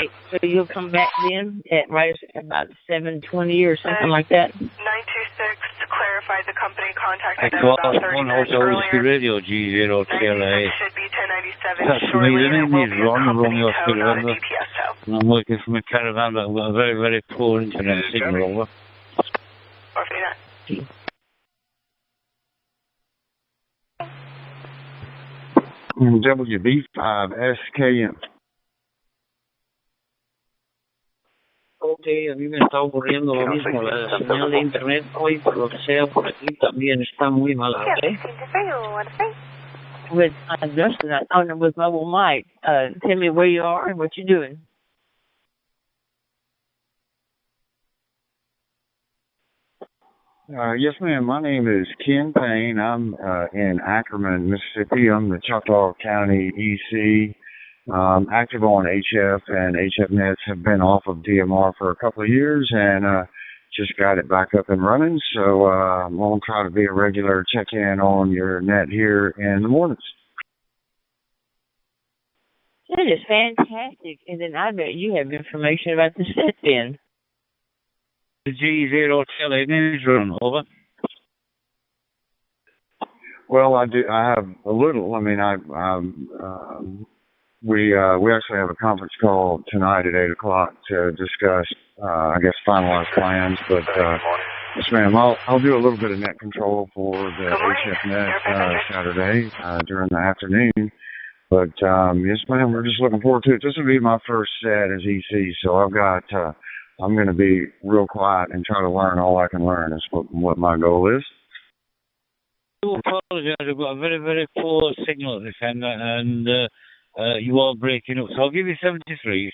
Okay, so you'll come back then at right about 7:20 or something like that?
926 to clarify the company contacted
I
them
called
about 30 minutes earlier.
Radio G0 TLA.
Should be 1097
That's me.
shortly.
The
It
name
will
is
be a
Ron
company
Romeo
tow, not a
Silver.
DPS tow.
And I'm working from a caravan, but I've got a very, very poor internet signal over.
WB5SKM.
Ok, a mí me está ocurriendo lo mismo. La señal de internet hoy, por lo que sea, por aquí también está muy mala, ¿ok? With Justin, on with Mobile Mike, tell me where you are and what you're doing.
Yes, ma'am. My name is Ken Payne. I'm in Ackerman, Mississippi. I'm the Choctaw County EC. Active on HF, and HF nets have been off of DMR for a couple of years, and just got it back up and running. So I'm going to try to be a regular check-in on your net here in the mornings.
That is fantastic. And then I bet you have information about the set then.
The G0 TLA newsroom, over.
Well, I do. I have a little. I mean, we actually have a conference call tonight at 8 o'clock to discuss, I guess, finalized plans. But yes, ma'am, I'll do a little bit of net control for the HF net Saturday during the afternoon. But yes, ma'am, we're just looking forward to it. This will be my first set as EC, so I've got. I'm going to be real quiet and try to learn all I can learn. Is what my goal is.
I apologize. I've got a very, very poor signal at this end, and you are breaking up. So I'll give you 73s,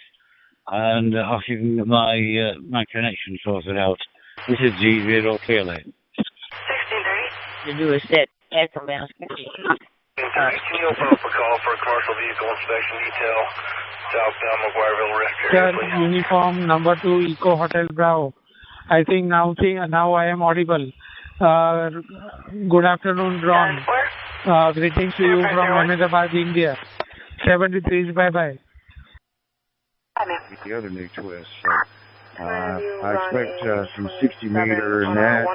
and I'll give you my connection sorted out. This is G0 TLA. 1630.
To do a set after mouse.
Can you open up a call for a commercial vehicle inspection detail southbound McGuireville Rift area, please?
Sir, uniform number 2 Eco Hotel Bravo. I think now I am audible. Good afternoon, Ron. Greetings to you from Ahmedabad, India. 73s, bye-bye.
The other new twist. So, I expect some 60-meter net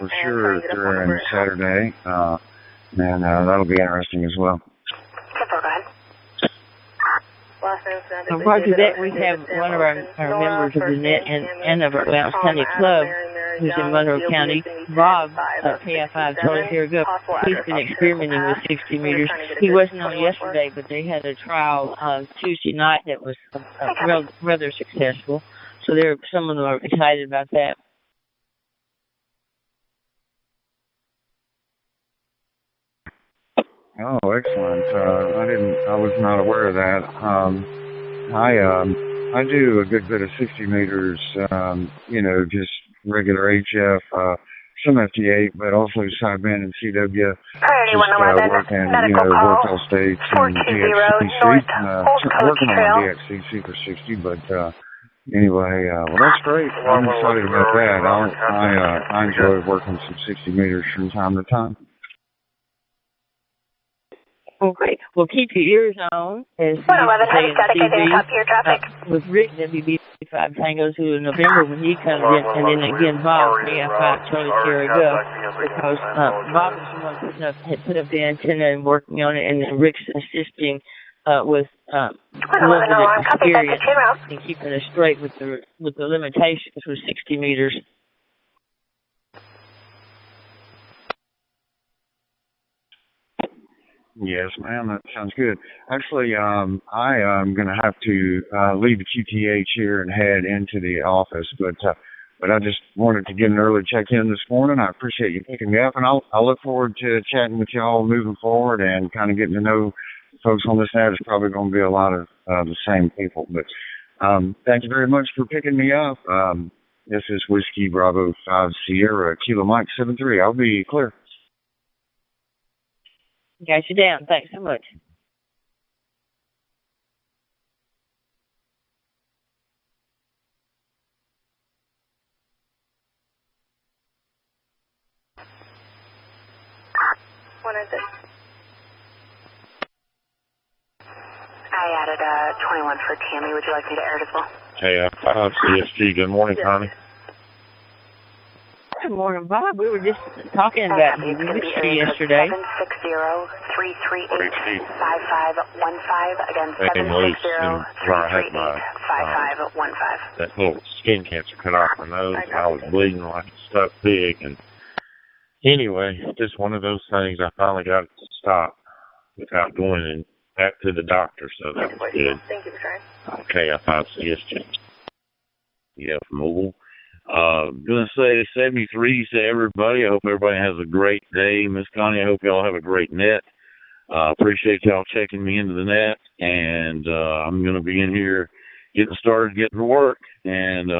for sure during Saturday, and that'll be interesting as well.
Roger that, we have one of our members of the net and of our Lowndes County Club who's in Monroe County, Bob, KI5 told us here ago, he's been experimenting with 60 meters. He wasn't on yesterday, but they had a trial Tuesday night that was rather successful. So some of them are excited about that.
Oh, excellent. I was not aware of that. I do a good bit of 60 meters, just regular HF, some FT8, but also sideband and CW. Just worked all states and DXCC, working on DXCC for 60, but anyway, well, that's great. I'm excited about that. I enjoy working some 60 meters from time to time.
Okay. Well, keep your ears on. As
111, heavy static, identity, top tier traffic.
With Rick, WB5 Tango, who in November when he comes in, and then again Bob, KI5 Charlie Sierra Go, because Bob is the one had put up the antenna and working on it, and then Rick's assisting with a little bit of experience and keeping us straight with the limitations with 60 meters.
Yes, ma'am, that sounds good. Actually, I am going to have to leave the QTH here and head into the office, but I just wanted to get an early check-in this morning. I appreciate you picking me up, and I'll look forward to chatting with y'all moving forward and kind of getting to know folks on this net. It's probably going to be a lot of the same people, but thank you very much for picking me up. This is Whiskey Bravo 5 Sierra Kilo Mike 73. I'll be clear.
Got you down. Thanks so much.
What is it? I added a
21 for Tammy. Would you like me to air it as well?
Hey, CSG. Good morning, Connie.
Good morning, Bob. We were just talking about the mystery yesterday.
760-338-5515. Again, 760-338-5515.
That little skin cancer cut off my nose. I was bleeding like a stuck pig. And anyway, just one of those things. I finally got it to stop without going and back to the doctor, so that was good.
Thank you for trying.
Okay, I thought CSG. Yeah, mobile. Gonna say 73 to everybody. I hope everybody has a great day. Miss Connie, I hope y'all have a great net. Appreciate y'all checking me into the net. And I'm gonna be in here getting started, getting to work. And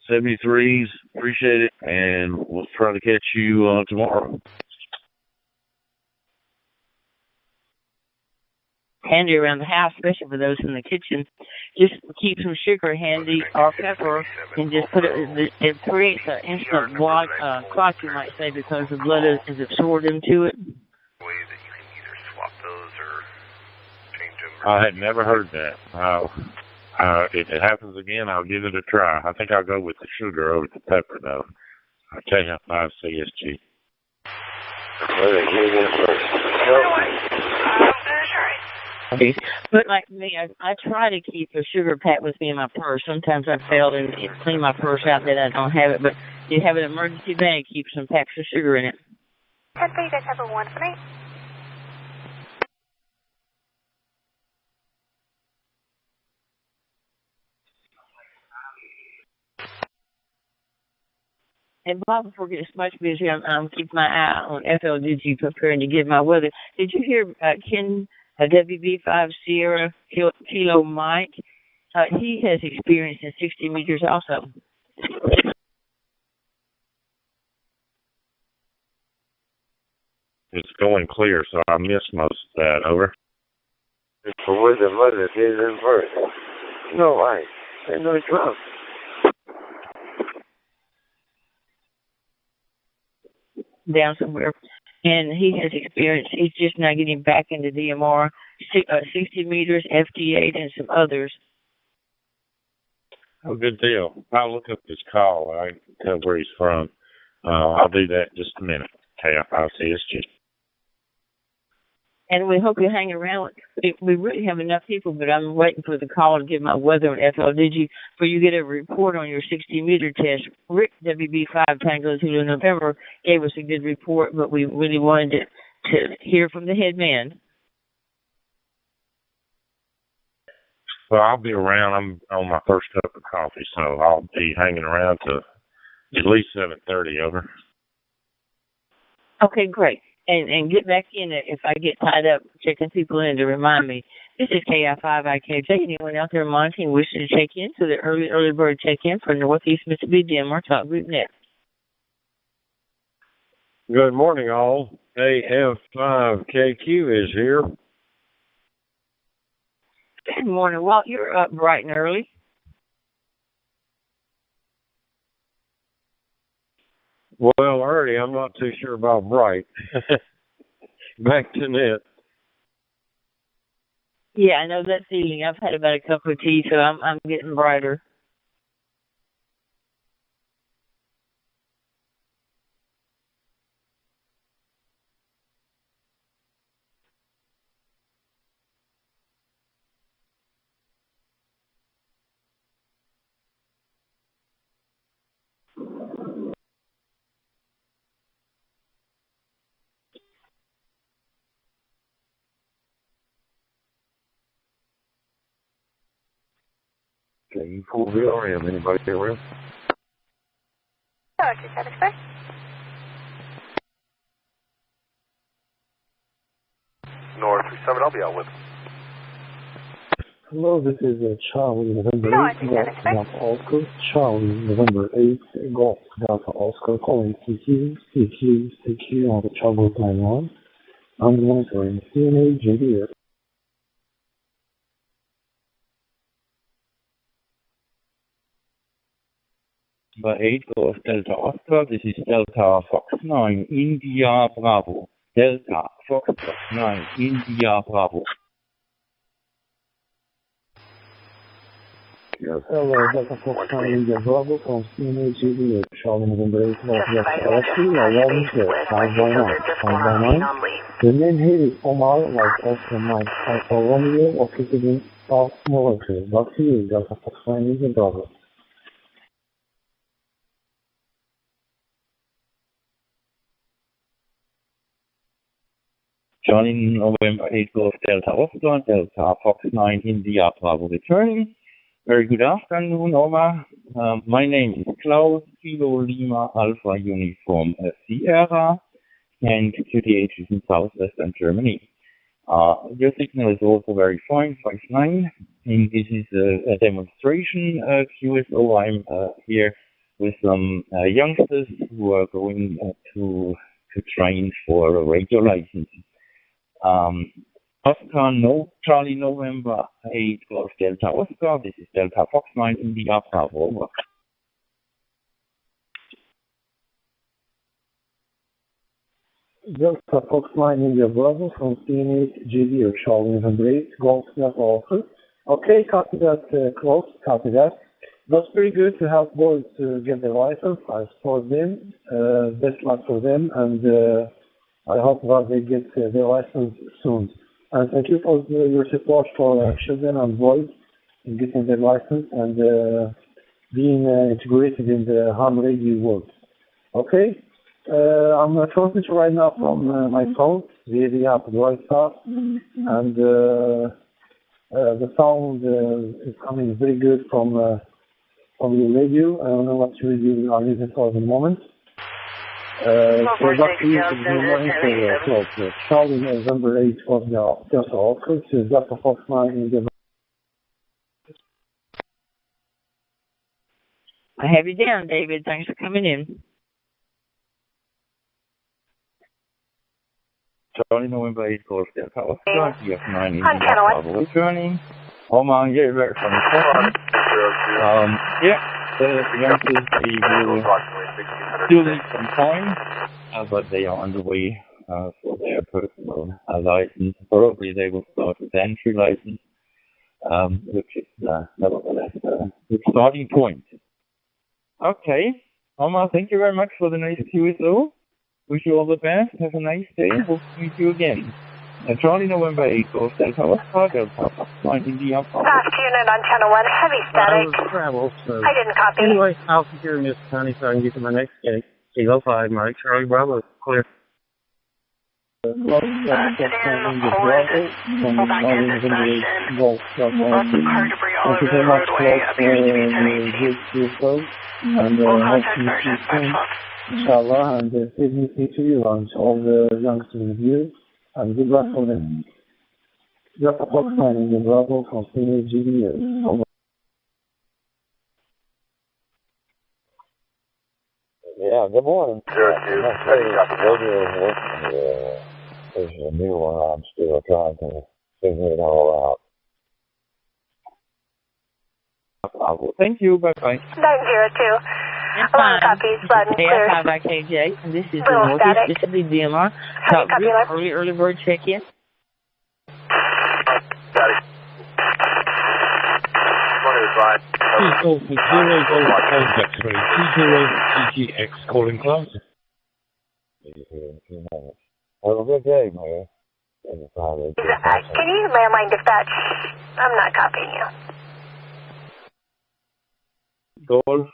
73s, appreciate it. And we'll try to catch you tomorrow.
Handy around the house, especially for those in the kitchen. Just keep some sugar handy or pepper and just put it. It creates an instant blood clot, you might say, because the blood is absorbed into it.
I had never heard that. If it happens again, I'll give it a try. I think I'll go with the sugar over the pepper, though. I'll tell you 5 CSG.
Okay. But like me, I try to keep a sugar pack with me in my purse. Sometimes I fail and clean my purse out that I don't have it. But you have an emergency bag, keep some packs of sugar in it.
10 for you guys have a 1 for me.
And Bob, before we get much busy, I'm keeping my eye on FLDG preparing to give my weather. Did you hear Ken WB5 Sierra Kilo Mike? He has experience in 60 meters also.
It's going clear, so I missed most of that. Over.
For where the mother is in first. No, I no trouble.
Down somewhere, and he has experience. He's just now getting back into DMR, 60 meters, FT8, and some others.
Oh, good deal. I'll look up his call. I can tell where he's from. I'll do that in just a minute. Okay, I'll see you.
And we hope you hang around. We really have enough people, but I'm waiting for the call to give my weather on FLDG for you to get a report on your 60-meter test. Rick, WB5 Tango Zulu November, gave us a good report, but we really wanted to hear from the head man.
Well, I'll be around. I'm on my first cup of coffee, so I'll be hanging around to at least 7:30. Over.
Okay, great. And get back in it if I get tied up checking people in to remind me. This is KI5IKJ. Anyone out there monitoring wishing to check in to the early bird check-in for Northeast Mississippi Denmark Top Group Net.
Good morning, all. AF5KQ is here.
Good morning, Walt. You're up bright and early.
Well, early, I'm not too sure about bright. Back to net.
Yeah, I know that feeling. I've had about a cup of tea, so I'm getting brighter.
Okay, you pull VRM. Anybody here with?
Hello, 276.
North 37, I'll be out with.
Hello, this is Charlie, November 8, Golf, Delta Oscar. Charlie, November 8, Golf, Delta Oscar, calling CQ on the trouble line 1. I'm monitoring CNA JDF.
Number 8, Golf Delta Oscar, this is Delta Fox 9, India Bravo. Delta Fox 9, India Bravo.
Yes, hello, Delta Fox 9 India Bravo from CNA Charlie November 8 Golf Delta Alpha, alarm here, 519. The name here is Omar, like Oscar Mike Alpha Romeo, located in South Morocco. Back to you, Delta Fox 9 India Bravo.
Charlie November 8 Golf Delta Oscar, Delta Fox 9 India Bravo returning. Very good afternoon, Omar. My name is Klaus, Kilo Lima Alpha Uniform Sierra, and QTH is in southwestern Germany. Your signal is also very fine, 5.9, and this is a demonstration QSO. I'm here with some youngsters who are going to train for a radio license. Oscar, no, Charlie November 8 Golf Delta Oscar, this is Delta Fox 9 India Bravo, over.
Delta Fox 9 India Bravo from CNA GD or Charlie November 8 Golf Delta Oscar. Okay, copy that, close, copy that. That's pretty good to help boys to get their license. I support them, best luck for them, and I hope that they get their license soon. And thank you for your support for children and boys in getting their license and being integrated in the ham radio world. Okay, I'm talking to you right now from my phone via the app WhatsApp, and the sound is coming very good from the radio. I don't know what radio you are using for the moment. So back to you for the morning for Charlie November 8 of the Delta Oscar to Delta Fox 9 in the...
I have you down, David. Thanks for coming in.
Charlie November 8 Golf Delta Oscar, TF9 in the Bravo returning. Omar, yeah, very from the phone. The youngsters, they will still need some time, but they are on the way for their personal license. Probably they will start with the entry license, which is nevertheless a good starting point. Okay, Omar, thank you very much for the nice QSO. Wish you all the best. Have a nice day. Hope to meet you again. Charlie November 8 Golf Delta Oscar, Delta Fox 9 India.
Last unit on channel 1, heavy static.
Travel, so.
I didn't copy.
Anyway, I'll secure Miss Connie so I can get to my next gate. Kilo 5, Mike, Charlie Bravo, clear.
Golf Delta Fox 9 India Bravo from Charlie November 8 Golf Delta Oscar. Thank you very much for the good QSO, and hope to meet you soon, inshallah, and good meeting to you and all the youngsters with you. And good luck for them. Delta Fox 9 in the Bravo from CNA GD. Over.
Yeah, good morning. There's a new one I'm still trying to figure it all
out. Thank you, bye-bye.
902. Long copies, button clear.
KJ, and this is the Northeast Mississippi DMR. Top group, early bird check-in.
Golf 0 Golf Contact 3, 20 GTX calling class.
Have a good day, man.
Can you landline dispatch? I'm not copying you.
Golf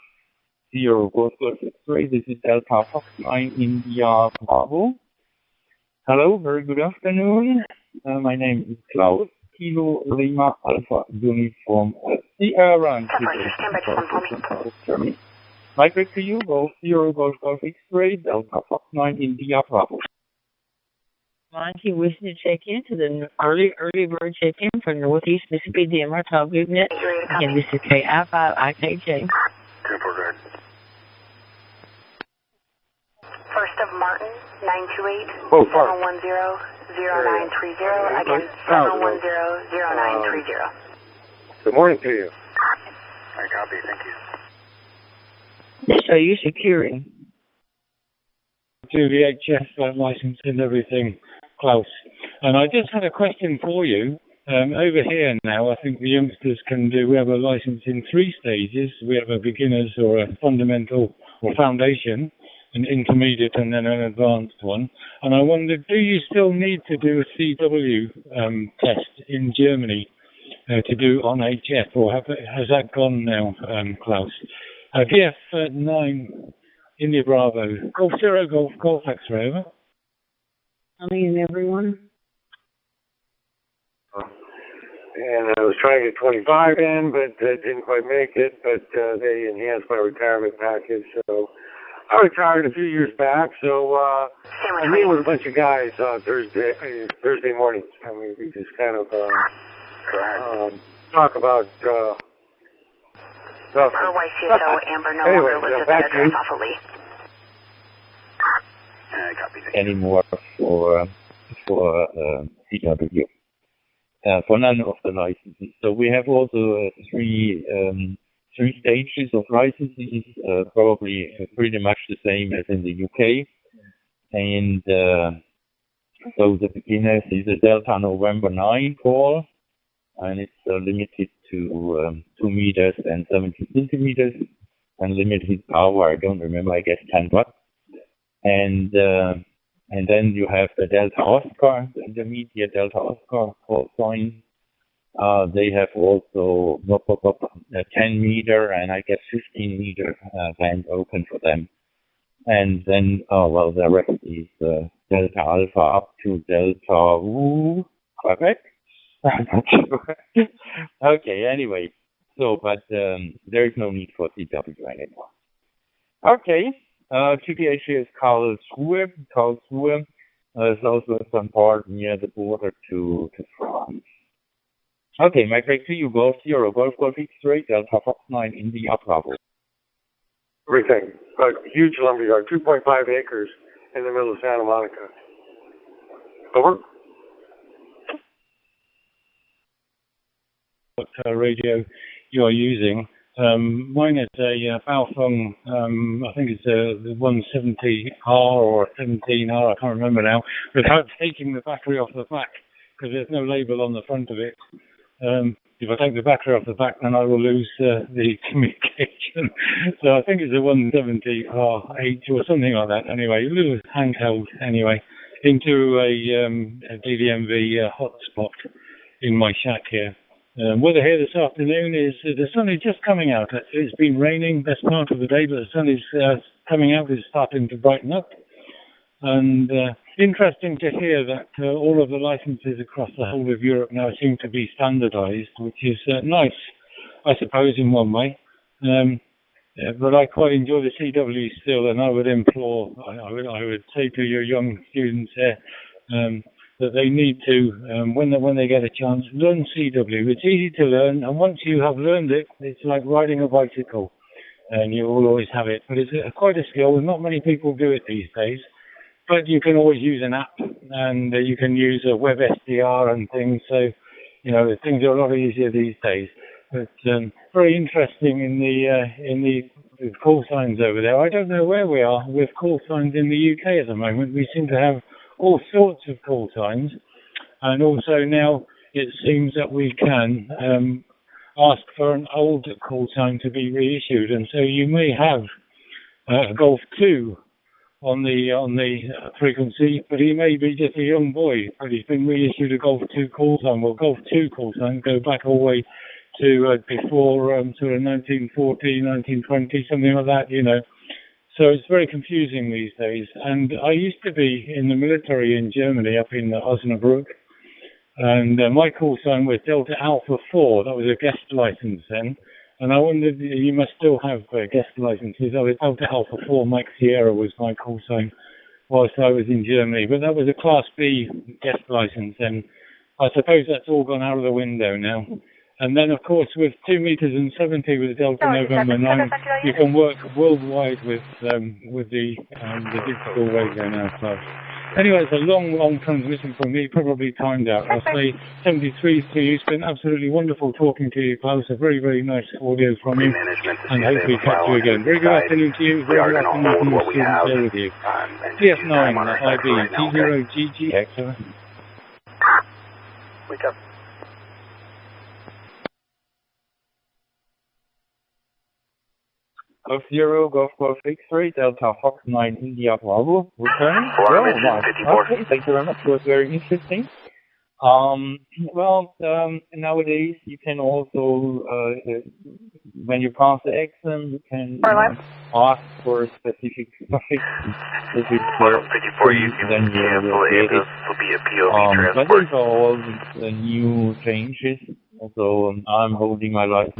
0 Golf X-ray, this is Delta Fox 9 India Bravo. Hello, very good afternoon. My name is Klaus, Kilo Lima Alpha Uniform Sierra, Germany. Mike, back to you, Golf 0 Golf X-ray, Delta Fox 9 India Bravo.
Monty wishing to check in to the early bird check-in for Northeast Mississippi DMR Top Group Net. Again, this is KI5IKJ.
First of Martin, 928 710-0930. Again, 710-0930.
Good morning to you.
I copy, thank you.
So you're securing.
To the HS license and everything, Klaus. And I just had a question for you.
Over here now, I think the youngsters can do, we have a license in 3 stages. We have a beginner's or a fundamental or foundation, an intermediate and then an advanced one. And I wondered, do you still need to do a CW test in Germany to do on HF, or has that gone now, Klaus? VF9, India Bravo, Golf Zero, Golf X-ray, over.
Morning, everyone.
And I was trying to get 25 in, but didn't quite make it. But they enhanced my retirement package, so I retired a few years back. So I meet with a bunch of guys Thursday mornings. I mean, we just kind of talk about stuff.
YCSO Amber no longer listed the address off of Lee.
Anymore for CW. For none of the licenses. So we have also 3 stages of licenses, probably pretty much the same as in the UK. And so the beginners is a Delta November 9 call, and it's limited to 2 meters and 70 centimeters, and limited power, I don't remember, I guess 10 watts. And then you have the Delta Oscar, the intermediate Delta Oscar call sign. They have also 10 meter and I guess 15 meter band open for them. And then, the rest is Delta Alpha up to Delta Quebec? I'm not sure. Okay, anyway. So, but there is no need for CW anymore. Okay. TPH is Karlsruhe. Karlsruhe is also some part near the border to France. Okay, Mike, back to you. Golf Zero, Golf X-ray, Delta Fox 9 in the Bravo.
Everything. A huge lumberyard, 2.5 acres in the middle of Santa Monica. Over.
What radio you are using? Mine is a Baofeng, I think it's the 170R or 17R, I can't remember now, without taking the battery off the back, because there's no label on the front of it. If I take the battery off the back, then I will lose the communication. So I think it's a 170R8 or something like that. Anyway, a little handheld anyway, into a DDMV hotspot in my shack here. Weather here this afternoon is the sun is just coming out. It's been raining best part of the day, but the sun is coming out. It's starting to brighten up. And interesting to hear that all of the licenses across the whole of Europe now seem to be standardized, which is nice, I suppose, in one way. But I quite enjoy the CW still, and I would implore, I would say to your young students there, that they need to, when they get a chance, learn CW. It's easy to learn, and once you have learned it, it's like riding a bicycle, and you will always have it. But it's quite a skill, and not many people do it these days. But you can always use an app, and you can use a web SDR and things, so, things are a lot easier these days. But very interesting in the call signs over there. I don't know where we are with call signs in the UK at the moment. We seem to have all sorts of call signs, and also now it seems that we can ask for an old call sign to be reissued, and so you may have a Golf 2 on the frequency, but he may be just a young boy, but he's been reissued a Golf 2 call sign. Well, Golf 2 call sign go back all the way to before sort of 1940, 1920, something like that, So it's very confusing these days. And I used to be in the military in Germany, up in Osnabrück, and my call sign was Delta Alpha 4. That was a guest license then. And I wondered, you must still have guest licenses. I was Delta Alpha 4 Mike Sierra was my call sign whilst I was in Germany. But that was a Class B guest license, and I suppose that's all gone out of the window now. And then, of course, with 2 meters and 70 with Delta November 9, you can work worldwide with the digital radio now. So anyway, it's a long transmission from me, probably timed out. I'll say 73 to you. It's been absolutely wonderful talking to you, Klaus. A very, very nice audio from you, and hopefully catch you again. Very good afternoon to you. Very good afternoon to your students there with you. TF9, IB, T0GGX.
Wake up.
Golf Zero, Golf Golf X-Ray, Delta Fox 9, India Bravo, returning. Okay, thank you very much. It was very interesting. Nowadays you can also, when you pass the exam, you can ask for a specific suffix. If it's then you will get it. But these are all the new changes. So I'm holding my license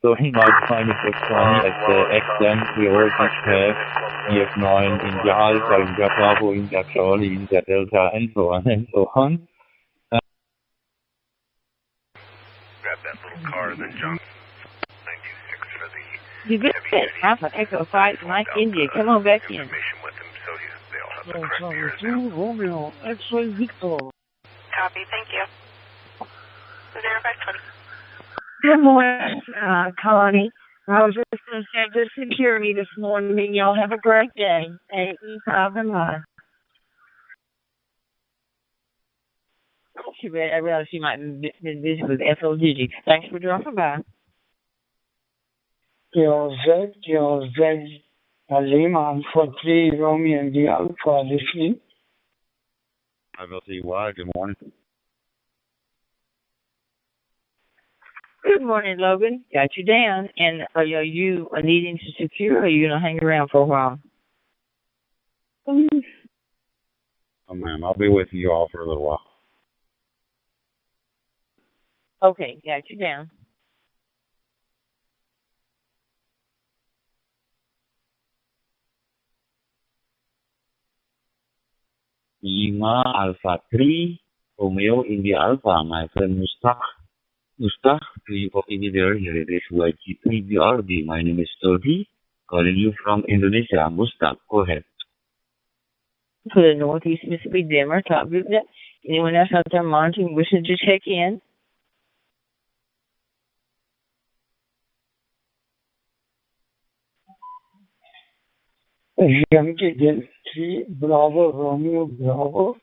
so you might find it just funny at the exam we already have EF9, India Alpha, India Bravo, India Charlie, India Delta, and so on and so on.
Grab that little car and then jump 926 for the
You get that Alpha Echo 5 Mike India. Come on back in.
Romeo, X-Ray Victor.
Copy, thank you. 0520.
Good morning, Connie. I was just going to say, just secure me this morning. Y'all have a great day. AE5 I realize she might have been busy with FLG. Thanks for dropping by.
DLZ, Lima, for 3, Romeo and the Alpha, listening.
YAVAPI, good morning.
Good morning, Logan. Got you down. And are you needing to secure, or are you going to hang around for a while?
Oh, ma'am, I'll be with you all for a little while.
Okay, got you down.
Lima Alpha 3, Romeo India Alpha, my friend Mustaq, do you copy me there? Here it is YG3BRB. My name is Todi, calling you from Indonesia. Mustaq, go ahead.
For the Northeast Mississippi Dimmer, top group net. Anyone else out there monitoring wishing to check in?
Yankee 3, Bravo, Romeo, Bravo,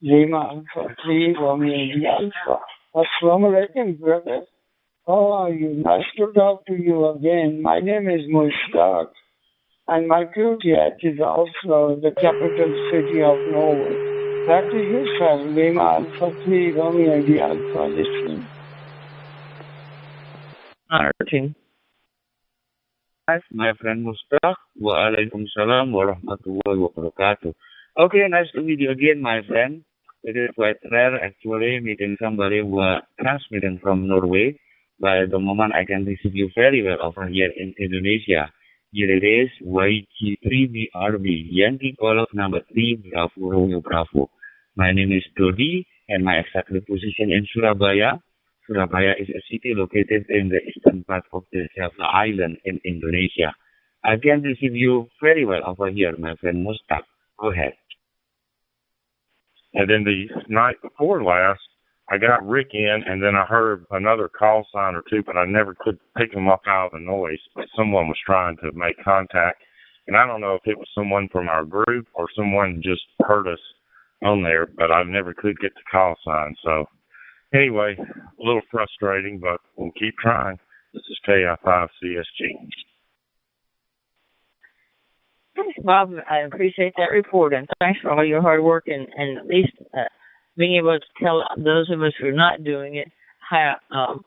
Lima Alpha 3, Romeo India Alpha. Assalamu alaikum, brother. How are you? Nice to talk to you again. My name is Mustaq, and my Phuket is also the capital city of Norway. Back to you, sir. Lima Alpha 3, Romeo India Alpha, listening.
My friend Mustaq, Waalaikumsalam warahmatullahi wabarakatuh. Okay, nice to meet you again, my friend. It is quite rare actually meeting somebody who transmitting from Norway. By the moment I can receive you very well over here in Indonesia. Here it is YG3BRB, Yankee Golf number 3, Bravo Romeo Bravo. My name is Dodi and my exact position in Surabaya. Surabaya is a city located in the eastern part of the Java Island in Indonesia. I can receive you very well over here, my friend Mustaq. Go ahead.
And then the night before last, I got Rick in, and then I heard another call sign or two, but I never could pick them up out of the noise. But someone was trying to make contact, and I don't know if it was someone from our group or someone just heard us on there, but I never could get the call sign. So anyway, a little frustrating, but we'll keep trying. This is KI5CSG.
Thanks, Bob. I appreciate that report, and thanks for all your hard work and at least being able to tell those of us who are not doing it how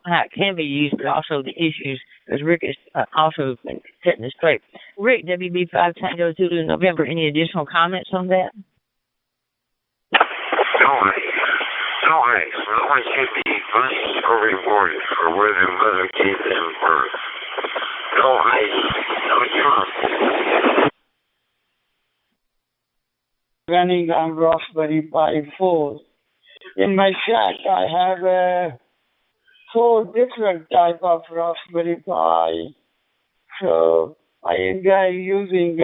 it can be used, but also the issues, because Rick is also been setting it straight. Rick, WB5 Tango Zulu November, any additional comments on that?
No, I should be running or rewarded for where the mother gave them birth. No,
Running on Raspberry Pi 4. In my shack, I have 4 different type of Raspberry Pi. So I enjoy using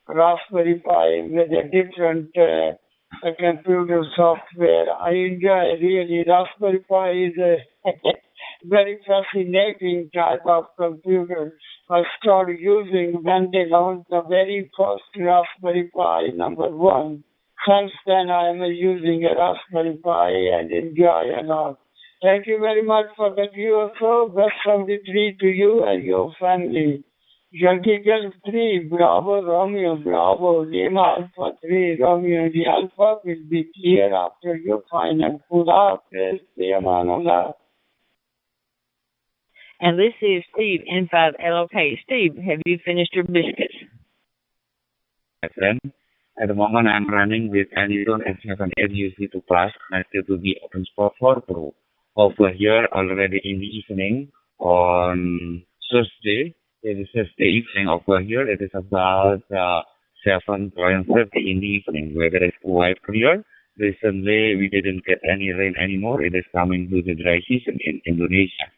Raspberry Pi with a different computer software. I enjoy really Raspberry Pi is a very fascinating type of computer. I started using when they launched the very first Raspberry Pi, number 1. Since then, I am using a Raspberry Pi and enjoy a lot. Thank you very much for the UFO. Best 73 to you and your family. Yankee Golf 3, Bravo, Romeo, Bravo, Lima Alpha 3, Romeo, the Alpha will be clear after your final pull-up. Yes, the Amanola.
And this is Steve, N5LOK. Steve, have you finished your biscuits?
My friend, at the moment I'm running with Edison S7 UC2 Plus, connected to the OpenSpot 4 Pro. Over here, already in the evening, on Thursday, it is Thursday evening over here, it is about 7:30 in the evening. Weather is quite clear. Recently, we didn't get any rain anymore. It is coming to the dry season in Indonesia.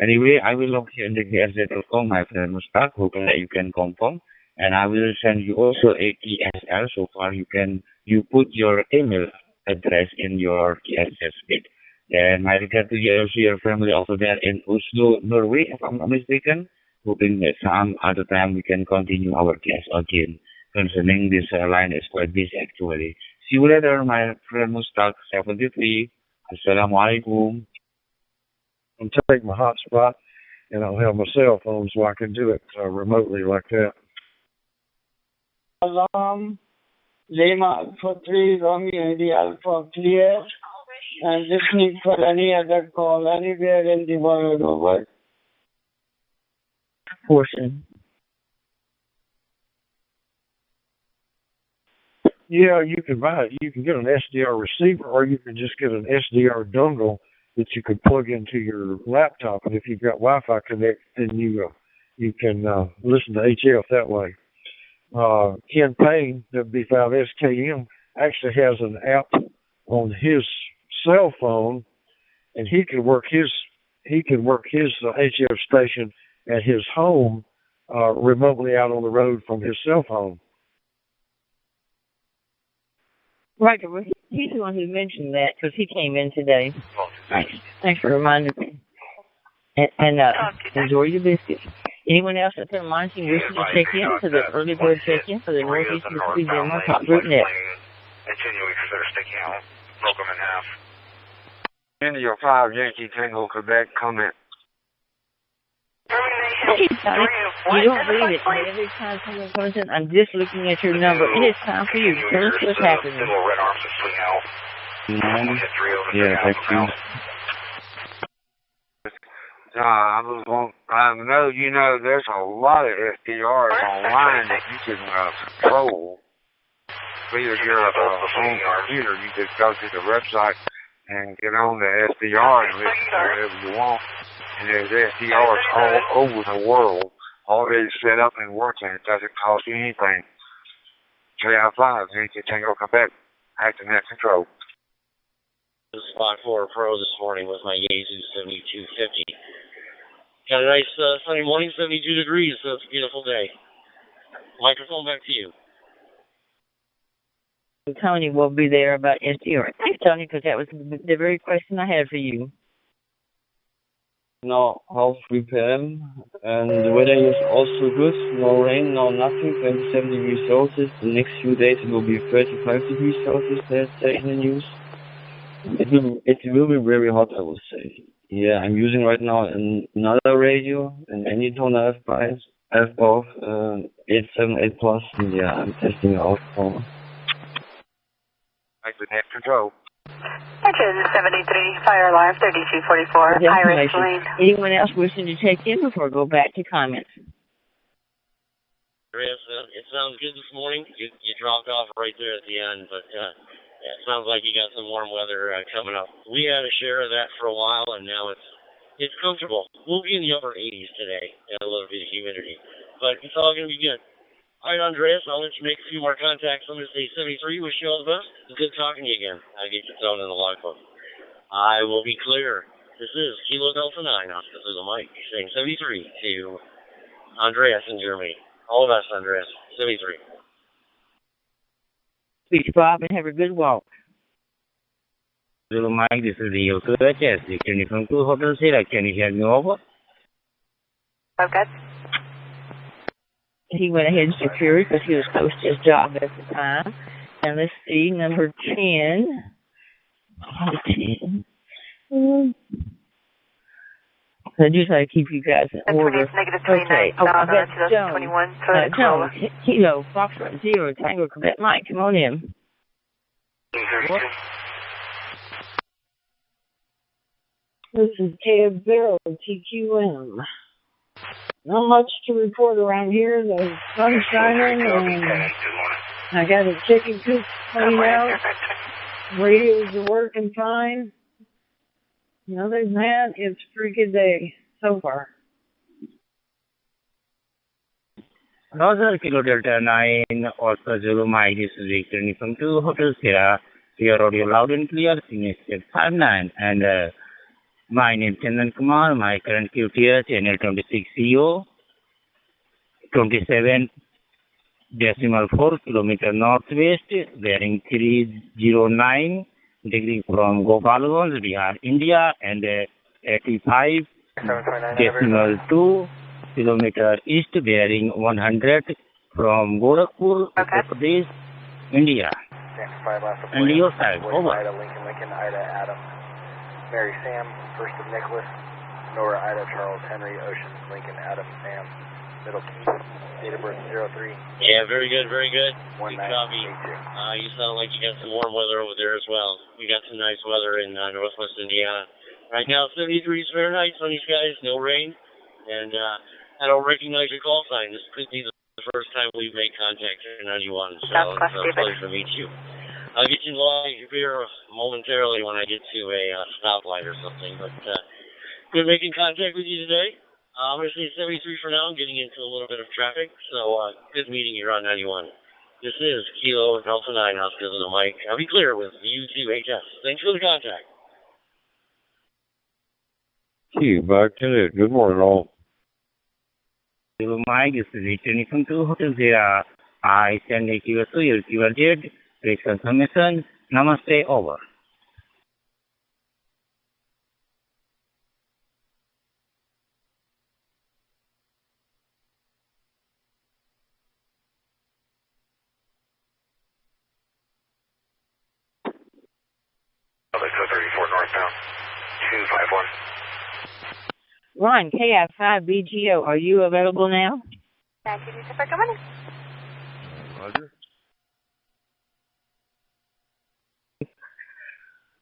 Anyway, I will log here in the GSZ.com, my friend Mustaq, hoping that you can confirm. And I will send you also a TSL so far you put your email address in your TSL speed. And my regard to your family also there in Oslo, Norway, if I'm not mistaken. Hoping that some other time we can continue our class again. Concerning this line is quite busy actually. See you later, my friend Mustaq 73. Assalamualaikum.
I'll take my hotspot and I'll have my cell phone so I can do it remotely like that.
Alarm, Lima Alpha 3, Romeo, the Alpha clear. And listening for any other call anywhere in the world over.
Portion.
Yeah, you can buy it. You can get an SDR receiver or you can just get an SDR dongle that you can plug into your laptop. And if you've got Wi-Fi connect, then you can listen to HF that way. Ken Payne, W5SKM, actually has an app on his cell phone, and he can work his HF station at his home remotely out on the road from his cell phone.
Right, well, he's the one who mentioned that because he came in today. Thanks for reminding me. And enjoy your biscuits. Anyone else at the Monty wishes to check in for the early bird check-in for the Northeast Mississippi Demo Top Group Net?
Continuing consider sticking out. Broke them in half.
India 5 Yankee Tango Quebec comment.
Okay, Tony, you don't believe it. Every time someone comes in, I'm just looking at your number. It is time for you. Tell us what's happening.
Red arms to swing out.
Yeah, thank you.
I know you know there's a lot of SDRs online that you can control. Via your home computer, you just go to the website and get on the SDR and listen to whatever you want. And there's SDRs all over the world already set up and working. It doesn't cost you anything. JI5, Yankee Tango Quebec, acting at control.
This is 5-4 Pro this morning with my Yaesu 7250. Got a nice sunny morning, 72 degrees, so it's a beautiful day. Microphone back to you.
Tony will be there about SDR. Thanks, Tony, because that was the very question I had for you.
Now, half 3 p.m. and the weather is also good. No rain, no nothing. 27 degrees Celsius. The next few days it will be 35 degrees Celsius. Let's say in the news. It will be very hot, I would say. Yeah, I'm using right now another radio, an Anytona F5 F-off 878 Plus. And yeah, I'm testing it out for.
Acting at control.
Engine 73, fire alarm 3244, Iris Lane.
Anyone else wishing to check in before I go back to comments?
Chris, it sounds good this morning. You dropped off right there at the end, but it sounds like you got some warm weather coming up. We had a share of that for a while, and now it's comfortable. We'll be in the upper 80s today, and a little bit of humidity, but it's all going to be good. All right, Andreas, I'll let you make a few more contacts. I'm going to say 73. Wish you all the best. It's good talking to you again. I'll get your tone in the logbook. I will be clear. This is Kilo Delta 9 off the mic, saying 73 to Andreas in Germany. All the best, Andreas. 73.
Speech, Bob, and have a good walk.
Little Mike, this is Leo Curtis. Can you come to Hotel Sierra? Can you hear me over?
Okay.
He went ahead and secured because he was close to his job at the time. And let's see, number 10. I just try to keep you guys in order. Okay. Oh, I got Jones. Kilo, Foxtrot 0, Tango, Quebec, Mike, come on in. This is Ted Barrow, TQM. Not much to report around here. The sun's shining and I got a chicken coop cleaned out. Radios are working fine. Other than that, it's a pretty good day so far.
Roger, Kilo Delta 9, Oscar Zulu, Mike, this is Victor from 2 Hotel Sierra. Your audio loud and clear, signature 59. And my name is Chandan Kumar, my current QTS, channel 26CO, 27.4 kilometer northwest, bearing 309 degree from Gopalganj, Bihar, India, and 85.2 kilometer east, bearing 100 from Gorakhpur, Uttar Pradesh, India. And your side, over.
Ida, Lincoln, Ida, Adam, Mary, Sam, First of Nicholas, Nora, Ida, Charles, Henry, Ocean, Lincoln, Adam, Sam, Middle Keith, date of birth 03.
Yeah, very good, very good. Good copy. You sound like you got some warm weather over there as well. We got some nice weather in northwest Indiana. Right now, 70 degrees Fahrenheit, sunny skies, no rain, and I don't recognize your call sign. This could be the first time we've made contact here in 91, so it's a pleasure to meet you. I'll get you live here momentarily when I get to a stoplight or something, but good making contact with you today. I'm going to say 73 for now. I'm getting into a little bit of traffic, so good meeting you on 91. This is Kilo Delta 9, Oscar on the mic. I'll be clear with U2HS. Thanks for the contact.
Q, back to it. Good morning, all.
Hello, Mike. This is returning from 2 Hotel Sierra. I send a QS to your QRZ. Please confirmation. Namaste, over.
Alexa 34 northbound, 251.
Ron, KF5BGO, are you available now?
Thank you, for coming.
Roger.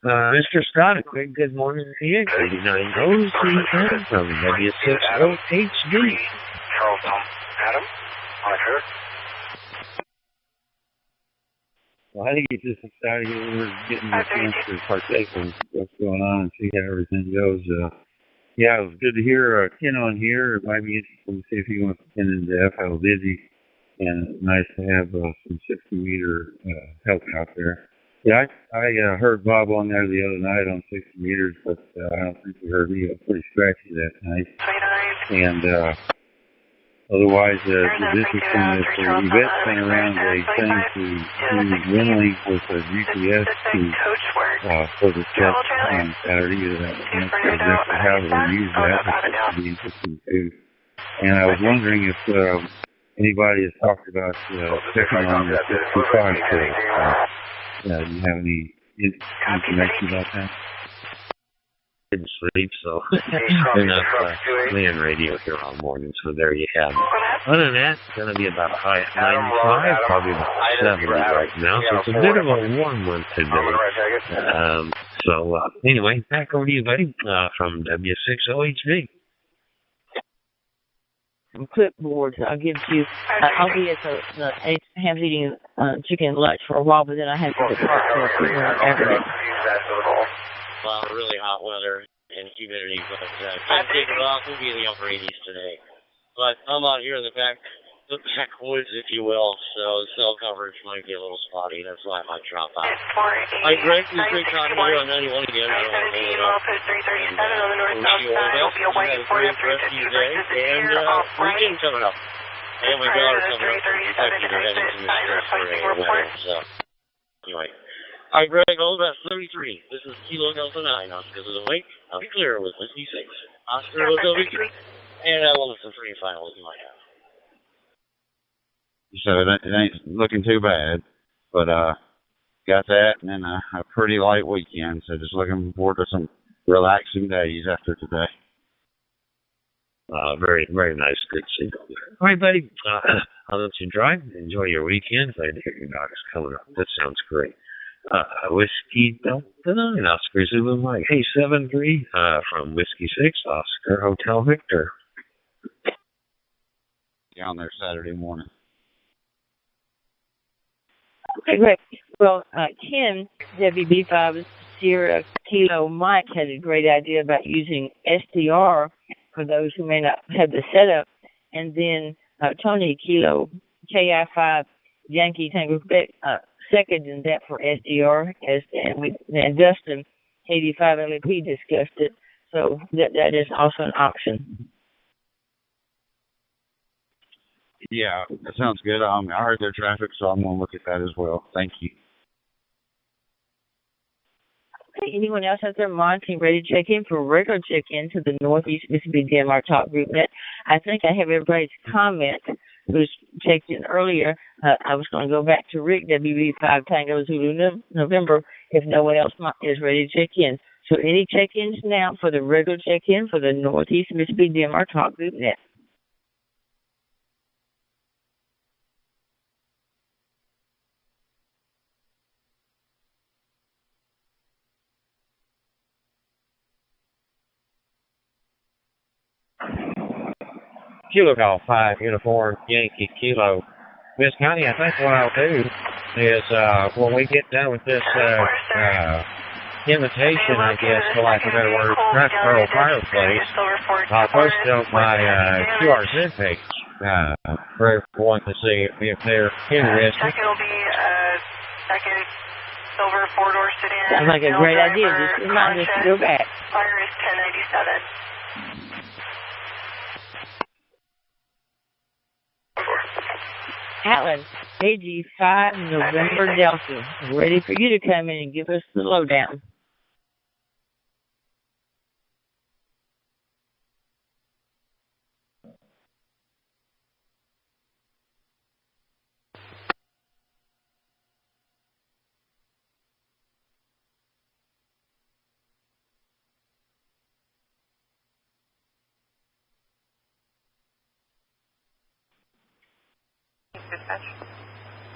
Mr. Scott, a quick good morning to you.
89 OCN from W6OHD.
Charleston, Adam, Roger.
Well, I think it's just exciting that we're getting the chance to partake in what's going on and see how everything goes. Yeah, it was good to hear Ken on here. It might be interesting to see if he wants to get into FL Digi. And it's nice to have some 60-meter help out there. Yeah, I heard Bob on there the other night on 60 meters, but I don't think we heard me. It was pretty scratchy that night. And otherwise, it's interesting that the Yvette's been around a thing to do Winlink with a GPS for the test on Saturday. I'm not sure exactly how we'll use that, but that would be interesting too. And I was wondering if anybody has talked about checking on the 65 code. Do you have any information about that?
Didn't sleep, so they're not playing radio here all morning, so there you have it. Other than that, it's going to be about 95, probably about 70 right now, so it's a bit of a warm one today. Anyway, back over to you, buddy, from W6OHD.
Clipboards. I'll give you. I'll be at the Ham's eating chicken lunch for a while, but then I have to depart for a few minutes after that.
Well, really hot weather and humidity, but can't take it off. We'll be in the upper 80s today. But I'm out here in the backwoods, if you will, so cell coverage might be a little spotty. That's why I might drop out. Hi, Greg. It's great talking to you on 91 again. I don't want to hold it up. And wish you all the best. You have a great rest of your day. And weekend coming up. And my daughter coming up from Kentucky. They're heading to Michigan for a wedding. So, anyway. Hi, Greg. All the best. 33. This is Kilo Delta 9. Oscar of the Wake. I'll be clear with 56. Oscar of the Victory. And I will listen for any finals you might have.
So it ain't looking too bad, but got that, and then a pretty light weekend. So just looking forward to some
relaxing days after today. Very, very nice. Good to see you. All right, buddy. I'll let you drive. Enjoy your weekend. Glad to hear your dog is coming up. That sounds great. Whiskey Delta 9, Oscar Zulu Mike. Hey, 7-3 from Whiskey 6, Oscar Hotel Victor. Down there Saturday morning.
Okay, great. Well, Ken, WB5 Sierra Kilo Mike had a great idea about using SDR for those who may not have the setup. And then Tony Kilo KI5 Yankee Tango seconded that for SDR, and Dustin 85 LAP discussed it. So that is also an option.
Yeah, that sounds good. I heard their traffic, so I'm going to look at that as well. Thank you.
Okay, anyone else out there monitoring, ready to check in for regular check-in to the Northeast Mississippi DMR Top Group Net? I think I have everybody's comment who's checked in earlier. I was going to go back to Rick, WB5 Tango Zulu November, if no one else is ready to check in. So any check-ins now for the regular check-in for the Northeast Mississippi DMR Top Group Net?
Kilo Golf 5 Uniform Yankee Kilo. Miss Connie, I think what I'll do is when we get done with this invitation, I guess, for lack of a better word, Craft Pearl Fireplace, I'll post it on my QRZ page for everyone to see if they're interested.
Second will be second silver four-door sedan.
Sounds like a great idea. Just remind us to go back.
Fire is 1097.
Alan, AG5 November Delta, ready for you to come in and give us the lowdown.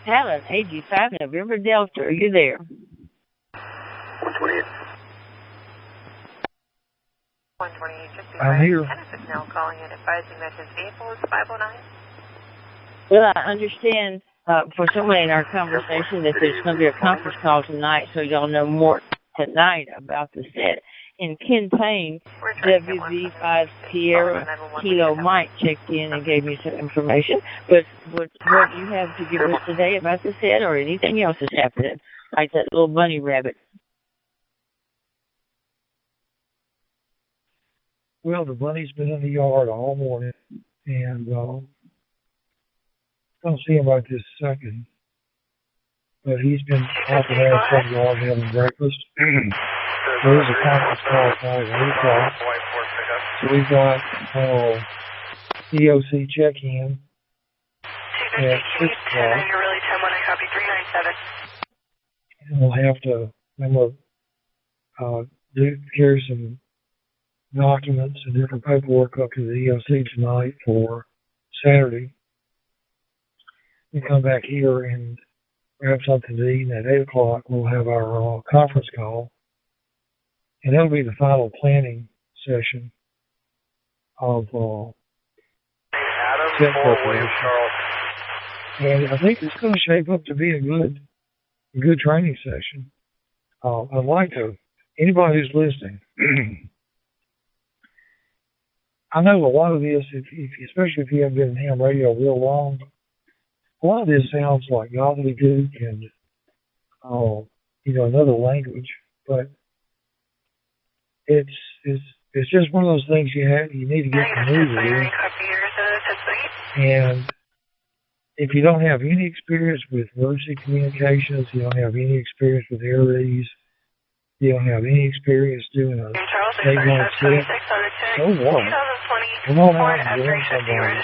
Alan, AG5 November Delta, are you there?
128. 128, just be
I'm here.
Kenneth is now calling in advising that his vehicle is 509.
Well, I understand for somebody in our conversation that there's going to be a conference call tonight, so y'all know more tonight about the set. And Ken Payne, WV5 Sierra Kilo Mike, checked in and gave me some information. But what do you have to give us today about the set or anything else that's happening, like that little bunny rabbit?
Well, the bunny's been in the yard all morning, and don't see him right this second. But he's been out there in front of the yard having breakfast. There's a conference call at 8 o'clock. So we've got EOC check-in at 6 o'clock. And we'll have to carry some documents and different paperwork up to the EOC tonight for Saturday. We come back here and grab something to eat, and at 8 o'clock we'll have our conference call. And that'll be the final planning session of Set Corporation. And I think it's going to shape up to be a good training session. I'd like to, anybody who's listening, I know a lot of this, especially if you haven't been in ham radio real long, a lot of this sounds like gobbledygook and, another language, but it's just one of those things you need to get familiar with. And if you don't have any experience with emergency communications, you don't have any experience with ARES, you don't have any experience doing a state one set, so what? Come on out and join somebody.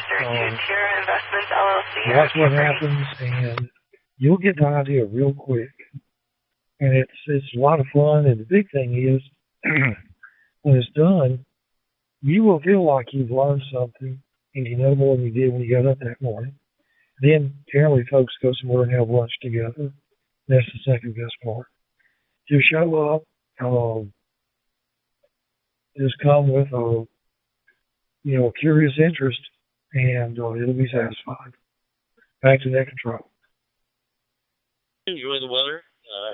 Watch what happens, and you'll get the idea real quick. And it's a lot of fun, and the big thing is,
when it's done, you will feel like you've learned something and you know more than you did when you got up that morning. Then generally folks go somewhere and have lunch together. That's the second best part. Just show up, just come with a curious interest, and it'll be satisfied. Back to net control.
Enjoy the weather.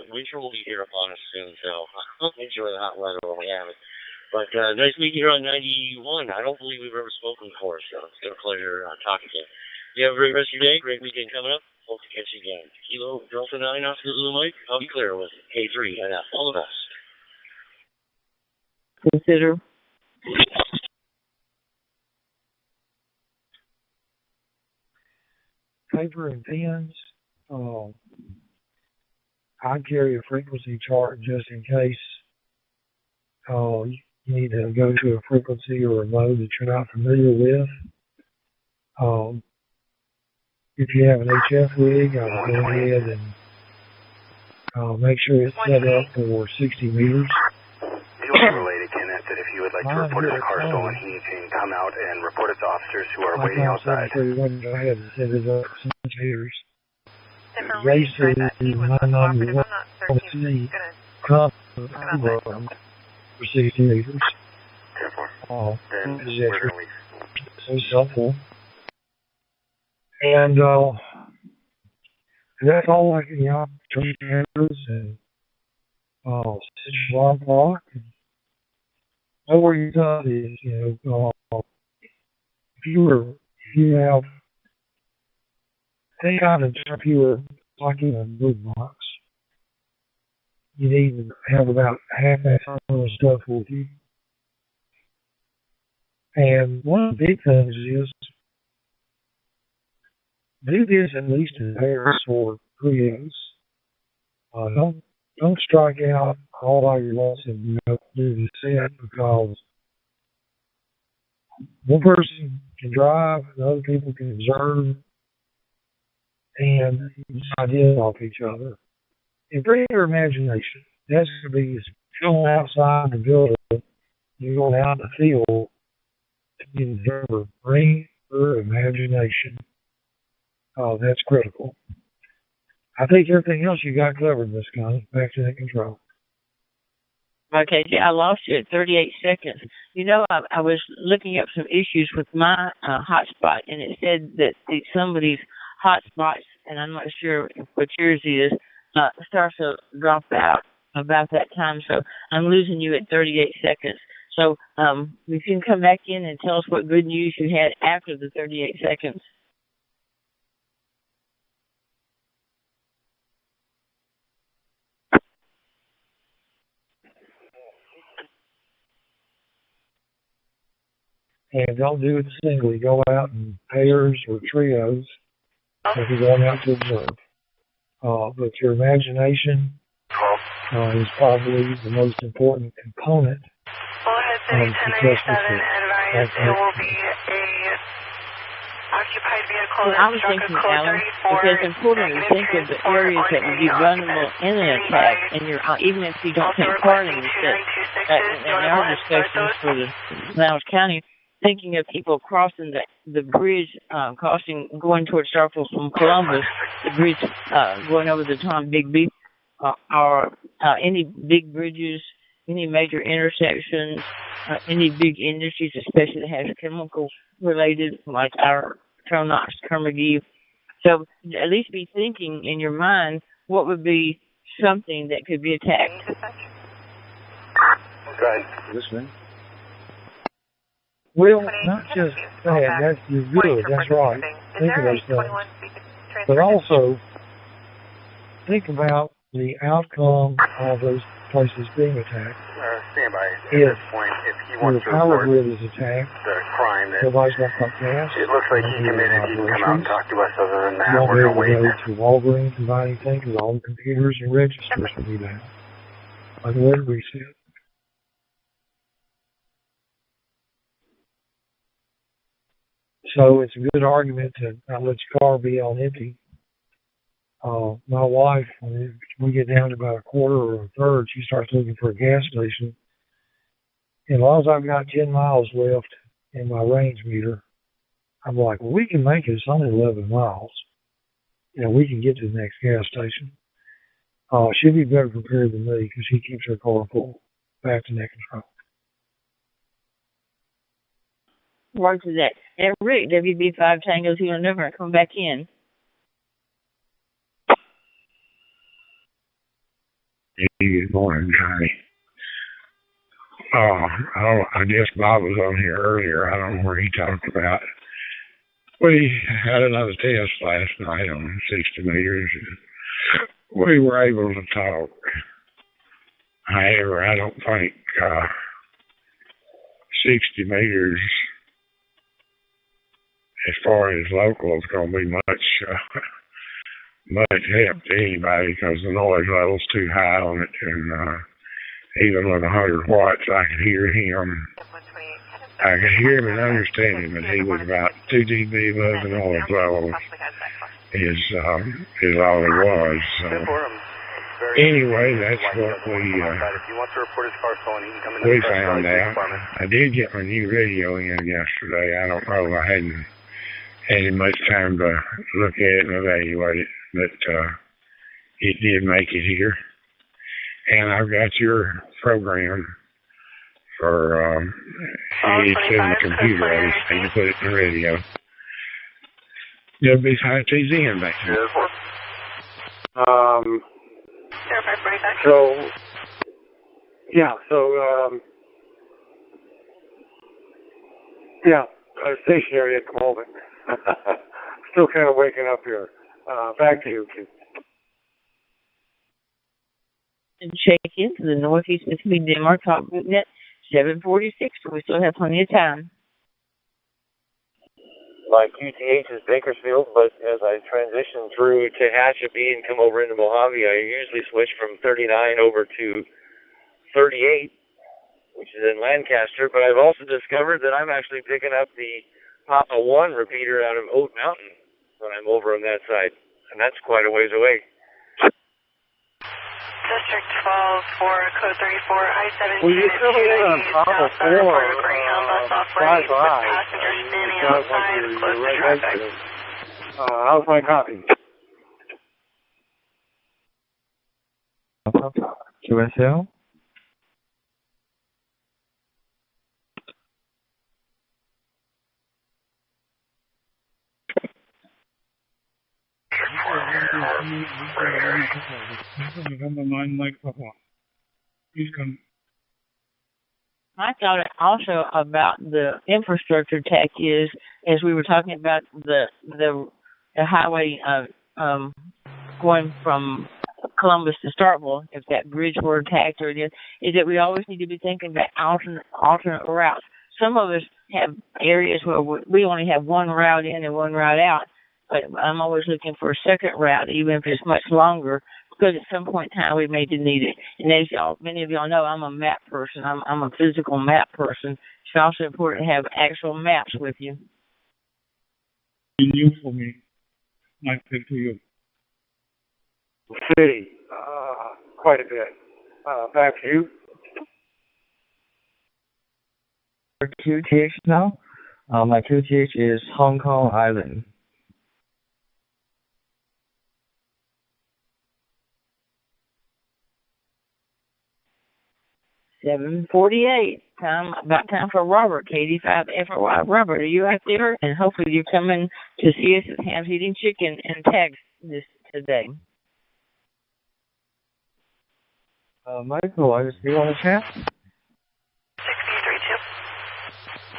Winter will be here upon us soon, so enjoy the hot weather when we have it. But nice meeting you here on 91. I don't believe we've ever spoken before, so it's been a pleasure talking to you. You have a great rest of your day. Great weekend coming up. Hope to catch you again. Kilo Delta 9 off the Zulu Mike. I'll be clear with K3 and all the best.
Consider.
Paper and pens. I carry a frequency chart just in case you need to go to a frequency or a mode that you're not familiar with. If you have an HF rig, I'll go ahead and make sure it's set up for 60 meters.
The order related, Kenneth, that if you would like to report his car stolen, he can come out and report it to officers who are waiting outside.
Go ahead and set it up for 60 meters. Race is 991 come for 60 meters. It's helpful. And that's all I can, turn cameras and sit your alarm clock. Know where your gun is, if you have any kind of if you were locking a boot box, you need to have about half that ton of stuff with you. And one of the big things is do this at least in pairs or trios. Don't strike out all by your loss and do the set, because one person can drive and other people can observe and ideas off each other. And bring your imagination. That's going to be going outside the building, you're going out in the field to be an observer. Bring your imagination. That's critical. I think everything else you got covered, Miss Connie. Back to the control.
Okay, I lost you at 38 seconds. I was looking up some issues with my hotspot, and it said that some of these hotspots, and I'm not sure what yours is, starts to drop out about that time. So I'm losing you at 38 seconds. So if you can come back in and tell us what good news you had after the 38 seconds.
And don't do it singly. Go out in pairs or trios if you're going out to observe. But your imagination is probably the most important component of successful
advise it will be a occupied vehicle.
Well, I was thinking, Alan, because it's important to think of the areas that would be vulnerable in an attack, and even if you don't take part in our discussions for the Lowndes County, thinking of people crossing the bridge, going towards Starkville from Columbus, the bridge going over the Tom Bigby, or any big bridges, any major intersections, any big industries, especially that has chemical related, like our Tronox, Kerr-McGee. So at least be thinking in your mind what would be something that could be attacked.
Right.
Listening.
Well, not just that, you're good, that's right. Think of those things. But also, think about the outcome of those places being attacked.
Stand by at this point. If he wants to
power
report
grid is attacked,
the crime that
nobody's going to pump gas.
It looks like he committed, he can come out and talk to us. Other than that,
you won't
we're
be
going to
able
wait.
to go to Walgreens and buy anything because all the computers and registers will be down. By the way, reset. So it's a good argument to not let your car be on empty. My wife, when we get down to about a quarter or a third, she starts looking for a gas station. And as long as I've got 10 miles left in my range meter, I'm like, well, we can make it. It's only 11 miles. You know, we can get to the next gas station. She'll be better prepared than me because she keeps her car full back to net control.
Roger that. And Rick, WB5 Tango 2 November, come back in.
Good morning, Johnny. I guess Bob was on here earlier. I don't know where he talked about. We had another test last night on 60 meters. We were able to talk. However, I don't think 60 meters, as far as local, is going to be much help to anybody because the noise level's too high on it, and even with 100 watts, I could hear him. I could hear him and understand him, and he was about 2 dB above the noise level. Is all it was. So anyway, that's what we found out. I did get my new radio in yesterday. I don't know. I hadn't had much time to look at it and evaluate it, but it did make it here. And I've got your program for it's in the computer. I just need to put it in the radio. WB5TZ in back here.
Stationary at the moment. Still kind of waking up here. Back to you, Keith.
And check into the Northeast Mississippi Denmark Top Group Net 746. We still have plenty of time.
My QTH is Bakersfield, but as I transition through Tehachapi and come over into Mojave, I usually switch from 39 over to 38, which is in Lancaster. But I've also discovered that I'm actually picking up the Papa 1 repeater out of Oat Mountain when I'm over on that side, and that's quite a ways away.
District 12 for code 34, I-17.
Well, you still get on Papa 4, 5
passengers standing outside, close to traffic.
How's my copy?
QSL?
I thought also about the infrastructure tech is, as we were talking about the highway going from Columbus to Starkville, if that bridge were attacked or it is that we always need to be thinking about alternate routes. Some of us have areas where we only have one route in and one route out, but I'm always looking for a second route, even if it's much longer, because at some point in time we may need it. And as many of y'all know, I'm a map person. I'm a physical map person. It's also important to have actual maps with you.
You for me. Nice to to you. City, quite a bit. Back to you.
QTH now? My QTH is Hong Kong Island.
$7:48. About time for Robert, KD5FRY. Robert, are you out there? And hopefully you're coming to see us at Ham's Eating Chicken and Tags this today.
Michael, are you still on the chat?
1632.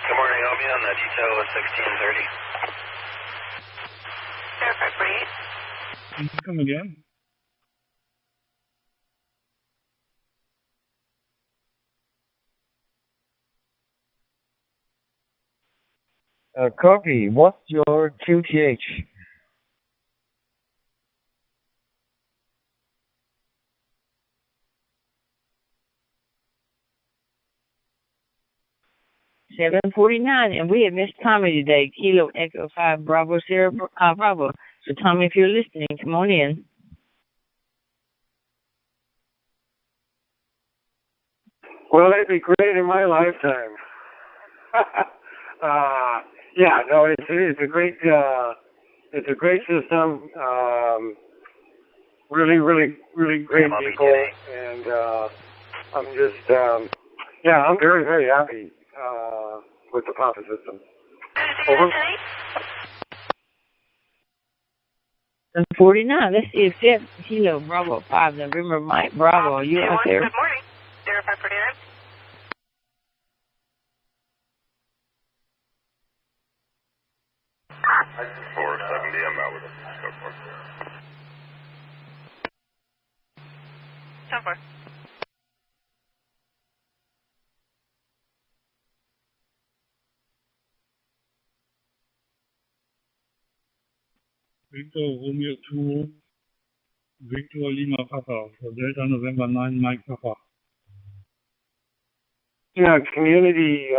Good morning, I'll be on that detail at 1630. Verify, please.
Come again?
Copy. What's your QTH?
$7:49, and we have missed Tommy today. Kilo Echo 5 Bravo Sierra Bravo. So Tommy, if you're listening, come on in.
Well, it'd be great in my lifetime. Yeah, no, it's a great system. Really, really, really great people, and I'm just, I'm very, very happy with the Papa system. Over.
49, let's see if that's Kilo Bravo 5, November Mike Bravo, are you out there?
Good morning. 0549.
I 470, I'm out with it. Go for it.
10-4.
Victor Romeo 2, Victor Lima Papa, for Delta November 9, Mike Papa.
You know, community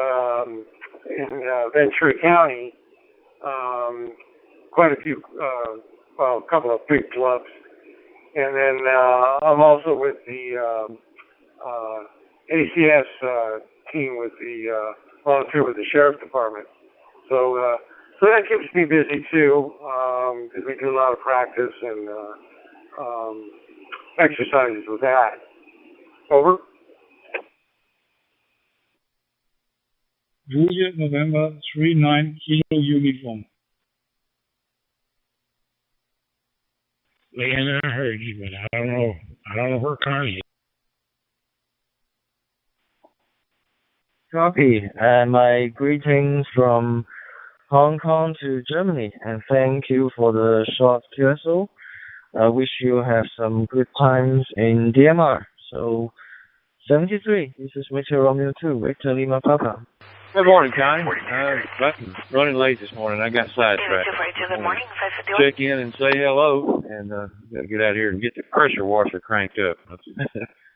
in Ventura County, quite a few, well, a couple of big clubs. And then I'm also with the ACS team with the volunteer with the Sheriff's Department. So that keeps me busy too, because we do a lot of practice and exercises with that. Over.
Juliet November 39 Kilo Uniform.
Leanne, I heard you, but I don't know where Connie is.
Copy. My greetings from Hong Kong to Germany, and thank you for the short QSO. I wish you have some good times in DMR. So, 73, this is Victor Romeo 2, Victor Lima Papa.
Good morning, Connie. Running late this morning. I got sidetracked.
Good morning.
Check in and say hello, and gotta get out here and get the pressure washer cranked up.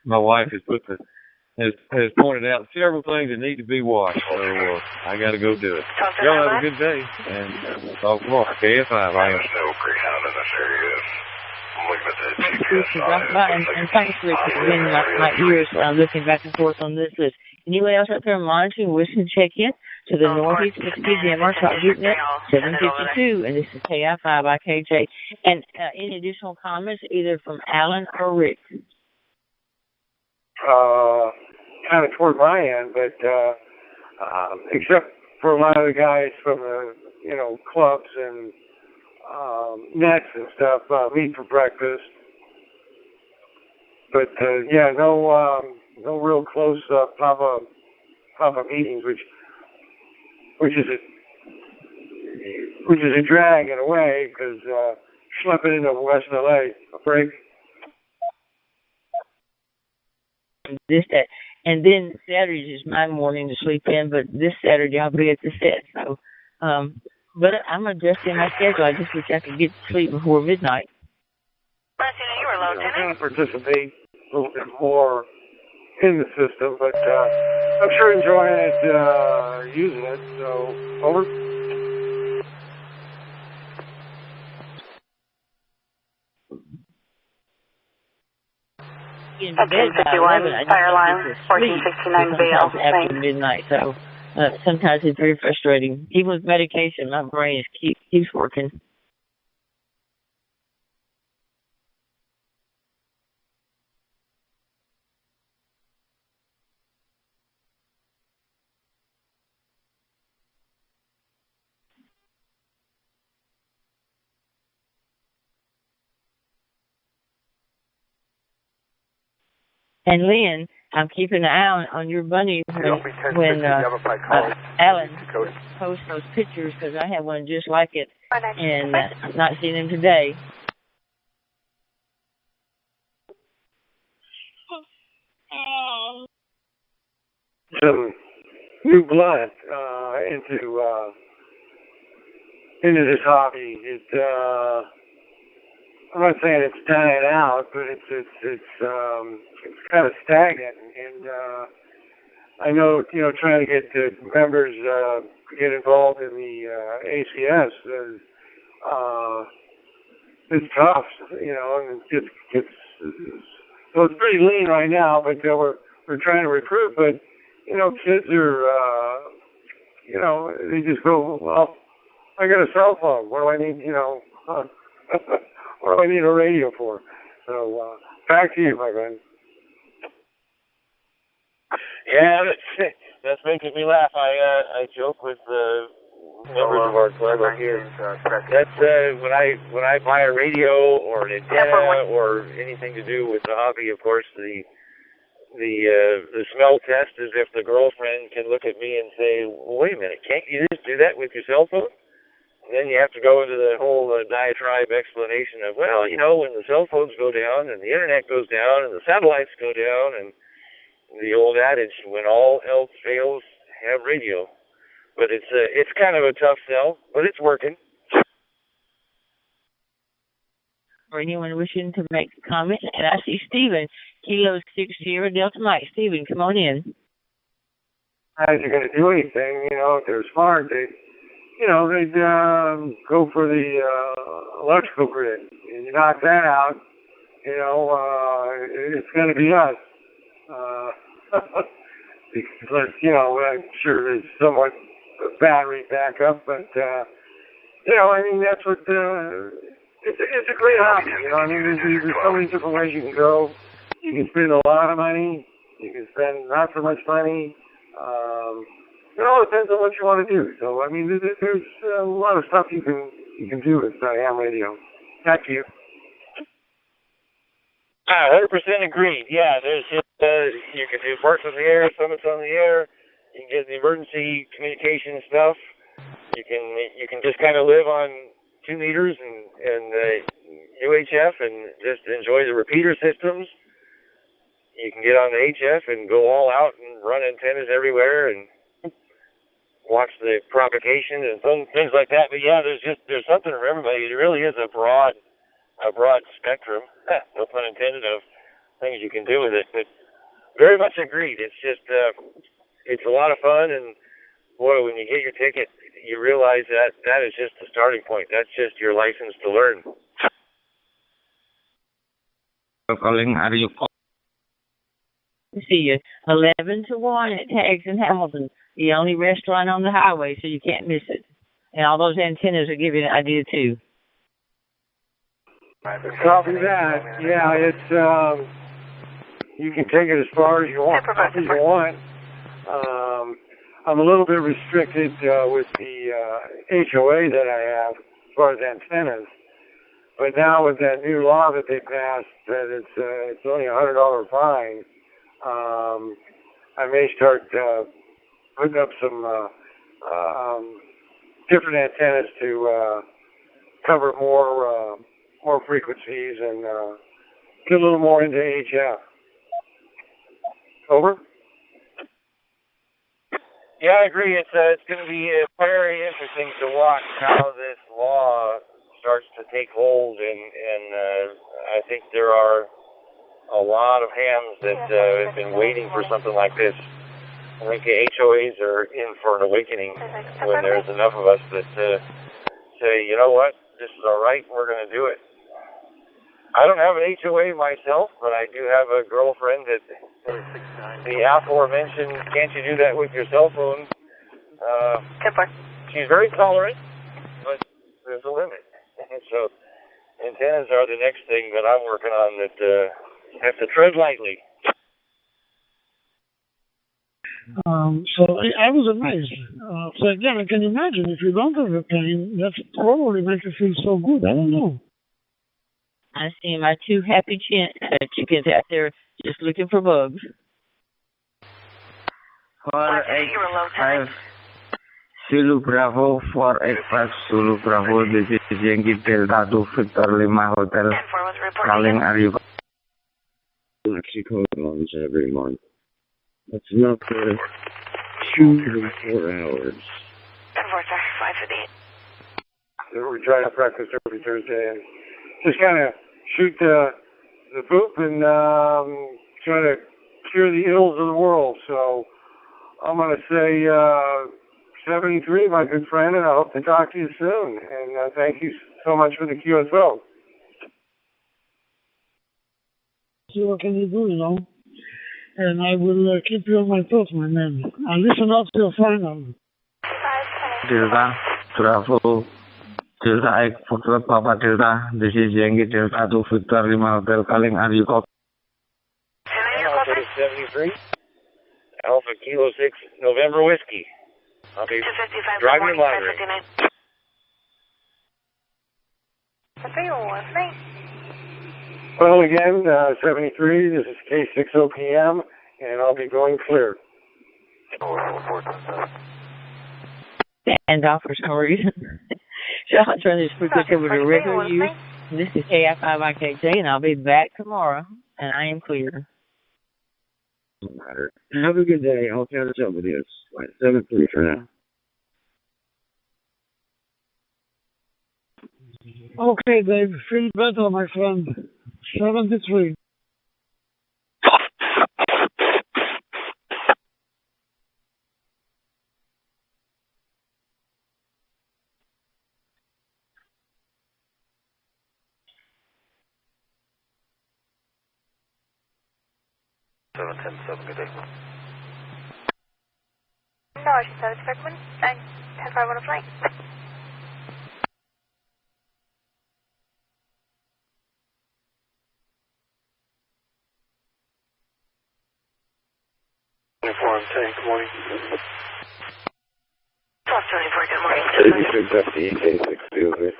My wife has has pointed out several things that need to be washed, so I got to go do it. Y'all have a good day, and we'll talk more. KF5, I am.
No Greyhound in this area. I'm looking at the
GPS. And thanks for getting my ears looking back and forth on this list. Anyone else out there monitoring, wishing to check in to the Northeast Mississippi DMR Top Group Net 752, and this is KI5 by KJ. And any additional comments either from Alan or Rick?
Kind of toward my end, but except for a lot of the guys from the clubs and nets and stuff, meet for breakfast. But no real close Papa meetings, which is a drag in a way because schlepping into West LA a break.
And then Saturday is my morning to sleep in, but this Saturday I'll be at the set. So, but I'm adjusting my schedule. I just wish I could get to sleep before midnight.
You were low,
I'm going to participate a little bit more in the system, but I'm sure enjoying it, using it. So, over.
In bed by 11, I
fire line, 1469 Vale.
After midnight, so sometimes it's very frustrating. Even with medication, my brain keeps working. And Lynn, I'm keeping an eye on your bunny when Alan posts those pictures, because I have one just like it, and I've not seen him today.
Some new blood into this hobby. I'm not saying it's dying out, but it's kind of stagnant, and I know trying to get the members get involved in the ACS is tough, and so it's pretty lean right now, but we're trying to recruit, but kids are, they just go, well, I got a cell phone. What do I need? What do I need a radio for? So back to you, my friend.
Yeah, that's making me laugh. I joke with members of our club up here. That's when I buy a radio or an antenna or anything to do with the hobby. Of course, the smell test is if the girlfriend can look at me and say, well, "Wait a minute, can't you just do that with your cell phone?" And then you have to go into the whole diatribe explanation of, well, when the cell phones go down and the internet goes down and the satellites go down, and the old adage, when all else fails, have radio. But it's kind of a tough sell, but it's working.
For anyone wishing to make a comment, and I see Stephen, Kilo 60 Delta Mike. Stephen, come on in.
How's you going to do anything? If they're smart, they'd go for the electrical grid. And you knock that out, it's going to be us. Because, I'm sure there's somewhat battery backup, but, that's what, it's a great hobby, there's so many different ways you can go. You can spend a lot of money, you can spend not so much money, it all depends on what you want to do. So, there's a lot of stuff you can do with ham radio. Back to you.
100% agreed. Yeah, there's just, you can do parts on the air, summits on the air. You can get the emergency communication stuff. You can just kind of live on 2 meters and UHF and just enjoy the repeater systems. You can get on the HF and go all out and run antennas everywhere and watch the propagation and things like that. But yeah, there's something for everybody. It really is a broad spectrum, no pun intended, of things you can do with it. But very much agreed. It's just, it's a lot of fun, and boy, when you get your ticket, you realize that is just the starting point. That's just your license to learn.
Calling, are you
See you 11-1 at Tags in Hamilton, the only restaurant on the highway, so you can't miss it. And all those antennas will give you an idea too.
Copy that. Yeah, it's you can take it as far as you want. I'm a little bit restricted with the HOA that I have as far as antennas. But now with that new law that they passed, that it's only a $100 fine, I may start putting up some different antennas to cover more frequencies and get a little more into HF. Over.
Yeah, I agree. It's going to be very interesting to watch how this law starts to take hold, and I think there are a lot of hams that have been waiting for something like this. I think the HOAs are in for an awakening when there's enough of us that say, you know what, this is all right, we're going to do it. I don't have an HOA myself, but I do have a girlfriend that the aforementioned, can't you do that with your cell phone? She's very tolerant, but there's a limit. So antennas are the next thing that I'm working on that have to tread lightly.
So I was amazed. So again, I can imagine if you don't have a pain, that's probably makes you feel so good. I don't know.
I see my 2 happy chickens out there just looking for bugs.
485 Zulu Bravo, 485 Zulu Bravo, this is Yankee Delta 2 Victor Lima Hotel. Calling, are you Mexico launch every month? That's not 2 to 4 hours.
10-4, we try to practice every Thursday and just kind of shoot the poop and try to cure the ills of the world. So I'm going to say 73, my good friend, and I hope to talk to you soon. And thank you so much for the QSO.
See what can you do, and I will keep you on my thoughts, my man. I'll listen up till final.
Delta, travel. Delta X, Foxtrot Papa Delta. This is Yankee Delta 2 Victor Lima Hotel calling. Are you copy?
Alpha 73. Alpha Kilo 6 November Whiskey. I'll be driving the line.
Well, again, 73, this is K60PM, and I'll be going clear.
And offers, how are you? So I'll turn this frequency over to regular use. This is KI5IKJ, and I'll be back tomorrow, and I am clear.
Doesn't matter. Have a good day. I'll catch up with you. It's 7-3 for now.
Okay, Dave, feel better, my friend. 73.
Good day.
No, she's out of Kirkman. 10-5 on a flight.
Uniform 10, good morning.
1224, good morning.
86 K6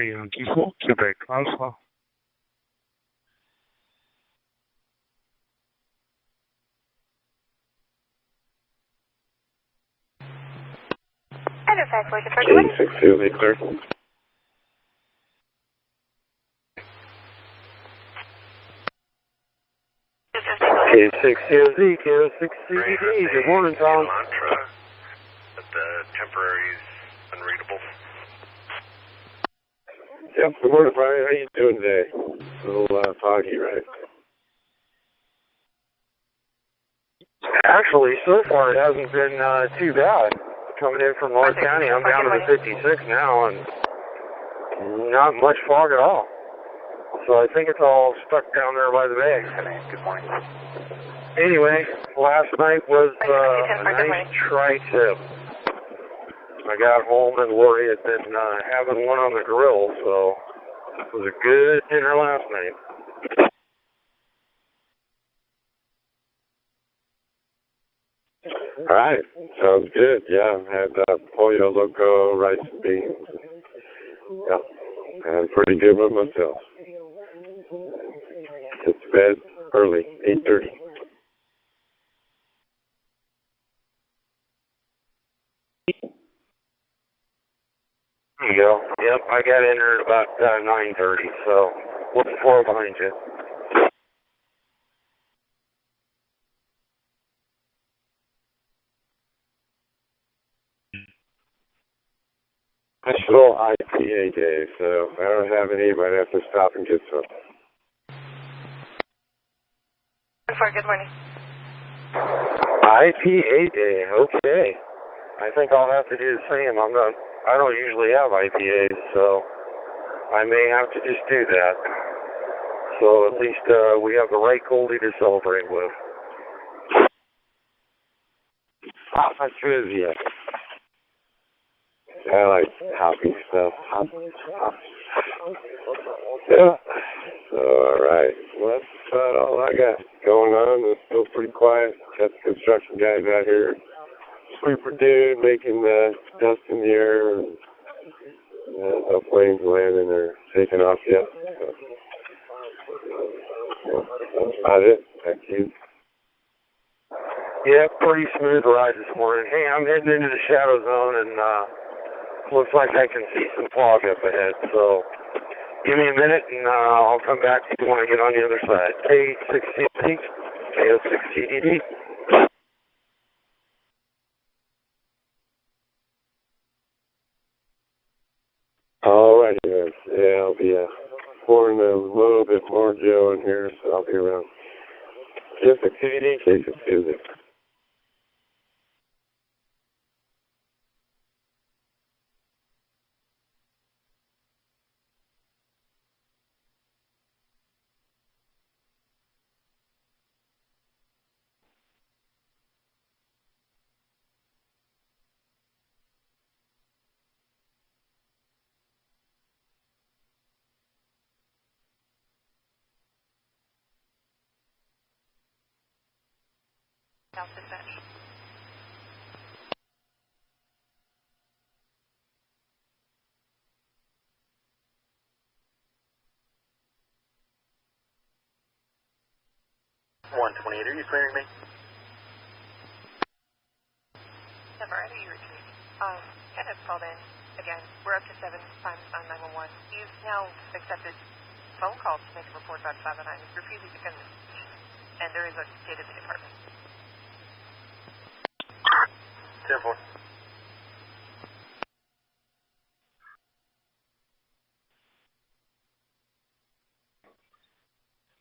Yankee 4, Quebec Alpha.
Enter 54, deferred to wedding.
K6 clear.
K6COZ, K6CDD, good morning, Tom.
But the temporary's unreadable.
Yep, good morning, Brian. How you doing today? A little foggy, right?
Actually, so far it hasn't been too bad. Coming in from North County, I'm down to the 56 now, and not much fog at all. So I think it's all stuck down there by the bay.
Good morning.
Anyway, last night was a nice tri-tip. I got home and Lori had been having one on the grill, so it was a good dinner last night.
All right, sounds good. Yeah, had pollo loco, rice and beans. Yeah, and pretty good with myself. It's bed early, 8:30.
There you go. Yep, I got in there at about 9:30, so looking forward behind you.
National IPA Day, so if I don't have any, I might have to stop and get some.
Good morning.
IPA Day, okay. I think I'll have to do the same. I don't usually have IPAs, so I may have to just do that. So at least we have the right Goldie to celebrate with. Papa trivia.
I like hoppy stuff. Yeah. All right. Well, that's about all I got going on. It's still pretty quiet. Got the construction guys out here sweeper dude making the dust in the air, and no planes landing or taking off yet. So, that's about it. Back to you.
Yeah, pretty smooth ride this morning. Hey, I'm heading into the shadow zone, and looks like I can see some fog up ahead. So give me a minute, and I'll come back to you when I get on the other side. K6CDD, K6CDD.
All righty, man. Yeah, I'll be pouring a little bit more gel in here, so I'll be around. Just activity, case activity.
South dispatch.
.128, are you clearing me?
Never, I know you retrieved. Kenneth called in. Again, we're up to 7 times on 911. He's now accepted phone calls to make a report about 509. He's refusing to come, and there is a state of the department.
10-4.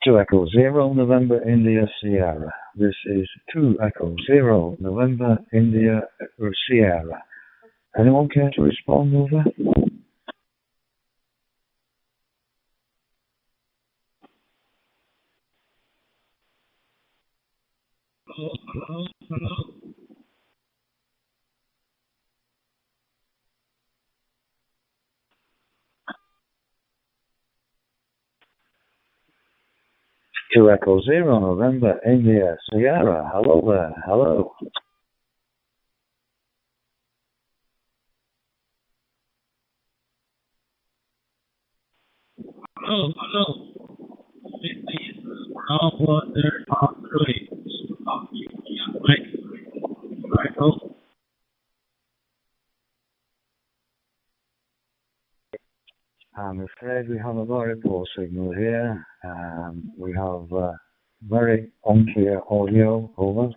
Two Echo Zero November India Sierra. This is 2 Echo 0 November India Sierra. Anyone care to respond, over?
Hello.
2 Echo 0 November India Sierra. Hello there. Hello.
Hello. What they're really right. Oh.
I'm afraid we have a very poor signal here. We have very unclear audio. Over.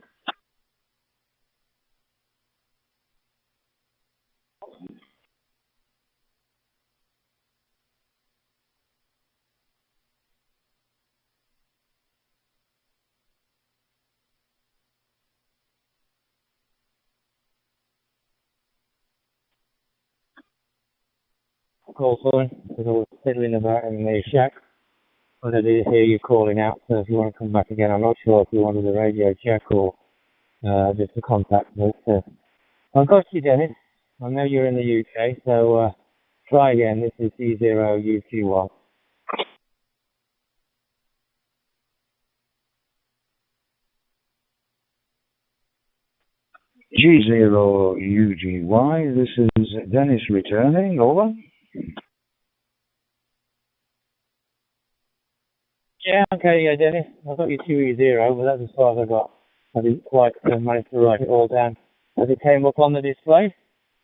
Call phone, because I was fiddling about in the shack. But I did hear you calling out, so if you want to come back again, I'm not sure if you wanted a radio check or just a contact. But I've got you, Dennis. I know you're in the UK, so try again. This is C0UQY.
G0UGY. This is Dennis returning. Over.
Yeah, okay, yeah, Dennis. I've got your 2E0, but that's as far as I got. I didn't quite manage to write it all down as it came up on the display.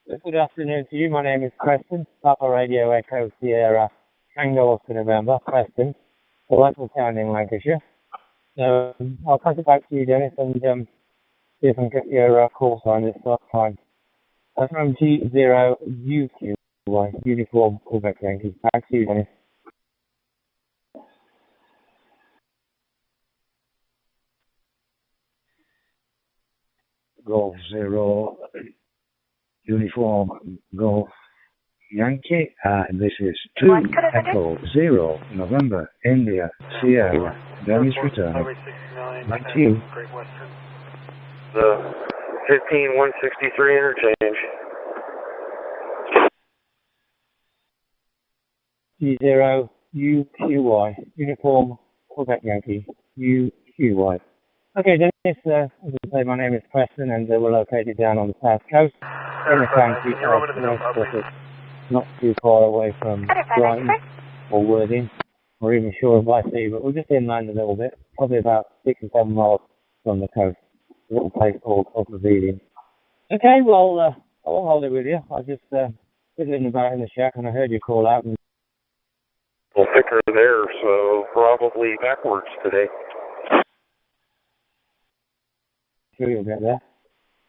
But good afternoon to you. My name is Preston, Papa Radio Echo Sierra, Tango Oscar November, Preston, the local town in Lancashire. So I'll pass it back to you, Dennis, and see if I can get your call sign this time. I'm from G0UQY, Uniform Quebec Yankee. Back to you, Dennis.
Golf 0 Uniform Golf Yankee. This is 2 Echo 0 November India Sierra. Dennis returning. Back to you.
The 15163 interchange.
G0UQY, Uniform Quebec Yankee, UQY. Okay, Dennis, as I say, my name is Preston, and we're located down on the south coast in the county of North Sussex, not too far away from Brighton or Worthing, or even Shore by Sea, but we're just inland a little bit, probably about 6 or 7 miles from the coast, a little place called Oklahoma. Okay, well, I won't hold it with you. I just fiddling about in the shack, and I heard you call out. And
well, thicker there, so probably backwards today.
Sure you'll get there.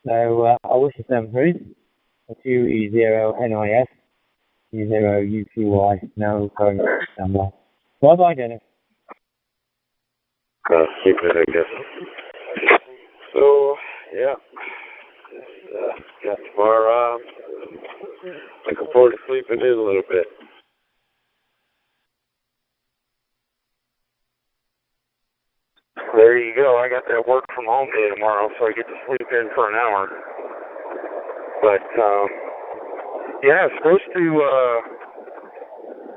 So I wish you some food. A 2E0NIS, E0UQY, no going standby.
Bye-bye, Dennis.
Keep it, I guess. So, yeah. Got tomorrow off. Looking forward to sleeping in a little bit. There you go. I got that work from home day tomorrow, so I get to sleep in for an hour. But, yeah, it's supposed to,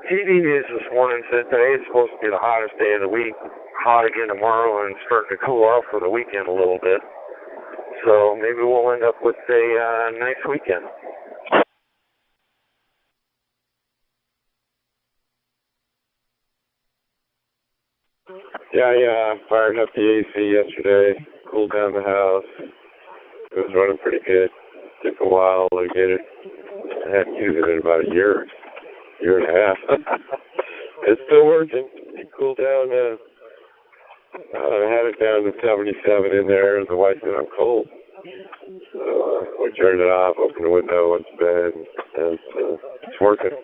TV News this morning said today is supposed to be the hottest day of the week. Hot again tomorrow and starting to cool off for the weekend a little bit. So maybe we'll end up with a nice weekend. Yeah, I fired up the AC yesterday, cooled down the house. It was running pretty good. Took a while to get it. I had to use it in about a year and a half. It's still working. It cooled down. I had it down to 77 in there, and the wife said I'm cold. So we turned it off, opened the window, went to bed, and it's working.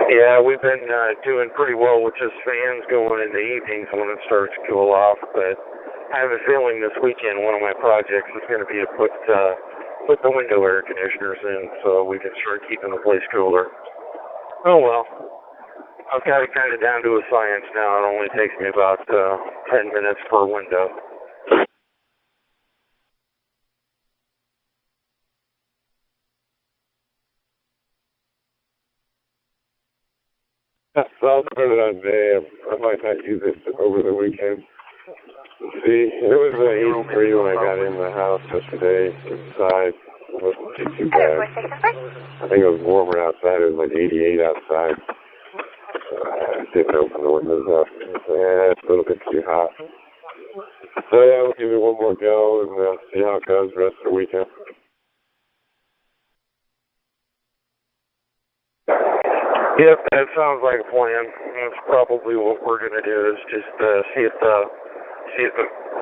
Yeah, we've been doing pretty well with just fans going in the evenings when it starts to cool off, but I have a feeling this weekend one of my projects is going to be to put the window air conditioners in so we can start keeping the place cooler. Oh well, I've got it kind of down to a science now. It only takes me about 10 minutes per window. So I'll turn it on today. I might not use it over the weekend. See, it was 83 when I got in the house yesterday inside. It wasn't too bad. I think it was warmer outside. It was like 88 outside. I didn't open the windows up. Yeah, it's a little bit too hot. So yeah, we'll give it one more go and see how it goes the rest of the weekend. Yep, that sounds like a plan. That's probably what we're going to do is just see if the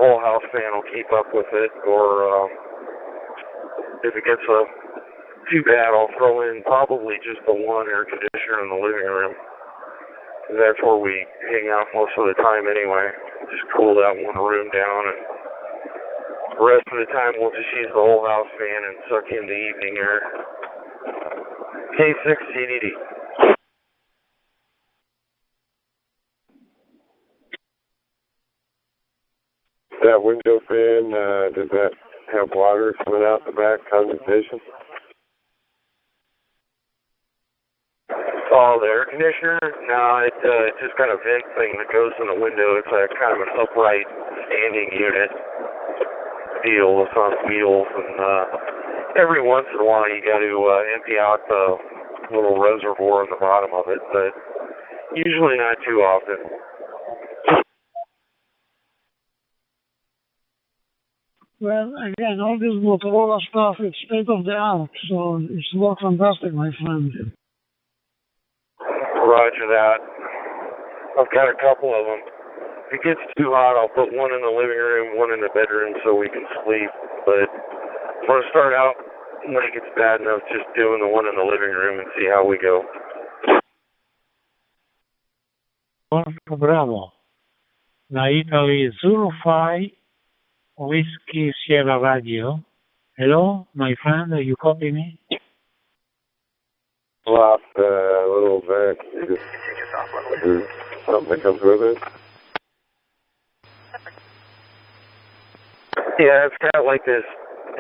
whole house fan will keep up with it, or if it gets too bad, I'll throw in probably just the one air conditioner in the living room. That's where we hang out most of the time anyway. Just cool that one room down, and the rest of the time we'll just use the whole house fan and suck in the evening air. K6 CDD. That window fan, does that have water coming out the back, condensation? Oh, the air conditioner? No, it's just got a vent thing that goes in the window. It's a kind of an upright standing unit deal. It's on wheels, and every once in a while you got to empty out the little reservoir in the bottom of it, but usually not too often.
Well, again, all this Motorola stuff is state of the art, so it's not fantastic, my friend.
Roger that. I've got a couple of them. If it gets too hot, I'll put one in the living room, one in the bedroom so we can sleep. But I'm going to start out when it gets bad enough just doing the one in the living room and see how we go.
Bravo. Na Italy 05 Whiskey Sierra Radio. Hello, my friend, you copy me?
Lost a little vent. Something that comes with it. Yeah, it's got like this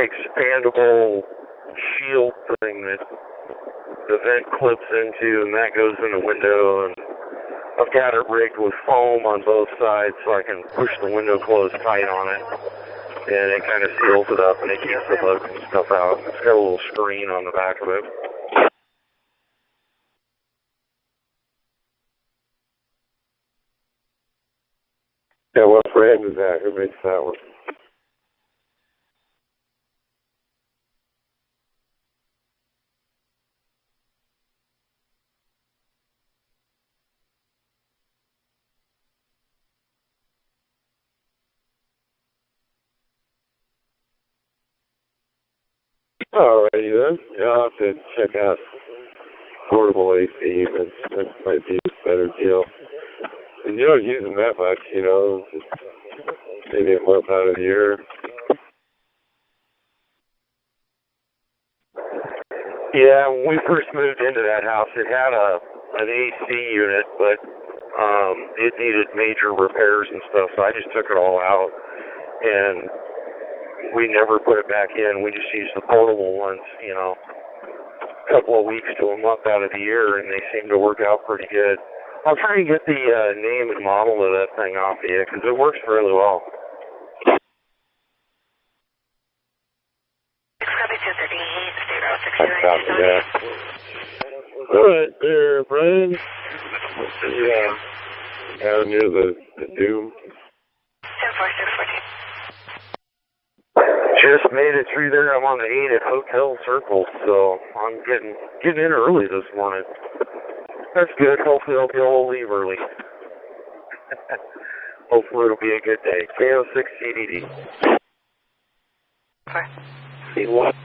expandable shield thing that the vent clips into, and that goes in the window, and I've got it rigged with foam on both sides so I can push the window closed tight on it, and it kind of seals it up and it keeps the bugs and stuff out. It's got a little screen on the back of it. Yeah, what brand is that? Who makes that one?
Alrighty then. Yeah, I'll have to check out portable AC. That might be a better deal. And you don't use them that much, you know, just maybe a month out of the year. Yeah, when we first moved into that house, it had an AC unit, but it needed major repairs and stuff, so I just took it all out, and we never put it back in. We just used the portable ones, you know, a couple of weeks to a month out of the year, and they seem to work out pretty good. I'll try and get the name and model of that thing off of you, because it works really well. I copy that. Alright there, Brian. Yeah. Out near the Doom. Just made it through there. I'm on the 8 at Hotel Circle, so I'm getting in early this morning. That's good. Hopefully I'll be able to leave early. Hopefully it'll be a good day. KO6 CDD. See what?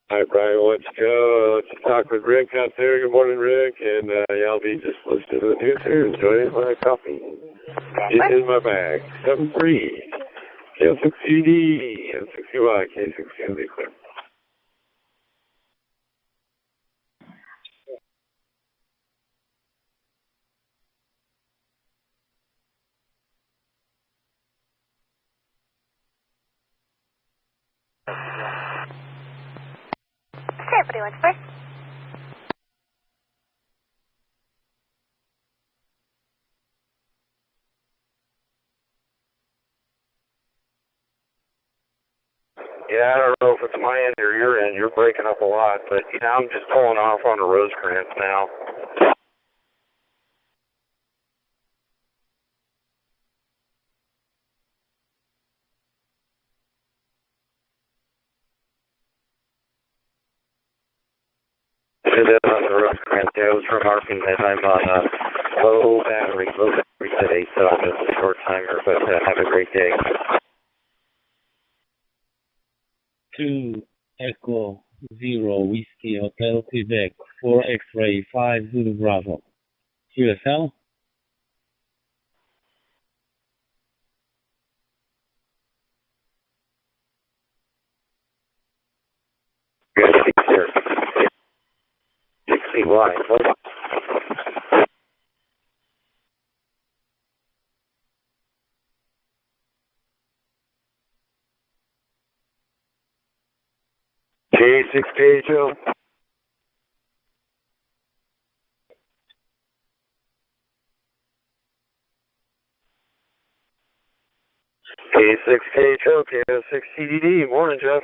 Alright, Brian, let's go. Let's talk with Rick out there. Good morning, Rick. And yeah, I'll be just listening to the news here, enjoying my coffee. It's in my bag. 7-3. KO6 CD and 60Y, K6 CD clear.
Everybody went first.
Yeah, I don't know if it's my end or your end. You're breaking up a lot, but yeah, I'm just pulling off on the Rosecrans now. On the Rosecrans, I was remarking that I'm on a low battery today, so I'm just a short timer, but have a great day.
2 Echo 0 Whiskey Hotel Quebec 4 X-Ray 5 Zulu Bravo. QSL?
Good, sir. 60Y. K6KHO. K6KHO, KO6 CDD. Morning, Jeff.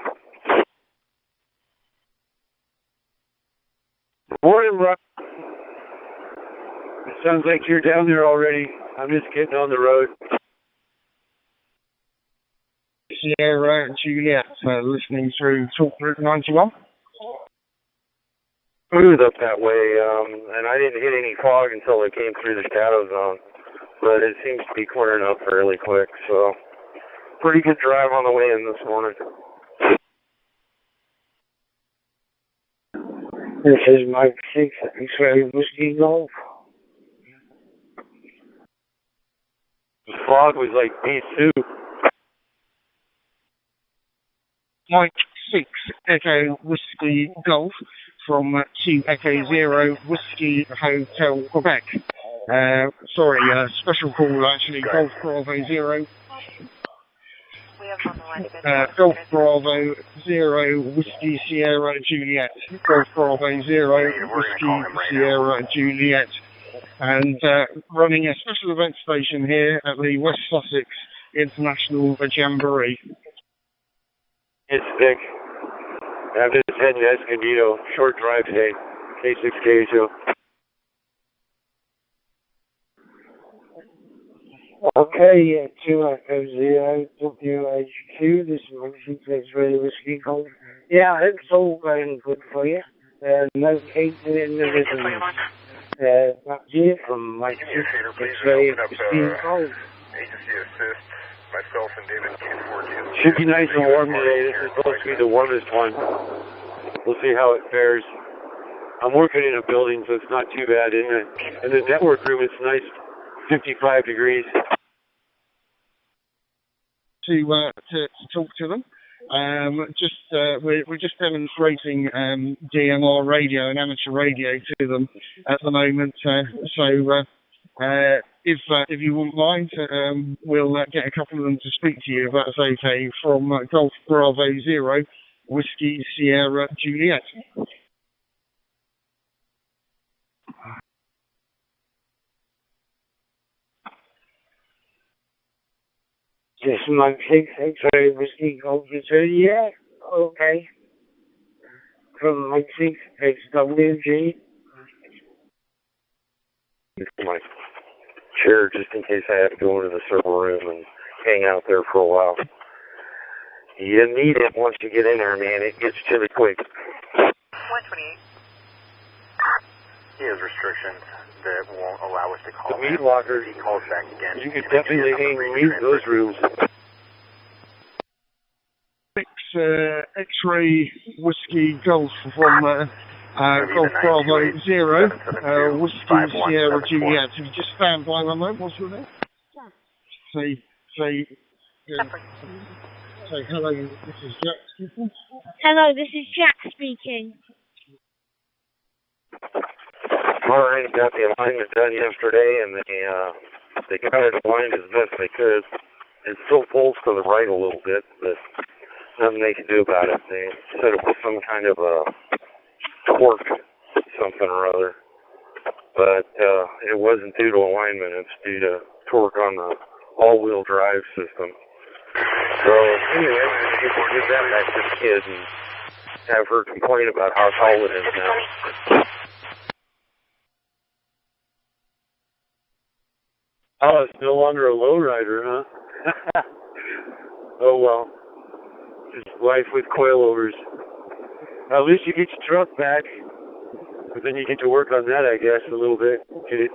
Morning, Rob. It sounds like you're down there already. I'm just getting on the road.
Sierra Juliet, listening through Talk Route 91.
Smooth up that way, and I didn't hit any fog until I came through the shadow zone, but it seems to be clearing up fairly quick, so pretty good drive on the way in this morning.
This is Mike 6 X-Ray Whiskey Golf.
The fog was like B2.
Mike 6 Echo Whiskey Golf from 2 Echo 0 Whiskey Hotel Quebec. Special call actually, Golf Bravo 0. Golf Bravo 0 Whiskey Sierra Juliet. Golf Bravo 0 Whiskey Sierra Juliet. And running a special event station here at the West Sussex International Jamboree.
It's Vic. I'm just heading to Escondido. Short drive today. K6KHO.
Okay, 2 Echo 0 WHQ. This is Mike 6 X-Ray Whiskey Golf. Yeah, it's all going good for you. No cases in the rhythm. That's here from Mike 6 X-Ray Whiskey Golf.
Agency assist. My yourself and David 242.
Should be nice and warm today. This is supposed to be the warmest one. We'll see how it fares. I'm working in a building, so it's not too bad. In the network room, it's nice, 55 degrees.
To talk to them. We're just demonstrating DMR radio and amateur radio to them at the moment. If you wouldn't mind, we'll get a couple of them to speak to you, if that's okay, from Golf Bravo 0, Whiskey Sierra Juliet.
Yes, Mike 6, X-ray, Whiskey, Golf, yeah, okay. From Mike 6, XWG.
My chair, just in case I have to go into the server room and hang out there for a while. You need it once you get in there, man. It gets chilly quick.
128.
He has restrictions that won't allow us to call
the meat lockers.
He calls back again.
You could definitely leave those rooms.
X-ray Whiskey Golf from Golf Bravo 0, Whiskey Sierra Juliet. If you just stand by one moment, what's your name? Say hello, this is Jack speaking.
Hello, this is Jack speaking.
Alright, got the alignment done yesterday, and they got it aligned as best they could. It still pulls to the right a little bit, but nothing they can do about it. They said it was some kind of a torque, something or other. But it wasn't due to alignment, it's due to torque on the all-wheel drive system. So, anyway, I get to give that back to the kid and have her complain about how tall it is now. Oh, it's no longer a lowrider, huh? Oh, well. Just life with coilovers. At least you get your truck back. But then you get to work on that, I guess, a little bit. Get it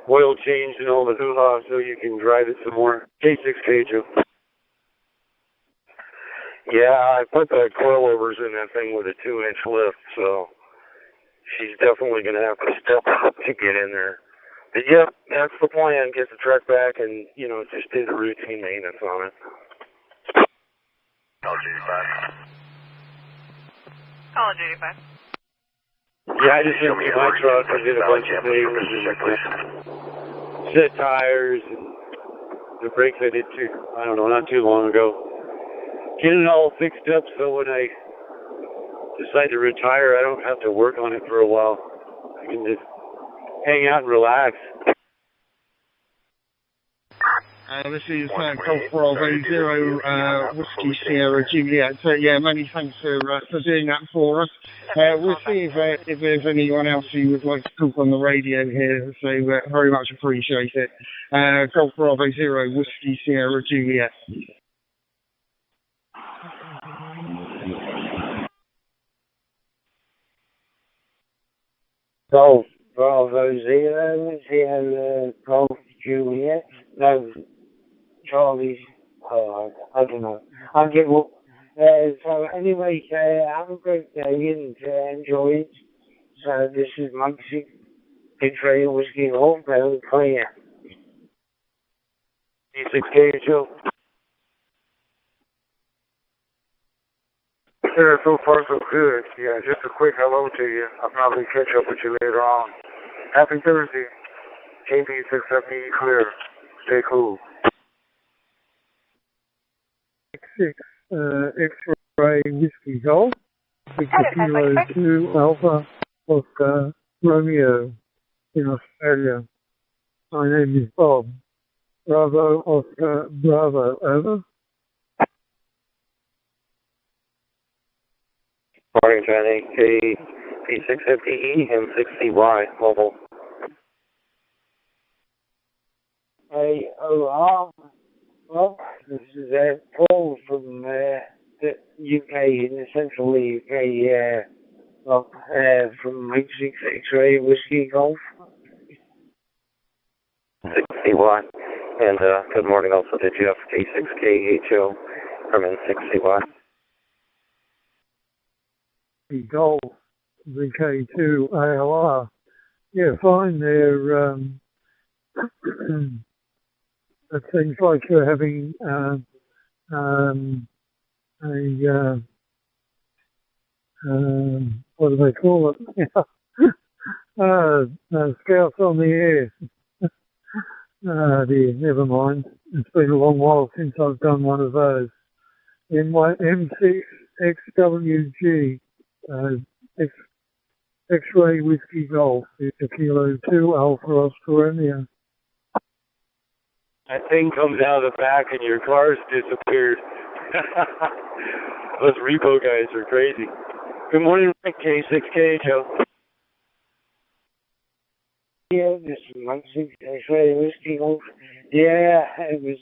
oil changed and all the hoo-ha so you can drive it some more. K6K, Joe. Yeah, I put the coilovers in that thing with a 2-inch lift, so she's definitely going to have to step up to get in there. But yep, that's the plan. Get the truck back and, just do the routine maintenance on it.
Call J5.
Call J5.
Yeah, I just emptied my truck and did a bunch of things and set tires and the brakes I did not too long ago. Get it all fixed up so when I decide to retire, I don't have to work on it for a while. I can just hang out and relax.
This is Golf Bravo 0, Whiskey Sierra Juliet. Yeah, many thanks for doing that for us. We'll see if there's anyone else who would like to talk on the radio here, so very much appreciate it. Golf Bravo 0, Whiskey Sierra Juliet.
Golf Bravo 0, Sierra Golf Juliet. No, Charlie's, I don't know. I'll get so anyway, have a great day and enjoy it. So this is Mike 6, X-ray Whiskey Golf, clear.
K6K, Joe.
Yeah, so far so good. Yeah, just a quick hello to you. I'll probably catch up with you later on. Happy Thursday. KB6FE clear. Stay cool.
X-ray Whiskey Golf, Victor Kilo 2 Alpha Oscar Romeo in Australia. My name is Bob. Bravo Oscar Bravo, over.
Morning, Johnny. P650E M60Y, mobile.
Hey, well, this is Paul from the UK, in the central UK, from Mike 6 X-ray Whiskey Golf.
60Y. And good morning also to Jeff K6KHO from N6CY.
Golf VK2 ALR. Yeah, fine. They're it seems like you're having what do they call it? Scouts on the air. Dear, never mind. It's been a long while since I've done one of those. M6XWG, X-ray Whiskey Golf, Kilo 2 Alpha Australia.
That thing comes out of the back and your car's disappeared. Those repo guys are crazy. Good morning, K6KHO.
Yeah, this is Muncie, X-ray Whiskey Golf. Yeah, it was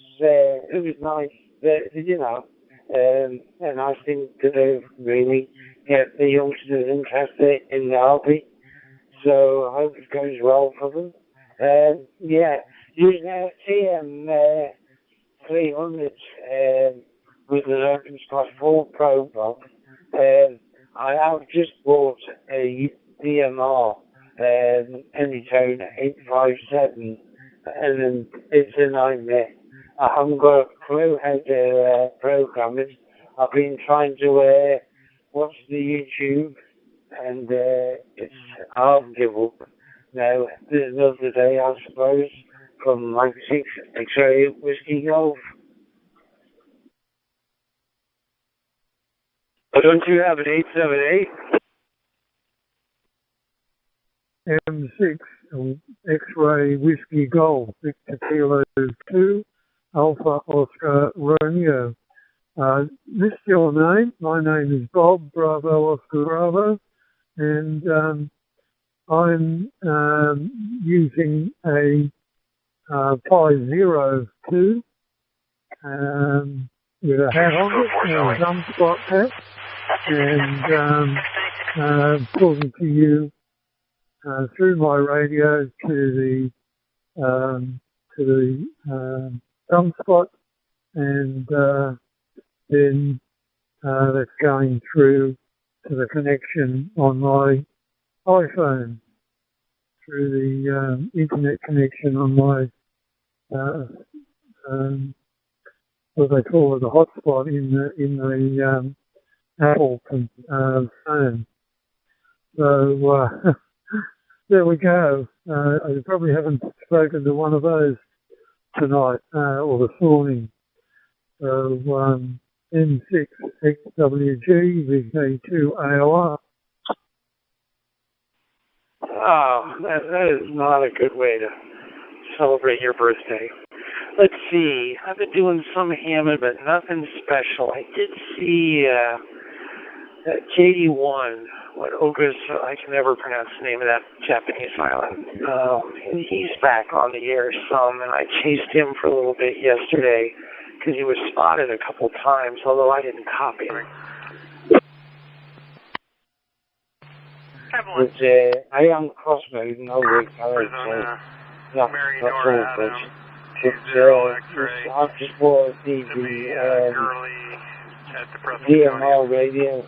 nice, but, you know, a nice thing to do, really, get the youngsters interested in the hobby. So I hope it goes well for them. Yeah, using our TM300 with the Open Scott 4 Pro box. I have just bought a DMR Anytone 857, and then it's a nightmare. I haven't got a clue how to program it. I've been trying to watch the YouTube, and it's hard to give up. Now, there's another day, I suppose, from 96 X-ray Whiskey Golf.
Don't you have an 878?
M6 X-ray Whiskey Golf, Victor Kilo 2 Alpha Oscar Romeo. Missed your name. My name is Bob, Bravo Oscar Bravo, and I'm using a Pi 02 with a hat on it, a thumb spot hat, and talking to you through my radio to the thumb spot, and then that's going through to the connection on my iPhone, through the internet connection on my what they call it, the hotspot in the Apple phone. So there we go. I probably haven't spoken to one of those tonight or this morning. So M6 XWG VK2 AOR.
Oh, that is not a good way to celebrate your birthday. Let's see. I've been doing some Hammond, but nothing special. I did see KD1, what Oga's, I can never pronounce the name of that Japanese island. And he's back on the air some, and I chased him for a little bit yesterday because he was spotted a couple times, although I didn't copy him.
But I am crossbow, no rig, not so much. I've just bought the DMR radio,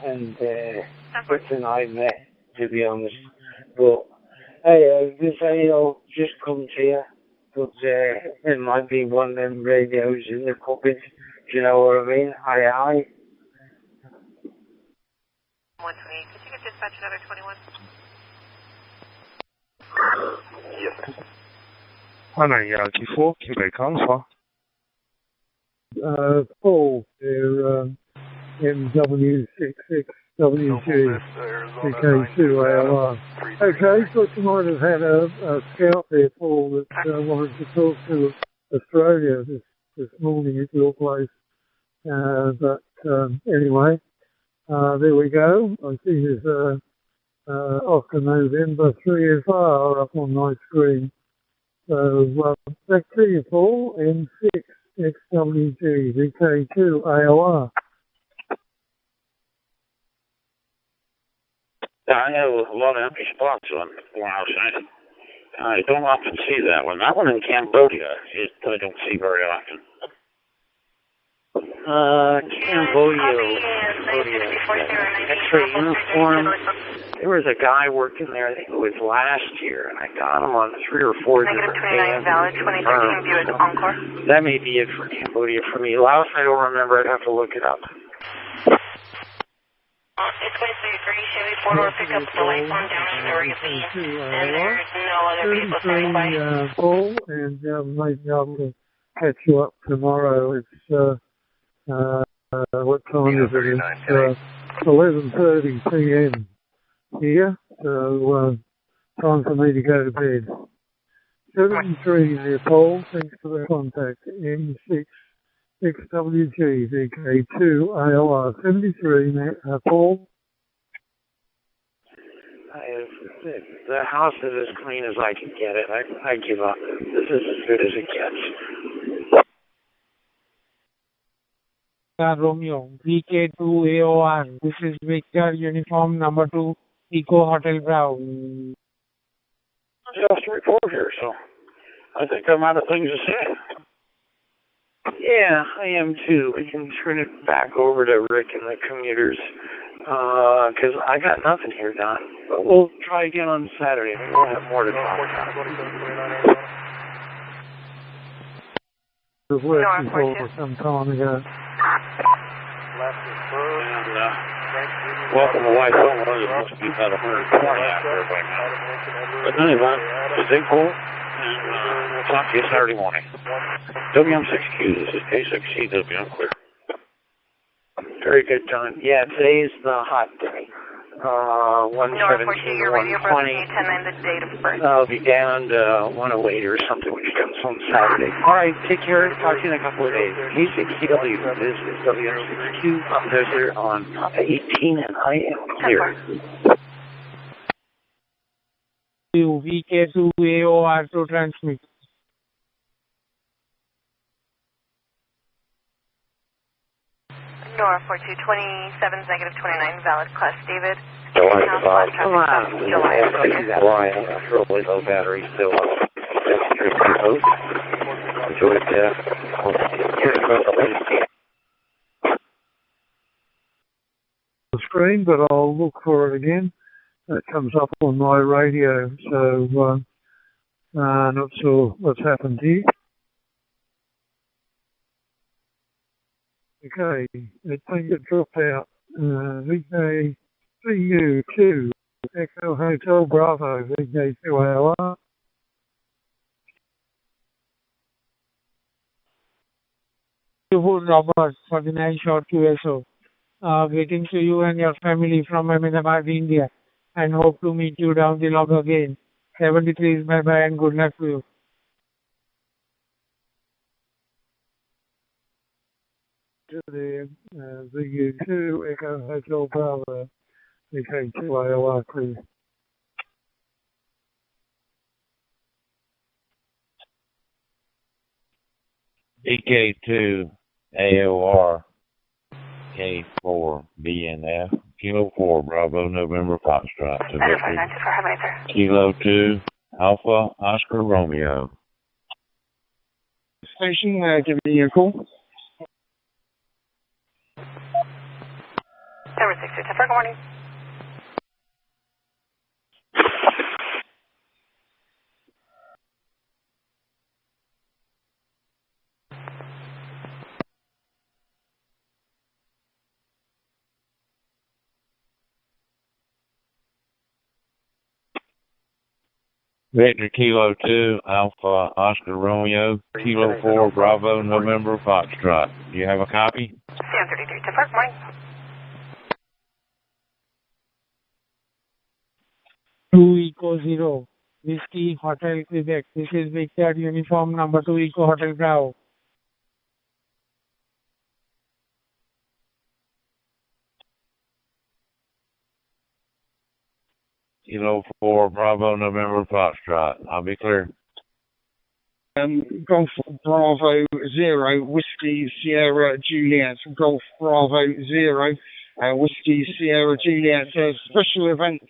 and it's a nightmare, to be honest. But hey, this will just come to you, but it might be one of them radios in the cupboard, do you know what I mean? Aye.
128, could you get dispatch another 21?
Yes.
194, Quebec Alpha.
Paul, they're MW66WG VK2ALR. Okay, thought you might have had a scout there, Paul, that wanted to talk to Australia this morning at your place. But anyway, there we go. I see there's Oscar November 3FR up on my screen. So back to you, Paul. M6 XWG VK2 AOR.
I have a lot of empty spots on outside. I don't often see that one. That one in Cambodia, I don't see very often. Cambodia, X-ray uniform. There was a guy working there, I think it was last year, and I got him on 3 or 4 different bands. That may be it for Cambodia for me. Laos, I don't remember. I'd have to look it up.
It's going to be a green Chevy 4-door pickup for lights on down in the Oregon, and there's no other vehicle standing by.
Paul, and maybe I'll catch you up tomorrow. It's what time is it? It's 11:30 p.m. here, so time for me to go to bed. 730 Paul, thanks for the contact. M6 XWG VK2 ALR 73 Paul.
The house is as clean as I can get it. I give up. This is as good as it gets.
Romeo, VK2 AOR. This is Victor Uniform number 2, Eco Hotel Bravo.
Just report here, so I think I'm out of things to say. Yeah, I am too. We can turn it back over to Rick and the commuters, because I got nothing here, Don. But we'll try again on Saturday. Maybe we'll have more to talk about.
It was working for some time ago.
And, welcome to White Home. It must be about 120 out there by now. But anyway, stay cool, and we'll talk to you Saturday morning. WM6Q, this is K6CW, I'm clear. Very good time. Yeah, today's the hot day. 117 or 120. I'll be down to 108 or something, which comes on Saturday. All right, take care. Talk to you in a couple of days. K6CW, this is WM6Q. I'm here on 18, and I am clear.
VK2 AOR to transmit.
Nora 4227, negative 29, valid class David.
Come on, Ryan, really low battery still. Enjoy it,
the screen, but I'll look for it again. It comes up on my radio, so not sure what's happened here. Okay, I think it dropped out. VK2 Echo Hotel Bravo, VK2 ALR.
Robert, 49 short QSO. Greetings to you and your family from Ahmedabad, India, and hope to meet you down the log again. 73 is bye-bye and good luck to you.
To the VU2 Echo Hotel Bravo, VK2 AOR clear.
VK2 AOR K4 BNF Kilo 4 Bravo November Foxtrot to Victor Kilo 2 Alpha Oscar Romeo.
Station, give me a call.
762, good morning.
Victor Kilo 2 Alpha Oscar Romeo Kilo 4 Bravo November Foxtrot. Do you have a copy?
733, good morning.
2 Eco 0 Whiskey Hotel Quebec. This is Victor Uniform number 2 Eco Hotel Bravo.
Kilo 4 Bravo November Foxtrot. I'll be clear.
Golf Bravo 0 Whiskey Sierra Juliet. Golf Bravo 0 Whiskey Sierra Juliet. Special event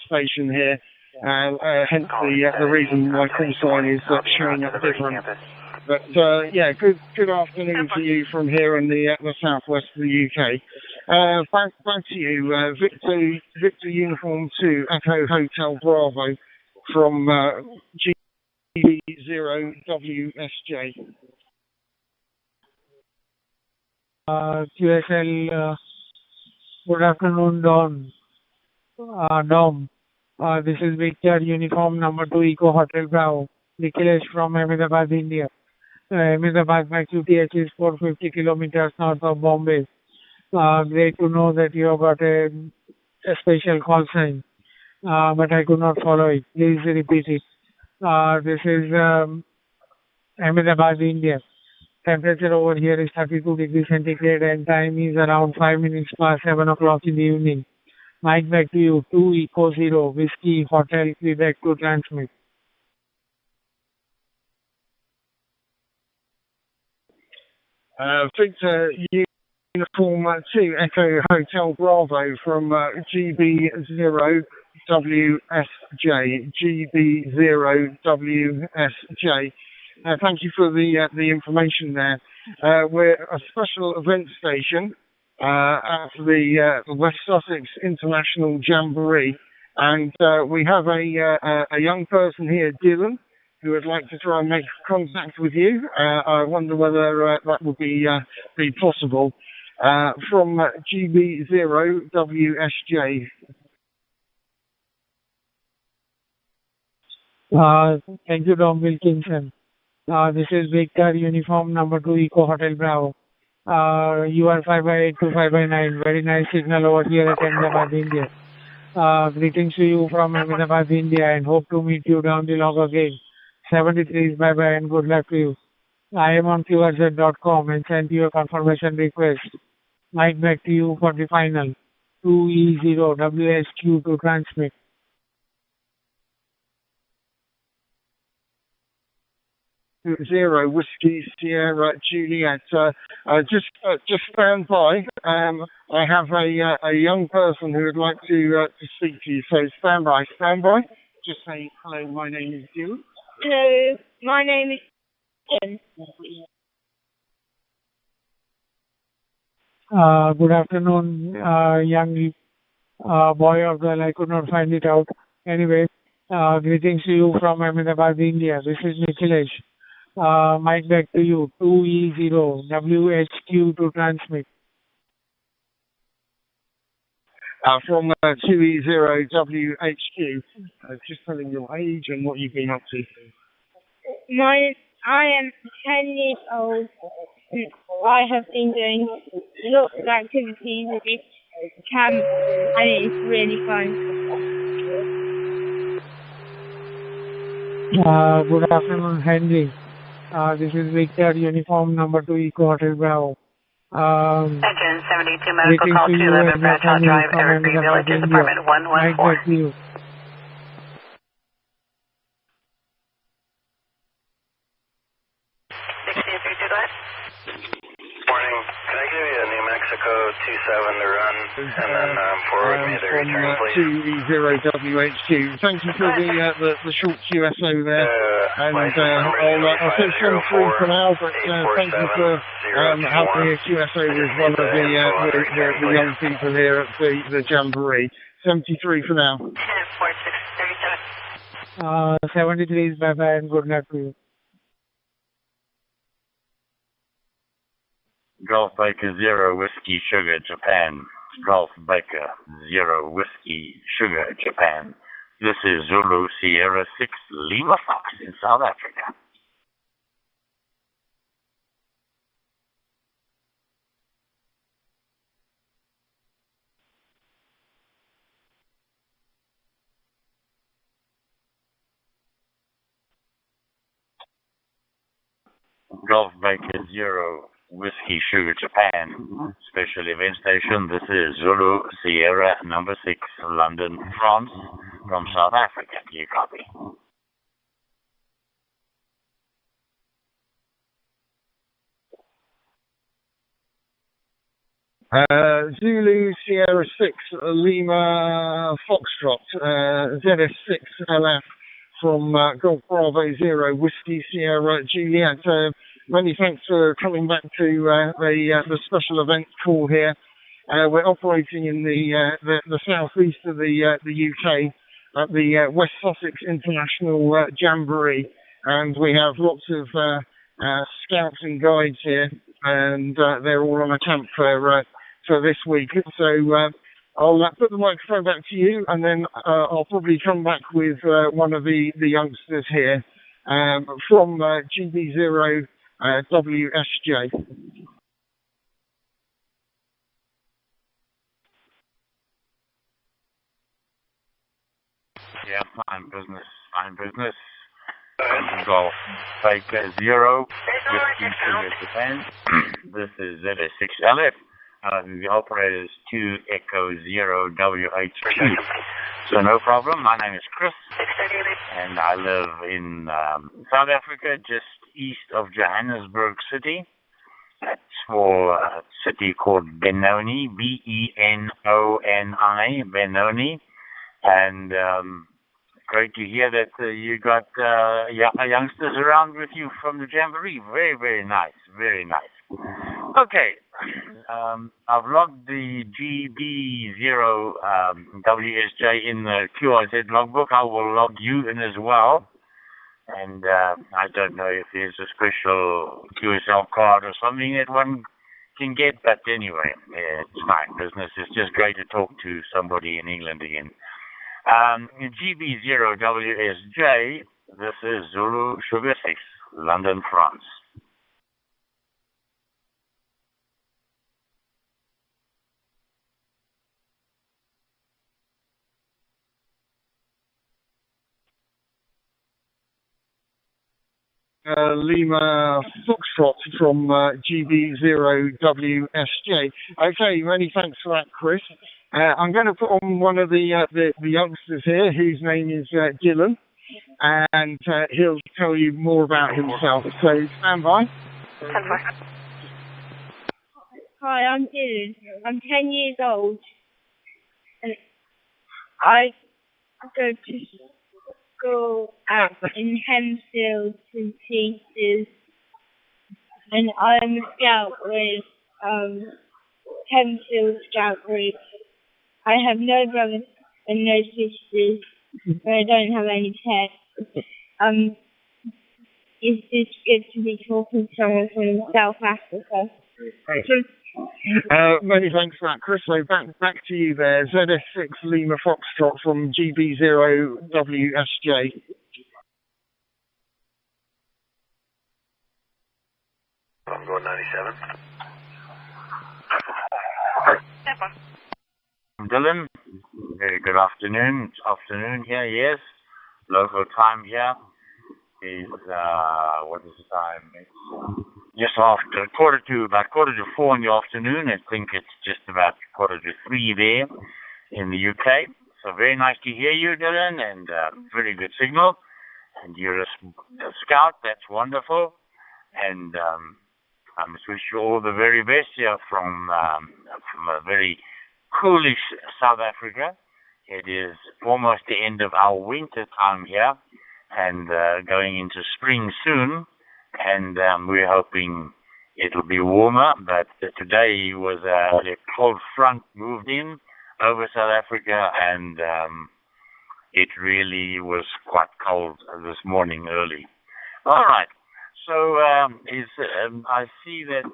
station here
hence the reason my call sign is showing up different. But yeah, good afternoon to you from here in the southwest of the UK. Back to you, Victor Uniform 2 Echo Hotel Bravo from GB0WSJ.
QSL, good afternoon, Dom. This is Victor Uniform number 2 Eco Hotel Bravo. Nikhilesh from Ahmedabad, India. Ahmedabad by QTH is 450 kilometers north of Bombay. Great to know that you have got a special call sign, but I could not follow it. Please repeat it. This is Ahmedabad, India. Temperature over here is 32 degrees centigrade and time is around 5 minutes past 7 o'clock in the evening. Mike back to you. 2 Eco 0 Whiskey Hotel Quebec to transmit.
Victor Uniform 2 Echo Hotel Bravo from GB0WSJ. GB0WSJ. Thank you for the information there. We're a special event station at the West Sussex International Jamboree, and we have a young person here, Dylan, who would like to try and make contact with you. I wonder whether that would be possible. From GB0WSJ.
Thank you, Dom Wilkinson. This is Victor Uniform number 2 Eco Hotel Bravo. You are 5/8 to 5/9. Very nice signal over here at Ahmedabad, India. Greetings to you from Ahmedabad, India, and hope to meet you down the log again. 73 bye-bye and good luck to you. I am on QRZ.com and sent you a confirmation request. Mike back to you for the final. 2E0WSQ to transmit.
Zero Whiskey Sierra Juliet. Just stand by. I have a young person who would like to speak to you. So stand by. Just say hello. My name is Dylan.
Hello, my name is Dylan.
Good afternoon, young boy or girl. I could not find it out. Anyway, greetings to you from Ahmedabad, India. This is Nikhilesh. Mike back to you. 2E0WHQ to transmit.
From 2E0WHQ. Just telling your age and what you've been up to.
I am 10 years old. I have been doing lots of activities with this camp and it's really fun.
Good afternoon, Henry. This is Victor Uniform number 2 Eco Hotel Bravo.
Engine 72 medical call 211 Bradshaw Drive, Evergreen Villages, apartment 114.
Morning. Can I give you a New Mexico 27 to run and then forward me the return, please?
2E0WHQ. Thank you for the short QSO there. And I'll say some through for now, but thank you for helping a QSO with one of the young people here at the Jamboree. 73 for now.
73 is bye-bye and good luck to you.
Golf Baker 0 Whiskey Sugar Japan. Golf Baker 0 Whiskey Sugar Japan. This is Zulu Sierra 6 Lima Fox in South Africa. Golf Baker 0 Whiskey Sugar Japan. Special event station. This is Zulu Sierra number 6 London, France. From South Africa. Do you copy?
Zulu Sierra 6 Lima Foxtrot, ZS6 LF from Golf Bravo 0 Whiskey Sierra Juliet. Many thanks for coming back to the special event call here. We're operating in the southeast of the UK at the West Sussex International Jamboree, and we have lots of scouts and guides here, and they're all on a camp for this week. So I'll put the microphone back to you, and then I'll probably come back with one of the youngsters here from GB0 WSJ.
Yeah, fine business, fine business. Golf Baker 0, Whiskey Sugar Japan. This is ZS6LF. The operator is 2 Echo 0 WH2. So no problem. My name is Chris, and I live in South Africa, just east of Johannesburg City. That's for a city called Benoni, Benoni, Benoni. And great to hear that you got youngsters around with you from the Jamboree. Very, very nice. Very nice. Okay. I've logged the GB0 WSJ in the QRZ logbook. I will log you in as well. And I don't know if there's a special QSL card or something that one can get. But anyway, it's fine. Business. It's just great to talk to somebody in England again. GB0 WSJ, this is Zulu Sugar 6, London, France.
Lima Foxtrot from GB0 WSJ. Okay, many thanks for that, Chris. I'm going to put on one of the youngsters here, whose name is Dylan, and he'll tell you more about himself. So stand by.
Hi, I'm Dylan. I'm 10 years old, and I go to school in Hempfield, St. Peter's, and I'm a scout with Hempfield Scout Group. I have no brothers and no sisters, but I don't have any pets. It's just good to be talking to someone from South Africa.
Many thanks for that, Chris. So back to you there. ZS6 Lima Foxtrot from GB0 WSJ.
I'm going 97.
Dylan, very good afternoon. It's afternoon here, yes. Local time here is, what is the time? It's just after about quarter to 4 in the afternoon. I think it's just about quarter to 3 there in the UK. So very nice to hear you, Dylan, and very good signal. And you're a scout, that's wonderful. And I must wish you all the very best here from a very coolish South Africa. It is almost the end of our winter time here, and going into spring soon, and we're hoping it'll be warmer. But today was a cold front moved in over South Africa, and it really was quite cold this morning early. All right. So I see that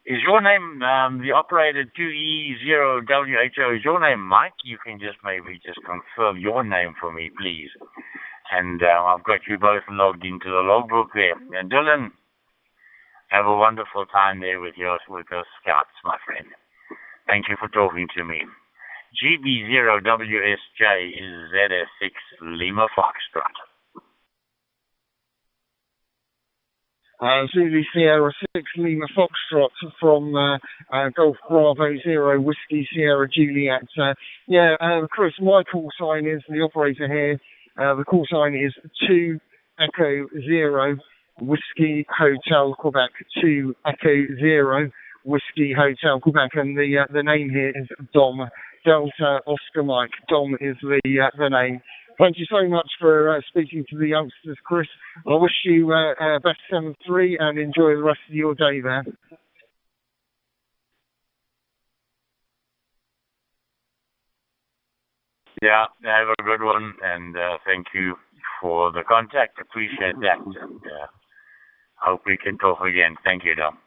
is your name the operator 2E0WHO? Is your name Mike? You can just maybe just confirm your name for me, please. And I've got you both logged into the logbook there. And Dylan, have a wonderful time there with your scouts, my friend. Thank you for talking to me. GB0WSJ is ZS6 Lima Foxtrot.
Zulu Sierra 6 Lima Foxtrot from Golf Bravo 0 Whiskey Sierra Juliet. Chris, my call sign is, the operator here, the call sign is 2 Echo 0 Whiskey Hotel Quebec 2 Echo 0 Whiskey Hotel Quebec, and the name here is Dom. Delta Oscar Mike. Dom is the name. Thank you so much for speaking to the youngsters, Chris. I wish you best 7-3 and enjoy the rest of your day there.
Yeah, have a good one, and thank you for the contact. Appreciate that. And, hope we can talk again. Thank you, Dom.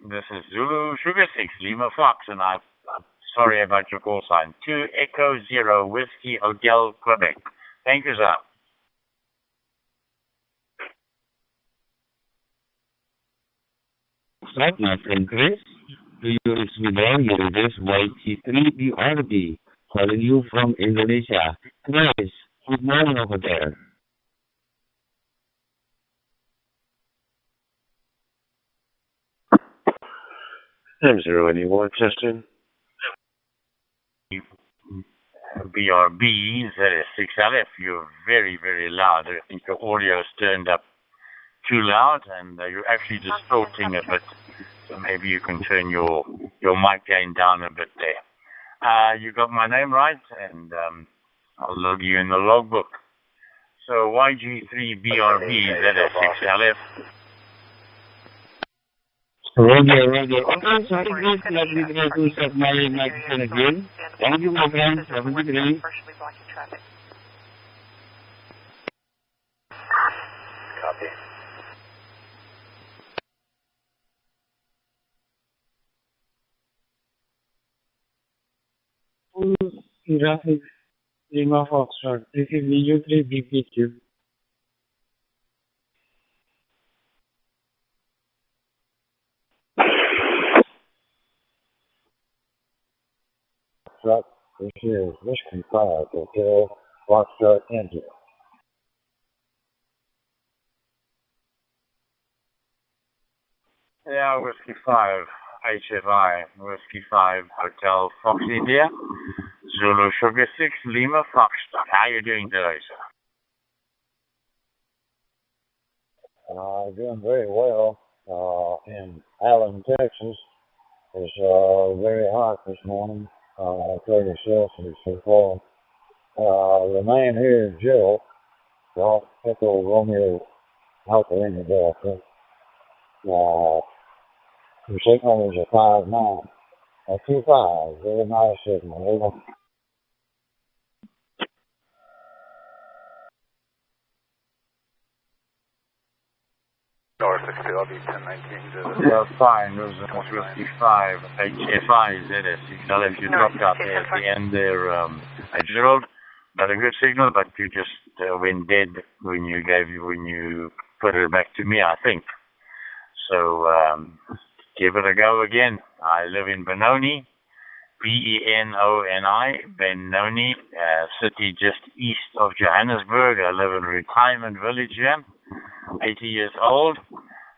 This is Zulu Sugar 6, Lima Fox, and I'm sorry about your call sign. 2 Echo 0 Whiskey Hotel Quebec. Thank you, sir.
Right, my friend Chris. Do you receive your address YT3BRB, calling you from Indonesia. Chris, good morning over there.
M081, testing.
BRB, ZS6LF, you're very, very loud. I think your audio is turned up too loud, and you're actually distorting a bit. So maybe you can turn your mic gain down a bit there. You got my name right, and I'll log you in the logbook. So YG3BRB, ZS6LF.
Roger. Okay, sorry, Chris, let me try to set my microphone again. Thank you, my friend. Have a good day.
Copy.
Traffic, Lima Foxtrot. This is VU3BPQ.
This is Whiskey 5 Hotel Foxtrot India.
Yeah, Whiskey 5, HFI, Whiskey 5, Hotel Fox India, Zulu Sugar 6, Lima Foxtrot. How are you doing today, sir?
Doing very well. In Allen, Texas, it's very hot this morning. 30 Celsius so far. The man here is Jill. Golf Echo Romeo Alpha India Delta. The signal is a 5-9. A 2-5. Very nice signal. Over.
North 62, I'll be 1019.
Yeah, fine. Those are Whiskey 5, HFI, ZS6LF. You dropped out there at the end there, Gerald. Got a good signal, but you just went dead when you put it back to me, I think. So, give it a go again. I live in Benoni, Benoni, Benoni, city just east of Johannesburg. I live in a retirement village here, 80 years old,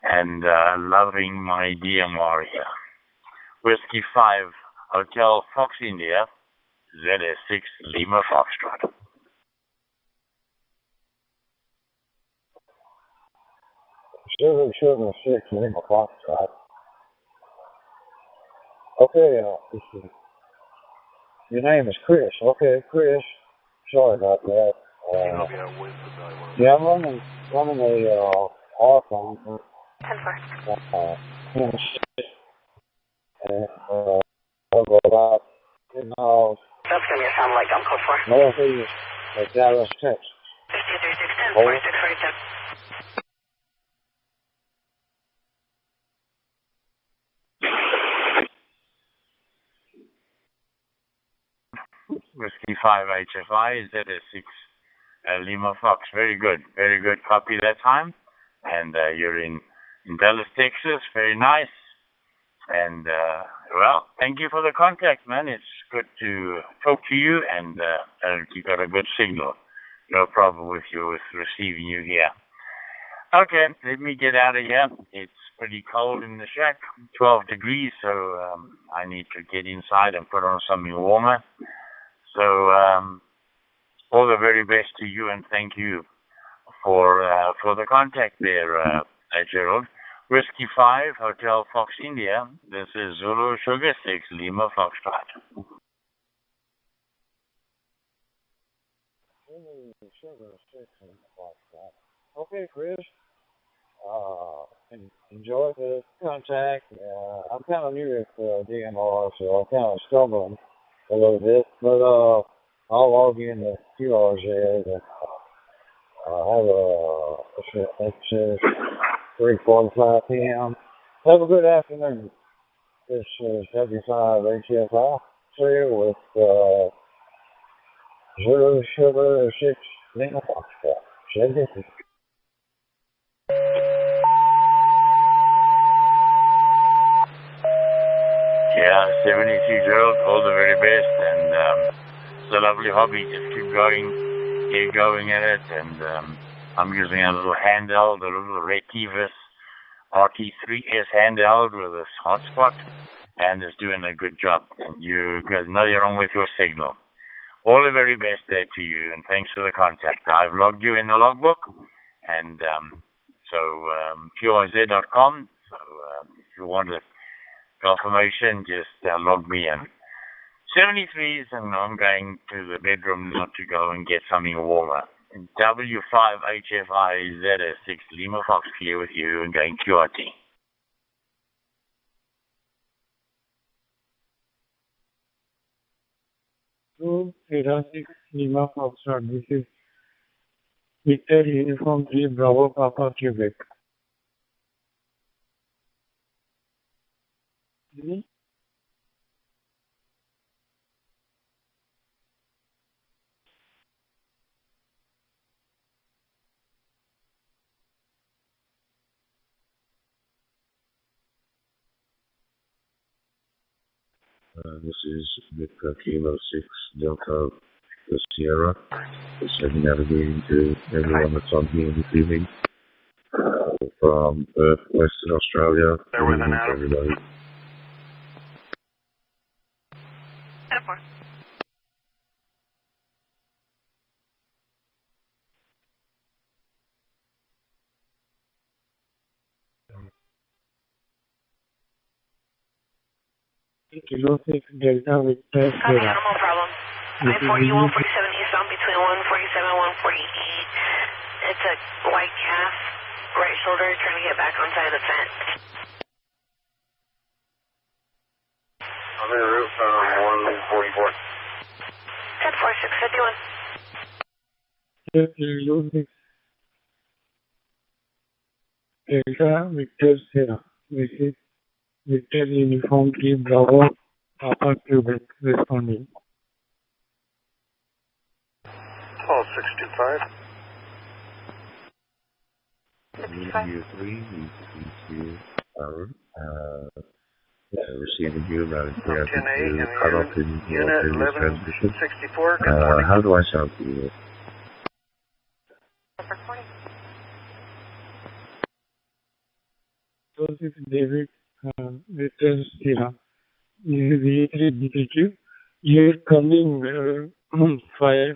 and loving my DMR here. Whiskey 5, Hotel Fox India, ZS6 Lima Foxtrot.
Sugar 6 Lima Foxtrot. Okay, your name is Chris. Okay, Chris. Sorry about that. Yeah, I'm running a R phone. About 10 miles.
That's going to sound like I'm code 4.
Northeast of Dallas, Texas.
53, 610, 46,
Whiskey 5 HFI, ZS6 Lima Fox. Very good copy that time. And you're in Dallas, Texas. Very nice. And, well, thank you for the contact, man. It's good to talk to you, and you got a good signal. No problem with receiving you here. Okay, let me get out of here. It's pretty cold in the shack, 12 degrees, so I need to get inside and put on something warmer. So, all the very best to you, and thank you for the contact there, Gerald. Whiskey 5, Hotel Fox India. This is Zulu Sugar 6, Lima Foxtrot.
Okay, Chris. Enjoy the contact. I'm kind of new at DMR, so I'm kind of struggling a little bit, but I'll log in the QRZ and have it says 3:45 p.m. Have a good afternoon. This is W5HFI here with Zulu Sugar 6 Lima Foxtrot. Send it.
Yeah, 72-year-old, all the very best, and it's a lovely hobby. Just keep going at it, and I'm using a little handheld, a little Retivus RT3S handheld with a hotspot, and it's doing a good job. And there's nothing wrong with your signal. All the very best there to you, and thanks for the contact. I've logged you in the logbook, and QRZ.com, so if you want to confirmation, just log me in. 73s, and I'm going to the bedroom not to go and get something warmer. W5HFI ZS6 Lima Fox clear with you and going QRT.
So, ZS6 Lima Fox, this is Victor Uniform 3 Bravo Papa Quebec.
This is Victor Kilo 6 Delta Sierra. Just navigating to everyone that's on here this evening from Perth, Western Australia.
There with an Adam.
Everybody.
Kilo 6 Delta Victor Sierra.
No problem. 941, 47 eastbound between 147 and 148. It's a white calf, right shoulder, trying to get back on side of the fence.
I'm en route from 144.
10-46, 51.
Kilo 6 Delta Victor Sierra. This is Victor Uniform 3 Bravo Papa Quebec responding.
12625.
Receiving you about to cut off in
Unit 1164.
how do I sound to you?
So this is David Victor Sierra. This is V3DPQ. You're coming fire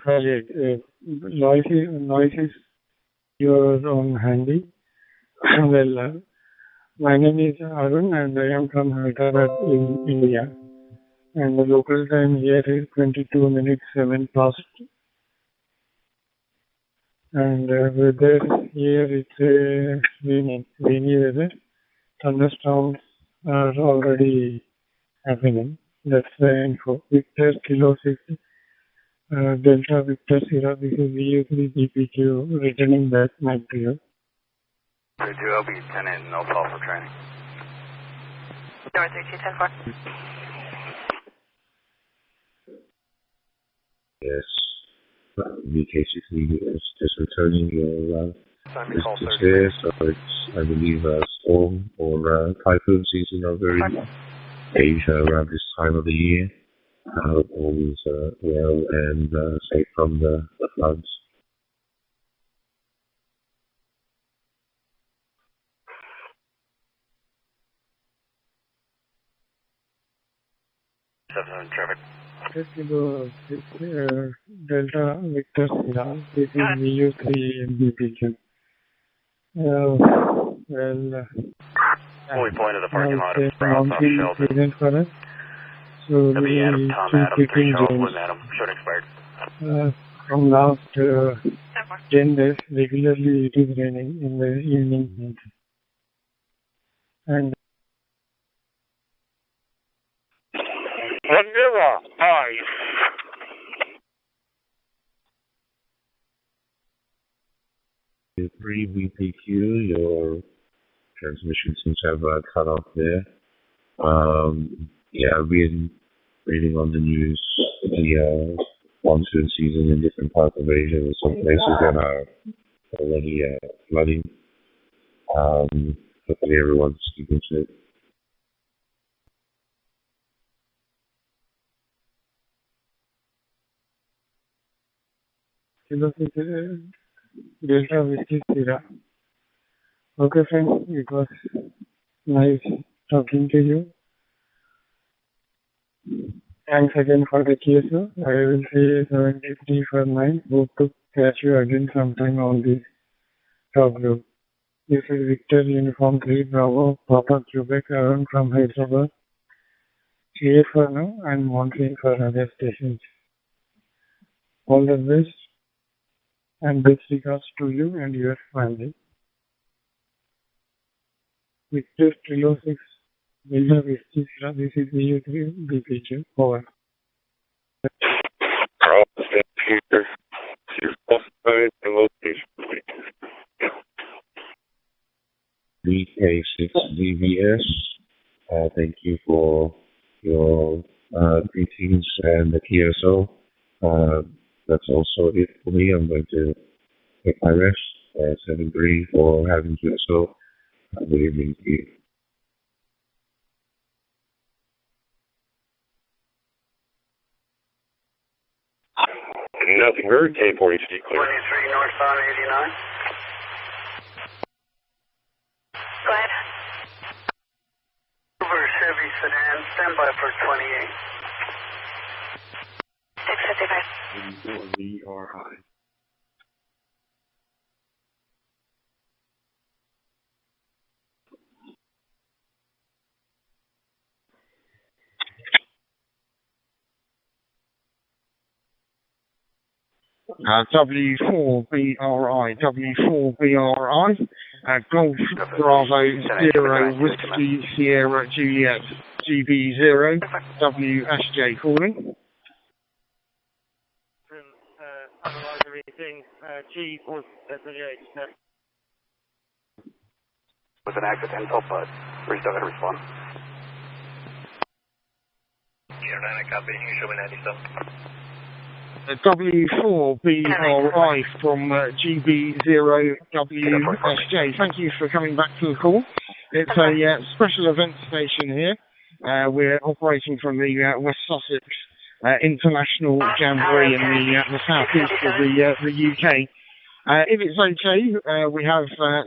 noises you're on handy. Well, my name is Arun and I am from Hyderabad in India. And the local time here is 22 minutes 7 past. And weather here it's rainy weather. Thunderstorms are already happening. That's the info. Victor Kilo 6 Delta Victor Sierra. This is VU3 DPQ returning back back to you.
Good, I'll be 10 in, no call for training.
North 3210-4.
Yes. VK60 is just returning your distance here, so it's, I believe, storm or typhoon season over in Asia around this time of the year. I hope all is well and safe from the floods.
Traffic.
Kilo 6 Delta Victor Sierra. This is VU3 DPQ. Well,
Fully point to the parking lot of
Okay,
Sprouts off
monthly
Shelton.
payment for that. So
W. Adam,
the
Tom
two
Adam, 3
picking
Charles,
zones
William Adam, short expired.
from last 10 days, regularly it is raining in the evening. And
YAVAPAI.
Pre-VPQ, your transmission seems to have cut off there. Yeah, I've been reading on the news the monsoon season in different parts of Asia. There's some places that are already flooding. Hopefully everyone's keeping safe.
Delta Whiskey Sierra. Okay, friends, it was nice talking to you. Thanks again for the QSO. I will say 73 for 9. Hope to catch you again sometime on this talk group. This is Victor Uniform 3 Bravo, Papa Quebec, Aaron from Hyderabad. Clear for now and monitoring for other stations. All the best and best regards to you and your family. Victor 306 Delta Whiskey Sierra, this is VU3 BPQ. Over.
Here. She's classified the location.
BK6DVS, thank you for your greetings and the QSO. That's also it for me. I'm going to take my rest. 7-3 for having QSO. Good evening to you.
Nothing heard, K40 clear.
23 northbound 89.
Go ahead.
Uber Chevy sedan, standby for 28.
655.
VRI.
W4BRI, Golf Bravo 0 Whiskey Sierra Juliet GB0 WSJ calling.
Otherwise, everything G was at the edge.
With an active info, but we're still going to respond.
Air 9, I copy. You show me 97.
W4BRI from GB0 WSJ. Thank you for coming back to the call. It's a special event station here. We're operating from the West Sussex International Jamboree in the southeast of the UK. If it's okay, we have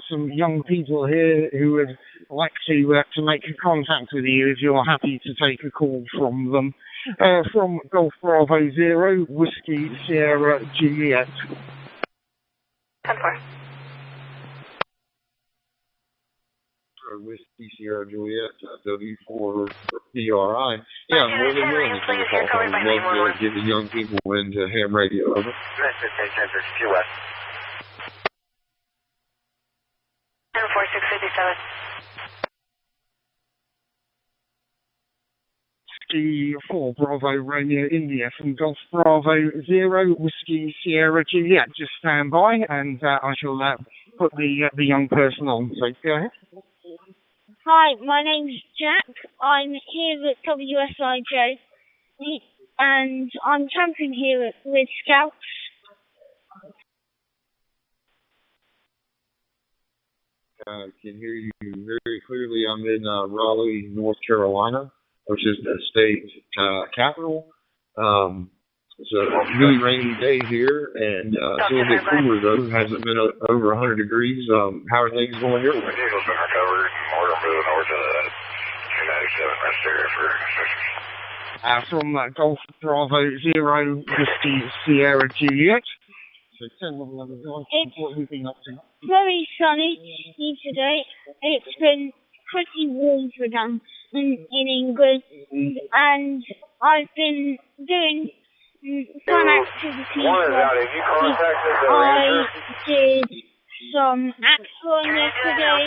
some young people here who would like to make contact with you if you're happy to take a call from them. From Golf Bravo 0, Whiskey Sierra Juliet.
10-4.
Whiskey Sierra Juliet, W4 PRI. Yeah, I'm more than willing to take a call. I would love to get the young people into ham radio. Over.
That's QS.
10-4, 657.
Whiskey 4 Bravo Romeo India from Golf Bravo 0 Whiskey Sierra Juliet. Just stand by and I shall put the young person on. So go ahead.
Hi, my name's Jack. I'm here at WSIJ and I'm camping here with Scouts.
I can hear you very clearly. I'm in Raleigh, North Carolina, which is the state capital. It's a really rainy day here, and it's a little bit cooler, though. It hasn't been over 100 degrees. How are things going your way?
Vehicle's been recovered. We're moving over to the 297 rest area for
from Golf Bravo 0 Whiskey Sierra Juliet. So 10 level 11, what have we been up to?
Very sunny today. It's been pretty were done in England, and I've been doing fun activities. I did some axon yesterday.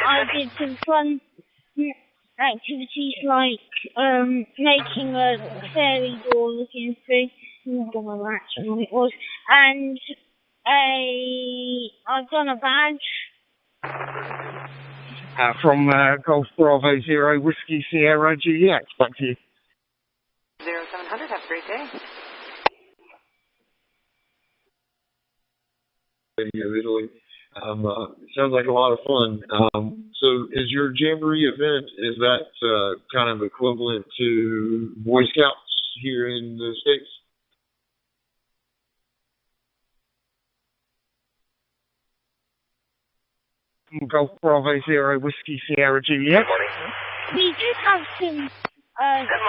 I did some fun activities like making a fairy door looking thing. I don't know actually what it was. And I've done a badge.
From Golf Bravo Zero Whiskey Sierra Juliet. Back to you.
0700, have a great day.
Italy. Sounds like a lot of fun. So is your Jamboree event, is that kind of equivalent to Boy Scouts here in the States?
Golf Bravo Zero Whiskey Sierra Juliet.
We do have some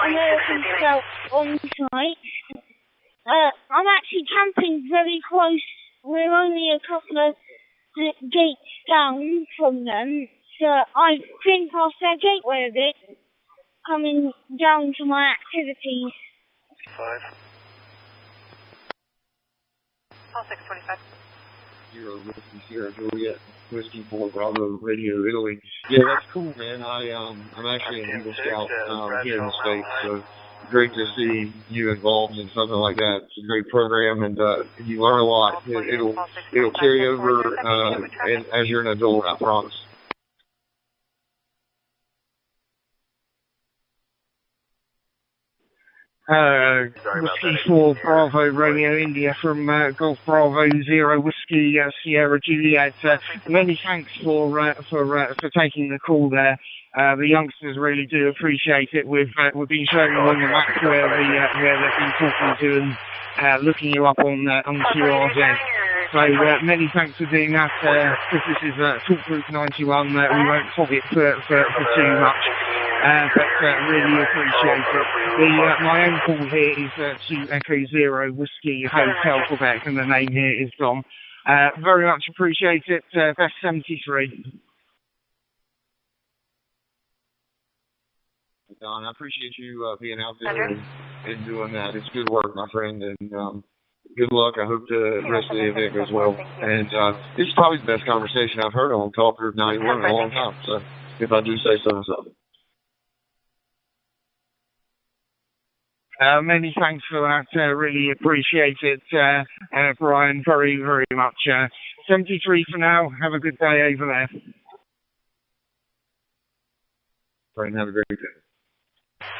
American scouts on site. I'm actually camping very close. We're only a couple of gates down from them, so I've been past their gateway a bit, coming down to my activities.
5. All 625.
Zero Whiskey Sierra Juliet, Whiskey 4 Bravo Radio Italy. Yeah, that's cool, man. I'm actually an Eagle Scout here in the States, so great to see you involved in something like that. It's a great program, and you learn a lot. It'll carry over and as you're an adult, I promise.
Whiskey 4 Bravo Radio India from Golf Bravo Zero Whiskey Sierra Juliet. Many thanks for taking the call there. The youngsters really do appreciate it. We've been showing them on the map where they've been talking to and looking you up on QRZ. So many thanks for doing that. This is Talk Group 91. We won't hog it for too much. But really appreciate it. My own call here is to Echo Zero Whiskey Hotel Quebec, and the name here is Dom. Very much appreciate it. Best 73.
Don, I appreciate you being out there and doing that. It's good work, my friend, and good luck. I hope the rest of the event goes well. And it's probably the best conversation I've heard on Talk Group 91 in a long time, so if I do say so myself.
Many thanks for that. Really appreciate it, Brian, very, very much. 73 for now. Have a good day over there.
Brian, have a great day.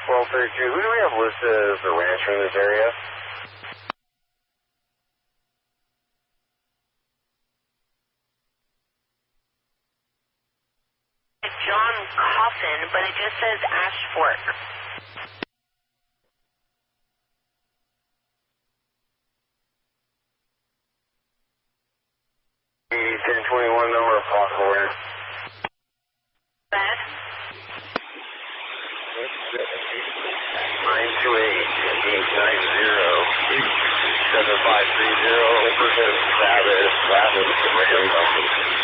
1232, who do we have listed as the rancher in this area?
John Coffin, but it just says Ashford.
The 1021 number of possible ranch.
Bad.
928-890-7530. Sabbath, radio company.